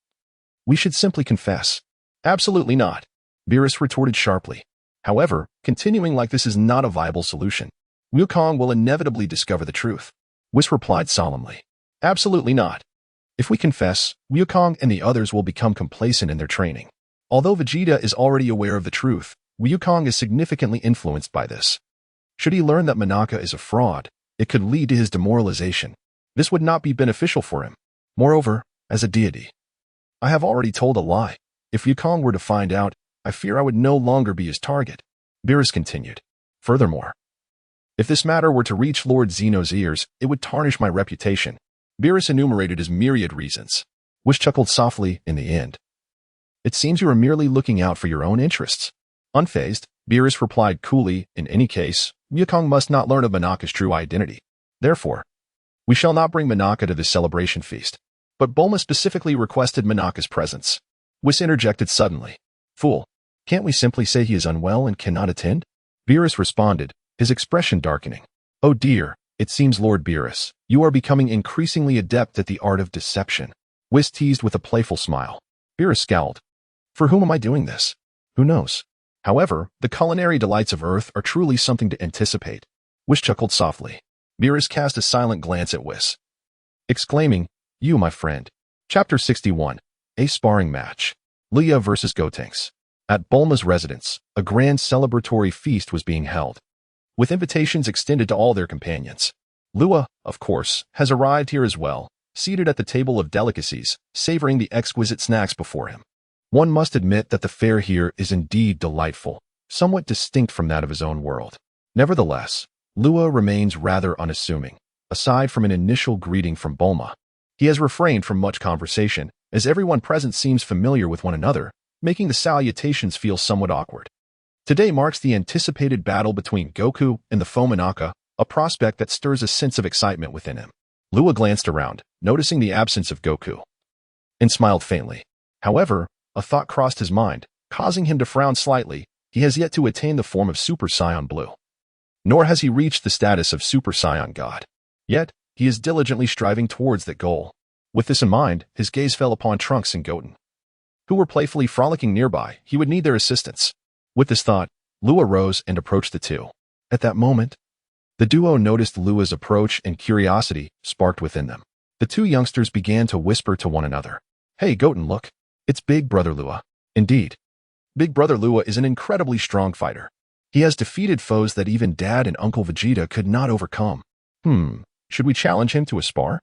S1: We should simply confess. Absolutely not. Beerus retorted sharply. However, continuing like this is not a viable solution. Wukong will inevitably discover the truth. Whis replied solemnly. Absolutely not. If we confess, Wukong and the others will become complacent in their training. Although Vegeta is already aware of the truth, Wukong is significantly influenced by this. Should he learn that Monaka is a fraud, it could lead to his demoralization. This would not be beneficial for him. Moreover, as a deity, I have already told a lie. If Wukong were to find out, I fear I would no longer be his target. Beerus continued. Furthermore, if this matter were to reach Lord Zeno's ears, it would tarnish my reputation. Beerus enumerated his myriad reasons. Whis chuckled softly in the end. It seems you are merely looking out for your own interests. Unfazed, Beerus replied coolly, in any case, Wukong must not learn of Monaka's true identity. Therefore, we shall not bring Monaka to this celebration feast. But Bulma specifically requested Monaka's presence. Whis interjected suddenly. Fool, can't we simply say he is unwell and cannot attend? Beerus responded, his expression darkening. Oh dear, it seems Lord Beerus, you are becoming increasingly adept at the art of deception. Whis teased with a playful smile. Beerus scowled. For whom am I doing this? Who knows? However, the culinary delights of Earth are truly something to anticipate. Whis chuckled softly. Beerus cast a silent glance at Whis, exclaiming, You, my friend. Chapter 61. A Sparring Match. Luya versus Gotenks. At Bulma's residence, a grand celebratory feast was being held, with invitations extended to all their companions. Luya, of course, has arrived here as well, seated at the table of delicacies, savoring the exquisite snacks before him. One must admit that the fare here is indeed delightful, somewhat distinct from that of his own world. Nevertheless, Luya remains rather unassuming. Aside from an initial greeting from Bulma, he has refrained from much conversation, as everyone present seems familiar with one another, making the salutations feel somewhat awkward. Today marks the anticipated battle between Goku and the foe Monaka, a prospect that stirs a sense of excitement within him. Luya glanced around, noticing the absence of Goku, and smiled faintly. However, a thought crossed his mind, causing him to frown slightly. He has yet to attain the form of Super Saiyan Blue. Nor has he reached the status of Super Saiyan God. Yet, he is diligently striving towards that goal. With this in mind, his gaze fell upon Trunks and Goten, who were playfully frolicking nearby. He would need their assistance. With this thought, Luya rose and approached the two. At that moment, the duo noticed Luya's approach and curiosity sparked within them. The two youngsters began to whisper to one another. Hey Goten, look. It's Big Brother Luya. Indeed. Big Brother Luya is an incredibly strong fighter. He has defeated foes that even Dad and Uncle Vegeta could not overcome. Should we challenge him to a spar?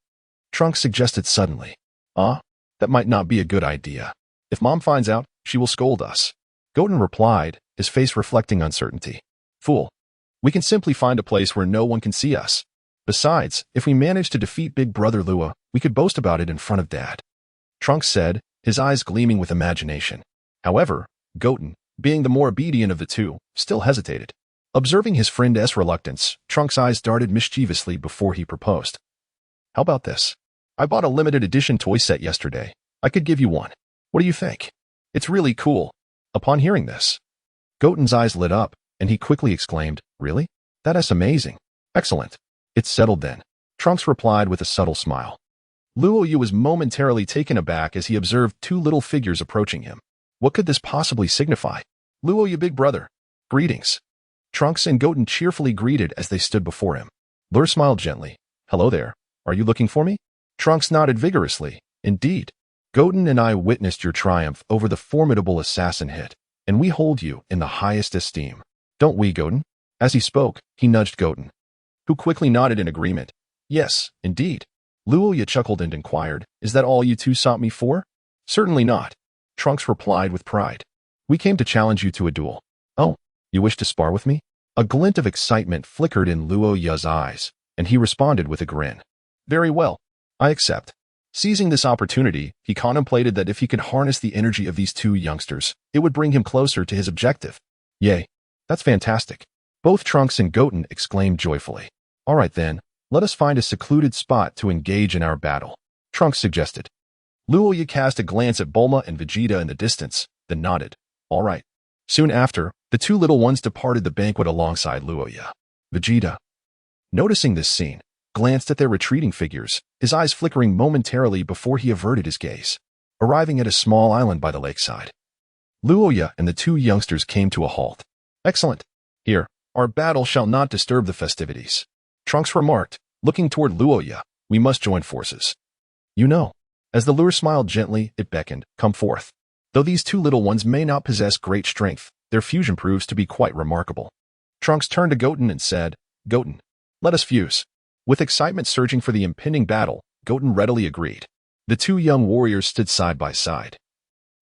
S1: Trunks suggested suddenly. That might not be a good idea. If Mom finds out, she will scold us. Goten replied, his face reflecting uncertainty. Fool. We can simply find a place where no one can see us. Besides, if we manage to defeat Big Brother Luya, we could boast about it in front of Dad. Trunks said, his eyes gleaming with imagination. However, Goten, being the more obedient of the two, still hesitated. Observing his friend's reluctance, Trunks' eyes darted mischievously before he proposed. How about this? I bought a limited edition toy set yesterday. I could give you one. What do you think? It's really cool. Upon hearing this, Goten's eyes lit up, and he quickly exclaimed, Really? That is amazing. Excellent. It's settled then. Trunks replied with a subtle smile. Luya was momentarily taken aback as he observed two little figures approaching him. What could this possibly signify? Luya, big brother. Greetings. Trunks and Goten cheerfully greeted as they stood before him. Luya smiled gently. Hello there. Are you looking for me? Trunks nodded vigorously. Indeed. Goten and I witnessed your triumph over the formidable assassin hit, and we hold you in the highest esteem. Don't we, Goten? As he spoke, he nudged Goten, who quickly nodded in agreement. Yes, indeed. Luya chuckled and inquired, "Is that all you two sought me for?" "Certainly not," Trunks replied with pride. "We came to challenge you to a duel." "Oh, you wish to spar with me?" A glint of excitement flickered in Luoya's eyes, and he responded with a grin. "Very well, I accept." Seizing this opportunity, he contemplated that if he could harness the energy of these two youngsters, it would bring him closer to his objective. "Yay, that's fantastic," both Trunks and Goten exclaimed joyfully. "All right then, let us find a secluded spot to engage in our battle," Trunks suggested. Luya cast a glance at Bulma and Vegeta in the distance, then nodded. "All right." Soon after, the two little ones departed the banquet alongside Luya. Vegeta, noticing this scene, glanced at their retreating figures, his eyes flickering momentarily before he averted his gaze. Arriving at a small island by the lakeside, Luya and the two youngsters came to a halt. "Excellent. Here, our battle shall not disturb the festivities," Trunks remarked, looking toward Luya. "We must join forces. You know." As the lure smiled gently, it beckoned, "Come forth." Though these two little ones may not possess great strength, their fusion proves to be quite remarkable. Trunks turned to Goten and said, "Goten, let us fuse." With excitement surging for the impending battle, Goten readily agreed. The two young warriors stood side by side,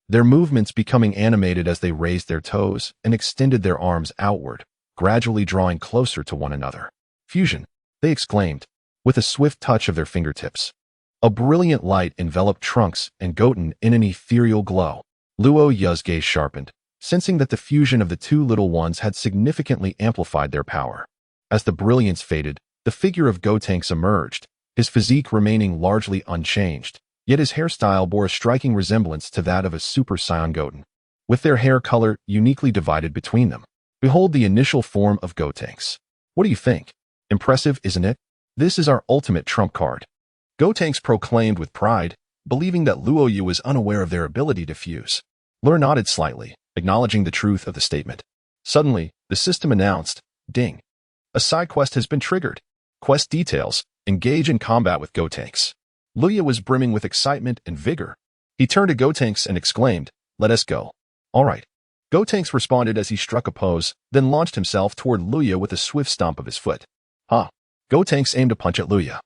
S1: their movements becoming animated as they raised their toes and extended their arms outward, gradually drawing closer to one another. "Fusion," they exclaimed, with a swift touch of their fingertips. A brilliant light enveloped Trunks and Goten in an ethereal glow. Luoya's gaze sharpened, sensing that the fusion of the two little ones had significantly amplified their power. As the brilliance faded, the figure of Gotenks emerged, his physique remaining largely unchanged, yet his hairstyle bore a striking resemblance to that of a Super Saiyan Goten, with their hair color uniquely divided between them. Behold the initial form of Gotenks. What do you think? Impressive, isn't it? This is our ultimate trump card. Gotenks proclaimed with pride, believing that Luoya was unaware of their ability to fuse. Lur nodded slightly, acknowledging the truth of the statement. Suddenly, the system announced, "Ding. A side quest has been triggered. Quest details, engage in combat with Gotenks." Luya was brimming with excitement and vigor. He turned to Gotenks and exclaimed, "Let us go." "All right." Gotenks responded as he struck a pose, then launched himself toward Luya with a swift stomp of his foot. "Ha!" Gotenks aimed a punch at Luya,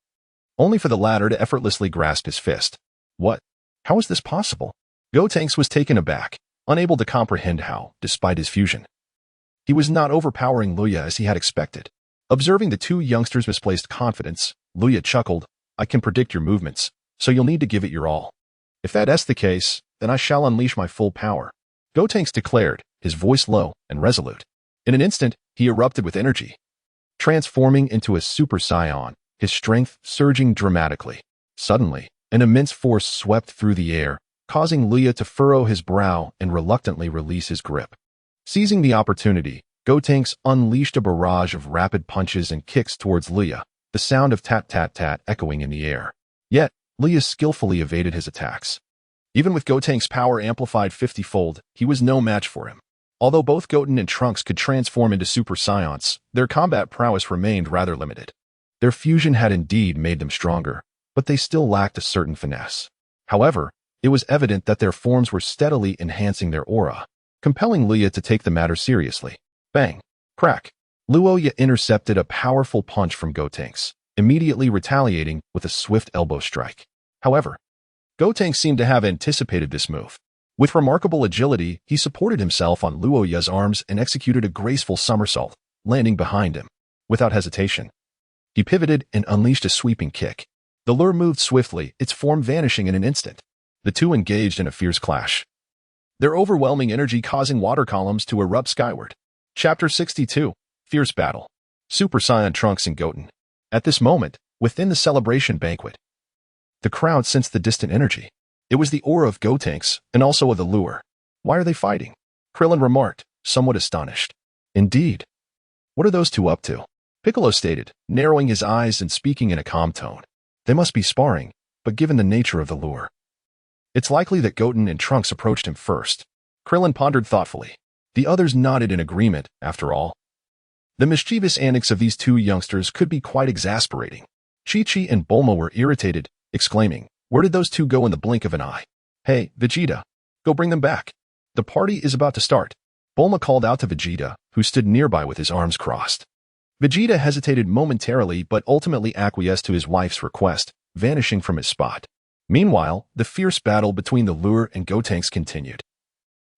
S1: only for the latter to effortlessly grasp his fist. "What? How is this possible?" Gotenks was taken aback, unable to comprehend how, despite his fusion, he was not overpowering Luya as he had expected. Observing the two youngsters' misplaced confidence, Luya chuckled, "I can predict your movements, so you'll need to give it your all. If that's the case, then I shall unleash my full power," Gotenks declared, his voice low and resolute. In an instant, he erupted with energy, transforming into a Super Saiyan, his strength surging dramatically. Suddenly, an immense force swept through the air, causing Luya to furrow his brow and reluctantly release his grip. Seizing the opportunity, Gotenks unleashed a barrage of rapid punches and kicks towards Luya, the sound of tat-tat-tat echoing in the air. Yet, Luya skillfully evaded his attacks. Even with Gotenks' power amplified 50-fold, he was no match for him. Although both Goten and Trunks could transform into Super Saiyans, their combat prowess remained rather limited. Their fusion had indeed made them stronger, but they still lacked a certain finesse. However, it was evident that their forms were steadily enhancing their aura, compelling Luya to take the matter seriously. Bang! Crack! Luya intercepted a powerful punch from Gotenks, immediately retaliating with a swift elbow strike. However, Gotenks seemed to have anticipated this move. With remarkable agility, he supported himself on Luoya's arms and executed a graceful somersault, landing behind him. Without hesitation, he pivoted and unleashed a sweeping kick. The lure moved swiftly, its form vanishing in an instant. The two engaged in a fierce clash, their overwhelming energy causing water columns to erupt skyward. Chapter 62, Fierce Battle. Super Saiyan Trunks and Goten. At this moment, within the celebration banquet, the crowd sensed the distant energy. It was the aura of Gotenks, and also of the lure. "Why are they fighting?" Krillin remarked, somewhat astonished. "Indeed. What are those two up to?" Piccolo stated, narrowing his eyes and speaking in a calm tone. "They must be sparring, but given the nature of the lure, it's likely that Goten and Trunks approached him first." Krillin pondered thoughtfully. The others nodded in agreement, after all. The mischievous antics of these two youngsters could be quite exasperating. Chi-Chi and Bulma were irritated, exclaiming, "Where did those two go in the blink of an eye? Hey, Vegeta, go bring them back. The party is about to start." Bulma called out to Vegeta, who stood nearby with his arms crossed. Vegeta hesitated momentarily but ultimately acquiesced to his wife's request, vanishing from his spot. Meanwhile, the fierce battle between the Luya and Gotenks continued.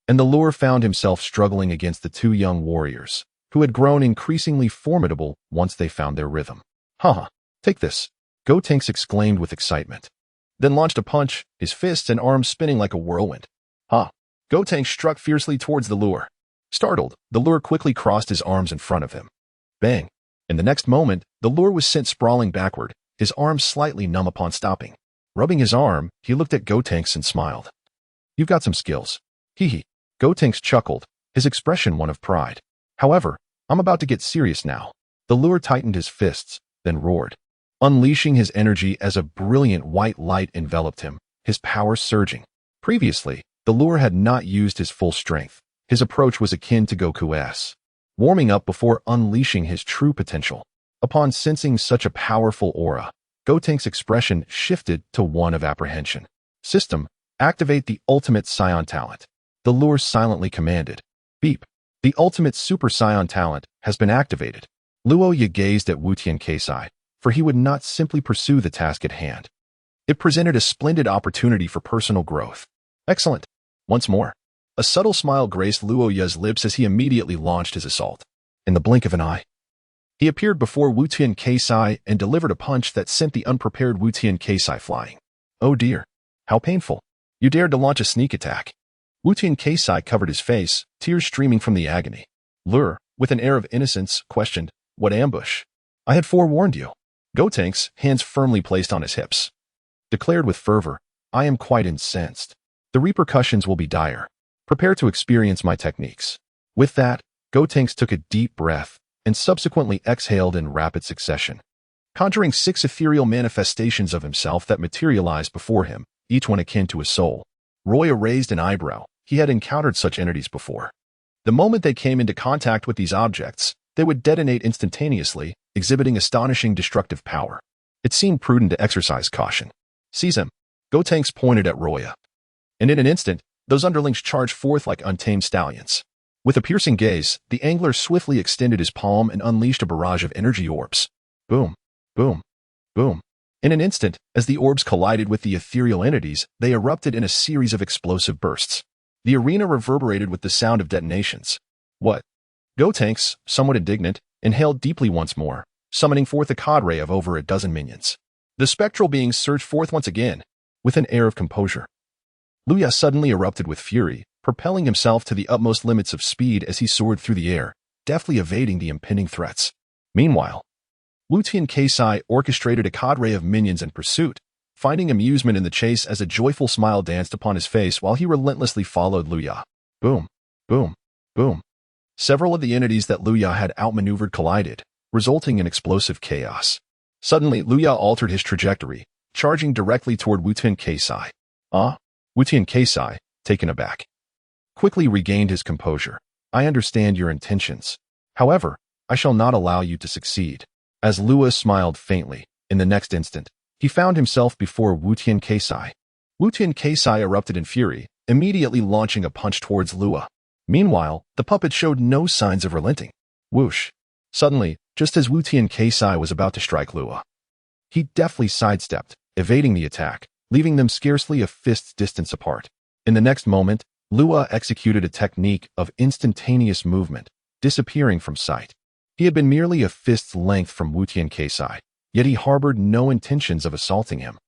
S1: And the Luya found himself struggling against the two young warriors, who had grown increasingly formidable once they found their rhythm. Haha, take this, Gotenks exclaimed with excitement. Then launched a punch, his fists and arms spinning like a whirlwind. Ha! Gotenks struck fiercely towards the Luya. Startled, the Luya quickly crossed his arms in front of him. Bang! In the next moment, the Luya was sent sprawling backward, his arms slightly numb upon stopping. Rubbing his arm, he looked at Gotenks and smiled. You've got some skills. Hee hee. Gotenks chuckled, his expression one of pride. However, I'm about to get serious now. The Luya tightened his fists, then roared, unleashing his energy as a brilliant white light enveloped him, his power surging. Previously, the Luya had not used his full strength. His approach was akin to Goku's, warming up before unleashing his true potential. Upon sensing such a powerful aura, Gotenks' expression shifted to one of apprehension. System, activate the ultimate Saiyan talent. The Luya silently commanded. Beep. The ultimate Super Saiyan talent has been activated. Luya gazed at Wutian Keisai, for he would not simply pursue the task at hand. It presented a splendid opportunity for personal growth. Excellent. Once more. A subtle smile graced Luya's lips as he immediately launched his assault. In the blink of an eye, he appeared before Wutian Keisai and delivered a punch that sent the unprepared Wutian Keisai flying. Oh dear. How painful. You dared to launch a sneak attack. Wutian Keisai covered his face, tears streaming from the agony. Luya, with an air of innocence, questioned, What ambush? I had forewarned you. Gotenks, hands firmly placed on his hips, declared with fervor, I am quite incensed. The repercussions will be dire. Prepare to experience my techniques. With that, Gotenks took a deep breath and subsequently exhaled in rapid succession, conjuring 6 ethereal manifestations of himself that materialized before him, each one akin to a soul. Loya raised an eyebrow. He had encountered such entities before. The moment they came into contact with these objects, they would detonate instantaneously, exhibiting astonishing destructive power. It seemed prudent to exercise caution. Seize him. Gotenks pointed at Loya. And in an instant, those underlings charged forth like untamed stallions. With a piercing gaze, the angler swiftly extended his palm and unleashed a barrage of energy orbs. Boom, boom, boom. In an instant, as the orbs collided with the ethereal entities, they erupted in a series of explosive bursts. The arena reverberated with the sound of detonations. What? Gotenks, somewhat indignant, inhaled deeply once more, summoning forth a cadre of over a dozen minions. The spectral beings surged forth once again, with an air of composure. Luya suddenly erupted with fury, propelling himself to the utmost limits of speed as he soared through the air, deftly evading the impending threats. Meanwhile, Wutian Keisai orchestrated a cadre of minions in pursuit, finding amusement in the chase as a joyful smile danced upon his face while he relentlessly followed Luya. Boom, boom, boom. Several of the entities that Luya had outmaneuvered collided, resulting in explosive chaos. Suddenly, Luya altered his trajectory, charging directly toward Wutian Keisai. Wutian Keisai, taken aback, quickly regained his composure. I understand your intentions. However, I shall not allow you to succeed. As Luya smiled faintly, in the next instant, he found himself before Wutian Keisai. Wutian Keisai erupted in fury, immediately launching a punch towards Luya. Meanwhile, the puppet showed no signs of relenting. Whoosh. Suddenly, just as Wutian Keisai was about to strike Luya, he deftly sidestepped, evading the attack, leaving them scarcely a fist's distance apart. In the next moment, Luya executed a technique of instantaneous movement, disappearing from sight. He had been merely a fist's length from Wutian Keisai, yet he harbored no intentions of assaulting him.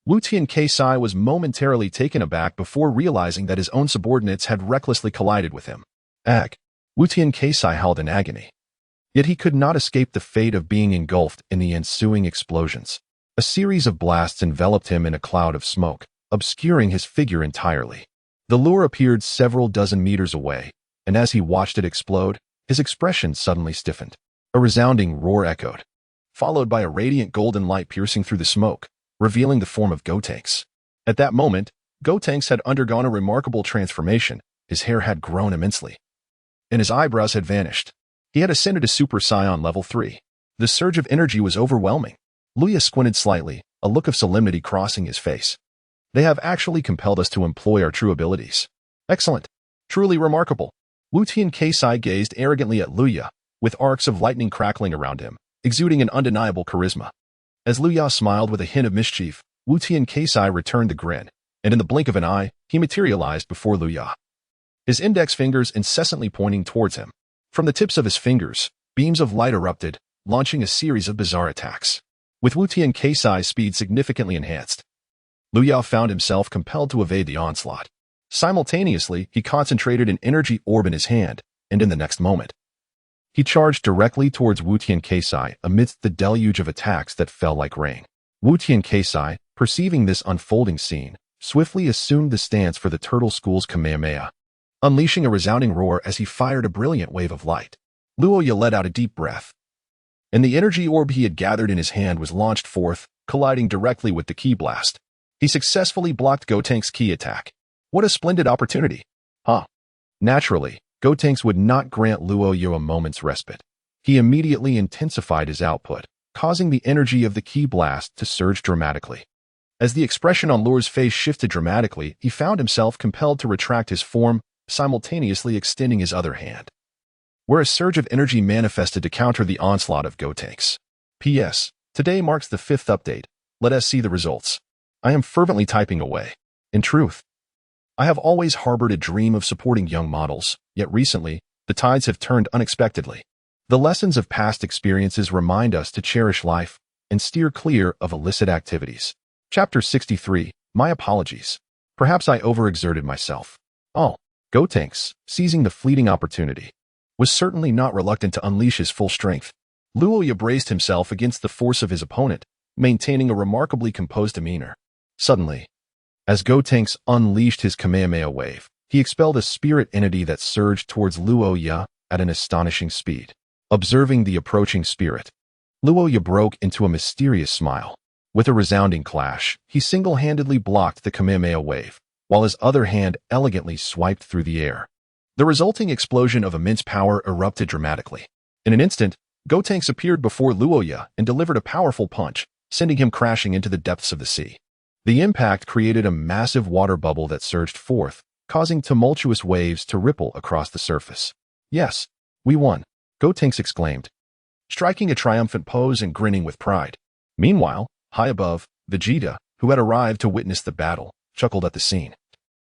S1: Wutian Keisai was momentarily taken aback before realizing that his own subordinates had recklessly collided with him. Wutian Keisai howled in agony. Yet he could not escape the fate of being engulfed in the ensuing explosions. A series of blasts enveloped him in a cloud of smoke, obscuring his figure entirely. The Luya appeared several dozen meters away, and as he watched it explode, his expression suddenly stiffened. A resounding roar echoed, followed by a radiant golden light piercing through the smoke, revealing the form of Gotenks. At that moment, Gotenks had undergone a remarkable transformation. His hair had grown immensely, and his eyebrows had vanished. He had ascended to Super Saiyan level 3. The surge of energy was overwhelming. Luya squinted slightly, a look of solemnity crossing his face. They have actually compelled us to employ our true abilities. Excellent. Truly remarkable. Wutian Keisai gazed arrogantly at Luya, with arcs of lightning crackling around him, exuding an undeniable charisma. As Luya smiled with a hint of mischief, Wu-Tian Keisai returned the grin, and in the blink of an eye, he materialized before Luya, his index fingers incessantly pointing towards him. From the tips of his fingers, beams of light erupted, launching a series of bizarre attacks. With Wu-Tian Keisai's speed significantly enhanced, Luya found himself compelled to evade the onslaught. Simultaneously, he concentrated an energy orb in his hand, and in the next moment, he charged directly towards Wu-Tian Keisai amidst the deluge of attacks that fell like rain. Wu-Tian Keisai, perceiving this unfolding scene, swiftly assumed the stance for the Turtle School's Kamehameha, unleashing a resounding roar as he fired a brilliant wave of light. Luya let out a deep breath, and the energy orb he had gathered in his hand was launched forth, colliding directly with the ki blast. He successfully blocked Gotenks' ki attack. What a splendid opportunity! Naturally, Gotenks would not grant Luya a moment's respite. He immediately intensified his output, causing the energy of the ki blast to surge dramatically. As the expression on Luya's face shifted dramatically, he found himself compelled to retract his form, simultaneously extending his other hand, where a surge of energy manifested to counter the onslaught of Gotenks. P.S. Today marks the 5th update. Let us see the results. I am fervently typing away. In truth, I have always harbored a dream of supporting young models, yet recently, the tides have turned unexpectedly. The lessons of past experiences remind us to cherish life and steer clear of illicit activities. Chapter 63. My apologies. Perhaps I overexerted myself. Gotenks, seizing the fleeting opportunity, was certainly not reluctant to unleash his full strength. Luya braced himself against the force of his opponent, maintaining a remarkably composed demeanor. Suddenly, as Gotenks unleashed his Kamehameha wave, he expelled a spirit entity that surged towards Luya at an astonishing speed. Observing the approaching spirit, Luya broke into a mysterious smile. With a resounding clash, he single-handedly blocked the Kamehameha wave, while his other hand elegantly swiped through the air. The resulting explosion of immense power erupted dramatically. In an instant, Gotenks appeared before Luya and delivered a powerful punch, sending him crashing into the depths of the sea. The impact created a massive water bubble that surged forth, causing tumultuous waves to ripple across the surface. Yes, we won, Gotenks exclaimed, striking a triumphant pose and grinning with pride. Meanwhile, high above, Vegeta, who had arrived to witness the battle, chuckled at the scene,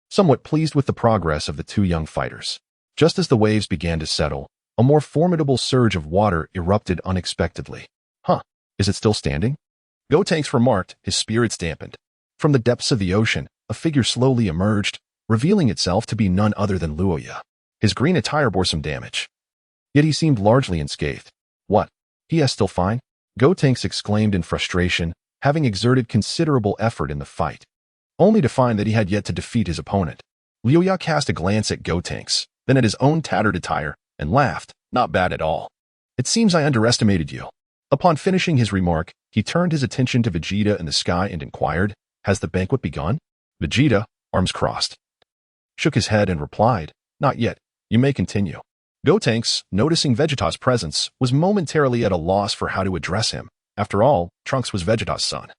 S1: somewhat pleased with the progress of the two young fighters. Just as the waves began to settle, a more formidable surge of water erupted unexpectedly. Is it still standing? Gotenks remarked, his spirits dampened. From the depths of the ocean, a figure slowly emerged, revealing itself to be none other than Luya. His green attire bore some damage, yet he seemed largely unscathed. What? He is still fine? Gotenks exclaimed in frustration, having exerted considerable effort in the fight, only to find that he had yet to defeat his opponent. Luya cast a glance at Gotenks, then at his own tattered attire, and laughed. Not bad at all. It seems I underestimated you. Upon finishing his remark, he turned his attention to Vegeta in the sky and inquired, Has the banquet begun? Vegeta, arms crossed, shook his head and replied, Not yet. You may continue. Gotenks, noticing Vegeta's presence, was momentarily at a loss for how to address him. After all, Trunks was Vegeta's son.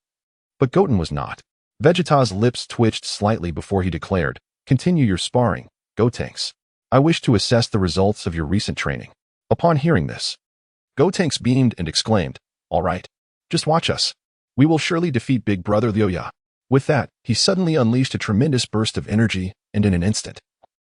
S1: But Goten was not. Vegeta's lips twitched slightly before he declared, Continue your sparring, Gotenks. I wish to assess the results of your recent training. Upon hearing this, Gotenks beamed and exclaimed, All right, just watch us. We will surely defeat Big Brother Luya. With that, he suddenly unleashed a tremendous burst of energy, and in an instant,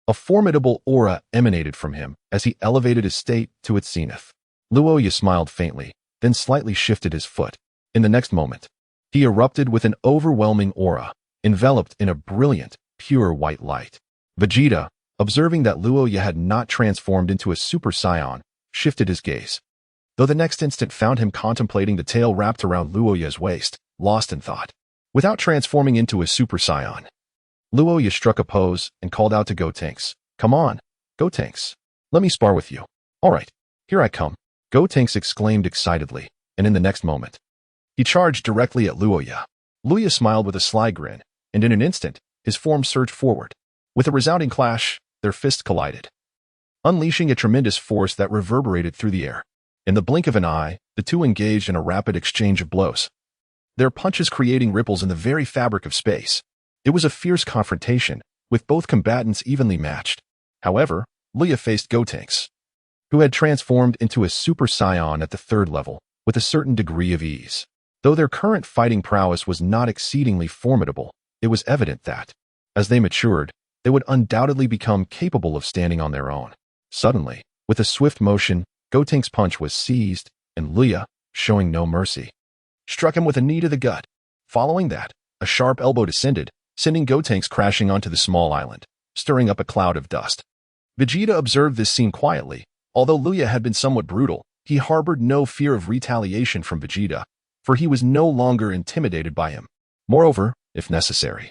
S1: a formidable aura emanated from him as he elevated his state to its zenith. Luya smiled faintly, then slightly shifted his foot. In the next moment, he erupted with an overwhelming aura, enveloped in a brilliant, pure white light. Vegeta, observing that Luya had not transformed into a Super Saiyan, shifted his gaze, though the next instant found him contemplating the tail wrapped around Luya's waist, lost in thought. Without transforming into a Super Saiyan, Luya struck a pose and called out to Gotenks, Come on, Gotenks. Let me spar with you. All right, here I come. Gotenks exclaimed excitedly, and in the next moment, he charged directly at Luya. Luya smiled with a sly grin, and in an instant, his form surged forward. With a resounding clash, their fists collided, unleashing a tremendous force that reverberated through the air. In the blink of an eye, the two engaged in a rapid exchange of blows, their punches creating ripples in the very fabric of space. It was a fierce confrontation, with both combatants evenly matched. However, Luya faced Gotenks, who had transformed into a Super Saiyan at the 3rd level, with a certain degree of ease. Though their current fighting prowess was not exceedingly formidable, it was evident that, as they matured, they would undoubtedly become capable of standing on their own. Suddenly, with a swift motion, Gotenks' punch was seized, and Luya, showing no mercy, struck him with a knee to the gut. Following that, a sharp elbow descended, sending Gotenks crashing onto the small island, stirring up a cloud of dust. Vegeta observed this scene quietly. Although Luya had been somewhat brutal, he harbored no fear of retaliation from Vegeta, for he was no longer intimidated by him. Moreover, if necessary,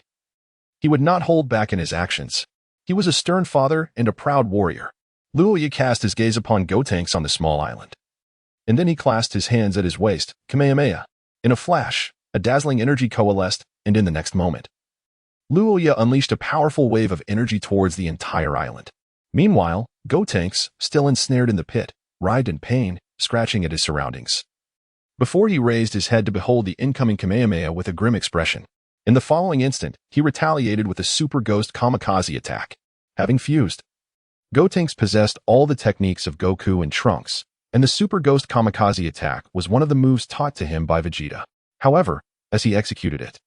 S1: he would not hold back in his actions. He was a stern father and a proud warrior. Luya cast his gaze upon Gotenks on the small island, and then he clasped his hands at his waist, Kamehameha. In a flash, a dazzling energy coalesced, and in the next moment, Luya unleashed a powerful wave of energy towards the entire island. Meanwhile, Gotenks, still ensnared in the pit, writhed in pain, scratching at his surroundings. Before he raised his head to behold the incoming Kamehameha with a grim expression. In the following instant, he retaliated with a Super Ghost Kamikaze attack. Having fused, Gotenks possessed all the techniques of Goku and Trunks, and the Super Ghost Kamikaze attack was one of the moves taught to him by Vegeta. However, as he executed it,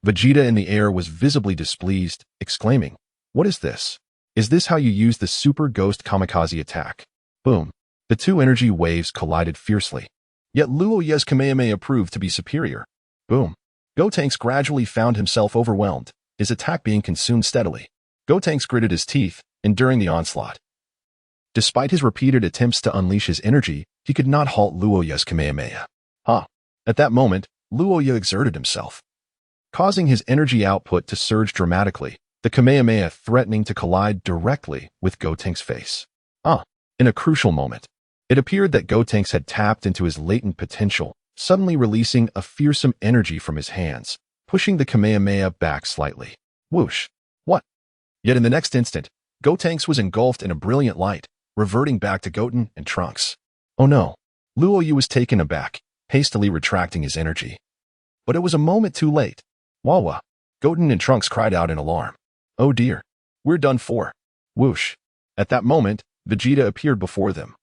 S1: Vegeta in the air was visibly displeased, exclaiming, "What is this? Is this how you use the Super Ghost Kamikaze attack?" Boom. The two energy waves collided fiercely. Yet Luya's Kamehameha proved to be superior. Boom. Gotenks gradually found himself overwhelmed, his attack being consumed steadily. Gotenks gritted his teeth, enduring the onslaught. Despite his repeated attempts to unleash his energy, he could not halt Luya's Kamehameha. At that moment, Luya exerted himself, causing his energy output to surge dramatically, the Kamehameha threatening to collide directly with Gotenks' face. In a crucial moment, it appeared that Gotenks had tapped into his latent potential, suddenly releasing a fearsome energy from his hands, pushing the Kamehameha back slightly. Whoosh! What? Yet in the next instant, Gotenks was engulfed in a brilliant light, reverting back to Goten and Trunks. Oh no! Luya was taken aback, hastily retracting his energy. But it was a moment too late. Wawa! Goten and Trunks cried out in alarm. Oh dear! We're done for. Whoosh! At that moment, Vegeta appeared before them,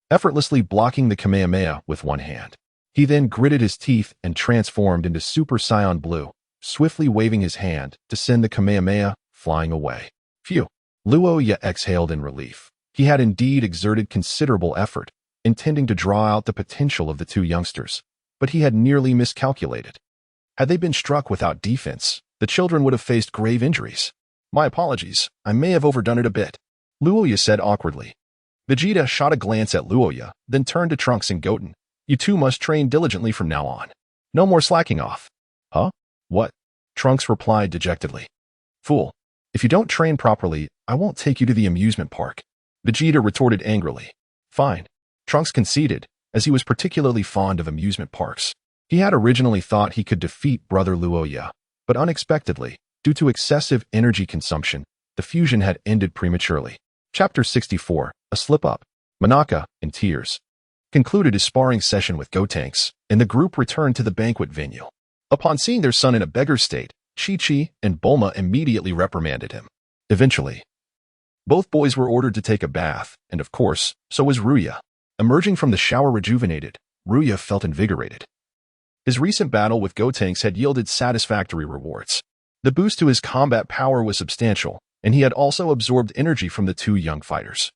S1: effortlessly blocking the Kamehameha with one hand. He then gritted his teeth and transformed into Super Saiyan Blue, swiftly waving his hand to send the Kamehameha flying away. Phew! Luya exhaled in relief. He had indeed exerted considerable effort, intending to draw out the potential of the two youngsters, but he had nearly miscalculated. Had they been struck without defense, the children would have faced grave injuries. My apologies, I may have overdone it a bit, Luya said awkwardly. Vegeta shot a glance at Luya, then turned to Trunks and Goten. You two must train diligently from now on. No more slacking off. Huh? What? Trunks replied dejectedly. Fool. If you don't train properly, I won't take you to the amusement park. Vegeta retorted angrily. Fine. Trunks conceded, as he was particularly fond of amusement parks. He had originally thought he could defeat brother Luya, but unexpectedly, due to excessive energy consumption, the fusion had ended prematurely. Chapter 64, A Slip-Up. Manaka, in tears, concluded his sparring session with Gotenks, and the group returned to the banquet venue. Upon seeing their son in a beggar state, Chi-Chi and Bulma immediately reprimanded him. Eventually, both boys were ordered to take a bath, and of course, so was Ruya. Emerging from the shower rejuvenated, Ruya felt invigorated. His recent battle with Gotenks had yielded satisfactory rewards. The boost to his combat power was substantial, and he had also absorbed energy from the two young fighters,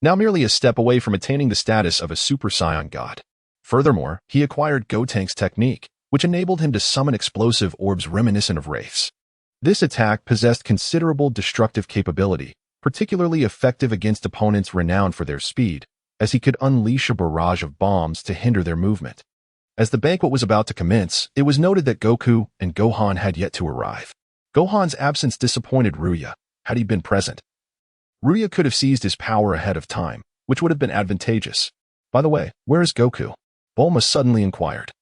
S1: now merely a step away from attaining the status of a Super Saiyan god. Furthermore, he acquired Gotenks' technique, which enabled him to summon explosive orbs reminiscent of wraiths. This attack possessed considerable destructive capability, particularly effective against opponents renowned for their speed, as he could unleash a barrage of bombs to hinder their movement. As the banquet was about to commence, it was noted that Goku and Gohan had yet to arrive. Gohan's absence disappointed Ruya. Had he been present, Ruya could have seized his power ahead of time, which would have been advantageous. By the way, where is Goku? Bulma suddenly inquired.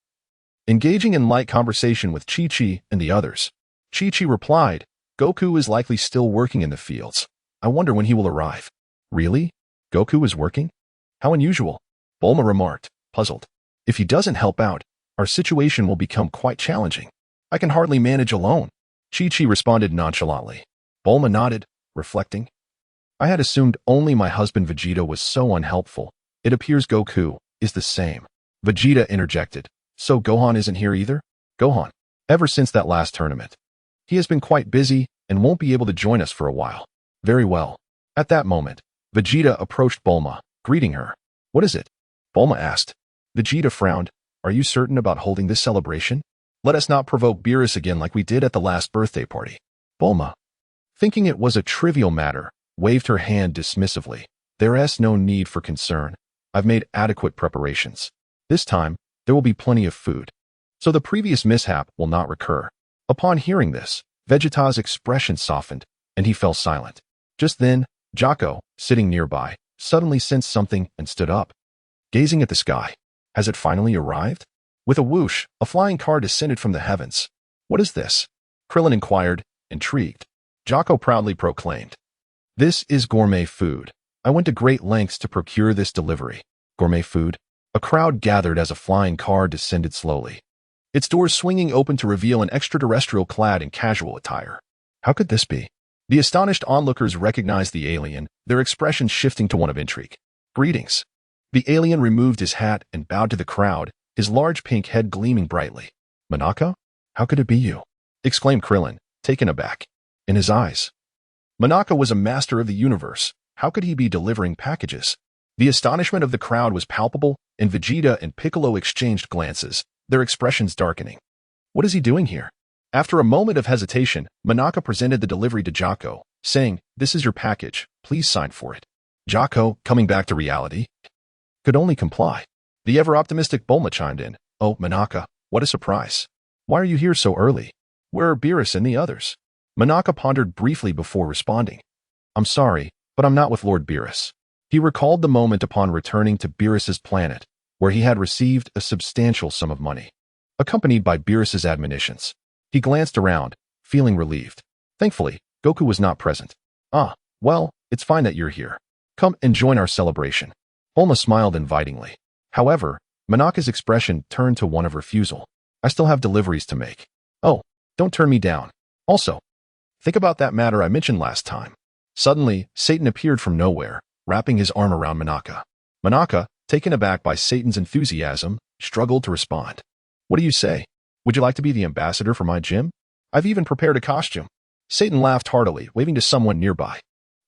S1: Engaging in light conversation with Chi-Chi and the others, Chi-Chi replied, Goku is likely still working in the fields. I wonder when he will arrive. Really? Goku is working? How unusual, Bulma remarked, puzzled. If he doesn't help out, our situation will become quite challenging. I can hardly manage alone. Chi-Chi responded nonchalantly. Bulma nodded, reflecting. I had assumed only my husband Vegeta was so unhelpful. It appears Goku is the same. Vegeta interjected, So Gohan isn't here either? Gohan. Ever since that last tournament. He has been quite busy and won't be able to join us for a while. Very well. At that moment, Vegeta approached Bulma, greeting her. What is it? Bulma asked. Vegeta frowned. Are you certain about holding this celebration? Let us not provoke Beerus again like we did at the last birthday party. Bulma, thinking it was a trivial matter, waved her hand dismissively. There's no need for concern. I've made adequate preparations. This time, there will be plenty of food. So the previous mishap will not recur. Upon hearing this, Vegeta's expression softened, and he fell silent. Just then, Jocko, sitting nearby, suddenly sensed something and stood up. Gazing at the sky. Has it finally arrived? With a whoosh, a flying car descended from the heavens. What is this? Krillin inquired, intrigued. Jocko proudly proclaimed. This is gourmet food. I went to great lengths to procure this delivery. Gourmet food? A crowd gathered as a flying car descended slowly. Its doors swinging open to reveal an extraterrestrial clad in casual attire. How could this be? The astonished onlookers recognized the alien, their expressions shifting to one of intrigue. Greetings. The alien removed his hat and bowed to the crowd, his large pink head gleaming brightly. Monaka? How could it be you? Exclaimed Krillin, taken aback. In his eyes. Monaka was a master of the universe. How could he be delivering packages? The astonishment of the crowd was palpable, and Vegeta and Piccolo exchanged glances, their expressions darkening. What is he doing here? After a moment of hesitation, Monaka presented the delivery to Jocko, saying, This is your package, please sign for it. Jocko, coming back to reality, could only comply. The ever-optimistic Bulma chimed in, Oh, Monaka, what a surprise. Why are you here so early? Where are Beerus and the others? Monaka pondered briefly before responding. I'm sorry, but I'm not with Lord Beerus. He recalled the moment upon returning to Beerus's planet, where he had received a substantial sum of money. Accompanied by Beerus's admonitions, he glanced around, feeling relieved. Thankfully, Goku was not present. Ah, well, it's fine that you're here. Come and join our celebration. Bulma smiled invitingly. However, Monaka's expression turned to one of refusal. I still have deliveries to make. Oh, don't turn me down. Also, think about that matter I mentioned last time. Suddenly, Satan appeared from nowhere, wrapping his arm around Monaka. Monaka, taken aback by Satan's enthusiasm, struggled to respond. What do you say? Would you like to be the ambassador for my gym? I've even prepared a costume. Satan laughed heartily, waving to someone nearby.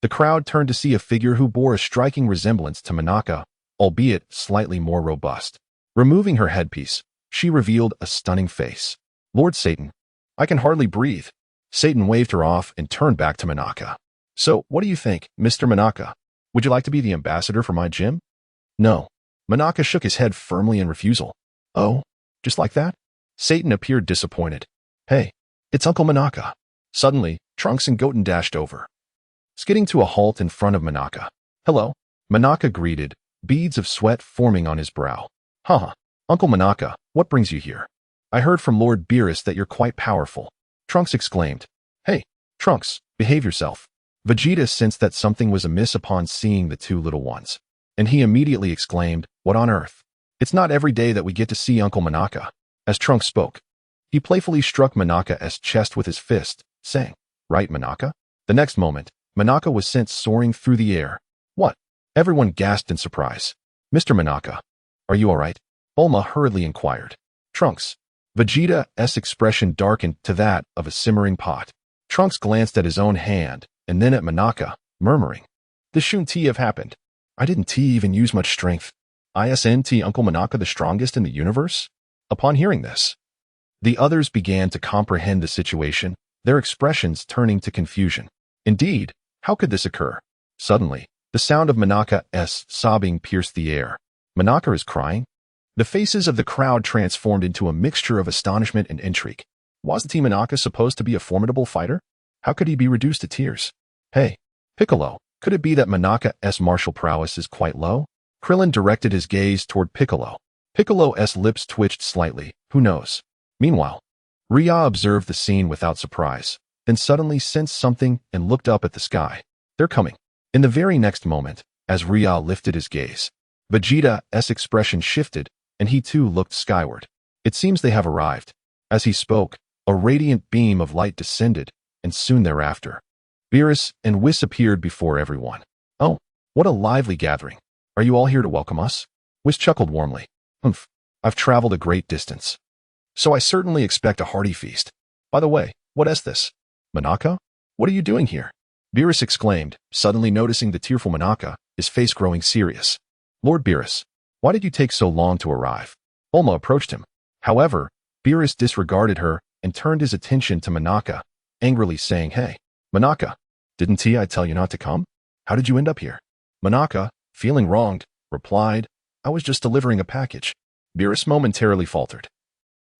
S1: The crowd turned to see a figure who bore a striking resemblance to Monaka, albeit slightly more robust. Removing her headpiece, she revealed a stunning face. Lord Satan, I can hardly breathe. Satan waved her off and turned back to Monaka. So, what do you think, Mr. Monaka? Would you like to be the ambassador for my gym? No. Monaka shook his head firmly in refusal. Oh, just like that? Satan appeared disappointed. Hey, it's Uncle Monaka. Suddenly, Trunks and Goten dashed over, skidding to a halt in front of Monaka. Hello. Monaka greeted, beads of sweat forming on his brow. Haha, Uncle Monaka, what brings you here? I heard from Lord Beerus that you're quite powerful. Trunks exclaimed. Hey, Trunks, behave yourself. Vegeta sensed that something was amiss upon seeing the two little ones, and he immediately exclaimed, What on earth? It's not every day that we get to see Uncle Monaka. As Trunks spoke, he playfully struck Monaka's chest with his fist, saying, Right, Monaka? The next moment, Monaka was sent soaring through the air. What? Everyone gasped in surprise. Mr. Monaka, are you all right? Bulma hurriedly inquired. Trunks. Vegeta's expression darkened to that of a simmering pot. Trunks glanced at his own hand, and then at Monaka, murmuring, This shouldn't have happened. I didn't even use much strength. Isn't Uncle Monaka the strongest in the universe? Upon hearing this, the others began to comprehend the situation, their expressions turning to confusion. Indeed, how could this occur? Suddenly, the sound of Monaka's sobbing pierced the air. Monaka is crying? The faces of the crowd transformed into a mixture of astonishment and intrigue. Wasn't Monaka supposed to be a formidable fighter? How could he be reduced to tears? Hey, Piccolo, could it be that Monaka's martial prowess is quite low? Krillin directed his gaze toward Piccolo. Piccolo's lips twitched slightly, who knows? Meanwhile, Rhea observed the scene without surprise, then suddenly sensed something and looked up at the sky. They're coming. In the very next moment, as Rhea lifted his gaze, Vegeta's expression shifted, and he too looked skyward. It seems they have arrived. As he spoke, a radiant beam of light descended, and soon thereafter, Beerus and Whis appeared before everyone. Oh, what a lively gathering. Are you all here to welcome us? Whis chuckled warmly. Humph. I've traveled a great distance, so I certainly expect a hearty feast. By the way, what is this? Manaka? What are you doing here? Beerus exclaimed, suddenly noticing the tearful Manaka, his face growing serious. Lord Beerus, why did you take so long to arrive? Bulma approached him. However, Beerus disregarded her and turned his attention to Manaka, angrily saying, Hey, Manaka, didn't I tell you not to come? How did you end up here? Manaka, feeling wronged, replied, I was just delivering a package. Beerus momentarily faltered,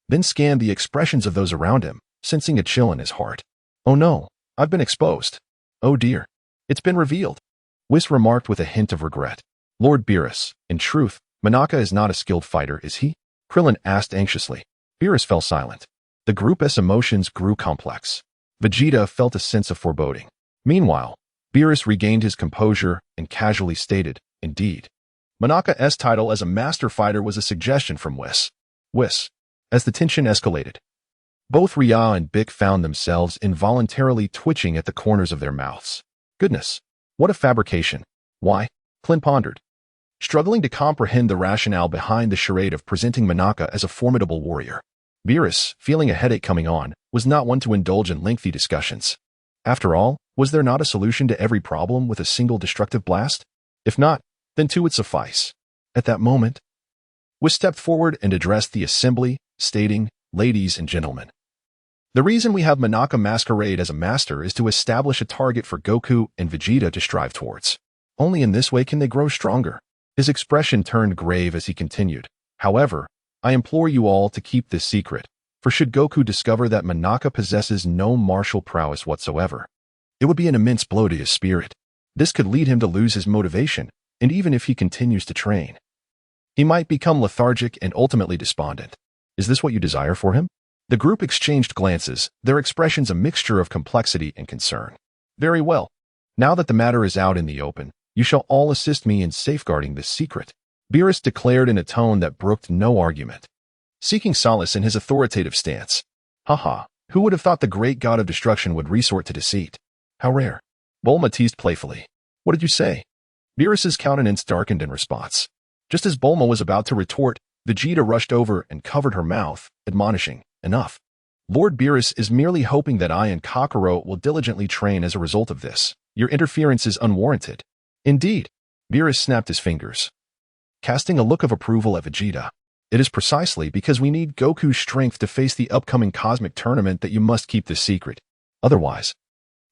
S1: then scanned the expressions of those around him, sensing a chill in his heart. Oh no, I've been exposed. Oh dear, it's been revealed. Whis remarked with a hint of regret. Lord Beerus, in truth, Manaka is not a skilled fighter, is he? Krillin asked anxiously. Beerus fell silent. The group's emotions grew complex. Vegeta felt a sense of foreboding. Meanwhile, Beerus regained his composure and casually stated, Indeed. Manaka's title as a master fighter was a suggestion from Whis. As the tension escalated, both Rhea and Bick found themselves involuntarily twitching at the corners of their mouths. Goodness, what a fabrication. Why? Clint pondered, struggling to comprehend the rationale behind the charade of presenting Manaka as a formidable warrior. Beerus, feeling a headache coming on, was not one to indulge in lengthy discussions. After all, was there not a solution to every problem with a single destructive blast? If not, then two would suffice. At that moment, Whis stepped forward and addressed the assembly, stating, Ladies and gentlemen, the reason we have Manaka masquerade as a master is to establish a target for Goku and Vegeta to strive towards. Only in this way can they grow stronger. His expression turned grave as he continued. However, I implore you all to keep this secret, for should Goku discover that Manaka possesses no martial prowess whatsoever, it would be an immense blow to his spirit. This could lead him to lose his motivation, and even if he continues to train, he might become lethargic and ultimately despondent. Is this what you desire for him? The group exchanged glances, their expressions a mixture of complexity and concern. Very well. Now that the matter is out in the open, you shall all assist me in safeguarding this secret, Beerus declared in a tone that brooked no argument, seeking solace in his authoritative stance. Haha, who would have thought the great god of destruction would resort to deceit? How rare. Bulma teased playfully. What did you say? Beerus's countenance darkened in response. Just as Bulma was about to retort, Vegeta rushed over and covered her mouth, admonishing, Enough. Lord Beerus is merely hoping that I and Kakarot will diligently train as a result of this. Your interference is unwarranted. Indeed. Beerus snapped his fingers, casting a look of approval at Vegeta. It is precisely because we need Goku's strength to face the upcoming cosmic tournament that you must keep this secret. Otherwise,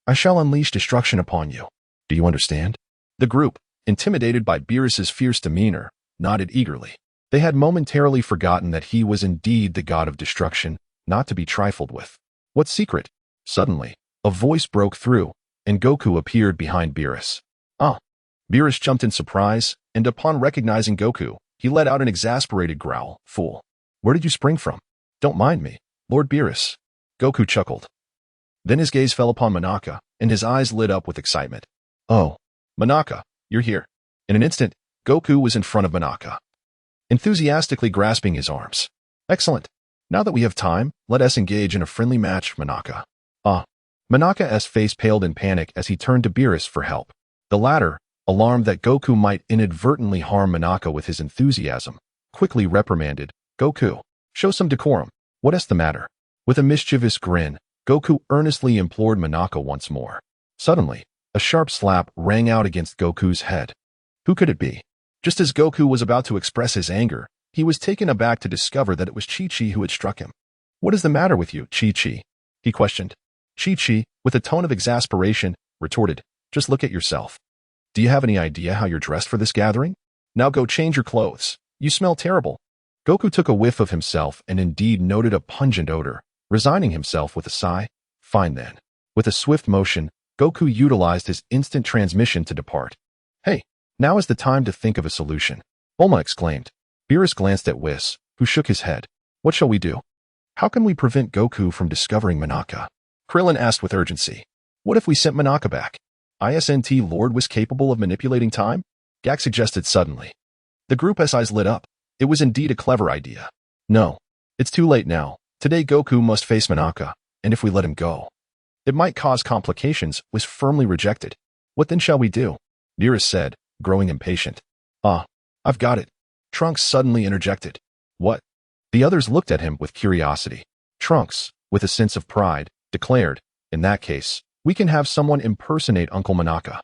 S1: I shall unleash destruction upon you. Do you understand? The group, intimidated by Beerus's fierce demeanor, nodded eagerly. They had momentarily forgotten that he was indeed the god of destruction, not to be trifled with. What secret? Suddenly, a voice broke through, and Goku appeared behind Beerus. Ah! Beerus jumped in surprise, and upon recognizing Goku, he let out an exasperated growl. Fool! Where did you spring from? Don't mind me, Lord Beerus. Goku chuckled. Then his gaze fell upon Manaka, and his eyes lit up with excitement. Oh, Manaka, you're here. In an instant, Goku was in front of Manaka, enthusiastically grasping his arms. Excellent. Now that we have time, let us engage in a friendly match, Manaka. Ah. Manaka's face paled in panic as he turned to Beerus for help. The latter, alarmed that Goku might inadvertently harm Manaka with his enthusiasm, quickly reprimanded, Goku, show some decorum. What is the matter? With a mischievous grin, Goku earnestly implored Manaka once more. Suddenly, a sharp slap rang out against Goku's head. Who could it be? Just as Goku was about to express his anger, he was taken aback to discover that it was Chi-Chi who had struck him. What is the matter with you, Chi-Chi? He questioned. Chi-Chi, with a tone of exasperation, retorted, just look at yourself. Do you have any idea how you're dressed for this gathering? Now go change your clothes. You smell terrible. Goku took a whiff of himself and indeed noted a pungent odor, resigning himself with a sigh. Fine then. With a swift motion, Goku utilized his instant transmission to depart. Hey, now is the time to think of a solution, Bulma exclaimed. Beerus glanced at Whis, who shook his head. What shall we do? How can we prevent Goku from discovering Manaka? Krillin asked with urgency. What if we sent Manaka back? Isn't Lord Whis capable of manipulating time? Gak suggested suddenly. The group's eyes lit up. It was indeed a clever idea. No, it's too late now. Today Goku must face Manaka, and if we let him go, it might cause complications. Whis firmly rejected. What then shall we do? Beerus said, growing impatient. Ah, I've got it. Trunks suddenly interjected. What? The others looked at him with curiosity. Trunks, with a sense of pride, declared, "In that case, we can have someone impersonate Uncle Manaka."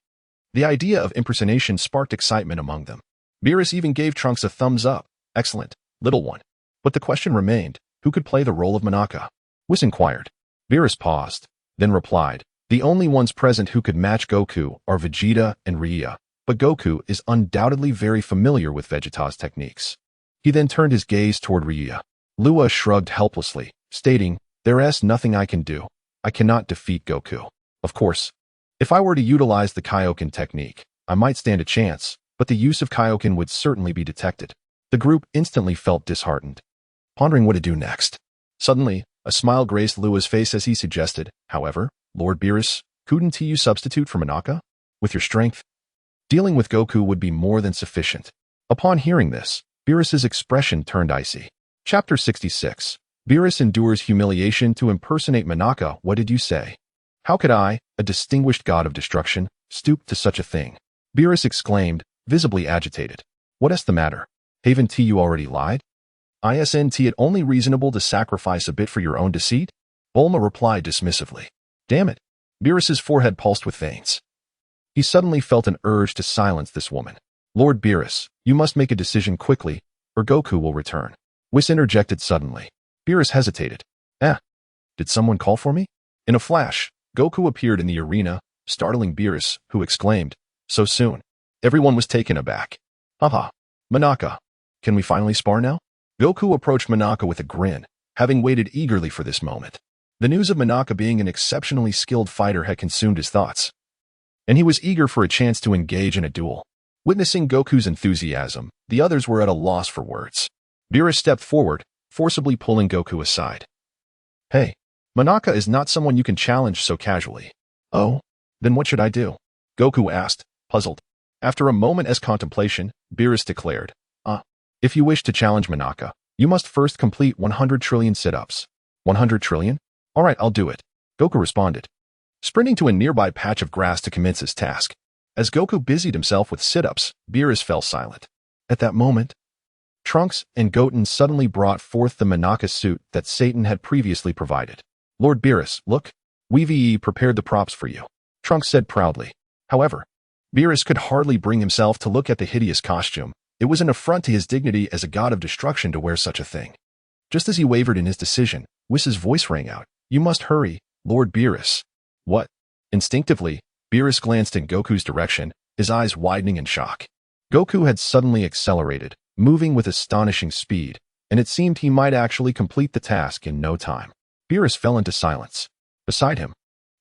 S1: The idea of impersonation sparked excitement among them. Beerus even gave Trunks a thumbs up. "Excellent, little one." But the question remained, who could play the role of Manaka? Whis inquired. Beerus paused, then replied, "The only ones present who could match Goku are Vegeta and Luya, but Goku is undoubtedly very familiar with Vegeta's techniques." He then turned his gaze toward Luya. Luya shrugged helplessly, stating, "There's nothing I can do. I cannot defeat Goku. Of course, if I were to utilize the Kaioken technique, I might stand a chance, but the use of Kaioken would certainly be detected." The group instantly felt disheartened, pondering what to do next. Suddenly, a smile graced Lua's face as he suggested, "However, Lord Beerus, couldn't you substitute for Manaka? With your strength, dealing with Goku would be more than sufficient." Upon hearing this, Beerus's expression turned icy. Chapter 66. Beerus endures humiliation to impersonate Manaka. What did you say? How could I, a distinguished god of destruction, stoop to such a thing? Beerus exclaimed, visibly agitated. What's the matter? Haven't you already lied? Isn't it only reasonable to sacrifice a bit for your own deceit? Bulma replied dismissively. Damn it. Beerus's forehead pulsed with veins. He suddenly felt an urge to silence this woman. Lord Beerus, you must make a decision quickly, or Goku will return. Whis interjected suddenly. Beerus hesitated. Did someone call for me? In a flash, Goku appeared in the arena, startling Beerus, who exclaimed, "So soon." Everyone was taken aback. Haha. Manaka. Can we finally spar now? Goku approached Manaka with a grin, having waited eagerly for this moment. The news of Manaka being an exceptionally skilled fighter had consumed his thoughts, and he was eager for a chance to engage in a duel. Witnessing Goku's enthusiasm, the others were at a loss for words. Beerus stepped forward, forcibly pulling Goku aside. Hey, Manaka is not someone you can challenge so casually. Oh? Then what should I do? Goku asked, puzzled. After a moment's contemplation, Beerus declared, if you wish to challenge Manaka, you must first complete 100 trillion sit-ups. 100 trillion? Alright, I'll do it. Goku responded, sprinting to a nearby patch of grass to commence his task. As Goku busied himself with sit-ups, Beerus fell silent. At that moment, Trunks and Goten suddenly brought forth the Manaka suit that Satan had previously provided. Lord Beerus, look, we've prepared the props for you, Trunks said proudly. However, Beerus could hardly bring himself to look at the hideous costume. It was an affront to his dignity as a god of destruction to wear such a thing. Just as he wavered in his decision, Whis' voice rang out. You must hurry, Lord Beerus. What? Instinctively, Beerus glanced in Goku's direction, his eyes widening in shock. Goku had suddenly accelerated, moving with astonishing speed, and it seemed he might actually complete the task in no time. Beerus fell into silence. Beside him,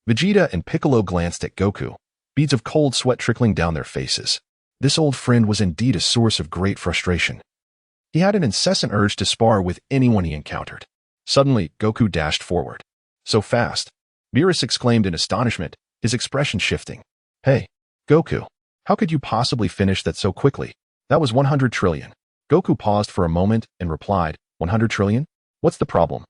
S1: Vegeta and Piccolo glanced at Goku, beads of cold sweat trickling down their faces. This old friend was indeed a source of great frustration. He had an incessant urge to spar with anyone he encountered. Suddenly, Goku dashed forward. So fast. Beerus exclaimed in astonishment, his expression shifting. Hey, Goku, how could you possibly finish that so quickly? That was 100 trillion. Goku paused for a moment and replied, 100 trillion? What's the problem?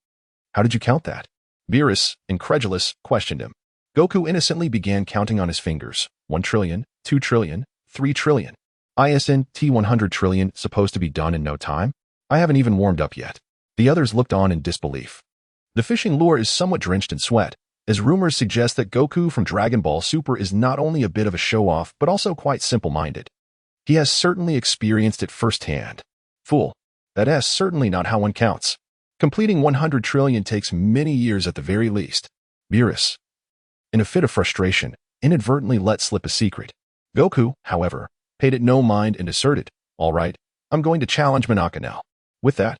S1: How did you count that? Beerus, incredulous, questioned him. Goku innocently began counting on his fingers. 1 trillion, 2 trillion, 3 trillion. Isn't 100 trillion supposed to be done in no time? I haven't even warmed up yet. The others looked on in disbelief. The fishing lure is somewhat drenched in sweat, as rumors suggest that Goku from Dragon Ball Super is not only a bit of a show-off but also quite simple-minded. He has certainly experienced it firsthand. Fool, that's certainly not how one counts. Completing 100 trillion takes many years at the very least. Beerus, in a fit of frustration, inadvertently let slip a secret. Goku, however, paid it no mind and asserted, all right, I'm going to challenge Manaka now. With that,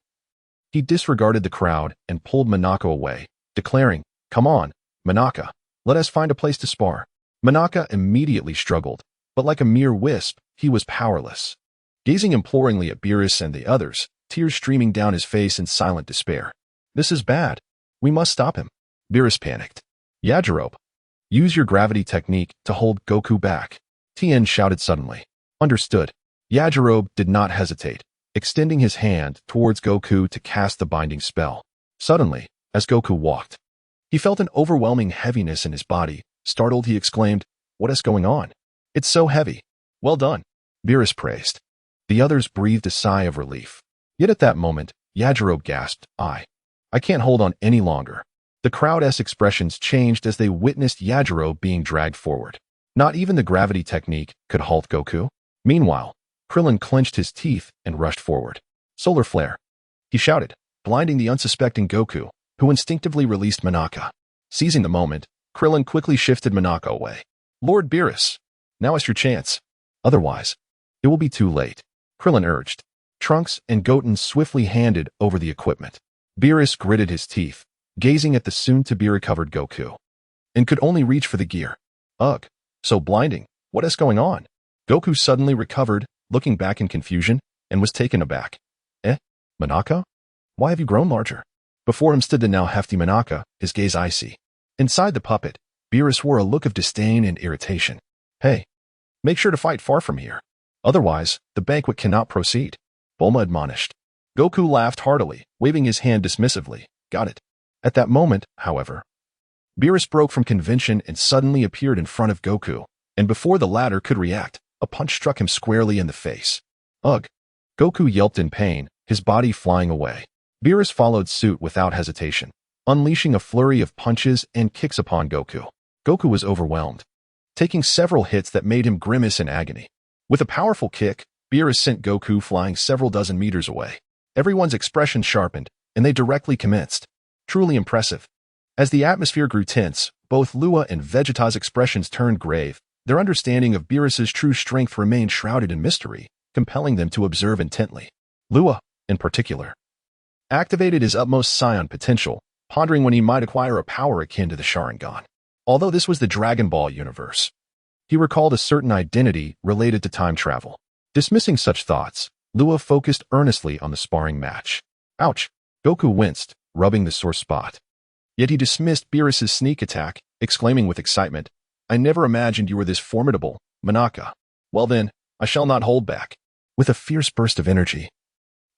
S1: he disregarded the crowd and pulled Manaka away, declaring, come on, Manaka, let us find a place to spar. Manaka immediately struggled, but like a mere wisp, he was powerless. Gazing imploringly at Beerus and the others, tears streaming down his face in silent despair. This is bad. We must stop him. Beerus panicked. Yajirobe, use your gravity technique to hold Goku back. Tien shouted suddenly. Understood. Yajirobe did not hesitate, extending his hand towards Goku to cast the binding spell. Suddenly, as Goku walked, he felt an overwhelming heaviness in his body. Startled, he exclaimed, what is going on? It's so heavy. Well done. Beerus praised. The others breathed a sigh of relief. Yet at that moment, Yajirobe gasped, I can't hold on any longer. The crowd's expressions changed as they witnessed Yajirobe being dragged forward. Not even the gravity technique could halt Goku. Meanwhile, Krillin clenched his teeth and rushed forward. Solar flare, he shouted, blinding the unsuspecting Goku, who instinctively released Monaka. Seizing the moment, Krillin quickly shifted Monaka away. Lord Beerus, now is your chance. Otherwise, it will be too late, Krillin urged. Trunks and Goten swiftly handed over the equipment. Beerus gritted his teeth, gazing at the soon-to-be-recovered Goku, and could only reach for the gear. Ugh, so blinding, what is going on? Goku suddenly recovered, looking back in confusion, and was taken aback. Monaka? Why have you grown larger? Before him stood the now hefty Monaka, his gaze icy. Inside the puppet, Beerus wore a look of disdain and irritation. Hey, make sure to fight far from here. Otherwise, the banquet cannot proceed, Bulma admonished. Goku laughed heartily, waving his hand dismissively. Got it. At that moment, however, Beerus broke from convention and suddenly appeared in front of Goku, and before the latter could react, a punch struck him squarely in the face. Ugh! Goku yelped in pain, his body flying away. Beerus followed suit without hesitation, unleashing a flurry of punches and kicks upon Goku. Goku was overwhelmed, taking several hits that made him grimace in agony. With a powerful kick, Beerus sent Goku flying several dozen meters away. Everyone's expression sharpened, and they directly commenced. Truly impressive. As the atmosphere grew tense, both Luya and Vegeta's expressions turned grave. Their understanding of Beerus's true strength remained shrouded in mystery, compelling them to observe intently. Luya, in particular, activated his utmost Saiyan potential, pondering when he might acquire a power akin to the Sharingan. Although this was the Dragon Ball universe, he recalled a certain identity related to time travel. Dismissing such thoughts, Luya focused earnestly on the sparring match. Ouch! Goku winced, rubbing the sore spot. Yet he dismissed Beerus's sneak attack, exclaiming with excitement, I never imagined you were this formidable, Monaka. Well then, I shall not hold back. With a fierce burst of energy,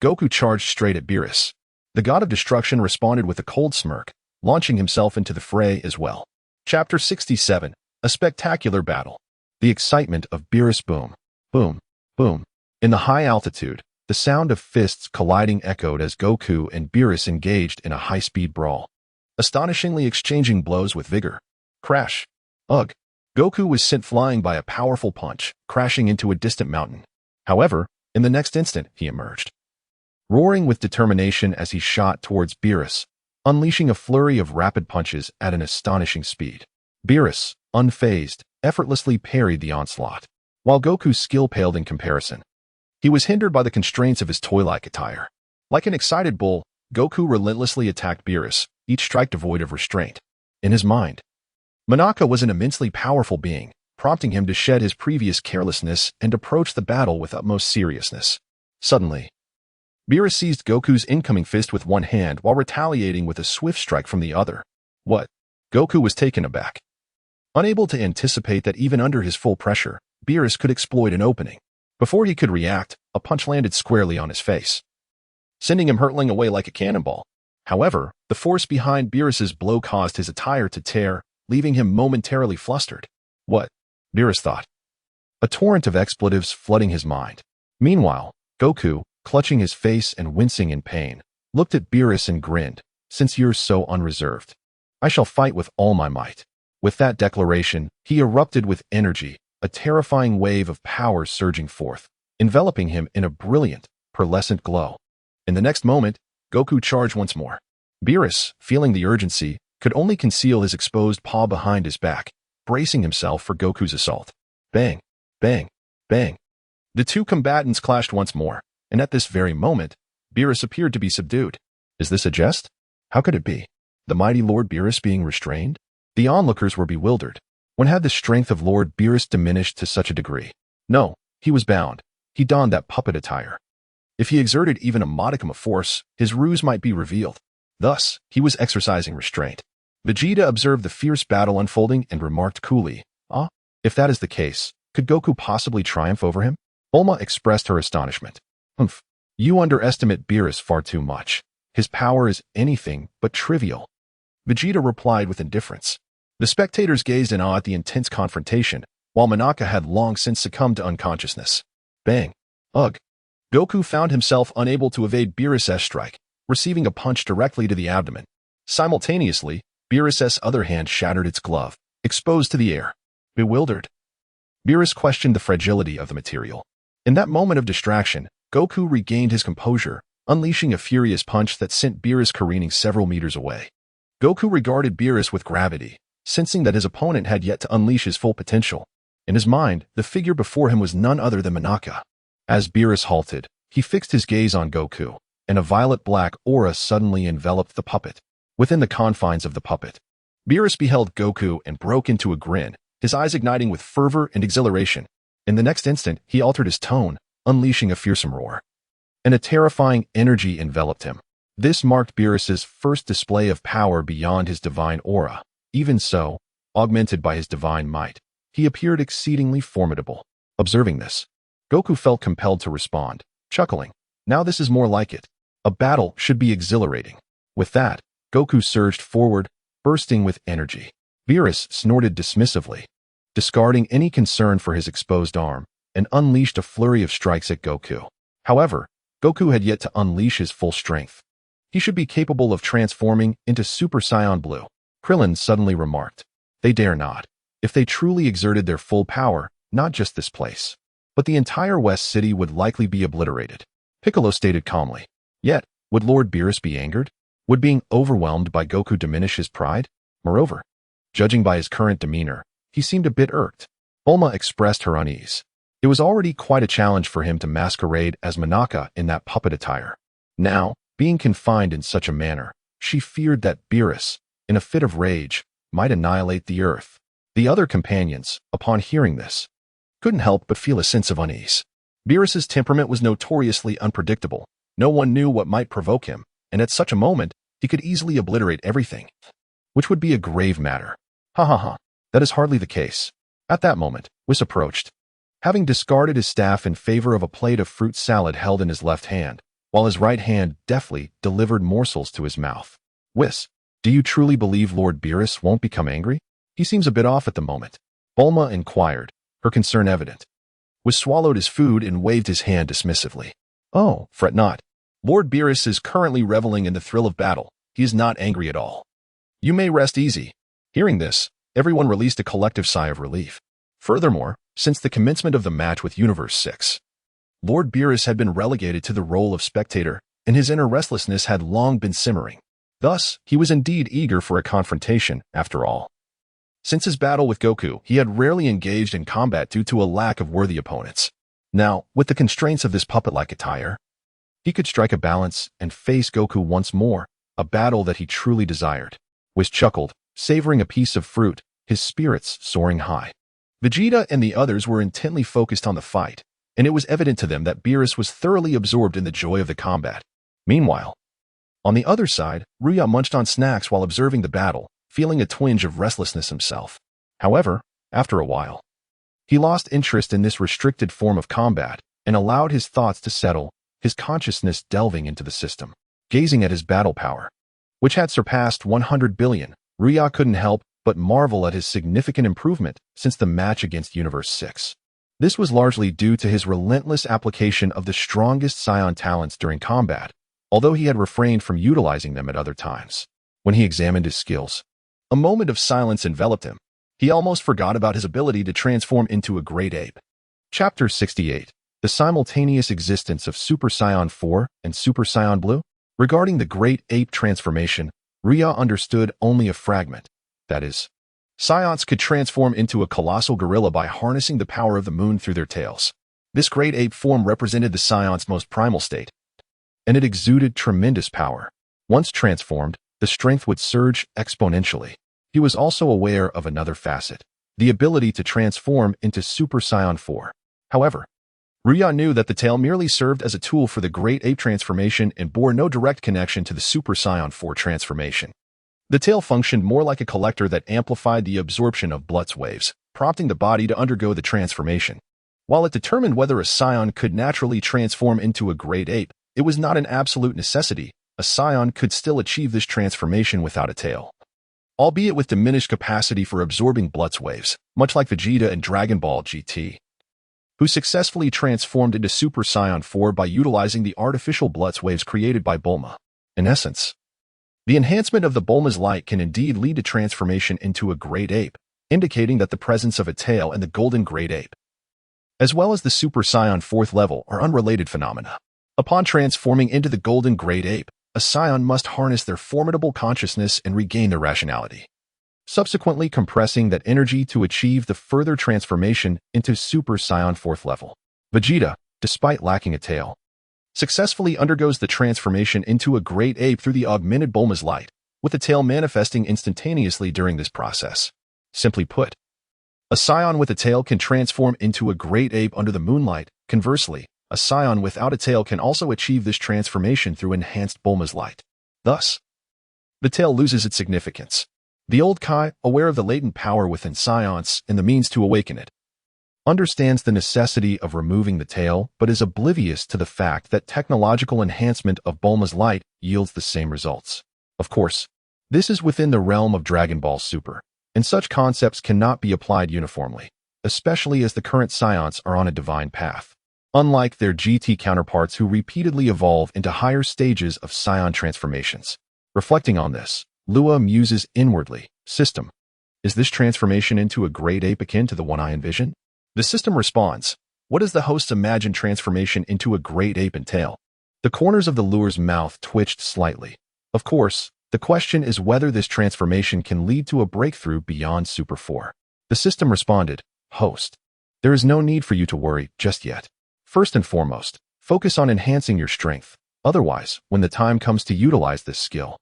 S1: Goku charged straight at Beerus. The god of destruction responded with a cold smirk, launching himself into the fray as well. Chapter 67, A Spectacular Battle. The excitement of Beerus boom, boom, boom. In the high altitude, the sound of fists colliding echoed as Goku and Beerus engaged in a high-speed brawl, astonishingly exchanging blows with vigor. Crash. Ugh. Goku was sent flying by a powerful punch, crashing into a distant mountain. However, in the next instant, he emerged, roaring with determination as he shot towards Beerus, unleashing a flurry of rapid punches at an astonishing speed. Beerus, unfazed, effortlessly parried the onslaught, while Goku's skill paled in comparison. He was hindered by the constraints of his toy-like attire. Like an excited bull, Goku relentlessly attacked Beerus, each strike devoid of restraint. In his mind, Monaka was an immensely powerful being, prompting him to shed his previous carelessness and approach the battle with utmost seriousness. Suddenly, Beerus seized Goku's incoming fist with one hand while retaliating with a swift strike from the other. What? Goku was taken aback, unable to anticipate that even under his full pressure, Beerus could exploit an opening. Before he could react, a punch landed squarely on his face, sending him hurtling away like a cannonball. However, the force behind Beerus's blow caused his attire to tear, leaving him momentarily flustered. What? Beerus thought, a torrent of expletives flooding his mind. Meanwhile, Goku, clutching his face and wincing in pain, looked at Beerus and grinned. Since you're so unreserved, I shall fight with all my might. With that declaration, he erupted with energy, a terrifying wave of power surging forth, enveloping him in a brilliant, pearlescent glow. In the next moment, Goku charged once more. Beerus, feeling the urgency, could only conceal his exposed paw behind his back, bracing himself for Goku's assault. Bang, bang, bang. The two combatants clashed once more, and at this very moment, Beerus appeared to be subdued. Is this a jest? How could it be? The mighty Lord Beerus being restrained? The onlookers were bewildered. When had the strength of Lord Beerus diminished to such a degree? No, he was bound. He donned that puppet attire. If he exerted even a modicum of force, his ruse might be revealed. Thus, he was exercising restraint. Vegeta observed the fierce battle unfolding and remarked coolly, if that is the case, could Goku possibly triumph over him? Bulma expressed her astonishment. You underestimate Beerus far too much. His power is anything but trivial. Vegeta replied with indifference. The spectators gazed in awe at the intense confrontation, while Monaka had long since succumbed to unconsciousness. Bang. Ugh. Goku found himself unable to evade Beerus' strike, receiving a punch directly to the abdomen. Simultaneously, Beerus's other hand shattered its glove, exposed to the air. Bewildered, Beerus questioned the fragility of the material. In that moment of distraction, Goku regained his composure, unleashing a furious punch that sent Beerus careening several meters away. Goku regarded Beerus with gravity, sensing that his opponent had yet to unleash his full potential. In his mind, the figure before him was none other than Manaka. As Beerus halted, he fixed his gaze on Goku, and a violet-black aura suddenly enveloped the puppet. Within the confines of the puppet, Beerus beheld Goku and broke into a grin, his eyes igniting with fervor and exhilaration. In the next instant, he altered his tone, unleashing a fearsome roar. And a terrifying energy enveloped him. This marked Beerus's first display of power beyond his divine aura. Even so, augmented by his divine might, he appeared exceedingly formidable. Observing this, Goku felt compelled to respond, chuckling. Now this is more like it. A battle should be exhilarating. With that, Goku surged forward, bursting with energy. Beerus snorted dismissively, discarding any concern for his exposed arm, and unleashed a flurry of strikes at Goku. However, Goku had yet to unleash his full strength. He should be capable of transforming into Super Saiyan Blue. Krillin suddenly remarked. They dare not. If they truly exerted their full power, not just this place, but the entire West City would likely be obliterated. Piccolo stated calmly. Yet, would Lord Beerus be angered? Would being overwhelmed by Goku diminish his pride? Moreover, judging by his current demeanor, he seemed a bit irked. Bulma expressed her unease. It was already quite a challenge for him to masquerade as Manaka in that puppet attire. Now, being confined in such a manner, she feared that Beerus, in a fit of rage, might annihilate the earth. The other companions, upon hearing this, couldn't help but feel a sense of unease. Beerus's temperament was notoriously unpredictable. No one knew what might provoke him, and at such a moment, he could easily obliterate everything, which would be a grave matter. Ha ha ha, that is hardly the case. At that moment, Whis approached, having discarded his staff in favor of a plate of fruit salad held in his left hand, while his right hand deftly delivered morsels to his mouth. Whis, do you truly believe Lord Beerus won't become angry? He seems a bit off at the moment. Bulma inquired, her concern evident. Whis swallowed his food and waved his hand dismissively. Oh, fret not. Lord Beerus is currently reveling in the thrill of battle. He is not angry at all. You may rest easy. Hearing this, everyone released a collective sigh of relief. Furthermore, since the commencement of the match with Universe 6, Lord Beerus had been relegated to the role of spectator, and his inner restlessness had long been simmering. Thus, he was indeed eager for a confrontation, after all. Since his battle with Goku, he had rarely engaged in combat due to a lack of worthy opponents. Now, with the constraints of this puppet-like attire, he could strike a balance and face Goku once more, a battle that he truly desired. Whis chuckled, savoring a piece of fruit, his spirits soaring high. Vegeta and the others were intently focused on the fight, and it was evident to them that Beerus was thoroughly absorbed in the joy of the combat. Meanwhile, on the other side, Luya munched on snacks while observing the battle, feeling a twinge of restlessness himself. However, after a while, he lost interest in this restricted form of combat and allowed his thoughts to settle, his consciousness delving into the system. Gazing at his battle power, which had surpassed 100 billion, Luya couldn't help but marvel at his significant improvement since the match against Universe 6. This was largely due to his relentless application of the strongest Saiyan talents during combat, although he had refrained from utilizing them at other times. When he examined his skills, a moment of silence enveloped him. He almost forgot about his ability to transform into a great ape. Chapter 68. The simultaneous existence of Super Saiyan 4 and Super Saiyan Blue? Regarding the great ape transformation, Luya understood only a fragment. That is, Saiyans could transform into a colossal gorilla by harnessing the power of the moon through their tails. This great ape form represented the Saiyans' most primal state, and it exuded tremendous power. Once transformed, the strength would surge exponentially. He was also aware of another facet, the ability to transform into Super Saiyan 4. However, Luya knew that the tail merely served as a tool for the great ape transformation and bore no direct connection to the Super Saiyan 4 transformation. The tail functioned more like a collector that amplified the absorption of Blutz waves, prompting the body to undergo the transformation. While it determined whether a Saiyan could naturally transform into a great ape, it was not an absolute necessity. A Saiyan could still achieve this transformation without a tail, albeit with diminished capacity for absorbing Blutz waves, much like Vegeta in Dragon Ball GT, who successfully transformed into Super Saiyan 4 by utilizing the artificial Blutz waves created by Bulma. In essence, the enhancement of the Bulma's light can indeed lead to transformation into a great ape, indicating that the presence of a tail and the golden great ape, as well as the Super Saiyan 4th level, are unrelated phenomena. Upon transforming into the golden great ape, a Saiyan must harness their formidable consciousness and regain their rationality, subsequently compressing that energy to achieve the further transformation into Super Saiyan 4th level. Vegeta, despite lacking a tail, successfully undergoes the transformation into a great ape through the augmented Bulma's light, with the tail manifesting instantaneously during this process. Simply put, a Saiyan with a tail can transform into a great ape under the moonlight. Conversely, a Saiyan without a tail can also achieve this transformation through enhanced Bulma's light. Thus, the tail loses its significance. The old Kai, aware of the latent power within Saiyans and the means to awaken it, understands the necessity of removing the tail but is oblivious to the fact that technological enhancement of Bulma's light yields the same results. Of course, this is within the realm of Dragon Ball Super, and such concepts cannot be applied uniformly, especially as the current Saiyans are on a divine path, unlike their GT counterparts who repeatedly evolve into higher stages of Saiyan transformations. Reflecting on this, Luya muses inwardly, "System, is this transformation into a great ape akin to the one I envision?" The system responds, "What does the host's imagined transformation into a great ape entail?" The corners of the lure's mouth twitched slightly. Of course, the question is whether this transformation can lead to a breakthrough beyond Super 4. The system responded, "Host, there is no need for you to worry just yet. First and foremost, focus on enhancing your strength. Otherwise, when the time comes to utilize this skill,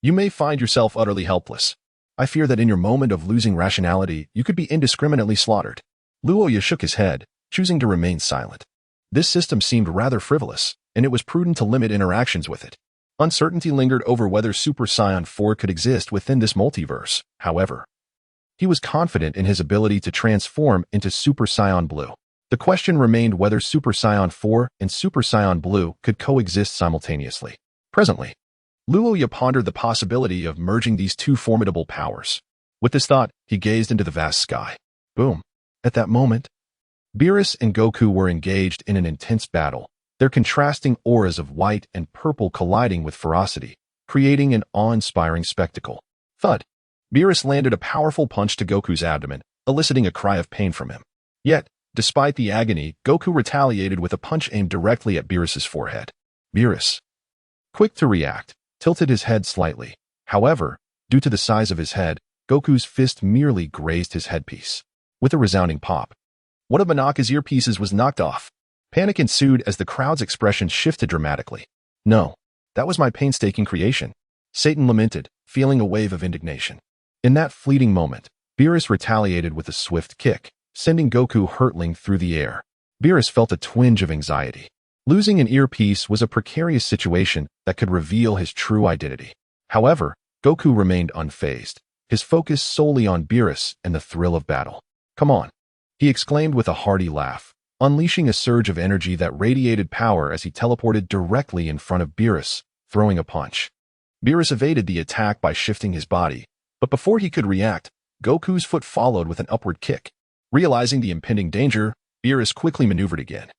S1: you may find yourself utterly helpless. I fear that in your moment of losing rationality, you could be indiscriminately slaughtered." Loya shook his head, choosing to remain silent. This system seemed rather frivolous, and it was prudent to limit interactions with it. Uncertainty lingered over whether Super Saiyan 4 could exist within this multiverse. However, he was confident in his ability to transform into Super Saiyan Blue. The question remained whether Super Saiyan 4 and Super Saiyan Blue could coexist simultaneously. Presently, Luya pondered the possibility of merging these two formidable powers. With this thought, he gazed into the vast sky. Boom. At that moment, Beerus and Goku were engaged in an intense battle, their contrasting auras of white and purple colliding with ferocity, creating an awe-inspiring spectacle. Thud. Beerus landed a powerful punch to Goku's abdomen, eliciting a cry of pain from him. Yet, despite the agony, Goku retaliated with a punch aimed directly at Beerus's forehead. Beerus, quick to react, tilted his head slightly. However, due to the size of his head, Goku's fist merely grazed his headpiece. With a resounding pop, one of Monaka's earpieces was knocked off. Panic ensued as the crowd's expression shifted dramatically. "No, that was my painstaking creation," Satan lamented, feeling a wave of indignation. In that fleeting moment, Beerus retaliated with a swift kick, sending Goku hurtling through the air. Beerus felt a twinge of anxiety. Losing an earpiece was a precarious situation that could reveal his true identity. However, Goku remained unfazed, his focus solely on Beerus and the thrill of battle. "Come on," he exclaimed with a hearty laugh, unleashing a surge of energy that radiated power as he teleported directly in front of Beerus, throwing a punch. Beerus evaded the attack by shifting his body, but before he could react, Goku's foot followed with an upward kick. Realizing the impending danger, Beerus quickly maneuvered again.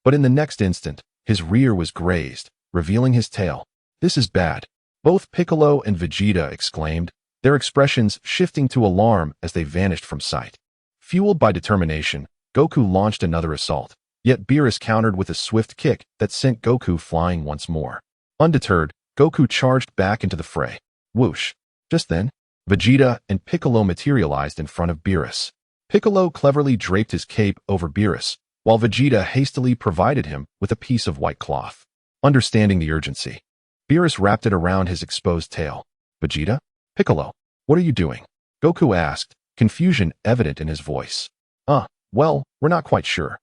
S1: But in the next instant, his rear was grazed, revealing his tail. "This is bad," both Piccolo and Vegeta exclaimed, their expressions shifting to alarm as they vanished from sight. Fueled by determination, Goku launched another assault, yet Beerus countered with a swift kick that sent Goku flying once more. Undeterred, Goku charged back into the fray. Whoosh! Just then, Vegeta and Piccolo materialized in front of Beerus. Piccolo cleverly draped his cape over Beerus, while Vegeta hastily provided him with a piece of white cloth. Understanding the urgency, Beerus wrapped it around his exposed tail. "Vegeta? Piccolo, what are you doing?" Goku asked, confusion evident in his voice. Well, we're not quite sure.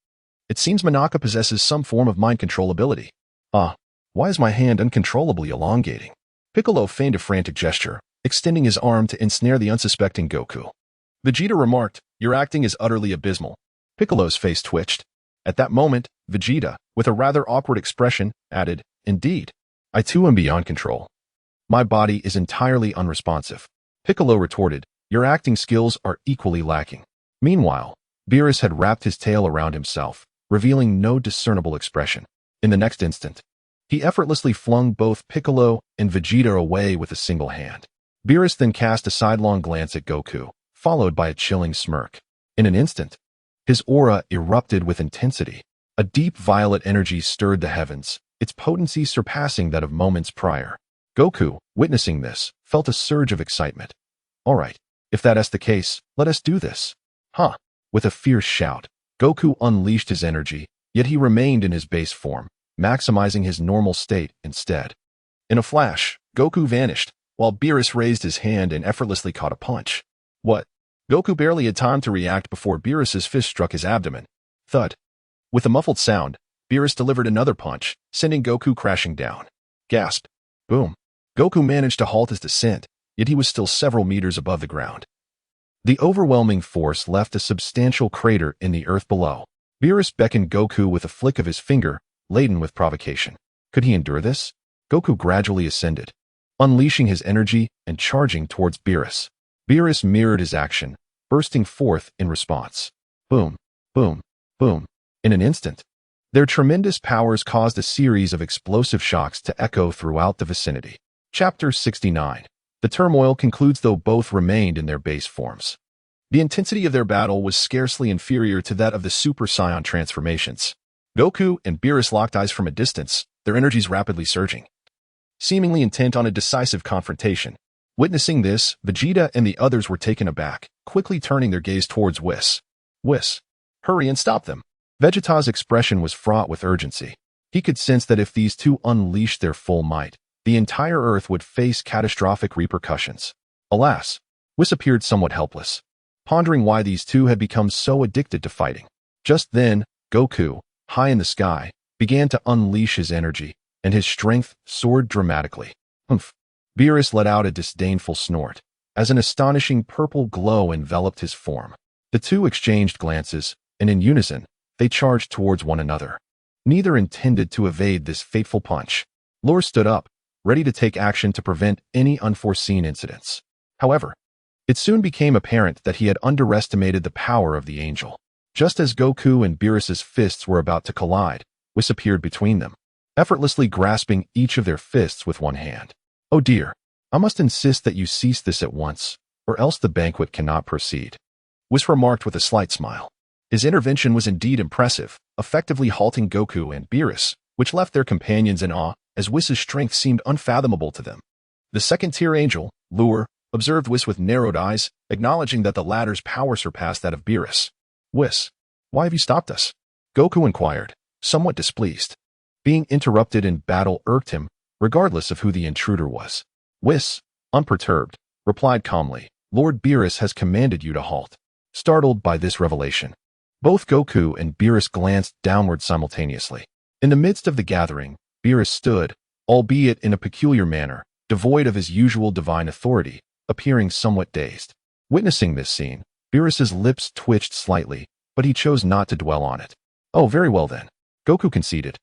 S1: It seems Monaka possesses some form of mind control ability." Why is my hand uncontrollably elongating?" Piccolo feigned a frantic gesture, extending his arm to ensnare the unsuspecting Goku. Vegeta remarked, "Your acting is utterly abysmal." Piccolo's face twitched. At that moment, Vegeta, with a rather awkward expression, added, "Indeed, I too am beyond control. My body is entirely unresponsive." Piccolo retorted, "Your acting skills are equally lacking." Meanwhile, Beerus had wrapped his tail around himself, revealing no discernible expression. In the next instant, He effortlessly flung both Piccolo and Vegeta away with a single hand. Beerus then cast a sidelong glance at Goku, followed by a chilling smirk. In an instant, his aura erupted with intensity. A deep violet energy stirred the heavens, its potency surpassing that of moments prior. Goku, witnessing this, felt a surge of excitement. All right, if that's the case, let us do this. Huh. With a fierce shout, Goku unleashed his energy, yet he remained in his base form, maximizing his normal state instead. In a flash, Goku vanished, while Beerus raised his hand and effortlessly caught a punch. What? Goku barely had time to react before Beerus's fist struck his abdomen. Thud. With a muffled sound, Beerus delivered another punch, sending Goku crashing down. Gasp. Boom. Goku managed to halt his descent, yet he was still several meters above the ground. The overwhelming force left a substantial crater in the earth below. Beerus beckoned Goku with a flick of his finger, laden with provocation. Could he endure this? Goku gradually ascended, unleashing his energy and charging towards Beerus. Beerus mirrored his action, bursting forth in response. Boom, boom, boom. In an instant, their tremendous powers caused a series of explosive shocks to echo throughout the vicinity. Chapter 69. The turmoil concludes though both remained in their base forms. The intensity of their battle was scarcely inferior to that of the Super Saiyan transformations. Goku and Beerus locked eyes from a distance, their energies rapidly surging, seemingly intent on a decisive confrontation. Witnessing this, Vegeta and the others were taken aback, quickly turning their gaze towards Whis. Whis, hurry and stop them. Vegeta's expression was fraught with urgency. He could sense that if these two unleashed their full might, the entire Earth would face catastrophic repercussions. Alas, Whis appeared somewhat helpless, pondering why these two had become so addicted to fighting. Just then, Goku, high in the sky, began to unleash his energy, and his strength soared dramatically. Humph! Beerus let out a disdainful snort, as an astonishing purple glow enveloped his form. The two exchanged glances, and in unison, they charged towards one another. Neither intended to evade this fateful punch. Lor stood up, ready to take action to prevent any unforeseen incidents. However, it soon became apparent that he had underestimated the power of the angel. Just as Goku and Beerus's fists were about to collide, Whis appeared between them, effortlessly grasping each of their fists with one hand. Oh dear, I must insist that you cease this at once, or else the banquet cannot proceed. Whis remarked with a slight smile. His intervention was indeed impressive, effectively halting Goku and Beerus, which left their companions in awe, as Whis' strength seemed unfathomable to them. The second-tier angel, Luya, observed Whis with narrowed eyes, acknowledging that the latter's power surpassed that of Beerus. Whis, why have you stopped us? Goku inquired, somewhat displeased. Being interrupted in battle irked him, regardless of who the intruder was. Whis, unperturbed, replied calmly, Lord Beerus has commanded you to halt. Startled by this revelation, both Goku and Beerus glanced downward simultaneously. In the midst of the gathering, Beerus stood, albeit in a peculiar manner, devoid of his usual divine authority, appearing somewhat dazed. Witnessing this scene, Beerus's lips twitched slightly, but he chose not to dwell on it. Oh, very well then, Goku conceded,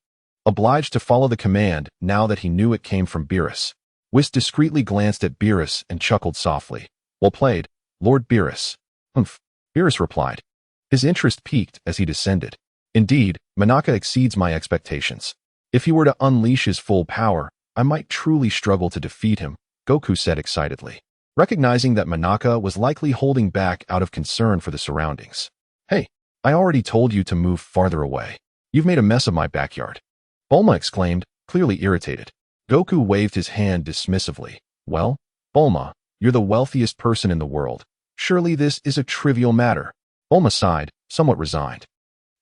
S1: obliged to follow the command now that he knew it came from Beerus. Whis discreetly glanced at Beerus and chuckled softly. Well played, Lord Beerus. Humph, Beerus replied. His interest peaked as he descended. Indeed, Manaka exceeds my expectations. If he were to unleash his full power, I might truly struggle to defeat him, Goku said excitedly, recognizing that Manaka was likely holding back out of concern for the surroundings. Hey, I already told you to move farther away. You've made a mess of my backyard. Bulma exclaimed, clearly irritated. Goku waved his hand dismissively. Well, Bulma, you're the wealthiest person in the world. Surely this is a trivial matter. Bulma sighed, somewhat resigned.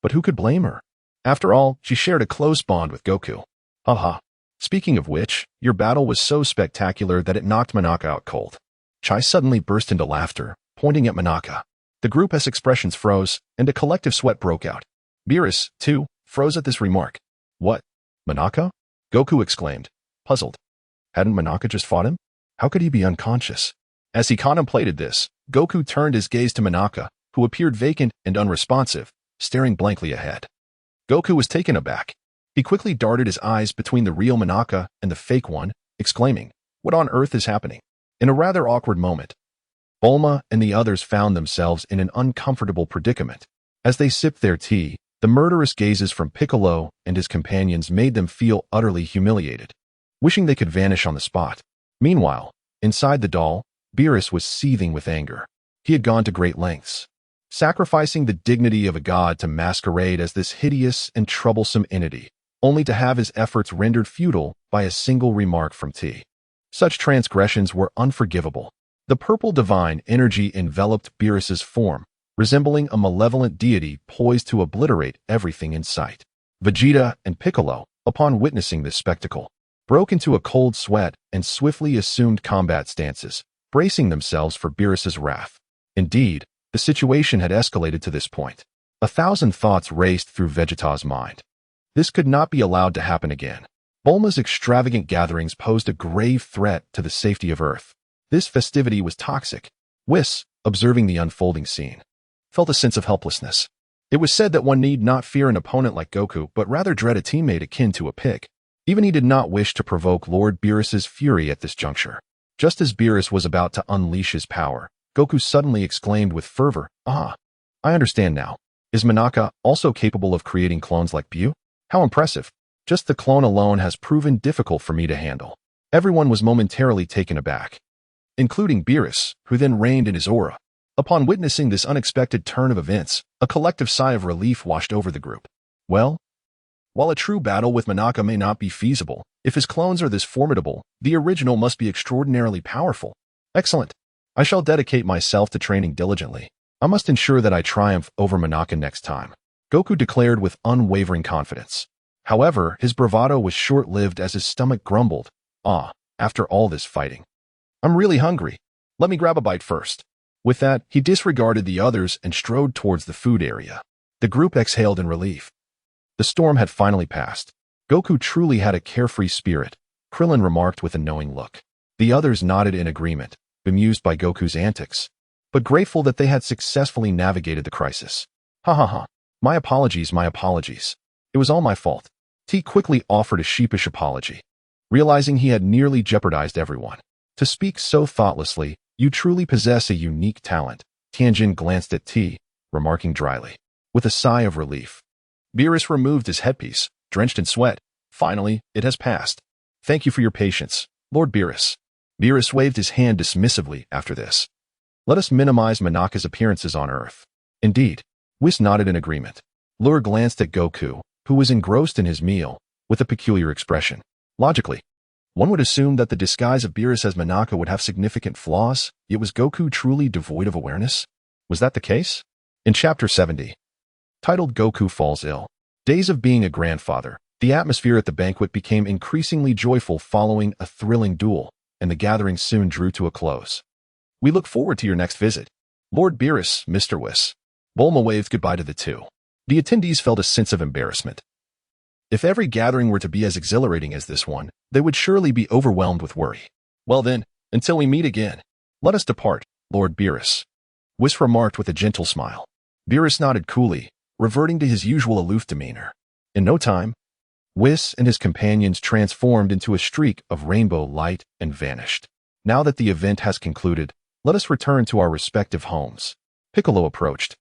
S1: But who could blame her? After all, she shared a close bond with Goku. Haha. Speaking of which, your battle was so spectacular that it knocked Manaka out cold. Chai suddenly burst into laughter, pointing at Manaka. The group's expressions froze, and a collective sweat broke out. Beerus, too, froze at this remark. What? Manaka? Goku exclaimed, puzzled. Hadn't Manaka just fought him? How could he be unconscious? As he contemplated this, Goku turned his gaze to Manaka, who appeared vacant and unresponsive, staring blankly ahead. Goku was taken aback. He quickly darted his eyes between the real Manaka and the fake one, exclaiming, what on earth is happening? In a rather awkward moment, Bulma and the others found themselves in an uncomfortable predicament. As they sipped their tea, The murderous gazes from Piccolo and his companions made them feel utterly humiliated, wishing they could vanish on the spot. Meanwhile, inside the doll, Beerus was seething with anger. He had gone to great lengths, sacrificing the dignity of a god to masquerade as this hideous and troublesome entity, only to have his efforts rendered futile by a single remark from T. Such transgressions were unforgivable. The purple divine energy enveloped Beerus's form, resembling a malevolent deity poised to obliterate everything in sight. Vegeta and Piccolo, upon witnessing this spectacle, broke into a cold sweat and swiftly assumed combat stances, bracing themselves for Beerus's wrath. Indeed, the situation had escalated to this point. 1,000 thoughts raced through Vegeta's mind. This could not be allowed to happen again. Bulma's extravagant gatherings posed a grave threat to the safety of Earth. This festivity was toxic. Whis, observing the unfolding scene, felt a sense of helplessness. It was said that one need not fear an opponent like Goku, but rather dread a teammate akin to a pig. Even he did not wish to provoke Lord Beerus's fury at this juncture. Just as Beerus was about to unleash his power, Goku suddenly exclaimed with fervor, "Ah, I understand now. Is Manaka also capable of creating clones like Bu? How impressive. Just the clone alone has proven difficult for me to handle." Everyone was momentarily taken aback, including Beerus, who then reigned in his aura. Upon witnessing this unexpected turn of events, a collective sigh of relief washed over the group. Well, while a true battle with Manaka may not be feasible, if his clones are this formidable, the original must be extraordinarily powerful. Excellent. I shall dedicate myself to training diligently. I must ensure that I triumph over Manaka next time, Goku declared with unwavering confidence. However, his bravado was short-lived as his stomach grumbled. After all this fighting, I'm really hungry. Let me grab a bite first. With that, he disregarded the others and strode towards the food area. The group exhaled in relief. The storm had finally passed. Goku truly had a carefree spirit, Krillin remarked with a knowing look. The others nodded in agreement, bemused by Goku's antics, but grateful that they had successfully navigated the crisis. Ha. My apologies. It was all my fault. T quickly offered a sheepish apology, realizing he had nearly jeopardized everyone. To speak so thoughtlessly, you truly possess a unique talent. Tianjin glanced at T, remarking dryly, with a sigh of relief. Beerus removed his headpiece, drenched in sweat. Finally, it has passed. Thank you for your patience, Lord Beerus. Beerus waved his hand dismissively after this. Let us minimize Manaka's appearances on Earth. Indeed. Whis nodded in agreement. Lure glanced at Goku, who was engrossed in his meal, with a peculiar expression. Logically, one would assume that the disguise of Beerus as Manaka would have significant flaws, yet was Goku truly devoid of awareness? Was that the case? In Chapter 70, titled Goku Falls Ill, Days of Being a Grandfather, the atmosphere at the banquet became increasingly joyful following a thrilling duel, and the gathering soon drew to a close. We look forward to your next visit. Lord Beerus, Mr. Whis. Bulma waved goodbye to the two. The attendees felt a sense of embarrassment. If every gathering were to be as exhilarating as this one, they would surely be overwhelmed with worry. Well then, until we meet again, let us depart, Lord Beerus. Whis remarked with a gentle smile. Beerus nodded coolly, reverting to his usual aloof demeanor. In no time, Whis and his companions transformed into a streak of rainbow light and vanished. Now that the event has concluded, let us return to our respective homes. Piccolo approached,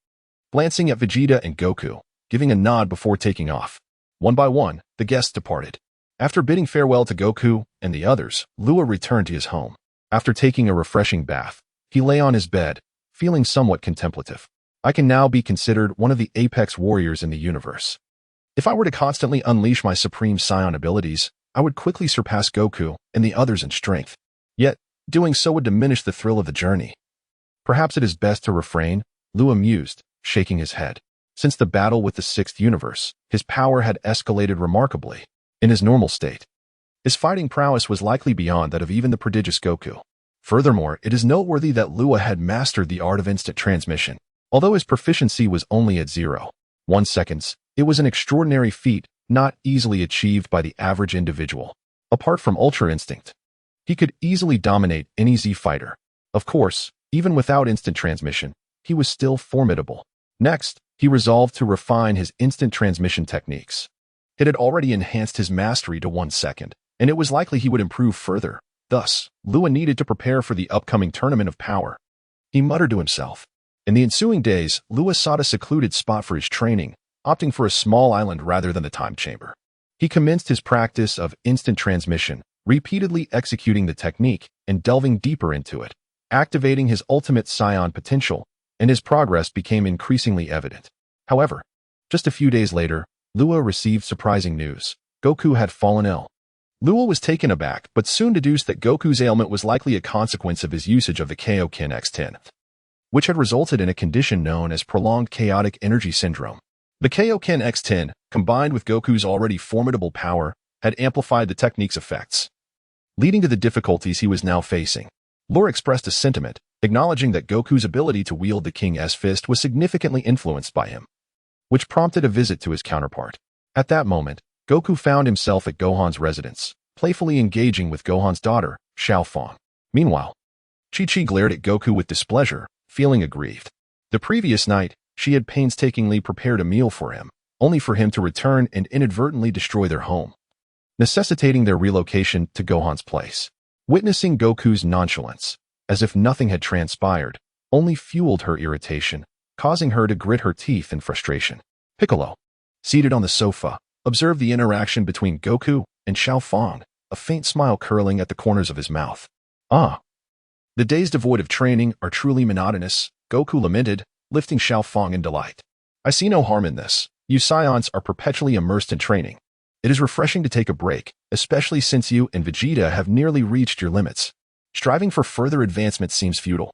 S1: glancing at Vegeta and Goku, giving a nod before taking off. One by one, the guests departed. After bidding farewell to Goku and the others, Luya returned to his home. After taking a refreshing bath, he lay on his bed, feeling somewhat contemplative. I can now be considered one of the apex warriors in the universe. If I were to constantly unleash my Supreme Saiyan abilities, I would quickly surpass Goku and the others in strength. Yet, doing so would diminish the thrill of the journey. Perhaps it is best to refrain, Luya mused, shaking his head. Since the battle with the Sixth Universe, his power had escalated remarkably. In his normal state, his fighting prowess was likely beyond that of even the prodigious Goku. Furthermore, it is noteworthy that Luya had mastered the art of instant transmission. Although his proficiency was only at 0.1 seconds, it was an extraordinary feat not easily achieved by the average individual. Apart from Ultra Instinct, he could easily dominate any Z fighter. Of course, even without instant transmission, he was still formidable. Next, he resolved to refine his instant transmission techniques. It had already enhanced his mastery to 1 second, and it was likely he would improve further. Thus, Luya needed to prepare for the upcoming tournament of power. He muttered to himself. In the ensuing days, Luya sought a secluded spot for his training, opting for a small island rather than the time chamber. He commenced his practice of instant transmission, repeatedly executing the technique and delving deeper into it, activating his ultimate Saiyan potential, and his progress became increasingly evident. However, just a few days later, Luya received surprising news. Goku had fallen ill. Luya was taken aback, but soon deduced that Goku's ailment was likely a consequence of his usage of the Kaioken X10, which had resulted in a condition known as prolonged chaotic energy syndrome. The Kaioken X10, combined with Goku's already formidable power, had amplified the technique's effects, leading to the difficulties he was now facing. Luya expressed a sentiment, acknowledging that Goku's ability to wield the King's Fist was significantly influenced by him, which prompted a visit to his counterpart. At that moment, Goku found himself at Gohan's residence, playfully engaging with Gohan's daughter, Xiaofang. Meanwhile, Chi-Chi glared at Goku with displeasure, feeling aggrieved. The previous night, she had painstakingly prepared a meal for him, only for him to return and inadvertently destroy their home, necessitating their relocation to Gohan's place. Witnessing Goku's nonchalance, as if nothing had transpired, only fueled her irritation, causing her to grit her teeth in frustration. Piccolo, seated on the sofa, observed the interaction between Goku and Xiaofang, a faint smile curling at the corners of his mouth. Ah. The days devoid of training are truly monotonous, Goku lamented, lifting Xiaofang in delight. I see no harm in this. You Saiyans are perpetually immersed in training. It is refreshing to take a break, especially since you and Vegeta have nearly reached your limits. Striving for further advancement seems futile.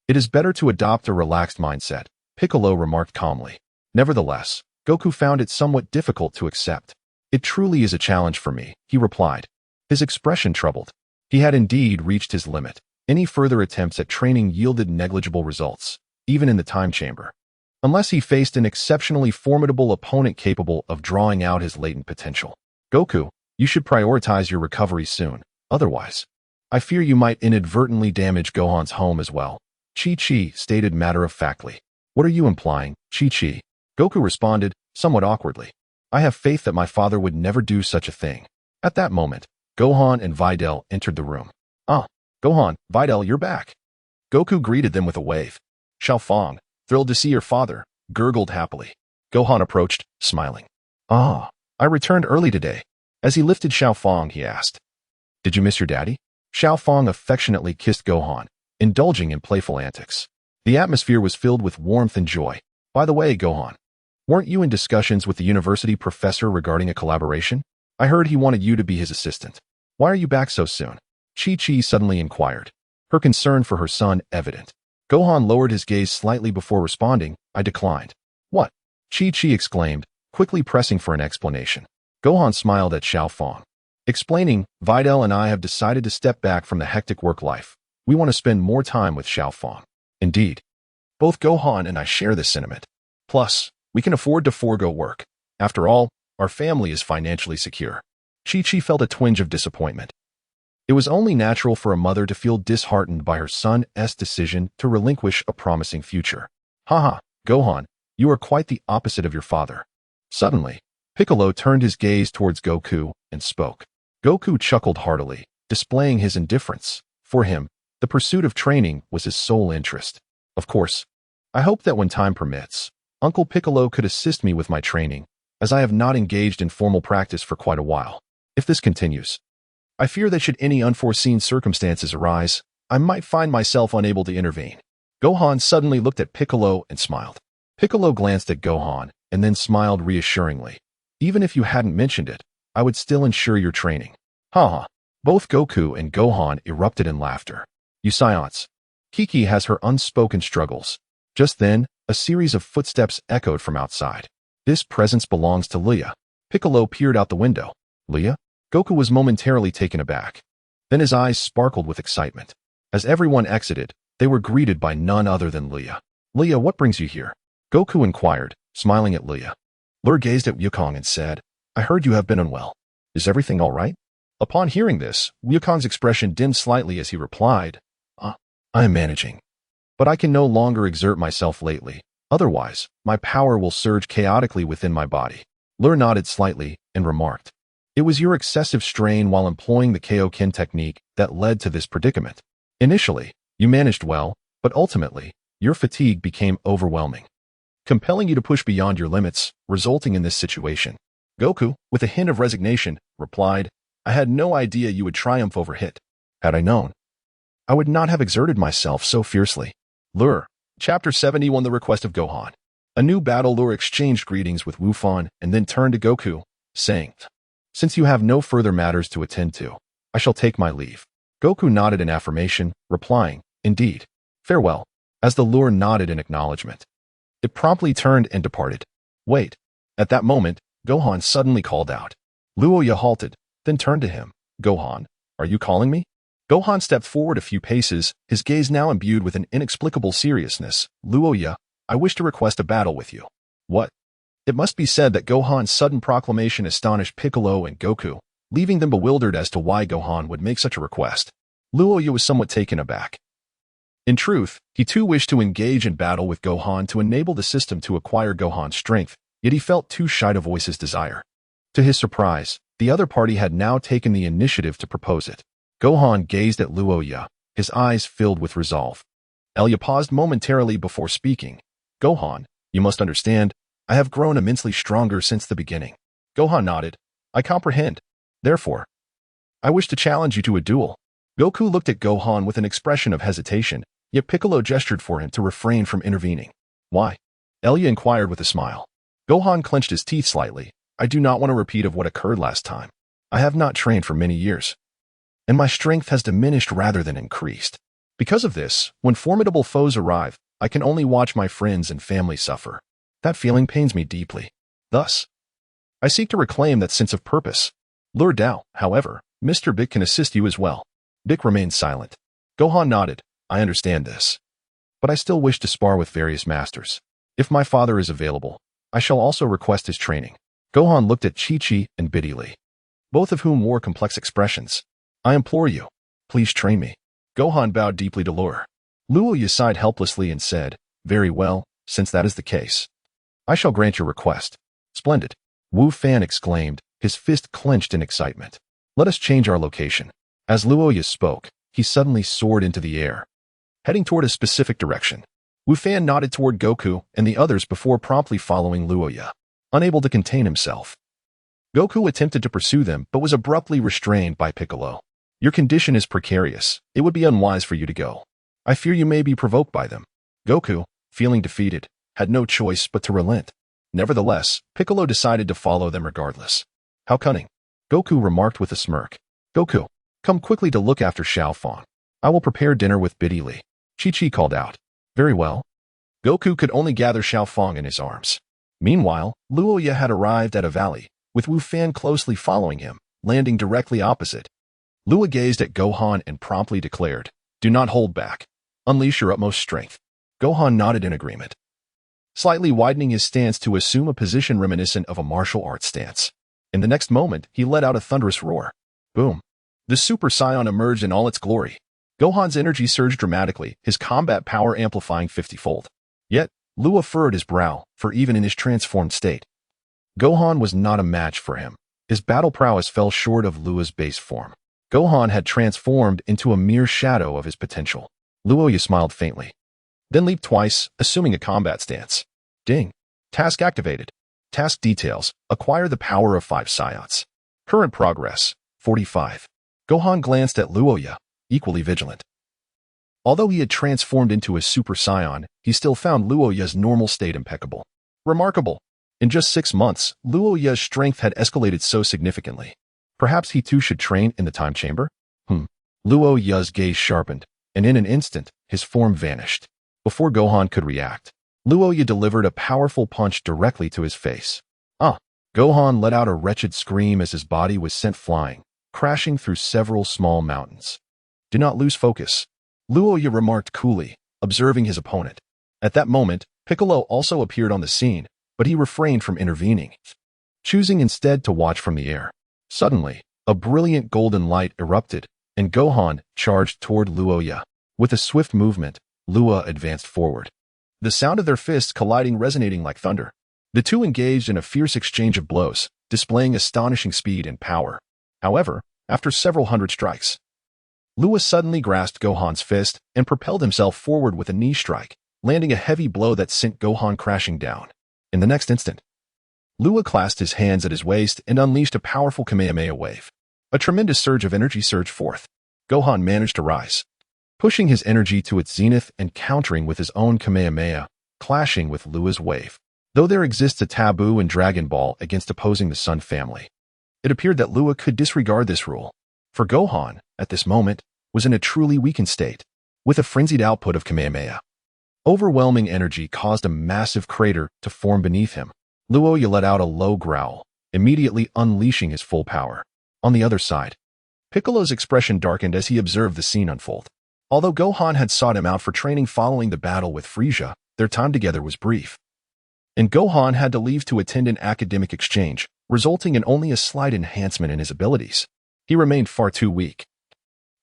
S1: It is better to adopt a relaxed mindset, Piccolo remarked calmly. Nevertheless, Goku found it somewhat difficult to accept. It truly is a challenge for me, he replied, his expression troubled. He had indeed reached his limit. Any further attempts at training yielded negligible results, even in the time chamber, unless he faced an exceptionally formidable opponent capable of drawing out his latent potential. Goku, you should prioritize your recovery soon, otherwise, I fear you might inadvertently damage Gohan's home as well, Chi-Chi stated matter-of-factly. What are you implying, Chi-Chi? Goku responded, somewhat awkwardly. I have faith that my father would never do such a thing. At that moment, Gohan and Videl entered the room. Ah, Gohan, Videl, you're back. Goku greeted them with a wave. Xiaofang, thrilled to see your father, gurgled happily. Gohan approached, smiling. Ah, I returned early today. As he lifted Xiaofang, he asked, did you miss your daddy? Xiaofang affectionately kissed Gohan, indulging in playful antics. The atmosphere was filled with warmth and joy. By the way, Gohan, weren't you in discussions with the university professor regarding a collaboration? I heard he wanted you to be his assistant. Why are you back so soon? Chi-Chi suddenly inquired, her concern for her son evident. Gohan lowered his gaze slightly before responding, I declined. What? Chi-Chi exclaimed, quickly pressing for an explanation. Gohan smiled at Xiaofang, explaining, Videl and I have decided to step back from the hectic work life. We want to spend more time with Xiaofang. Indeed. Both Gohan and I share this sentiment. Plus, we can afford to forego work. After all, our family is financially secure. Chi-Chi felt a twinge of disappointment. It was only natural for a mother to feel disheartened by her son's decision to relinquish a promising future. Haha, Gohan, you are quite the opposite of your father. Suddenly, Piccolo turned his gaze towards Goku and spoke. Goku chuckled heartily, displaying his indifference. For him, the pursuit of training was his sole interest. Of course, I hope that when time permits, Uncle Piccolo could assist me with my training, as I have not engaged in formal practice for quite a while. If this continues, I fear that should any unforeseen circumstances arise, I might find myself unable to intervene. Gohan suddenly looked at Piccolo and smiled. Piccolo glanced at Gohan and then smiled reassuringly. Even if you hadn't mentioned it, I would still ensure your training. Haha. Both Goku and Gohan erupted in laughter. You Saiyans. Kiki has her unspoken struggles. Just then, a series of footsteps echoed from outside. This presence belongs to Luya. Piccolo peered out the window. Luya? Goku was momentarily taken aback. Then his eyes sparkled with excitement. As everyone exited, they were greeted by none other than Luya. Luya, what brings you here? Goku inquired, smiling at Luya. Luya gazed at Wukong and said, I heard you have been unwell. Is everything all right? Upon hearing this, Wukong's expression dimmed slightly as he replied, I am managing. But I can no longer exert myself lately. Otherwise, my power will surge chaotically within my body. Luya nodded slightly and remarked, it was your excessive strain while employing the Kaioken technique that led to this predicament. Initially, you managed well, but ultimately, your fatigue became overwhelming. compelling you to push beyond your limits, resulting in this situation. Goku, with a hint of resignation, replied, I had no idea you would triumph over Hit. Had I known, I would not have exerted myself so fiercely. Lure. Chapter 71 The Request of Gohan. A new battle lure exchanged greetings with Wufan and then turned to Goku, saying, Since you have no further matters to attend to, I shall take my leave. Goku nodded in affirmation, replying, Indeed. Farewell. As the lure nodded in acknowledgement, it promptly turned and departed. Wait. At that moment, Gohan suddenly called out. Luya halted, then turned to him. Gohan, are you calling me? Gohan stepped forward a few paces, his gaze now imbued with an inexplicable seriousness. Luya, I wish to request a battle with you. What? It must be said that Gohan's sudden proclamation astonished Piccolo and Goku, leaving them bewildered as to why Gohan would make such a request. Luya was somewhat taken aback. In truth, he too wished to engage in battle with Gohan to enable the system to acquire Gohan's strength, yet he felt too shy to voice his desire. To his surprise, the other party had now taken the initiative to propose it. Gohan gazed at Luya, his eyes filled with resolve. Elia paused momentarily before speaking. Gohan, you must understand, I have grown immensely stronger since the beginning. Gohan nodded. I comprehend. Therefore, I wish to challenge you to a duel. Goku looked at Gohan with an expression of hesitation, yet Piccolo gestured for him to refrain from intervening. Why? Elia inquired with a smile. Gohan clenched his teeth slightly. I do not want a repeat of what occurred last time. I have not trained for many years, and my strength has diminished rather than increased. Because of this, when formidable foes arrive, I can only watch my friends and family suffer. That feeling pains me deeply. Thus, I seek to reclaim that sense of purpose. Lure Dao, however, Mr. Bick can assist you as well. Bick remained silent. Gohan nodded. I understand this. But I still wish to spar with various masters. If my father is available, I shall also request his training. Gohan looked at Chi-Chi and Biddy, both of whom wore complex expressions. I implore you, please train me. Gohan bowed deeply to Lure. Luya sighed helplessly and said, Very well, since that is the case, I shall grant your request. Splendid. Wu Fan exclaimed, his fist clenched in excitement. Let us change our location. As Luya spoke, he suddenly soared into the air, heading toward a specific direction. Wu Fan nodded toward Goku and the others before promptly following Luya. Unable to contain himself, Goku attempted to pursue them but was abruptly restrained by Piccolo. Your condition is precarious. It would be unwise for you to go. I fear you may be provoked by them. Goku, feeling defeated, had no choice but to relent. Nevertheless, Piccolo decided to follow them regardless. How cunning. Goku remarked with a smirk. Goku, come quickly to look after Xiao Fang. I will prepare dinner with Biddy. Chi-Chi called out. Very well. Goku could only gather Xiao Fang in his arms. Meanwhile, Luya had arrived at a valley, with Wu Fan closely following him, landing directly opposite. Luya gazed at Gohan and promptly declared, Do not hold back. Unleash your utmost strength. Gohan nodded in agreement, slightly widening his stance to assume a position reminiscent of a martial arts stance. In the next moment, he let out a thunderous roar. Boom. The Super Saiyan emerged in all its glory. Gohan's energy surged dramatically, his combat power amplifying 50-fold. Yet, Luya furrowed his brow, for even in his transformed state, Gohan was not a match for him. His battle prowess fell short of Luya's base form. Gohan had transformed into a mere shadow of his potential. Luya smiled faintly, then leaped twice, assuming a combat stance. Ding. Task activated. Task details. Acquire the power of 5 Saiyans. Current progress, 45. Gohan glanced at Luya, equally vigilant. Although he had transformed into a Super Saiyan, he still found Luya's normal state impeccable. Remarkable. In just 6 months, Luya's strength had escalated so significantly. Perhaps he too should train in the time chamber? Luya's gaze sharpened, and in an instant, his form vanished. Before Gohan could react, Luya delivered a powerful punch directly to his face. Gohan let out a wretched scream as his body was sent flying, crashing through several small mountains. Do not lose focus, Luya remarked coolly, observing his opponent. At that moment, Piccolo also appeared on the scene, but he refrained from intervening, choosing instead to watch from the air. Suddenly, a brilliant golden light erupted, and Gohan charged toward Luya. With a swift movement, Luya advanced forward, the sound of their fists colliding resonating like thunder. The two engaged in a fierce exchange of blows, displaying astonishing speed and power. However, after several hundred strikes, Luya suddenly grasped Gohan's fist and propelled himself forward with a knee strike, landing a heavy blow that sent Gohan crashing down. In the next instant, Luya clasped his hands at his waist and unleashed a powerful Kamehameha wave. A tremendous surge of energy surged forth. Gohan managed to rise, pushing his energy to its zenith and countering with his own Kamehameha, clashing with Luya's wave. Though there exists a taboo in Dragon Ball against opposing the Sun family, it appeared that Luya could disregard this rule. For Gohan, at this moment, was in a truly weakened state, with a frenzied output of Kamehameha. Overwhelming energy caused a massive crater to form beneath him. Luya let out a low growl, immediately unleashing his full power. On the other side, Piccolo's expression darkened as he observed the scene unfold. Although Gohan had sought him out for training following the battle with Frieza, their time together was brief, and Gohan had to leave to attend an academic exchange, resulting in only a slight enhancement in his abilities. He remained far too weak,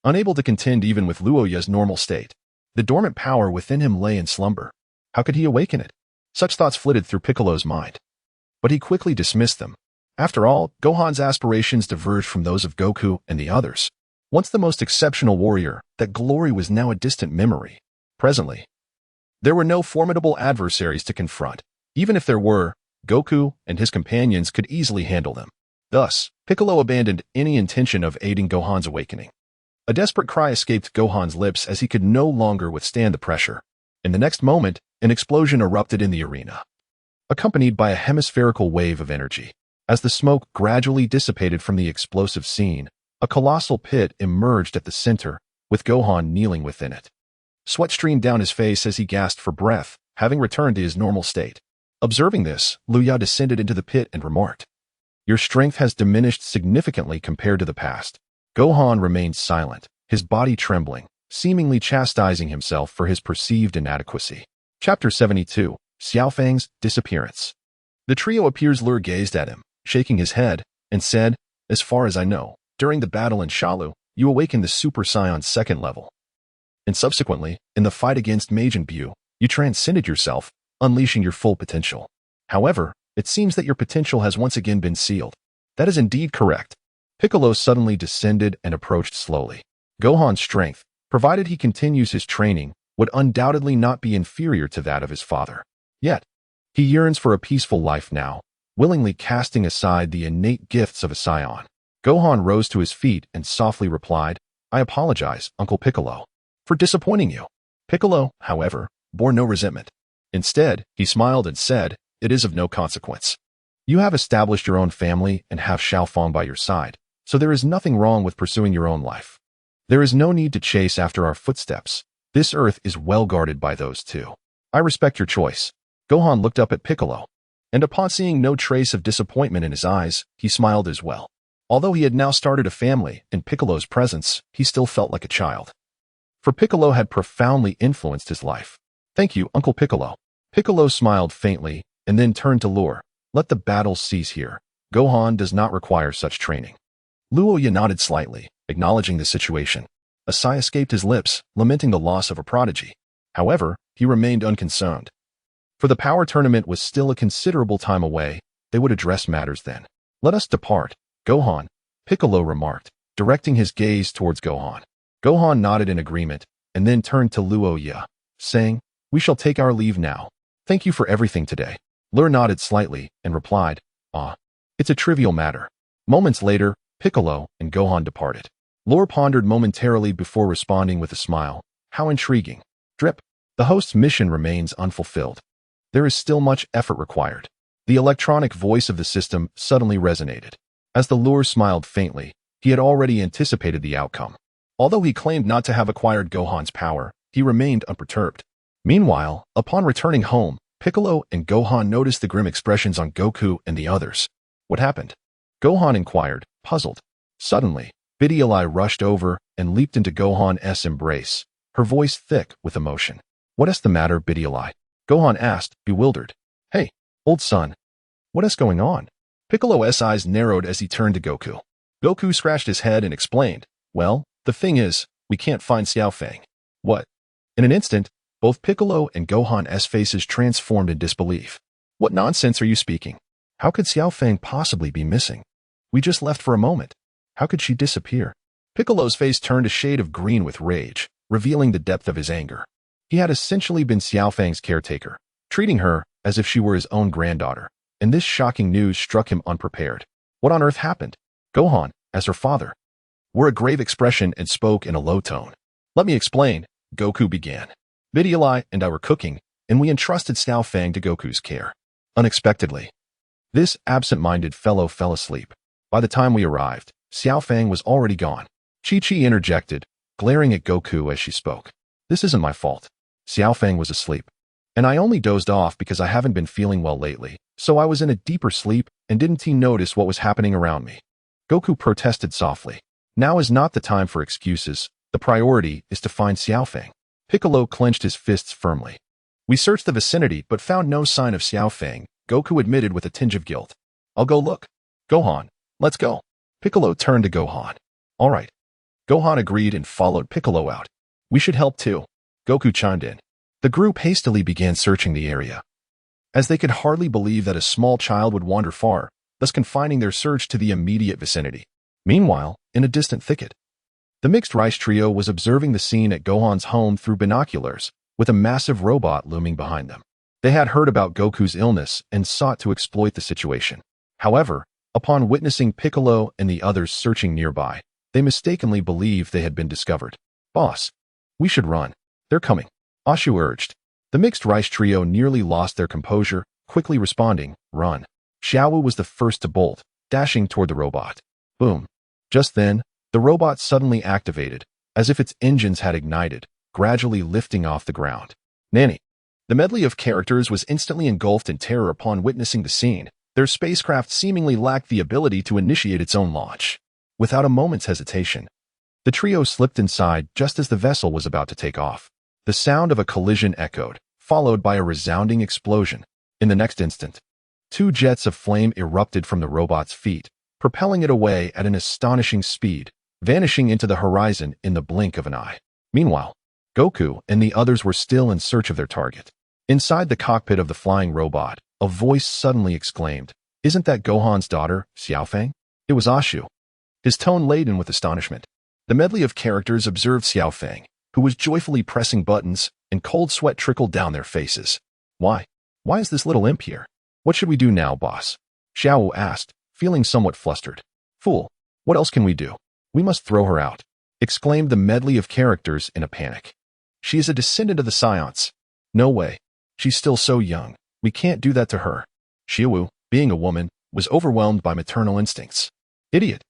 S1: unable to contend even with Luya's normal state. The dormant power within him lay in slumber. How could he awaken it? Such thoughts flitted through Piccolo's mind, but he quickly dismissed them. After all, Gohan's aspirations diverged from those of Goku and the others. Once the most exceptional warrior, that glory was now a distant memory. Presently, there were no formidable adversaries to confront. Even if there were, Goku and his companions could easily handle them. Thus, Piccolo abandoned any intention of aiding Gohan's awakening. A desperate cry escaped Gohan's lips as he could no longer withstand the pressure. In the next moment, an explosion erupted in the arena, accompanied by a hemispherical wave of energy. As the smoke gradually dissipated from the explosive scene, a colossal pit emerged at the center, with Gohan kneeling within it. Sweat streamed down his face as he gasped for breath, having returned to his normal state. Observing this, Luya descended into the pit and remarked, "Your strength has diminished significantly compared to the past." Gohan remained silent, his body trembling, seemingly chastising himself for his perceived inadequacy. Chapter 72, Xiaofang's Disappearance. The trio appears Luya gazed at him, shaking his head, and said, "As far as I know, during the battle in Shalu, you awakened the Super Saiyan second level. And subsequently, in the fight against Majin Buu, you transcended yourself, unleashing your full potential. However, it seems that your potential has once again been sealed." "That is indeed correct." Piccolo suddenly descended and approached slowly. Gohan's strength, provided he continues his training, would undoubtedly not be inferior to that of his father. Yet, he yearns for a peaceful life now, willingly casting aside the innate gifts of a Saiyan. Gohan rose to his feet and softly replied, "I apologize, Uncle Piccolo, for disappointing you." Piccolo, however, bore no resentment. Instead, he smiled and said, "It is of no consequence. You have established your own family and have Xiaofang by your side, so there is nothing wrong with pursuing your own life. There is no need to chase after our footsteps. This earth is well guarded by those two. I respect your choice." Gohan looked up at Piccolo, and upon seeing no trace of disappointment in his eyes, he smiled as well. Although he had now started a family in Piccolo's presence, he still felt like a child. For Piccolo had profoundly influenced his life. "Thank you, Uncle Piccolo." Piccolo smiled faintly and then turned to Luya. "Let the battle cease here. Gohan does not require such training." Luya nodded slightly, acknowledging the situation. A sigh escaped his lips, lamenting the loss of a prodigy. However, he remained unconcerned. For the power tournament was still a considerable time away, they would address matters then. "Let us depart, Gohan," Piccolo remarked, directing his gaze towards Gohan. Gohan nodded in agreement, and then turned to Luya, saying, "We shall take our leave now. Thank you for everything today." Luya nodded slightly and replied, It's a trivial matter." Moments later, Piccolo and Gohan departed. Luya pondered momentarily before responding with a smile. "How intriguing." Drip. The host's mission remains unfulfilled. There is still much effort required. The electronic voice of the system suddenly resonated. As the Luya smiled faintly, he had already anticipated the outcome. Although he claimed not to have acquired Gohan's power, he remained unperturbed. Meanwhile, upon returning home, Piccolo and Gohan noticed the grim expressions on Goku and the others. "What happened?" Gohan inquired, puzzled. Suddenly, Vidya rushed over and leaped into Gohan's embrace, her voice thick with emotion. "What is the matter, Vidya?" Gohan asked, bewildered. "Hey, old son, what is going on?" Piccolo's eyes narrowed as he turned to Goku. Goku scratched his head and explained, "Well, the thing is, we can't find Xiaofang." "What?" In an instant, both Piccolo and Gohan's faces transformed in disbelief. "What nonsense are you speaking? How could Xiaofang possibly be missing? We just left for a moment. How could she disappear?" Piccolo's face turned a shade of green with rage, revealing the depth of his anger. He had essentially been Xiaofang's caretaker, treating her as if she were his own granddaughter, and this shocking news struck him unprepared. What on earth happened? Gohan, as her father, wore a grave expression and spoke in a low tone. Let me explain, Goku began. Vidya and I were cooking, and we entrusted Xiaofang to Goku's care. Unexpectedly, this absent-minded fellow fell asleep. By the time we arrived, Xiaofang was already gone. Chi-Chi interjected, glaring at Goku as she spoke. This isn't my fault. Xiaofang was asleep, and I only dozed off because I haven't been feeling well lately, so I was in a deeper sleep and didn't notice what was happening around me. Goku protested softly. Now is not the time for excuses. The priority is to find Xiaofang. Piccolo clenched his fists firmly. We searched the vicinity but found no sign of Xiaofang, Goku admitted with a tinge of guilt. I'll go look. Gohan, let's go. Piccolo turned to Gohan. All right. Gohan agreed and followed Piccolo out. We should help too. Goku chimed in. The group hastily began searching the area, as they could hardly believe that a small child would wander far, thus confining their search to the immediate vicinity. Meanwhile, in a distant thicket, the mixed rice trio was observing the scene at Gohan's home through binoculars, with a massive robot looming behind them. They had heard about Goku's illness and sought to exploit the situation. However, upon witnessing Piccolo and the others searching nearby, they mistakenly believed they had been discovered. Boss, we should run. They're coming, Ashu urged. The mixed rice trio nearly lost their composure, quickly responding, run. Xiaowu was the first to bolt, dashing toward the robot. Boom. Just then, the robot suddenly activated, as if its engines had ignited, gradually lifting off the ground. Nanny. The medley of characters was instantly engulfed in terror upon witnessing the scene. Their spacecraft seemingly lacked the ability to initiate its own launch. Without a moment's hesitation, the trio slipped inside just as the vessel was about to take off. The sound of a collision echoed, followed by a resounding explosion. In the next instant, two jets of flame erupted from the robot's feet, propelling it away at an astonishing speed, vanishing into the horizon in the blink of an eye. Meanwhile, Goku and the others were still in search of their target. Inside the cockpit of the flying robot, a voice suddenly exclaimed, "Isn't that Gohan's daughter, Xiaofang?" It was Ashu, his tone laden with astonishment. The medley of characters observed Xiaofang, who was joyfully pressing buttons, and cold sweat trickled down their faces. Why? Why is this little imp here? What should we do now, boss? Xiao asked, feeling somewhat flustered. Fool, what else can we do? We must throw her out, exclaimed the medley of characters in a panic. She is a descendant of the Saiyans. No way. She's still so young. We can't do that to her. Xiaowu, being a woman, was overwhelmed by maternal instincts. Idiot.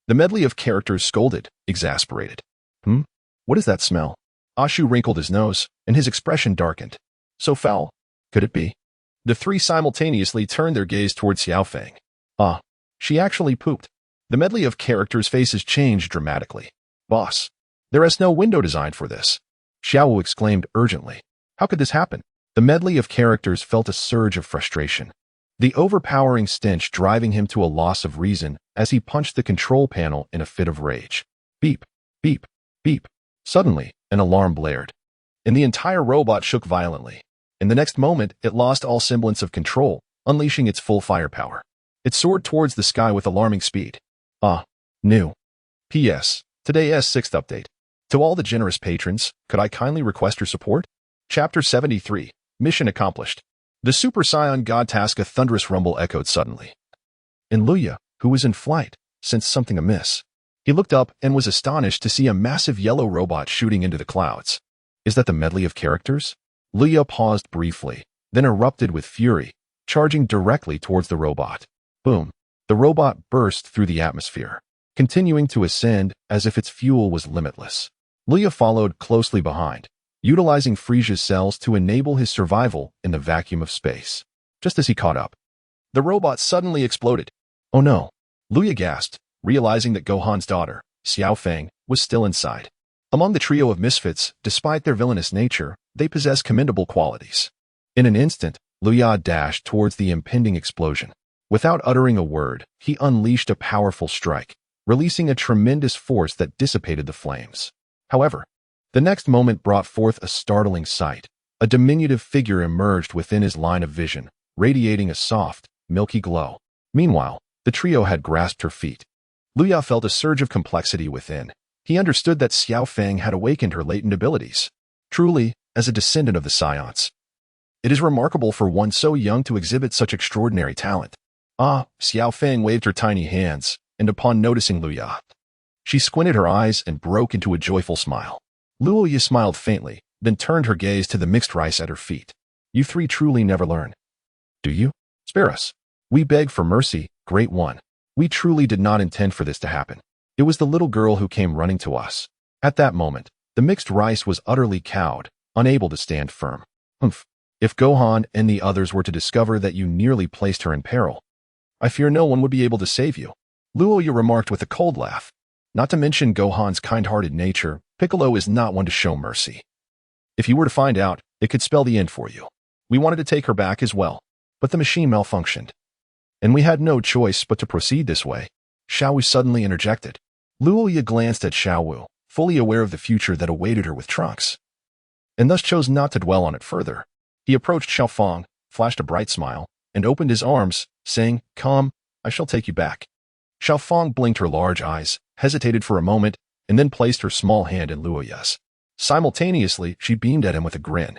S1: The medley of characters scolded, exasperated. What is that smell? Ashu wrinkled his nose, and his expression darkened. So foul. Could it be? The three simultaneously turned their gaze towards Xiaofang. Ah, she actually pooped. The medley of characters' faces changed dramatically. Boss, there is no window designed for this. Xiao exclaimed urgently. How could this happen? The medley of characters felt a surge of frustration, the overpowering stench driving him to a loss of reason as he punched the control panel in a fit of rage. Beep, beep, beep. Suddenly, an alarm blared, and the entire robot shook violently. In the next moment, it lost all semblance of control, unleashing its full firepower. It soared towards the sky with alarming speed. New. P.S. Today's 6th update. To all the generous patrons, could I kindly request your support? Chapter 73. Mission accomplished. The Super Saiyan God task. A thunderous rumble echoed suddenly. And Luya, who was in flight, sensed something amiss. He looked up and was astonished to see a massive yellow robot shooting into the clouds. Is that the medley of characters? Luya paused briefly, then erupted with fury, charging directly towards the robot. Boom. The robot burst through the atmosphere, continuing to ascend as if its fuel was limitless. Luya followed closely behind, utilizing Frieza's cells to enable his survival in the vacuum of space. Just as he caught up, the robot suddenly exploded. Oh no. Luya gasped, realizing that Gohan's daughter, Xiaofang, was still inside. Among the trio of misfits, despite their villainous nature, they possess commendable qualities. In an instant, Luya dashed towards the impending explosion. Without uttering a word, he unleashed a powerful strike, releasing a tremendous force that dissipated the flames. However, the next moment brought forth a startling sight. A diminutive figure emerged within his line of vision, radiating a soft, milky glow. Meanwhile, the trio had grasped her feet. Luya felt a surge of complexity within. He understood that Xiaofang had awakened her latent abilities. Truly, as a descendant of the Saiyans. It is remarkable for one so young to exhibit such extraordinary talent. Ah, Xiao Feng waved her tiny hands, and upon noticing Luya, she squinted her eyes and broke into a joyful smile. Luya smiled faintly, then turned her gaze to the mixed rice at her feet. You three truly never learn. Do you? Spare us. We beg for mercy, Great One. We truly did not intend for this to happen. It was the little girl who came running to us. At that moment, the mixed rice was utterly cowed, unable to stand firm. Humph. If Gohan and the others were to discover that you nearly placed her in peril, I fear no one would be able to save you. Luya remarked with a cold laugh. Not to mention Gohan's kind-hearted nature, Piccolo is not one to show mercy. If you were to find out, it could spell the end for you. We wanted to take her back as well, but the machine malfunctioned. And we had no choice but to proceed this way. Xiao Wu suddenly interjected. Luya glanced at Xiao Wu, fully aware of the future that awaited her with Trunks, and thus chose not to dwell on it further. He approached Xiao Feng, flashed a bright smile, and opened his arms, saying, Come, I shall take you back. Xiao Feng blinked her large eyes, hesitated for a moment, and then placed her small hand in Luya's. Simultaneously, she beamed at him with a grin,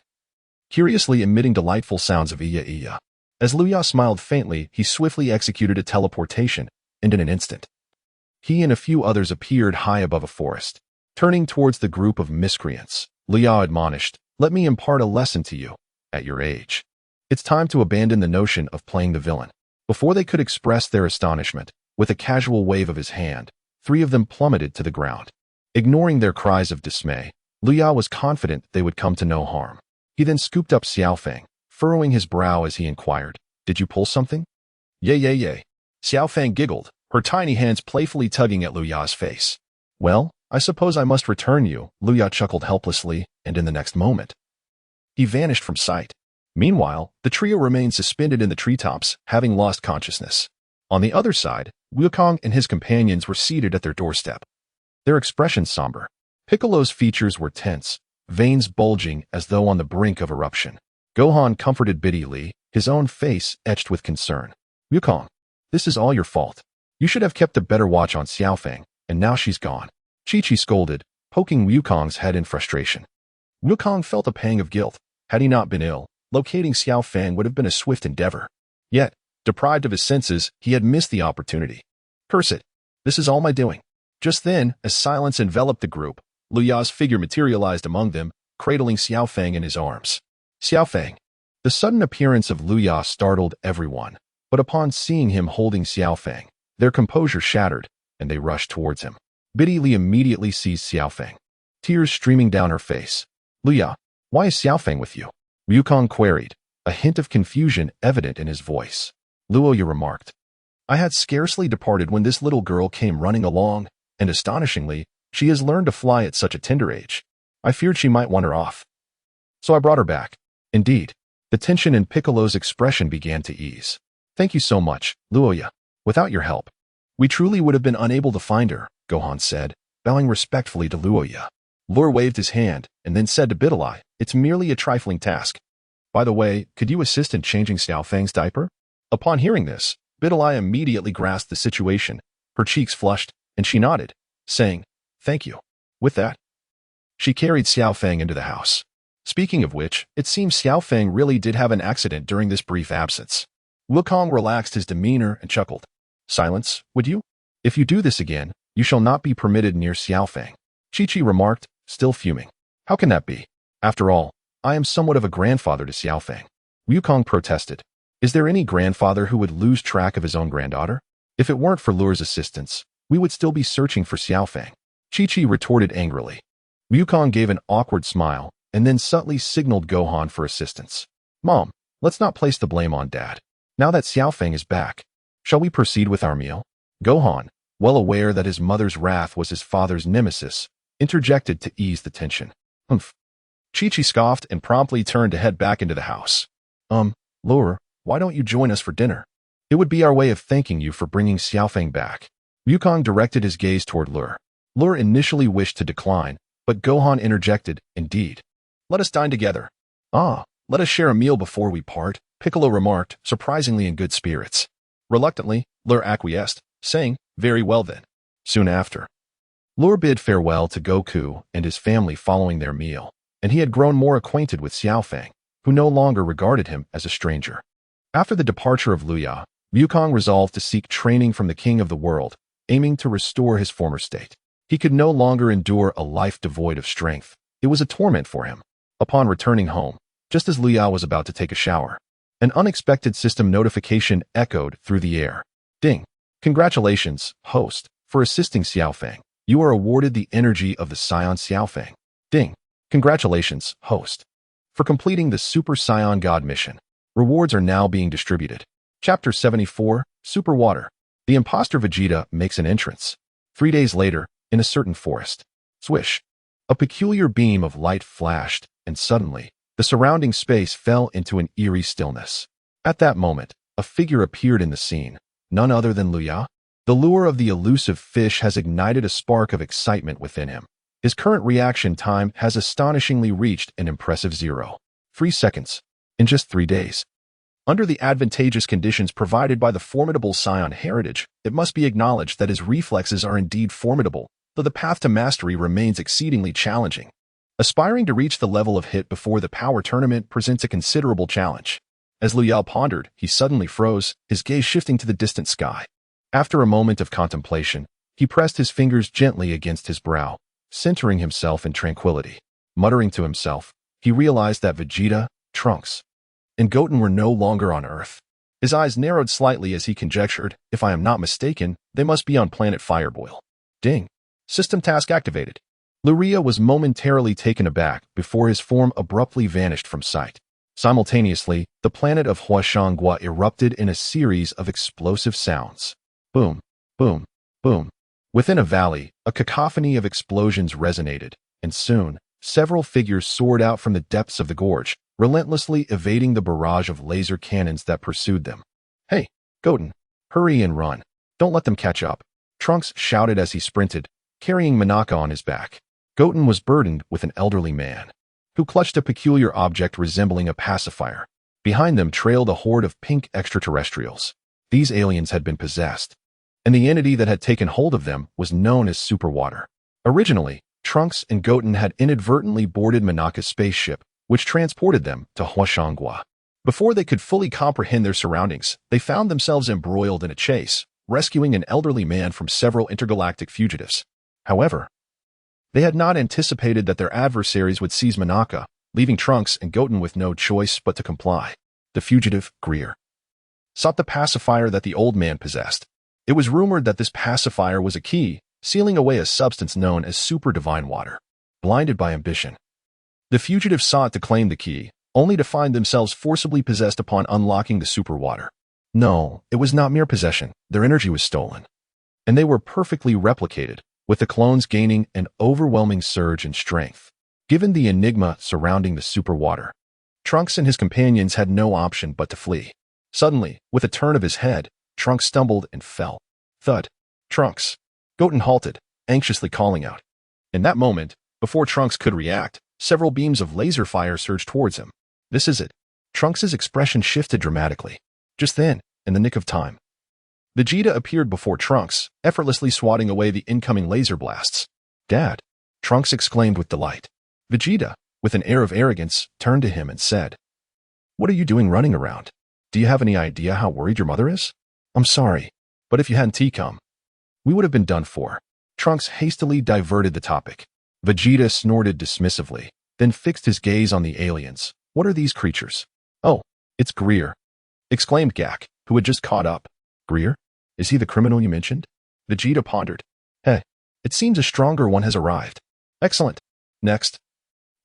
S1: curiously emitting delightful sounds of iya iya. As Luya smiled faintly, he swiftly executed a teleportation, and in an instant, he and a few others appeared high above a forest. Turning towards the group of miscreants, Luya admonished, Let me impart a lesson to you. At your age, it's time to abandon the notion of playing the villain. Before they could express their astonishment, with a casual wave of his hand, 3 of them plummeted to the ground. Ignoring their cries of dismay, Luya was confident they would come to no harm. He then scooped up Xiao Feng, furrowing his brow as he inquired, Did you pull something? Yay. Xiao Feng giggled, her tiny hands playfully tugging at Luya's face. Well, I suppose I must return you, Luya chuckled helplessly, and in the next moment, he vanished from sight. Meanwhile, the trio remained suspended in the treetops, having lost consciousness. On the other side, Wukong and his companions were seated at their doorstep, their expressions somber. Piccolo's features were tense, veins bulging as though on the brink of eruption. Gohan comforted bitterly, his own face etched with concern. Wukong, this is all your fault. You should have kept a better watch on Xiao Feng, and now she's gone. Chi-Chi scolded, poking Wukong's head in frustration. Wukong felt a pang of guilt. Had he not been ill, locating Xiao Feng would have been a swift endeavor. Yet, deprived of his senses, he had missed the opportunity. Curse it. This is all my doing. Just then, as silence enveloped the group, Luya's figure materialized among them, cradling Xiao Feng in his arms. Xiao Feng. The sudden appearance of Luya startled everyone, but upon seeing him holding Xiao Feng, their composure shattered, and they rushed towards him. Biddy Li immediately seized Xiao Feng, tears streaming down her face. Luya, why is Xiao Feng with you? Wukong queried, a hint of confusion evident in his voice. Luya remarked, I had scarcely departed when this little girl came running along, and astonishingly, she has learned to fly at such a tender age. I feared she might wander off, so I brought her back. Indeed, the tension in Piccolo's expression began to ease. Thank you so much, Luya. Without your help, we truly would have been unable to find her, Gohan said, bowing respectfully to Luya. Lure waved his hand, and then said to Bidilai, It's merely a trifling task. By the way, could you assist in changing Xiao Feng's diaper? Upon hearing this, Bidilai immediately grasped the situation. Her cheeks flushed, and she nodded, saying, Thank you. With that, she carried Xiao Feng into the house. Speaking of which, it seems Xiao Feng really did have an accident during this brief absence. Wukong relaxed his demeanor and chuckled. Silence, would you? If you do this again, you shall not be permitted near Xiao Feng. Chi-Chi remarked, still fuming. How can that be? After all, I am somewhat of a grandfather to Xiao Feng. Wukong protested. Is there any grandfather who would lose track of his own granddaughter? If it weren't for Lure's assistance, we would still be searching for Xiao Feng. Chi-Chi retorted angrily. Wukong gave an awkward smile, and then subtly signaled Gohan for assistance. Mom, let's not place the blame on Dad. Now that Xiao Feng is back, shall we proceed with our meal? Gohan, well aware that his mother's wrath was his father's nemesis, interjected to ease the tension. Humph. Chi-Chi scoffed and promptly turned to head back into the house. Lure, why don't you join us for dinner? It would be our way of thanking you for bringing Xiao Feng back. Wukong directed his gaze toward Lure. Lure initially wished to decline, but Gohan interjected, Indeed. Let us dine together. Let us share a meal before we part, Piccolo remarked, surprisingly in good spirits. Reluctantly, Lure acquiesced, saying, Very well then. Soon after, Lure bid farewell to Goku and his family following their meal, and he had grown more acquainted with Xiaofang, who no longer regarded him as a stranger. After the departure of Luya, Wukong resolved to seek training from the king of the world, aiming to restore his former state. He could no longer endure a life devoid of strength. It was a torment for him. Upon returning home, just as Luya was about to take a shower, an unexpected system notification echoed through the air. Ding! Congratulations, host, for assisting Xiaofang. You are awarded the energy of the Saiyan Xiaofang. Ding! Congratulations, host, for completing the Super Saiyan God mission. Rewards are now being distributed. Chapter 74, Super Water. The imposter Vegeta makes an entrance. 3 days later, in a certain forest. Swish! A peculiar beam of light flashed, and suddenly, the surrounding space fell into an eerie stillness. At that moment, a figure appeared in the scene, none other than Luya. The lure of the elusive fish has ignited a spark of excitement within him. His current reaction time has astonishingly reached an impressive 0.3 seconds. In just 3 days. Under the advantageous conditions provided by the formidable Saiyan heritage, it must be acknowledged that his reflexes are indeed formidable, though the path to mastery remains exceedingly challenging. Aspiring to reach the level of hit before the power tournament presents a considerable challenge. As Luya pondered, he suddenly froze, his gaze shifting to the distant sky. After a moment of contemplation, he pressed his fingers gently against his brow, centering himself in tranquility. Muttering to himself, he realized that Vegeta, Trunks, and Goten were no longer on Earth. His eyes narrowed slightly as he conjectured, if I am not mistaken, they must be on planet Fireboil. Ding! System task activated. Luya was momentarily taken aback before his form abruptly vanished from sight. Simultaneously, the planet of Huashangua erupted in a series of explosive sounds. Boom, boom, boom. Within a valley, a cacophony of explosions resonated, and soon, several figures soared out from the depths of the gorge, relentlessly evading the barrage of laser cannons that pursued them. Hey, Goten, hurry and run. Don't let them catch up, Trunks shouted as he sprinted, carrying Manaka on his back. Goten was burdened with an elderly man, who clutched a peculiar object resembling a pacifier. Behind them trailed a horde of pink extraterrestrials. These aliens had been possessed, and the entity that had taken hold of them was known as Super Water. Originally, Trunks and Goten had inadvertently boarded Manaka's spaceship, which transported them to Huashangua. Before they could fully comprehend their surroundings, they found themselves embroiled in a chase, rescuing an elderly man from several intergalactic fugitives. However, they had not anticipated that their adversaries would seize Manaka, leaving Trunks and Goten with no choice but to comply. The fugitive, Greer, sought the pacifier that the old man possessed. It was rumored that this pacifier was a key, sealing away a substance known as super divine water. Blinded by ambition, the fugitives sought to claim the key, only to find themselves forcibly possessed upon unlocking the super water. No, it was not mere possession. Their energy was stolen, and they were perfectly replicated, with the clones gaining an overwhelming surge in strength. Given the enigma surrounding the super water, Trunks and his companions had no option but to flee. Suddenly, with a turn of his head, Trunks stumbled and fell. Thud. Trunks. Goten halted, anxiously calling out. In that moment, before Trunks could react, several beams of laser fire surged towards him. This is it. Trunks' expression shifted dramatically. Just then, in the nick of time, Vegeta appeared before Trunks, effortlessly swatting away the incoming laser blasts. Dad! Trunks exclaimed with delight. Vegeta, with an air of arrogance, turned to him and said, What are you doing running around? Do you have any idea how worried your mother is? I'm sorry, but if you hadn't come, we would have been done for. Trunks hastily diverted the topic. Vegeta snorted dismissively, then fixed his gaze on the aliens. What are these creatures? Oh, it's Greer, exclaimed Gak, who had just caught up. Greer? Is he the criminal you mentioned? Vegeta pondered. Hey, it seems a stronger one has arrived. Excellent. Next,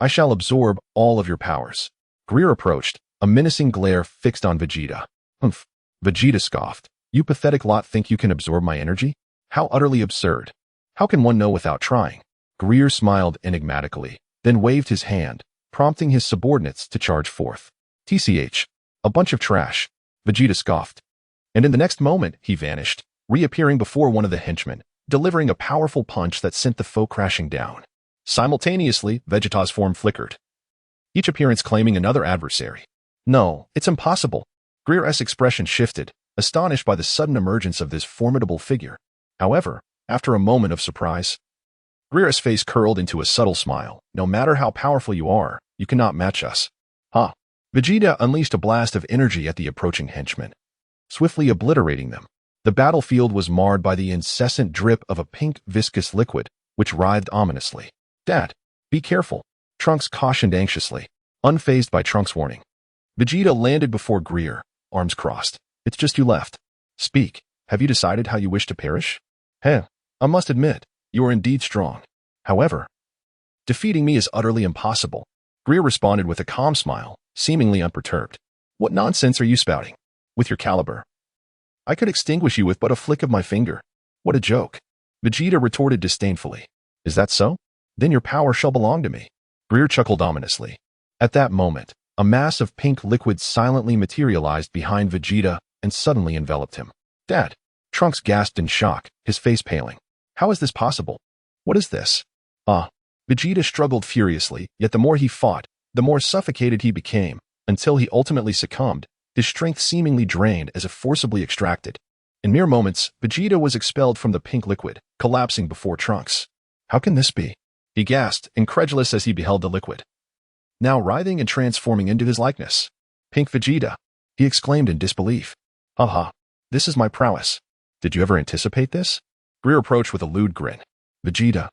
S1: I shall absorb all of your powers. Greer approached, a menacing glare fixed on Vegeta. Humph. Vegeta scoffed. You pathetic lot think you can absorb my energy? How utterly absurd. How can one know without trying? Greer smiled enigmatically, then waved his hand, prompting his subordinates to charge forth. TCH. A bunch of trash. Vegeta scoffed. And in the next moment, he vanished, reappearing before one of the henchmen, delivering a powerful punch that sent the foe crashing down. Simultaneously, Vegeta's form flickered, each appearance claiming another adversary. No, it's impossible. Greer's expression shifted, astonished by the sudden emergence of this formidable figure. However, after a moment of surprise, Greer's face curled into a subtle smile. No matter how powerful you are, you cannot match us. Huh. Vegeta unleashed a blast of energy at the approaching henchmen, swiftly obliterating them. The battlefield was marred by the incessant drip of a pink, viscous liquid, which writhed ominously. Dad, be careful, Trunks cautioned anxiously, unfazed by Trunks' warning. Vegeta landed before Greer, arms crossed. It's just you left. Speak, have you decided how you wish to perish? Heh, I must admit, you are indeed strong. However, defeating me is utterly impossible. Greer responded with a calm smile, seemingly unperturbed. What nonsense are you spouting? With your caliber, I could extinguish you with but a flick of my finger. What a joke. Vegeta retorted disdainfully. Is that so? Then your power shall belong to me. Greer chuckled ominously. At that moment, a mass of pink liquid silently materialized behind Vegeta and suddenly enveloped him. Dad! Trunks gasped in shock, his face paling. How is this possible? What is this? Vegeta struggled furiously, yet the more he fought, the more suffocated he became, until he ultimately succumbed, his strength seemingly drained as if forcibly extracted. In mere moments, Vegeta was expelled from the pink liquid, collapsing before Trunks. How can this be? He gasped, incredulous as he beheld the liquid, now writhing and transforming into his likeness. Pink Vegeta, he exclaimed in disbelief. Haha, this is my prowess. Did you ever anticipate this? Greer approached with a lewd grin. Vegeta,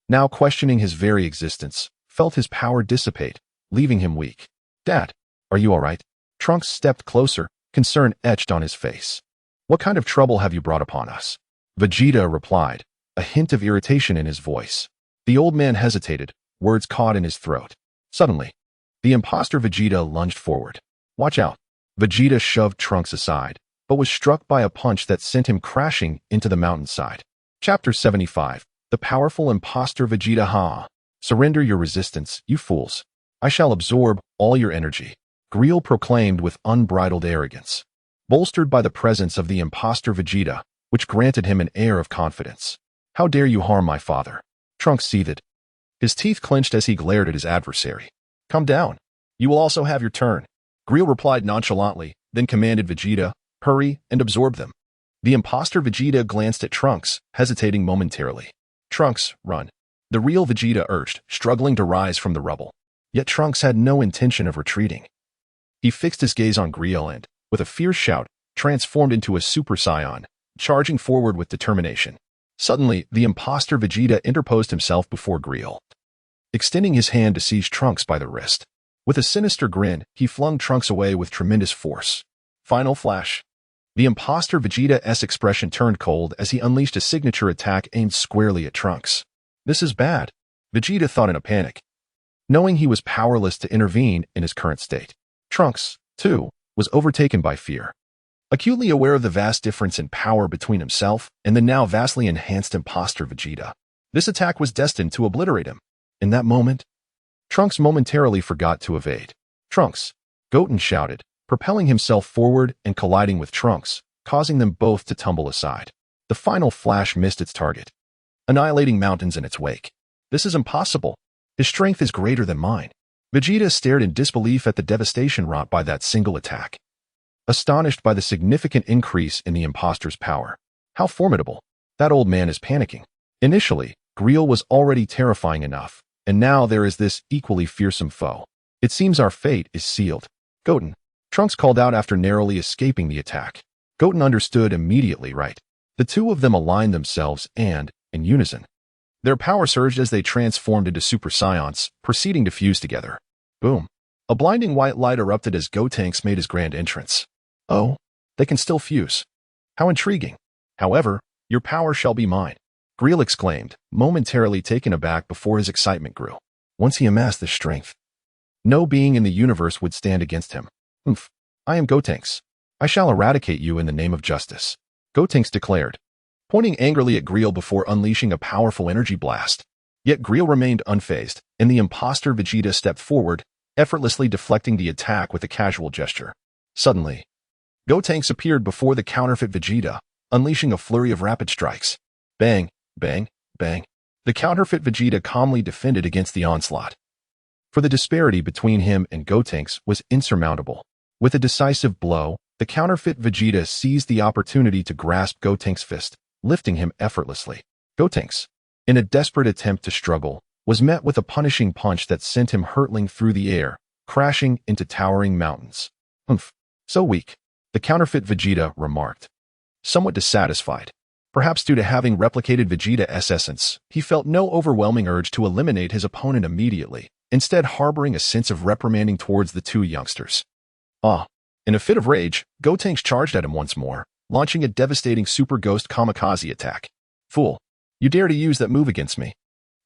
S1: now questioning his very existence, felt his power dissipate, leaving him weak. Dad, are you all right? Trunks stepped closer, concern etched on his face. What kind of trouble have you brought upon us? Vegeta replied, a hint of irritation in his voice. The old man hesitated, words caught in his throat. Suddenly, the imposter Vegeta lunged forward. Watch out. Vegeta shoved Trunks aside, but was struck by a punch that sent him crashing into the mountainside. Chapter 75. The powerful imposter Vegeta. Ha! Surrender your resistance, you fools. I shall absorb all your energy. Greer proclaimed with unbridled arrogance, bolstered by the presence of the imposter Vegeta, which granted him an air of confidence. How dare you harm my father? Trunks seethed. His teeth clenched as he glared at his adversary. Come down. You will also have your turn. Greer replied nonchalantly, then commanded Vegeta, hurry and absorb them. The imposter Vegeta glanced at Trunks, hesitating momentarily. Trunks, run. The real Vegeta urged, struggling to rise from the rubble. Yet Trunks had no intention of retreating. He fixed his gaze on Greer and, with a fierce shout, transformed into a Super Saiyan, charging forward with determination. Suddenly, the imposter Vegeta interposed himself before Greer, extending his hand to seize Trunks by the wrist. With a sinister grin, he flung Trunks away with tremendous force. Final flash. The imposter Vegeta's expression turned cold as he unleashed a signature attack aimed squarely at Trunks. This is bad, Vegeta thought in a panic, knowing he was powerless to intervene in his current state. Trunks, too, was overtaken by fear. Acutely aware of the vast difference in power between himself and the now vastly enhanced imposter Vegeta, this attack was destined to obliterate him. In that moment, Trunks momentarily forgot to evade. Trunks, Goten shouted, propelling himself forward and colliding with Trunks, causing them both to tumble aside. The final flash missed its target, annihilating mountains in its wake. This is impossible. His strength is greater than mine. Vegeta stared in disbelief at the devastation wrought by that single attack, astonished by the significant increase in the imposter's power. How formidable. That old man is panicking. Initially, Greer was already terrifying enough, and now there is this equally fearsome foe. It seems our fate is sealed. Goten, Trunks called out after narrowly escaping the attack. Goten understood immediately, right? The two of them aligned themselves and, in unison, their power surged as they transformed into Super Saiyans, proceeding to fuse together. Boom. A blinding white light erupted as Gotenks made his grand entrance. Oh, they can still fuse. How intriguing. However, your power shall be mine, Greer exclaimed, momentarily taken aback before his excitement grew. Once he amassed this strength, no being in the universe would stand against him. I am Gotenks. I shall eradicate you in the name of justice, Gotenks declared, pointing angrily at Greer before unleashing a powerful energy blast. Yet Greer remained unfazed, and the imposter Vegeta stepped forward, effortlessly deflecting the attack with a casual gesture. Suddenly, Gotenks appeared before the counterfeit Vegeta, unleashing a flurry of rapid strikes. Bang, bang, bang. The counterfeit Vegeta calmly defended against the onslaught, for the disparity between him and Gotenks was insurmountable. With a decisive blow, the counterfeit Vegeta seized the opportunity to grasp Gotenks' fist, lifting him effortlessly. Gotenks, in a desperate attempt to struggle, was met with a punishing punch that sent him hurtling through the air, crashing into towering mountains. "Humph, so weak," the counterfeit Vegeta remarked, somewhat dissatisfied. Perhaps due to having replicated Vegeta's essence, he felt no overwhelming urge to eliminate his opponent immediately, instead harboring a sense of reprimanding towards the two youngsters. In a fit of rage, Gotenks charged at him once more, launching a devastating Super Ghost kamikaze attack. "Fool, you dare to use that move against me?"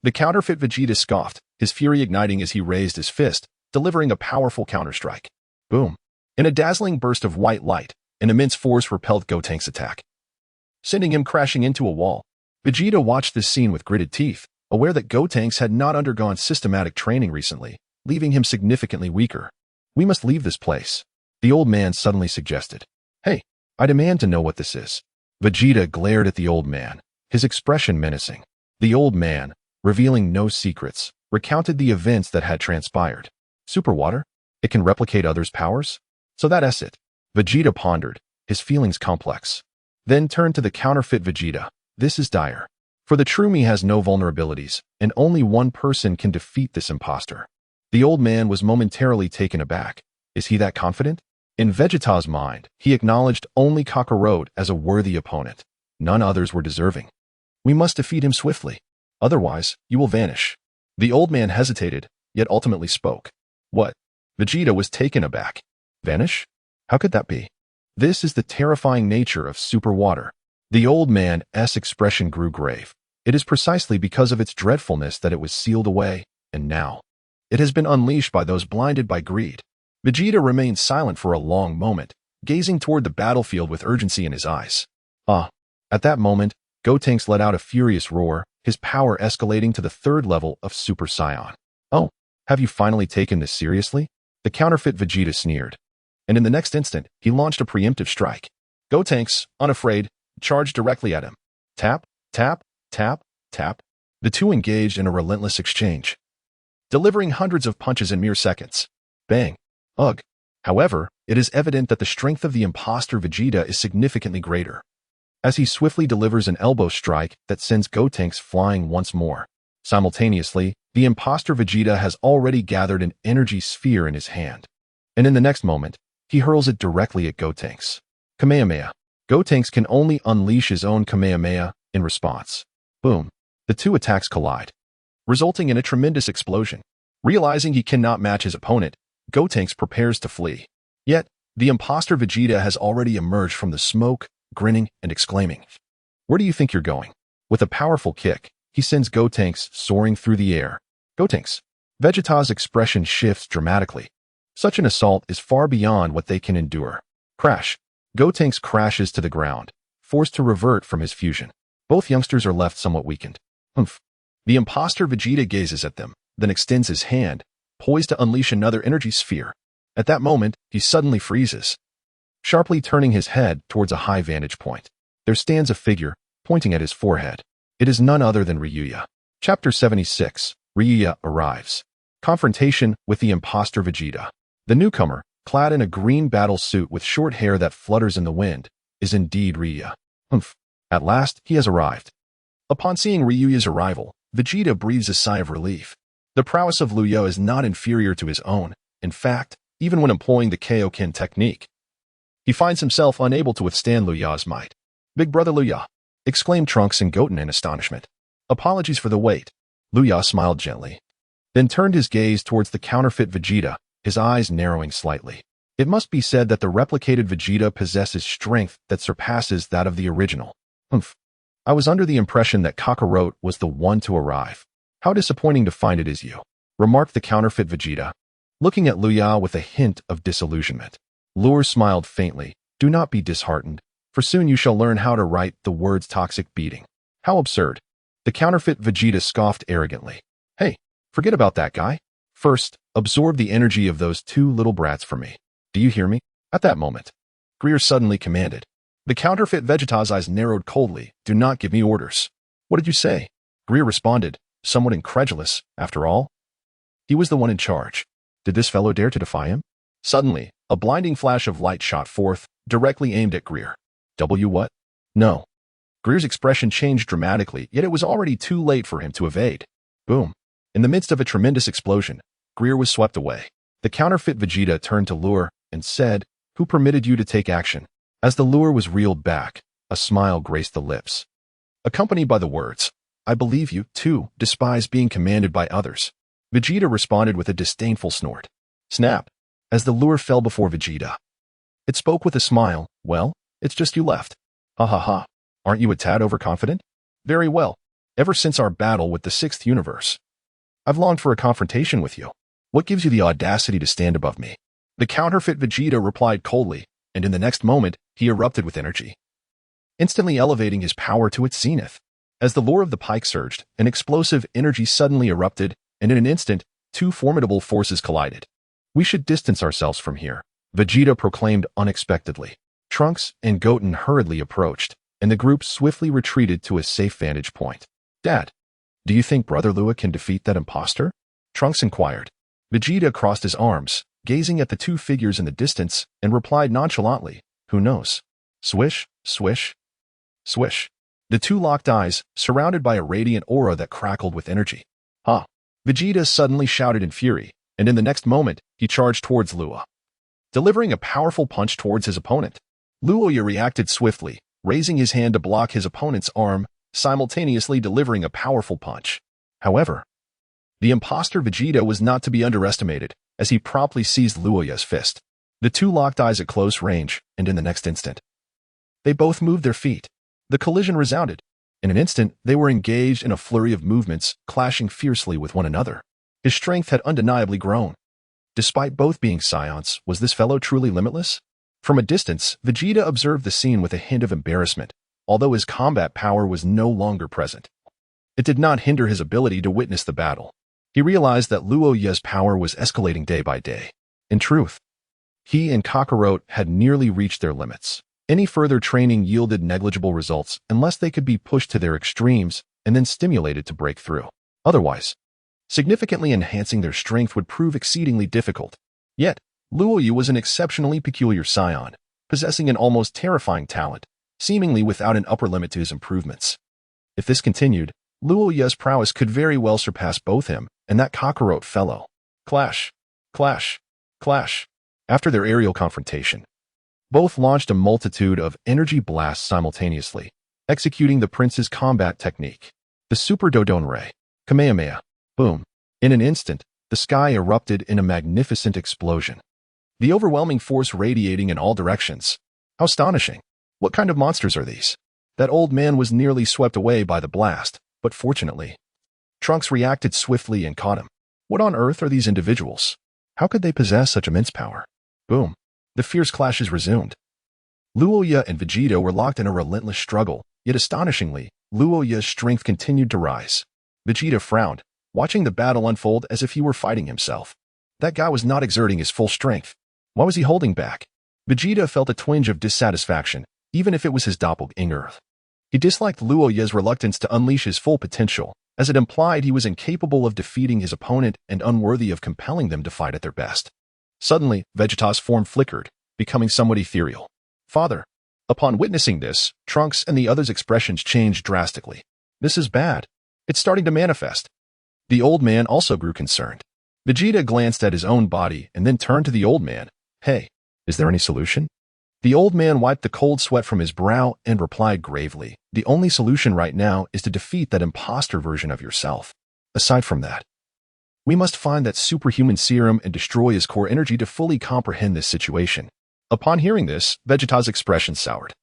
S1: The counterfeit Vegeta scoffed, his fury igniting as he raised his fist, delivering a powerful counterstrike. Boom! In a dazzling burst of white light, an immense force repelled Gotenks' attack, sending him crashing into a wall. Vegeta watched this scene with gritted teeth, aware that Gotenks had not undergone systematic training recently, leaving him significantly weaker. "We must leave this place," the old man suddenly suggested. "Hey, I demand to know what this is." Vegeta glared at the old man, his expression menacing. The old man, revealing no secrets, recounted the events that had transpired. "Super water? It can replicate others' powers? So that's it." Vegeta pondered, his feelings complex. Then turned to the counterfeit Vegeta. "This is dire. For the true me has no vulnerabilities, and only one person can defeat this imposter." The old man was momentarily taken aback. Is he that confident? In Vegeta's mind, he acknowledged only Kakarot as a worthy opponent. None others were deserving. "We must defeat him swiftly. Otherwise, you will vanish." The old man hesitated, yet ultimately spoke. "What?" Vegeta was taken aback. "Vanish? How could that be?" "This is the terrifying nature of super water." The old man's expression grew grave. "It is precisely because of its dreadfulness that it was sealed away, and now it has been unleashed by those blinded by greed." Vegeta remained silent for a long moment, gazing toward the battlefield with urgency in his eyes. At that moment, Gotenks let out a furious roar, his power escalating to the third level of Super Saiyan. "Oh, have you finally taken this seriously?" The counterfeit Vegeta sneered. And in the next instant, he launched a preemptive strike. Gotenks, unafraid, charged directly at him. Tap, tap, tap, tap. The two engaged in a relentless exchange, delivering hundreds of punches in mere seconds. Bang. Ugh. However, it is evident that the strength of the imposter Vegeta is significantly greater, as he swiftly delivers an elbow strike that sends Gotenks flying once more. Simultaneously, the imposter Vegeta has already gathered an energy sphere in his hand, and in the next moment, he hurls it directly at Gotenks. Kamehameha. Gotenks can only unleash his own Kamehameha in response. Boom. The two attacks collide, resulting in a tremendous explosion. Realizing he cannot match his opponent, Gotenks prepares to flee. Yet, the imposter Vegeta has already emerged from the smoke, grinning and exclaiming, "Where do you think you're going?" With a powerful kick, he sends Gotenks soaring through the air. Gotenks. Vegeta's expression shifts dramatically. Such an assault is far beyond what they can endure. Crash. Gotenks crashes to the ground, forced to revert from his fusion. Both youngsters are left somewhat weakened. Humph. The imposter Vegeta gazes at them, then extends his hand, poised to unleash another energy sphere. At that moment, he suddenly freezes, sharply turning his head towards a high vantage point. There stands a figure, pointing at his forehead. It is none other than Luya. Chapter 76. Luya arrives. Confrontation with the imposter Vegeta. The newcomer, clad in a green battle suit with short hair that flutters in the wind, is indeed Luya. Humph. At last, he has arrived. Upon seeing Ryuya's arrival, Vegeta breathes a sigh of relief. The prowess of Luya is not inferior to his own. In fact, even when employing the Kaioken technique, he finds himself unable to withstand Luya's might. "Big brother Luya," exclaimed Trunks and Goten in astonishment. "Apologies for the wait." Luya smiled gently, then turned his gaze towards the counterfeit Vegeta, his eyes narrowing slightly. It must be said that the replicated Vegeta possesses strength that surpasses that of the original. Humph. I was under the impression that Kakarot was the one to arrive. How disappointing to find it is you, remarked the counterfeit Vegeta, looking at Luya with a hint of disillusionment. Lure smiled faintly. "Do not be disheartened, for soon you shall learn how to write the words toxic beating." How absurd. The counterfeit Vegeta scoffed arrogantly. "Hey, forget about that guy. First, absorb the energy of those two little brats for me. Do you hear me?" At that moment, Greer suddenly commanded. The counterfeit Vegeta's eyes narrowed coldly. "Do not give me orders." "What did you say?" Greer responded, somewhat incredulous. After all, he was the one in charge. Did this fellow dare to defy him? Suddenly, a blinding flash of light shot forth, directly aimed at Greer. "What?" "No." Greer's expression changed dramatically, yet it was already too late for him to evade. Boom. In the midst of a tremendous explosion, Greer was swept away. The counterfeit Vegeta turned to Luya and said, "Who permitted you to take action?" As the Luya was reeled back, a smile graced the lips, accompanied by the words, "I believe you, too, despise being commanded by others." Vegeta responded with a disdainful snort. Snap. As the Luya fell before Vegeta, it spoke with a smile. "Well, it's just you left. Ha ha ha. Aren't you a tad overconfident? Very well. Ever since our battle with the Sixth Universe, I've longed for a confrontation with you. What gives you the audacity to stand above me?" The counterfeit Vegeta replied coldly, and in the next moment, he erupted with energy, instantly elevating his power to its zenith. As the lore of the pike surged, an explosive energy suddenly erupted, and in an instant, two formidable forces collided. "We should distance ourselves from here," Vegeta proclaimed unexpectedly. Trunks and Goten hurriedly approached, and the group swiftly retreated to a safe vantage point. "Dad, do you think Brother Luya can defeat that imposter?" Trunks inquired. Vegeta crossed his arms, gazing at the two figures in the distance, and replied nonchalantly, "Who knows?" Swish, swish, swish. The two locked eyes, surrounded by a radiant aura that crackled with energy. "Ha!" Vegeta suddenly shouted in fury, and in the next moment, he charged towards Luya, delivering a powerful punch towards his opponent. Luya reacted swiftly, raising his hand to block his opponent's arm, simultaneously delivering a powerful punch. However, the imposter Vegeta was not to be underestimated, as he promptly seized Luya's fist. The two locked eyes at close range, and in the next instant, they both moved their feet. The collision resounded. In an instant, they were engaged in a flurry of movements, clashing fiercely with one another. His strength had undeniably grown. Despite both being Saiyans, was this fellow truly limitless? From a distance, Vegeta observed the scene with a hint of embarrassment, although his combat power was no longer present. It did not hinder his ability to witness the battle. He realized that Luya's power was escalating day by day. In truth, he and Kakarot had nearly reached their limits. Any further training yielded negligible results unless they could be pushed to their extremes and then stimulated to break through. Otherwise, significantly enhancing their strength would prove exceedingly difficult. Yet, Luya was an exceptionally peculiar Saiyan, possessing an almost terrifying talent, seemingly without an upper limit to his improvements. If this continued, Luya's prowess could very well surpass both him and that Kakarot fellow. Clash, clash, clash. After their aerial confrontation, both launched a multitude of energy blasts simultaneously, executing the prince's combat technique, the Super Dodon Ray. Kamehameha. Boom. In an instant, the sky erupted in a magnificent explosion, the overwhelming force radiating in all directions. How astonishing. What kind of monsters are these? That old man was nearly swept away by the blast, but fortunately, Trunks reacted swiftly and caught him. What on earth are these individuals? How could they possess such immense power? Boom. The fierce clashes resumed. Luya and Vegeta were locked in a relentless struggle, yet astonishingly, Luya's strength continued to rise. Vegeta frowned, watching the battle unfold as if he were fighting himself. That guy was not exerting his full strength. Why was he holding back? Vegeta felt a twinge of dissatisfaction, even if it was his doppelganger. He disliked Luya's reluctance to unleash his full potential, as it implied he was incapable of defeating his opponent and unworthy of compelling them to fight at their best. Suddenly, Vegeta's form flickered, becoming somewhat ethereal. "Father." Upon witnessing this, Trunks and the others' expressions changed drastically. "This is bad. It's starting to manifest." The old man also grew concerned. Vegeta glanced at his own body and then turned to the old man. "Hey, is there any solution?" The old man wiped the cold sweat from his brow and replied gravely, "The only solution right now is to defeat that imposter version of yourself. Aside from that, we must find that superhuman serum and destroy his core energy to fully comprehend this situation." Upon hearing this, Vegeta's expression soured.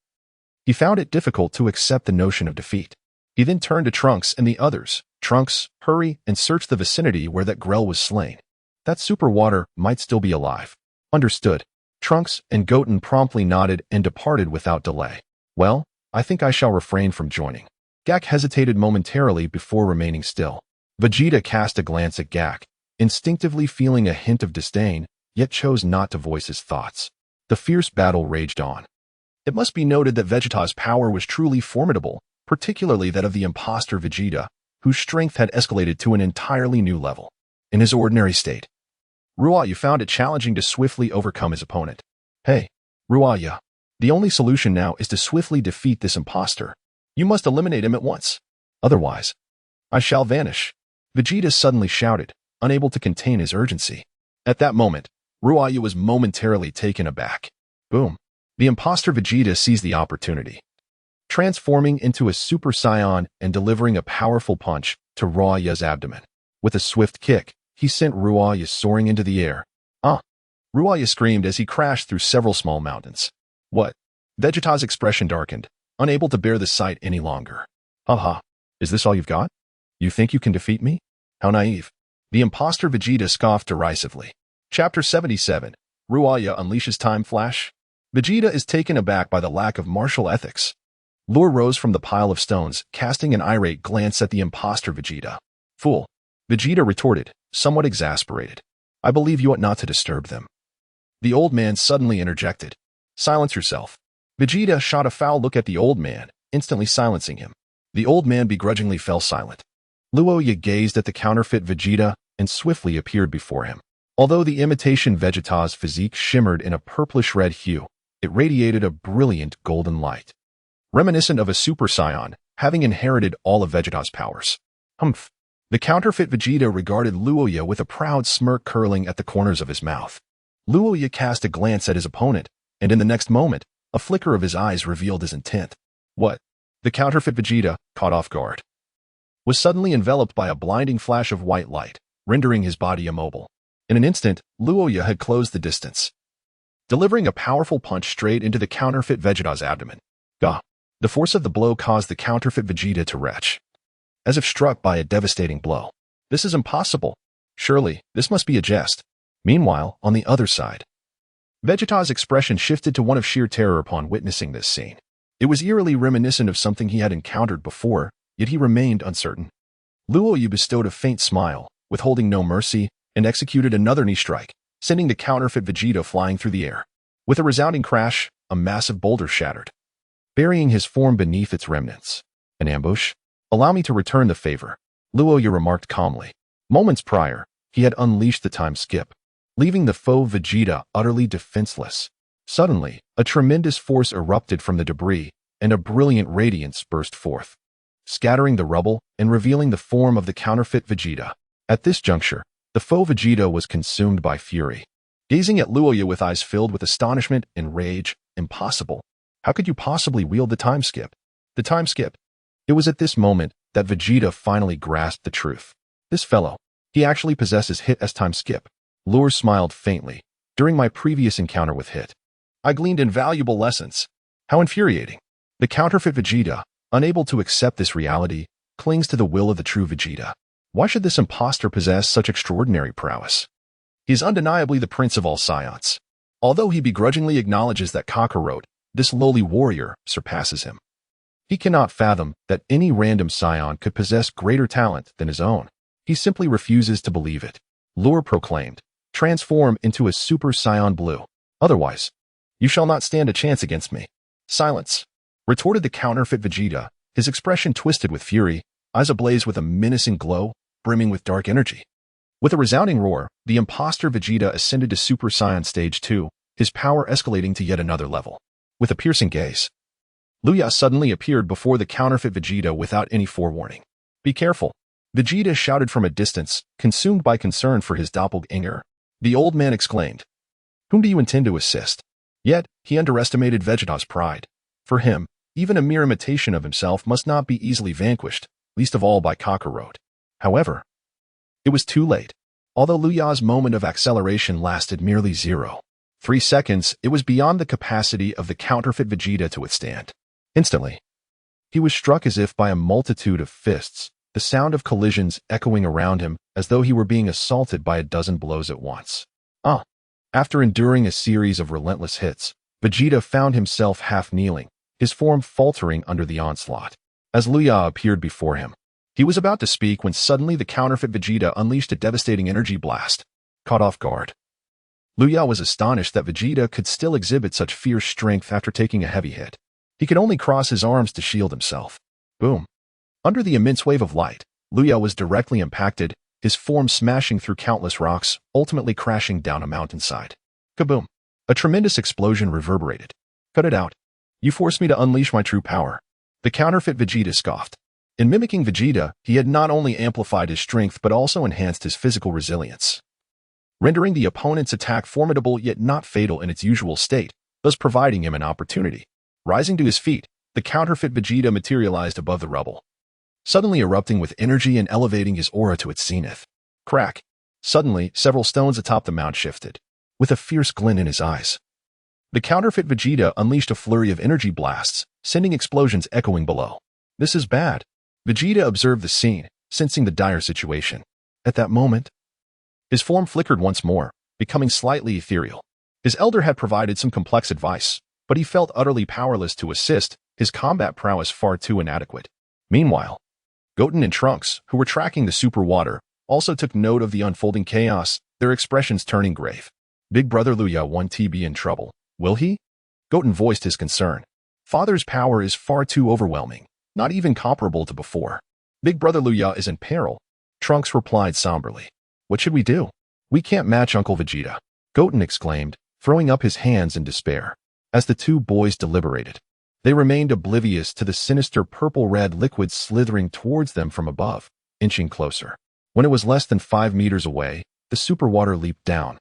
S1: He found it difficult to accept the notion of defeat. He then turned to Trunks and the others. "Trunks, hurry and search the vicinity where that Grell was slain. That super water might still be alive." "Understood." Trunks and Goten promptly nodded and departed without delay. "Well, I think I shall refrain from joining." Gak hesitated momentarily before remaining still. Vegeta cast a glance at Gak, instinctively feeling a hint of disdain, yet chose not to voice his thoughts. The fierce battle raged on. It must be noted that Vegeta's power was truly formidable, particularly that of the imposter Vegeta, whose strength had escalated to an entirely new level. In his ordinary state, Ruya found it challenging to swiftly overcome his opponent. "Hey, Ruya, the only solution now is to swiftly defeat this imposter. You must eliminate him at once. Otherwise, I shall vanish. Vegeta suddenly shouted, unable to contain his urgency. At that moment, Ruya was momentarily taken aback. Boom. The imposter Vegeta seized the opportunity, transforming into a Super Saiyan and delivering a powerful punch to Ruya's abdomen. With a swift kick, he sent Ruya soaring into the air. Ah! Ruya screamed as he crashed through several small mountains. What? Vegeta's expression darkened, unable to bear the sight any longer. Haha, is this all you've got? You think you can defeat me? How naive. The imposter Vegeta scoffed derisively. Chapter 77. Ruya unleashes Time Flash. Vegeta is taken aback by the lack of martial ethics. Luya rose from the pile of stones, casting an irate glance at the imposter Vegeta. Fool. Vegeta retorted, somewhat exasperated. I believe you ought not to disturb them. The old man suddenly interjected. Silence yourself. Vegeta shot a foul look at the old man, instantly silencing him. The old man begrudgingly fell silent. Luya gazed at the counterfeit Vegeta and swiftly appeared before him. Although the imitation Vegeta's physique shimmered in a purplish-red hue, it radiated a brilliant golden light, reminiscent of a Super Saiyan, having inherited all of Vegeta's powers. Humph. The counterfeit Vegeta regarded Luya with a proud smirk curling at the corners of his mouth. Luya cast a glance at his opponent, and in the next moment, a flicker of his eyes revealed his intent. What? The counterfeit Vegeta, caught off guard, was suddenly enveloped by a blinding flash of white light, rendering his body immobile. In an instant, Luya had closed the distance, delivering a powerful punch straight into the counterfeit Vegeta's abdomen. Gah! The force of the blow caused the counterfeit Vegeta to retch, as if struck by a devastating blow. This is impossible. Surely, this must be a jest. Meanwhile, on the other side, Vegeta's expression shifted to one of sheer terror upon witnessing this scene. It was eerily reminiscent of something he had encountered before, yet he remained uncertain. Luya bestowed a faint smile, withholding no mercy, and executed another knee strike, sending the counterfeit Vegeta flying through the air. With a resounding crash, a massive boulder shattered, burying his form beneath its remnants. An ambush? Allow me to return the favor, Luya remarked calmly. Moments prior, he had unleashed the time skip, leaving the foe Vegeta utterly defenseless. Suddenly, a tremendous force erupted from the debris, and a brilliant radiance burst forth, scattering the rubble and revealing the form of the counterfeit Vegeta. At this juncture, the foe Vegeta was consumed by fury, gazing at Luya with eyes filled with astonishment and rage. Impossible. How could you possibly wield the time skip? The time skip. It was at this moment that Vegeta finally grasped the truth. This fellow, he actually possesses Hit as time skip. Luya smiled faintly. During my previous encounter with Hit, I gleaned invaluable lessons. How infuriating. The counterfeit Vegeta, unable to accept this reality, clings to the will of the true Vegeta. Why should this imposter possess such extraordinary prowess? He is undeniably the prince of all Saiyans. Although he begrudgingly acknowledges that Kakarot, this lowly warrior, surpasses him, he cannot fathom that any random Saiyan could possess greater talent than his own. He simply refuses to believe it. Luya proclaimed, transform into a Super Saiyan Blue. Otherwise, you shall not stand a chance against me. Silence, retorted the counterfeit Vegeta, his expression twisted with fury, eyes ablaze with a menacing glow, brimming with dark energy. With a resounding roar, the imposter Vegeta ascended to Super Saiyan Stage 2, his power escalating to yet another level. With a piercing gaze, Luya suddenly appeared before the counterfeit Vegeta without any forewarning. Be careful, Vegeta shouted from a distance, consumed by concern for his doppelganger. The old man exclaimed, whom do you intend to assist? Yet, he underestimated Vegeta's pride. For him, even a mere imitation of himself must not be easily vanquished, least of all by Kakarot. However, it was too late. Although Luya's moment of acceleration lasted merely 0.3 seconds, it was beyond the capacity of the counterfeit Vegeta to withstand. Instantly, he was struck as if by a multitude of fists, the sound of collisions echoing around him as though he were being assaulted by a dozen blows at once. After enduring a series of relentless hits, Vegeta found himself half kneeling, his form faltering under the onslaught. As Luya appeared before him, he was about to speak when suddenly the counterfeit Vegeta unleashed a devastating energy blast. Caught off guard, Luya was astonished that Vegeta could still exhibit such fierce strength after taking a heavy hit. He could only cross his arms to shield himself. Boom. Under the immense wave of light, Luya was directly impacted, his form smashing through countless rocks, ultimately crashing down a mountainside. Kaboom. A tremendous explosion reverberated. Cut it out. You forced me to unleash my true power. The counterfeit Vegeta scoffed. In mimicking Vegeta, he had not only amplified his strength but also enhanced his physical resilience, rendering the opponent's attack formidable yet not fatal in its usual state, thus providing him an opportunity. Rising to his feet, the counterfeit Vegeta materialized above the rubble, suddenly erupting with energy and elevating his aura to its zenith. Crack! Suddenly, several stones atop the mount shifted, with a fierce glint in his eyes. The counterfeit Vegeta unleashed a flurry of energy blasts, sending explosions echoing below. This is bad. Vegeta observed the scene, sensing the dire situation. At that moment, his form flickered once more, becoming slightly ethereal. His elder had provided some complex advice, but he felt utterly powerless to assist, his combat prowess far too inadequate. Meanwhile, Goten and Trunks, who were tracking the super water, also took note of the unfolding chaos, their expressions turning grave. Big brother Luya won't be in trouble, will he? Goten voiced his concern. Father's power is far too overwhelming, not even comparable to before. Big brother Luya is in peril, Trunks replied somberly. What should we do? We can't match Uncle Vegeta, Goten exclaimed, throwing up his hands in despair. As the two boys deliberated, they remained oblivious to the sinister purple-red liquid slithering towards them from above, inching closer. When it was less than 5 meters away, the super water leaped down,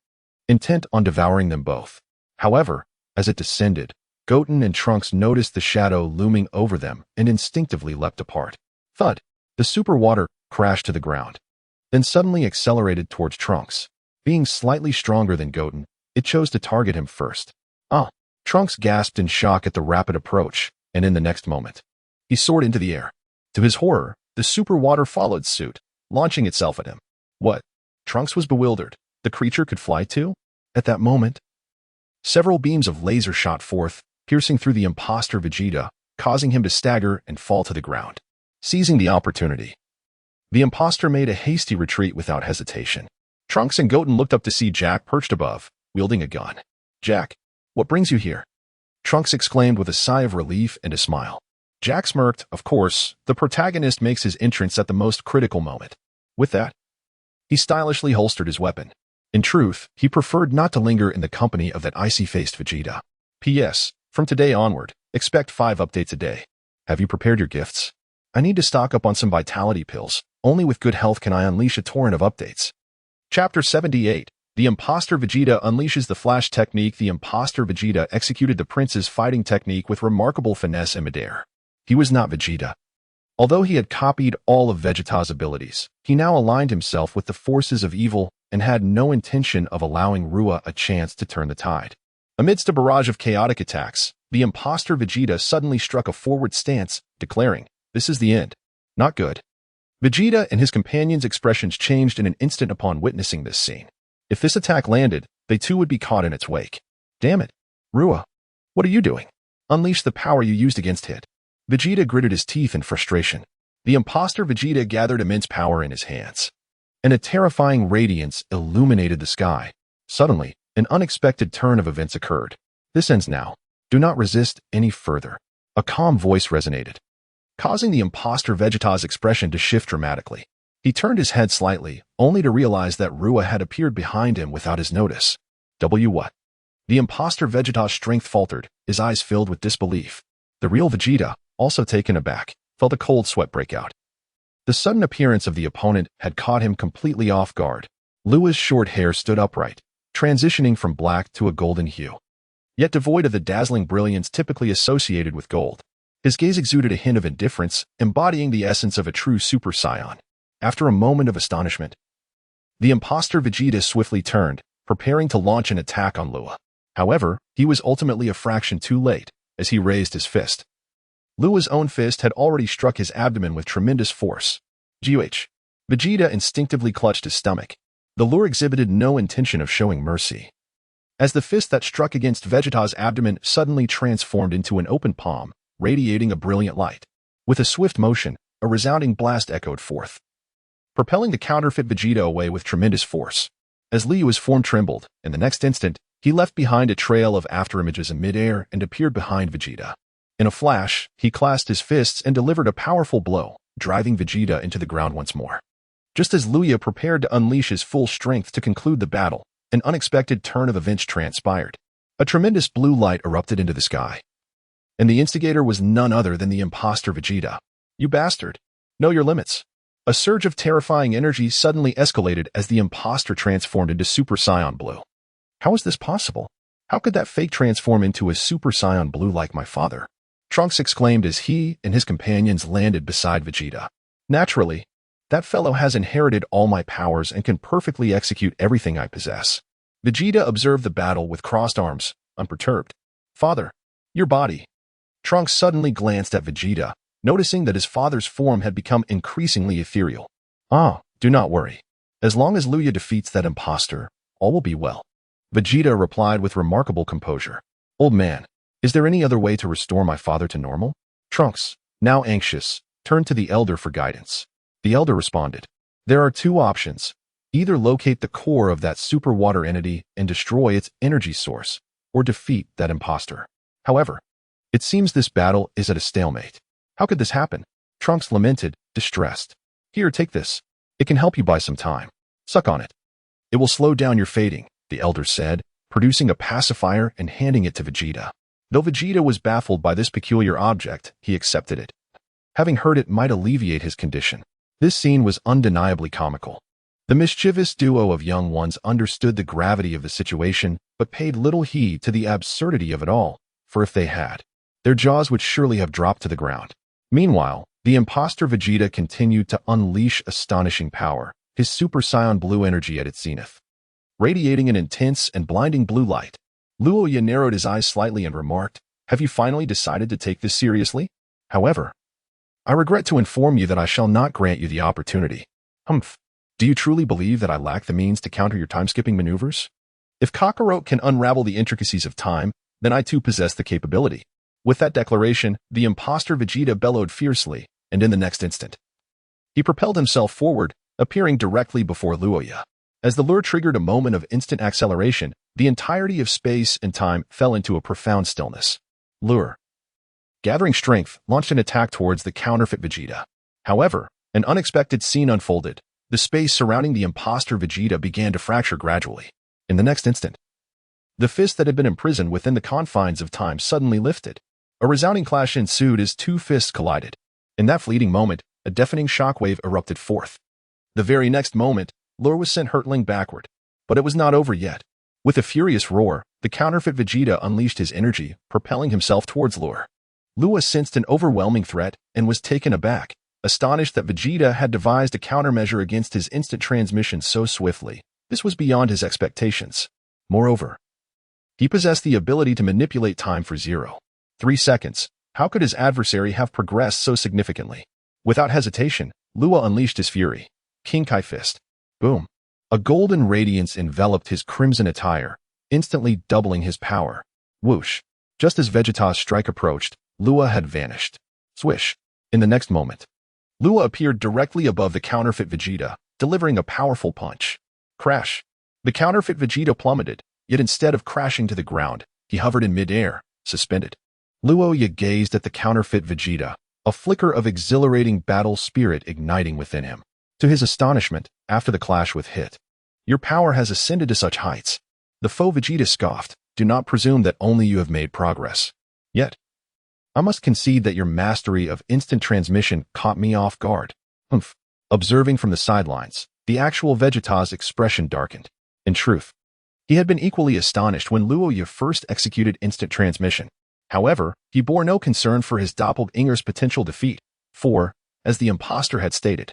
S1: intent on devouring them both. However, as it descended, Goten and Trunks noticed the shadow looming over them and instinctively leapt apart. Thud! The super water crashed to the ground, then suddenly accelerated towards Trunks. Being slightly stronger than Goten, it chose to target him first. Trunks gasped in shock at the rapid approach, and in the next moment, he soared into the air. To his horror, the super water followed suit, launching itself at him. What? Trunks was bewildered. The creature could fly too? At that moment, several beams of laser shot forth, piercing through the imposter Vegeta, causing him to stagger and fall to the ground. Seizing the opportunity, the imposter made a hasty retreat without hesitation. Trunks and Goten looked up to see Jack perched above, wielding a gun. Jack, what brings you here? Trunks exclaimed with a sigh of relief and a smile. Jack smirked. Of course, the protagonist makes his entrance at the most critical moment. With that, he stylishly holstered his weapon. In truth, he preferred not to linger in the company of that icy-faced Vegeta. P.S. From today onward, expect 5 updates a day. Have you prepared your gifts? I need to stock up on some vitality pills. Only with good health can I unleash a torrent of updates. Chapter 78. The Imposter Vegeta unleashes the flash technique. The Imposter Vegeta executed the prince's fighting technique with remarkable finesse and midair. He was not Vegeta. Although he had copied all of Vegeta's abilities, he now aligned himself with the forces of evil and had no intention of allowing Ruya a chance to turn the tide. Amidst a barrage of chaotic attacks, the Imposter Vegeta suddenly struck a forward stance, declaring, "This is the end." Not good. Vegeta and his companions' expressions changed in an instant upon witnessing this scene. If this attack landed, they too would be caught in its wake. Damn it. Ruya, what are you doing? Unleash the power you used against Hit. Vegeta gritted his teeth in frustration. The imposter Vegeta gathered immense power in his hands, and a terrifying radiance illuminated the sky. Suddenly, an unexpected turn of events occurred. This ends now. Do not resist any further. A calm voice resonated, causing the imposter Vegeta's expression to shift dramatically. He turned his head slightly, only to realize that Ruya had appeared behind him without his notice. What? The imposter Vegeta's strength faltered, his eyes filled with disbelief. The real Vegeta, also taken aback, felt a cold sweat break out. The sudden appearance of the opponent had caught him completely off guard. Luya's short hair stood upright, transitioning from black to a golden hue, yet devoid of the dazzling brilliance typically associated with gold. His gaze exuded a hint of indifference, embodying the essence of a true Super Saiyan. After a moment of astonishment, the imposter Vegeta swiftly turned, preparing to launch an attack on Luya. However, he was ultimately a fraction too late, as he raised his fist. Luya's own fist had already struck his abdomen with tremendous force. Vegeta instinctively clutched his stomach. The lure exhibited no intention of showing mercy, as the fist that struck against Vegeta's abdomen suddenly transformed into an open palm, radiating a brilliant light. With a swift motion, a resounding blast echoed forth, propelling the counterfeit Vegeta away with tremendous force. As Luyu's form trembled, in the next instant, he left behind a trail of afterimages in midair and appeared behind Vegeta. In a flash, he clasped his fists and delivered a powerful blow, driving Vegeta into the ground once more. Just as Luya prepared to unleash his full strength to conclude the battle, an unexpected turn of events transpired. A tremendous blue light erupted into the sky, And the instigator was none other than the imposter Vegeta. You bastard. Know your limits. A surge of terrifying energy suddenly escalated as the imposter transformed into Super Saiyan Blue. How is this possible? How could that fake transform into a Super Saiyan Blue like my father? Trunks exclaimed as he and his companions landed beside Vegeta. Naturally, that fellow has inherited all my powers and can perfectly execute everything I possess. Vegeta observed the battle with crossed arms, unperturbed. Father, your body. Trunks suddenly glanced at Vegeta, noticing that his father's form had become increasingly ethereal. Ah, do not worry. As long as Luya defeats that imposter, all will be well. Vegeta replied with remarkable composure. Old man, is there any other way to restore my father to normal? Trunks, now anxious, turned to the elder for guidance. The elder responded. There are two options. Either locate the core of that super water entity and destroy its energy source, or defeat that imposter. However, it seems this battle is at a stalemate. How could this happen? Trunks lamented, distressed. Here, take this. It can help you buy some time. Suck on it. It will slow down your fading, the elder said, producing a pacifier and handing it to Vegeta. Though Vegeta was baffled by this peculiar object, he accepted it. Having heard it might alleviate his condition. This scene was undeniably comical. The mischievous duo of young ones understood the gravity of the situation, but paid little heed to the absurdity of it all, for if they had, their jaws would surely have dropped to the ground. Meanwhile, the imposter Vegeta continued to unleash astonishing power, his Super Saiyan Blue energy at its zenith. Radiating an intense and blinding blue light, Luya narrowed his eyes slightly and remarked, Have you finally decided to take this seriously? However, I regret to inform you that I shall not grant you the opportunity. Humph. Do you truly believe that I lack the means to counter your time-skipping maneuvers? If Kakarot can unravel the intricacies of time, then I too possess the capability. With that declaration, the imposter Vegeta bellowed fiercely, and in the next instant, he propelled himself forward, appearing directly before Luya. As the lure triggered a moment of instant acceleration, the entirety of space and time fell into a profound stillness. Lure, gathering strength, launched an attack towards the counterfeit Vegeta. However, an unexpected scene unfolded. The space surrounding the imposter Vegeta began to fracture gradually. In the next instant, the fist that had been imprisoned within the confines of time suddenly lifted. A resounding clash ensued as two fists collided. In that fleeting moment, a deafening shockwave erupted forth. The very next moment, Lure was sent hurtling backward. But it was not over yet. With a furious roar, the counterfeit Vegeta unleashed his energy, propelling himself towards Lure. Luya sensed an overwhelming threat and was taken aback, astonished that Vegeta had devised a countermeasure against his instant transmission so swiftly. This was beyond his expectations. Moreover, he possessed the ability to manipulate time for 0.3 seconds. How could his adversary have progressed so significantly? Without hesitation, Luya unleashed his fury. King Kai Fist. Boom. A golden radiance enveloped his crimson attire, instantly doubling his power. Whoosh. Just as Vegeta's strike approached, Luya had vanished. Swish. In the next moment, Luya appeared directly above the counterfeit Vegeta, delivering a powerful punch. Crash. The counterfeit Vegeta plummeted, yet instead of crashing to the ground, he hovered in mid-air, suspended. Luya gazed at the counterfeit Vegeta, a flicker of exhilarating battle spirit igniting within him. To his astonishment, after the clash with Hit, your power has ascended to such heights. The foe Vegeta scoffed, do not presume that only you have made progress. Yet, I must concede that your mastery of instant transmission caught me off guard. Humph. Observing from the sidelines, the actual Vegeta's expression darkened. In truth, he had been equally astonished when Luya first executed instant transmission. However, he bore no concern for his doppelganger's potential defeat, for, as the imposter had stated,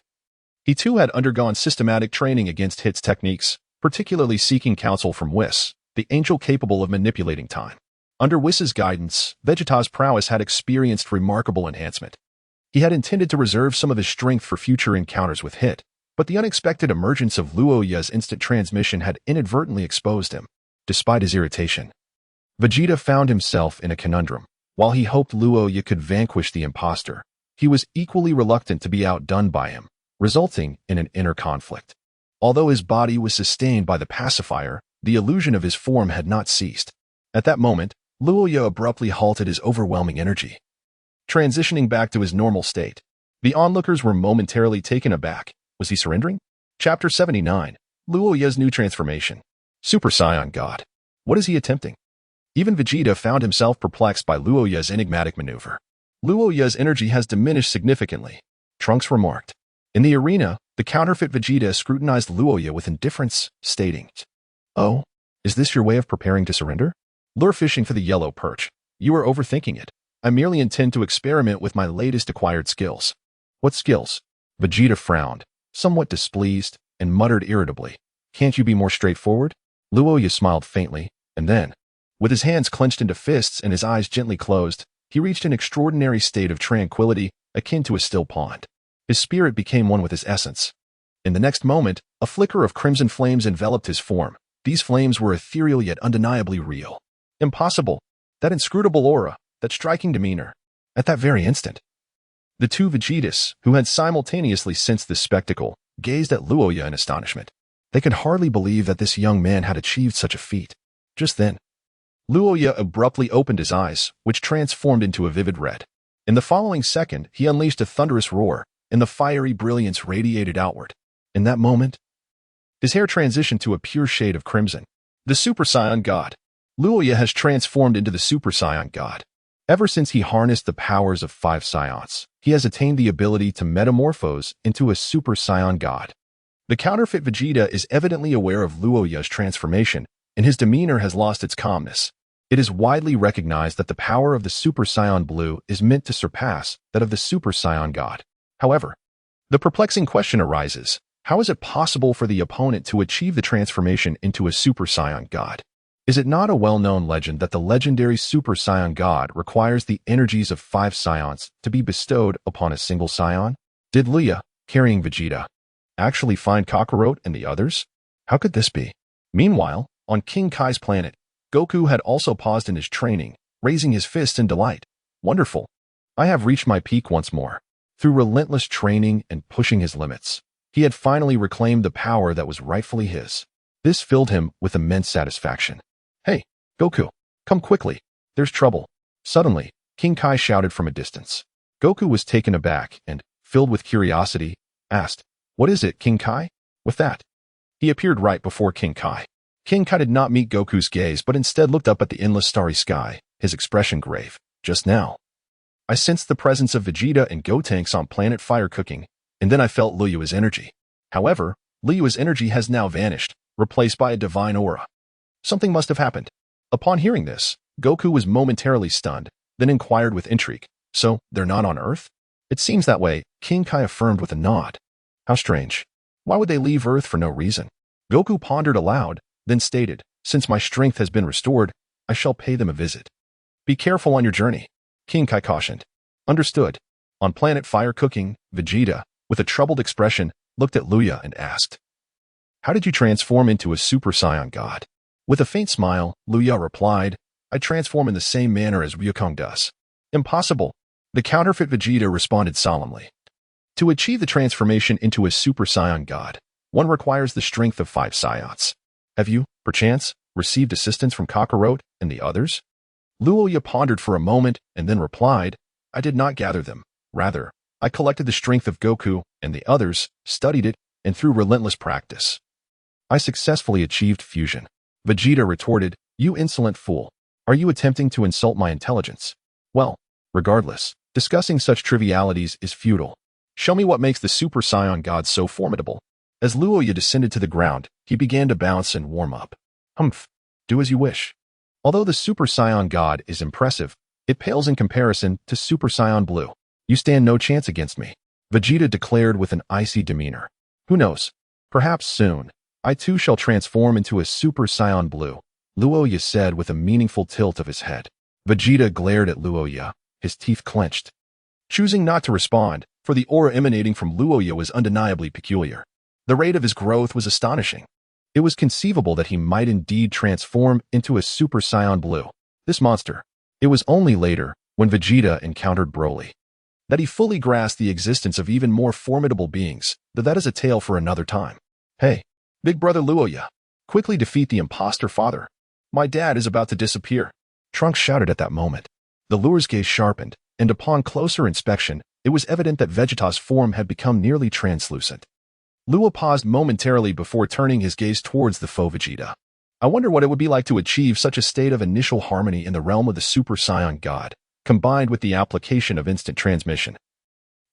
S1: he too had undergone systematic training against Hit's techniques, particularly seeking counsel from Whis, the angel capable of manipulating time. Under Whis's guidance, Vegeta's prowess had experienced remarkable enhancement. He had intended to reserve some of his strength for future encounters with Hit, but the unexpected emergence of Luya's instant transmission had inadvertently exposed him. Despite his irritation, Vegeta found himself in a conundrum. While he hoped Luya could vanquish the imposter, he was equally reluctant to be outdone by him, resulting in an inner conflict. Although his body was sustained by the pacifier, the illusion of his form had not ceased. At that moment, Luya abruptly halted his overwhelming energy, transitioning back to his normal state. The onlookers were momentarily taken aback. Was he surrendering? Chapter 79. Luya's new transformation. Super Saiyan God. What is he attempting? Even Vegeta found himself perplexed by Luya's enigmatic maneuver. Luya's energy has diminished significantly, Trunks remarked. In the arena, the counterfeit Vegeta scrutinized Luya with indifference, stating, "Oh, is this your way of preparing to surrender? Lure fishing for the yellow perch. You are overthinking it. I merely intend to experiment with my latest acquired skills." "What skills?" Vegeta frowned, somewhat displeased, and muttered irritably, "Can't you be more straightforward?" Luya smiled faintly, and then, with his hands clenched into fists and his eyes gently closed, he reached an extraordinary state of tranquility akin to a still pond. His spirit became one with his essence. In the next moment, a flicker of crimson flames enveloped his form. These flames were ethereal yet undeniably real. Impossible. That inscrutable aura, that striking demeanor. At that very instant, the two Vegetas, who had simultaneously sensed this spectacle, gazed at Luya in astonishment. They could hardly believe that this young man had achieved such a feat. Just then, Luya abruptly opened his eyes, which transformed into a vivid red. In the following second, he unleashed a thunderous roar, and the fiery brilliance radiated outward. In that moment, his hair transitioned to a pure shade of crimson. The Super Saiyan God. Luya has transformed into the Super Saiyan God. Ever since he harnessed the powers of 5 Saiyans, he has attained the ability to metamorphose into a Super Saiyan God. The counterfeit Vegeta is evidently aware of Luya's transformation, and his demeanor has lost its calmness. It is widely recognized that the power of the Super Saiyan Blue is meant to surpass that of the Super Saiyan God. However, the perplexing question arises, how is it possible for the opponent to achieve the transformation into a Super Saiyan God? Is it not a well-known legend that the legendary Super Saiyan God requires the energies of 5 Saiyans to be bestowed upon a single Saiyan? Did Luya, carrying Vegeta, actually find Kakarot and the others? How could this be? Meanwhile, on King Kai's planet, Goku had also paused in his training, raising his fists in delight. Wonderful. I have reached my peak once more. Through relentless training and pushing his limits, he had finally reclaimed the power that was rightfully his. This filled him with immense satisfaction. "Hey, Goku, come quickly. There's trouble." Suddenly, King Kai shouted from a distance. Goku was taken aback and, filled with curiosity, asked, "What is it, King Kai?" With that, he appeared right before King Kai. King Kai did not meet Goku's gaze, but instead looked up at the endless starry sky, his expression grave. "Just now, I sensed the presence of Vegeta and Gotenks on planet Fire cooking, and then I felt Luya's energy. However, Luya's energy has now vanished, replaced by a divine aura. Something must have happened." Upon hearing this, Goku was momentarily stunned, then inquired with intrigue, "So, they're not on Earth?" "It seems that way," King Kai affirmed with a nod. "How strange. Why would they leave Earth for no reason?" Goku pondered aloud, then stated, "Since my strength has been restored, I shall pay them a visit." "Be careful on your journey," King Kai cautioned. "Understood." On planet Fire cooking, Vegeta, with a troubled expression, looked at Luya and asked, "How did you transform into a Super Saiyan God?" With a faint smile, Luya replied, "I transform in the same manner as Ryukong does." "Impossible." The counterfeit Vegeta responded solemnly. "To achieve the transformation into a Super Saiyan God, one requires the strength of 5 Saiyans. Have you, perchance, received assistance from Kakarot and the others?" Luya pondered for a moment and then replied, "I did not gather them. Rather, I collected the strength of Goku and the others, studied it, and through relentless practice, I successfully achieved fusion." Vegeta retorted, "You insolent fool. Are you attempting to insult my intelligence? Well, regardless, discussing such trivialities is futile. Show me what makes the Super Saiyan God so formidable." As Luya descended to the ground, he began to bounce and warm up. "Humph. Do as you wish." Although the Super Saiyan God is impressive, it pales in comparison to Super Saiyan Blue. "You stand no chance against me," Vegeta declared with an icy demeanor. "Who knows? Perhaps soon, I too shall transform into a Super Saiyan Blue," Luya said with a meaningful tilt of his head. Vegeta glared at Luya, his teeth clenched, choosing not to respond, for the aura emanating from Luya was undeniably peculiar. The rate of his growth was astonishing. It was conceivable that he might indeed transform into a Super Saiyan Blue. This monster. It was only later, when Vegeta encountered Broly, that he fully grasped the existence of even more formidable beings, though that is a tale for another time. "Hey, big brother Luya, quickly defeat the imposter father. My dad is about to disappear," Trunks shouted at that moment. The lure's gaze sharpened, and upon closer inspection, it was evident that Vegeta's form had become nearly translucent. Luya paused momentarily before turning his gaze towards the foe Vegeta. I wonder what it would be like to achieve such a state of initial harmony in the realm of the Super Saiyan God, combined with the application of instant transmission.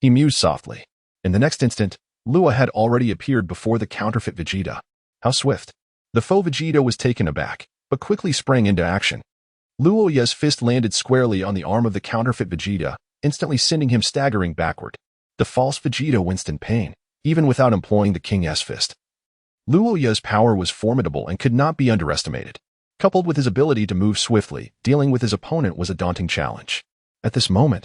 S1: He mused softly. In the next instant, Luya had already appeared before the counterfeit Vegeta. How swift! The faux Vegeta was taken aback, but quickly sprang into action. Luya's fist landed squarely on the arm of the counterfeit Vegeta, instantly sending him staggering backward. The false Vegeta winced in pain, even without employing the King's fist. Luya's power was formidable and could not be underestimated. Coupled with his ability to move swiftly, dealing with his opponent was a daunting challenge. At this moment,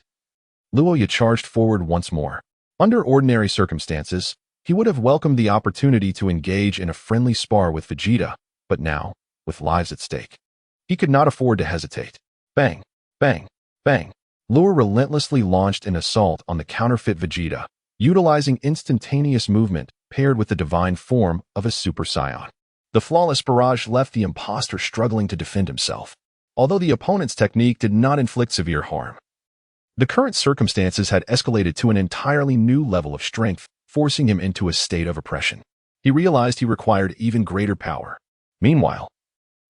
S1: Luya charged forward once more. Under ordinary circumstances, he would have welcomed the opportunity to engage in a friendly spar with Vegeta, but now, with lives at stake, he could not afford to hesitate. Bang, bang, bang. Luya relentlessly launched an assault on the counterfeit Vegeta, utilizing instantaneous movement paired with the divine form of a Super Saiyan. The flawless barrage left the imposter struggling to defend himself, although the opponent's technique did not inflict severe harm. The current circumstances had escalated to an entirely new level of strength, forcing him into a state of oppression. He realized he required even greater power. Meanwhile,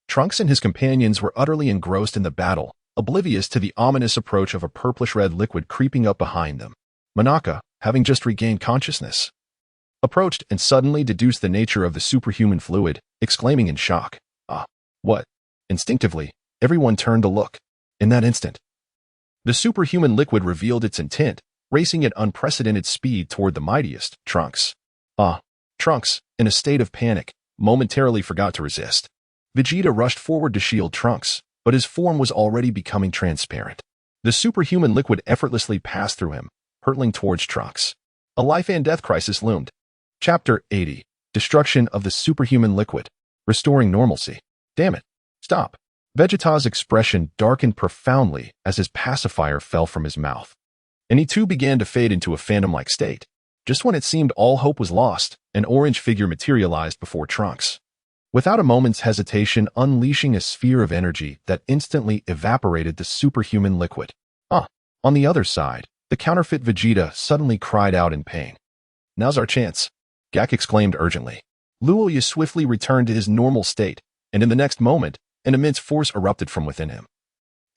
S1: Trunks and his companions were utterly engrossed in the battle, oblivious to the ominous approach of a purplish-red liquid creeping up behind them. Monaka, having just regained consciousness, approached and suddenly deduced the nature of the superhuman fluid, exclaiming in shock, "Ah, what?" Instinctively, everyone turned to look. In that instant, the superhuman liquid revealed its intent, racing at unprecedented speed toward the mightiest, Trunks. Trunks, in a state of panic, momentarily forgot to resist. Vegeta rushed forward to shield Trunks, but his form was already becoming transparent. The superhuman liquid effortlessly passed through him, hurtling towards Trunks. A life and death crisis loomed. Chapter 80. Destruction of the superhuman liquid. Restoring normalcy. Damn it. Stop. Vegeta's expression darkened profoundly as his pacifier fell from his mouth, and he too began to fade into a phantom-like state. Just when it seemed all hope was lost, an orange figure materialized before Trunks, without a moment's hesitation, unleashing a sphere of energy that instantly evaporated the superhuman liquid. On the other side, the counterfeit Vegeta suddenly cried out in pain. "Now's our chance," Gak exclaimed urgently. Luya swiftly returned to his normal state, and in the next moment, an immense force erupted from within him.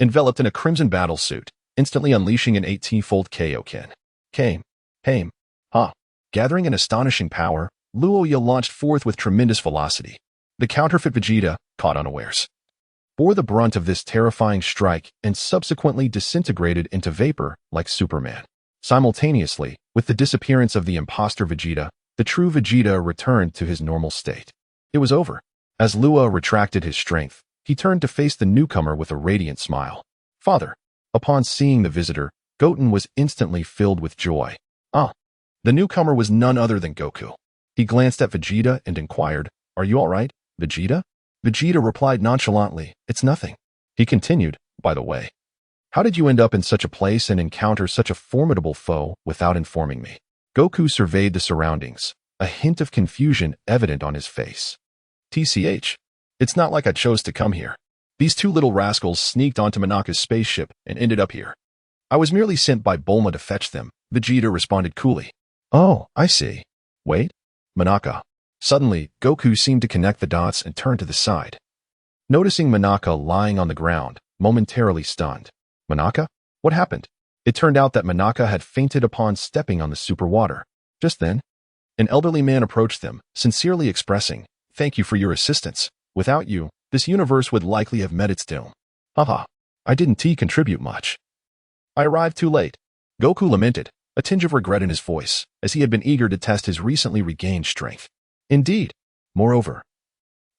S1: Enveloped in a crimson battle suit, instantly unleashing an 18-fold Kaioken. Gathering an astonishing power, Luya launched forth with tremendous velocity. The counterfeit Vegeta, caught unawares, bore the brunt of this terrifying strike and subsequently disintegrated into vapor like Superman. Simultaneously, with the disappearance of the imposter Vegeta, the true Vegeta returned to his normal state. It was over. As Luya retracted his strength, he turned to face the newcomer with a radiant smile. "Father." Upon seeing the visitor, Goten was instantly filled with joy. The newcomer was none other than Goku. He glanced at Vegeta and inquired, "Are you all right, Vegeta?" Vegeta replied nonchalantly, "It's nothing." He continued, "By the way, how did you end up in such a place and encounter such a formidable foe without informing me?" Goku surveyed the surroundings, a hint of confusion evident on his face. "TCH, it's not like I chose to come here. These two little rascals sneaked onto Monaka's spaceship and ended up here. I was merely sent by Bulma to fetch them," Vegeta responded coolly. "Oh, I see. Wait, Monaka." Suddenly, Goku seemed to connect the dots and turned to the side, noticing Monaka lying on the ground, momentarily stunned. "Monaka? What happened?" It turned out that Monaka had fainted upon stepping on the super water. Just then, an elderly man approached them, sincerely expressing, "Thank you for your assistance. Without you, this universe would likely have met its doom." I didn't contribute much. I arrived too late." Goku lamented, a tinge of regret in his voice, as he had been eager to test his recently regained strength. Indeed. Moreover,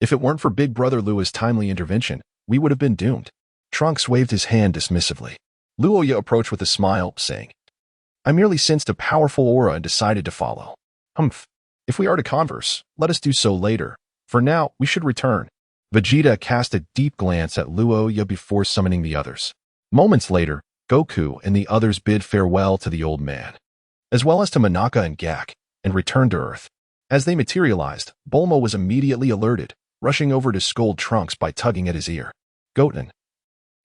S1: if it weren't for Big Brother Luya's timely intervention, we would have been doomed. Trunks waved his hand dismissively. Luya approached with a smile, saying, "I merely sensed a powerful aura and decided to follow." If we are to converse, let us do so later. For now, we should return." Vegeta cast a deep glance at Luya before summoning the others. Moments later, Goku and the others bid farewell to the old man, as well as to Monaka and Gak, and returned to Earth. As they materialized, Bulma was immediately alerted, rushing over to scold Trunks by tugging at his ear. Goten,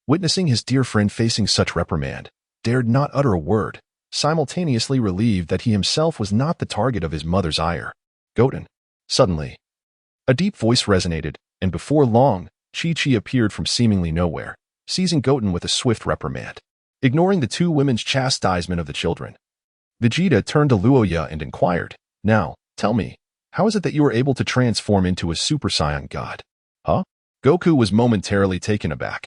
S1: witnessing his dear friend facing such reprimand, dared not utter a word, simultaneously relieved that he himself was not the target of his mother's ire. "Goten." Suddenly, a deep voice resonated, and before long, Chi-Chi appeared from seemingly nowhere, seizing Goten with a swift reprimand. Ignoring the two women's chastisement of the children, Vegeta turned to Luya and inquired, "Now, tell me, how is it that you were able to transform into a Super Saiyan god?" Huh? Goku was momentarily taken aback,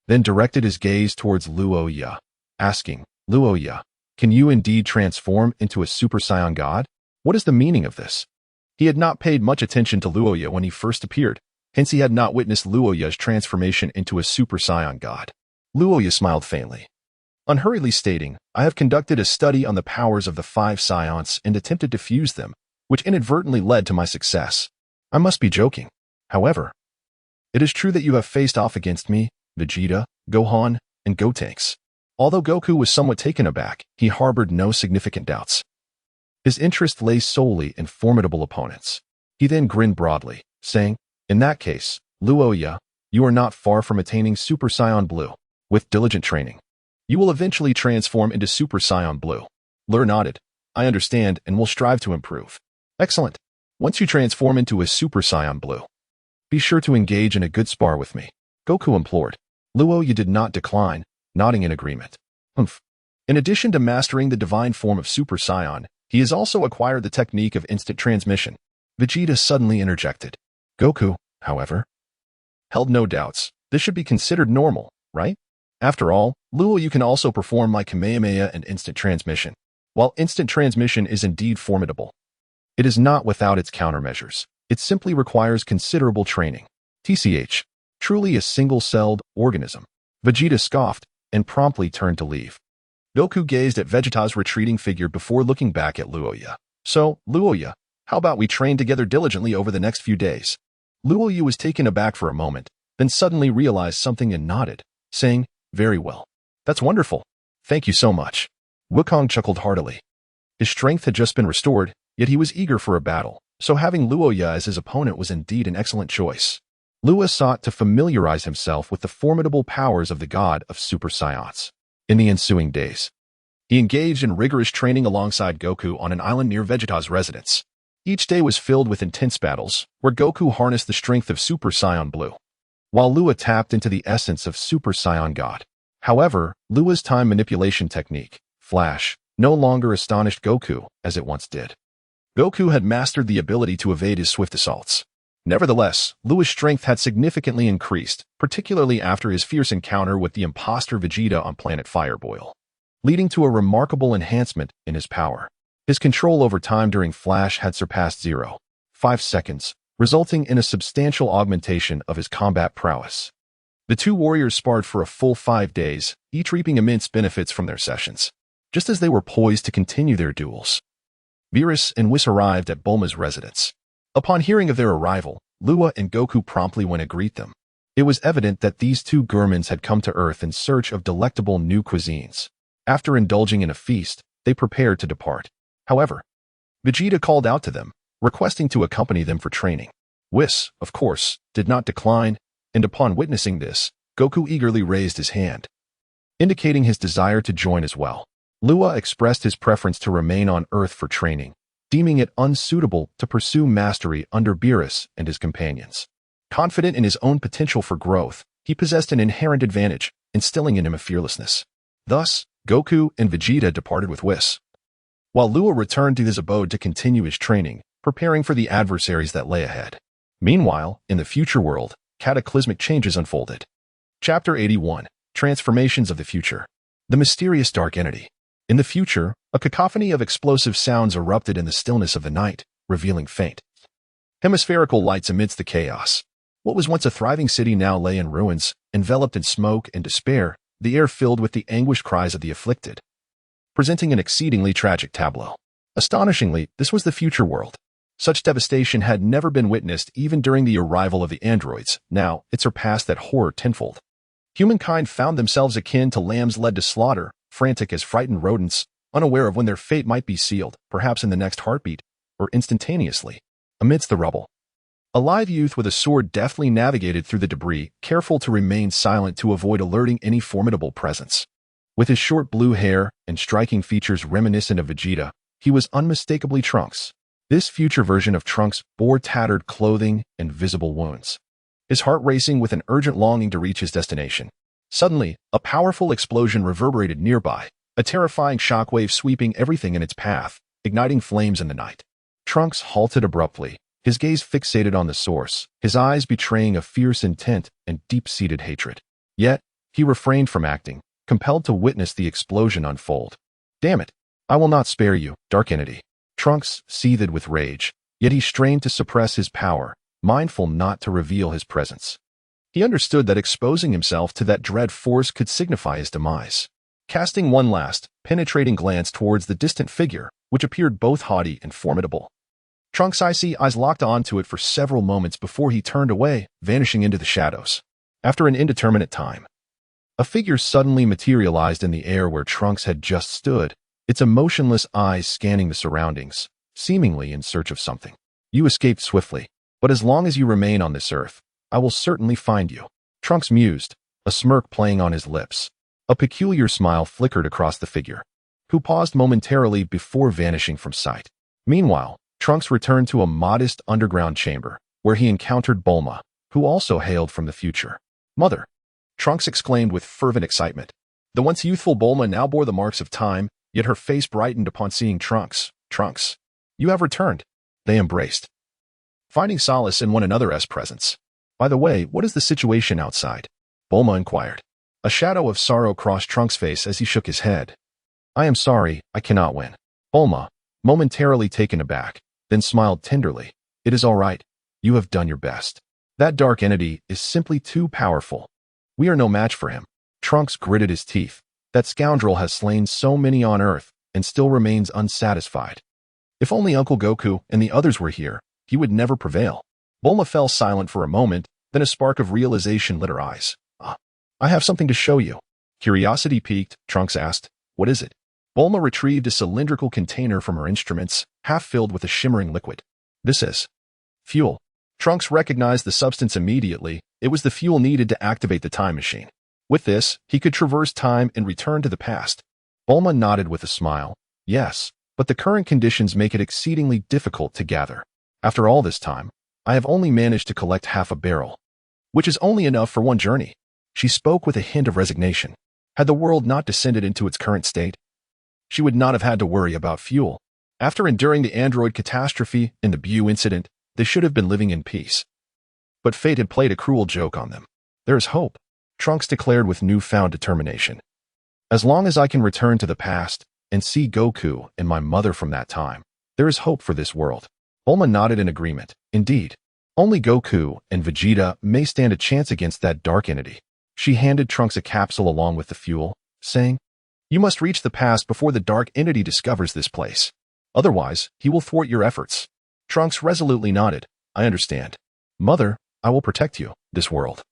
S1: then directed his gaze towards Luya, asking, "Luya, can you indeed transform into a Super Saiyan god? What is the meaning of this?" He had not paid much attention to Luya when he first appeared, hence he had not witnessed Luya's transformation into a Super Saiyan god. Luya smiled faintly, unhurriedly stating, "I have conducted a study on the powers of the 5 Saiyans and attempted to fuse them, which inadvertently led to my success. I must be joking. However, it is true that you have faced off against me, Vegeta, Gohan, and Gotenks." Although Goku was somewhat taken aback, he harbored no significant doubts. His interest lay solely in formidable opponents. He then grinned broadly, saying, "In that case, Luya, you are not far from attaining Super Saiyan Blue. With diligent training, you will eventually transform into Super Saiyan Blue." Lur nodded. "I understand and will strive to improve." "Excellent. Once you transform into a Super Saiyan Blue, be sure to engage in a good spar with me," Goku implored. Luya did not decline, nodding in agreement. "Humph. In addition to mastering the divine form of Super Saiyan, he has also acquired the technique of instant transmission," Vegeta suddenly interjected. Goku, however, held no doubts. This should be considered normal, right? After all, Luya can also perform like Kamehameha and instant transmission. While instant transmission is indeed formidable, it is not without its countermeasures. It simply requires considerable training. TCH, truly a single-celled organism. Vegeta scoffed and promptly turned to leave. Goku gazed at Vegeta's retreating figure before looking back at Luya. "So, Luya, how about we train together diligently over the next few days?" Luya was taken aback for a moment, then suddenly realized something and nodded, saying, "Very well. That's wonderful. Thank you so much." Wukong chuckled heartily. His strength had just been restored, yet he was eager for a battle, so having Luya as his opponent was indeed an excellent choice. Luya sought to familiarize himself with the formidable powers of the god of Super Saiyans. In the ensuing days, he engaged in rigorous training alongside Goku on an island near Vegeta's residence. Each day was filled with intense battles, where Goku harnessed the strength of Super Saiyan Blue, while Luya tapped into the essence of Super Saiyan God. However, Luya's time manipulation technique, Flash, no longer astonished Goku as it once did. Goku had mastered the ability to evade his swift assaults. Nevertheless, Luya's strength had significantly increased, particularly after his fierce encounter with the imposter Vegeta on planet Fireboil, leading to a remarkable enhancement in his power. His control over time during Flash had surpassed 0.5 seconds, resulting in a substantial augmentation of his combat prowess. The two warriors sparred for a full 5 days, each reaping immense benefits from their sessions. Just as they were poised to continue their duels, Beerus and Whis arrived at Bulma's residence. Upon hearing of their arrival, Luya and Goku promptly went to greet them. It was evident that these two gourmands had come to Earth in search of delectable new cuisines. After indulging in a feast, they prepared to depart. However, Vegeta called out to them, requesting to accompany them for training. Whis, of course, did not decline, and upon witnessing this, Goku eagerly raised his hand, indicating his desire to join as well. Luya expressed his preference to remain on Earth for training, deeming it unsuitable to pursue mastery under Beerus and his companions. Confident in his own potential for growth, he possessed an inherent advantage, instilling in him a fearlessness. Thus, Goku and Vegeta departed with Whis, while Luya returned to his abode to continue his training, preparing for the adversaries that lay ahead. Meanwhile, in the future world, cataclysmic changes unfolded. Chapter 81, Transformations of the Future. The Mysterious Dark Entity. In the future, a cacophony of explosive sounds erupted in the stillness of the night, revealing faint hemispherical lights amidst the chaos. What was once a thriving city now lay in ruins, enveloped in smoke and despair, the air filled with the anguished cries of the afflicted, presenting an exceedingly tragic tableau. Astonishingly, this was the future world. Such devastation had never been witnessed even during the arrival of the androids. Now, it surpassed that horror tenfold. Humankind found themselves akin to lambs led to slaughter, frantic as frightened rodents, unaware of when their fate might be sealed, perhaps in the next heartbeat, or instantaneously. Amidst the rubble, a live youth with a sword deftly navigated through the debris, careful to remain silent to avoid alerting any formidable presence. With his short blue hair and striking features reminiscent of Vegeta, he was unmistakably Trunks. This future version of Trunks bore tattered clothing and visible wounds. his heart racing with an urgent longing to reach his destination. Suddenly, a powerful explosion reverberated nearby, a terrifying shockwave sweeping everything in its path, igniting flames in the night. Trunks halted abruptly, his gaze fixated on the source, his eyes betraying a fierce intent and deep-seated hatred. Yet, he refrained from acting, compelled to witness the explosion unfold. "Damn it! I will not spare you, Dark Entity." Trunks seethed with rage, yet he strained to suppress his power, mindful not to reveal his presence. He understood that exposing himself to that dread force could signify his demise. Casting one last, penetrating glance towards the distant figure, which appeared both haughty and formidable, Trunks' icy eyes locked onto it for several moments before he turned away, vanishing into the shadows. After an indeterminate time, a figure suddenly materialized in the air where Trunks had just stood, its emotionless eyes scanning the surroundings, seemingly in search of something. "You escaped swiftly, but as long as you remain on this earth, I will certainly find you," Trunks mused, a smirk playing on his lips. A peculiar smile flickered across the figure, who paused momentarily before vanishing from sight. Meanwhile, Trunks returned to a modest underground chamber, where he encountered Bulma, who also hailed from the future. "Mother!" Trunks exclaimed with fervent excitement. The once youthful Bulma now bore the marks of time, yet her face brightened upon seeing Trunks. "Trunks, you have returned." They embraced, finding solace in one another's presence. "By the way, what is the situation outside?" Bulma inquired. A shadow of sorrow crossed Trunks' face as he shook his head. "I am sorry, I cannot win." Bulma, momentarily taken aback, then smiled tenderly. "It is all right. You have done your best. That dark entity is simply too powerful. We are no match for him." Trunks gritted his teeth. That scoundrel has slain so many on Earth and still remains unsatisfied. If only Uncle Goku and the others were here, he would never prevail. Bulma fell silent for a moment, then a spark of realization lit her eyes. "I have something to show you." Curiosity piqued, Trunks asked, "What is it?" Bulma retrieved a cylindrical container from her instruments, half filled with a shimmering liquid. "This is fuel." Trunks recognized the substance immediately. It was the fuel needed to activate the time machine. With this, he could traverse time and return to the past. Bulma nodded with a smile. "Yes, but the current conditions make it exceedingly difficult to gather. After all this time, I have only managed to collect half a barrel, which is only enough for one journey." She spoke with a hint of resignation. Had the world not descended into its current state, she would not have had to worry about fuel. After enduring the android catastrophe and the Bu incident, they should have been living in peace. But fate had played a cruel joke on them. "There is hope," Trunks declared with newfound determination. "As long as I can return to the past and see Goku and my mother from that time, there is hope for this world." Bulma nodded in agreement. Indeed, only Goku and Vegeta may stand a chance against that dark entity. She handed Trunks a capsule along with the fuel, saying, "You must reach the past before the dark entity discovers this place. Otherwise, he will thwart your efforts." Trunks resolutely nodded. "I understand. Mother, I will protect you, this world,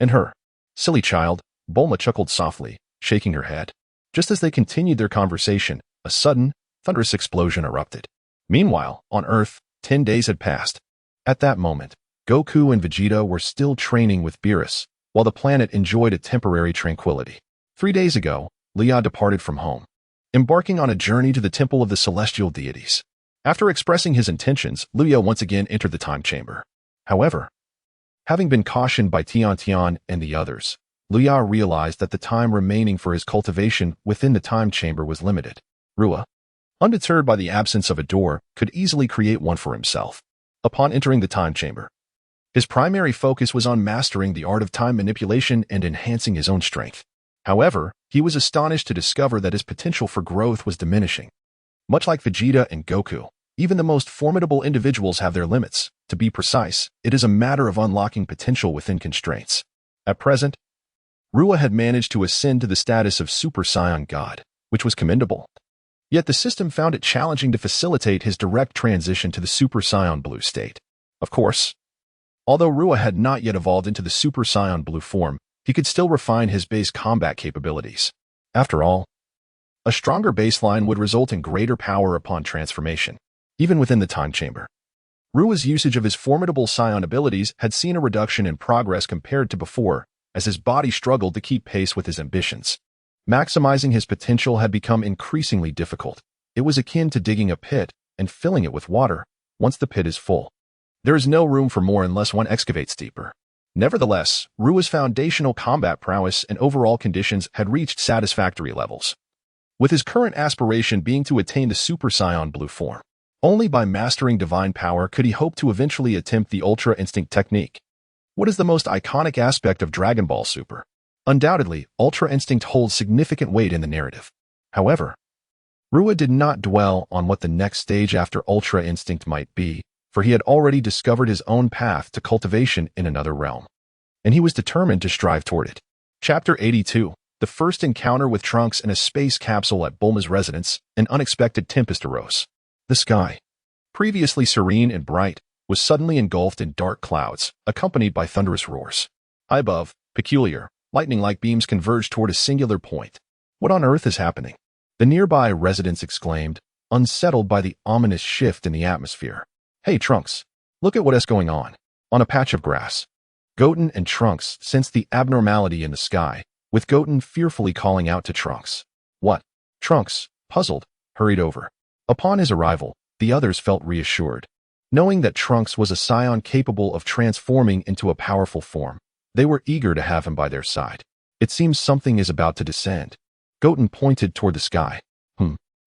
S1: and her." "Silly child," Bulma chuckled softly, shaking her head. Just as they continued their conversation, a sudden, thunderous explosion erupted. Meanwhile, on Earth, 10 days had passed. At that moment, Goku and Vegeta were still training with Beerus, while the planet enjoyed a temporary tranquility. 3 days ago, Luya departed from home, embarking on a journey to the Temple of the Celestial Deities. After expressing his intentions, Luya once again entered the time chamber. However, having been cautioned by Tian Tian and the others, Luya realized that the time remaining for his cultivation within the time chamber was limited. Rua, undeterred by the absence of a door, could easily create one for himself. Upon entering the time chamber, his primary focus was on mastering the art of time manipulation and enhancing his own strength. However, he was astonished to discover that his potential for growth was diminishing. Much like Vegeta and Goku, even the most formidable individuals have their limits. To be precise, it is a matter of unlocking potential within constraints. At present, Rua had managed to ascend to the status of Super Saiyan God, which was commendable. Yet the system found it challenging to facilitate his direct transition to the Super Saiyan Blue state. Of course, although Rua had not yet evolved into the Super Saiyan Blue form, he could still refine his base combat capabilities. After all, a stronger baseline would result in greater power upon transformation, even within the time chamber. Rua's usage of his formidable Saiyan abilities had seen a reduction in progress compared to before, as his body struggled to keep pace with his ambitions. Maximizing his potential had become increasingly difficult. It was akin to digging a pit and filling it with water once the pit is full. There is no room for more unless one excavates deeper. Nevertheless, Rua's foundational combat prowess and overall conditions had reached satisfactory levels, with his current aspiration being to attain the Super Saiyan blue form. Only by mastering divine power could he hope to eventually attempt the Ultra Instinct technique. What is the most iconic aspect of Dragon Ball Super? Undoubtedly, Ultra Instinct holds significant weight in the narrative. However, Rua did not dwell on what the next stage after Ultra Instinct might be, for he had already discovered his own path to cultivation in another realm, and he was determined to strive toward it. Chapter 82. The first encounter with Trunks in a space capsule at Bulma's residence, an unexpected tempest arose. The sky, previously serene and bright, was suddenly engulfed in dark clouds, accompanied by thunderous roars. High above, peculiar, lightning-like beams converged toward a singular point. What on earth is happening? The nearby residents exclaimed, unsettled by the ominous shift in the atmosphere. Hey, Trunks, look at what is going on. On a patch of grass, Goten and Trunks sensed the abnormality in the sky, with Goten fearfully calling out to Trunks. What? Trunks, puzzled, hurried over. Upon his arrival, the others felt reassured. Knowing that Trunks was a Saiyan capable of transforming into a powerful form, they were eager to have him by their side. It seems something is about to descend. Goten pointed toward the sky.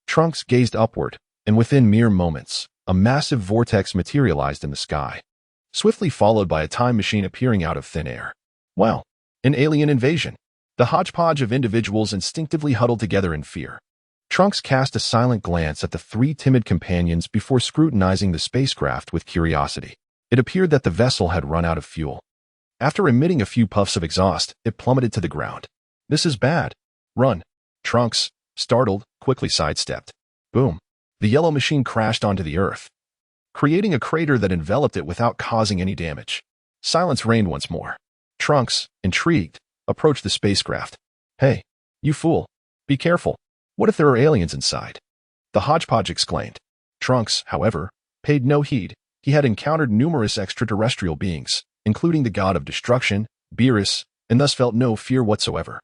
S1: Trunks gazed upward, and within mere moments, a massive vortex materialized in the sky, swiftly followed by a time machine appearing out of thin air. Wow, an alien invasion. The hodgepodge of individuals instinctively huddled together in fear. Trunks cast a silent glance at the three timid companions before scrutinizing the spacecraft with curiosity. It appeared that the vessel had run out of fuel. After emitting a few puffs of exhaust, it plummeted to the ground. This is bad. Run. Trunks, startled, quickly sidestepped. Boom. The yellow machine crashed onto the earth, creating a crater that enveloped it without causing any damage. Silence reigned once more. Trunks, intrigued, approached the spacecraft. Hey, you fool. Be careful. What if there are aliens inside? The hodgepodge exclaimed. Trunks, however, paid no heed. He had encountered numerous extraterrestrial beings, including the god of destruction, Beerus, and thus felt no fear whatsoever.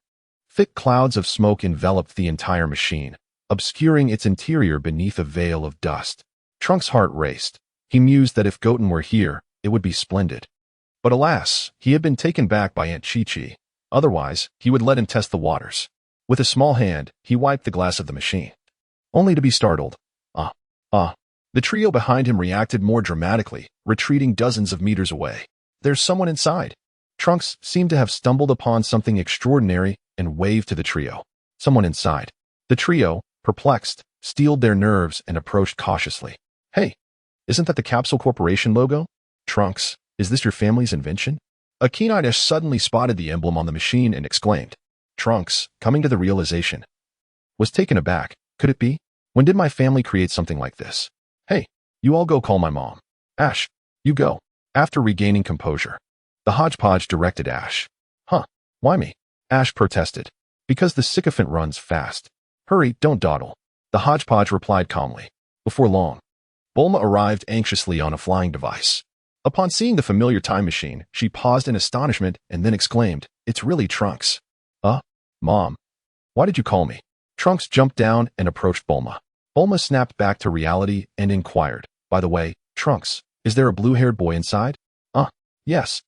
S1: Thick clouds of smoke enveloped the entire machine, obscuring its interior beneath a veil of dust. Trunks' heart raced. He mused that if Goten were here, it would be splendid. But alas, he had been taken back by Aunt Chi-Chi. Otherwise, he would let him test the waters. With a small hand, he wiped the glass of the machine, only to be startled. The trio behind him reacted more dramatically, retreating dozens of meters away. There's someone inside. Trunks seemed to have stumbled upon something extraordinary and waved to the trio. Someone inside. The trio, perplexed, steeled their nerves and approached cautiously. Hey, isn't that the Capsule Corporation logo? Trunks, is this your family's invention? A keen-eyed suddenly spotted the emblem on the machine and exclaimed. Trunks, coming to the realization, was taken aback. Could it be? When did my family create something like this? Hey, you all go call my mom. Ash, you go. After regaining composure, the hodgepodge directed Ash. Why me? Ash protested. Because the sycophant runs fast. Hurry, don't dawdle. The hodgepodge replied calmly. Before long, Bulma arrived anxiously on a flying device. Upon seeing the familiar time machine, she paused in astonishment and then exclaimed, It's really Trunks. Mom, why did you call me? Trunks jumped down and approached Bulma. Bulma snapped back to reality and inquired, By the way, Trunks, is there a blue-haired boy inside? Yes.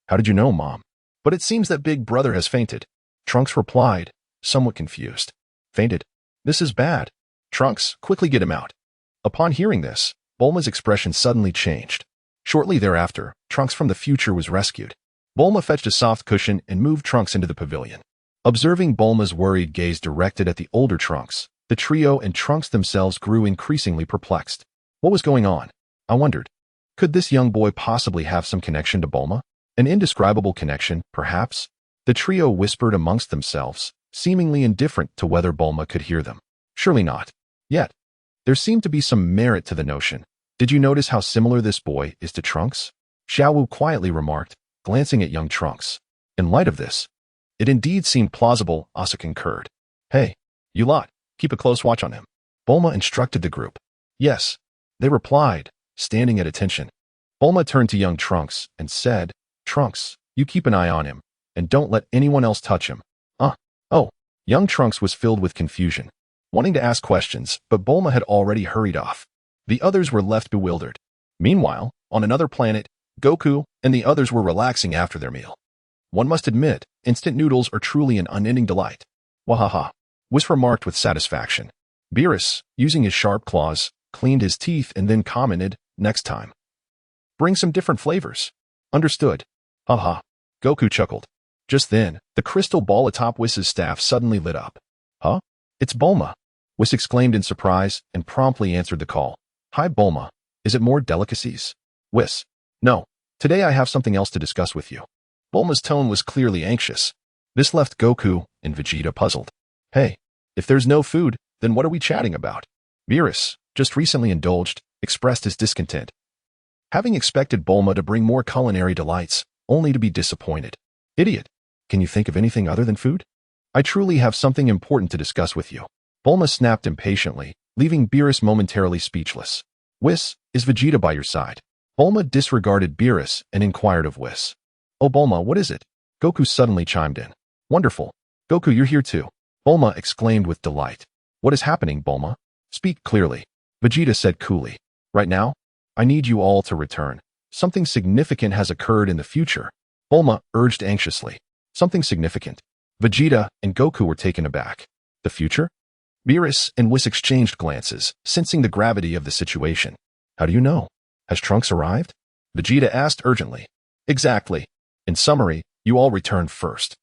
S1: How did you know, Mom? But it seems that Big Brother has fainted. Trunks replied, somewhat confused. Fainted? This is bad. Trunks, quickly get him out. Upon hearing this, Bulma's expression suddenly changed. Shortly thereafter, Trunks from the future was rescued. Bulma fetched a soft cushion and moved Trunks into the pavilion. Observing Bulma's worried gaze directed at the older Trunks, the trio and Trunks themselves grew increasingly perplexed. What was going on? I wondered. Could this young boy possibly have some connection to Bulma? An indescribable connection, perhaps? The trio whispered amongst themselves, seemingly indifferent to whether Bulma could hear them. Surely not. Yet, there seemed to be some merit to the notion. Did you notice how similar this boy is to Trunks? Xiao Wu quietly remarked, glancing at young Trunks. In light of this, it indeed seemed plausible, Asa concurred. Hey, you lot, keep a close watch on him. Bulma instructed the group. Yes, they replied, standing at attention. Bulma turned to young Trunks and said, Trunks, you keep an eye on him, and don't let anyone else touch him. Young Trunks was filled with confusion, wanting to ask questions, but Bulma had already hurried off. The others were left bewildered. Meanwhile, on another planet, Goku and the others were relaxing after their meal. One must admit, instant noodles are truly an unending delight. Wahaha, Whis remarked with satisfaction. Beerus, using his sharp claws, cleaned his teeth and then commented, next time. Bring some different flavors. Understood. Haha. Goku chuckled. Just then, the crystal ball atop Whis' staff suddenly lit up. Huh? It's Bulma. Whis exclaimed in surprise and promptly answered the call. Hi Bulma. Is it more delicacies? Whis. No. Today I have something else to discuss with you. Bulma's tone was clearly anxious. This left Goku and Vegeta puzzled. Hey, if there's no food, then what are we chatting about? Beerus, just recently indulged, expressed his discontent. Having expected Bulma to bring more culinary delights, only to be disappointed. Idiot. Can you think of anything other than food? I truly have something important to discuss with you. Bulma snapped impatiently, leaving Beerus momentarily speechless. Whis, is Vegeta by your side? Bulma disregarded Beerus and inquired of Whis. Oh Bulma, what is it? Goku suddenly chimed in. Wonderful. Goku, you're here too. Bulma exclaimed with delight. What is happening, Bulma? Speak clearly. Vegeta said coolly. Right now, I need you all to return. Something significant has occurred in the future. Bulma urged anxiously. Something significant. Vegeta and Goku were taken aback. The future? Beerus and Whis exchanged glances, sensing the gravity of the situation. How do you know? Has Trunks arrived? Vegeta asked urgently. Exactly. In summary, you all return first.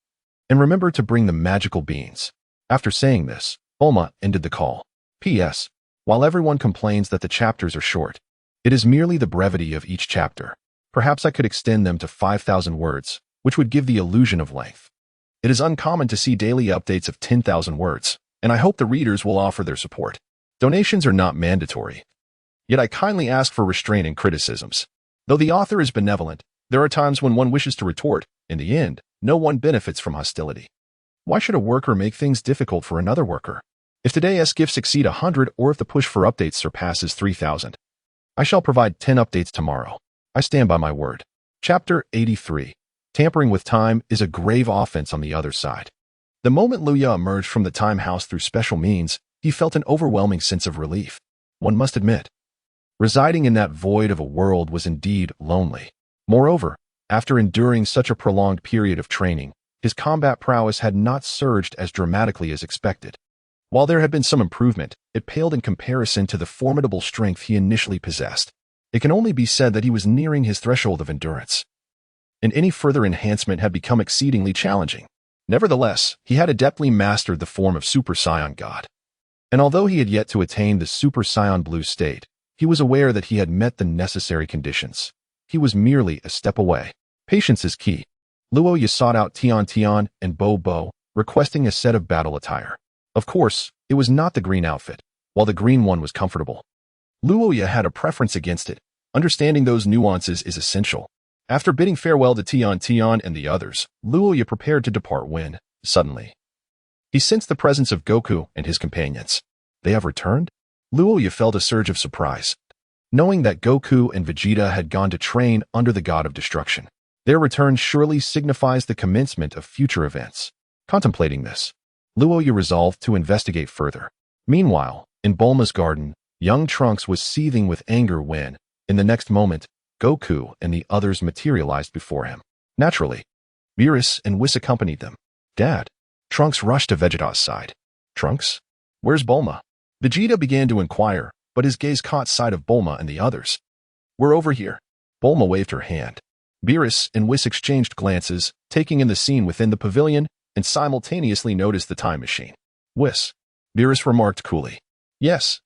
S1: And remember to bring the magical beans. After saying this, Bulma ended the call. P.S. While everyone complains that the chapters are short, it is merely the brevity of each chapter. Perhaps I could extend them to 5,000 words, which would give the illusion of length. It is uncommon to see daily updates of 10,000 words, and I hope the readers will offer their support. Donations are not mandatory. Yet I kindly ask for restraint in criticisms. Though the author is benevolent, there are times when one wishes to retort. In the end, no one benefits from hostility. Why should a worker make things difficult for another worker? If today's gifts exceed 100 or if the push for updates surpasses 3,000, I shall provide 10 updates tomorrow. I stand by my word. Chapter 83. Tampering with time is a grave offense on the other side. The moment Luya emerged from the time house through special means, he felt an overwhelming sense of relief. One must admit, residing in that void of a world was indeed lonely. Moreover, after enduring such a prolonged period of training, his combat prowess had not surged as dramatically as expected. While there had been some improvement, it paled in comparison to the formidable strength he initially possessed. It can only be said that he was nearing his threshold of endurance, and any further enhancement had become exceedingly challenging. Nevertheless, he had adeptly mastered the form of Super Saiyan God. And although he had yet to attain the Super Saiyan Blue state, he was aware that he had met the necessary conditions. He was merely a step away. Patience is key. Luya sought out Tian and Bo, requesting a set of battle attire. Of course, it was not the green outfit, while the green one was comfortable. Luya had a preference against it. Understanding those nuances is essential. After bidding farewell to Tian and the others, Luya prepared to depart when, suddenly, he sensed the presence of Goku and his companions. They have returned? Luya felt a surge of surprise, knowing that Goku and Vegeta had gone to train under the god of destruction. Their return surely signifies the commencement of future events. Contemplating this, Luya resolved to investigate further. Meanwhile, in Bulma's garden, young Trunks was seething with anger when, in the next moment, Goku and the others materialized before him. Naturally, Beerus and Whis accompanied them. Dad. Trunks rushed to Vegeta's side. Trunks? Where's Bulma? Vegeta began to inquire, but his gaze caught sight of Bulma and the others. We're over here. Bulma waved her hand. Beerus and Whis exchanged glances, taking in the scene within the pavilion, and simultaneously noticed the time machine. Whis. Beerus remarked coolly. Yes.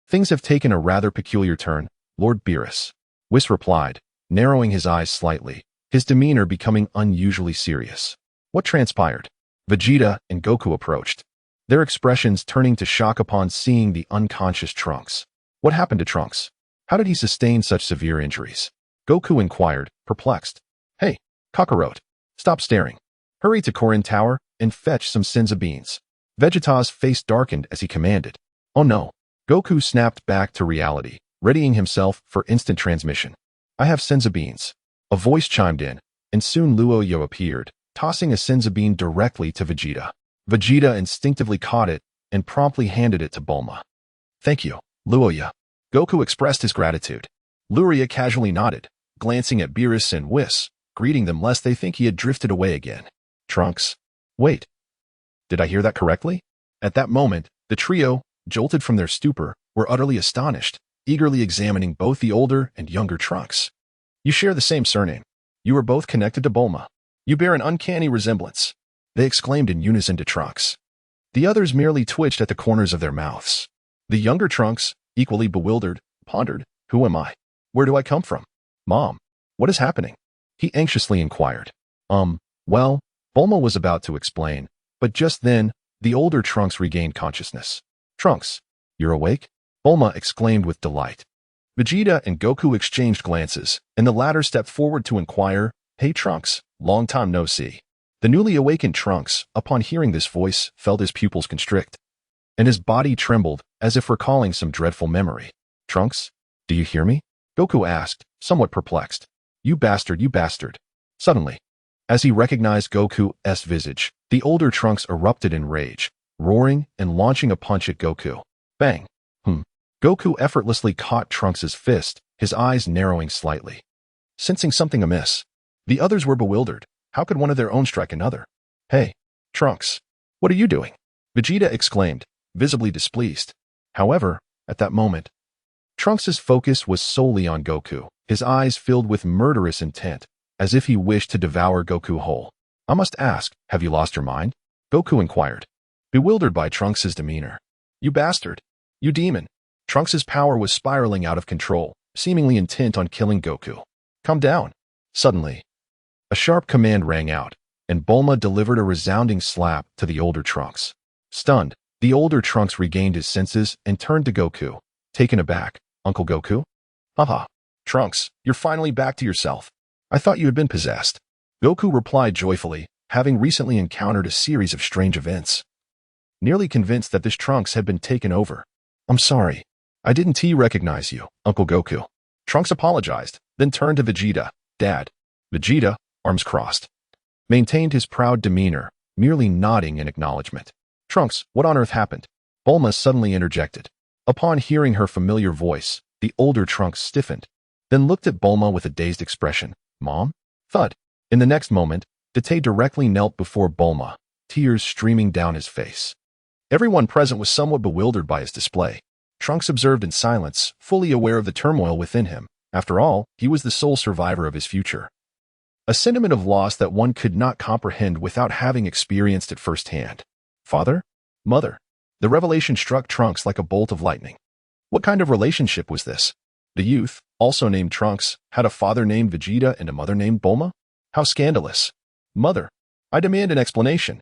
S1: Things have taken a rather peculiar turn, Lord Beerus. Whis replied, narrowing his eyes slightly, his demeanor becoming unusually serious. What transpired? Vegeta and Goku approached, their expressions turning to shock upon seeing the unconscious Trunks. What happened to Trunks? How did he sustain such severe injuries? Goku inquired, perplexed. Hey, Kakarot, stop staring. Hurry to Korin Tower and fetch some Senza beans. Vegeta's face darkened as he commanded. Oh no. Goku snapped back to reality, readying himself for instant transmission. I have Senza beans. A voice chimed in, and soon Luya appeared, tossing a Senza bean directly to Vegeta. Vegeta instinctively caught it and promptly handed it to Bulma. Thank you, Luya. Goku expressed his gratitude. Luya casually nodded. glancing at Beerus and Whis, greeting them lest they think he had drifted away again. Trunks. Wait. Did I hear that correctly? At that moment, the trio, jolted from their stupor, were utterly astonished, eagerly examining both the older and younger Trunks. You share the same surname. You are both connected to Bulma. You bear an uncanny resemblance, they exclaimed in unison to Trunks. The others merely twitched at the corners of their mouths. The younger Trunks, equally bewildered, pondered, who am I? Where do I come from? Mom, what is happening? He anxiously inquired. Well, Bulma was about to explain, but just then, the older Trunks regained consciousness. Trunks, you're awake? Bulma exclaimed with delight. Vegeta and Goku exchanged glances, and the latter stepped forward to inquire, Hey Trunks, long time no see. The newly awakened Trunks, upon hearing this voice, felt his pupils constrict, and his body trembled as if recalling some dreadful memory. Trunks, do you hear me? Goku asked, somewhat perplexed. You bastard, you bastard. Suddenly, as he recognized Goku's visage, the older Trunks erupted in rage, roaring and launching a punch at Goku. Bang! Goku effortlessly caught Trunks' fist, his eyes narrowing slightly. Sensing something amiss, the others were bewildered. How could one of their own strike another? Hey, Trunks, what are you doing? Vegeta exclaimed, visibly displeased. However, at that moment, Trunks' focus was solely on Goku, his eyes filled with murderous intent, as if he wished to devour Goku whole. I must ask, have you lost your mind? Goku inquired, bewildered by Trunks' demeanor. You bastard! You demon! Trunks' power was spiraling out of control, seemingly intent on killing Goku. Calm down. Suddenly, a sharp command rang out, and Bulma delivered a resounding slap to the older Trunks. Stunned, the older Trunks regained his senses and turned to Goku. Taken aback, Uncle Goku? Haha, Trunks, you're finally back to yourself. I thought you had been possessed. Goku replied joyfully, having recently encountered a series of strange events. Nearly convinced that this Trunks had been taken over. I'm sorry. I didn't recognize you, Uncle Goku. Trunks apologized, then turned to Vegeta. Dad. Vegeta, arms crossed, maintained his proud demeanor, merely nodding in acknowledgement. Trunks, what on earth happened? Bulma suddenly interjected. Upon hearing her familiar voice, the older Trunks stiffened, then looked at Bulma with a dazed expression. Mom? Thud. In the next moment, Date directly knelt before Bulma, tears streaming down his face. Everyone present was somewhat bewildered by his display. Trunks observed in silence, fully aware of the turmoil within him. After all, he was the sole survivor of his future. A sentiment of loss that one could not comprehend without having experienced it firsthand. Father? Mother? The revelation struck Trunks like a bolt of lightning. What kind of relationship was this? The youth, also named Trunks, had a father named Vegeta and a mother named Bulma? How scandalous. Mother, I demand an explanation.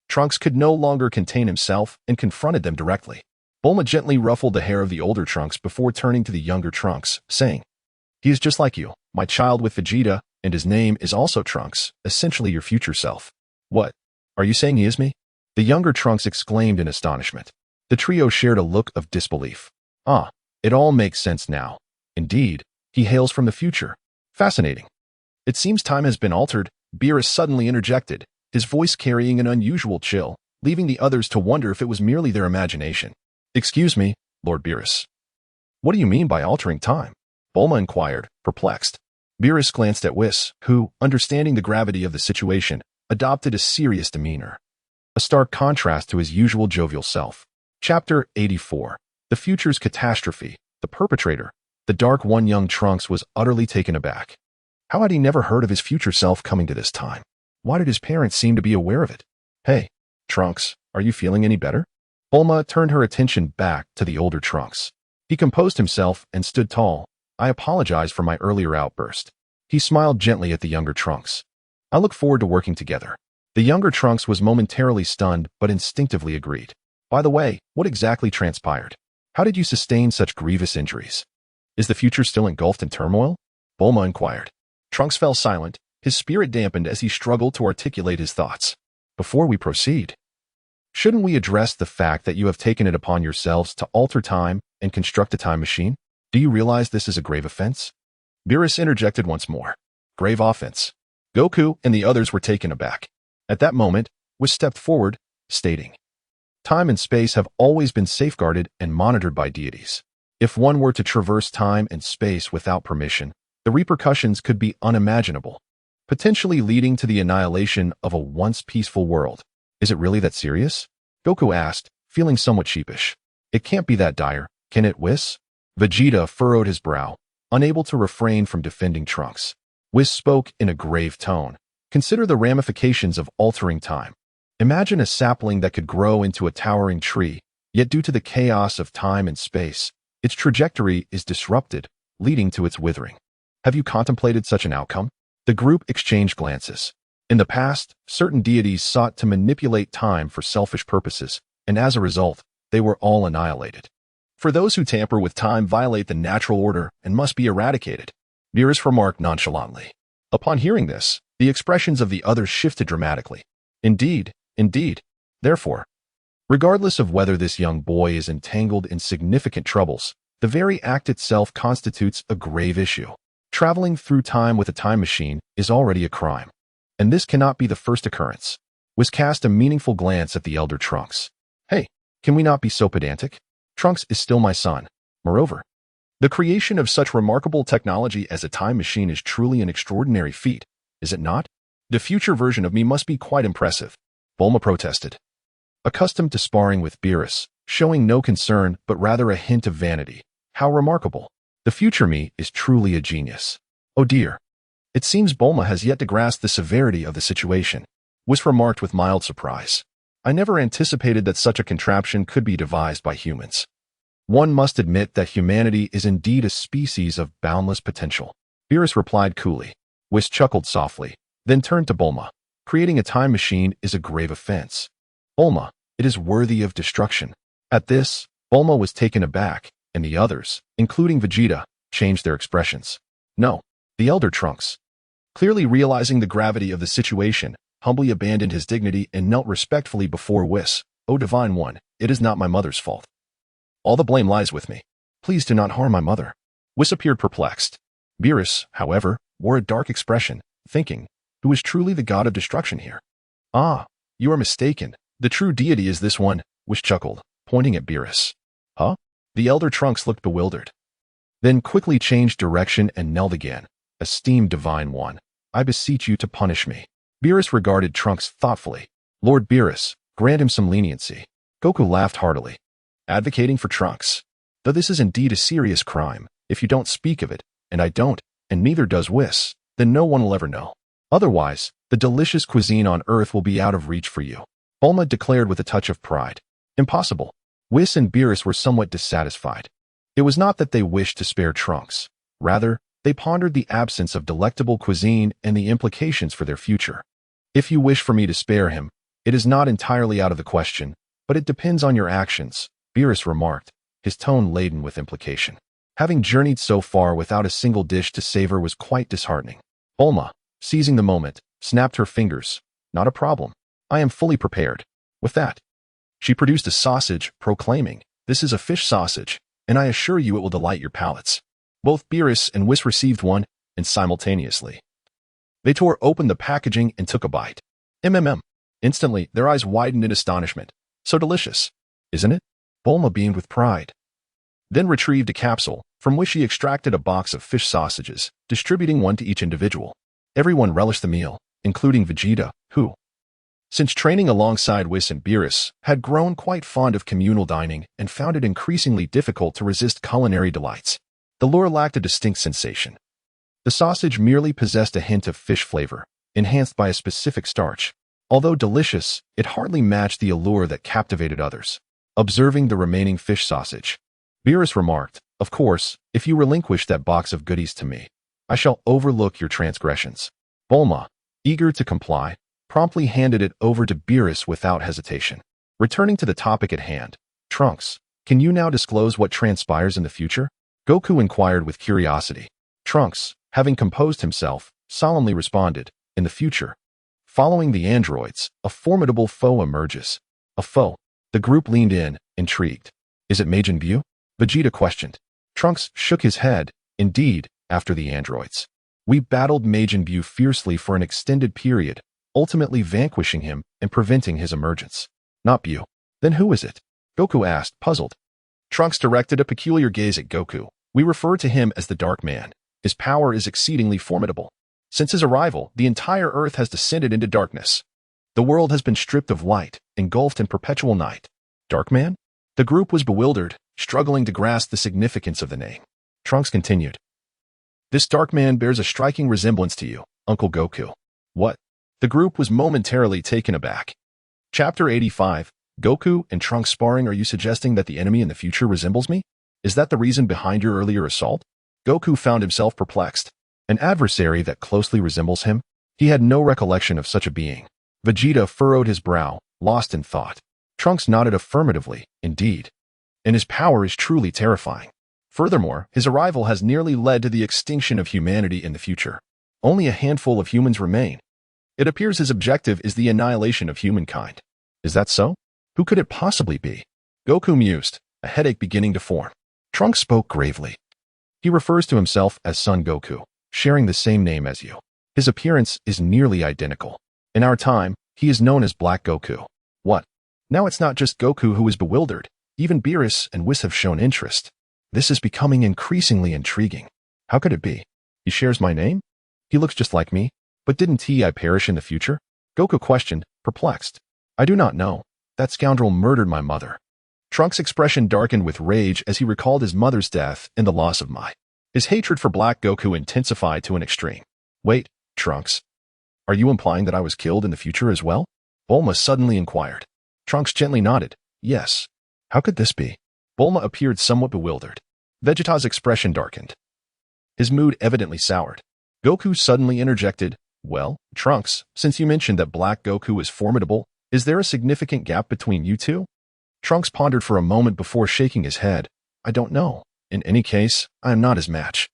S1: Trunks could no longer contain himself and confronted them directly. Bulma gently ruffled the hair of the older Trunks before turning to the younger Trunks, saying, He is just like you, my child with Vegeta, and his name is also Trunks, essentially your future self. What? Are you saying he is me? The younger Trunks exclaimed in astonishment. The trio shared a look of disbelief. Ah, it all makes sense now. Indeed, he hails from the future. Fascinating. It seems time has been altered, Beerus suddenly interjected, his voice carrying an unusual chill, leaving the others to wonder if it was merely their imagination. Excuse me, Lord Beerus. What do you mean by altering time? Bulma inquired, perplexed. Beerus glanced at Whis, who, understanding the gravity of the situation, adopted a serious demeanor. A stark contrast to his usual jovial self. Chapter 84. The Future's Catastrophe. The perpetrator. The Dark One. Young Trunks was utterly taken aback. How had he never heard of his future self coming to this time? Why did his parents seem to be aware of it? Hey, Trunks, are you feeling any better? Bulma turned her attention back to the older Trunks. He composed himself and stood tall. I apologize for my earlier outburst. He smiled gently at the younger Trunks. I look forward to working together. The younger Trunks was momentarily stunned but instinctively agreed. By the way, what exactly transpired? How did you sustain such grievous injuries? Is the future still engulfed in turmoil? Bulma inquired. Trunks fell silent, his spirit dampened as he struggled to articulate his thoughts. Before we proceed, shouldn't we address the fact that you have taken it upon yourselves to alter time and construct a time machine? Do you realize this is a grave offense? Beerus interjected once more. Grave offense. Goku and the others were taken aback. At that moment, Whis stepped forward, stating, Time and space have always been safeguarded and monitored by deities. If one were to traverse time and space without permission, The repercussions could be unimaginable, potentially leading to the annihilation of a once peaceful world. Is it really that serious? Goku asked, feeling somewhat sheepish. It can't be that dire, can it, Whis? Vegeta furrowed his brow, unable to refrain from defending Trunks. Whis spoke in a grave tone. Consider the ramifications of altering time. Imagine a sapling that could grow into a towering tree, yet due to the chaos of time and space, its trajectory is disrupted, leading to its withering. Have you contemplated such an outcome? The group exchanged glances. In the past, certain deities sought to manipulate time for selfish purposes, and as a result, they were all annihilated. For those who tamper with time violate the natural order and must be eradicated, Beerus remarked nonchalantly. Upon hearing this, the expressions of the others shifted dramatically. Indeed. Therefore, regardless of whether this young boy is entangled in significant troubles, the very act itself constitutes a grave issue. Traveling through time with a time machine is already a crime. And this cannot be the first occurrence. Whis cast a meaningful glance at the elder Trunks. Hey, can we not be so pedantic? Trunks is still my son. Moreover, the creation of such remarkable technology as a time machine is truly an extraordinary feat, is it not? The future version of me must be quite impressive, Bulma protested. Accustomed to sparring with Beerus, showing no concern but rather a hint of vanity. How remarkable. The future me is truly a genius. Oh dear. It seems Bulma has yet to grasp the severity of the situation, Whis remarked with mild surprise. I never anticipated that such a contraption could be devised by humans. One must admit that humanity is indeed a species of boundless potential. Beerus replied coolly. Whis chuckled softly, then turned to Bulma. Creating a time machine is a grave offense. Bulma, it is worthy of destruction. At this, Bulma was taken aback, and the others, including Vegeta, changed their expressions. No, the elder Trunks, clearly realizing the gravity of the situation, humbly abandoned his dignity and knelt respectfully before Whis. O Divine One, it is not my mother's fault. All the blame lies with me. Please do not harm my mother. Whis appeared perplexed. Beerus, however, wore a dark expression, thinking, who is truly the god of destruction here? Ah, you are mistaken. The true deity is this one, Whis chuckled, pointing at Beerus. Huh? The elder Trunks looked bewildered. Then quickly changed direction and knelt again. Esteemed Divine One, I beseech you to punish me. Beerus regarded Trunks thoughtfully. Lord Beerus, grant him some leniency. Goku laughed heartily. Advocating for Trunks. Though this is indeed a serious crime, if you don't speak of it, and I don't, and neither does Whis, then no one will ever know. Otherwise, the delicious cuisine on Earth will be out of reach for you. Bulma declared with a touch of pride. Impossible. Whis and Beerus were somewhat dissatisfied. It was not that they wished to spare Trunks. Rather, they pondered the absence of delectable cuisine and the implications for their future. If you wish for me to spare him, it is not entirely out of the question, but it depends on your actions, Beerus remarked, his tone laden with implication. Having journeyed so far without a single dish to savor was quite disheartening. Bulma, seizing the moment, snapped her fingers. Not a problem. I am fully prepared. With that, she produced a sausage, proclaiming, this is a fish sausage, and I assure you it will delight your palates. Both Beerus and Whis received one, and simultaneously. They tore open the packaging and took a bite. Instantly, their eyes widened in astonishment. So delicious, isn't it? Bulma beamed with pride. Then retrieved a capsule, from which she extracted a box of fish sausages, distributing one to each individual. Everyone relished the meal, including Vegeta, who, since training alongside Whis and Beerus, had grown quite fond of communal dining and found it increasingly difficult to resist culinary delights. The lure lacked a distinct sensation. The sausage merely possessed a hint of fish flavor, enhanced by a specific starch. Although delicious, it hardly matched the allure that captivated others. Observing the remaining fish sausage, Beerus remarked, of course, if you relinquish that box of goodies to me, I shall overlook your transgressions. Bulma, eager to comply, promptly handed it over to Beerus without hesitation. Returning to the topic at hand, Trunks, can you now disclose what transpires in the future? Goku inquired with curiosity. Trunks, having composed himself, solemnly responded, in the future, following the androids, a formidable foe emerges. A foe? The group leaned in, intrigued. Is it Majin Buu? Vegeta questioned. Trunks shook his head. Indeed, after the androids. We battled Majin Buu fiercely for an extended period, ultimately vanquishing him and preventing his emergence. Not Buu. Then who is it? Goku asked, puzzled. Trunks directed a peculiar gaze at Goku. We refer to him as the Dark Man. His power is exceedingly formidable. Since his arrival, the entire Earth has descended into darkness. The world has been stripped of light, engulfed in perpetual night. Darkman? The group was bewildered, struggling to grasp the significance of the name. Trunks continued. This Darkman bears a striking resemblance to you, Uncle Goku. What? The group was momentarily taken aback. Chapter 85, Goku and Trunks sparring. Are you suggesting that the enemy in the future resembles me? Is that the reason behind your earlier assault? Goku found himself perplexed. An adversary that closely resembles him? He had no recollection of such a being. Vegeta furrowed his brow, lost in thought. Trunks nodded affirmatively, indeed. And his power is truly terrifying. Furthermore, his arrival has nearly led to the extinction of humanity in the future. Only a handful of humans remain. It appears his objective is the annihilation of humankind. Is that so? Who could it possibly be? Goku mused, a headache beginning to form. Trunks spoke gravely. He refers to himself as Son Goku, sharing the same name as you. His appearance is nearly identical. In our time, he is known as Black Goku. What? Now it's not just Goku who is bewildered. Even Beerus and Whis have shown interest. This is becoming increasingly intriguing. How could it be? He shares my name? He looks just like me. But didn't I perish in the future? Goku questioned, perplexed. I do not know. That scoundrel murdered my mother. Trunks' expression darkened with rage as he recalled his mother's death and the loss of Mai. His hatred for Black Goku intensified to an extreme. Wait, Trunks. Are you implying that I was killed in the future as well? Bulma suddenly inquired. Trunks gently nodded. Yes. How could this be? Bulma appeared somewhat bewildered. Vegeta's expression darkened. His mood evidently soured. Goku suddenly interjected. Well, Trunks, since you mentioned that Black Goku is formidable, is there a significant gap between you two? Trunks pondered for a moment before shaking his head. I don't know. In any case, I am not his match.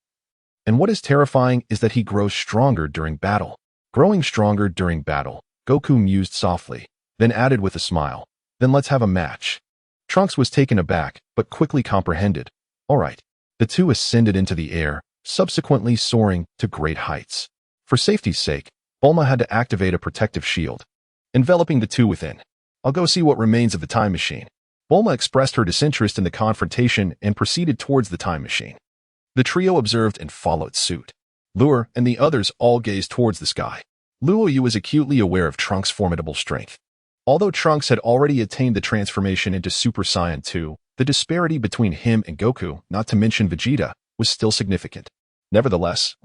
S1: And what is terrifying is that he grows stronger during battle. Growing stronger during battle, Goku mused softly, then added with a smile. Then let's have a match. Trunks was taken aback, but quickly comprehended. All right. The two ascended into the air, subsequently soaring to great heights. For safety's sake, Bulma had to activate a protective shield, enveloping the two within. I'll go see what remains of the time machine. Bulma expressed her disinterest in the confrontation and proceeded towards the time machine. The trio observed and followed suit. Luya and the others all gazed towards the sky. Luya was acutely aware of Trunks' formidable strength. Although Trunks had already attained the transformation into Super Saiyan 2, the disparity between him and Goku, not to mention Vegeta, was still significant. Nevertheless,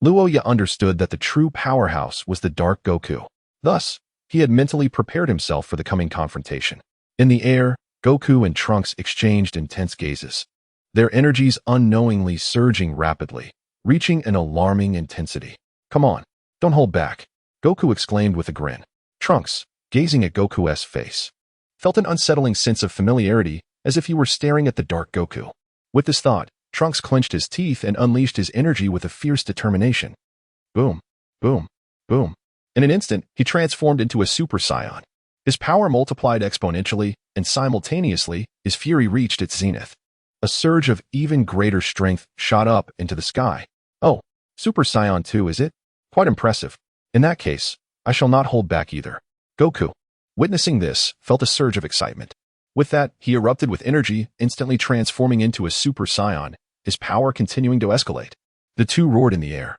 S1: Luya understood that the true powerhouse was the Dark Goku. Thus, he had mentally prepared himself for the coming confrontation. In the air, Goku and Trunks exchanged intense gazes, their energies unknowingly surging rapidly, reaching an alarming intensity. Come on, don't hold back, Goku exclaimed with a grin. Trunks, gazing at Goku's face, felt an unsettling sense of familiarity as if he were staring at the Dark Goku. With this thought, Trunks clenched his teeth and unleashed his energy with a fierce determination. Boom, boom, boom. In an instant, he transformed into a Super Saiyan. His power multiplied exponentially, and simultaneously, his fury reached its zenith. A surge of even greater strength shot up into the sky. Oh, Super Saiyan 2, is it? Quite impressive. In that case, I shall not hold back either. Goku, witnessing this, felt a surge of excitement. With that, he erupted with energy, instantly transforming into a Super Saiyan, his power continuing to escalate. The two roared in the air,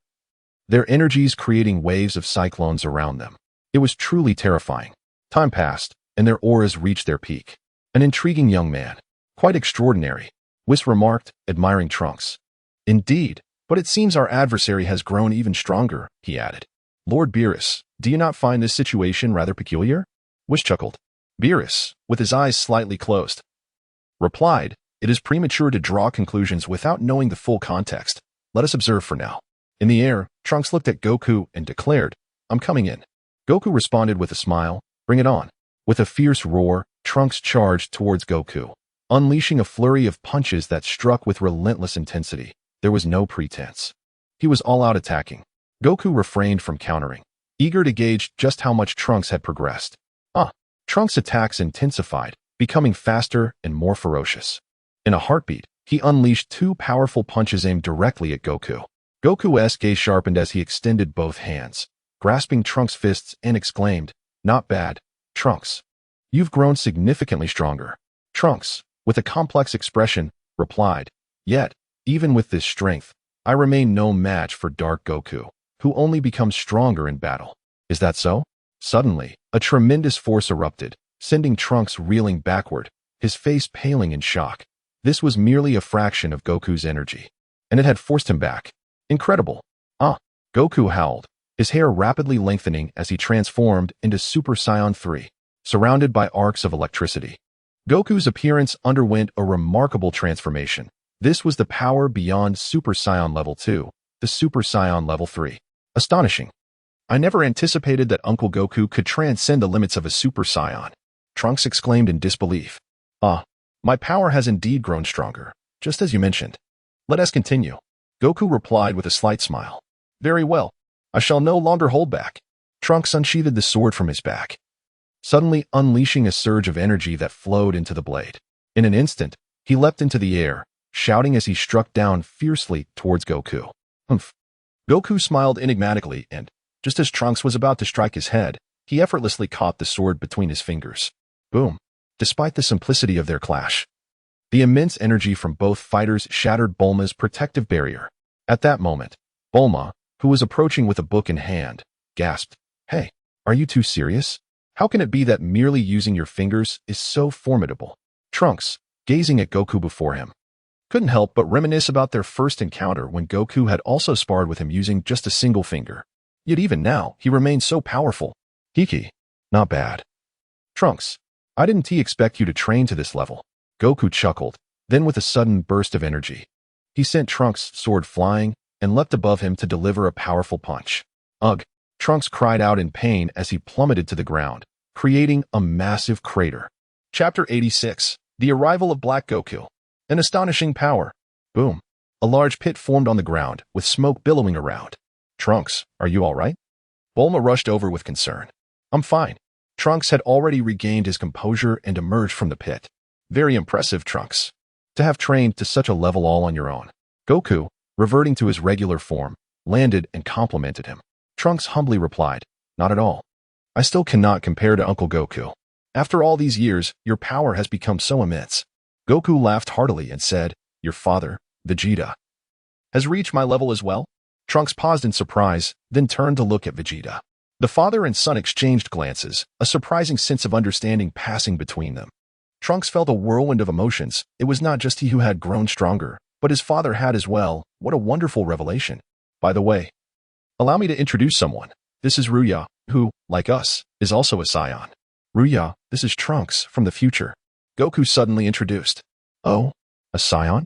S1: their energies creating waves of cyclones around them. It was truly terrifying. Time passed, and their auras reached their peak. An intriguing young man. Quite extraordinary, Whis remarked, admiring Trunks. Indeed, but it seems our adversary has grown even stronger, he added. Lord Beerus, do you not find this situation rather peculiar? Whis chuckled. Beerus, with his eyes slightly closed, replied, it is premature to draw conclusions without knowing the full context. Let us observe for now. In the air, Trunks looked at Goku and declared, I'm coming in. Goku responded with a smile, bring it on. With a fierce roar, Trunks charged towards Goku, unleashing a flurry of punches that struck with relentless intensity. There was no pretense. He was all out attacking. Goku refrained from countering, eager to gauge just how much Trunks had progressed. Trunks' attacks intensified, becoming faster and more ferocious. In a heartbeat, he unleashed two powerful punches aimed directly at Goku. Goku's gaze sharpened as he extended both hands, grasping Trunks' fists, and exclaimed, not bad, Trunks. You've grown significantly stronger. Trunks, with a complex expression, replied, yet, even with this strength, I remain no match for Dark Goku, who only becomes stronger in battle. Is that so? Suddenly, a tremendous force erupted, sending Trunks reeling backward, his face paling in shock. This was merely a fraction of Goku's energy, and it had forced him back. Incredible. Goku howled, his hair rapidly lengthening as he transformed into Super Saiyan 3, surrounded by arcs of electricity. Goku's appearance underwent a remarkable transformation. This was the power beyond Super Saiyan Level 2, the Super Saiyan Level 3. Astonishing. I never anticipated that Uncle Goku could transcend the limits of a Super Saiyan. Trunks exclaimed in disbelief. My power has indeed grown stronger, just as you mentioned. Let us continue. Goku replied with a slight smile. Very well. I shall no longer hold back. Trunks unsheathed the sword from his back, suddenly unleashing a surge of energy that flowed into the blade. In an instant, he leapt into the air, shouting as he struck down fiercely towards Goku. Humph. Goku smiled enigmatically and, just as Trunks was about to strike his head, he effortlessly caught the sword between his fingers. Boom. Despite the simplicity of their clash, the immense energy from both fighters shattered Bulma's protective barrier. At that moment, Bulma, who was approaching with a book in hand, gasped, Hey, are you too serious? How can it be that merely using your fingers is so formidable? Trunks, gazing at Goku before him, couldn't help but reminisce about their first encounter when Goku had also sparred with him using just a single finger. Yet even now, he remained so powerful. Kiki, not bad. Trunks, I didn't expect you to train to this level. Goku chuckled, then with a sudden burst of energy, he sent Trunks' sword flying and leapt above him to deliver a powerful punch. Ugh! Trunks cried out in pain as he plummeted to the ground, creating a massive crater. Chapter 86. The Arrival of Black Goku. An astonishing power. Boom. A large pit formed on the ground, with smoke billowing around. Trunks, are you all right? Bulma rushed over with concern. I'm fine. Trunks had already regained his composure and emerged from the pit. Very impressive, Trunks. To have trained to such a level all on your own. Goku, reverting to his regular form, landed and complimented him. Trunks humbly replied, Not at all. I still cannot compare to Uncle Goku. After all these years, your power has become so immense. Goku laughed heartily and said, Your father, Vegeta, has reached my level as well? Trunks paused in surprise, then turned to look at Vegeta. The father and son exchanged glances, a surprising sense of understanding passing between them. Trunks felt a whirlwind of emotions. It was not just he who had grown stronger, but his father had as well. What a wonderful revelation. By the way, allow me to introduce someone. This is Luya, who, like us, is also a Saiyan. Luya, this is Trunks from the future. Goku suddenly introduced. Oh, a Saiyan?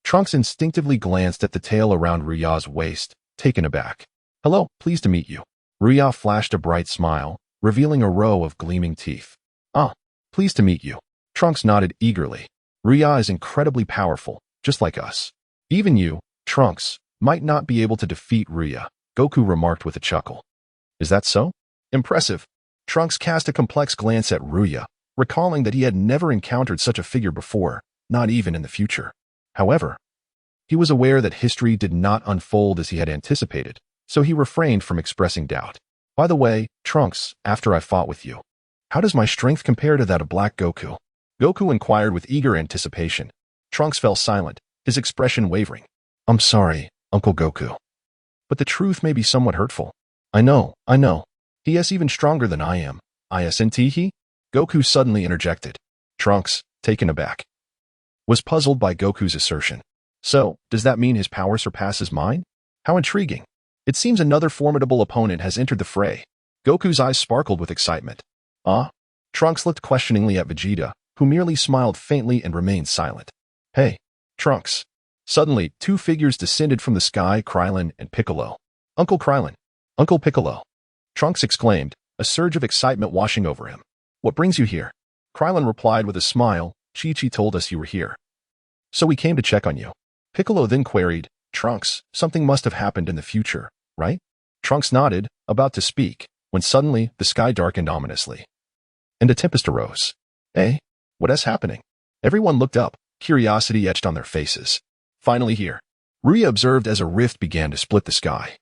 S1: Trunks instinctively glanced at the tail around Luya's waist, taken aback. Hello, pleased to meet you. Luya flashed a bright smile, revealing a row of gleaming teeth. Pleased to meet you. Trunks nodded eagerly. Luya is incredibly powerful, just like us. Even you, Trunks, might not be able to defeat Luya, Goku remarked with a chuckle. Is that so? Impressive. Trunks cast a complex glance at Luya, recalling that he had never encountered such a figure before, not even in the future. However, he was aware that history did not unfold as he had anticipated, so he refrained from expressing doubt. By the way, Trunks, after I fought with you, how does my strength compare to that of Black Goku? Goku inquired with eager anticipation. Trunks fell silent, his expression wavering. I'm sorry, Uncle Goku. But the truth may be somewhat hurtful. I know. He is even stronger than I am. Isn't he? Goku suddenly interjected. Trunks, taken aback, was puzzled by Goku's assertion. So, does that mean his power surpasses mine? How intriguing. It seems another formidable opponent has entered the fray. Goku's eyes sparkled with excitement. Trunks looked questioningly at Vegeta, who merely smiled faintly and remained silent. Hey, Trunks. Suddenly, two figures descended from the sky, Krillin and Piccolo. Uncle Krillin. Uncle Piccolo. Trunks exclaimed, a surge of excitement washing over him. What brings you here? Krillin replied with a smile. Chi-Chi told us you were here, so we came to check on you. Piccolo then queried, Trunks, something must have happened in the future, right? Trunks nodded, about to speak, when suddenly the sky darkened ominously, and a tempest arose. What is happening? Everyone looked up, curiosity etched on their faces. Finally here, Luya observed as a rift began to split the sky,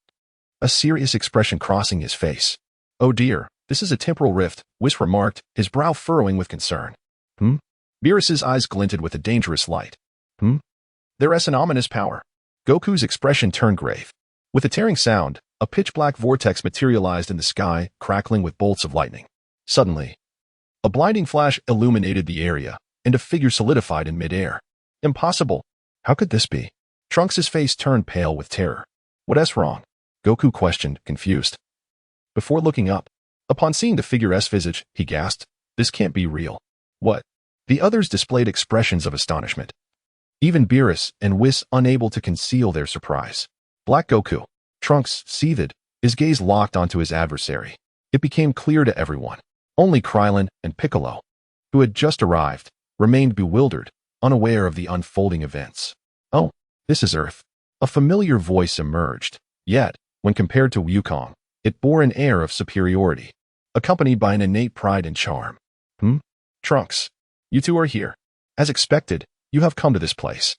S1: a serious expression crossing his face. Oh dear, this is a temporal rift, Whis remarked, his brow furrowing with concern. Beerus's eyes glinted with a dangerous light. There is an ominous power. Goku's expression turned grave. With a tearing sound, a pitch-black vortex materialized in the sky, crackling with bolts of lightning. Suddenly, a blinding flash illuminated the area, and a figure solidified in midair. Impossible! How could this be? Trunks' face turned pale with terror. What's wrong? Goku questioned, confused. Before looking up, upon seeing the figure's visage, he gasped, "This can't be real." "What?" The others displayed expressions of astonishment. Even Beerus and Whis unable to conceal their surprise. Black Goku. Trunks seethed, his gaze locked onto his adversary. It became clear to everyone. Only Krillin and Piccolo, who had just arrived, remained bewildered, unaware of the unfolding events. "Oh, this is Earth." A familiar voice emerged, yet, when compared to Wukong, it bore an air of superiority, accompanied by an innate pride and charm. Trunks, you two are here. As expected, you have come to this place."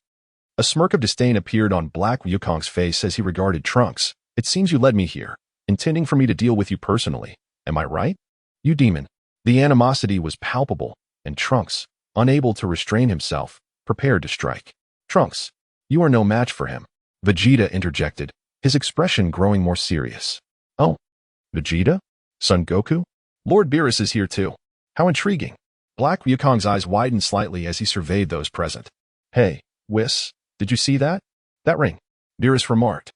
S1: A smirk of disdain appeared on Black Wukong's face as he regarded Trunks. "It seems you led me here, intending for me to deal with you personally. Am I right? You demon." The animosity was palpable, and Trunks, unable to restrain himself, prepared to strike. "Trunks, you are no match for him," Vegeta interjected, his expression growing more serious. "Oh, Vegeta? Son Goku? Lord Beerus is here too. How intriguing." Black Wukong's eyes widened slightly as he surveyed those present. "Hey, Whis, did you see that? That ring?" Beerus remarked,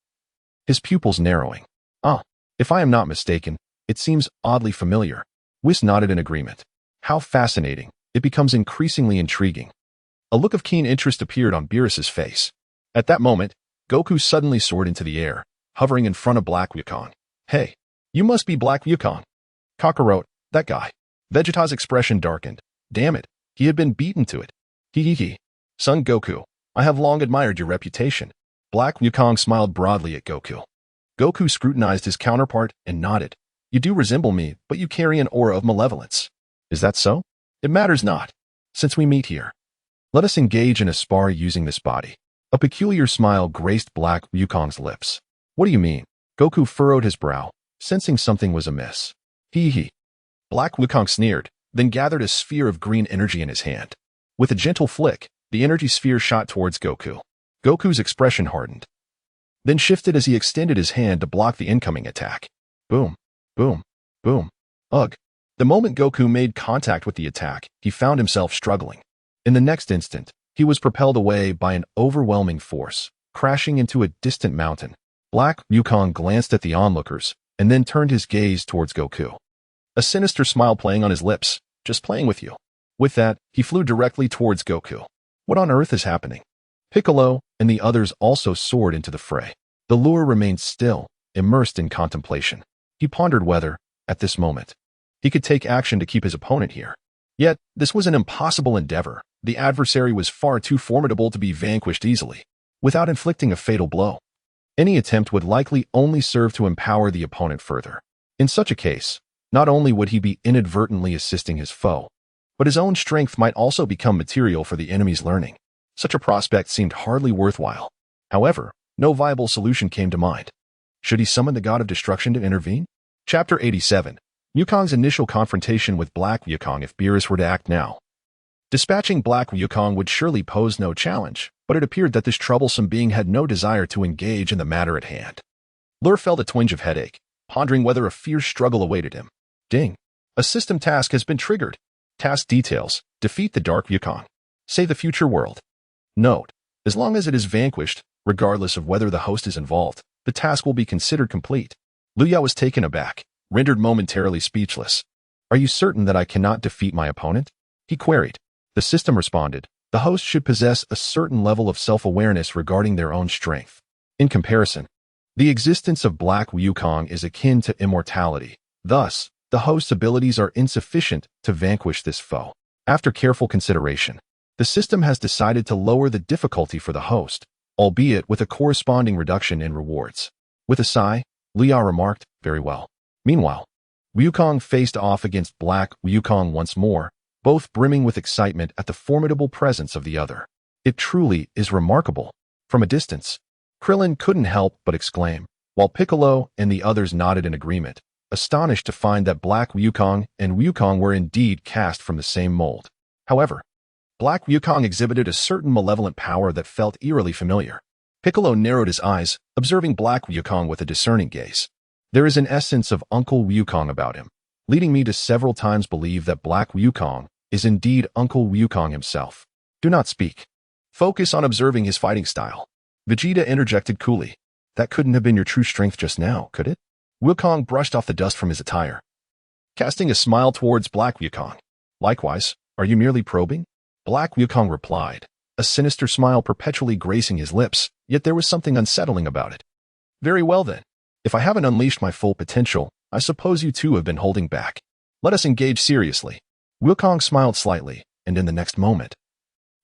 S1: his pupils narrowing. "Ah, if I am not mistaken, it seems oddly familiar." Whis nodded in agreement. "How fascinating. It becomes increasingly intriguing." A look of keen interest appeared on Beerus's face. At that moment, Goku suddenly soared into the air, hovering in front of Black Wukong. "Hey, you must be Black Wukong." "Kakarot, that guy." Vegeta's expression darkened. Damn it, he had been beaten to it. Hee. "Son Goku, I have long admired your reputation." Black Wukong smiled broadly at Goku. Goku scrutinized his counterpart and nodded. "You do resemble me, but you carry an aura of malevolence." "Is that so?" "It matters not, since we meet here. Let us engage in a spar using this body." A peculiar smile graced Black Wukong's lips. "What do you mean?" Goku furrowed his brow, sensing something was amiss. Hee. Black Wukong sneered, then gathered a sphere of green energy in his hand. With a gentle flick, the energy sphere shot towards Goku. Goku's expression hardened, then shifted as he extended his hand to block the incoming attack. Boom, boom, boom. Ugh. The moment Goku made contact with the attack, he found himself struggling. In the next instant, he was propelled away by an overwhelming force, crashing into a distant mountain. Black Wukong glanced at the onlookers, and then turned his gaze towards Goku. A sinister smile playing on his lips. "Just playing with you." With that, he flew directly towards Goku. What on earth is happening? Piccolo and the others also soared into the fray. The lure remained still, immersed in contemplation. He pondered whether, at this moment, he could take action to keep his opponent here. Yet, this was an impossible endeavor. The adversary was far too formidable to be vanquished easily, without inflicting a fatal blow. Any attempt would likely only serve to empower the opponent further. In such a case, not only would he be inadvertently assisting his foe, but his own strength might also become material for the enemy's learning. Such a prospect seemed hardly worthwhile. However, no viable solution came to mind. Should he summon the god of destruction to intervene? Chapter 87. Wukong's initial confrontation with Black Wukong if Beerus were to act now. Dispatching Black Wukong would surely pose no challenge, but it appeared that this troublesome being had no desire to engage in the matter at hand. Lur felt a twinge of headache, pondering whether a fierce struggle awaited him. Ding. A system task has been triggered. Task details: defeat the Dark Wukong. Save the future world. Note: as long as it is vanquished, regardless of whether the host is involved, the task will be considered complete. Luya was taken aback, rendered momentarily speechless. "Are you certain that I cannot defeat my opponent?" he queried. The system responded, "The host should possess a certain level of self-awareness regarding their own strength. In comparison, the existence of Black Wukong is akin to immortality. Thus, the host's abilities are insufficient to vanquish this foe. After careful consideration, the system has decided to lower the difficulty for the host, albeit with a corresponding reduction in rewards." With a sigh, Luya remarked, "Very well." Meanwhile, Wukong faced off against Black Wukong once more, both brimming with excitement at the formidable presence of the other. "It truly is remarkable." From a distance, Krillin couldn't help but exclaim, while Piccolo and the others nodded in agreement, astonished to find that Black Wukong and Wukong were indeed cast from the same mold. However, Black Wukong exhibited a certain malevolent power that felt eerily familiar. Piccolo narrowed his eyes, observing Black Wukong with a discerning gaze. There is an essence of Uncle Wukong about him, leading me to several times believe that Black Wukong is indeed Uncle Wukong himself. Do not speak. Focus on observing his fighting style. Vegeta interjected coolly. That couldn't have been your true strength just now, could it? Wukong brushed off the dust from his attire, casting a smile towards Black Wukong. Likewise, are you merely probing? Black Wukong replied, a sinister smile perpetually gracing his lips, yet there was something unsettling about it. Very well then. If I haven't unleashed my full potential, I suppose you too have been holding back. Let us engage seriously. Wukong smiled slightly, and in the next moment,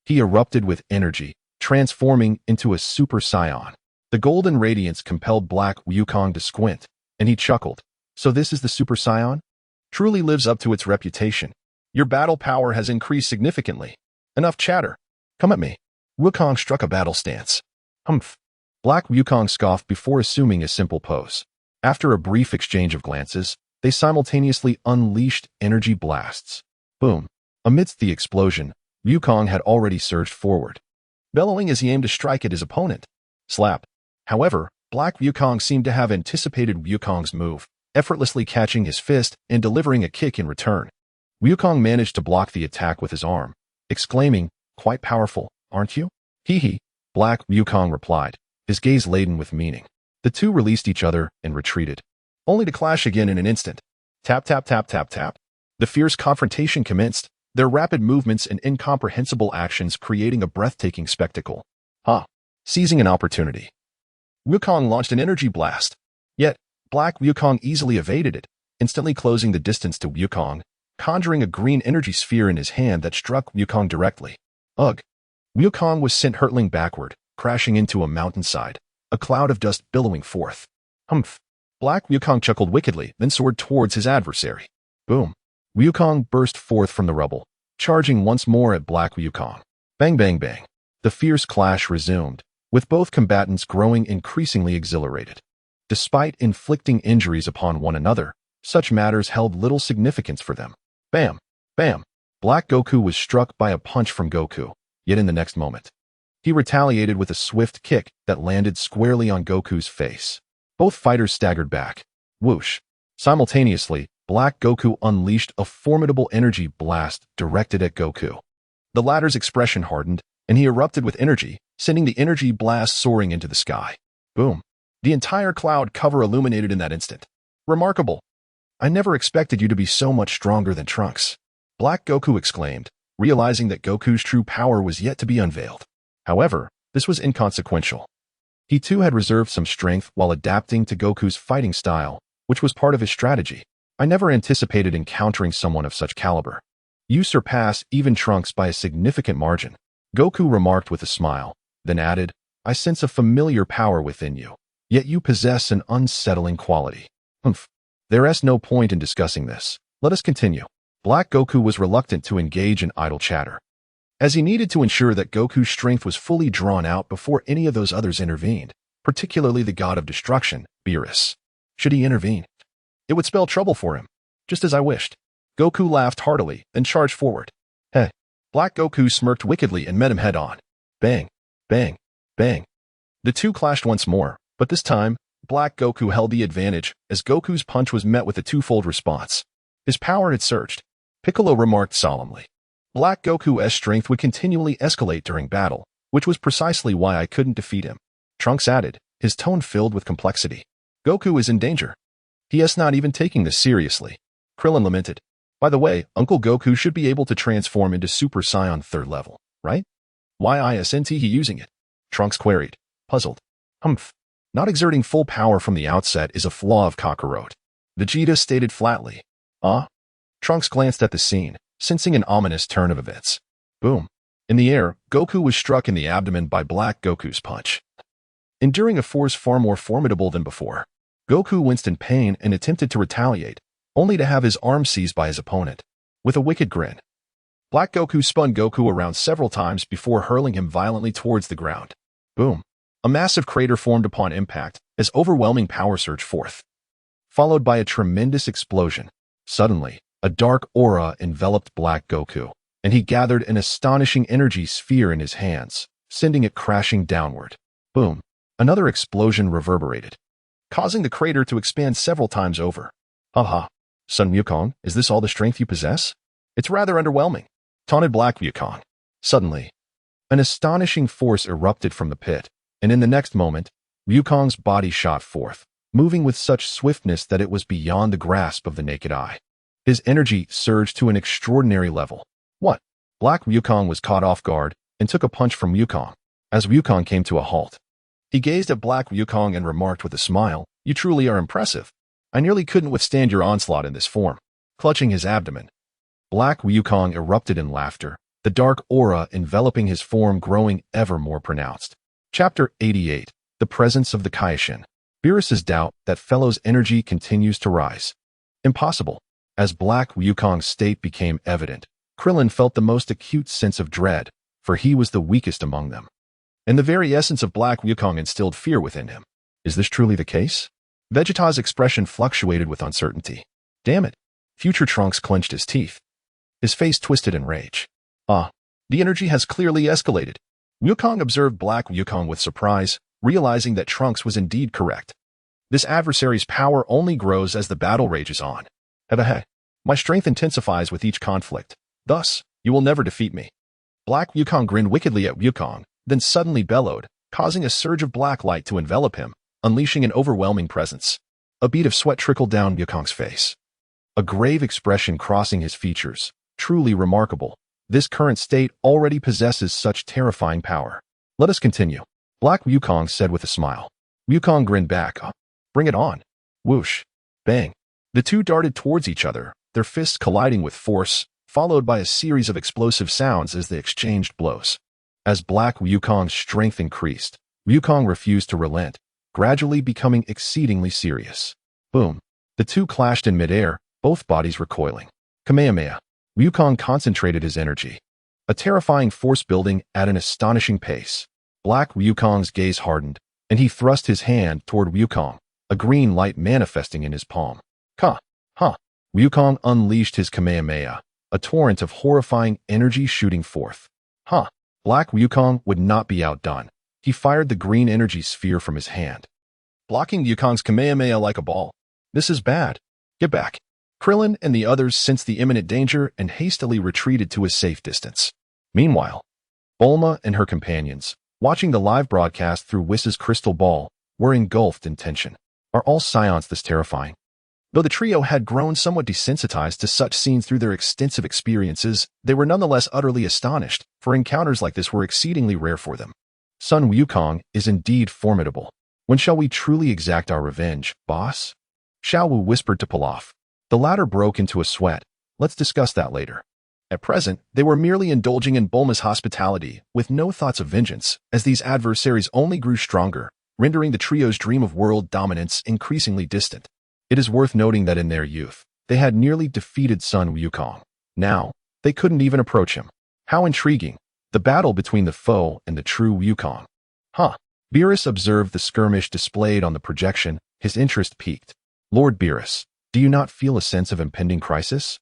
S1: he erupted with energy, transforming into a Super Saiyan. The golden radiance compelled Black Wukong to squint, and he chuckled. So this is the Super Saiyan? Truly lives up to its reputation. Your battle power has increased significantly. Enough chatter. Come at me. Wukong struck a battle stance. Humph. Black Wukong scoffed before assuming a simple pose. After a brief exchange of glances, they simultaneously unleashed energy blasts. Boom. Amidst the explosion, Wukong had already surged forward, bellowing as he aimed to strike at his opponent. Slap. However, Black Wukong seemed to have anticipated Wukong's move, effortlessly catching his fist and delivering a kick in return. Wukong managed to block the attack with his arm, exclaiming, "Quite powerful, aren't you?" Hee. Black Wukong replied, his gaze laden with meaning. The two released each other and retreated, only to clash again in an instant. Tap, tap, tap, tap, tap. The fierce confrontation commenced, their rapid movements and incomprehensible actions creating a breathtaking spectacle. Seizing an opportunity, Wukong launched an energy blast. Yet, Black Wukong easily evaded it, instantly closing the distance to Wukong, conjuring a green energy sphere in his hand that struck Wukong directly. Ugh! Wukong was sent hurtling backward, crashing into a mountainside, a cloud of dust billowing forth. Humph! Black Wukong chuckled wickedly, then soared towards his adversary. Boom! Wukong burst forth from the rubble, charging once more at Black Wukong. Bang, bang, bang. The fierce clash resumed, with both combatants growing increasingly exhilarated. Despite inflicting injuries upon one another, such matters held little significance for them. Bam! Bam! Black Goku was struck by a punch from Goku, yet in the next moment, he retaliated with a swift kick that landed squarely on Goku's face. Both fighters staggered back. Whoosh! Simultaneously, Black Goku unleashed a formidable energy blast directed at Goku. The latter's expression hardened, and he erupted with energy, sending the energy blast soaring into the sky. Boom! The entire cloud cover illuminated in that instant. Remarkable! I never expected you to be so much stronger than Trunks. Black Goku exclaimed, realizing that Goku's true power was yet to be unveiled. However, this was inconsequential. He too had reserved some strength while adapting to Goku's fighting style, which was part of his strategy. I never anticipated encountering someone of such caliber. You surpass even Trunks by a significant margin. Goku remarked with a smile, then added, I sense a familiar power within you, yet you possess an unsettling quality. Humph. There is no point in discussing this. Let us continue. Black Goku was reluctant to engage in idle chatter, as he needed to ensure that Goku's strength was fully drawn out before any of those others intervened, particularly the god of destruction, Beerus. Should he intervene, it would spell trouble for him, just as I wished. Goku laughed heartily and charged forward. Heh. Black Goku smirked wickedly and met him head-on. Bang, bang, bang. The two clashed once more, but this time, Black Goku held the advantage as Goku's punch was met with a twofold response. His power had surged. Piccolo remarked solemnly. Black Goku's strength would continually escalate during battle, which was precisely why I couldn't defeat him. Trunks added, his tone filled with complexity. Goku is in danger. He is not even taking this seriously. Krillin lamented. By the way, Uncle Goku should be able to transform into Super Saiyan 3rd level, right? Why isn't he using it? Trunks queried, puzzled. Humph. Not exerting full power from the outset is a flaw of Kakarot. Vegeta stated flatly. Trunks glanced at the scene, sensing an ominous turn of events. Boom. In the air, Goku was struck in the abdomen by Black Goku's punch, enduring a force far more formidable than before. Goku winced in pain and attempted to retaliate, only to have his arm seized by his opponent. With a wicked grin, Black Goku spun Goku around several times before hurling him violently towards the ground. Boom. A massive crater formed upon impact as overwhelming power surged forth, followed by a tremendous explosion. Suddenly, a dark aura enveloped Black Goku, and he gathered an astonishing energy sphere in his hands, sending it crashing downward. Boom. Another explosion reverberated, causing the crater to expand several times over. Haha, Sun Wukong, is this all the strength you possess? It's rather underwhelming, taunted Black Wukong. Suddenly, an astonishing force erupted from the pit, and in the next moment, Wukong's body shot forth, moving with such swiftness that it was beyond the grasp of the naked eye. His energy surged to an extraordinary level. What? Black Wukong was caught off guard and took a punch from Wukong. As Wukong came to a halt, he gazed at Black Wukong and remarked with a smile, "You truly are impressive. I nearly couldn't withstand your onslaught in this form." Clutching his abdomen, Black Wukong erupted in laughter, the dark aura enveloping his form growing ever more pronounced. Chapter 88. The Presence of the Kaishin. Beerus's doubt that Fellow's energy continues to rise. Impossible. As Black Wukong's state became evident, Krillin felt the most acute sense of dread, for he was the weakest among them. And the very essence of Black Wukong instilled fear within him. Is this truly the case? Vegeta's expression fluctuated with uncertainty. Damn it. Future Trunks clenched his teeth. His face twisted in rage. The energy has clearly escalated. Wukong observed Black Wukong with surprise, realizing that Trunks was indeed correct. This adversary's power only grows as the battle rages on. My strength intensifies with each conflict. Thus, you will never defeat me. Black Wukong grinned wickedly at Wukong, then suddenly bellowed, causing a surge of black light to envelop him, unleashing an overwhelming presence. A bead of sweat trickled down Wukong's face, a grave expression crossing his features. Truly remarkable. This current state already possesses such terrifying power. Let us continue, Black Wukong said with a smile. Wukong grinned back. Bring it on. Whoosh. Bang. The two darted towards each other, their fists colliding with force, followed by a series of explosive sounds as they exchanged blows. As Black Wukong's strength increased, Wukong refused to relent, gradually becoming exceedingly serious. Boom. The two clashed in midair, both bodies recoiling. Kamehameha. Wukong concentrated his energy, a terrifying force building at an astonishing pace. Black Wukong's gaze hardened, and he thrust his hand toward Wukong, a green light manifesting in his palm. Wukong unleashed his Kamehameha, a torrent of horrifying energy shooting forth. Black Wukong would not be outdone. He fired the green energy sphere from his hand, blocking Wukong's Kamehameha like a ball. This is bad. Get back. Krillin and the others sensed the imminent danger and hastily retreated to a safe distance. Meanwhile, Bulma and her companions, watching the live broadcast through Whis' crystal ball, were engulfed in tension. Are all Saiyans this terrifying? Though the trio had grown somewhat desensitized to such scenes through their extensive experiences, they were nonetheless utterly astonished, for encounters like this were exceedingly rare for them. Sun Wukong is indeed formidable. When shall we truly exact our revenge, boss? Xiao Wu whispered to Pilaf. The latter broke into a sweat. Let's discuss that later. At present, they were merely indulging in Bulma's hospitality, with no thoughts of vengeance, as these adversaries only grew stronger, rendering the trio's dream of world dominance increasingly distant. It is worth noting that in their youth, they had nearly defeated Sun Wukong. Now, they couldn't even approach him. How intriguing, the battle between the foe and the true Wukong. Beerus observed the skirmish displayed on the projection, his interest piqued. Lord Beerus, do you not feel a sense of impending crisis?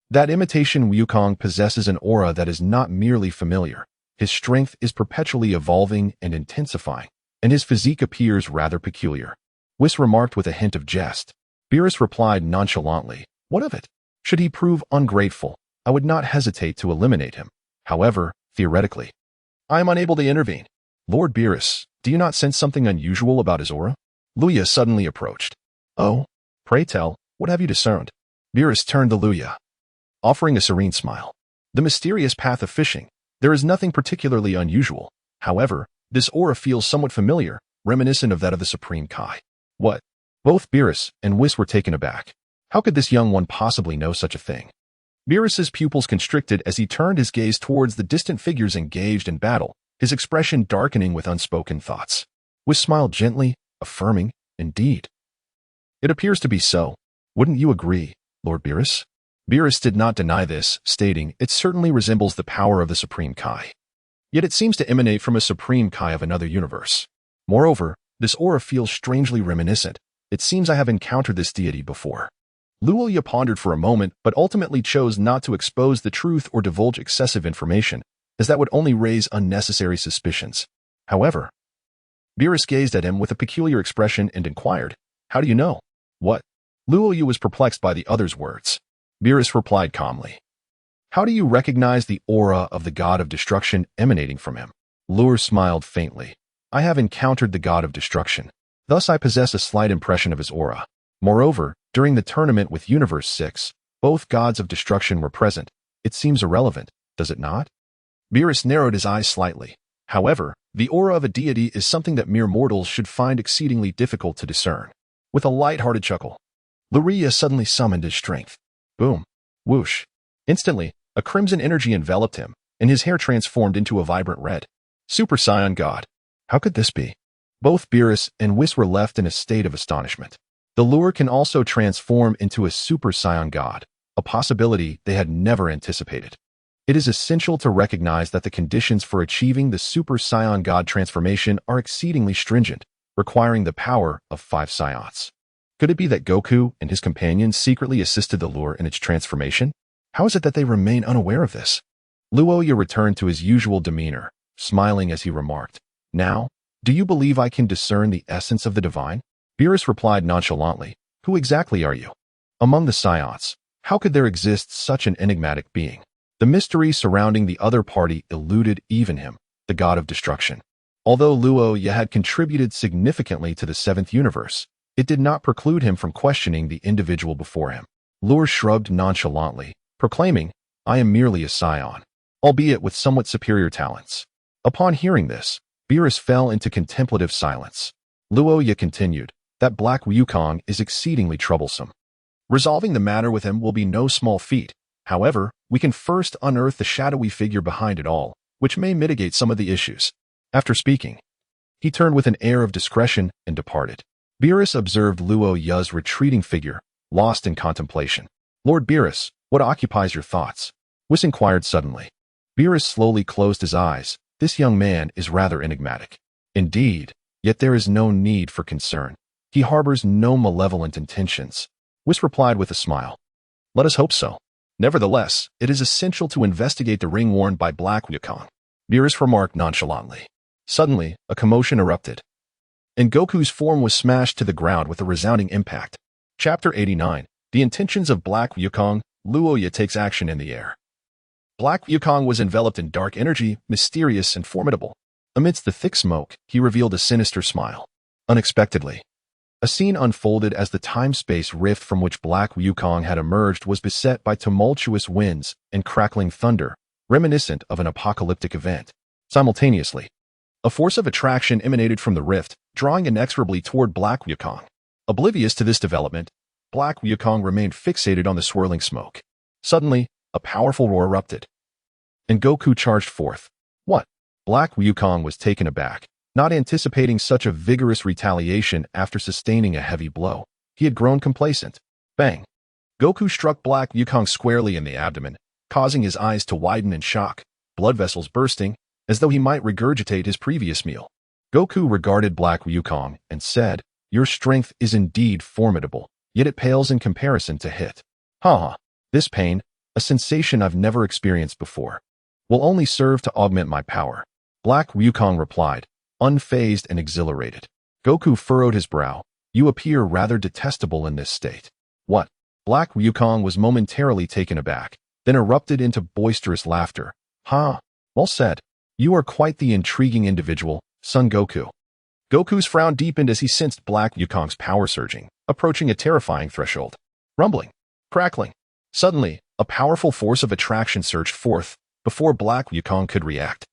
S1: That imitation Wukong possesses an aura that is not merely familiar. His strength is perpetually evolving and intensifying, and his physique appears rather peculiar. Whis remarked with a hint of jest. Beerus replied nonchalantly, what of it? Should he prove ungrateful, I would not hesitate to eliminate him. However, theoretically, I am unable to intervene. Lord Beerus, do you not sense something unusual about his aura? Luya suddenly approached. Oh, pray tell, what have you discerned? Beerus turned to Luya, offering a serene smile. The mysterious path of fishing. There is nothing particularly unusual. However, this aura feels somewhat familiar, reminiscent of that of the Supreme Kai. What? Both Beerus and Whis were taken aback. How could this young one possibly know such a thing? Beerus's pupils constricted as he turned his gaze towards the distant figures engaged in battle, his expression darkening with unspoken thoughts. Whis smiled gently, affirming, indeed. It appears to be so. Wouldn't you agree, Lord Beerus? Beerus did not deny this, stating, it certainly resembles the power of the Supreme Kai. Yet it seems to emanate from a Supreme Kai of another universe. Moreover, this aura feels strangely reminiscent. It seems I have encountered this deity before. Luya pondered for a moment, but ultimately chose not to expose the truth or divulge excessive information, as that would only raise unnecessary suspicions. However, Beerus gazed at him with a peculiar expression and inquired, "How do you know?" "What?" Luya was perplexed by the other's words. Beerus replied calmly, "How do you recognize the aura of the god of destruction emanating from him?" Luya smiled faintly. "I have encountered the god of destruction. Thus I possess a slight impression of his aura. Moreover, during the tournament with Universe 6, both gods of destruction were present. It seems irrelevant, does it not?" Beerus narrowed his eyes slightly. However, the aura of a deity is something that mere mortals should find exceedingly difficult to discern. With a light-hearted chuckle, Luya suddenly summoned his strength. Boom. Whoosh. Instantly, a crimson energy enveloped him, and his hair transformed into a vibrant red. Super Saiyan God. How could this be? Both Beerus and Whis were left in a state of astonishment. The lure can also transform into a Super Saiyan God, a possibility they had never anticipated. It is essential to recognize that the conditions for achieving the Super Saiyan God transformation are exceedingly stringent, requiring the power of 5 Saiyans. Could it be that Goku and his companions secretly assisted the lure in its transformation? How is it that they remain unaware of this? Luya returned to his usual demeanor, smiling as he remarked, "Now, do you believe I can discern the essence of the divine?" Beerus replied nonchalantly, "Who exactly are you?" Among the Saiyans, how could there exist such an enigmatic being? The mystery surrounding the other party eluded even him, the god of destruction. Although Luya had contributed significantly to the 7th universe, it did not preclude him from questioning the individual before him. Luya shrugged nonchalantly, proclaiming, "I am merely a Saiyan, albeit with somewhat superior talents." Upon hearing this, Beerus fell into contemplative silence. Luya continued, "That Black Wukong is exceedingly troublesome. Resolving the matter with him will be no small feat. However, we can first unearth the shadowy figure behind it all, which may mitigate some of the issues." After speaking, he turned with an air of discretion and departed. Beerus observed Luya's retreating figure, lost in contemplation. "Lord Beerus, what occupies your thoughts?" Whis inquired suddenly. Beerus slowly closed his eyes. This young man is rather enigmatic. Indeed, yet there is no need for concern. He harbors no malevolent intentions. Whis replied with a smile. "Let us hope so. Nevertheless, it is essential to investigate the ring worn by Black Wukong," Beerus remarked nonchalantly. Suddenly, a commotion erupted, and Goku's form was smashed to the ground with a resounding impact. Chapter 89. The Intentions of Black Wukong. Luya takes action in the air. Black Wukong was enveloped in dark energy, mysterious and formidable. Amidst the thick smoke, he revealed a sinister smile. Unexpectedly, a scene unfolded as the time-space rift from which Black Wukong had emerged was beset by tumultuous winds and crackling thunder, reminiscent of an apocalyptic event. Simultaneously, a force of attraction emanated from the rift, drawing inexorably toward Black Wukong. Oblivious to this development, Black Wukong remained fixated on the swirling smoke. Suddenly, a powerful roar erupted, and Goku charged forth. What? Black Wukong was taken aback, not anticipating such a vigorous retaliation after sustaining a heavy blow. He had grown complacent. Bang! Goku struck Black Wukong squarely in the abdomen, causing his eyes to widen in shock, blood vessels bursting, as though he might regurgitate his previous meal. Goku regarded Black Wukong and said, "Your strength is indeed formidable, yet it pales in comparison to Hit. Ha! This pain, a sensation I've never experienced before, will only serve to augment my power." Black Wukong replied, unfazed and exhilarated. Goku furrowed his brow. "You appear rather detestable in this state." "What?" Black Wukong was momentarily taken aback, then erupted into boisterous laughter. "Ha! Well said. You are quite the intriguing individual, Son Goku." Goku's frown deepened as he sensed Black Wukong's power surging, approaching a terrifying threshold. Rumbling, crackling. Suddenly, a powerful force of attraction surged forth, before Black Wukong could react.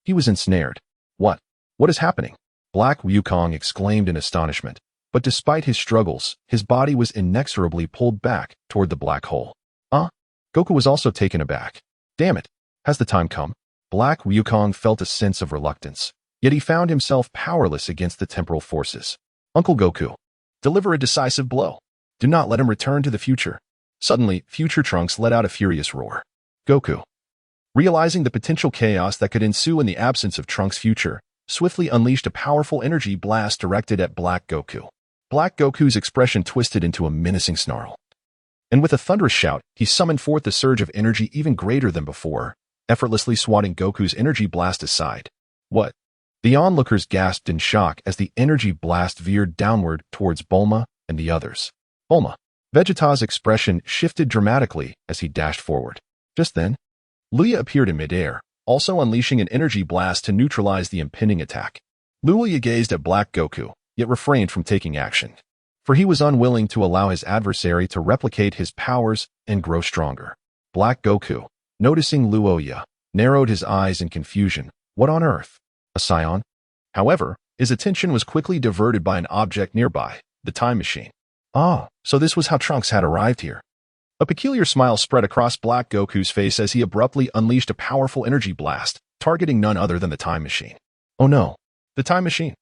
S1: He was ensnared. What? What is happening? Black Wukong exclaimed in astonishment, but despite his struggles, his body was inexorably pulled back toward the black hole. Goku was also taken aback. Damn it! Has the time come? Black Wukong felt a sense of reluctance, yet he found himself powerless against the temporal forces. Uncle Goku, deliver a decisive blow. Do not let him return to the future. Suddenly, Future Trunks let out a furious roar. Goku, realizing the potential chaos that could ensue in the absence of Trunks' future, swiftly unleashed a powerful energy blast directed at Black Goku. Black Goku's expression twisted into a menacing snarl. And with a thunderous shout, he summoned forth a surge of energy even greater than before, effortlessly swatting Goku's energy blast aside. What? The onlookers gasped in shock as the energy blast veered downward towards Bulma and the others. Bulma. Vegeta's expression shifted dramatically as he dashed forward. Just then, Luya appeared in midair, also unleashing an energy blast to neutralize the impending attack. Luya gazed at Black Goku, yet refrained from taking action, for he was unwilling to allow his adversary to replicate his powers and grow stronger. Black Goku, noticing Luya, narrowed his eyes in confusion. What on earth? A Saiyan? However, his attention was quickly diverted by an object nearby, the time machine. Ah, so this was how Trunks had arrived here. A peculiar smile spread across Black Goku's face as he abruptly unleashed a powerful energy blast, targeting none other than the time machine. Oh no, the time machine.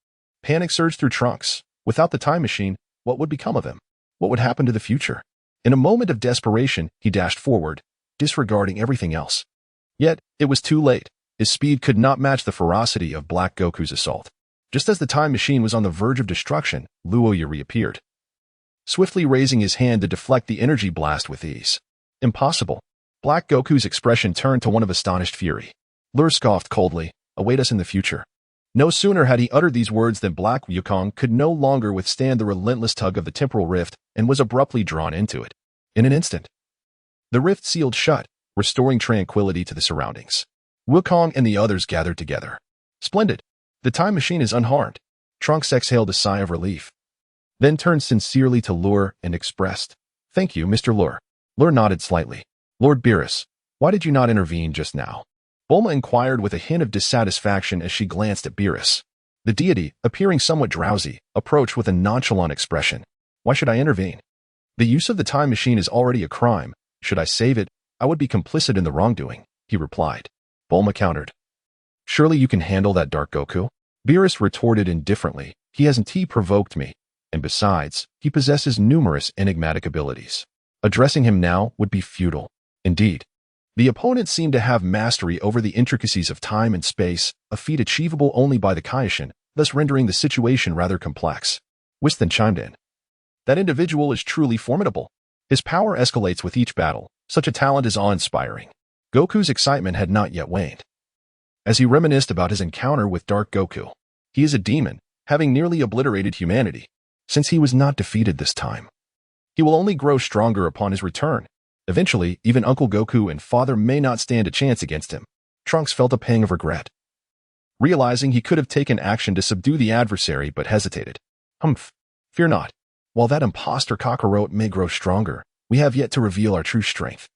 S1: Panic surged through Trunks. Without the time machine, what would become of him? What would happen to the future? In a moment of desperation, he dashed forward, disregarding everything else. Yet, it was too late. His speed could not match the ferocity of Black Goku's assault. Just as the time machine was on the verge of destruction, Luya reappeared, swiftly raising his hand to deflect the energy blast with ease. Impossible. Black Goku's expression turned to one of astonished fury. Lur scoffed coldly, await us in the future. No sooner had he uttered these words than Black Wukong could no longer withstand the relentless tug of the temporal rift and was abruptly drawn into it. In an instant, the rift sealed shut, restoring tranquility to the surroundings. Wukong and the others gathered together. Splendid. The time machine is unharmed. Trunks exhaled a sigh of relief, then turned sincerely to Lur and expressed, "Thank you, Mr. Lur." Lur nodded slightly. "Lord Beerus, why did you not intervene just now?" Bulma inquired with a hint of dissatisfaction as she glanced at Beerus. The deity, appearing somewhat drowsy, approached with a nonchalant expression. "Why should I intervene? The use of the time machine is already a crime. Should I save it, I would be complicit in the wrongdoing," he replied. Bulma countered. "Surely you can handle that, Dark Goku?" Beerus retorted indifferently. "He hasn't provoked me. And besides, he possesses numerous enigmatic abilities. Addressing him now would be futile. Indeed, the opponent seemed to have mastery over the intricacies of time and space, a feat achievable only by the Kaioshin, thus rendering the situation rather complex. Wiston chimed in. "That individual is truly formidable. His power escalates with each battle. Such a talent is awe-inspiring." Goku's excitement had not yet waned, as he reminisced about his encounter with Dark Goku. He is a demon, having nearly obliterated humanity. Since he was not defeated this time, he will only grow stronger upon his return. Eventually, even Uncle Goku and Father may not stand a chance against him. Trunks felt a pang of regret, realizing he could have taken action to subdue the adversary but hesitated. Humph, fear not. While that imposter cockroach may grow stronger, we have yet to reveal our true strength.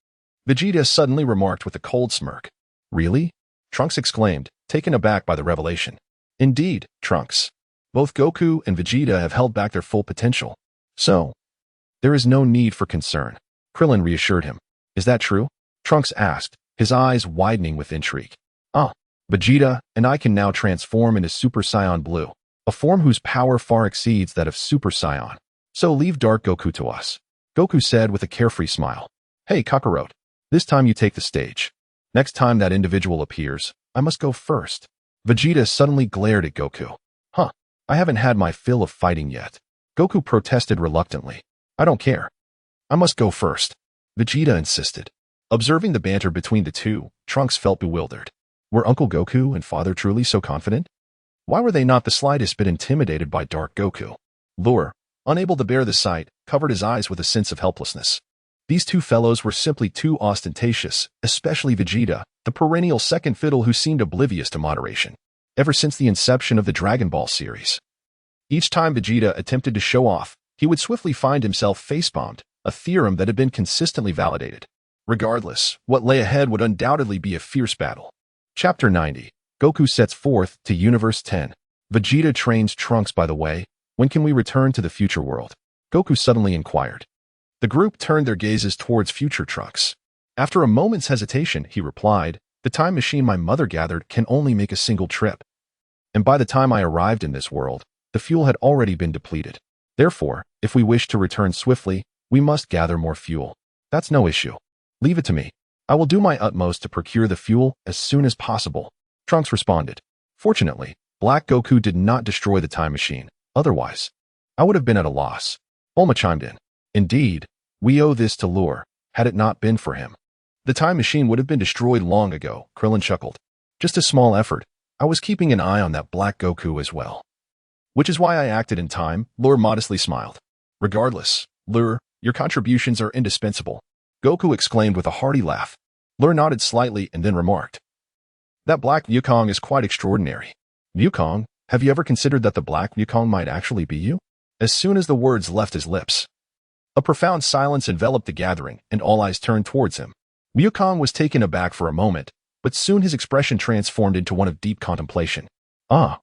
S1: Vegeta suddenly remarked with a cold smirk. Really? Trunks exclaimed, taken aback by the revelation. Indeed, Trunks. Both Goku and Vegeta have held back their full potential. So, there is no need for concern. Krillin reassured him. Is that true? Trunks asked, his eyes widening with intrigue. Ah, Vegeta and I can now transform into Super Saiyan Blue, a form whose power far exceeds that of Super Saiyan. So leave Dark Goku to us. Goku said with a carefree smile. Hey, Kakarot, this time you take the stage. Next time that individual appears, I must go first. Vegeta suddenly glared at Goku. Huh. I haven't had my fill of fighting yet. Goku protested reluctantly. I don't care. I must go first. Vegeta insisted. Observing the banter between the two, Trunks felt bewildered. Were Uncle Goku and Father truly so confident? Why were they not the slightest bit intimidated by Dark Goku? Lur, unable to bear the sight, covered his eyes with a sense of helplessness. These two fellows were simply too ostentatious, especially Vegeta, the perennial second fiddle who seemed oblivious to moderation. Ever since the inception of the Dragon Ball series, each time Vegeta attempted to show off, he would swiftly find himself face-bombed, a theorem that had been consistently validated. Regardless, what lay ahead would undoubtedly be a fierce battle. Chapter 90. Goku sets forth to Universe 10. Vegeta trains Trunks by the way. When can we return to the future world? Goku suddenly inquired. The group turned their gazes towards future Trunks. After a moment's hesitation, he replied, the time machine my mother gathered can only make a single trip. And by the time I arrived in this world, the fuel had already been depleted. Therefore, if we wish to return swiftly, we must gather more fuel. That's no issue. Leave it to me. I will do my utmost to procure the fuel as soon as possible. Trunks responded. Fortunately, Black Goku did not destroy the time machine. Otherwise, I would have been at a loss. Bulma chimed in. Indeed, we owe this to Lur. Had it not been for him, the time machine would have been destroyed long ago. Krillin chuckled. Just a small effort. I was keeping an eye on that black Goku as well. Which is why I acted in time, Lure modestly smiled. Regardless, Lure, your contributions are indispensable, Goku exclaimed with a hearty laugh. Lure nodded slightly and then remarked, that black Wukong is quite extraordinary. Wukong, have you ever considered that the black Wukong might actually be you? As soon as the words left his lips, a profound silence enveloped the gathering and all eyes turned towards him. Wukong was taken aback for a moment, but soon his expression transformed into one of deep contemplation. Ah.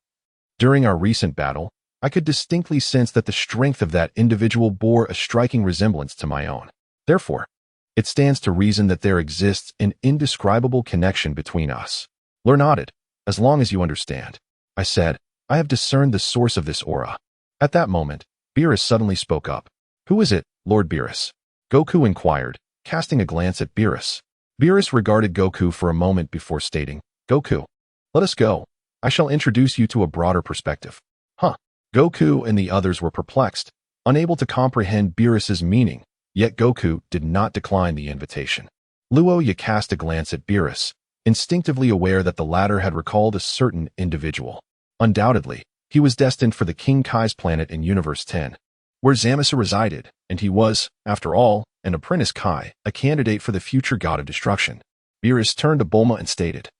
S1: During our recent battle, I could distinctly sense that the strength of that individual bore a striking resemblance to my own. Therefore, it stands to reason that there exists an indescribable connection between us. Lure nodded. As long as you understand, I said, I have discerned the source of this aura. At that moment, Beerus suddenly spoke up. Who is it, Lord Beerus? Goku inquired, casting a glance at Beerus. Beerus regarded Goku for a moment before stating, Goku, let us go. I shall introduce you to a broader perspective. Huh. Goku and the others were perplexed, unable to comprehend Beerus's meaning, yet Goku did not decline the invitation. Luya cast a glance at Beerus, instinctively aware that the latter had recalled a certain individual. Undoubtedly, he was destined for the King Kai's planet in Universe 10, where Zamasu resided, and he was, after all, an apprentice Kai, a candidate for the future god of destruction. Beerus turned to Bulma and stated,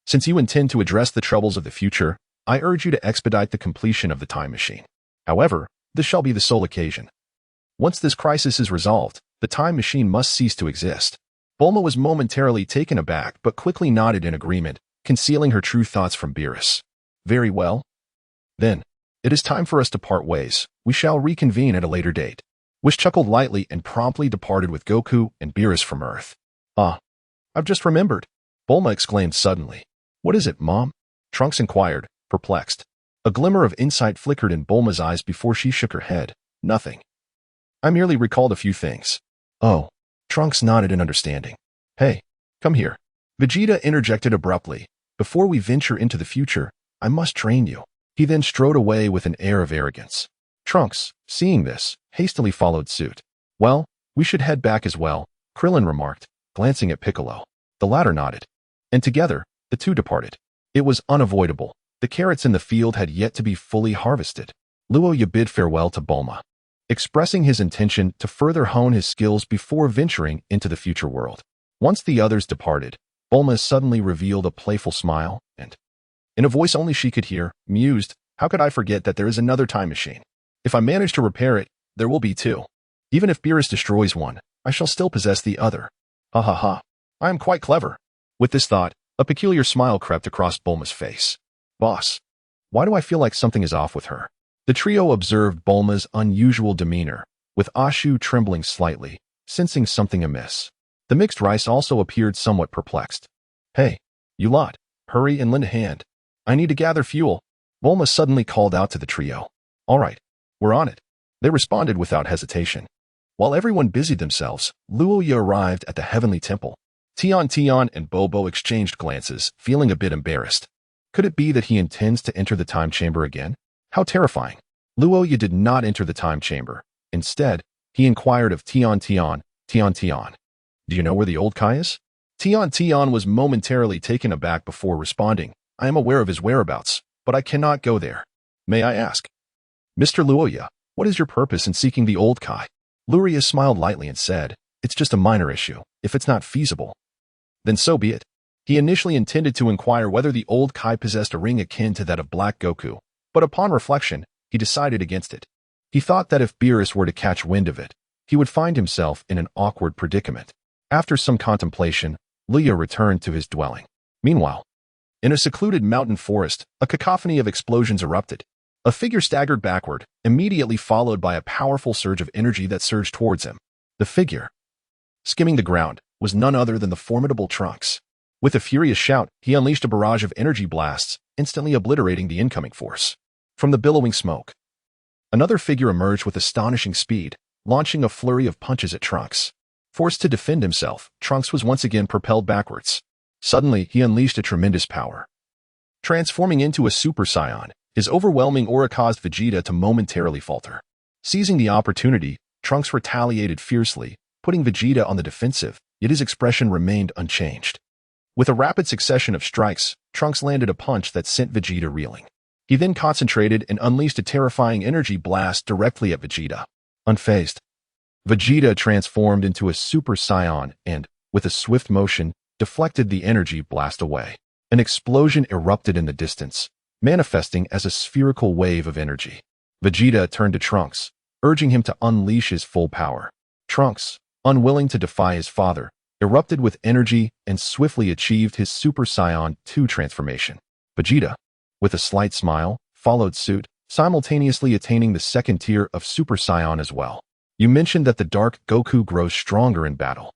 S1: since you intend to address the troubles of the future, I urge you to expedite the completion of the time machine. However, this shall be the sole occasion. Once this crisis is resolved, the time machine must cease to exist. Bulma was momentarily taken aback but quickly nodded in agreement, concealing her true thoughts from Beerus. Very well. Then, it is time for us to part ways. We shall reconvene at a later date. Whis chuckled lightly and promptly departed with Goku and Beerus from Earth. Ah, I've just remembered, Bulma exclaimed suddenly. What is it, Mom? Trunks inquired, perplexed. A glimmer of insight flickered in Bulma's eyes before she shook her head. Nothing. I merely recalled a few things. Oh. Trunks nodded in understanding. Hey, come here. Vegeta interjected abruptly. Before we venture into the future, I must train you. He then strode away with an air of arrogance. Trunks, seeing this, hastily followed suit. Well, we should head back as well, Krillin remarked, glancing at Piccolo. The latter nodded. And together, the two departed. It was unavoidable. The carrots in the field had yet to be fully harvested. Luya bid farewell to Bulma, expressing his intention to further hone his skills before venturing into the future world. Once the others departed, Bulma suddenly revealed a playful smile and, in a voice only she could hear, mused, how could I forget that there is another time machine? If I manage to repair it, there will be two. Even if Beerus destroys one, I shall still possess the other. Ha ha ha. I am quite clever. With this thought, a peculiar smile crept across Bulma's face. Boss, why do I feel like something is off with her? The trio observed Bulma's unusual demeanor, with Ashu trembling slightly, sensing something amiss. The mixed rice also appeared somewhat perplexed. Hey, you lot, hurry and lend a hand. I need to gather fuel. Bulma suddenly called out to the trio. All right, we're on it. They responded without hesitation. While everyone busied themselves, Luya arrived at the Heavenly Temple. Tian and Bobo exchanged glances, feeling a bit embarrassed. Could it be that he intends to enter the time chamber again? How terrifying. Luya did not enter the time chamber. Instead, he inquired of Tian. Do you know where the old Kai is? Tian was momentarily taken aback before responding. I am aware of his whereabouts, but I cannot go there. May I ask? Mr. Luya, what is your purpose in seeking the old Kai? Luya smiled lightly and said, it's just a minor issue, if it's not feasible. Then so be it. He initially intended to inquire whether the old Kai possessed a ring akin to that of Black Goku, but upon reflection, he decided against it. He thought that if Beerus were to catch wind of it, he would find himself in an awkward predicament. After some contemplation, Luya returned to his dwelling. Meanwhile, in a secluded mountain forest, a cacophony of explosions erupted. A figure staggered backward, immediately followed by a powerful surge of energy that surged towards him. The figure, skimming the ground, was none other than the formidable Trunks. With a furious shout, he unleashed a barrage of energy blasts, instantly obliterating the incoming force. From the billowing smoke, another figure emerged with astonishing speed, launching a flurry of punches at Trunks. Forced to defend himself, Trunks was once again propelled backwards. Suddenly, he unleashed a tremendous power. Transforming into a Super Saiyan, his overwhelming aura caused Vegeta to momentarily falter. Seizing the opportunity, Trunks retaliated fiercely, putting Vegeta on the defensive, yet his expression remained unchanged. With a rapid succession of strikes, Trunks landed a punch that sent Vegeta reeling. He then concentrated and unleashed a terrifying energy blast directly at Vegeta. Unfazed, Vegeta transformed into a Super Saiyan and, with a swift motion, deflected the energy blast away. An explosion erupted in the distance, manifesting as a spherical wave of energy. Vegeta turned to Trunks, urging him to unleash his full power. Trunks, unwilling to defy his father, erupted with energy and swiftly achieved his Super Saiyan 2 transformation. Vegeta, with a slight smile, followed suit, simultaneously attaining the second tier of Super Saiyan as well. You mentioned that the Dark Goku grows stronger in battle.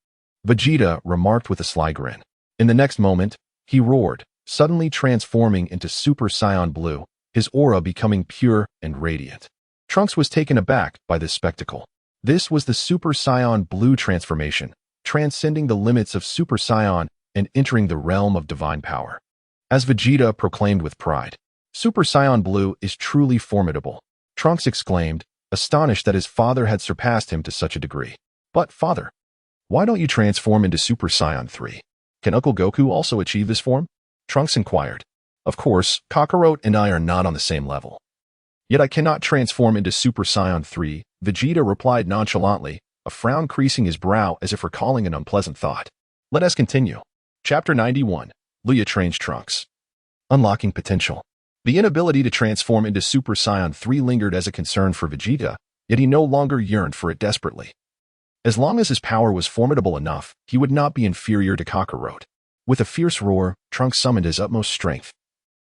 S1: Vegeta remarked with a sly grin. In the next moment, he roared, suddenly transforming into Super Saiyan Blue, his aura becoming pure and radiant. Trunks was taken aback by this spectacle. This was the Super Saiyan Blue transformation, transcending the limits of Super Saiyan and entering the realm of divine power. As Vegeta proclaimed with pride, Super Saiyan Blue is truly formidable. Trunks exclaimed, astonished that his father had surpassed him to such a degree. But, father, why don't you transform into Super Saiyan 3? Can Uncle Goku also achieve this form? Trunks inquired. Of course, Kakarot and I are not on the same level. Yet I cannot transform into Super Saiyan 3, Vegeta replied nonchalantly, a frown creasing his brow as if recalling an unpleasant thought. Let us continue. Chapter 91. Luya trains Trunks. Unlocking potential. The inability to transform into Super Saiyan 3 lingered as a concern for Vegeta, yet he no longer yearned for it desperately. As long as his power was formidable enough, he would not be inferior to Kakarot. With a fierce roar, Trunks summoned his utmost strength.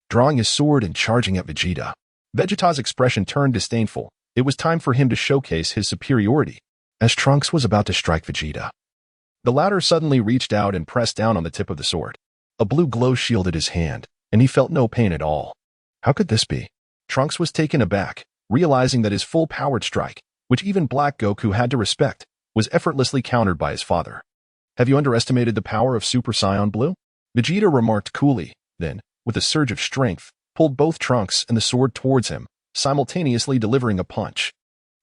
S1: Drawing his sword and charging at Vegeta. Vegeta's expression turned disdainful. It was time for him to showcase his superiority. As Trunks was about to strike Vegeta, the latter suddenly reached out and pressed down on the tip of the sword. A blue glow shielded his hand, and he felt no pain at all. How could this be? Trunks was taken aback, realizing that his full-powered strike, which even Black Goku had to respect, was effortlessly countered by his father. Have you underestimated the power of Super Saiyan Blue? Vegeta remarked coolly, then, with a surge of strength, pulled both Trunks and the sword towards him, simultaneously delivering a punch.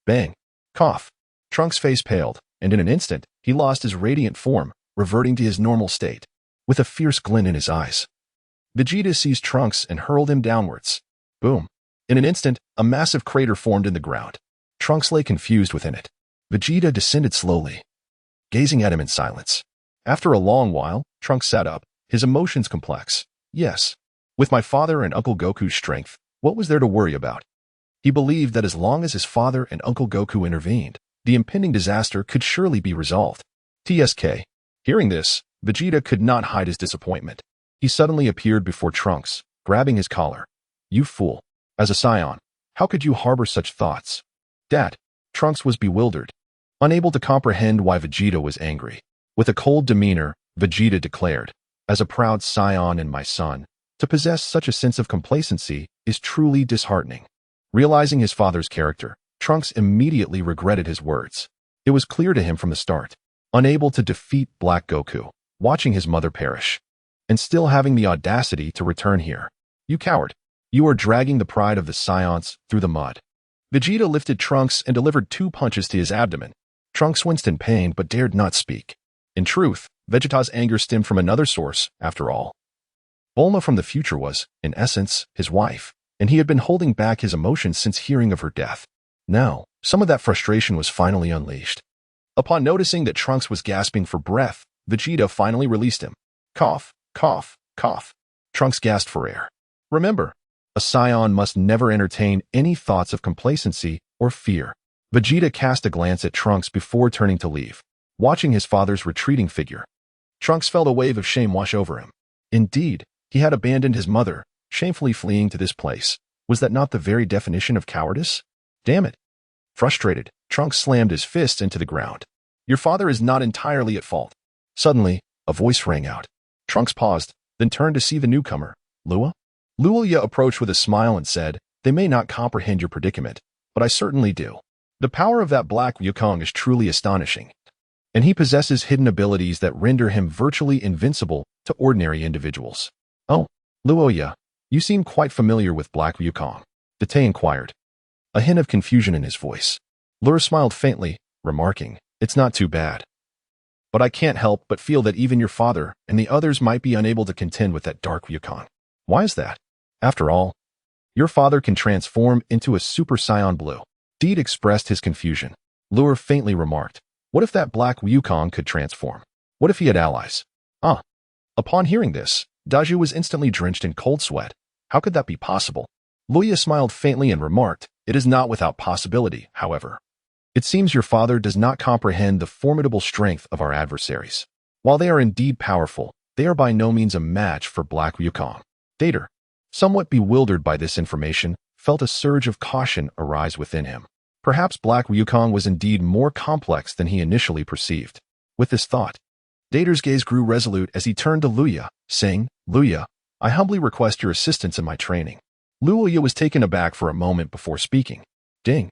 S1: Bang! Cough! Trunks' face paled, and in an instant, he lost his radiant form, reverting to his normal state. With a fierce glint in his eyes, Vegeta seized Trunks and hurled him downwards. Boom! In an instant, a massive crater formed in the ground. Trunks lay confused within it. Vegeta descended slowly, gazing at him in silence. After a long while, Trunks sat up, his emotions complex. Yes. With my father and Uncle Goku's strength, what was there to worry about? He believed that as long as his father and Uncle Goku intervened, the impending disaster could surely be resolved. TSK. Hearing this, Vegeta could not hide his disappointment. He suddenly appeared before Trunks, grabbing his collar. You fool. As a Saiyan, how could you harbor such thoughts? Dad. Trunks was bewildered, unable to comprehend why Vegeta was angry. With a cold demeanor, Vegeta declared, as a proud Saiyan and my son, to possess such a sense of complacency is truly disheartening. Realizing his father's character, Trunks immediately regretted his words. It was clear to him from the start. Unable to defeat Black Goku, watching his mother perish, and still having the audacity to return here. You coward. You are dragging the pride of the Saiyans through the mud. Vegeta lifted Trunks and delivered 2 punches to his abdomen. Trunks winced in pain but dared not speak. In truth, Vegeta's anger stemmed from another source, after all. Bulma from the future was, in essence, his wife, and he had been holding back his emotions since hearing of her death. Now, some of that frustration was finally unleashed. Upon noticing that Trunks was gasping for breath, Vegeta finally released him. Cough, cough, cough. Trunks gasped for air. Remember, a Saiyan must never entertain any thoughts of complacency or fear. Vegeta cast a glance at Trunks before turning to leave, watching his father's retreating figure. Trunks felt a wave of shame wash over him. Indeed, he had abandoned his mother, shamefully fleeing to this place. Was that not the very definition of cowardice? Damn it. Frustrated, Trunks slammed his fists into the ground. Your father is not entirely at fault. Suddenly, a voice rang out. Trunks paused, then turned to see the newcomer, Luya. Luya approached with a smile and said, They may not comprehend your predicament, but I certainly do. The power of that Black Wukong is truly astonishing, and he possesses hidden abilities that render him virtually invincible to ordinary individuals. Oh, Luya, you seem quite familiar with Black Wukong, Date inquired, a hint of confusion in his voice. Luya smiled faintly, remarking, It's not too bad. but I can't help but feel that even your father and the others might be unable to contend with that dark Wukong. Why is that? After all, your father can transform into a Super Saiyan Blue. Deed expressed his confusion. Luya faintly remarked, what if that black Wukong could transform? What if he had allies? Upon hearing this, Daju was instantly drenched in cold sweat. How could that be possible? Luya smiled faintly and remarked, it is not without possibility, however. It seems your father does not comprehend the formidable strength of our adversaries. While they are indeed powerful, they are by no means a match for Black Wukong. Dater, somewhat bewildered by this information, felt a surge of caution arise within him. Perhaps Black Wukong was indeed more complex than he initially perceived. With this thought, Dater's gaze grew resolute as he turned to Luya, saying, Luya, I humbly request your assistance in my training. Luya was taken aback for a moment before speaking. Ding.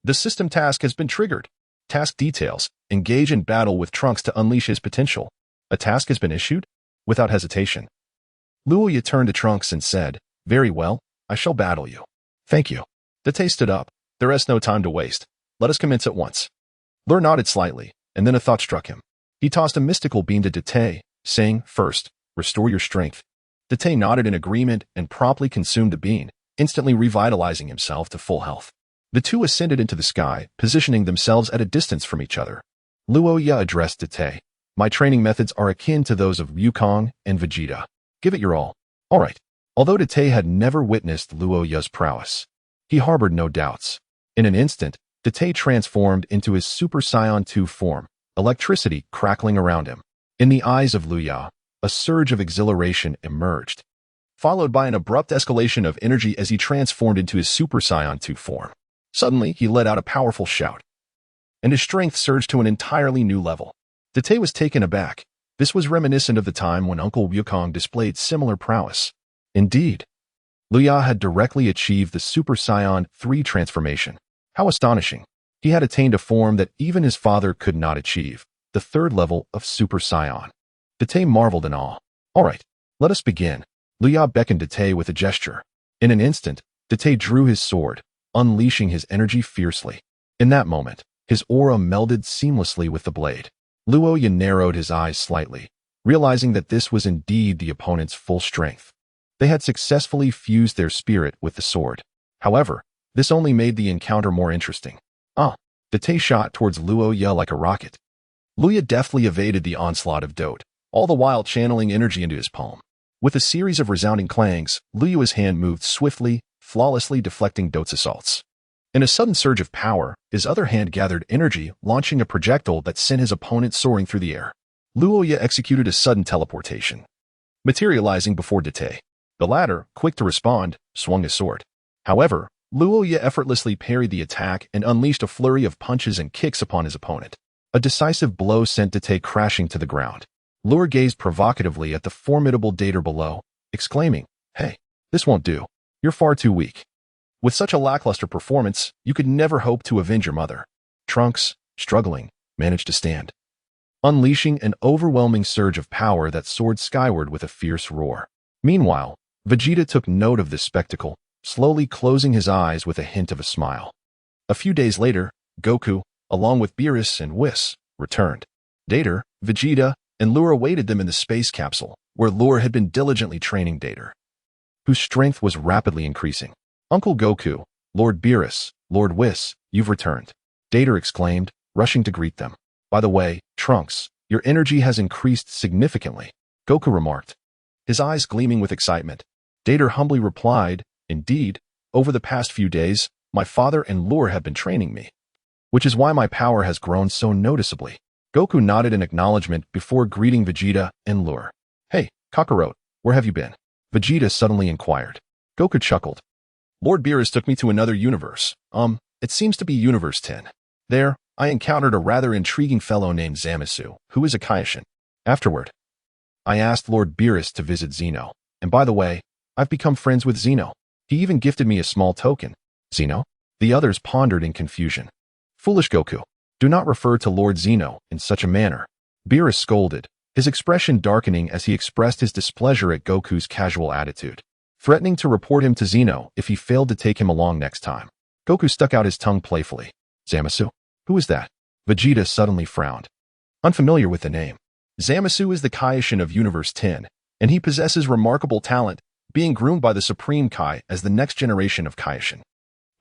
S1: The system task has been triggered. Task details. Engage in battle with Trunks to unleash his potential. A task has been issued? Without hesitation, Luya turned to Trunks and said, very well, I shall battle you. Thank you. Date stood up. There is no time to waste. Let us commence at once. Lur nodded slightly, and then a thought struck him. He tossed a mystical beam to Date, saying, first, restore your strength. Date nodded in agreement and promptly consumed the beam, instantly revitalizing himself to full health. The two ascended into the sky, positioning themselves at a distance from each other. Luya addressed Date. My training methods are akin to those of Wukong and Vegeta. Give it your all. All right. Although Date had never witnessed Luya's prowess, he harbored no doubts. In an instant, Date transformed into his Super Saiyan 2 form, electricity crackling around him. In the eyes of Luya, a surge of exhilaration emerged, followed by an abrupt escalation of energy as he transformed into his Super Saiyan 2 form. Suddenly, he let out a powerful shout, and his strength surged to an entirely new level. Date was taken aback. This was reminiscent of the time when Uncle Wukong displayed similar prowess. Indeed, Luya had directly achieved the Super Saiyan 3 transformation. How astonishing! He had attained a form that even his father could not achieve, the third level of Super Saiyan. Date marveled in awe. All right, let us begin. Luya beckoned Date with a gesture. In an instant, Date drew his sword, unleashing his energy fiercely. In that moment, his aura melded seamlessly with the blade. Luya narrowed his eyes slightly, realizing that this was indeed the opponent's full strength. They had successfully fused their spirit with the sword. However, this only made the encounter more interesting. Date shot towards Luya like a rocket. Luya deftly evaded the onslaught of Date, all the while channeling energy into his palm. With a series of resounding clangs, Luya's hand moved swiftly, flawlessly deflecting Date's assaults. In a sudden surge of power, his other hand gathered energy, launching a projectile that sent his opponent soaring through the air. Luya executed a sudden teleportation, materializing before Date. The latter, quick to respond, swung his sword. However, Luya effortlessly parried the attack and unleashed a flurry of punches and kicks upon his opponent. A decisive blow sent Date crashing to the ground. Luya gazed provocatively at the formidable Dater below, exclaiming, hey, this won't do. You're far too weak. With such a lackluster performance, you could never hope to avenge your mother. Trunks, struggling, managed to stand, unleashing an overwhelming surge of power that soared skyward with a fierce roar. Meanwhile, Vegeta took note of this spectacle, slowly closing his eyes with a hint of a smile. A few days later, Goku, along with Beerus and Whis, returned. Dater, Vegeta, and Luya awaited them in the space capsule, where Luya had been diligently training Dater, whose strength was rapidly increasing. Uncle Goku, Lord Beerus, Lord Whis, you've returned, Dater exclaimed, rushing to greet them. By the way, Trunks, your energy has increased significantly, Goku remarked, his eyes gleaming with excitement. Dater humbly replied, indeed, over the past few days, my father and Luya have been training me, which is why my power has grown so noticeably. Goku nodded in acknowledgement before greeting Vegeta and Luya. Hey, Kakarot, where have you been? Vegeta suddenly inquired. Goku chuckled. Lord Beerus took me to another universe. It seems to be Universe 10. There, I encountered a rather intriguing fellow named Zamasu, who is a Kaioshin. Afterward, I asked Lord Beerus to visit Zeno. And by the way, I've become friends with Zeno. He even gifted me a small token. Zeno? The others pondered in confusion. Foolish Goku. Do not refer to Lord Zeno in such a manner. Beerus scolded, his expression darkening as he expressed his displeasure at Goku's casual attitude, threatening to report him to Zeno if he failed to take him along next time. Goku stuck out his tongue playfully. Zamasu? Who is that? Vegeta suddenly frowned. Unfamiliar with the name. Zamasu is the Kaishin of Universe 10, and he possesses remarkable talent, being groomed by the Supreme Kai as the next generation of Kaishin.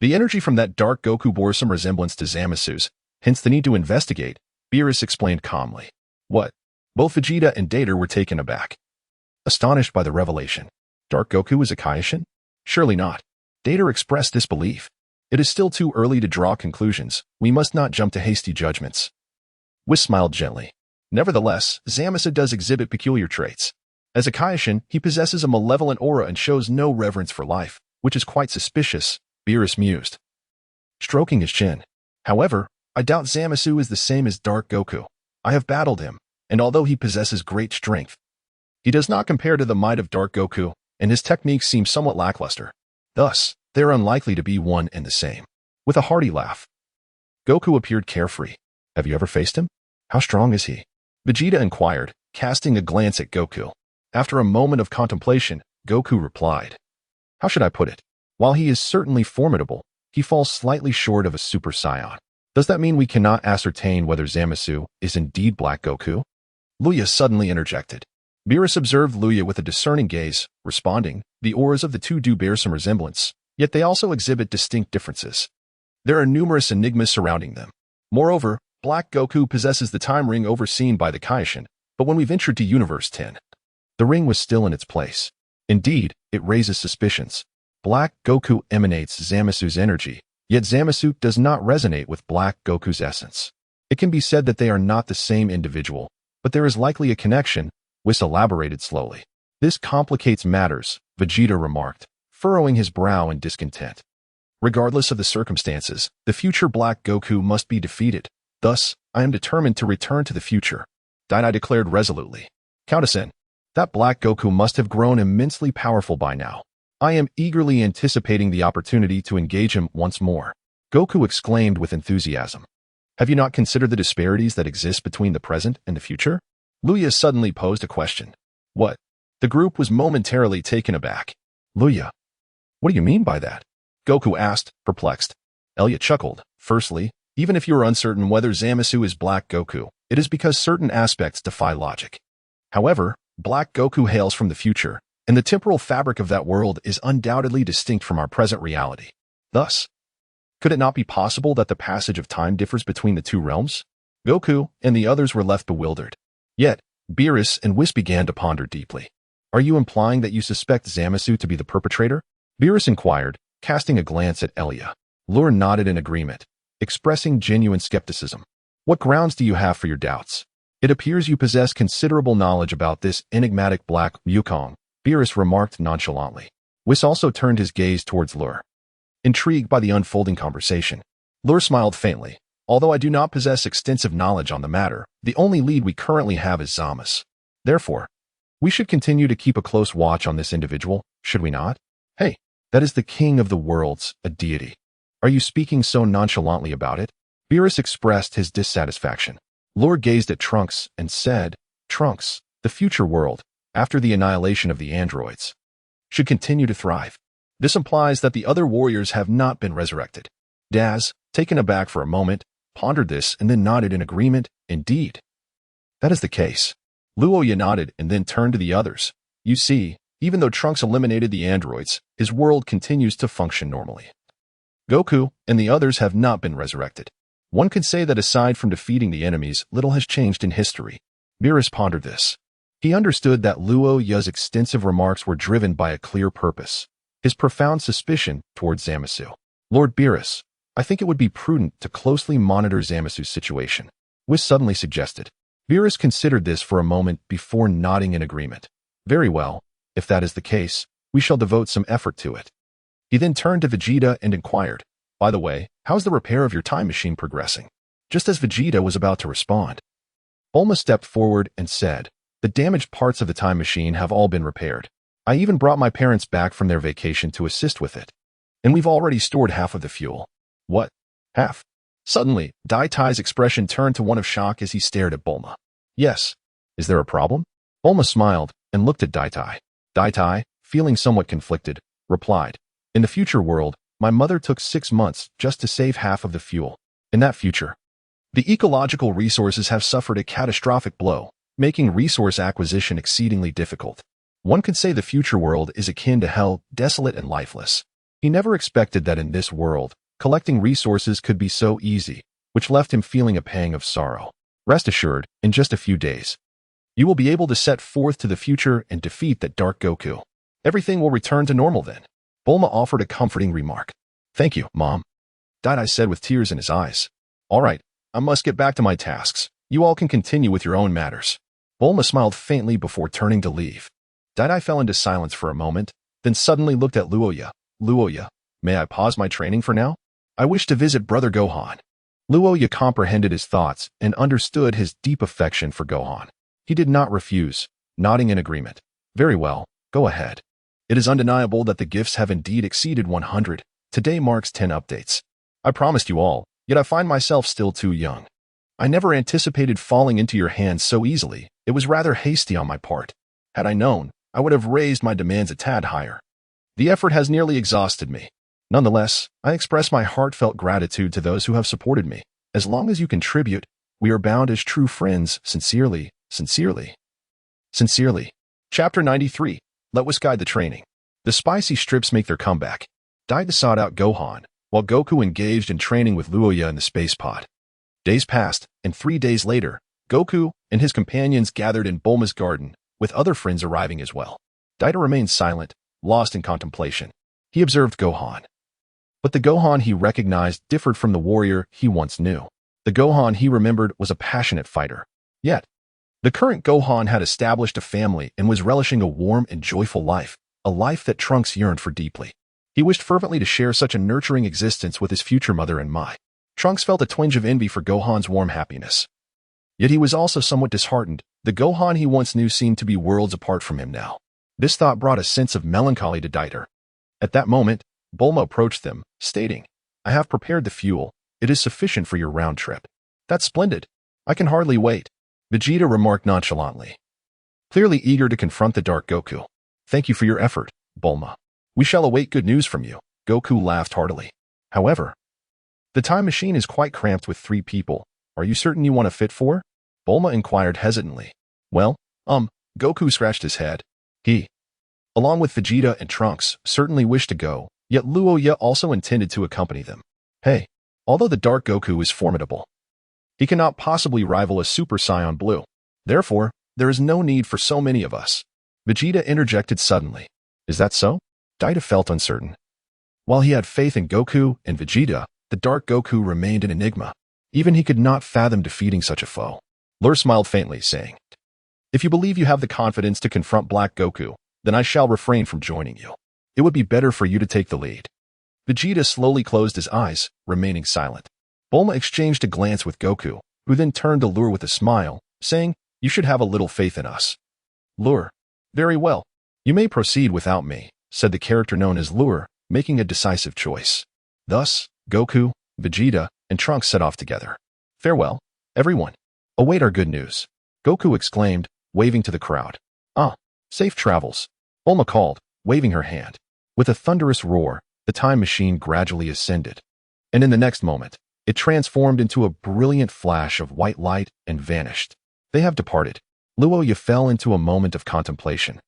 S1: The energy from that dark Goku bore some resemblance to Zamasu's, hence the need to investigate, Beerus explained calmly. What? Both Vegeta and Data were taken aback, astonished by the revelation. Dark Goku is a Kaishin? Surely not. Data expressed disbelief. It is still too early to draw conclusions. We must not jump to hasty judgments. Whis smiled gently. Nevertheless, Zamasu does exhibit peculiar traits. As a Kaishin, he possesses a malevolent aura and shows no reverence for life, which is quite suspicious, Beerus mused, stroking his chin. However, I doubt Zamasu is the same as Dark Goku. I have battled him, and although he possesses great strength, he does not compare to the might of Dark Goku, and his techniques seem somewhat lackluster. Thus, they are unlikely to be one and the same. With a hearty laugh, Goku appeared carefree. Have you ever faced him? How strong is he? Vegeta inquired, casting a glance at Goku. After a moment of contemplation, Goku replied, how should I put it? While he is certainly formidable, he falls slightly short of a Super Saiyan. Does that mean we cannot ascertain whether Zamasu is indeed Black Goku? Luya suddenly interjected. Beerus observed Luya with a discerning gaze, responding, the auras of the two do bear some resemblance, yet they also exhibit distinct differences. There are numerous enigmas surrounding them. Moreover, Black Goku possesses the time ring overseen by the Kaishin, but when we ventured to Universe 10, the ring was still in its place. Indeed, it raises suspicions. Black Goku emanates Zamasu's energy, yet Zamasu does not resonate with Black Goku's essence. It can be said that they are not the same individual, but there is likely a connection, Whis elaborated slowly. This complicates matters, Vegeta remarked, furrowing his brow in discontent. Regardless of the circumstances, the future Black Goku must be defeated. Thus, I am determined to return to the future, Dainai declared resolutely. Countess N, that Black Goku must have grown immensely powerful by now. I am eagerly anticipating the opportunity to engage him once more. Goku exclaimed with enthusiasm. Have you not considered the disparities that exist between the present and the future? Luya suddenly posed a question. What? The group was momentarily taken aback. Luya, what do you mean by that? Goku asked, perplexed. Elia chuckled. Firstly, even if you are uncertain whether Zamasu is Black Goku, it is because certain aspects defy logic. However, Black Goku hails from the future, and the temporal fabric of that world is undoubtedly distinct from our present reality. Thus, could it not be possible that the passage of time differs between the two realms? Goku and the others were left bewildered. Yet, Beerus and Whis began to ponder deeply. Are you implying that you suspect Zamasu to be the perpetrator? Beerus inquired, casting a glance at Elia. Lure nodded in agreement, expressing genuine skepticism. What grounds do you have for your doubts? It appears you possess considerable knowledge about this enigmatic Black Wukong, Beerus remarked nonchalantly. Whis also turned his gaze towards Lure, intrigued by the unfolding conversation. Lure smiled faintly. Although I do not possess extensive knowledge on the matter, the only lead we currently have is Zamasu. Therefore, we should continue to keep a close watch on this individual, should we not? Hey, that is the king of the worlds, a deity. Are you speaking so nonchalantly about it? Beerus expressed his dissatisfaction. Lure gazed at Trunks and said, Trunks, the future world, after the annihilation of the androids, should continue to thrive. This implies that the other warriors have not been resurrected. Daz, taken aback for a moment, pondered this and then nodded in agreement. Indeed, that is the case. Luya nodded and then turned to the others. You see, even though Trunks eliminated the androids, his world continues to function normally. Goku and the others have not been resurrected. One could say that aside from defeating the enemies, little has changed in history. Beerus pondered this. He understood that Luya's extensive remarks were driven by a clear purpose, his profound suspicion towards Zamasu. Lord Beerus, I think it would be prudent to closely monitor Zamasu's situation, Whis suddenly suggested. Beerus considered this for a moment before nodding in agreement. Very well, if that is the case, we shall devote some effort to it. He then turned to Vegeta and inquired, by the way, how's the repair of your time machine progressing? Just as Vegeta was about to respond, Bulma stepped forward and said, the damaged parts of the time machine have all been repaired. I even brought my parents back from their vacation to assist with it. And we've already stored half of the fuel. What? Half? Suddenly, Daitai's expression turned to one of shock as he stared at Bulma. Yes. Is there a problem? Bulma smiled and looked at Daitai. Daitai, feeling somewhat conflicted, replied, in the future world, my mother took 6 months just to save half of the fuel. In that future, The ecological resources have suffered a catastrophic blow, making resource acquisition exceedingly difficult. One could say the future world is akin to hell, desolate and lifeless. He never expected that in this world, collecting resources could be so easy, which left him feeling a pang of sorrow. Rest assured, in just a few days, you will be able to set forth to the future and defeat that dark Goku. Everything will return to normal then. Bulma offered a comforting remark. Thank you, Mom. Dai said with tears in his eyes. All right, I must get back to my tasks. You all can continue with your own matters. Bulma smiled faintly before turning to leave. Dai fell into silence for a moment, then suddenly looked at Luya. Luya, may I pause my training for now? I wish to visit Brother Gohan. Luya comprehended his thoughts and understood his deep affection for Gohan. He did not refuse, nodding in agreement. Very well, go ahead. It is undeniable that the gifts have indeed exceeded 100. Today marks 10 updates. I promised you all, yet I find myself still too young. I never anticipated falling into your hands so easily. It was rather hasty on my part. Had I known, I would have raised my demands a tad higher. The effort has nearly exhausted me. Nonetheless, I express my heartfelt gratitude to those who have supported me. As long as you contribute, we are bound as true friends. Sincerely, sincerely. Sincerely. Chapter 93. Let us guide the training. The spicy strips make their comeback. Dai sought out Gohan, while Goku engaged in training with Luya in the space pod. Days passed, and 3 days later, Goku and his companions gathered in Bulma's garden, with other friends arriving as well. Dai remained silent, lost in contemplation. He observed Gohan. But the Gohan he recognized differed from the warrior he once knew. The Gohan he remembered was a passionate fighter. Yet, the current Gohan had established a family and was relishing a warm and joyful life, a life that Trunks yearned for deeply. He wished fervently to share such a nurturing existence with his future mother and Mai. Trunks felt a twinge of envy for Gohan's warm happiness. Yet he was also somewhat disheartened. The Gohan he once knew seemed to be worlds apart from him now. This thought brought a sense of melancholy to Dai. At that moment, Bulma approached them, stating, I have prepared the fuel. It is sufficient for your round trip. That's splendid. I can hardly wait. Vegeta remarked nonchalantly, clearly eager to confront the dark Goku. Thank you for your effort, Bulma. We shall await good news from you. Goku laughed heartily. However, the time machine is quite cramped with 3 people. Are you certain you want to fit 4? Bulma inquired hesitantly. Well, Goku scratched his head. He, along with Vegeta and Trunks, certainly wished to go, yet Luya also intended to accompany them. Hey, although the dark Goku is formidable, he cannot possibly rival a Super Saiyan Blue. Therefore, there is no need for so many of us. Vegeta interjected suddenly. Is that so? Dai felt uncertain. While he had faith in Goku and Vegeta, the dark Goku remained an enigma. Even he could not fathom defeating such a foe. Lur smiled faintly, saying, If you believe you have the confidence to confront Black Goku, then I shall refrain from joining you. It would be better for you to take the lead. Vegeta slowly closed his eyes, remaining silent. Bulma exchanged a glance with Goku, who then turned to Lur with a smile, saying, You should have a little faith in us. Lur. Very well. You may proceed without me, said the character known as Lur, making a decisive choice. Thus, Goku, Vegeta, and Trunks set off together. Farewell, everyone. Await our good news. Goku exclaimed, waving to the crowd. Safe travels. Bulma called, waving her hand. With a thunderous roar, the time machine gradually ascended. And in the next moment, it transformed into a brilliant flash of white light and vanished. They have departed. Luya fell into a moment of contemplation.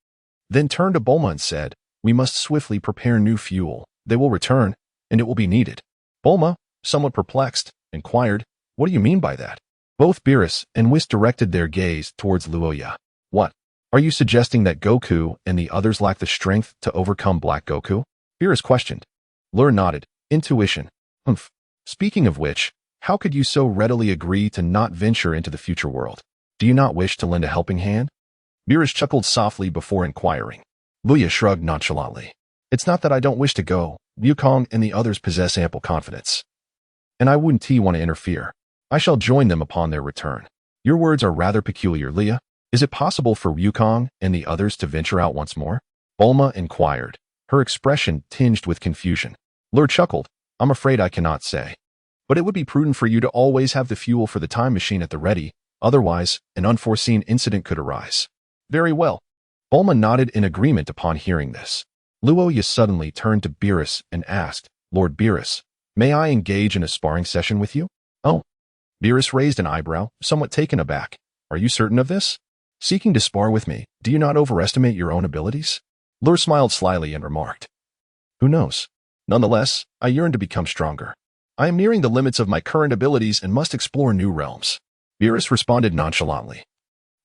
S1: Then turned to Bulma and said, We must swiftly prepare new fuel. They will return, and it will be needed. Bulma, somewhat perplexed, inquired, What do you mean by that? Both Beerus and Whis directed their gaze towards Luya. What? Are you suggesting that Goku and the others lack the strength to overcome Black Goku? Beerus questioned. Lur nodded. Intuition. Speaking of which, how could you so readily agree to not venture into the future world? Do you not wish to lend a helping hand? Beerus chuckled softly before inquiring. Luya shrugged nonchalantly. It's not that I don't wish to go. Wukong and the others possess ample confidence. And I wouldn't want to interfere. I shall join them upon their return. Your words are rather peculiar, Luya. Is it possible for Wukong and the others to venture out once more? Bulma inquired, her expression tinged with confusion. Lur chuckled. I'm afraid I cannot say. But it would be prudent for you to always have the fuel for the time machine at the ready, otherwise, an unforeseen incident could arise. Very well. Bulma nodded in agreement upon hearing this. Luya suddenly turned to Beerus and asked, Lord Beerus, may I engage in a sparring session with you? Oh. Beerus raised an eyebrow, somewhat taken aback. Are you certain of this? Seeking to spar with me, do you not overestimate your own abilities? Lure smiled slyly and remarked. Who knows? Nonetheless, I yearn to become stronger. I am nearing the limits of my current abilities and must explore new realms. Beerus responded nonchalantly.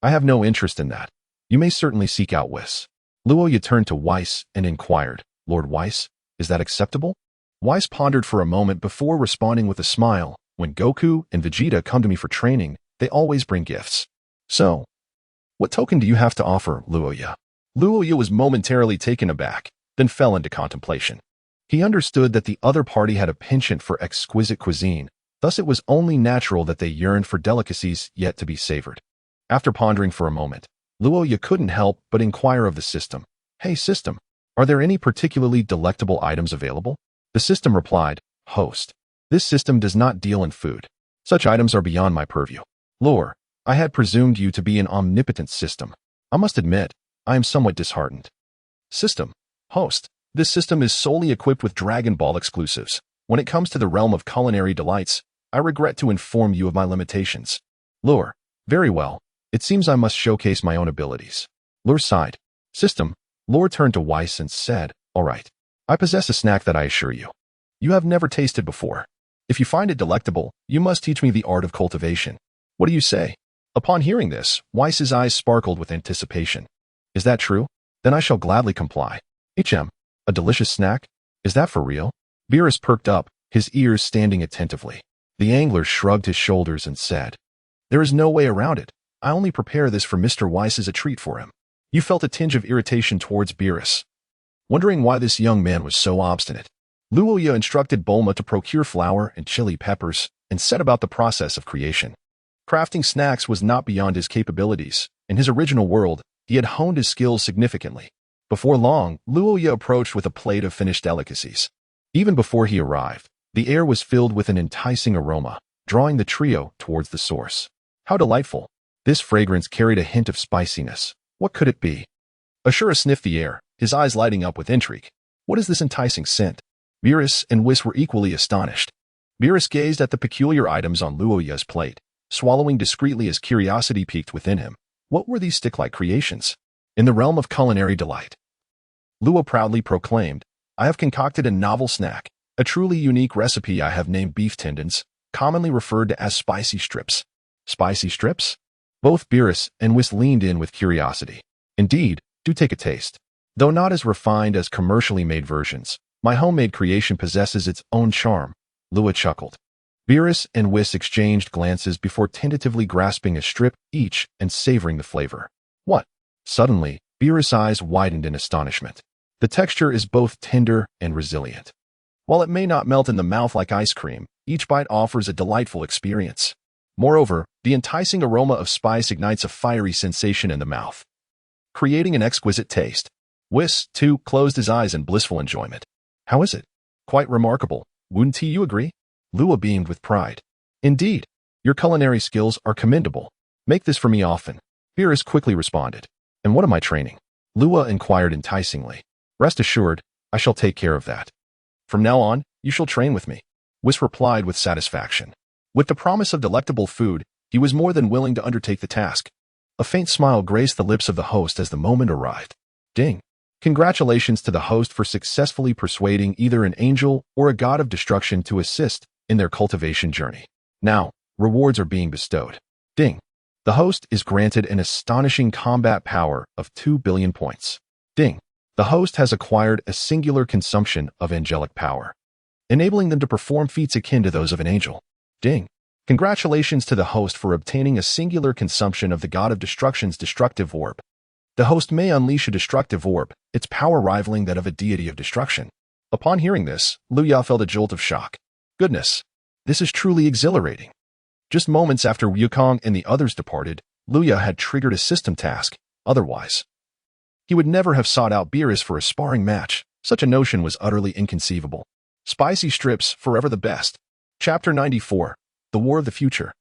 S1: I have no interest in that. You may certainly seek out Whis. Luya turned to Whis and inquired, Lord Whis, is that acceptable? Whis pondered for a moment before responding with a smile. When Goku and Vegeta come to me for training, they always bring gifts. So, what token do you have to offer, Luya? Luya was momentarily taken aback, then fell into contemplation. He understood that the other party had a penchant for exquisite cuisine, thus it was only natural that they yearned for delicacies yet to be savored. After pondering for a moment, Luya couldn't help but inquire of the system. Hey system, are there any particularly delectable items available? The system replied, Host. This system does not deal in food. Such items are beyond my purview. Lore, I had presumed you to be an omnipotent system. I must admit, I am somewhat disheartened. System. Host. This system is solely equipped with Dragon Ball exclusives. When it comes to the realm of culinary delights, I regret to inform you of my limitations. Lore. Very well. It seems I must showcase my own abilities. Lore sighed. System. Lore turned to Whis and said, All right. I possess a snack that I assure you. You have never tasted before. If you find it delectable, you must teach me the art of cultivation. What do you say? Upon hearing this, Whis' eyes sparkled with anticipation. Is that true? Then I shall gladly comply. A delicious snack? Is that for real? Beerus perked up, his ears standing attentively. The angler shrugged his shoulders and said, There is no way around it. I only prepare this for Mr. Whis as a treat for him. You felt a tinge of irritation towards Beerus, wondering why this young man was so obstinate. Luya instructed Bulma to procure flour and chili peppers and set about the process of creation. Crafting snacks was not beyond his capabilities. In his original world, he had honed his skills significantly. Before long, Luya approached with a plate of finished delicacies. Even before he arrived, the air was filled with an enticing aroma, drawing the trio towards the source. How delightful! This fragrance carried a hint of spiciness. What could it be? Ashura sniffed the air, his eyes lighting up with intrigue. What is this enticing scent? Beerus and Whis were equally astonished. Beerus gazed at the peculiar items on Luya's plate, swallowing discreetly as curiosity piqued within him. What were these stick-like creations? In the realm of culinary delight, Luya proudly proclaimed, I have concocted a novel snack, a truly unique recipe I have named beef tendons, commonly referred to as spicy strips. Spicy strips? Both Beerus and Whis leaned in with curiosity. Indeed, do take a taste. Though not as refined as commercially made versions, my homemade creation possesses its own charm. Luya chuckled. Beerus and Whis exchanged glances before tentatively grasping a strip each and savoring the flavor. What? Suddenly, Beerus' eyes widened in astonishment. The texture is both tender and resilient. While it may not melt in the mouth like ice cream, each bite offers a delightful experience. Moreover, the enticing aroma of spice ignites a fiery sensation in the mouth, creating an exquisite taste. Whis, too, closed his eyes in blissful enjoyment. How is it? Quite remarkable. Wouldn't you agree? Luya beamed with pride. Indeed, your culinary skills are commendable. Make this for me often. Beerus quickly responded. And what am I training? Luya inquired enticingly. Rest assured, I shall take care of that. From now on, you shall train with me. Whis replied with satisfaction. With the promise of delectable food, he was more than willing to undertake the task. A faint smile graced the lips of the host as the moment arrived. Ding! Congratulations to the host for successfully persuading either an angel or a god of destruction to assist in their cultivation journey. Now, rewards are being bestowed. Ding! The host is granted an astonishing combat power of 2 billion points. Ding! The host has acquired a singular consumption of angelic power, enabling them to perform feats akin to those of an angel. Ding! Congratulations to the host for obtaining a singular consumption of the god of destruction's destructive orb. The host may unleash a destructive orb, its power rivaling that of a deity of destruction. Upon hearing this, Luya felt a jolt of shock. Goodness! This is truly exhilarating. Just moments after Wukong and the others departed, Luya had triggered a system task. Otherwise, he would never have sought out Beerus for a sparring match. Such a notion was utterly inconceivable. Spicy strips, forever the best. Chapter 94. The War of the Future.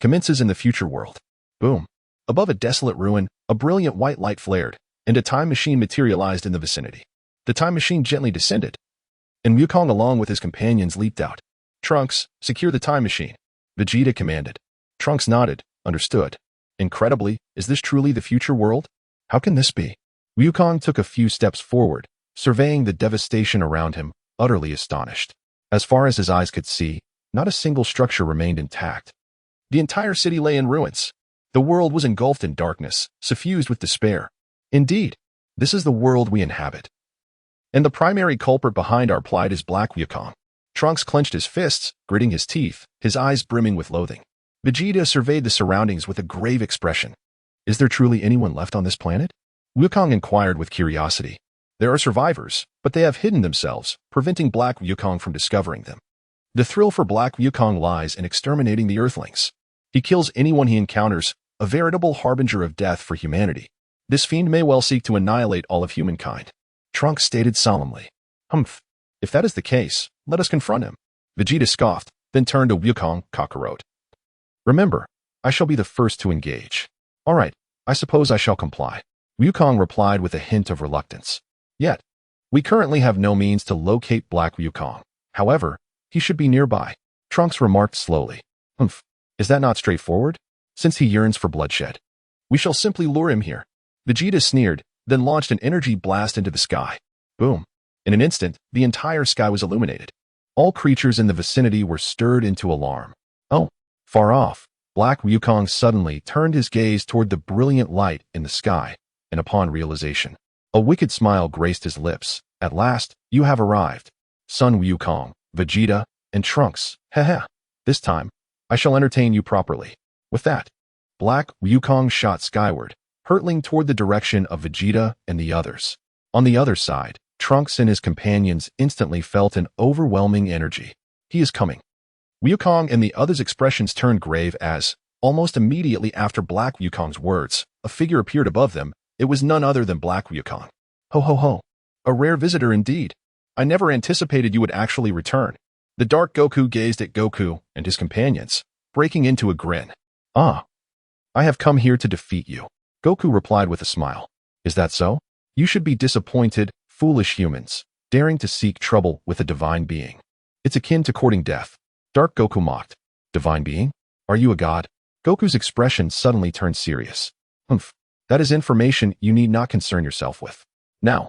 S1: Commences in the future world. Boom. Above a desolate ruin, a brilliant white light flared, and a time machine materialized in the vicinity. The time machine gently descended, and Wukong along with his companions leaped out. Trunks, secure the time machine. Vegeta commanded. Trunks nodded, understood. Incredibly, is this truly the future world? How can this be? Wukong took a few steps forward, surveying the devastation around him, utterly astonished. As far as his eyes could see, not a single structure remained intact. The entire city lay in ruins. The world was engulfed in darkness, suffused with despair. Indeed, this is the world we inhabit. And the primary culprit behind our plight is Black Wukong. Trunks clenched his fists, gritting his teeth, his eyes brimming with loathing. Vegeta surveyed the surroundings with a grave expression. Is there truly anyone left on this planet? Wukong inquired with curiosity. There are survivors, but they have hidden themselves, preventing Black Wukong from discovering them. The thrill for Black Wukong lies in exterminating the Earthlings. He kills anyone he encounters, a veritable harbinger of death for humanity. This fiend may well seek to annihilate all of humankind. Trunks stated solemnly. Humph. If that is the case, let us confront him. Vegeta scoffed, then turned to Wukong, Kakarot. Remember, I shall be the first to engage. All right, I suppose I shall comply. Wukong replied with a hint of reluctance. Yet, we currently have no means to locate Black Wukong. However, he should be nearby. Trunks remarked slowly. Humph, is that not straightforward? Since he yearns for bloodshed, we shall simply lure him here. Vegeta sneered, then launched an energy blast into the sky. Boom. In an instant, the entire sky was illuminated. All creatures in the vicinity were stirred into alarm. Oh, far off, Black Wukong suddenly turned his gaze toward the brilliant light in the sky, and upon realization, a wicked smile graced his lips. At last, you have arrived. Son Wukong, Vegeta, and Trunks. Haha. This time, I shall entertain you properly. With that, Black Wukong shot skyward, hurtling toward the direction of Vegeta and the others. On the other side, Trunks and his companions instantly felt an overwhelming energy. He is coming. Wukong and the others' expressions turned grave as, almost immediately after Black Wukong's words, a figure appeared above them. It was none other than Black Wukong. Ho ho ho. A rare visitor indeed. I never anticipated you would actually return. The Dark Goku gazed at Goku and his companions, breaking into a grin. Ah. I have come here to defeat you. Goku replied with a smile. Is that so? You should be disappointed, foolish humans, daring to seek trouble with a divine being. It's akin to courting death. Dark Goku mocked. Divine being? Are you a god? Goku's expression suddenly turned serious. Humph. That is information you need not concern yourself with. Now,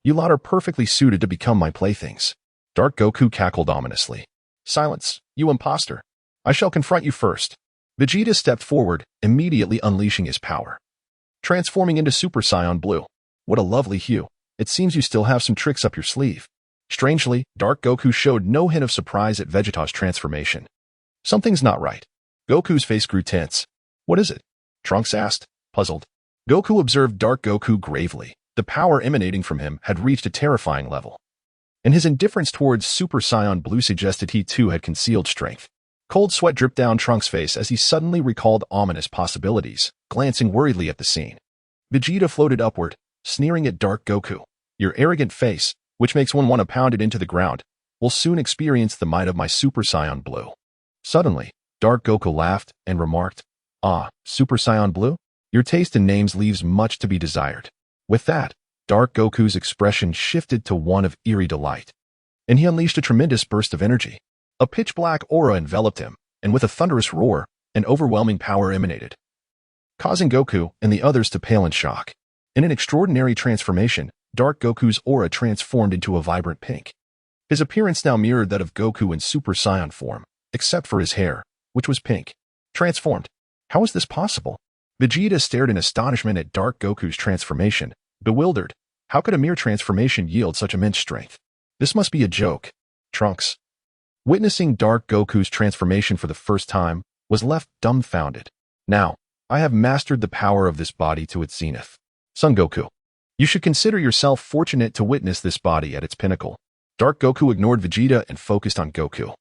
S1: you lot are perfectly suited to become my playthings. Dark Goku cackled ominously. Silence, you imposter. I shall confront you first. Vegeta stepped forward, immediately unleashing his power. Transforming into Super Saiyan Blue. What a lovely hue. It seems you still have some tricks up your sleeve. Strangely, Dark Goku showed no hint of surprise at Vegeta's transformation. Something's not right. Goku's face grew tense. What is it? Trunks asked, puzzled. Goku observed Dark Goku gravely. The power emanating from him had reached a terrifying level. And his indifference towards Super Saiyan Blue suggested he too had concealed strength. Cold sweat dripped down Trunks' face as he suddenly recalled ominous possibilities, glancing worriedly at the scene. Vegeta floated upward, sneering at Dark Goku. Your arrogant face, which makes one want to pound it into the ground, will soon experience the might of my Super Saiyan Blue. Suddenly, Dark Goku laughed and remarked, Ah, Super Saiyan Blue? Your taste in names leaves much to be desired. With that, Dark Goku's expression shifted to one of eerie delight, and he unleashed a tremendous burst of energy. A pitch-black aura enveloped him, and with a thunderous roar, an overwhelming power emanated, causing Goku and the others to pale in shock. In an extraordinary transformation, Dark Goku's aura transformed into a vibrant pink. His appearance now mirrored that of Goku in Super Saiyan form, except for his hair, which was pink. Transformed. How is this possible? Vegeta stared in astonishment at Dark Goku's transformation, bewildered. How could a mere transformation yield such immense strength? This must be a joke. Trunks, witnessing Dark Goku's transformation for the first time, was left dumbfounded. Now, I have mastered the power of this body to its zenith. Son Goku, you should consider yourself fortunate to witness this body at its pinnacle. Dark Goku ignored Vegeta and focused on Goku.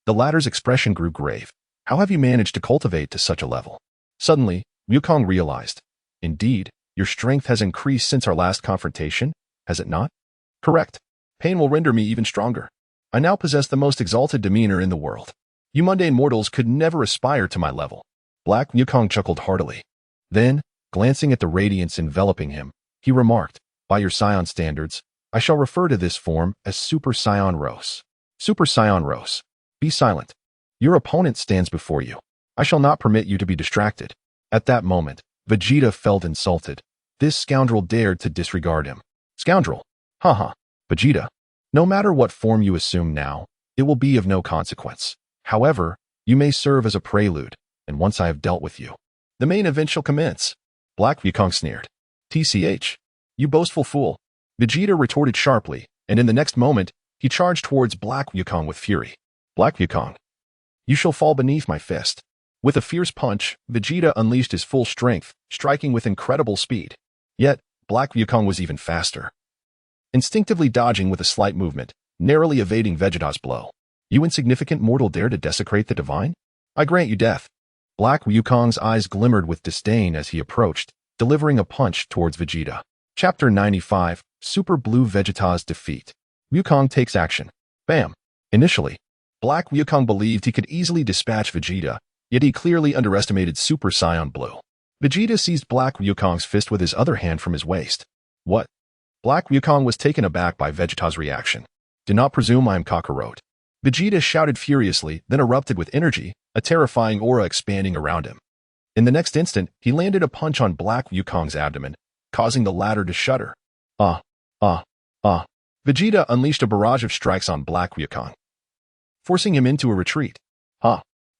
S1: The latter's expression grew grave. How have you managed to cultivate to such a level? Suddenly, Wukong realized. Indeed, your strength has increased since our last confrontation, has it not? Correct. Pain will render me even stronger. I now possess the most exalted demeanor in the world. You mundane mortals could never aspire to my level. Black Wukong chuckled heartily. Then, glancing at the radiance enveloping him, he remarked, by your Saiyan standards, I shall refer to this form as Super Saiyan Rose. Super Saiyan Rose. Be silent. Your opponent stands before you. I shall not permit you to be distracted." At that moment, Vegeta felt insulted. This scoundrel dared to disregard him. Scoundrel. Haha. Vegeta. No matter what form you assume now, it will be of no consequence. However, you may serve as a prelude, and once I have dealt with you, the main event shall commence. Black Wukong sneered. TCH. You boastful fool. Vegeta retorted sharply, and in the next moment, he charged towards Black Wukong with fury. Black Wukong. You shall fall beneath my fist. With a fierce punch, Vegeta unleashed his full strength, striking with incredible speed. Yet, Black Wukong was even faster. Instinctively dodging with a slight movement, narrowly evading Vegeta's blow. You insignificant mortal dare to desecrate the divine? I grant you death. Black Wukong's eyes glimmered with disdain as he approached, delivering a punch towards Vegeta. Chapter 95, Super Blue Vegeta's Defeat. Wukong takes action. Bam. Initially, Black Wukong believed he could easily dispatch Vegeta, yet he clearly underestimated Super Saiyan Blue. Vegeta seized Black Wukong's fist with his other hand from his waist. What? Black Wukong was taken aback by Vegeta's reaction. Do not presume I am Kakarot. Vegeta shouted furiously, then erupted with energy, a terrifying aura expanding around him. In the next instant, he landed a punch on Black Wukong's abdomen, causing the latter to shudder. Vegeta unleashed a barrage of strikes on Black Wukong, forcing him into a retreat.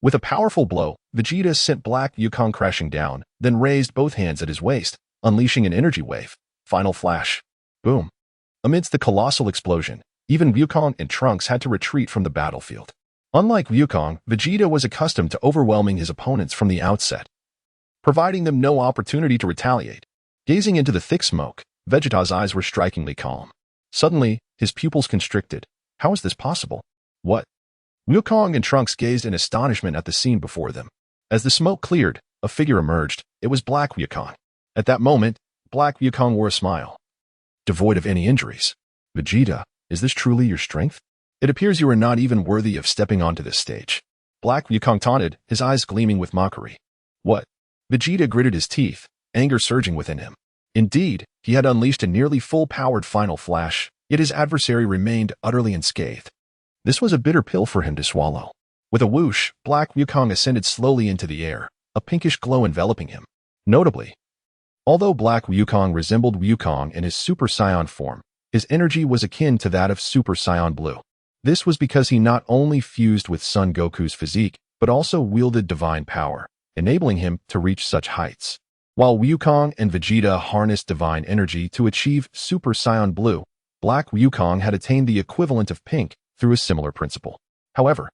S1: With a powerful blow, Vegeta sent Black Wukong crashing down, then raised both hands at his waist, unleashing an energy wave. Final flash. Boom. Amidst the colossal explosion, even Wukong and Trunks had to retreat from the battlefield. Unlike Wukong, Vegeta was accustomed to overwhelming his opponents from the outset, providing them no opportunity to retaliate. Gazing into the thick smoke, Vegeta's eyes were strikingly calm. Suddenly, his pupils constricted. How is this possible? What? Wukong and Trunks gazed in astonishment at the scene before them. As the smoke cleared, a figure emerged. It was Black Wukong. At that moment, Black Wukong wore a smile, devoid of any injuries. Vegeta, is this truly your strength? It appears you are not even worthy of stepping onto this stage. Black Wukong taunted, his eyes gleaming with mockery. What? Vegeta gritted his teeth, anger surging within him. Indeed, he had unleashed a nearly full-powered final flash, yet his adversary remained utterly unscathed. This was a bitter pill for him to swallow. With a whoosh, Black Wukong ascended slowly into the air, a pinkish glow enveloping him. Notably, although Black Wukong resembled Wukong in his Super Saiyan form, his energy was akin to that of Super Saiyan Blue. This was because he not only fused with Son Goku's physique, but also wielded divine power, enabling him to reach such heights. While Wukong and Vegeta harnessed divine energy to achieve Super Saiyan Blue, Black Wukong had attained the equivalent of pink through a similar principle. However,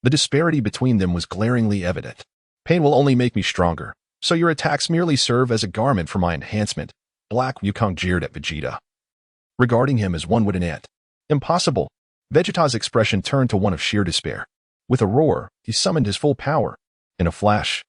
S1: the disparity between them was glaringly evident. Pain will only make me stronger, so your attacks merely serve as a garment for my enhancement, Black Wukong jeered at Vegeta, regarding him as one would an ant. Impossible. Vegeta's expression turned to one of sheer despair. With a roar, he summoned his full power. In a flash,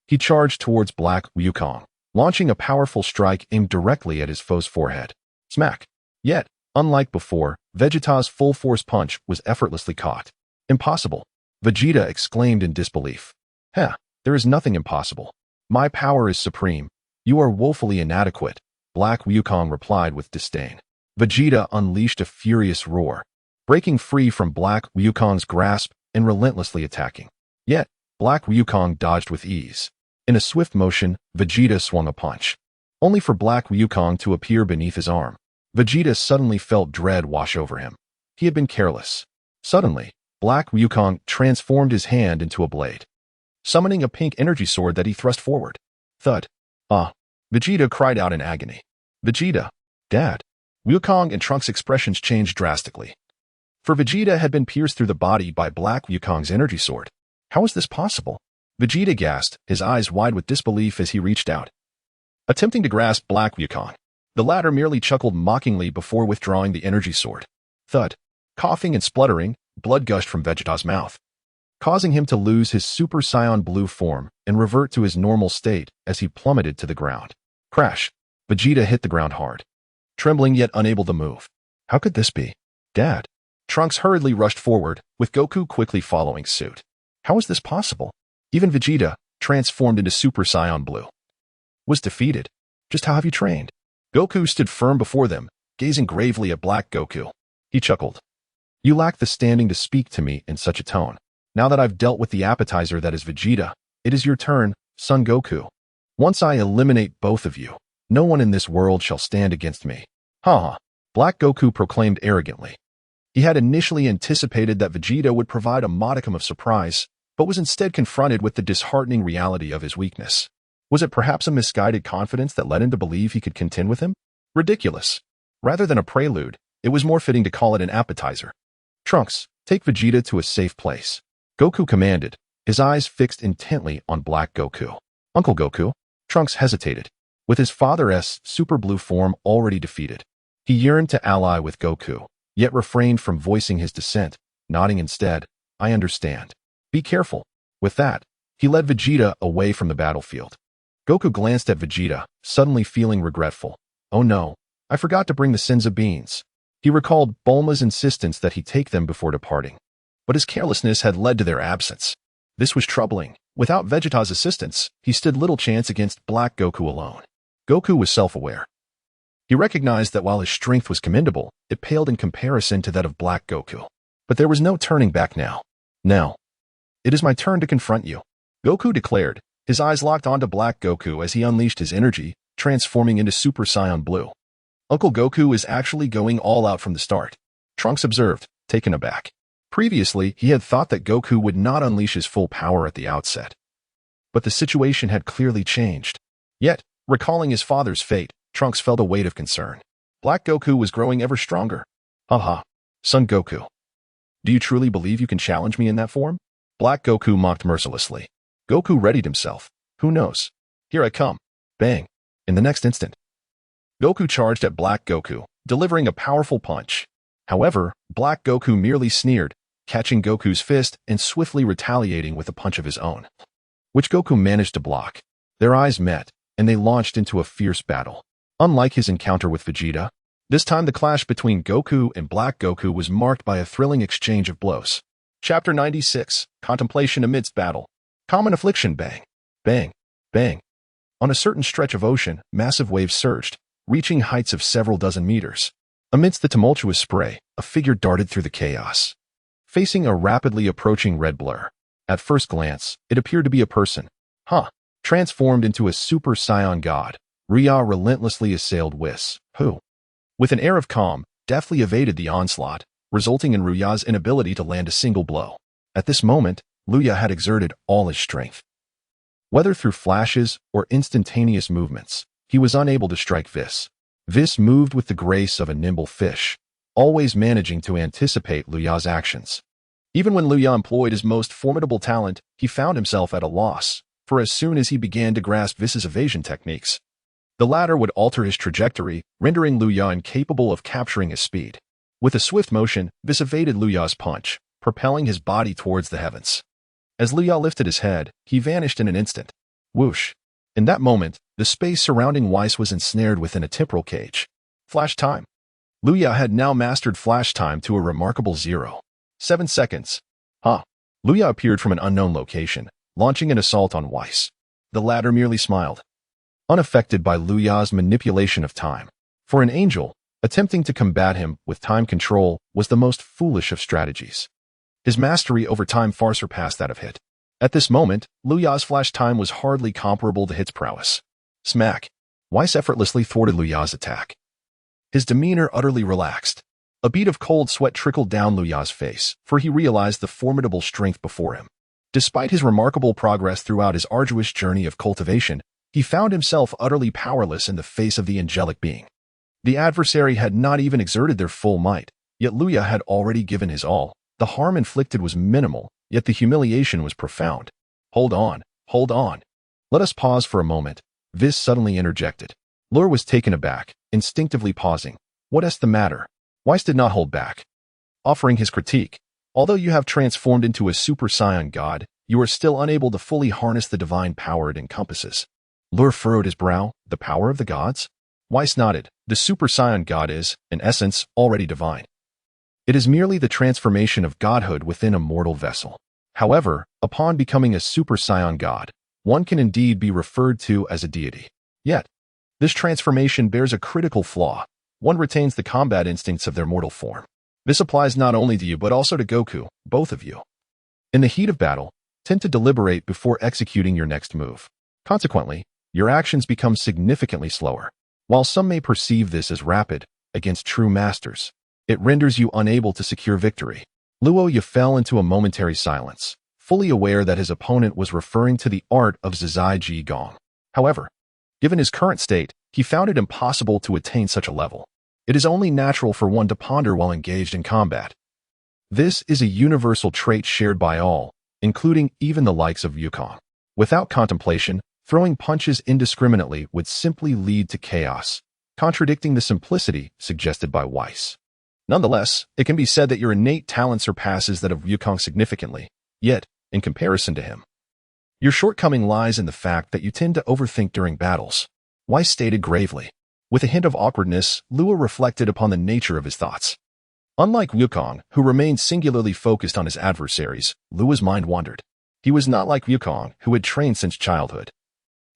S1: he charged towards Black Wukong, launching a powerful strike aimed directly at his foe's forehead. Smack. Yet, unlike before, Vegeta's full-force punch was effortlessly caught. Impossible. Vegeta exclaimed in disbelief. There is nothing impossible. My power is supreme. You are woefully inadequate, Black Wukong replied with disdain. Vegeta unleashed a furious roar, breaking free from Black Wukong's grasp and relentlessly attacking. Yet, Black Wukong dodged with ease. In a swift motion, Vegeta swung a punch, only for Black Wukong to appear beneath his arm. Vegeta suddenly felt dread wash over him. He had been careless. Suddenly, Black Wukong transformed his hand into a blade, summoning a pink energy sword that he thrust forward. Thud. Vegeta cried out in agony. Vegeta. Dad. Wukong and Trunks' expressions changed drastically. For Vegeta had been pierced through the body by Black Wukong's energy sword. How is this possible? Vegeta gasped, his eyes wide with disbelief as he reached out, attempting to grasp Black Wukong. The latter merely chuckled mockingly before withdrawing the energy sword. Thud. Coughing and spluttering, blood gushed from Vegeta's mouth, causing him to lose his Super Saiyan Blue form and revert to his normal state as he plummeted to the ground. Crash. Vegeta hit the ground hard, trembling yet unable to move. How could this be? Dad. Trunks hurriedly rushed forward, with Goku quickly following suit. How is this possible? Even Vegeta, transformed into Super Saiyan Blue, was defeated. Just how have you trained? Goku stood firm before them, gazing gravely at Black Goku. He chuckled. You lack the standing to speak to me in such a tone. Now that I've dealt with the appetizer that is Vegeta, it is your turn, Son Goku. Once I eliminate both of you, no one in this world shall stand against me. Ha! Black Goku proclaimed arrogantly. He had initially anticipated that Vegeta would provide a modicum of surprise, but was instead confronted with the disheartening reality of his weakness. Was it perhaps a misguided confidence that led him to believe he could contend with him? Ridiculous. Rather than a prelude, it was more fitting to call it an appetizer. Trunks, take Vegeta to a safe place. Goku commanded, his eyes fixed intently on Black Goku. Uncle Goku? Trunks hesitated. With his father's super blue form already defeated, he yearned to ally with Goku, yet refrained from voicing his dissent, nodding instead, I understand. Be careful. With that, he led Vegeta away from the battlefield. Goku glanced at Vegeta, suddenly feeling regretful. Oh no, I forgot to bring the Senzu beans. He recalled Bulma's insistence that he take them before departing. But his carelessness had led to their absence. This was troubling. Without Vegeta's assistance, he stood little chance against Black Goku alone. Goku was self-aware. He recognized that while his strength was commendable, it paled in comparison to that of Black Goku. But there was no turning back now. Now, it is my turn to confront you, Goku declared, his eyes locked onto Black Goku as he unleashed his energy, transforming into Super Saiyan Blue. Uncle Goku is actually going all out from the start, Trunks observed, taken aback. Previously, he had thought that Goku would not unleash his full power at the outset. But the situation had clearly changed. Yet, recalling his father's fate, Trunks felt a weight of concern. Black Goku was growing ever stronger. Haha, Son Goku. Do you truly believe you can challenge me in that form? Black Goku mocked mercilessly. Goku readied himself. Who knows? Here I come. Bang. In the next instant, Goku charged at Black Goku, delivering a powerful punch. However, Black Goku merely sneered, catching Goku's fist and swiftly retaliating with a punch of his own, which Goku managed to block. Their eyes met, and they launched into a fierce battle. Unlike his encounter with Vegeta, this time the clash between Goku and Black Goku was marked by a thrilling exchange of blows. Chapter 96, Contemplation Amidst Battle. Common affliction. Bang, bang, bang. On a certain stretch of ocean, massive waves surged, reaching heights of several dozen meters. Amidst the tumultuous spray, a figure darted through the chaos, facing a rapidly approaching red blur. At first glance, it appeared to be a person. Transformed into a Super Saiyan god, Luya relentlessly assailed Whis, who, with an air of calm, deftly evaded the onslaught, resulting in Luya's inability to land a single blow. At this moment, Luya had exerted all his strength. Whether through flashes or instantaneous movements, he was unable to strike Whis. Whis moved with the grace of a nimble fish, always managing to anticipate Luya's actions. Even when Luya employed his most formidable talent, he found himself at a loss, for as soon as he began to grasp Whis' evasion techniques, the latter would alter his trajectory, rendering Luya incapable of capturing his speed. With a swift motion, Whis evaded Luya's punch, propelling his body towards the heavens. As Luya lifted his head, he vanished in an instant. Whoosh! In that moment, the space surrounding Whis was ensnared within a temporal cage. Flash time. Luya had now mastered flash time to a remarkable 0.7 seconds. Luya appeared from an unknown location, launching an assault on Whis. The latter merely smiled, unaffected by Luya's manipulation of time. For an angel, attempting to combat him with time control was the most foolish of strategies. His mastery over time far surpassed that of Hit. At this moment, Luya's flash time was hardly comparable to Hit's prowess. Smack! Whis effortlessly thwarted Luya's attack. His demeanor utterly relaxed. A bead of cold sweat trickled down Luya's face, for he realized the formidable strength before him. Despite his remarkable progress throughout his arduous journey of cultivation, he found himself utterly powerless in the face of the angelic being. The adversary had not even exerted their full might, yet Luya had already given his all. The harm inflicted was minimal, yet the humiliation was profound. Hold on, hold on. Let us pause for a moment. Whis suddenly interjected. Luya was taken aback, instinctively pausing. What is the matter? Whis did not hold back, offering his critique. Although you have transformed into a Super Saiyan god, you are still unable to fully harness the divine power it encompasses. Luya furrowed his brow. The power of the gods? Whis nodded. The Super Saiyan god is, in essence, already divine. It is merely the transformation of godhood within a mortal vessel. However, upon becoming a Super Saiyan god, one can indeed be referred to as a deity. Yet, this transformation bears a critical flaw. One retains the combat instincts of their mortal form. This applies not only to you but also to Goku, both of you. in the heat of battle, tend to deliberate before executing your next move. Consequently, your actions become significantly slower. While some may perceive this as rapid, against true masters, it renders you unable to secure victory. Luya fell into a momentary silence, fully aware that his opponent was referring to the art of Zizai Ji Gong. However, given his current state, he found it impossible to attain such a level. It is only natural for one to ponder while engaged in combat. This is a universal trait shared by all, including even the likes of Wukong. Without contemplation, throwing punches indiscriminately would simply lead to chaos, contradicting the simplicity suggested by Weiss. Nonetheless, it can be said that your innate talent surpasses that of Wukong significantly, yet, in comparison to him, your shortcoming lies in the fact that you tend to overthink during battles. Weiss stated gravely. With a hint of awkwardness, Luya reflected upon the nature of his thoughts. Unlike Wukong, who remained singularly focused on his adversaries, Luya's mind wandered. He was not like Wukong, who had trained since childhood.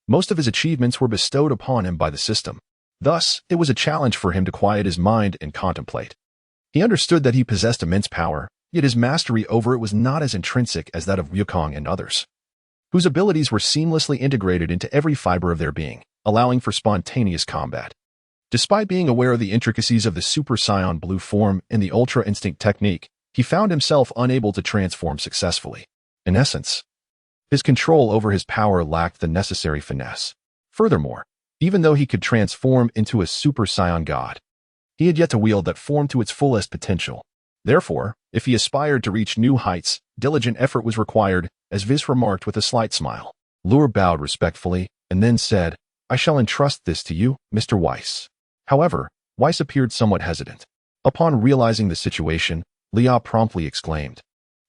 S1: Most of his achievements were bestowed upon him by the system. Thus, it was a challenge for him to quiet his mind and contemplate. He understood that he possessed immense power, yet his mastery over it was not as intrinsic as that of Wukong and others, whose abilities were seamlessly integrated into every fiber of their being, allowing for spontaneous combat. Despite being aware of the intricacies of the Super Saiyan blue form and the Ultra Instinct technique, he found himself unable to transform successfully. In essence, his control over his power lacked the necessary finesse. Furthermore, even though he could transform into a Super Saiyan god, he had yet to wield that form to its fullest potential. Therefore, if he aspired to reach new heights, diligent effort was required, as Viz remarked with a slight smile. Luya bowed respectfully, and then said, "I shall entrust this to you, Mr. Weiss." However, Weiss appeared somewhat hesitant. Upon realizing the situation, Luya promptly exclaimed,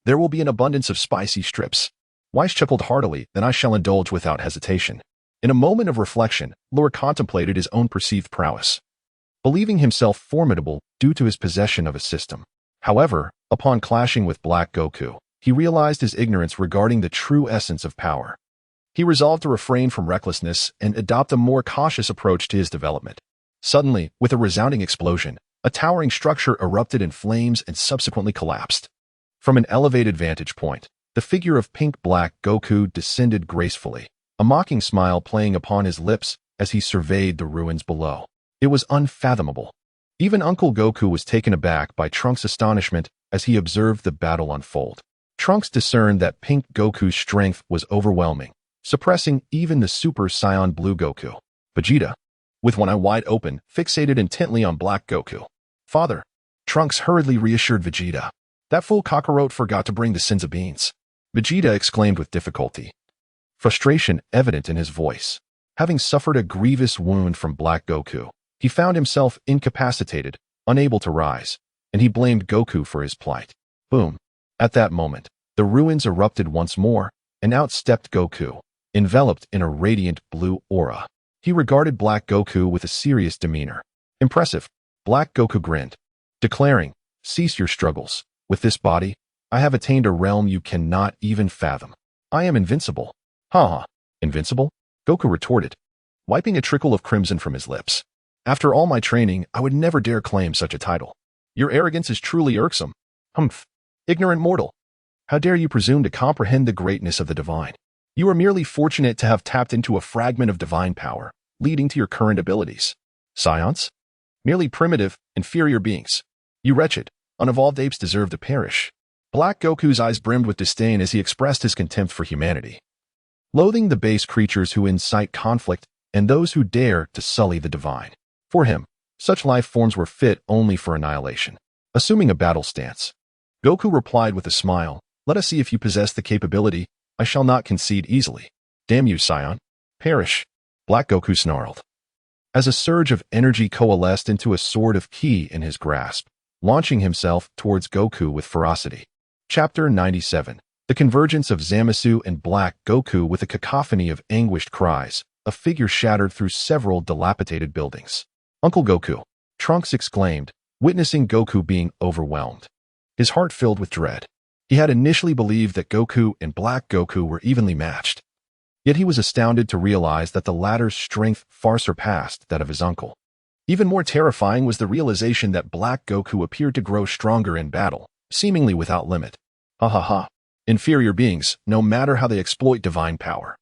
S1: "There will be an abundance of spicy strips." Weiss chuckled heartily, "Then I shall indulge without hesitation." In a moment of reflection, Luya contemplated his own perceived prowess, believing himself formidable due to his possession of a system. However, upon clashing with Black Goku, he realized his ignorance regarding the true essence of power. He resolved to refrain from recklessness and adopt a more cautious approach to his development. Suddenly, with a resounding explosion, a towering structure erupted in flames and subsequently collapsed. From an elevated vantage point, the figure of pink-black Goku descended gracefully, a mocking smile playing upon his lips as he surveyed the ruins below. It was unfathomable. Even Uncle Goku was taken aback by Trunks' astonishment as he observed the battle unfold. Trunks discerned that Pink Goku's strength was overwhelming, suppressing even the Super Saiyan Blue Goku. Vegeta, with one eye wide open, fixated intently on Black Goku. "Father," Trunks hurriedly reassured Vegeta. "That fool Kakarot forgot to bring the Senzu beans." Vegeta exclaimed with difficulty, frustration evident in his voice. Having suffered a grievous wound from Black Goku, he found himself incapacitated, unable to rise, and he blamed Goku for his plight. Boom. At that moment, the ruins erupted once more, and out stepped Goku, enveloped in a radiant blue aura. He regarded Black Goku with a serious demeanor. "Impressive." Black Goku grinned, declaring, "Cease your struggles. With this body, I have attained a realm you cannot even fathom. I am invincible." "Ha! Invincible?" Goku retorted, wiping a trickle of crimson from his lips. "After all my training, I would never dare claim such a title. Your arrogance is truly irksome. Humph. Ignorant mortal. How dare you presume to comprehend the greatness of the divine? You are merely fortunate to have tapped into a fragment of divine power, leading to your current abilities. Scions? Merely primitive, inferior beings. You wretched, unevolved apes deserve to perish." Black Goku's eyes brimmed with disdain as he expressed his contempt for humanity, loathing the base creatures who incite conflict and those who dare to sully the divine. For him, such life forms were fit only for annihilation. Assuming a battle stance, Goku replied with a smile, "Let us see if you possess the capability. I shall not concede easily." "Damn you, Scion. Perish." Black Goku snarled, as a surge of energy coalesced into a sword of ki in his grasp, launching himself towards Goku with ferocity. Chapter 97. The convergence of Zamasu and Black Goku. With a cacophony of anguished cries, a figure shattered through several dilapidated buildings. "Uncle Goku!" Trunks exclaimed, witnessing Goku being overwhelmed. His heart filled with dread. He had initially believed that Goku and Black Goku were evenly matched. Yet he was astounded to realize that the latter's strength far surpassed that of his uncle. Even more terrifying was the realization that Black Goku appeared to grow stronger in battle, seemingly without limit. "Ha ha ha. Inferior beings, no matter how they exploit divine power,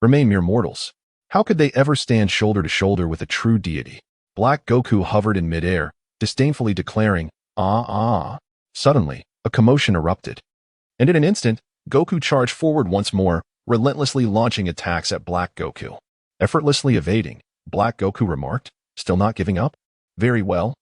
S1: remain mere mortals. How could they ever stand shoulder to shoulder with a true deity? Black Goku hovered in midair, disdainfully declaring, "Ah, ah." Suddenly, a commotion erupted. And in an instant, Goku charged forward once more, relentlessly launching attacks at Black Goku. Effortlessly evading, Black Goku remarked, "Still not giving up? Very well.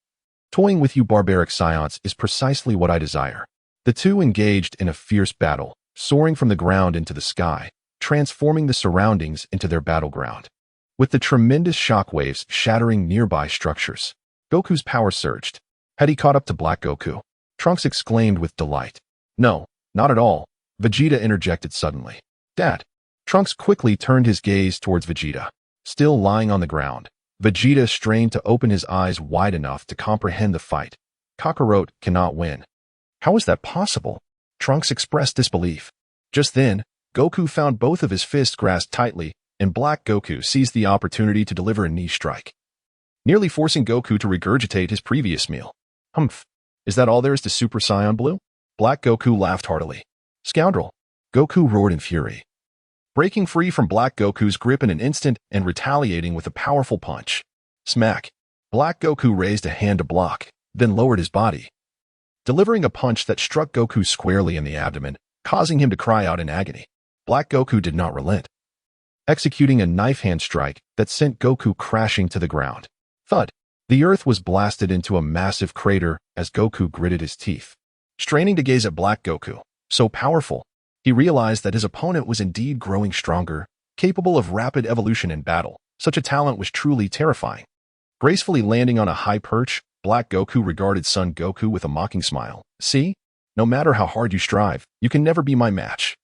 S1: Toying with you barbaric scions is precisely what I desire." The two engaged in a fierce battle, soaring from the ground into the sky, transforming the surroundings into their battleground. With the tremendous shockwaves shattering nearby structures, Goku's power surged. Had he caught up to Black Goku? Trunks exclaimed with delight. "No, not at all," Vegeta interjected suddenly. "Dad." Trunks quickly turned his gaze towards Vegeta. Still lying on the ground, Vegeta strained to open his eyes wide enough to comprehend the fight. Kakarot cannot win. How is that possible? Trunks expressed disbelief. Just then, Goku found both of his fists grasped tightly, and Black Goku seized the opportunity to deliver a knee strike, nearly forcing Goku to regurgitate his previous meal. "Humph. Is that all there is to Super Saiyan Blue?" Black Goku laughed heartily. "Scoundrel!" Goku roared in fury, breaking free from Black Goku's grip in an instant and retaliating with a powerful punch. Smack! Black Goku raised a hand to block, then lowered his body, delivering a punch that struck Goku squarely in the abdomen, causing him to cry out in agony. Black Goku did not relent, executing a knife hand strike that sent Goku crashing to the ground. Thud! The earth was blasted into a massive crater as Goku gritted his teeth. Straining to gaze at Black Goku, so powerful, he realized that his opponent was indeed growing stronger, capable of rapid evolution in battle. Such a talent was truly terrifying. Gracefully landing on a high perch, Black Goku regarded Son Goku with a mocking smile. "See? No matter how hard you strive, you can never be my match."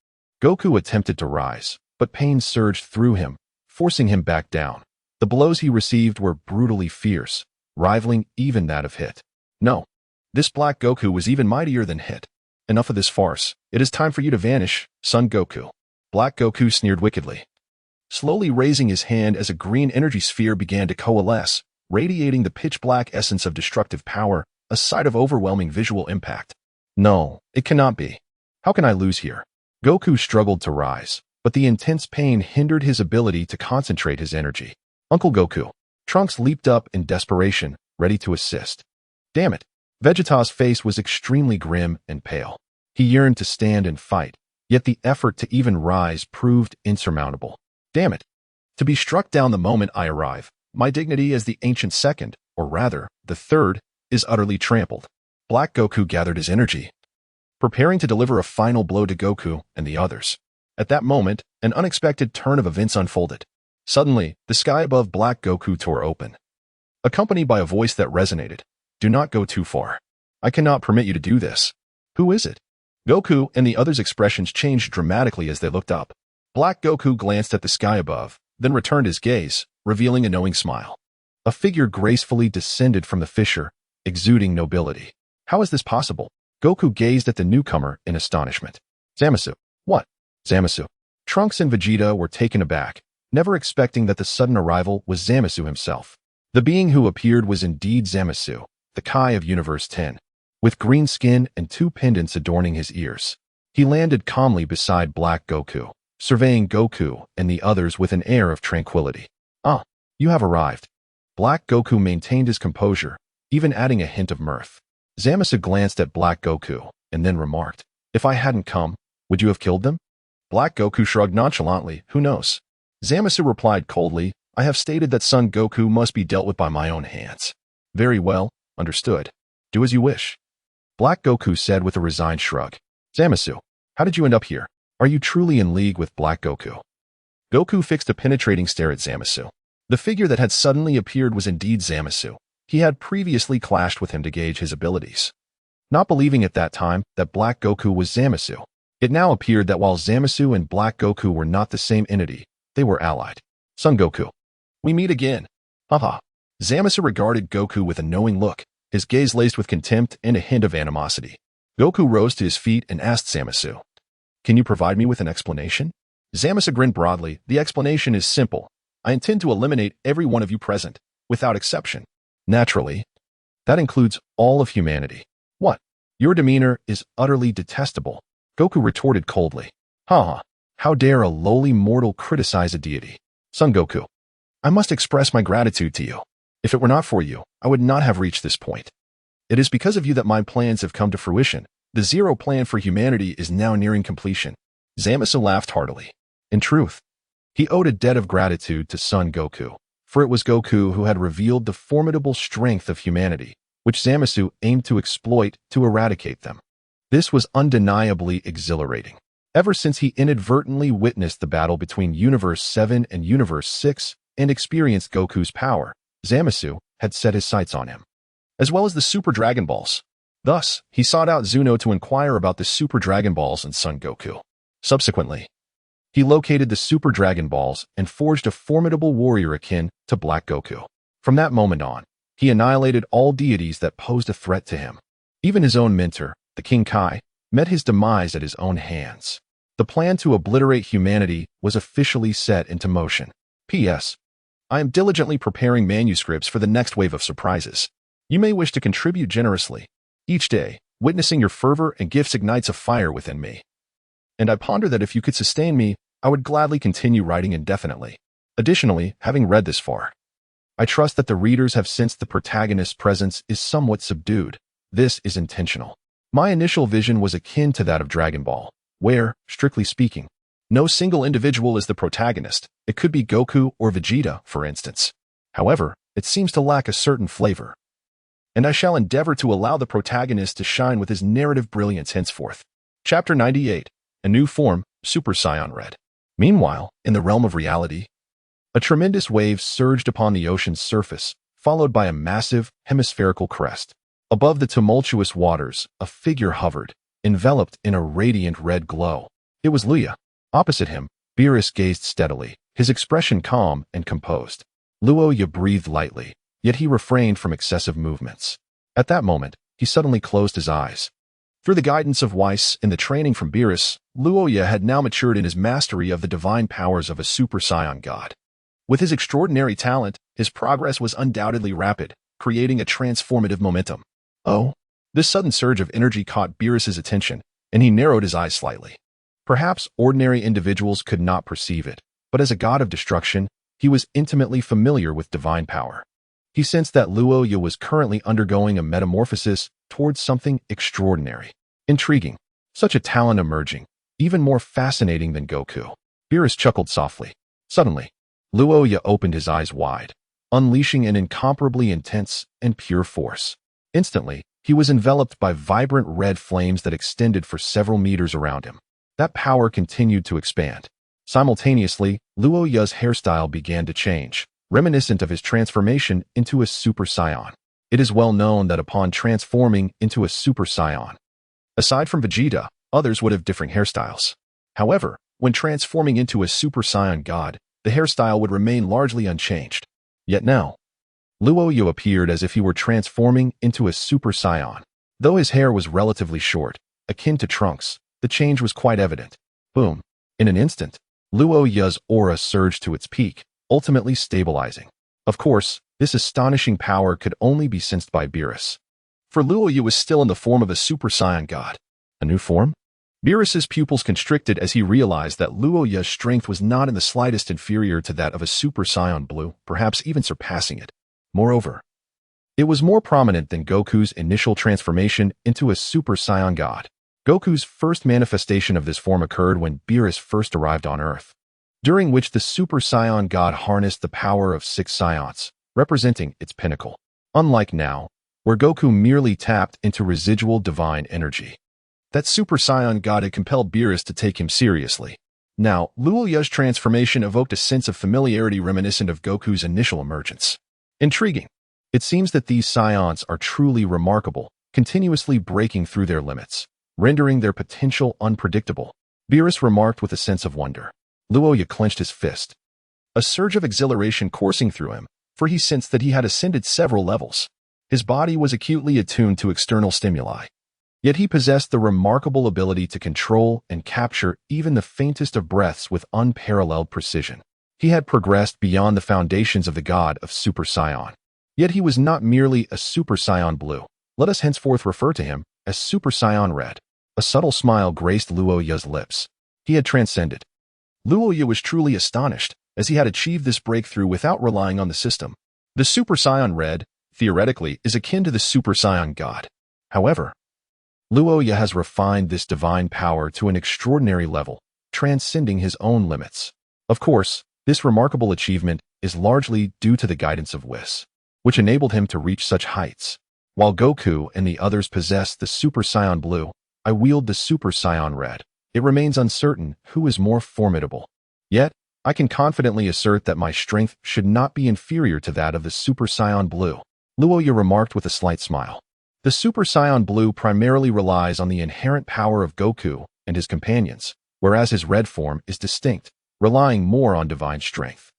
S1: Goku attempted to rise, but pain surged through him, forcing him back down. The blows he received were brutally fierce, rivaling even that of Hit. No, this Black Goku was even mightier than Hit. "Enough of this farce. It is time for you to vanish, Son Goku." Black Goku sneered wickedly, slowly raising his hand as a green energy sphere began to coalesce, radiating the pitch-black essence of destructive power, a sight of overwhelming visual impact. "No, it cannot be. How can I lose here?" Goku struggled to rise, but the intense pain hindered his ability to concentrate his energy. "Uncle Goku." Trunks leaped up in desperation, ready to assist. Damn it. Vegeta's face was extremely grim and pale. He yearned to stand and fight, yet the effort to even rise proved insurmountable. Damn it. To be struck down the moment I arrive, my dignity as the ancient second, or rather, the third, is utterly trampled. Black Goku gathered his energy, preparing to deliver a final blow to Goku and the others. At that moment, an unexpected turn of events unfolded. Suddenly, the sky above Black Goku tore open, accompanied by a voice that resonated. "Do not go too far. I cannot permit you to do this." "Who is it?" Goku and the others' expressions changed dramatically as they looked up. Black Goku glanced at the sky above, then returned his gaze, revealing a knowing smile. A figure gracefully descended from the fissure, exuding nobility. How is this possible? Goku gazed at the newcomer in astonishment. "Zamasu." "What?" "Zamasu." Trunks and Vegeta were taken aback, never expecting that the sudden arrival was Zamasu himself. The being who appeared was indeed Zamasu, the Kai of Universe 10, with green skin and two pendants adorning his ears. He landed calmly beside Black Goku, surveying Goku and the others with an air of tranquility. "Ah, you have arrived." Black Goku maintained his composure, even adding a hint of mirth. Zamasu glanced at Black Goku and then remarked, "If I hadn't come, would you have killed them?" Black Goku shrugged nonchalantly. "Who knows?" Zamasu replied coldly, "I have stated that Son Goku must be dealt with by my own hands." "Very well, understood. Do as you wish." Black Goku said with a resigned shrug. "Zamasu, how did you end up here? Are you truly in league with Black Goku?" Goku fixed a penetrating stare at Zamasu. The figure that had suddenly appeared was indeed Zamasu. He had previously clashed with him to gauge his abilities, not believing at that time that Black Goku was Zamasu. It now appeared that while Zamasu and Black Goku were not the same entity, they were allied. "Son Goku, we meet again." Haha. Zamasu regarded Goku with a knowing look, his gaze laced with contempt and a hint of animosity. Goku rose to his feet and asked Zamasu, "Can you provide me with an explanation?" Zamasu grinned broadly. "The explanation is simple. I intend to eliminate every one of you present, without exception. Naturally, that includes all of humanity." "What? Your demeanor is utterly detestable." Goku retorted coldly. Haha, how dare a lowly mortal criticize a deity? Son Goku, I must express my gratitude to you. If it were not for you, I would not have reached this point. It is because of you that my plans have come to fruition. The Zero plan for humanity is now nearing completion. Zamasu laughed heartily. In truth, he owed a debt of gratitude to Son Goku, for it was Goku who had revealed the formidable strength of humanity, which Zamasu aimed to exploit to eradicate them. This was undeniably exhilarating. Ever since he inadvertently witnessed the battle between Universe 7 and Universe 6 and experienced Goku's power, Zamasu had set his sights on him, as well as the Super Dragon Balls. Thus, he sought out Zuno to inquire about the Super Dragon Balls and Son Goku. Subsequently, he located the Super Dragon Balls and forged a formidable warrior akin to Black Goku. From that moment on, he annihilated all deities that posed a threat to him. Even his own mentor, the King Kai, met his demise at his own hands. The plan to obliterate humanity was officially set into motion. P.S. I am diligently preparing manuscripts for the next wave of surprises. You may wish to contribute generously. Each day, witnessing your fervor and gifts ignites a fire within me. And I ponder that if you could sustain me, I would gladly continue writing indefinitely. Additionally, having read this far, I trust that the readers have sensed the protagonist's presence is somewhat subdued. This is intentional. My initial vision was akin to that of Dragon Ball, where, strictly speaking, no single individual is the protagonist. It could be Goku or Vegeta, for instance. However, it seems to lack a certain flavor. And I shall endeavor to allow the protagonist to shine with his narrative brilliance henceforth. Chapter 98. A New Form, Super Saiyan Red. Meanwhile, in the realm of reality, a tremendous wave surged upon the ocean's surface, followed by a massive, hemispherical crest. Above the tumultuous waters, a figure hovered, enveloped in a radiant red glow. It was Luya. Opposite him, Beerus gazed steadily, his expression calm and composed. Luya breathed lightly, yet he refrained from excessive movements. At that moment, he suddenly closed his eyes. Through the guidance of Whis and the training from Beerus, Luya had now matured in his mastery of the divine powers of a Super Saiyan god. With his extraordinary talent, his progress was undoubtedly rapid, creating a transformative momentum. Oh, this sudden surge of energy caught Beerus's attention, and he narrowed his eyes slightly. Perhaps ordinary individuals could not perceive it, but as a god of destruction, he was intimately familiar with divine power. He sensed that Luya was currently undergoing a metamorphosis towards something extraordinary. Intriguing. Such a talent emerging, even more fascinating than Goku. Beerus chuckled softly. Suddenly, Luya opened his eyes wide, unleashing an incomparably intense and pure force. Instantly, he was enveloped by vibrant red flames that extended for several meters around him. That power continued to expand. Simultaneously, Luya's hairstyle began to change, reminiscent of his transformation into a Super Saiyan. It is well known that upon transforming into a Super Saiyan, aside from Vegeta, others would have differing hairstyles. However, when transforming into a Super Saiyan god, the hairstyle would remain largely unchanged. Yet now, Luya appeared as if he were transforming into a Super Saiyan. Though his hair was relatively short, akin to Trunks, the change was quite evident. Boom. In an instant, Luya's aura surged to its peak, ultimately stabilizing. Of course, this astonishing power could only be sensed by Beerus, for Luya was still in the form of a Super Saiyan god. A new form? Beerus's pupils constricted as he realized that Luya's strength was not in the slightest inferior to that of a Super Saiyan Blue, perhaps even surpassing it. Moreover, it was more prominent than Goku's initial transformation into a Super Saiyan god. Goku's first manifestation of this form occurred when Beerus first arrived on Earth, during which the Super Saiyan god harnessed the power of 6 Saiyans, representing its pinnacle. Unlike now, where Goku merely tapped into residual divine energy. That Super Saiyan god had compelled Beerus to take him seriously. Now, Luya's transformation evoked a sense of familiarity reminiscent of Goku's initial emergence. Intriguing. It seems that these Saiyans are truly remarkable, continuously breaking through their limits, rendering their potential unpredictable. Beerus remarked with a sense of wonder. Luya clenched his fist, a surge of exhilaration coursing through him, for he sensed that he had ascended several levels. His body was acutely attuned to external stimuli, yet he possessed the remarkable ability to control and capture even the faintest of breaths with unparalleled precision. He had progressed beyond the foundations of the god of Super Saiyan. Yet he was not merely a Super Saiyan Blue. Let us henceforth refer to him as Super Saiyan Red. A subtle smile graced Luoya's lips. He had transcended. Luya was truly astonished, as he had achieved this breakthrough without relying on the system. The Super Saiyan Red, theoretically, is akin to the Super Saiyan God. However, Luya has refined this divine power to an extraordinary level, transcending his own limits. Of course, this remarkable achievement is largely due to the guidance of Whis, which enabled him to reach such heights. While Goku and the others possess the Super Saiyan Blue, I wield the Super Saiyan Red. It remains uncertain who is more formidable. Yet, I can confidently assert that my strength should not be inferior to that of the Super Saiyan Blue. Luya remarked with a slight smile. The Super Saiyan Blue primarily relies on the inherent power of Goku and his companions, whereas his red form is distinct, relying more on divine strength.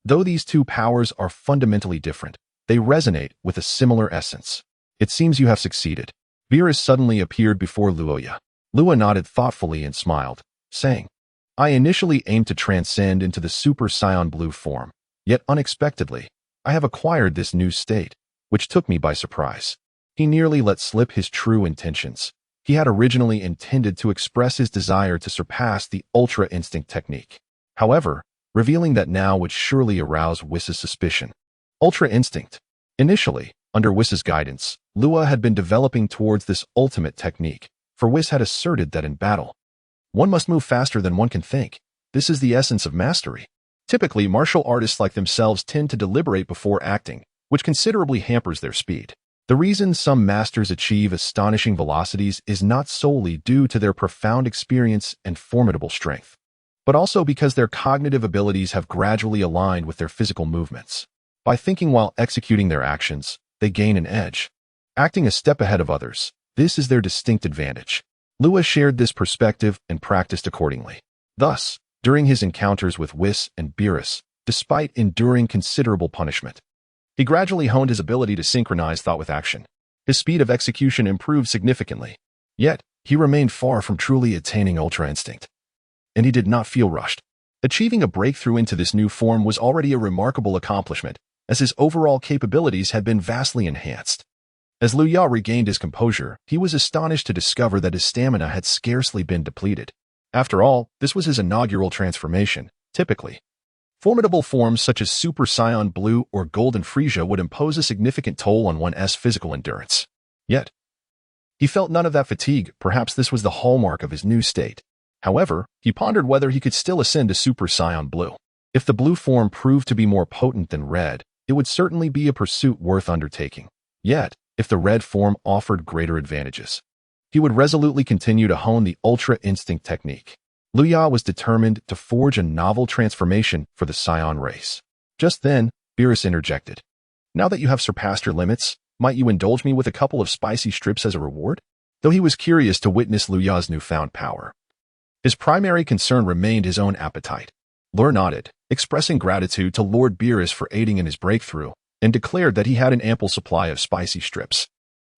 S1: Though these two powers are fundamentally different, they resonate with a similar essence. It seems you have succeeded. Beerus suddenly appeared before Luya. Luya nodded thoughtfully and smiled, saying, I initially aimed to transcend into the Super Saiyan Blue form, yet unexpectedly, I have acquired this new state, which took me by surprise. He nearly let slip his true intentions. He had originally intended to express his desire to surpass the Ultra Instinct technique. However, revealing that now would surely arouse Whis' suspicion. Ultra Instinct. Initially, under Whis' guidance, Luya had been developing towards this ultimate technique, for Whis had asserted that in battle, one must move faster than one can think. This is the essence of mastery. Typically, martial artists like themselves tend to deliberate before acting, which considerably hampers their speed. The reason some masters achieve astonishing velocities is not solely due to their profound experience and formidable strength, but also because their cognitive abilities have gradually aligned with their physical movements. By thinking while executing their actions, they gain an edge. Acting a step ahead of others, this is their distinct advantage. Luya shared this perspective and practiced accordingly. Thus, during his encounters with Whis and Beerus, despite enduring considerable punishment, he gradually honed his ability to synchronize thought with action. His speed of execution improved significantly. Yet, he remained far from truly attaining Ultra Instinct. And he did not feel rushed. Achieving a breakthrough into this new form was already a remarkable accomplishment, as his overall capabilities had been vastly enhanced. As Luya regained his composure, he was astonished to discover that his stamina had scarcely been depleted. After all, this was his inaugural transformation. Typically, formidable forms such as Super Saiyan Blue or Golden Frieza would impose a significant toll on one's physical endurance. Yet, he felt none of that fatigue. Perhaps this was the hallmark of his new state. However, he pondered whether he could still ascend to Super Saiyan Blue. If the blue form proved to be more potent than red, it would certainly be a pursuit worth undertaking. Yet, if the red form offered greater advantages, he would resolutely continue to hone the Ultra Instinct technique. Luya was determined to forge a novel transformation for the Saiyan race. Just then, Beerus interjected. Now that you have surpassed your limits, might you indulge me with a couple of spicy strips as a reward? Though he was curious to witness Luya's newfound power, his primary concern remained his own appetite. Luya nodded, expressing gratitude to Lord Beerus for aiding in his breakthrough, and declared that he had an ample supply of spicy strips.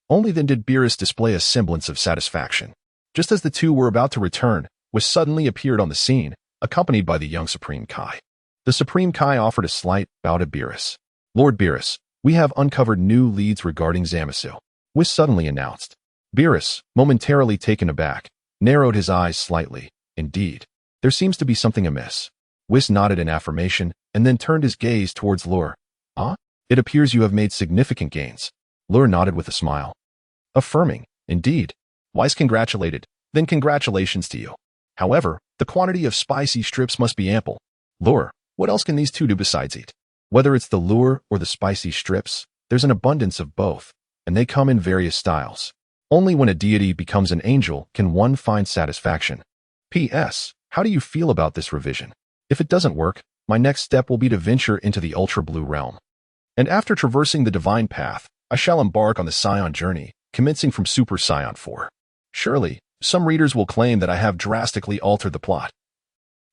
S1: Only then did Beerus display a semblance of satisfaction. Just as the two were about to return, Whis suddenly appeared on the scene, accompanied by the young Supreme Kai. The Supreme Kai offered a slight bow to Beerus. Lord Beerus, we have uncovered new leads regarding Zamasu, Whis suddenly announced. Beerus, momentarily taken aback, narrowed his eyes slightly. Indeed, there seems to be something amiss. Whis nodded in affirmation, and then turned his gaze towards Luya. Ah? It appears you have made significant gains. Luya nodded with a smile, affirming, indeed. Whis congratulated, then congratulations to you. However, the quantity of spicy strips must be ample. Luya, what else can these two do besides eat? Whether it's the lure or the spicy strips, there's an abundance of both, and they come in various styles. Only when a deity becomes an angel can one find satisfaction. P.S. How do you feel about this revision? If it doesn't work, my next step will be to venture into the Ultra Blue realm. And after traversing the divine path, I shall embark on the Saiyan journey, commencing from Super Saiyan 4. Surely, some readers will claim that I have drastically altered the plot.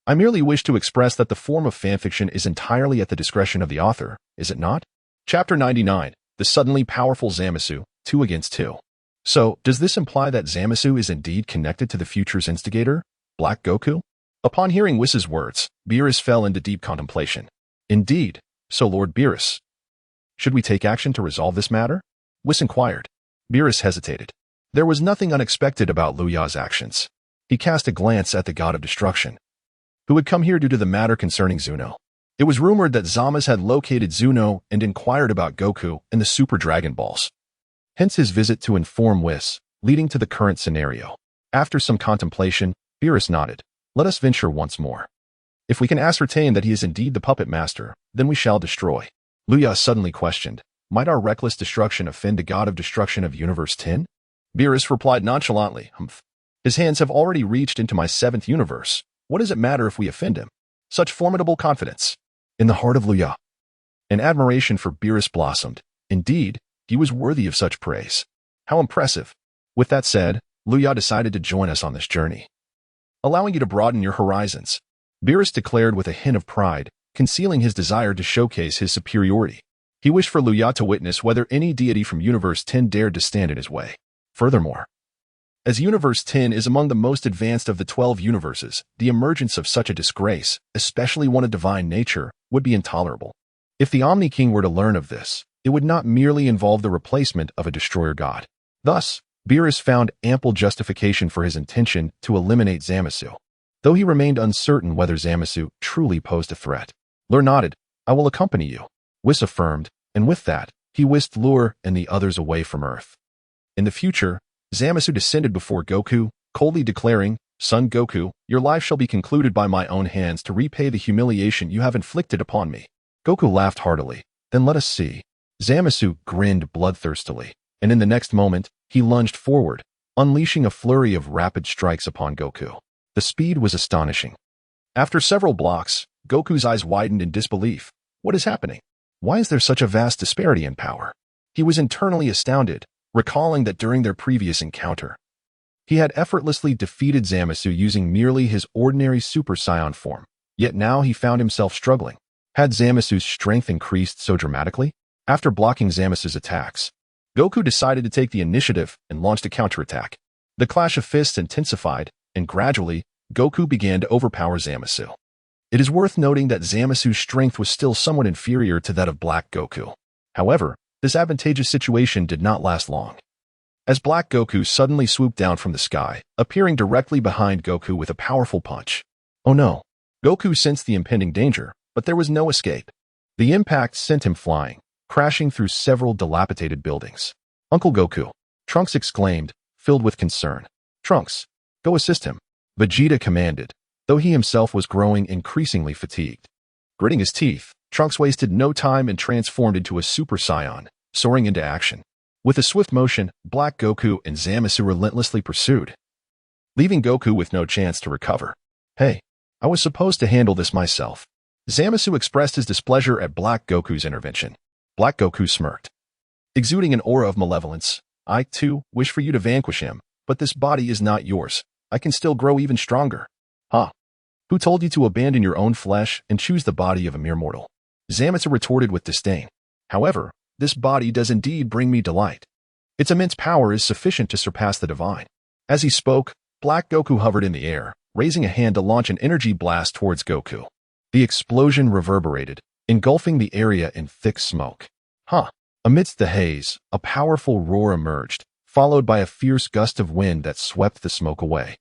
S1: I merely wish to express that the form of fanfiction is entirely at the discretion of the author, is it not? Chapter 99, The Suddenly Powerful Zamasu, 2 against 2. So, does this imply that Zamasu is indeed connected to the future's instigator, Black Goku? Upon hearing Whis' words, Beerus fell into deep contemplation. Indeed, so Lord Beerus, should we take action to resolve this matter? Whis inquired. Beerus hesitated. There was nothing unexpected about Luya's actions. He cast a glance at the god of destruction, who had come here due to the matter concerning Zuno. It was rumored that Zama's had located Zuno and inquired about Goku and the Super Dragon Balls. Hence his visit to inform Whis, leading to the current scenario. After some contemplation, Beerus nodded. Let us venture once more. If we can ascertain that he is indeed the puppet master, then we shall destroy. Luya suddenly questioned, might our reckless destruction offend the god of destruction of Universe 10? Beerus replied nonchalantly, humph. His hands have already reached into my 7th universe. What does it matter if we offend him? Such formidable confidence. In the heart of Luya, an admiration for Beerus blossomed. Indeed, he was worthy of such praise. How impressive. With that said, Luya decided to join us on this journey, allowing you to broaden your horizons. Beerus declared with a hint of pride, concealing his desire to showcase his superiority. He wished for Luya to witness whether any deity from Universe 10 dared to stand in his way. Furthermore, as Universe 10 is among the most advanced of the 12 universes, the emergence of such a disgrace, especially one of divine nature, would be intolerable. If the Omni King were to learn of this, it would not merely involve the replacement of a destroyer god. Thus, Beerus found ample justification for his intention to eliminate Zamasu, though he remained uncertain whether Zamasu truly posed a threat. Lur nodded. I will accompany you. Whis affirmed, and with that, he whisked Lur and the others away from Earth. In the future, Zamasu descended before Goku, coldly declaring, Son Goku, your life shall be concluded by my own hands to repay the humiliation you have inflicted upon me. Goku laughed heartily. Then let us see. Zamasu grinned bloodthirstily, and in the next moment, he lunged forward, unleashing a flurry of rapid strikes upon Goku. The speed was astonishing. After several blocks, Goku's eyes widened in disbelief. What is happening? Why is there such a vast disparity in power? He was internally astounded, recalling that during their previous encounter, he had effortlessly defeated Zamasu using merely his ordinary Super Saiyan form, yet now he found himself struggling. Had Zamasu's strength increased so dramatically? After blocking Zamasu's attacks, Goku decided to take the initiative and launched a counterattack. The clash of fists intensified, and gradually, Goku began to overpower Zamasu. It is worth noting that Zamasu's strength was still somewhat inferior to that of Black Goku. However, this advantageous situation did not last long, as Black Goku suddenly swooped down from the sky, appearing directly behind Goku with a powerful punch. Oh no! Goku sensed the impending danger, but there was no escape. The impact sent him flying, crashing through several dilapidated buildings. Uncle Goku! Trunks exclaimed, filled with concern. Trunks, go assist him. Vegeta commanded, though he himself was growing increasingly fatigued. Gritting his teeth, Trunks wasted no time and transformed into a Super Saiyan, soaring into action. With a swift motion, Black Goku and Zamasu relentlessly pursued, leaving Goku with no chance to recover. Hey, I was supposed to handle this myself. Zamasu expressed his displeasure at Black Goku's intervention. Black Goku smirked, exuding an aura of malevolence. I, too, wish for you to vanquish him, but this body is not yours. I can still grow even stronger. Huh? Who told you to abandon your own flesh and choose the body of a mere mortal? Zamasu retorted with disdain. However, this body does indeed bring me delight. Its immense power is sufficient to surpass the divine. As he spoke, Black Goku hovered in the air, raising a hand to launch an energy blast towards Goku. The explosion reverberated, engulfing the area in thick smoke. Huh? Amidst the haze, a powerful roar emerged, followed by a fierce gust of wind that swept the smoke away,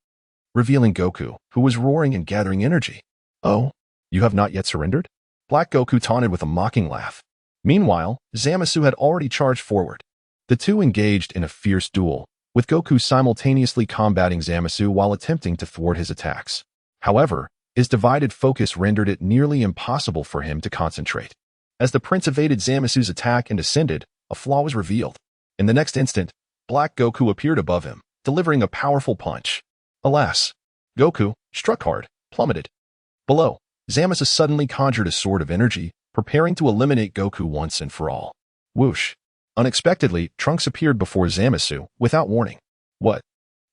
S1: revealing Goku, who was roaring and gathering energy. Oh, you have not yet surrendered? Black Goku taunted with a mocking laugh. Meanwhile, Zamasu had already charged forward. The two engaged in a fierce duel, with Goku simultaneously combating Zamasu while attempting to thwart his attacks. However, his divided focus rendered it nearly impossible for him to concentrate. As the prince evaded Zamasu's attack and descended, a flaw was revealed. In the next instant, Black Goku appeared above him, delivering a powerful punch. Alas, Goku, struck hard, plummeted. Below, Zamasu suddenly conjured a sword of energy, preparing to eliminate Goku once and for all. Whoosh! Unexpectedly, Trunks appeared before Zamasu, without warning. What?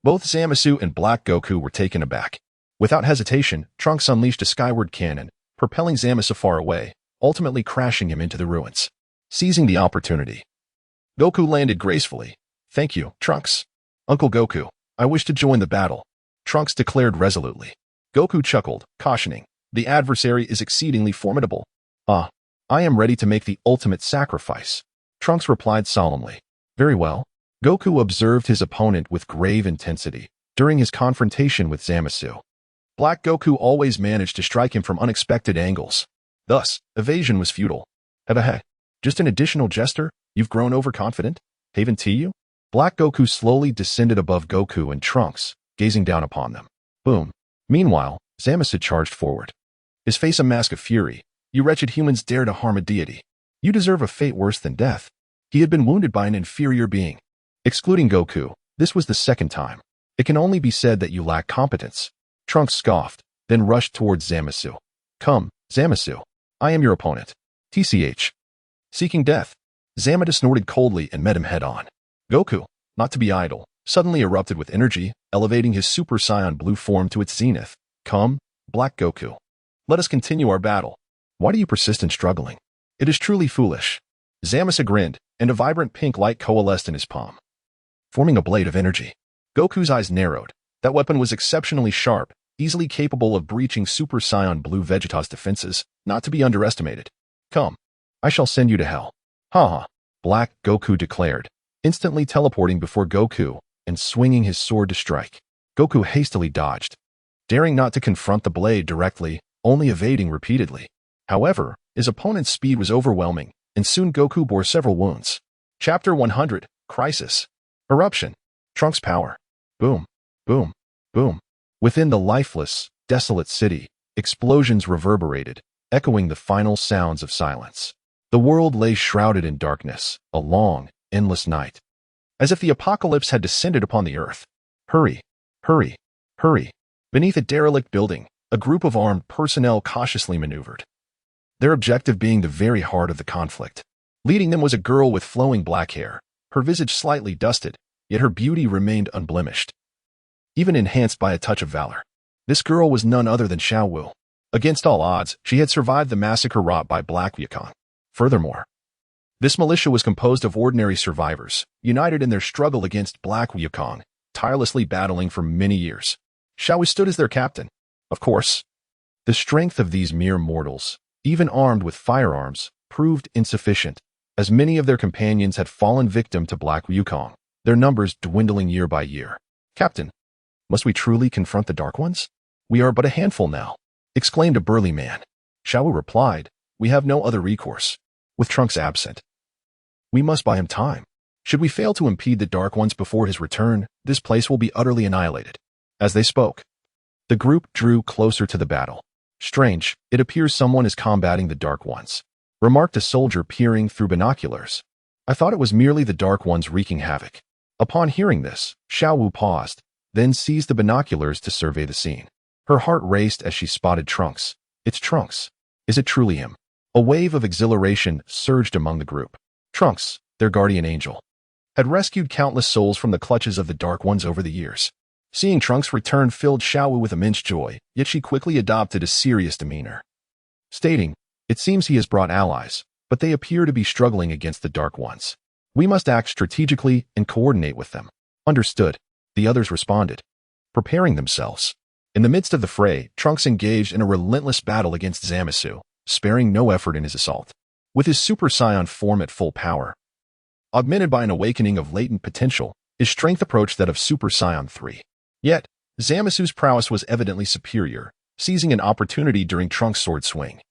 S1: Both Zamasu and Black Goku were taken aback. Without hesitation, Trunks unleashed a skyward cannon, propelling Zamasu far away, ultimately crashing him into the ruins. Seizing the opportunity, Goku landed gracefully. Thank you, Trunks. Uncle Goku, I wish to join the battle, Trunks declared resolutely. Goku chuckled, cautioning, the adversary is exceedingly formidable. Ah, I am ready to make the ultimate sacrifice. Trunks replied solemnly. Very well. Goku observed his opponent with grave intensity during his confrontation with Zamasu. Black Goku always managed to strike him from unexpected angles. Thus, evasion was futile. Hey, just an additional jester? You've grown overconfident? Haven to you? Black Goku slowly descended above Goku and Trunks, gazing down upon them. Boom. Meanwhile, Zamasu charged forward. His face a mask of fury. You wretched humans dare to harm a deity. You deserve a fate worse than death. He had been wounded by an inferior being. Excluding Goku, this was the second time. It can only be said that you lack competence. Trunks scoffed, then rushed towards Zamasu. Come, Zamasu. I am your opponent. TCH. Seeking death. Zamasu snorted coldly and met him head-on. Goku, not to be idle, suddenly erupted with energy, elevating his Super Saiyan blue form to its zenith. Come, Black Goku. Let us continue our battle. Why do you persist in struggling? It is truly foolish. Zamasu grinned, and a vibrant pink light coalesced in his palm, forming a blade of energy. Goku's eyes narrowed. That weapon was exceptionally sharp, easily capable of breaching Super Saiyan Blue Vegeta's defenses, not to be underestimated. Come, I shall send you to hell. Ha! Black Goku declared, instantly teleporting before Goku and swinging his sword to strike. Goku hastily dodged, daring not to confront the blade directly, only evading repeatedly. However, his opponent's speed was overwhelming, and soon Goku bore several wounds. Chapter 100, Crisis. Eruption. Trunks' power. Boom, boom, boom. Within the lifeless, desolate city, explosions reverberated, echoing the final sounds of silence. The world lay shrouded in darkness, a long, endless night. As if the apocalypse had descended upon the earth. Hurry, hurry, hurry. Beneath a derelict building, a group of armed personnel cautiously maneuvered, their objective being the very heart of the conflict. Leading them was a girl with flowing black hair, her visage slightly dusted, yet her beauty remained unblemished, even enhanced by a touch of valor. This girl was none other than Xiao Wu. Against all odds, she had survived the massacre wrought by Black Wukong. Furthermore, this militia was composed of ordinary survivors, united in their struggle against Black Wukong, tirelessly battling for many years. Xiao Wu stood as their captain. Of course, the strength of these mere mortals, even armed with firearms, proved insufficient, as many of their companions had fallen victim to Black Wukong, their numbers dwindling year by year. Captain, must we truly confront the Dark Ones? We are but a handful now, exclaimed a burly man. Xiao Wu replied, we have no other recourse. With Trunks absent, we must buy him time. Should we fail to impede the Dark Ones before his return, this place will be utterly annihilated. As they spoke, the group drew closer to the battle. Strange, it appears someone is combating the Dark Ones, remarked a soldier peering through binoculars. I thought it was merely the Dark Ones wreaking havoc. Upon hearing this, Xiao Wu paused, then seized the binoculars to survey the scene. Her heart raced as she spotted Trunks. It's Trunks. Is it truly him? A wave of exhilaration surged among the group. Trunks, their guardian angel, had rescued countless souls from the clutches of the Dark Ones over the years. Seeing Trunks return filled Xiao Wu with immense joy, yet she quickly adopted a serious demeanor, stating, it seems he has brought allies, but they appear to be struggling against the Dark Ones. We must act strategically and coordinate with them. Understood, the others responded, preparing themselves. In the midst of the fray, Trunks engaged in a relentless battle against Zamasu, sparing no effort in his assault. With his Super Saiyan form at full power, augmented by an awakening of latent potential, his strength approached that of Super Saiyan 3. Yet, Zamasu's prowess was evidently superior, seizing an opportunity during Trunks' sword swing.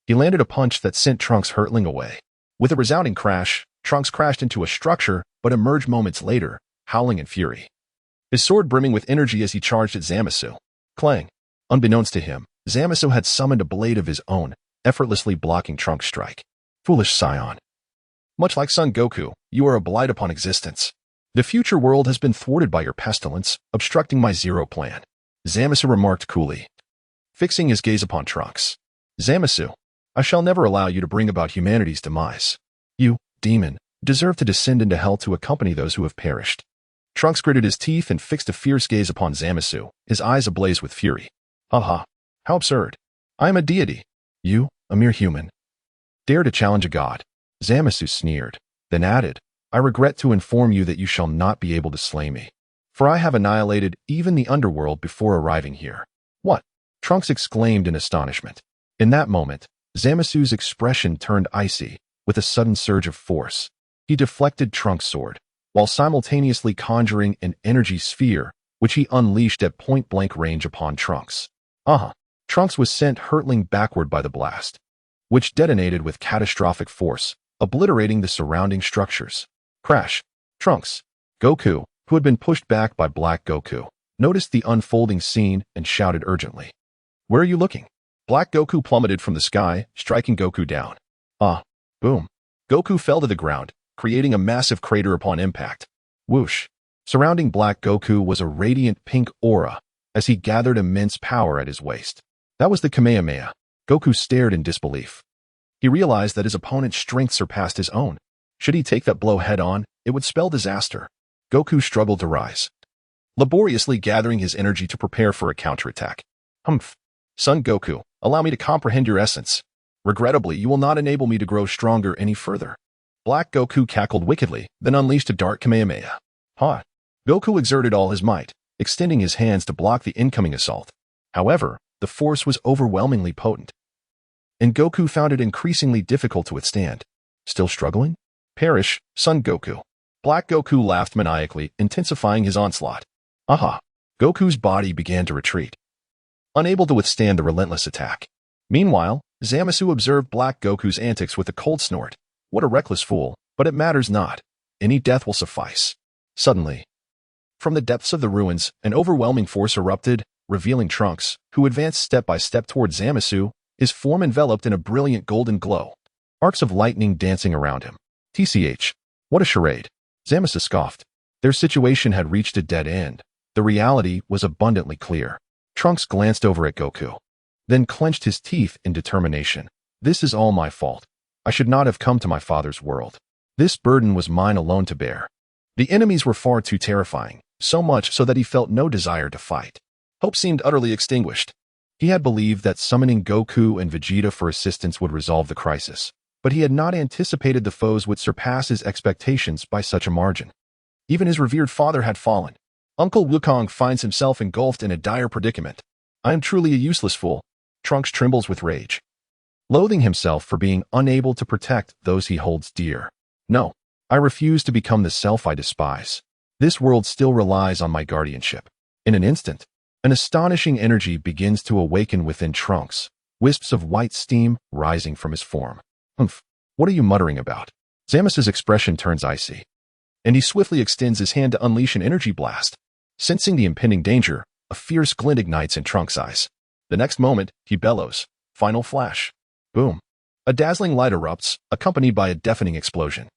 S1: He landed a punch that sent Trunks hurtling away. With a resounding crash, Trunks crashed into a structure, but emerged moments later, howling in fury, his sword brimming with energy as he charged at Zamasu. Clang! Unbeknownst to him, Zamasu had summoned a blade of his own, effortlessly blocking Trunks' strike. Foolish Saiyan. Much like Son Goku, you are a blight upon existence. The future world has been thwarted by your pestilence, obstructing my zero plan, Zamasu remarked coolly, fixing his gaze upon Trunks. Zamasu, I shall never allow you to bring about humanity's demise. You, demon, deserve to descend into hell to accompany those who have perished. Trunks gritted his teeth and fixed a fierce gaze upon Zamasu, his eyes ablaze with fury. Ha! How absurd. I am a deity. You, a mere human, dare to challenge a god. Zamasu sneered, then added, I regret to inform you that you shall not be able to slay me, for I have annihilated even the underworld before arriving here. What? Trunks exclaimed in astonishment. In that moment, Zamasu's expression turned icy, with a sudden surge of force. He deflected Trunks' sword, while simultaneously conjuring an energy sphere, which he unleashed at point-blank range upon Trunks. Trunks was sent hurtling backward by the blast, which detonated with catastrophic force, obliterating the surrounding structures. Crash. Trunks. Goku, who had been pushed back by Black Goku, noticed the unfolding scene and shouted urgently. "Where are you looking?" Black Goku plummeted from the sky, striking Goku down. Boom. Goku fell to the ground, creating a massive crater upon impact. Whoosh. Surrounding Black Goku was a radiant pink aura, as he gathered immense power at his waist. That was the Kamehameha. Goku stared in disbelief. He realized that his opponent's strength surpassed his own. Should he take that blow head-on, it would spell disaster. Goku struggled to rise, laboriously gathering his energy to prepare for a counterattack. Son Goku, allow me to comprehend your essence. Regrettably, you will not enable me to grow stronger any further. Black Goku cackled wickedly, then unleashed a dark Kamehameha. Goku exerted all his might, extending his hands to block the incoming assault. However, the force was overwhelmingly potent, and Goku found it increasingly difficult to withstand. Still struggling? Perish, son Goku. Black Goku laughed maniacally, intensifying his onslaught. Goku's body began to retreat, unable to withstand the relentless attack. Meanwhile, Zamasu observed Black Goku's antics with a cold snort. What a reckless fool, but it matters not. Any death will suffice. Suddenly, from the depths of the ruins, an overwhelming force erupted, revealing Trunks, who advanced step by step toward Zamasu, his form enveloped in a brilliant golden glow, arcs of lightning dancing around him. TCH. What a charade. Zamasu scoffed. Their situation had reached a dead end. The reality was abundantly clear. Trunks glanced over at Goku, then clenched his teeth in determination. This is all my fault. I should not have come to my father's world. This burden was mine alone to bear. The enemies were far too terrifying, so much so that he felt no desire to fight. Hope seemed utterly extinguished. He had believed that summoning Goku and Vegeta for assistance would resolve the crisis, but he had not anticipated the foes would surpass his expectations by such a margin. Even his revered father had fallen. Uncle Wukong finds himself engulfed in a dire predicament. I am truly a useless fool. Trunks trembles with rage, loathing himself for being unable to protect those he holds dear. No, I refuse to become the self I despise. This world still relies on my guardianship. In an instant, an astonishing energy begins to awaken within Trunks, wisps of white steam rising from his form. What are you muttering about? Zamasu's expression turns icy, and he swiftly extends his hand to unleash an energy blast. Sensing the impending danger, a fierce glint ignites in Trunks' eyes. The next moment, he bellows. Final flash. Boom. A dazzling light erupts, accompanied by a deafening explosion.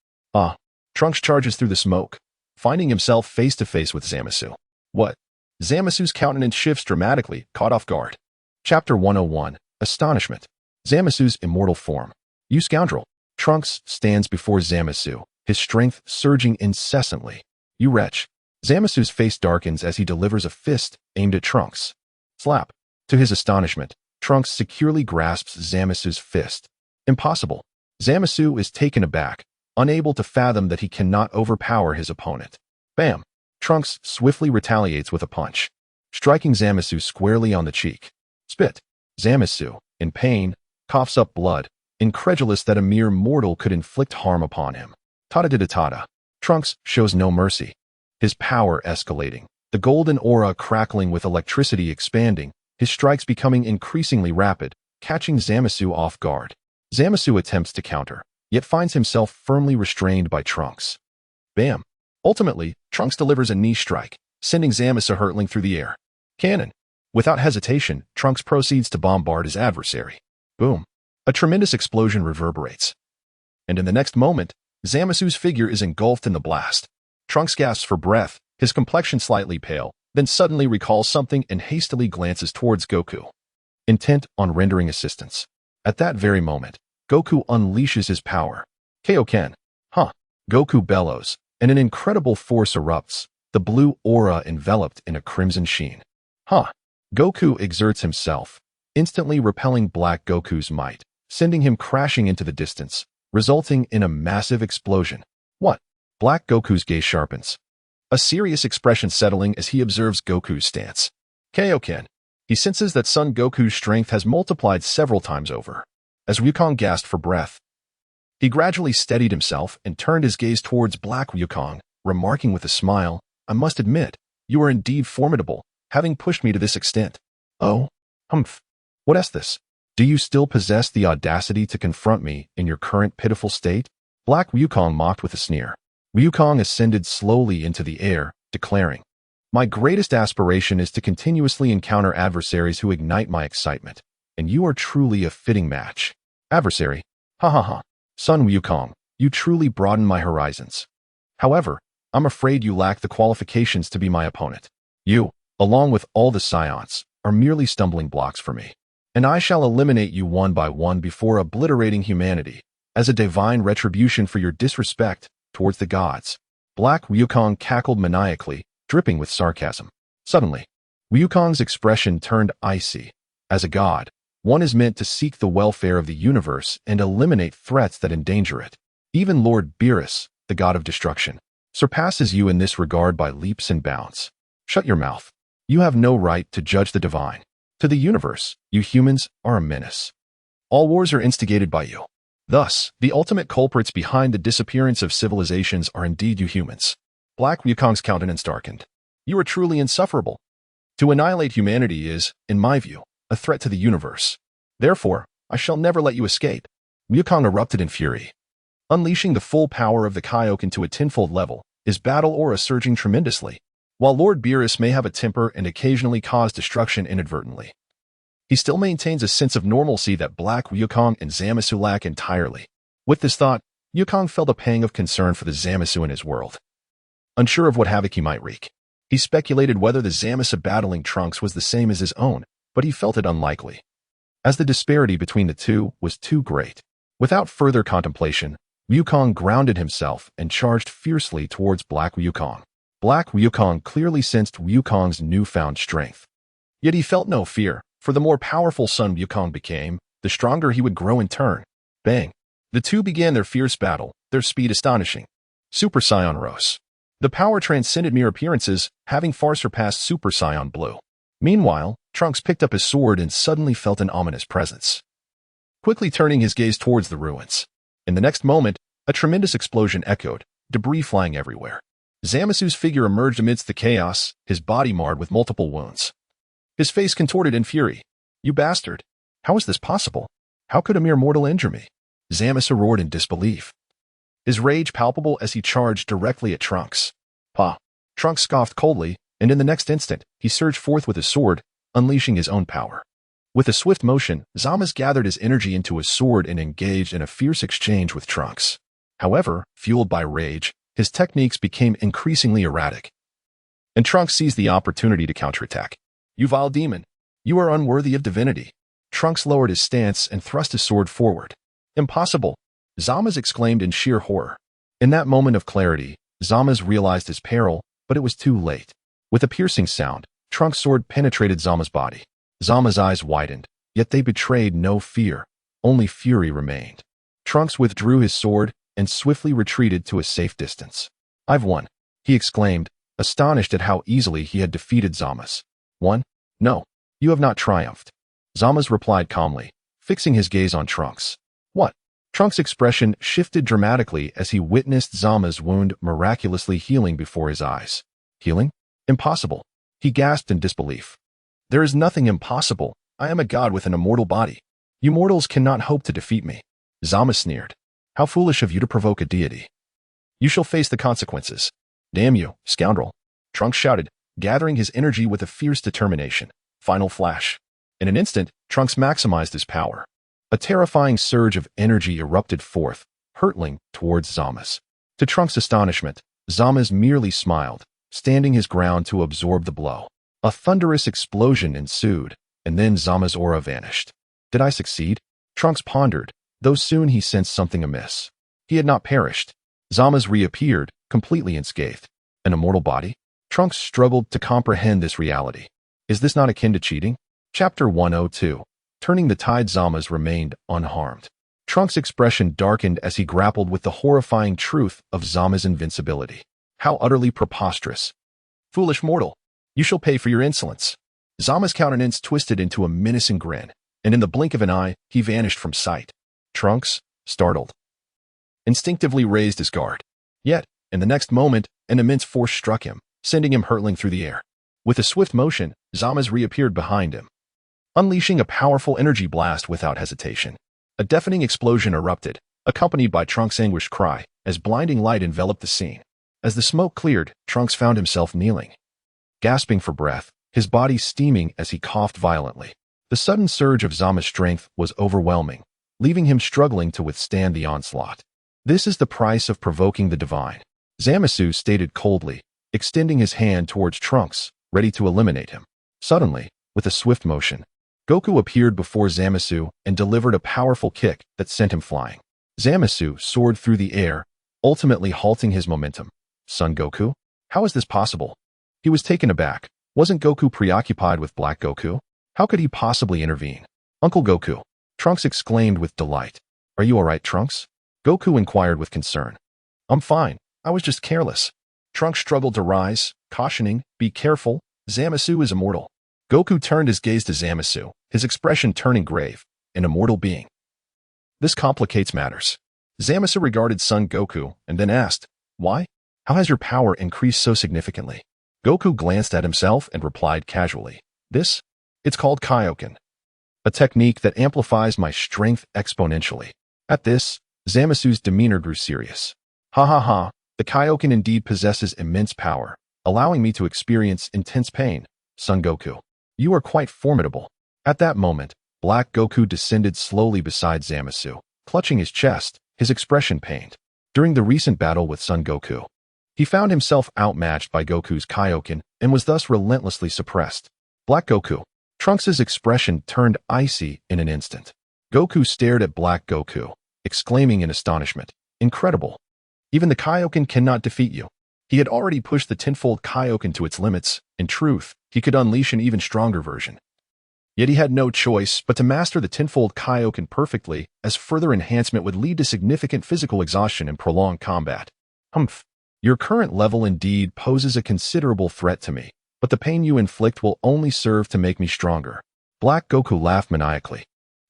S1: Trunks charges through the smoke, finding himself face to face with Zamasu. What? Zamasu's countenance shifts dramatically, caught off guard. Chapter 101. Astonishment. Zamasu's immortal form. You scoundrel. Trunks stands before Zamasu, his strength surging incessantly. You wretch. Zamasu's face darkens as he delivers a fist aimed at Trunks. Slap. To his astonishment, Trunks securely grasps Zamasu's fist. Impossible. Zamasu is taken aback, unable to fathom that he cannot overpower his opponent. Bam! Trunks swiftly retaliates with a punch, striking Zamasu squarely on the cheek. Spit! Zamasu, in pain, coughs up blood, incredulous that a mere mortal could inflict harm upon him. Tada-dida-tada. Trunks shows no mercy, his power escalating, the golden aura crackling with electricity expanding, his strikes becoming increasingly rapid, catching Zamasu off guard. Zamasu attempts to counter, yet finds himself firmly restrained by Trunks. Bam! Ultimately, Trunks delivers a knee strike, sending Zamasu hurtling through the air. Cannon! Without hesitation, Trunks proceeds to bombard his adversary. Boom! A tremendous explosion reverberates, and in the next moment, Zamasu's figure is engulfed in the blast. Trunks gasps for breath, his complexion slightly pale, then suddenly recalls something and hastily glances towards Goku, intent on rendering assistance. At that very moment, Goku unleashes his power. Kaioken. Goku bellows, and an incredible force erupts, the blue aura enveloped in a crimson sheen. Goku exerts himself, instantly repelling Black Goku's might, sending him crashing into the distance, resulting in a massive explosion. What? Black Goku's gaze sharpens, a serious expression settling as he observes Goku's stance. Kaioken. He senses that Son Goku's strength has multiplied several times over. As Wukong gasped for breath, he gradually steadied himself and turned his gaze towards Black Wukong, remarking with a smile, "I must admit, you are indeed formidable, having pushed me to this extent." "Oh, humph. What is this? Do you still possess the audacity to confront me in your current pitiful state?" Black Wukong mocked with a sneer. Wukong ascended slowly into the air, declaring, "My greatest aspiration is to continuously encounter adversaries who ignite my excitement, and you are truly a fitting match." "Adversary? Ha ha ha. Son Wukong, you truly broaden my horizons. However, I'm afraid you lack the qualifications to be my opponent. You, along with all the Saiyans, are merely stumbling blocks for me, and I shall eliminate you one by one before obliterating humanity, as a divine retribution for your disrespect towards the gods." Black Wukong cackled maniacally, dripping with sarcasm. Suddenly, Wukong's expression turned icy. As a god, one is meant to seek the welfare of the universe and eliminate threats that endanger it. Even Lord Beerus, the god of destruction, surpasses you in this regard by leaps and bounds. Shut your mouth. You have no right to judge the divine. To the universe, you humans are a menace. All wars are instigated by you. Thus, the ultimate culprits behind the disappearance of civilizations are indeed you humans. Black Wukong's countenance darkened. You are truly insufferable. To annihilate humanity is, in my view, a threat to the universe. Therefore, I shall never let you escape." Wukong erupted in fury. Unleashing the full power of the Kaioken to a tenfold level, his battle aura surging tremendously. While Lord Beerus may have a temper and occasionally cause destruction inadvertently, he still maintains a sense of normalcy that Black Wukong and Zamasu lack entirely. With this thought, Wukong felt a pang of concern for the Zamasu in his world. Unsure of what havoc he might wreak, he speculated whether the Zamasu battling Trunks was the same as his own, but he felt it unlikely, as the disparity between the two was too great. Without further contemplation, Wukong grounded himself and charged fiercely towards Black Wukong. Black Wukong clearly sensed Wukong's newfound strength. Yet he felt no fear, for the more powerful Son Wukong became, the stronger he would grow in turn. Bang! The two began their fierce battle, their speed astonishing. Super Saiyan rose. The power transcended mere appearances, having far surpassed Super Saiyan Blue. Meanwhile, Trunks picked up his sword and suddenly felt an ominous presence. Quickly turning his gaze towards the ruins. In the next moment, a tremendous explosion echoed, debris flying everywhere. Zamasu's figure emerged amidst the chaos, his body marred with multiple wounds. His face contorted in fury. "You bastard! How is this possible? How could a mere mortal injure me?" Zamasu roared in disbelief, his rage palpable as he charged directly at Trunks. "Pah!" Trunks scoffed coldly, and in the next instant, he surged forth with his sword, unleashing his own power. With a swift motion, Zamasu gathered his energy into his sword and engaged in a fierce exchange with Trunks. However, fueled by rage, his techniques became increasingly erratic, and Trunks seized the opportunity to counterattack. "You vile demon! You are unworthy of divinity!" Trunks lowered his stance and thrust his sword forward. "Impossible!" Zamasu exclaimed in sheer horror. In that moment of clarity, Zamasu realized his peril, but it was too late. With a piercing sound, Trunks' sword penetrated Zama's body. Zama's eyes widened, yet they betrayed no fear. Only fury remained. Trunks withdrew his sword and swiftly retreated to a safe distance. "I've won," he exclaimed, astonished at how easily he had defeated Zamasu. "Won? No, you have not triumphed." Zamasu replied calmly, fixing his gaze on Trunks. "What?" Trunks' expression shifted dramatically as he witnessed Zama's wound miraculously healing before his eyes. "Healing? Impossible!" He gasped in disbelief. "There is nothing impossible. I am a god with an immortal body. You mortals cannot hope to defeat me." Zamasu sneered. "How foolish of you to provoke a deity. You shall face the consequences." "Damn you, scoundrel!" Trunks shouted, gathering his energy with a fierce determination. Final flash. In an instant, Trunks maximized his power. A terrifying surge of energy erupted forth, hurtling towards Zamasu. To Trunks' astonishment, Zamasu merely smiled, standing his ground to absorb the blow. A thunderous explosion ensued, and then Zama's aura vanished. Did I succeed? Trunks pondered, though soon he sensed something amiss. He had not perished. Zama's reappeared, completely unscathed. An immortal body? Trunks struggled to comprehend this reality. Is this not akin to cheating? Chapter 102. Turning the tide. Zama's remained unharmed. Trunks' expression darkened as he grappled with the horrifying truth of Zama's invincibility. How utterly preposterous. Foolish mortal, you shall pay for your insolence. Zama's countenance twisted into a menacing grin, and in the blink of an eye, he vanished from sight. Trunks, startled, instinctively raised his guard. Yet, In the next moment, an immense force struck him, sending him hurtling through the air. With a swift motion, Zamasu reappeared behind him, unleashing a powerful energy blast without hesitation. A deafening explosion erupted, accompanied by Trunks' anguished cry, as blinding light enveloped the scene. As the smoke cleared, Trunks found himself kneeling, gasping for breath, his body steaming as he coughed violently. The sudden surge of Zama's strength was overwhelming, leaving him struggling to withstand the onslaught. "This is the price of provoking the divine," Zamasu stated coldly, extending his hand towards Trunks, ready to eliminate him. Suddenly, with a swift motion, Goku appeared before Zamasu and delivered a powerful kick that sent him flying. Zamasu soared through the air, ultimately halting his momentum. "Son Goku? How is this possible?" He was taken aback. Wasn't Goku preoccupied with Black Goku? How could he possibly intervene? "Uncle Goku!" Trunks exclaimed with delight. "Are you alright, Trunks?" Goku inquired with concern. "I'm fine. I was just careless." Trunks struggled to rise, cautioning, "Be careful. Zamasu is immortal." Goku turned his gaze to Zamasu, his expression turning grave. "An immortal being. This complicates matters." Zamasu regarded Son Goku and then asked, "Why? How has your power increased so significantly?" Goku glanced at himself and replied casually, It's called Kaioken, a technique that amplifies my strength exponentially." At this, Zamasu's demeanor grew serious. "Ha ha ha, the Kaioken indeed possesses immense power, allowing me to experience intense pain. Son Goku, you are quite formidable." At that moment, Black Goku descended slowly beside Zamasu, clutching his chest, his expression pained. During the recent battle with Son Goku, he found himself outmatched by Goku's Kaioken and was thus relentlessly suppressed. "Black Goku." Trunks' expression turned icy in an instant. Goku stared at Black Goku, exclaiming in astonishment, "Incredible! Even the Kaioken cannot defeat you." He had already pushed the tenfold Kaioken to its limits. In truth, he could unleash an even stronger version. Yet he had no choice but to master the tenfold Kaioken perfectly, as further enhancement would lead to significant physical exhaustion and prolonged combat. "Humph. Your current level indeed poses a considerable threat to me, but the pain you inflict will only serve to make me stronger." Black Goku laughed maniacally,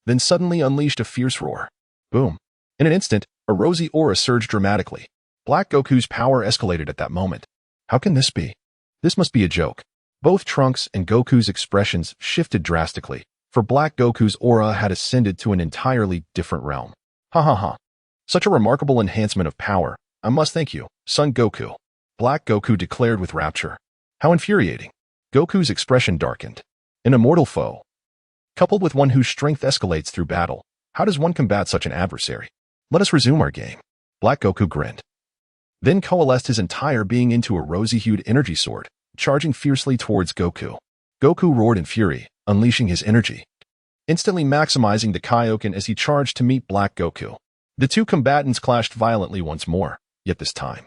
S1: then suddenly unleashed a fierce roar. Boom. In an instant, a rosy aura surged dramatically. Black Goku's power escalated at that moment. How can this be? This must be a joke. Both Trunks and Goku's expressions shifted drastically, for Black Goku's aura had ascended to an entirely different realm. "Ha ha ha. Such a remarkable enhancement of power. I must thank you, Son Goku," Black Goku declared with rapture. "How infuriating." Goku's expression darkened. "An immortal foe, coupled with one whose strength escalates through battle. How does one combat such an adversary? Let us resume our game." Black Goku grinned, then coalesced his entire being into a rosy-hued energy sword, charging fiercely towards Goku. Goku roared in fury, unleashing his energy, instantly maximizing the Kaioken as he charged to meet Black Goku. The two combatants clashed violently once more, yet this time,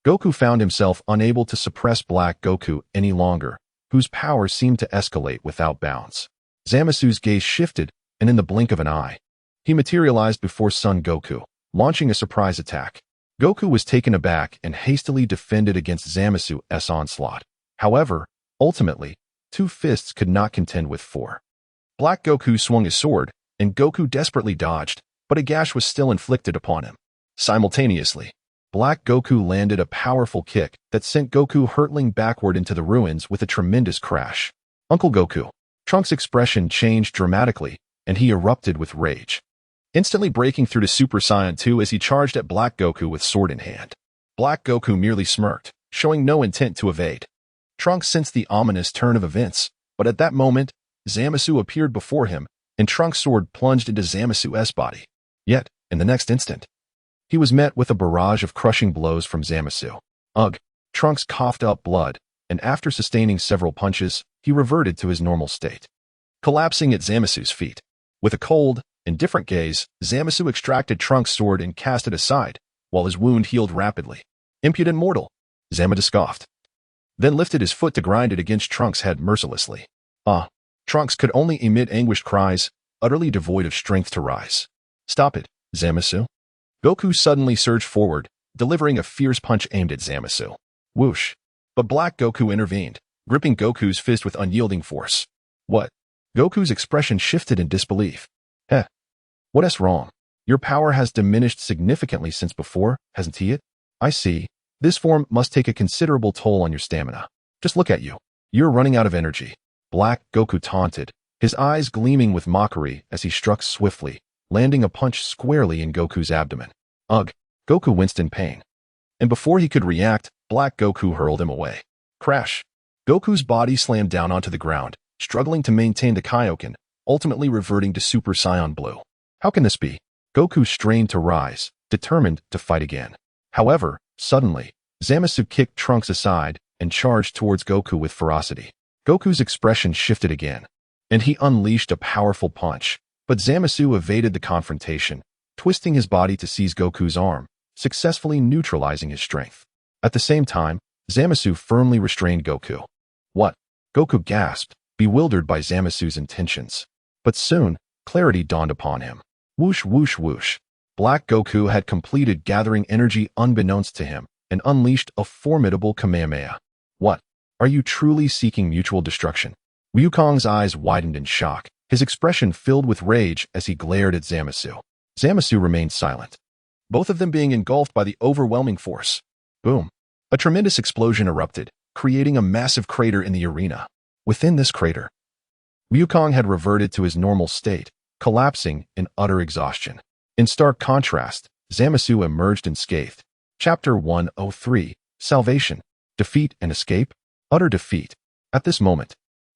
S1: Goku found himself unable to suppress Black Goku any longer, whose power seemed to escalate without bounds. Zamasu's gaze shifted, and in the blink of an eye, he materialized before Son Goku, launching a surprise attack. Goku was taken aback and hastily defended against Zamasu's onslaught. However, ultimately, two fists could not contend with four. Black Goku swung his sword, and Goku desperately dodged, but a gash was still inflicted upon him. Simultaneously, Black Goku landed a powerful kick that sent Goku hurtling backward into the ruins with a tremendous crash. "Uncle Goku." Trunks' expression changed dramatically, and he erupted with rage, instantly breaking through to Super Saiyan 2 as he charged at Black Goku with sword in hand. Black Goku merely smirked, showing no intent to evade. Trunks sensed the ominous turn of events, but at that moment, Zamasu appeared before him, and Trunks' sword plunged into Zamasu's body. Yet, in the next instant, he was met with a barrage of crushing blows from Zamasu. Ugh! Trunks coughed up blood, and after sustaining several punches, he reverted to his normal state, collapsing at Zamasu's feet. With a cold, indifferent gaze, Zamasu extracted Trunks' sword and cast it aside, while his wound healed rapidly. "Impudent mortal," Zamasu scoffed, then lifted his foot to grind it against Trunks' head mercilessly. Trunks could only emit anguished cries, utterly devoid of strength to rise. "Stop it, Zamasu." Goku suddenly surged forward, delivering a fierce punch aimed at Zamasu. Whoosh! But Black Goku intervened, gripping Goku's fist with unyielding force. "What?" Goku's expression shifted in disbelief. What's wrong? Your power has diminished significantly since before, hasn't it? I see. This form must take a considerable toll on your stamina. Just look at you. You're running out of energy. Black Goku taunted, his eyes gleaming with mockery as he struck swiftly, landing a punch squarely in Goku's abdomen. Ugh! Goku winced in pain. And before he could react, Black Goku hurled him away. Crash! Goku's body slammed down onto the ground, struggling to maintain the Kaioken, ultimately reverting to Super Saiyan Blue. How can this be? Goku strained to rise, determined to fight again. However, suddenly, Zamasu kicked Trunks aside and charged towards Goku with ferocity. Goku's expression shifted again, and he unleashed a powerful punch, but Zamasu evaded the confrontation, twisting his body to seize Goku's arm, successfully neutralizing his strength. At the same time, Zamasu firmly restrained Goku. What? Goku gasped, bewildered by Zamasu's intentions. But soon, clarity dawned upon him. Whoosh whoosh whoosh. Black Goku had completed gathering energy unbeknownst to him and unleashed a formidable Kamehameha. What? Are you truly seeking mutual destruction? Wukong's eyes widened in shock, his expression filled with rage as he glared at Zamasu. Zamasu remained silent, both of them being engulfed by the overwhelming force. Boom. A tremendous explosion erupted, creating a massive crater in the arena. Within this crater, Wukong had reverted to his normal state, collapsing in utter exhaustion. In stark contrast, Zamasu emerged unscathed. Chapter 103, Salvation, Defeat and Escape, Utter Defeat. At this moment,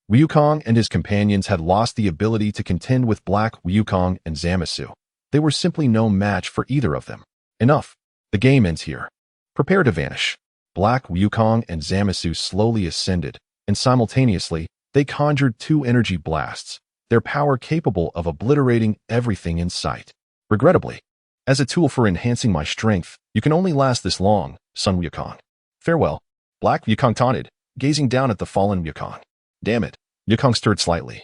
S1: Wukong and his companions had lost the ability to contend with Black Wukong and Zamasu. They were simply no match for either of them. Enough. The game ends here. Prepare to vanish. Black Wukong and Zamasu slowly ascended, and simultaneously, they conjured two energy blasts, their power capable of obliterating everything in sight. Regrettably, as a tool for enhancing my strength, you can only last this long, Son Wukong. Farewell. Black Wukong taunted, gazing down at the fallen Wukong. Damn it. Wukong stirred slightly.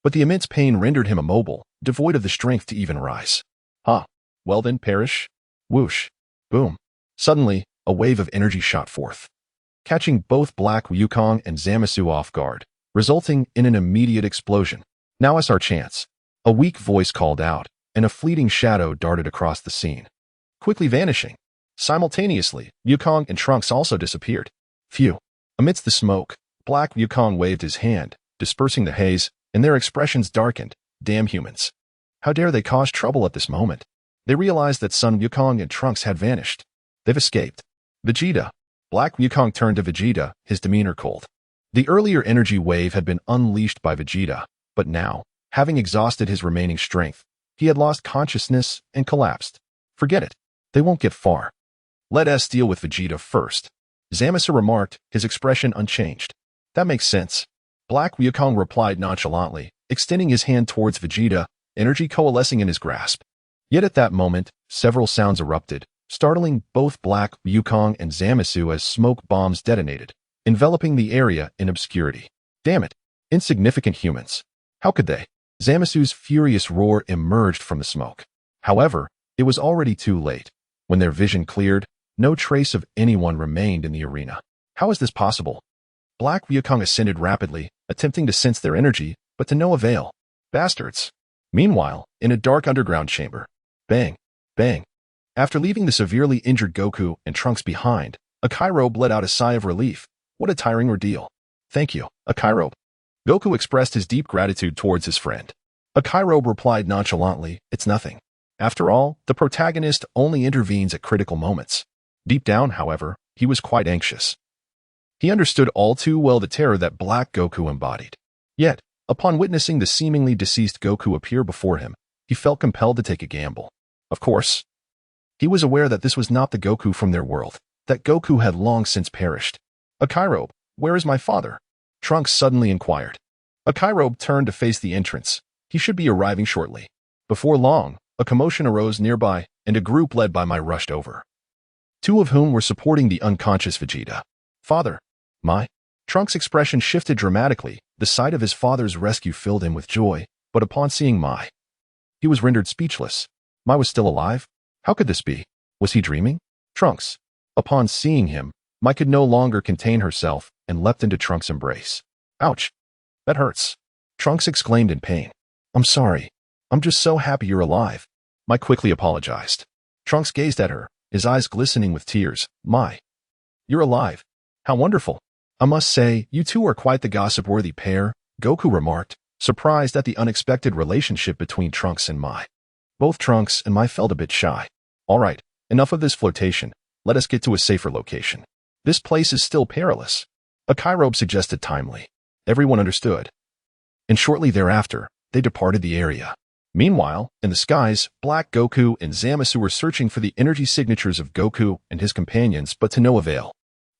S1: But the immense pain rendered him immobile, devoid of the strength to even rise. Well then, perish. Whoosh. Boom. Suddenly, a wave of energy shot forth, catching both Black Wukong and Zamasu off guard, resulting in an immediate explosion. Now is our chance. A weak voice called out, and a fleeting shadow darted across the scene, quickly vanishing. Simultaneously, Wukong and Trunks also disappeared. Phew. Amidst the smoke, Black Wukong waved his hand, dispersing the haze, and their expressions darkened. Damn humans. How dare they cause trouble at this moment? They realized that Son Wukong and Trunks had vanished. They've escaped. Vegeta. Black Wukong turned to Vegeta, his demeanor cold. The earlier energy wave had been unleashed by Vegeta, but now, having exhausted his remaining strength, he had lost consciousness and collapsed. Forget it. They won't get far. Let us deal with Vegeta first. Zamasu remarked, his expression unchanged. That makes sense. Black Wukong replied nonchalantly, extending his hand towards Vegeta, energy coalescing in his grasp. Yet at that moment, several sounds erupted, startling both Black Wukong and Zamasu as smoke bombs detonated, enveloping the area in obscurity. Damn it. Insignificant humans. How could they? Zamasu's furious roar emerged from the smoke. However, it was already too late. When their vision cleared, no trace of anyone remained in the arena. How is this possible? Black Wukong ascended rapidly, attempting to sense their energy, but to no avail. Bastards. Meanwhile, in a dark underground chamber. Bang. Bang. After leaving the severely injured Goku and Trunks behind, Akairobe let out a sigh of relief. What a tiring ordeal. Thank you, Akairobe. Goku expressed his deep gratitude towards his friend. Akairobe replied nonchalantly, it's nothing. After all, the protagonist only intervenes at critical moments. Deep down, however, he was quite anxious. He understood all too well the terror that Black Goku embodied. Yet, upon witnessing the seemingly deceased Goku appear before him, he felt compelled to take a gamble. Of course, he was aware that this was not the Goku from their world, that Goku had long since perished. Akairobe, where is my father? Trunks suddenly inquired. Akairobe turned to face the entrance. He should be arriving shortly. Before long, a commotion arose nearby, and a group led by Mai rushed over, two of whom were supporting the unconscious Vegeta. Father. Mai. Trunks' expression shifted dramatically. The sight of his father's rescue filled him with joy, but upon seeing Mai, he was rendered speechless. Mai was still alive? How could this be? Was he dreaming? Trunks. Upon seeing him, Mai could no longer contain herself and leapt into Trunks' embrace. Ouch. That hurts. Trunks exclaimed in pain. I'm sorry. I'm just so happy you're alive. Mai quickly apologized. Trunks gazed at her, his eyes glistening with tears. Mai. you're alive. How wonderful. I must say, you two are quite the gossip-worthy pair, Goku remarked, surprised at the unexpected relationship between Trunks and Mai. Both Trunks and Mai felt a bit shy. All right, enough of this flirtation. Let us get to a safer location. This place is still perilous. A Kairobe suggested timely. Everyone understood. And shortly thereafter, they departed the area. Meanwhile, in the skies, Black Goku and Zamasu were searching for the energy signatures of Goku and his companions, but to no avail.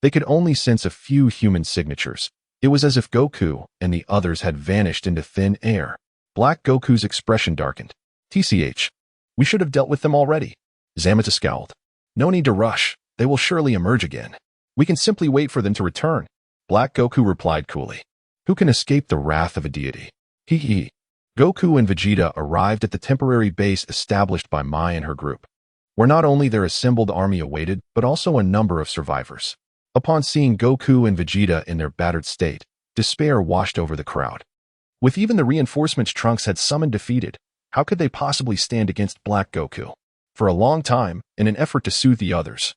S1: They could only sense a few human signatures. It was as if Goku and the others had vanished into thin air. Black Goku's expression darkened. TCH. We should have dealt with them already. Zamasu scowled. No need to rush. They will surely emerge again. We can simply wait for them to return. Black Goku replied coolly. Who can escape the wrath of a deity? Hee hee. Goku and Vegeta arrived at the temporary base established by Mai and her group, where not only their assembled army awaited, but also a number of survivors. Upon seeing Goku and Vegeta in their battered state, despair washed over the crowd. With even the reinforcements Trunks had summoned defeated, how could they possibly stand against Black Goku? For a long time, in an effort to soothe the others,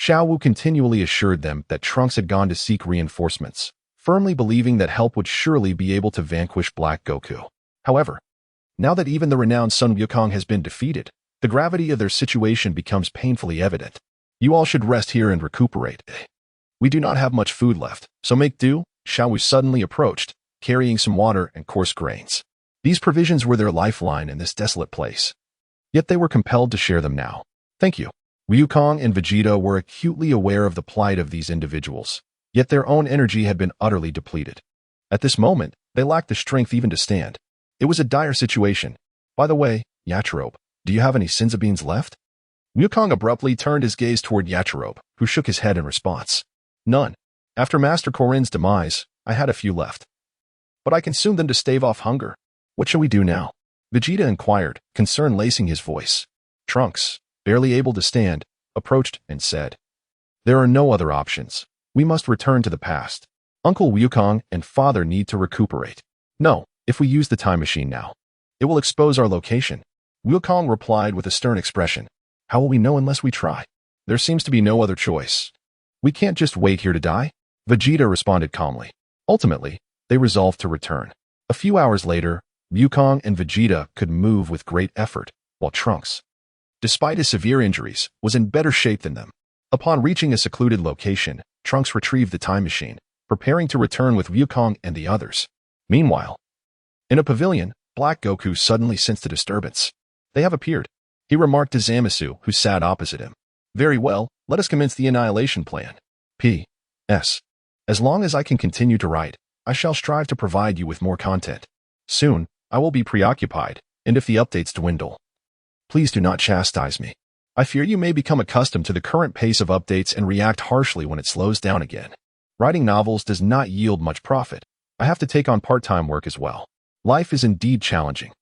S1: Xiao Wu continually assured them that Trunks had gone to seek reinforcements, firmly believing that help would surely be able to vanquish Black Goku. However, now that even the renowned Sun Wukong has been defeated, the gravity of their situation becomes painfully evident. You all should rest here and recuperate. We do not have much food left, so make do. Xiao Wu suddenly approached, carrying some water and coarse grains. These provisions were their lifeline in this desolate place. Yet they were compelled to share them now. Thank you. Wukong and Vegeta were acutely aware of the plight of these individuals, yet their own energy had been utterly depleted. At this moment, they lacked the strength even to stand. It was a dire situation. By the way, Yachirobe, do you have any Senzu beans left? Wukong abruptly turned his gaze toward Yachirobe, who shook his head in response. None. After Master Korin's demise, I had a few left. But I consumed them to stave off hunger. What shall we do now? Vegeta inquired, concern lacing his voice. Trunks, barely able to stand, approached and said, there are no other options. We must return to the past. Uncle Wukong and father need to recuperate. No. If we use the time machine now, it will expose our location. Wukong replied with a stern expression. How will we know unless we try? There seems to be no other choice. We can't just wait here to die. Vegeta responded calmly. Ultimately, they resolved to return. A few hours later, Wukong and Vegeta could move with great effort, while Trunks, despite his severe injuries, was in better shape than them. Upon reaching a secluded location, Trunks retrieved the time machine, preparing to return with Wukong and the others. Meanwhile, in a pavilion, Black Goku suddenly sensed a disturbance. They have appeared, he remarked to Zamasu, who sat opposite him. Very well, let us commence the annihilation plan. P.S. As long as I can continue to write, I shall strive to provide you with more content. Soon, I will be preoccupied, and if the updates dwindle, please do not chastise me. I fear you may become accustomed to the current pace of updates and react harshly when it slows down again. Writing novels does not yield much profit. I have to take on part-time work as well. Life is indeed challenging.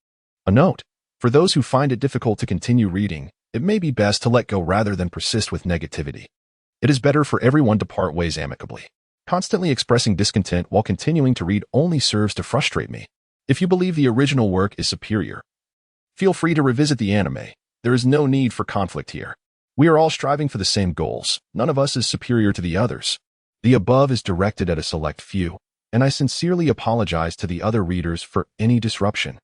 S1: A note, for those who find it difficult to continue reading, it may be best to let go rather than persist with negativity. It is better for everyone to part ways amicably. Constantly expressing discontent while continuing to read only serves to frustrate me. If you believe the original work is superior, feel free to revisit the anime. There is no need for conflict here. We are all striving for the same goals. None of us is superior to the others. The above is directed at a select few, and I sincerely apologize to the other readers for any disruption.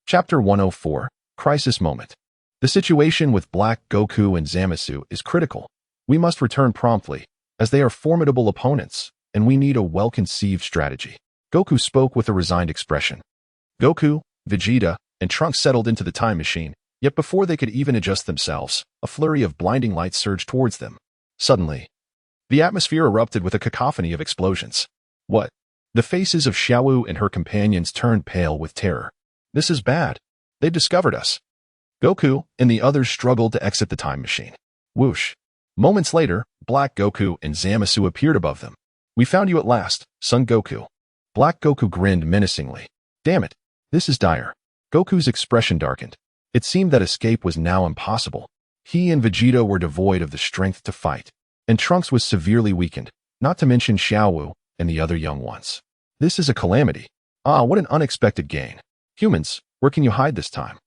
S1: Chapter 104, Crisis Moment. The situation with Black Goku and Zamasu is critical. We must return promptly, as they are formidable opponents, and we need a well-conceived strategy. Goku spoke with a resigned expression. Goku, Vegeta, and Trunks settled into the time machine, yet before they could even adjust themselves, a flurry of blinding light surged towards them. Suddenly, the atmosphere erupted with a cacophony of explosions. What? The faces of Xiao Wu and her companions turned pale with terror. This is bad. They've discovered us. Goku and the others struggled to exit the time machine. Whoosh. Moments later, Black Goku and Zamasu appeared above them. We found you at last, Son Goku. Black Goku grinned menacingly. Damn it. This is dire. Goku's expression darkened. It seemed that escape was now impossible. He and Vegeta were devoid of the strength to fight, and Trunks was severely weakened, not to mention Xiao Wu and the other young ones. This is a calamity. Ah, what an unexpected gain. Humans, where can you hide this time?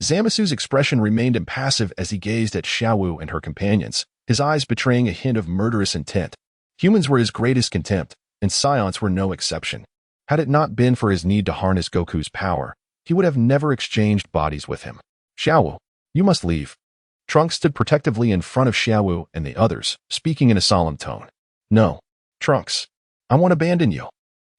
S1: Zamasu's expression remained impassive as he gazed at Xiao Wu and her companions, his eyes betraying a hint of murderous intent. Humans were his greatest contempt, and Scions were no exception. Had it not been for his need to harness Goku's power, he would have never exchanged bodies with him. Xiaowu, you must leave. Trunks stood protectively in front of Xiaowu and the others, speaking in a solemn tone. No, Trunks, I won't abandon you.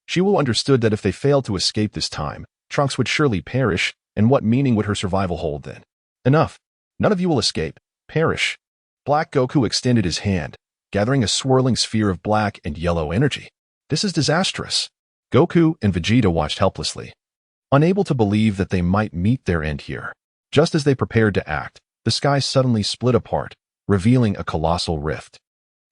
S1: Xiaowu understood that if they failed to escape this time, Trunks would surely perish, and what meaning would her survival hold then? Enough. None of you will escape. Perish. Black Goku extended his hand, gathering a swirling sphere of black and yellow energy. This is disastrous. Goku and Vegeta watched helplessly, unable to believe that they might meet their end here. Just as they prepared to act, the sky suddenly split apart, revealing a colossal rift,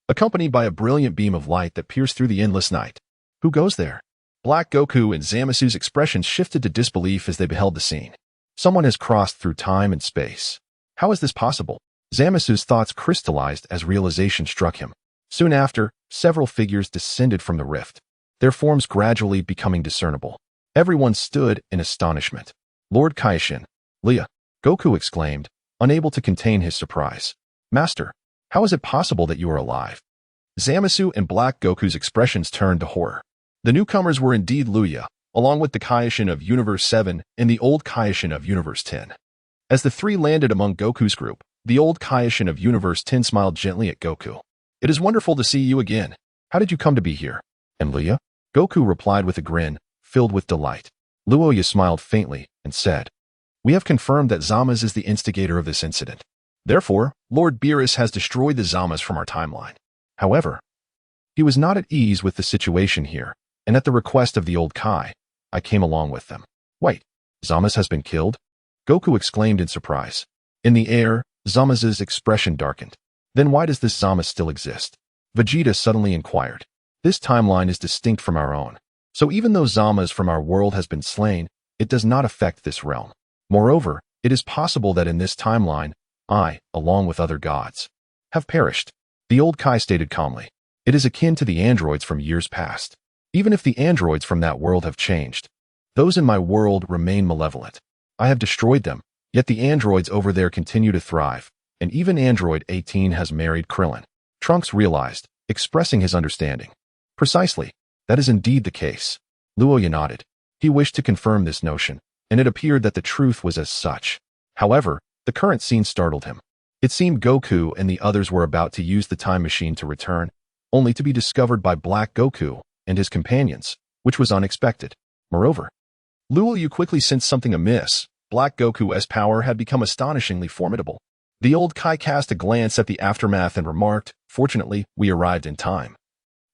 S1: accompanied by a brilliant beam of light that pierced through the endless night. Who goes there? Black Goku and Zamasu's expressions shifted to disbelief as they beheld the scene. Someone has crossed through time and space. How is this possible? Zamasu's thoughts crystallized as realization struck him. Soon after, several figures descended from the rift, their forms gradually becoming discernible. Everyone stood in astonishment. Lord Kaishin, Luya, Goku exclaimed, unable to contain his surprise. Master, how is it possible that you are alive? Zamasu and Black Goku's expressions turned to horror. The newcomers were indeed Luya, along with the Kaishin of Universe 7 and the old Kaishin of Universe 10. As the three landed among Goku's group, the old Kaishin of Universe 10 smiled gently at Goku. It is wonderful to see you again. How did you come to be here? And Luya? Goku replied with a grin, filled with delight. Luya smiled faintly and said, We have confirmed that Zama's is the instigator of this incident. Therefore, Lord Beerus has destroyed the Zama's from our timeline. However, he was not at ease with the situation here, and at the request of the old Kai, I came along with them. Wait, Zama's has been killed? Goku exclaimed in surprise. In the air, Zama's expression darkened. Then why does this Zama still exist? Vegeta suddenly inquired. This timeline is distinct from our own. So even though Zama's from our world has been slain, it does not affect this realm. Moreover, it is possible that in this timeline, I, along with other gods, have perished. The old Kai stated calmly. It is akin to the androids from years past. Even if the androids from that world have changed, those in my world remain malevolent. I have destroyed them, yet the androids over there continue to thrive, and even Android 18 has married Krillin. Trunks realized, expressing his understanding. Precisely, that is indeed the case. Luya nodded. He wished to confirm this notion, and it appeared that the truth was as such. However, the current scene startled him. It seemed Goku and the others were about to use the time machine to return, only to be discovered by Black Goku and his companions, which was unexpected. Moreover, Luya quickly sensed something amiss. Black Goku's power had become astonishingly formidable. The old Kai cast a glance at the aftermath and remarked, Fortunately, we arrived in time.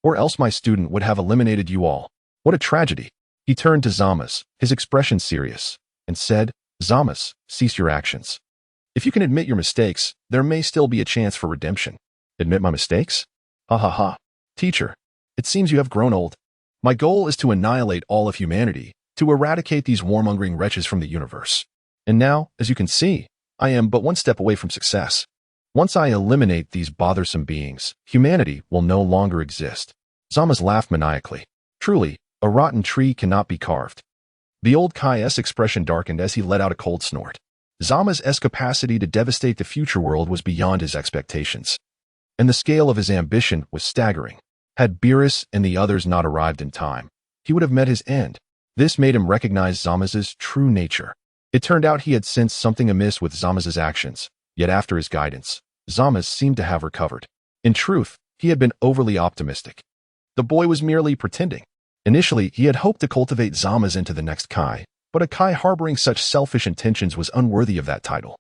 S1: Or else my student would have eliminated you all. What a tragedy. He turned to Zama's, his expression serious, and said, Zama's, cease your actions. If you can admit your mistakes, there may still be a chance for redemption. Admit my mistakes? Ha ha ha. Teacher, it seems you have grown old. My goal is to annihilate all of humanity, to eradicate these warmongering wretches from the universe. And now, as you can see, I am but one step away from success. Once I eliminate these bothersome beings, humanity will no longer exist. Zama's laughed maniacally. Truly, a rotten tree cannot be carved. The old Kai's expression darkened as he let out a cold snort. Zama's capacity to devastate the future world was beyond his expectations, and the scale of his ambition was staggering. Had Beerus and the others not arrived in time, he would have met his end. This made him recognize Zama's true nature. It turned out he had sensed something amiss with Zama's actions, yet after his guidance, Zama seemed to have recovered. In truth, he had been overly optimistic. The boy was merely pretending. Initially, he had hoped to cultivate Zama's into the next Kai, but a Kai harboring such selfish intentions was unworthy of that title.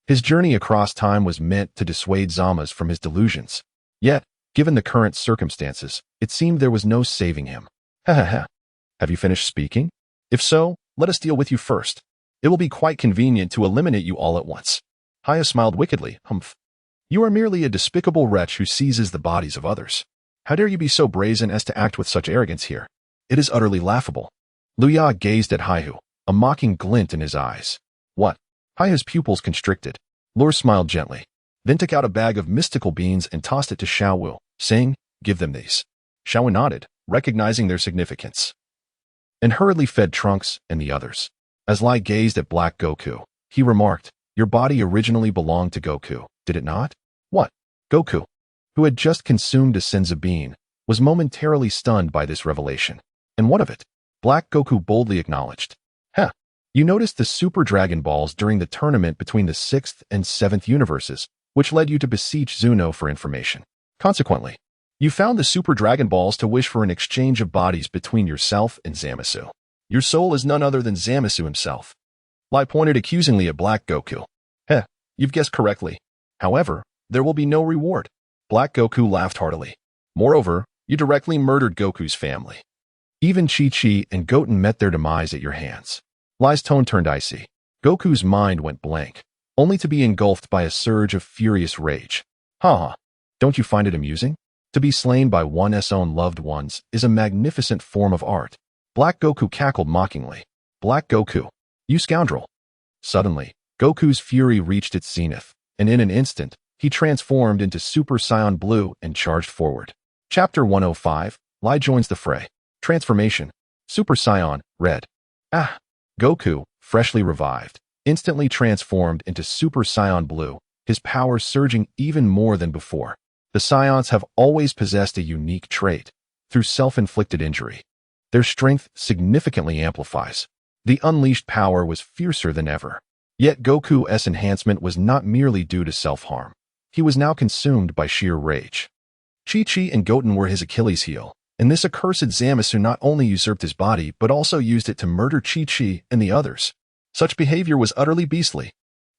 S1: His journey across time was meant to dissuade Zama's from his delusions. Yet, given the current circumstances, it seemed there was no saving him. Ha ha ha. Have you finished speaking? If so, let us deal with you first. It will be quite convenient to eliminate you all at once. Haya smiled wickedly. Humph. You are merely a despicable wretch who seizes the bodies of others. How dare you be so brazen as to act with such arrogance here? It is utterly laughable. Luya gazed at Haihu, a mocking glint in his eyes. What? Haihu's pupils constricted. Lor smiled gently, then took out a bag of mystical beans and tossed it to Xiaowu, saying, Give them these. Xiaowu nodded, recognizing their significance, and hurriedly fed Trunks and the others. As Lai gazed at Black Goku, he remarked, Your body originally belonged to Goku, did it not? What? Goku, who had just consumed a senzu bean, was momentarily stunned by this revelation. And what of it? Black Goku boldly acknowledged. Heh, you noticed the Super Dragon Balls during the tournament between the 6th and 7th universes, which led you to beseech Zuno for information. Consequently, you found the Super Dragon Balls to wish for an exchange of bodies between yourself and Zamasu. Your soul is none other than Zamasu himself. Lai pointed accusingly at Black Goku. Heh, you've guessed correctly. However, there will be no reward. Black Goku laughed heartily. Moreover, you directly murdered Goku's family. Even Chi-Chi and Goten met their demise at your hands. Lai's tone turned icy. Goku's mind went blank, only to be engulfed by a surge of furious rage. Haha, don't you find it amusing? To be slain by one's own loved ones is a magnificent form of art. Black Goku cackled mockingly. Black Goku, you scoundrel. Suddenly, Goku's fury reached its zenith, and in an instant, he transformed into Super Saiyan Blue and charged forward. Chapter 105, Lai joins the fray. Transformation. Super Saiyan, Red. Ah! Goku, freshly revived, instantly transformed into Super Saiyan Blue, his power surging even more than before. The Saiyans have always possessed a unique trait. Through self-inflicted injury, their strength significantly amplifies. The unleashed power was fiercer than ever. Yet Goku's enhancement was not merely due to self-harm. He was now consumed by sheer rage. Chi-Chi and Goten were his Achilles heel, and this accursed Zamasu not only usurped his body but also used it to murder Chi-Chi and the others. Such behavior was utterly beastly.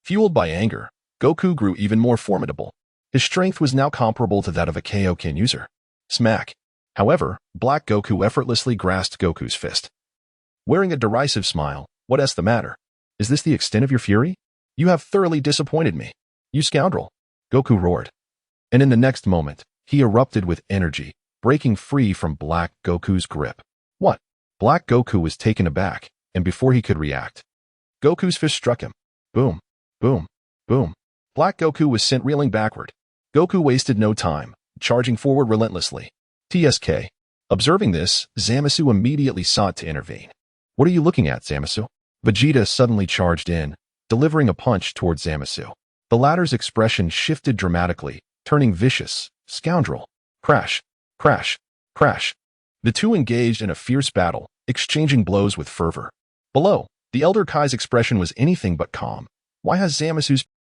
S1: Fueled by anger, Goku grew even more formidable. His strength was now comparable to that of a Kaioken user. Smack. However, Black Goku effortlessly grasped Goku's fist. Wearing a derisive smile, what's the matter? Is this the extent of your fury? You have thoroughly disappointed me. You scoundrel. Goku roared. And in the next moment, he erupted with energy, breaking free from Black Goku's grip. What? Black Goku was taken aback, and before he could react, Goku's fist struck him. Boom, boom, boom. Black Goku was sent reeling backward. Goku wasted no time, charging forward relentlessly. TSK. Observing this, Zamasu immediately sought to intervene. What are you looking at, Zamasu? Vegeta suddenly charged in, delivering a punch towards Zamasu. The latter's expression shifted dramatically, turning vicious. Scoundrel. Crash. Crash. Crash. The two engaged in a fierce battle, exchanging blows with fervor. Below, the Elder Kai's expression was anything but calm. Why has Zamasu's